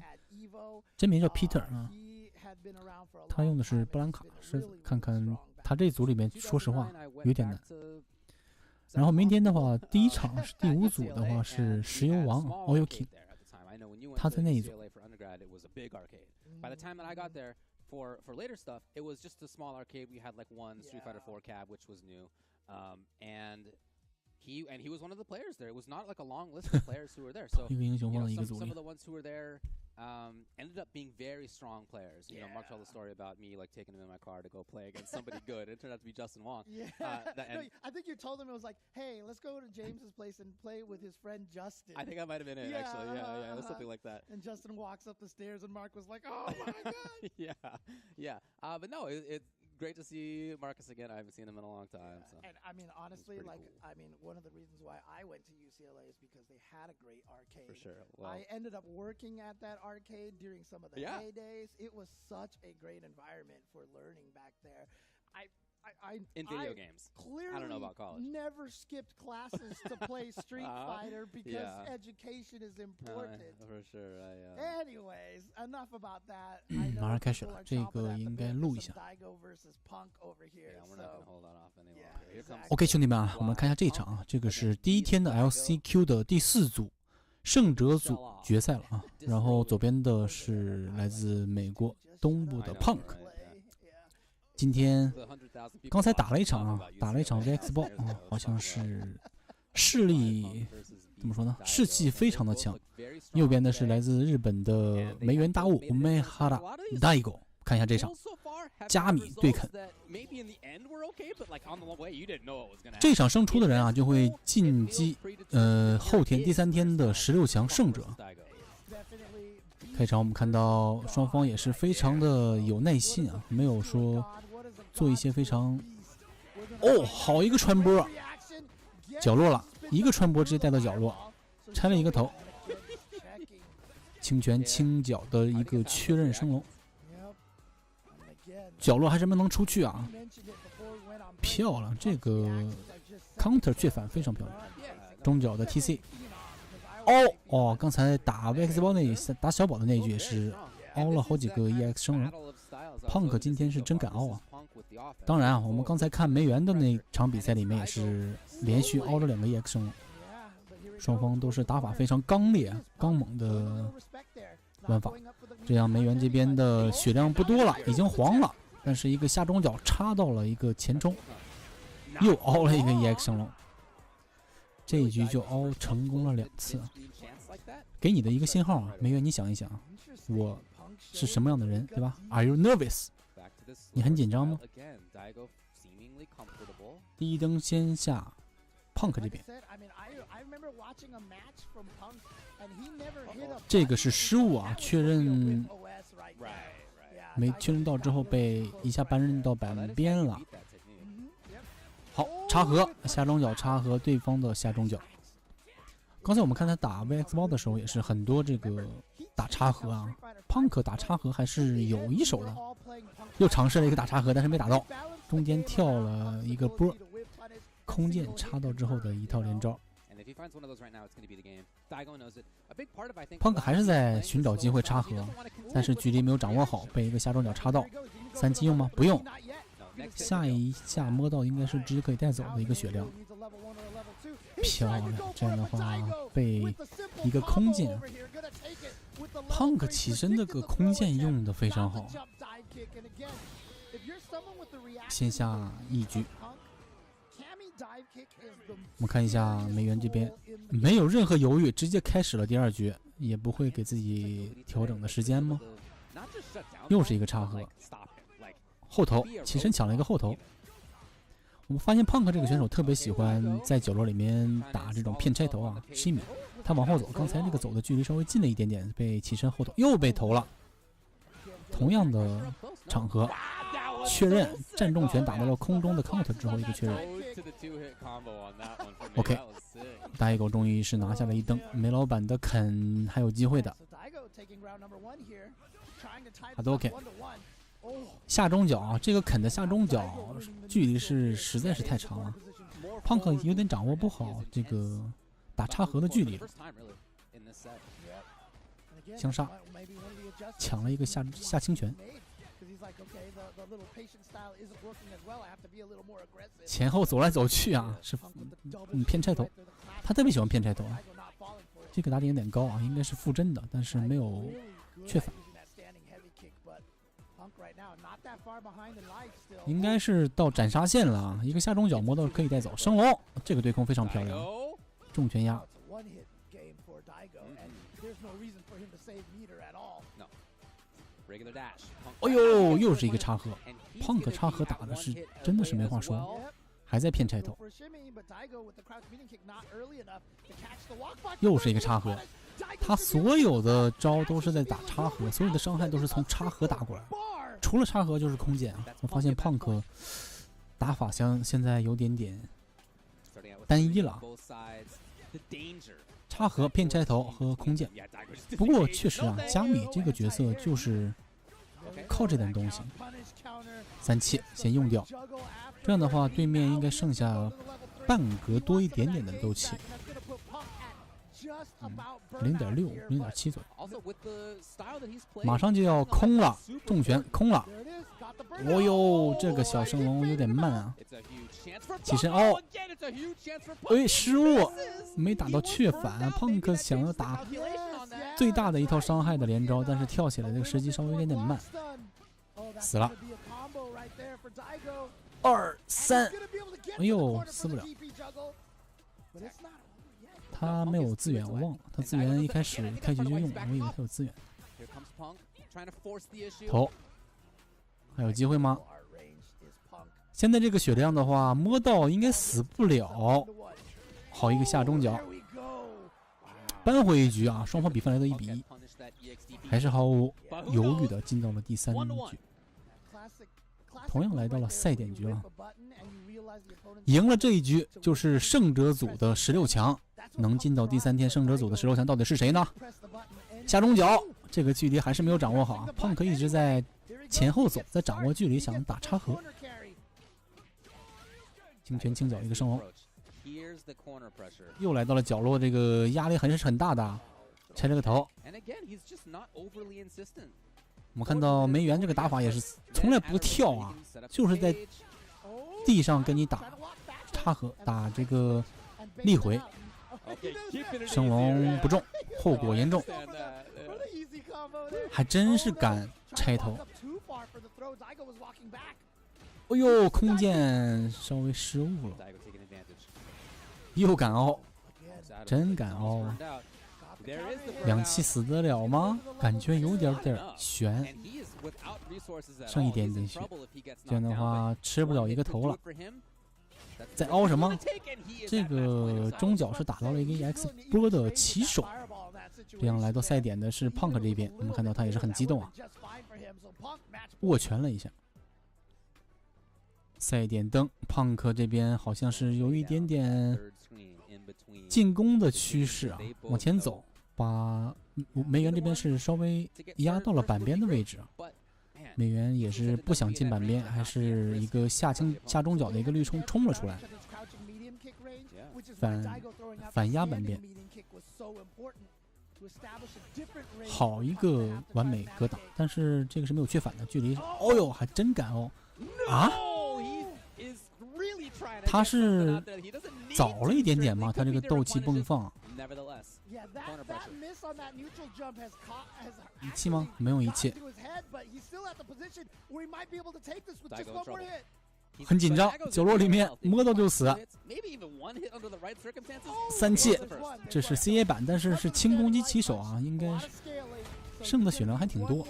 真名叫 Peter 啊，他用的是布兰卡，是看看他这组里面，说实话有点难。然后明天的话，第1场是第5组的话是石油王 Oil King， 他在那一组。 For later stuff, it was just a small arcade. We had like one Street Fighter 4 cab, which was new, and he was one of the players there. It was not like a long list of players who were there. So some of the ones who were there ended up being very strong players. You know, Mark told the story about me like taking him in my car to go play against somebody good. It turned out to be Justin Wong. Yeah. I think you told him it was like, hey, let's go to James's place and play with his friend Justin. I think I might have been it actually. Yeah, it was something like that. And Justin walks up the stairs and Mark was like, oh my god. Yeah. But no, it's great to see Marcus again. I haven't seen him in a long time. So. And I mean, honestly, pretty like, cool. I mean, one of the reasons why I went to UCLA is because they had a great arcade. For sure. Well, I ended up working at that arcade during some of the heydays. It was such a great environment for learning back there. in video games. Clearly I don't know about college. never skipped classes to play Street Fighter because education is important. For sure. Anyways, enough about that. 马上开始了，这个应该录一下。 Daigo versus Punk over here. Yeah, we're not gonna hold that off any longer. Here comes OK， 兄弟们啊，我们看一下这一场啊，这个是第一天的 LCQ 的第4组胜者组决赛了啊。然后左边的是来自美国东部的 Punk。今天刚才打了一场啊，打了一场 VX 包啊，好像是势力怎么说呢？士气非常的强。右边的是来自日本的梅原大悟 Umehara Daigo， 看一下这场加米对肯。这场胜出的人啊，就会晋级后天第3天的16强胜者。开场我们看到双方也是非常的有耐心啊，没有说做一些非常好一个穿波，角落了，一个穿波直接带到角落，拆了一个头，轻拳轻脚的一个确认升龙，角落还是没能出去啊，漂亮，这个 counter 确反非常漂亮，中角的 TC。刚才打 VX 包打小宝的那一局也是凹了好几个 EX 升龙。Punk 今天是真敢凹啊！当然啊，我们刚才看梅原的那场比赛里面也是连续凹了2个 EX 升龙。双方都是打法非常刚烈、刚猛的玩法。这样梅原这边的血量不多了，已经黄了，但是一个下中角插到了一个前冲，又凹了一个 EX 升龙。这一局就凹成功了2次，给你的一个信号啊，梅原，你想一想，我是什么样的人，对吧 ？Are you nervous？ 你很紧张吗？第一灯先下 Punk 这边，这个是失误啊，确认没确认到之后被一下搬扔到板边了。好，插合下中角插合对方的下中角。刚才我们看他打 VX 包的时候，也是很多这个打插合啊。Punk 打插合还是有一手的，又尝试了一个打插合，但是没打到，中间跳了一个波，空键插到之后的一套连招。Punk 还是在寻找机会插合，但是距离没有掌握好，被一个下中角插到。3级用吗？不用。下一下摸到应该是直接可以带走的一个血量，漂亮！这样的话被一个空键 ，Punk 起身这个空键用的非常好，先下一局。我们看一下梅原这边没有任何犹豫，直接开始了第2局，也不会给自己调整的时间吗？又是一个插合。后头起身抢了一个后头，我们发现Punk这个选手特别喜欢在角落里面打这种骗拆头啊，7米，他往后走，刚才那个走的距离稍微近了一点点，被起身后头又被投了。同样的场合，确认站重拳打到了空中的 counter 之后一个确认。OK， 大野狗终于是拿下了1灯，梅老板的肯还有机会的。阿多肯。下中角啊，这个肯的下中角距离是实在是太长了，Punk有点掌握不好这个打插合的距离了。相杀，抢了一个下轻拳，前后走来走去啊，是偏拆头，他特别喜欢偏拆头啊。这个打点有点高啊，应该是附身的，但是没有确反。应该是到斩杀线了啊！一个下中角摸到可以带走，升龙，这个对空非常漂亮，重拳压。哎呦，又是一个插合，Punk插合打的是真的是没话说，还在骗拆头，又是一个插合，他所有的招都是在打插合，所有的伤害都是从插合打过来。除了插盒就是空剑啊。我发现胖克打法现在有点单一了，插盒、骗拆头和空剑。不过确实啊，加米这个角色就是靠这点东西。3切先用掉，这样的话对面应该剩下半格多一点点的斗气。0.6、0.7左右，马上就要空了，重拳空了。哦呦，这个小升龙有点慢啊！起身哦，哎，失误，没打到雀反。胖克想要打最大的一套伤害的连招，但是跳起来这个时机稍微有点慢，死了。2、3，哎呦，死不了。他没有资源，我忘了，他资源一开始开局就用了，我以为他有资源。头，还有机会吗？现在这个血量的话，摸到应该死不了。好一个下中脚，扳回一局啊！双方比分来到1比1，还是毫无犹豫的进到了第3局。同样来到了赛点局了，赢了这一局就是胜者组的16强。能进到第3天胜者组的16强到底是谁呢？下中脚，这个距离还是没有掌握好啊。胖克一直在前后走，在掌握距离，想打插盒。轻拳轻脚一个升龙，又来到了角落，这个压力还是很大的。拆这个头，我们看到梅园这个打法也是从来不跳啊，就是在地上跟你打插盒，打这个力回。升龙不中，后果严重，还真是敢拆头。哎呦，空剑稍微失误了，又敢凹，真敢凹！2气死得了吗？感觉有点悬，剩一点点血，这样的话吃不了一个头了。在凹什么？这个中脚是打到了一个 EX 波的起手，这样来到赛点的是胖克这边，我们看到他也是很激动啊，握拳了一下。赛点灯，胖克这边好像是有一点点进攻的趋势啊，往前走，把梅园这边是稍微压到了板边的位置啊。梅园也是不想进板边，还是一个下中脚的一个绿冲了出来，反压板边，好一个完美格挡，但是这个是没有缺反的距离。哦呦，还真敢哦！啊，他是早了一点点吗？他这个斗气迸放。一气吗？没有一气。很紧张，角落里面摸到就死。3气，这是 CA 版，但是是轻攻击起手啊，应该剩的血量还挺多。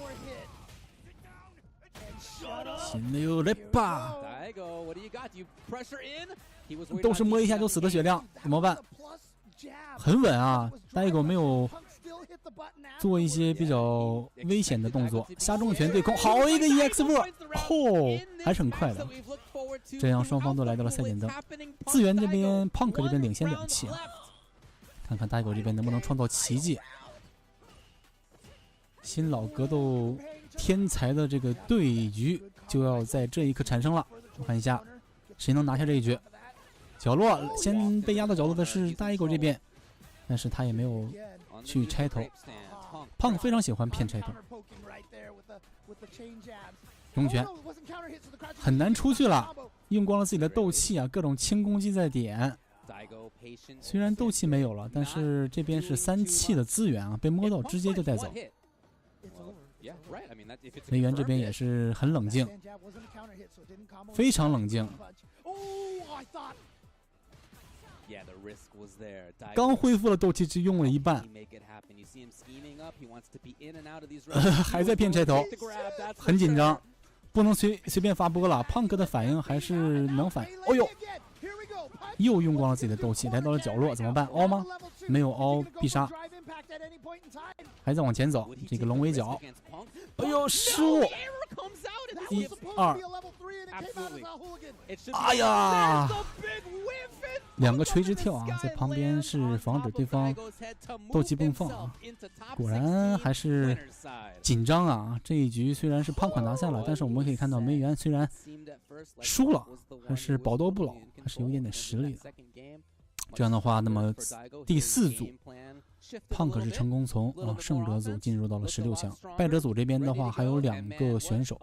新来吧，都是摸一下就死的血量，怎么办？很稳啊，呆狗没有做一些比较危险的动作，下重拳对空，好一个 EX 波，还是很快的。这样双方都来到了赛点灯，资源这边胖克这边领先2气啊，看看呆狗这边能不能创造奇迹。新老格斗天才的这个对局就要在这一刻产生了，我看一下谁能拿下这一局。角落先被压到角落的是大 A 狗这边，但是他也没有去拆头。胖非常喜欢骗拆头，中拳很难出去了，用光了自己的斗气啊，各种轻攻击在点。虽然斗气没有了，但是这边是3气的资源啊，被摸到直接就带走。梅园这边也是很冷静，非常冷静。刚恢复了斗气，只用了一半，还在骗拆头，很紧张，不能随便发波了。胖哥的反应还是能反应。哦呦，又用光了自己的斗气，来到了角落，怎么办？凹吗？没有凹，必杀，还在往前走。这个龙尾角，哎呦，失误！1、2，哎呀！2个垂直跳啊，在旁边是防止对方斗气迸放啊。果然还是紧张啊！这一局虽然是胖款拿下了，但是我们可以看到梅园虽然输了，还是宝刀不老，还是有一点点实力的。这样的话，那么第4组，胖可是成功从胜者组进入到了16强。败者组这边的话，还有2个选手，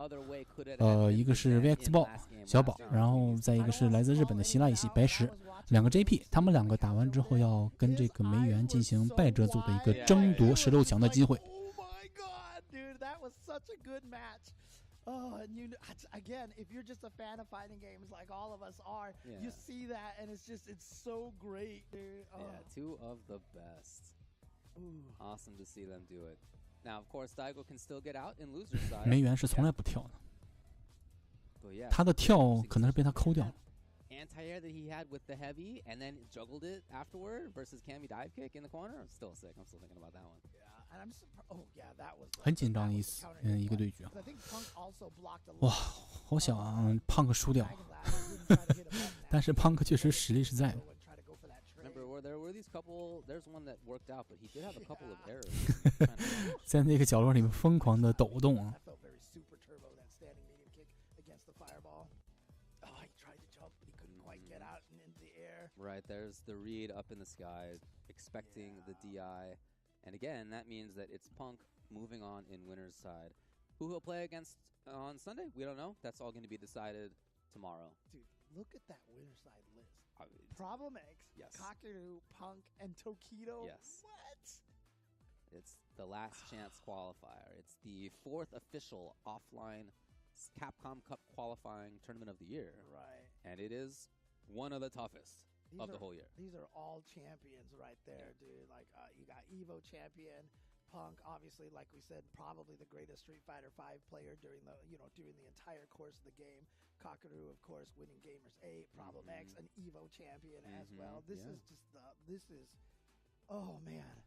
一个是 VX 豹小宝，然后再一个是来自日本的希拉一系白石，2个 JP， 他们2个打完之后要跟这个梅园进行败者组的一个争夺16强的机会。Oh, and again, if you're just a fan of fighting games like all of us are, you see that and it's so great, dude. Oh. Yeah, 2 of the best. Awesome to see them do it. Now, of course, Daigo can still get out in loser side. 梅园是从来不跳的， yeah, 他的跳可能是被他抠掉了。Anti-air that he had with the heavy and then juggled it afterward versus Cammy dive kick in the corner. Still sick. I'm still thinking about that one. And I'm oh yeah, that was 很紧张的一个对局啊！哇，好想胖克输掉，但是胖克确实实力是在的。在那个角落里面疯狂的抖动啊！ Right, there's the read up in the sky, expecting the DI. And again, that means that it's Punk moving on in winner's side. Who he'll play against on Sunday, we don't know. That's all going to be decided tomorrow. Dude, look at that winner's side list. Problem X, yes. Kakeru, Punk, and Tokido. Yes. What? It's the last chance qualifier. It's the 4th official offline Capcom Cup qualifying tournament of the year. Right. And it is one of the toughest of the whole year. These are all champions right there, dude. Like you got Evo champion, Punk, obviously, like we said, probably the greatest Street Fighter V player during the entire course of the game. Kakeru, of course, winning Gamers 8, Problem X, an Evo champion as well. This is just oh man.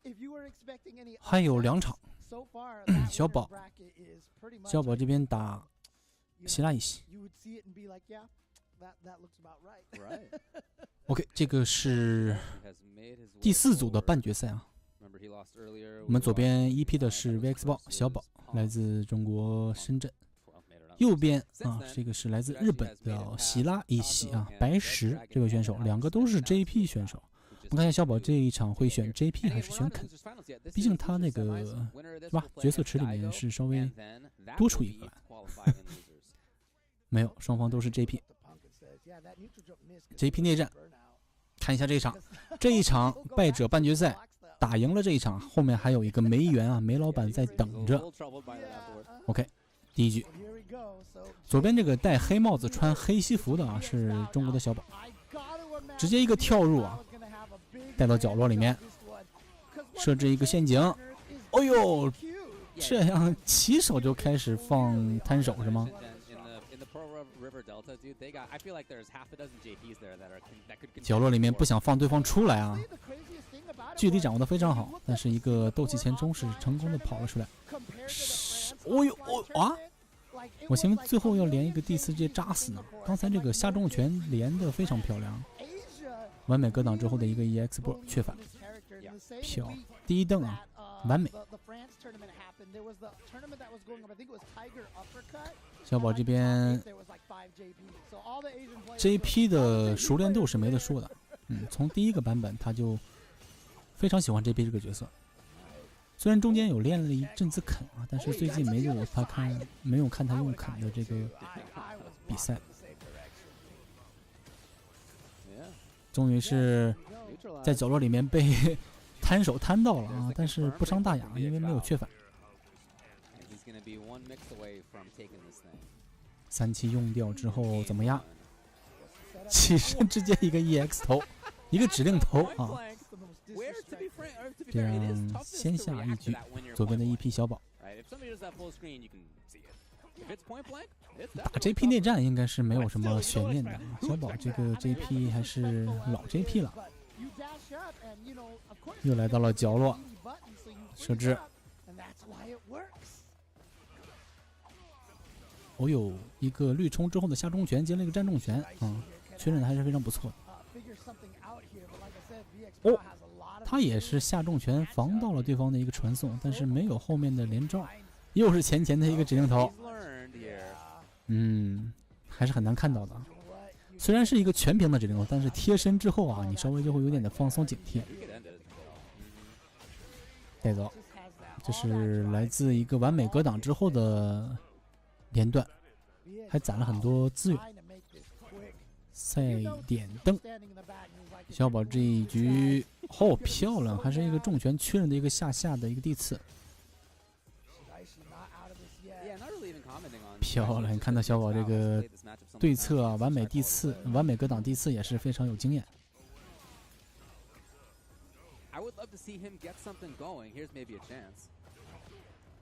If you were expecting any 还有2场 so far, 小宝 pretty much 小宝这边打希拉一系。 You would see it and be like, yeah. That looks about right. Right. OK， 这个是第4组的半决赛啊。我们左边1P 的是 VX 豹小宝，来自中国深圳。右边啊，这个是来自日本的希拉一系啊，白石这位选手，2个都是 JP 选手。我们看一下小宝这一场会选 JP 还是选肯？毕竟他那个是吧，角色池里面是稍微多出一个来。没有，双方都是 JP。JP 内战，看一下这一场，这一场败者半决赛打赢了这一场，后面还有一个梅园啊，梅老板在等着。OK， 第一局，左边这个戴黑帽子、穿黑西服的啊，是中国的小宝，直接一个跳入啊，带到角落里面，设置一个陷阱。哦呦，这样起手就开始放摊手是吗？ 角落里面不想放对方出来啊，距离掌握的非常好，但是一个斗气前冲是成功的跑了出来。哦呦啊！我寻思最后要连一个第4阶扎死呢。刚才这个下重拳连得非常漂亮，完美格挡之后的一个 EX 波缺反，漂第一蹬啊，完美。小宝这边 JP 的熟练度是没得说的，从第1个版本他就非常喜欢 JP 这个角色。虽然中间有练了一阵子肯啊，但是最近没有看他用肯的这个比赛。终于是在角落里面被摊手摊到了啊，但是不伤大雅，因为没有缺反。3期用掉之后怎么样？起身直接一个 EX 头，一个指令头啊！这样先下一局，左边的1P 小宝。打 JP 内战应该是没有什么悬念的。小宝这个 JP 还是老 JP 了，又来到了角落，设置。哦呦，一个绿冲之后的下中拳接了一个站中拳，确认的还是非常不错的。哦，他也是下重拳防到了对方的一个传送，但是没有后面的连招，又是前的一个指令头。还是很难看到的。虽然是一个全屏的指令头，但是贴身之后啊，你稍微就会有点的放松警惕。带走，这是来自一个完美格挡之后的连段，还攒了很多资源。赛点灯，小宝这一局漂亮，还是一个重拳确认的一个下的一个地刺。漂亮，看到小宝这个对策啊，完美地刺、完美格挡地刺也是非常有经验。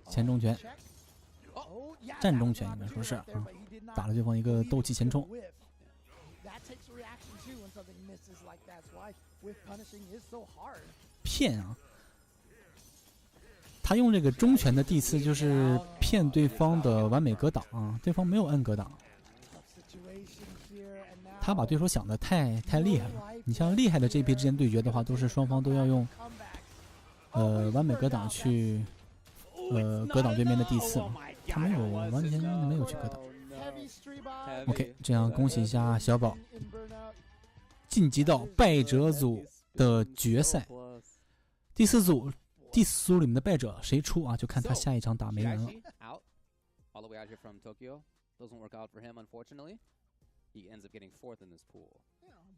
前中拳，站中拳应该说是打了对方一个斗气前冲。骗啊！他用这个中拳的地刺就是骗对方的完美格挡啊，对方没有摁格挡，他把对手想的太厉害了。你像厉害的这一批之间对决的话，都是双方都要用完美格挡去格挡对面的地刺嘛，他没有完全没有去格挡。OK， 这样恭喜一下小宝晋级到败者组的决赛。第四组里面的败者谁出啊？就看他下一场打没人了。All the way out here from Tokyo doesn't work out for him, unfortunately. He ends up getting 4th in this pool,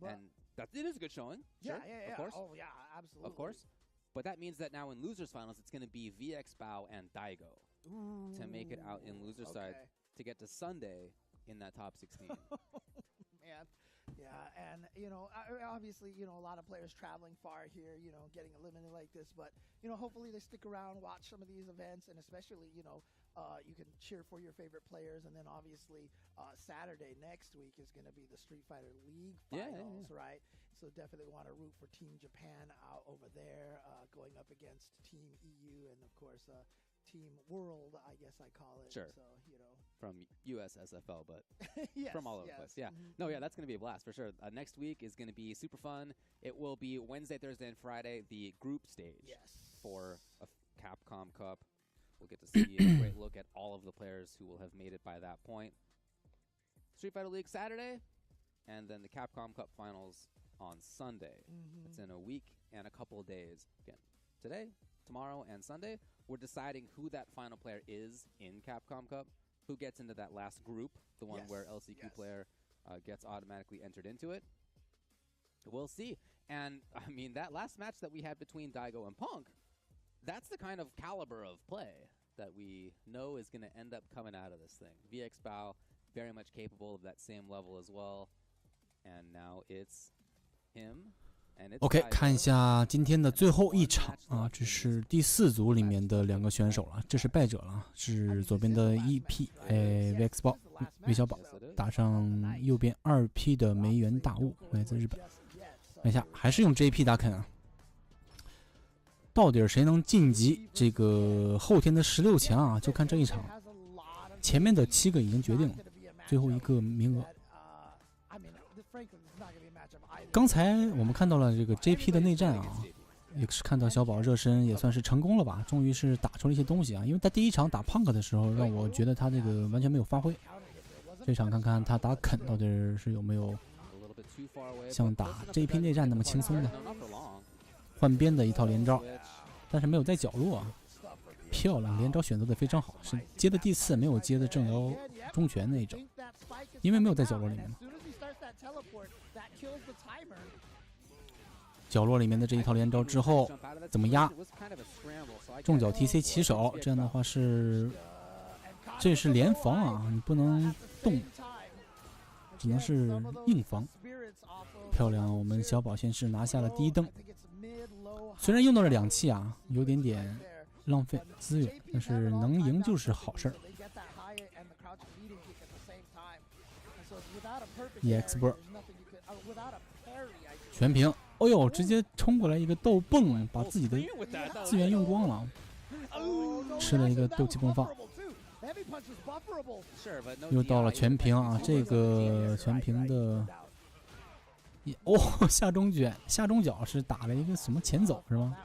and it is a good showing. Sure, of course. Oh yeah, absolutely. Of course, but that means that now in losers finals, it's going to be VX Bao and Daigo to make it out in loser side to get to Sunday in that top 16. Man. Yeah, and obviously, a lot of players traveling far here, getting eliminated like this, but hopefully they stick around, watch some of these events, and especially, you can cheer for your favorite players, and then obviously Saturday next week is going to be the Street Fighter League finals, right? So definitely want to root for Team Japan out over there, going up against Team EU, and of course Team World, I guess I call it. Sure. So, from USSFL, but yes, from all over the place. Yeah. No, yeah, that's going to be a blast for sure. Next week is going to be super fun. It will be Wednesday, Thursday, and Friday, the group stage for a Capcom Cup. We'll get to see a great look at all of the players who will have made it by that point. Street Fighter League Saturday, and then the Capcom Cup finals on Sunday. It's in a week and a couple of days. Again, today, tomorrow, and Sunday, we're deciding who that final player is in Capcom Cup, who gets into that last group, the one where LCQ player gets automatically entered into it. We'll see. And, I mean, that last match that we had between Daigo and Punk, that's the kind of caliber of play that we know is going to end up coming out of this thing. VX Bao, very much capable of that same level as well. And now it's him. OK， 看一下今天的最后一场啊，这是第4组里面的2个选手了，这是败者了，是左边的1P VX 包韦小宝打上右边2P的梅园大悟，来自日本。看一下，还是用 JP 打肯啊，到底谁能晋级这个后天的16强啊？就看这一场，前面的7个已经决定了，最后1个名额。刚才我们看到了这个 JP 的内战啊，也是看到小宝热身也算是成功了吧，终于是打出了一些东西啊。因为他第一场打Punk的时候，让我觉得他这个完全没有发挥。这场看看他打肯到底是有没有像打 JP 内战那么轻松的，换边的一套连招，但是没有在角落啊，漂亮，连招选择的非常好，是接的第4，没有接的正摇中拳那一种，因为没有在角落里面嘛。角落里面的这一套连招之后怎么压？重脚 TC 起手，这样的话这是连防啊，你不能动，只能是硬防。漂亮，我们小宝先是拿下了第1灯，虽然用到了2气啊，有点浪费资源，但是能赢就是好事儿。crouch meeting kick at the same time. And so without a perfect EX parry, 波 there's nothing you could without a parry, I should 全屏。哦呦，直接冲过来一个斗蹦，把自己的资源用光了，吃了一个斗气迸发。 Heavy punch is bufferable. Sure, but no 又到了全屏啊，这个全屏的，哦，下中卷，下中脚是打了一个什么前走是吗？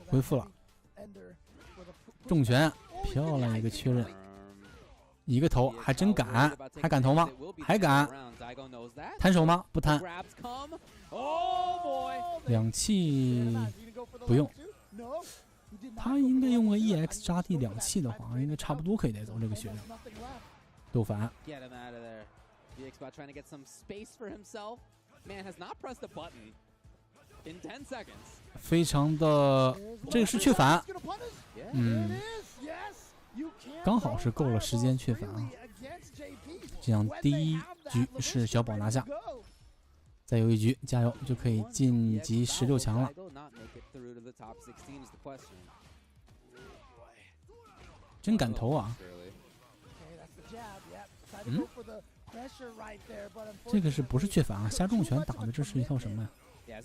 恢复了，重拳，漂亮一个确认，一个头还真敢，还敢投吗？还敢，弹手吗？不弹，两气不用。 他应该用个 EX 扎地两气的话，应该差不多可以带走这个血量。斗反，非常的，这个是确反，刚好是够了时间确反啊。这样第一局是小宝拿下，再有一局加油就可以晋级16强了。 真敢投啊！嗯，这个是不是确反啊？下重拳打的这是一套什么呀？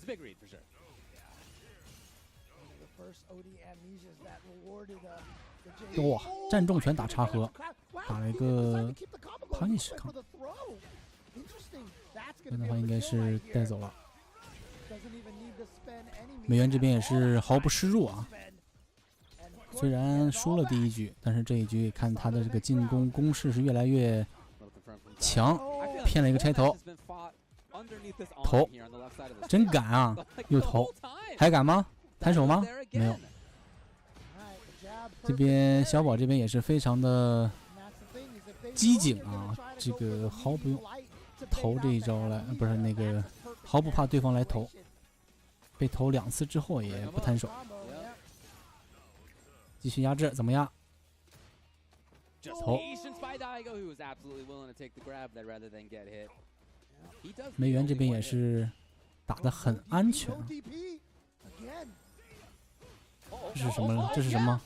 哇，站重拳打插合，打了一个 punish 抗，这样的话应该是带走了。美元这边也是毫不示弱啊。 虽然输了第一局，但是这一局看他的这个进攻攻势是越来越强，骗了一个拆头，头，真敢啊！又投，还敢吗？弹手吗？没有。这边小宝这边也是非常的机警啊，这个毫不用投这一招来，不是那个毫不怕对方来投，被投2次之后也不弹手。 继续压制，怎么样？投。梅园这边也是打得很安全啊。这是什么？这是什么？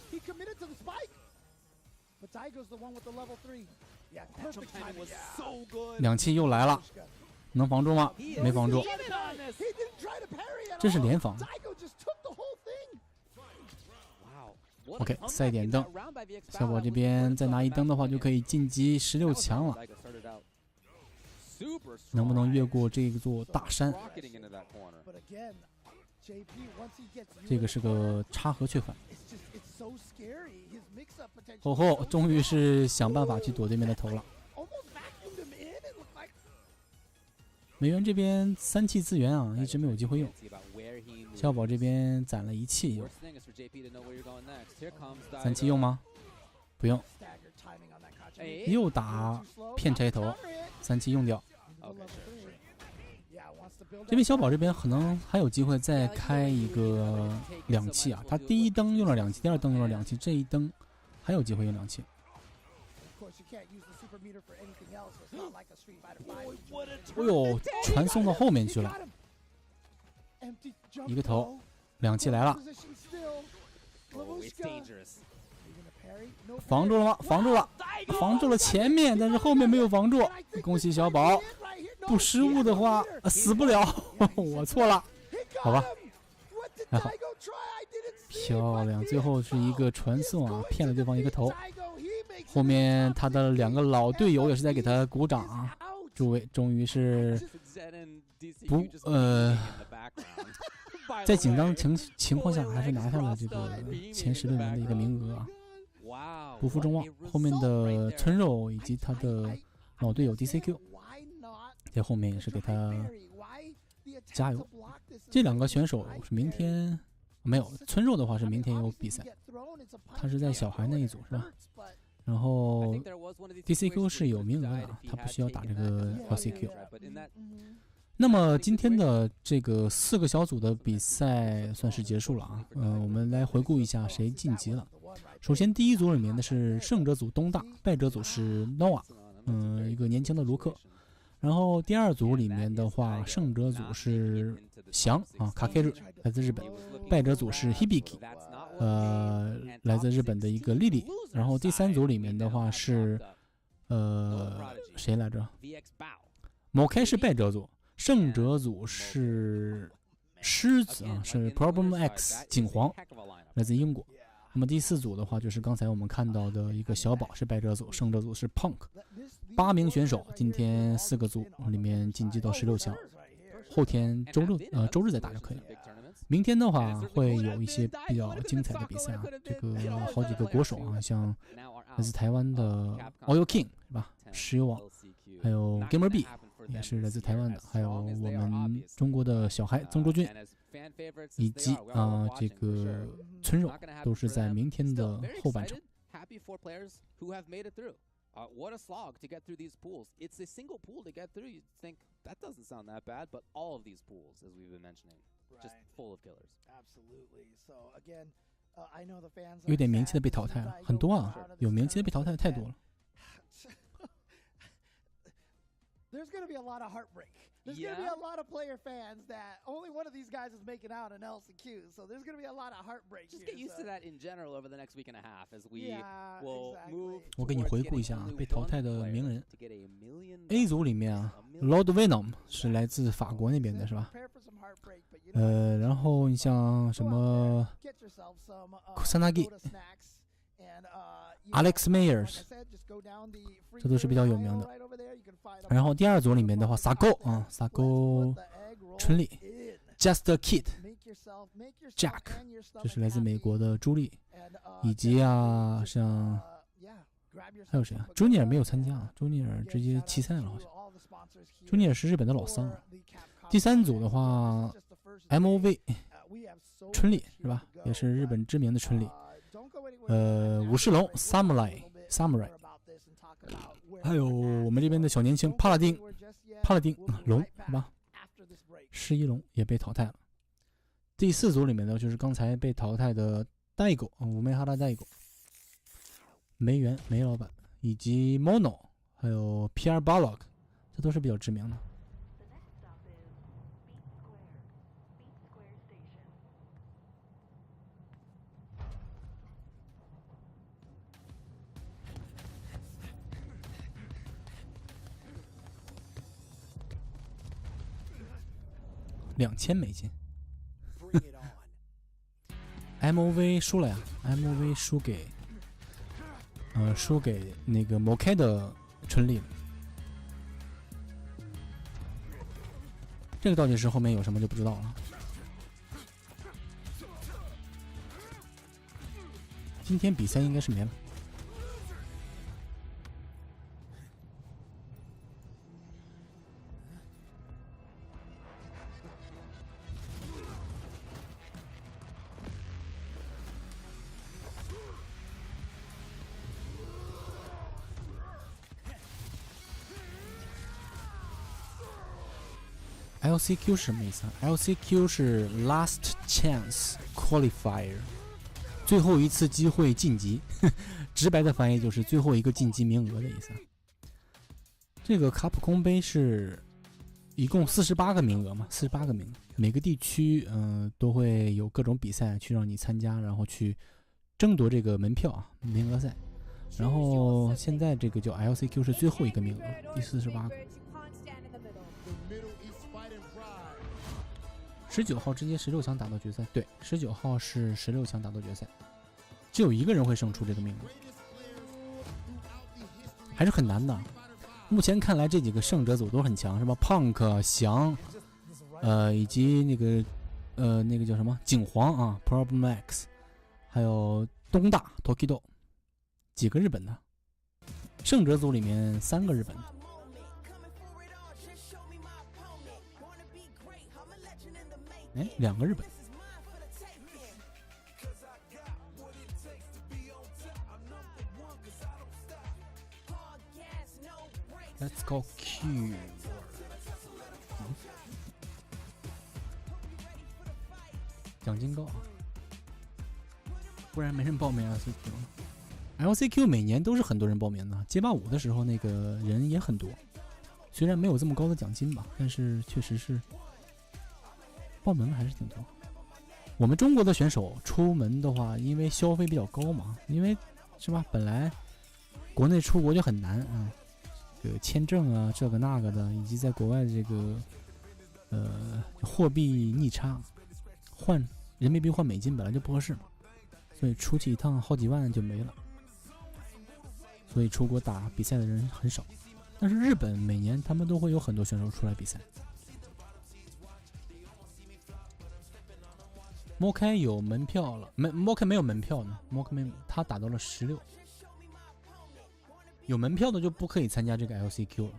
两气又来了，能防住吗？没防住。这是连防。 OK， 赛点灯，小宝这边再拿一灯的话，就可以晋级16强了。能不能越过这座大山？这个是个插合确反。吼吼，终于是想办法去躲对面的头了。梅园这边3气资源啊，一直没有机会用。 小宝这边攒了1气用，3气用吗？不用，又打骗拆头，3气用掉。这边小宝这边可能还有机会再开一个2气啊，他第一灯用了2气，第二灯用了2气，这一灯还有机会用2气。哎呦，传送到后面去了。 一个头，2气来了，防住了吗？防住了，防住了前面，但是后面没有防住。恭喜小宝，不失误的话死不了。我错了，好吧，还好，漂亮。最后是一个传送啊，骗了对方一个头。后面他的2个老队友也是在给他鼓掌啊，诸位终于是不在紧张情况下，还是拿下了这个前16名的一个名额啊，不负众望。后面的村肉以及他的老队友 DCQ 在后面也是给他加油。这2个选手是明天没有，村肉的话是明天有比赛，他是在小孩那一组是吧？然后 DCQ 是有名额的，他不需要打这个 LCQ。那么今天的这个4个小组的比赛算是结束了啊。我们来回顾一下谁晋级了。首先第一组里面的是胜者组东大，败者组是 Noah， 一个年轻的卢克。然后第2组里面的话，胜者组是翔啊，卡 K 日来自日本，败者组是 Hibiki，来自日本的一个莉莉。然后第3组里面的话是谁来着？Mokai 是败者组，胜者组是狮子啊，是 Problem X 景皇，来自英国。那么第4组的话，就是刚才我们看到的一个小宝是败者组，胜者组是 Punk。8名选手，今天4个组里面晋级到16强，后天周日再打就可以了。明天的话会有一些比较精彩的比赛啊，这个好几个国手啊，像来自台湾的 Oil King 是吧？石油网，还有 Gamer B 也是来自台湾的，还有我们中国的小孩曾卓君，以及这个村肉，都是在明天的后半程。What a slog to get through these pools. It's a single pool to get through. You'd think that doesn't sound that bad, but all of these pools, as we've been mentioning, just full of killers. Absolutely. So again, I know the fans. 有点名气的被淘汰了，很多啊，有名气的被淘汰的太多了。There's going to be a lot of heartbreak. There's going to be a lot of player fans that only one of these guys is making out in LCQ. So there's going to be a lot of heartbreak. Just get used to that in general over the next week and a half as we will move. 我给你回顾一下被淘汰的名人。A 组里面啊 ，Lord Venom 是来自法国那边的，是吧？然后你像什么 Kusanagi、Alex Mayers， 这都是比较有名的。然后第2组里面的话 ，Sago 春丽 ，Just a Kid、Jack， 这是来自美国的朱莉，以及像还有谁啊 ？Junior 没有参加，Junior 直接弃赛了，好像。Junior 是日本的老桑。第3组的话 ，MOV 春丽是吧？也是日本知名的春丽。武士龙 Samurai， 还有我们这边的小年轻帕拉丁龙是吧？11龙也被淘汰了。第4组里面呢，就是刚才被淘汰的代狗五枚哈拉代狗梅园梅老板，以及 Mono， 还有 Pierre Balog， 这都是比较知名的。2000美金。MOV 输了呀 ，MOV 输给那个 Mokai 的春丽了。这个倒计时后面有什么就不知道了。今天比赛应该是没了。LCQ 是什么意思啊 ？LCQ 是 Last Chance Qualifier， 最后一次机会晋级。直白的翻译就是最后一个晋级名额的意思。这个卡普空杯是一共48个名额嘛，48个名额，每个地区都会有各种比赛去让你参加，然后去争夺这个门票啊，名额赛。然后现在这个叫 LCQ 是最后一个名额，第48个。19号直接16强打到决赛，对，19号是16强打到决赛，只有一个人会胜出这个名额，还是很难的。目前看来，这几个胜者组都很强，是吧 ？Punk、翔，以及那个叫什么景皇啊 ，Problem X， 还有东大 Tokido， 几个日本的。胜者组里面3个日本的。哎，2个日本。Let's go Q。奖金高啊，不然没人报名 LCQ。LCQ 每年都是很多人报名的，街霸5的时候那个人也很多，虽然没有这么高的奖金吧，但是确实是。报名的还是挺多。我们中国的选手出门的话，因为消费比较高嘛，因为是吧，本来国内出国就很难啊，这个签证啊，这个那个的，以及在国外的这个货币逆差，换人民币换美金本来就不合适嘛，所以出去一趟好几万就没了，所以出国打比赛的人很少。但是日本每年他们都会有很多选手出来比赛。摩开有门票了，摩开没有门票呢，摩开没，他打到了16，有门票的就不可以参加这个 LCQ 了。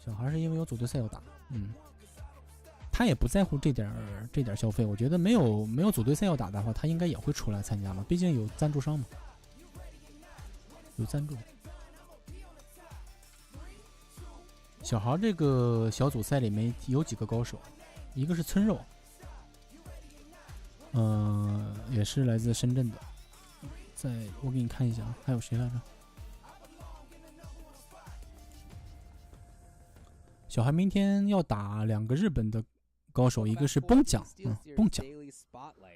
小孩是因为有组队赛要打，他也不在乎这点消费。我觉得没有组队赛要打的话，他应该也会出来参加嘛，毕竟有赞助商嘛，有赞助。小孩这个小组赛里面有几个高手，一个是村肉，也是来自深圳的。我给你看一下啊，还有谁来着？小孩明天要打2个日本的高手，一个是崩奖，崩奖，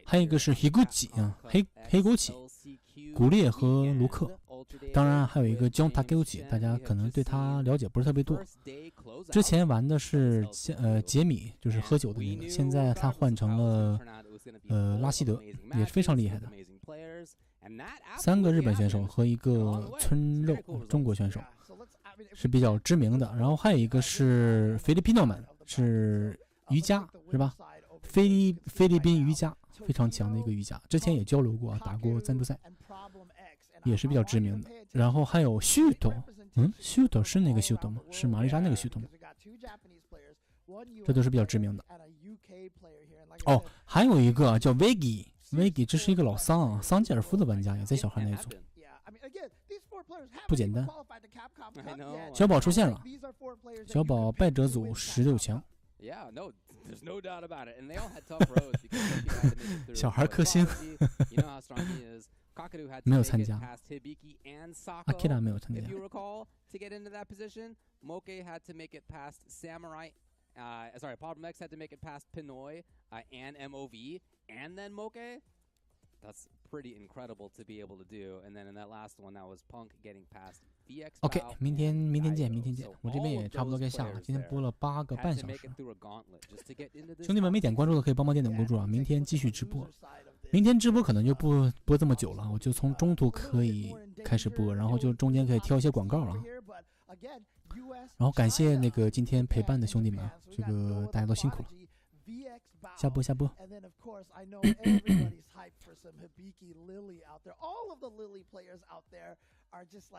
还有一个是黑枸杞啊，黑枸杞，古烈和卢克。当然还有一个江塔枸杞，大家可能对他了解不是特别多。之前玩的是杰米，就是喝酒的那个，现在他换成了拉希德，也是非常厉害的。3个日本选手和一个村肉中国选手是比较知名的，然后还有一个是菲律宾们，是瑜伽是吧？菲律宾瑜伽非常强的一个瑜伽，之前也交流过，打过赞助赛，也是比较知名的。然后还有秀斗，秀斗是那个秀斗吗？是玛丽莎那个秀斗吗？这都是比较知名的。哦，还有一个叫 Veggie，这是一个老桑吉尔夫的玩家，也在小孩那一组，不简单。小宝出现了，小宝败者组16强。小孩克星没有参加，阿基拉没有参加。Problem X had to make it past Pinoy and MOV, and then Moke. That's pretty incredible to be able to do. And then in that last one, that was Punk getting past VX. OK， 明天见。我这边也差不多该下了，今天播了8个半小时。兄弟们没点关注的可以帮忙点关注啊！明天继续直播。明天直播可能就不播这么久了，我就从中途可以开始播，然后就中间可以挑一些广告了。然后感谢那个今天陪伴的兄弟们，这个大家都辛苦了。下播。And then of course I know everybody's hyped for some Hibiki Lily out there. All of the Lily players out there are just like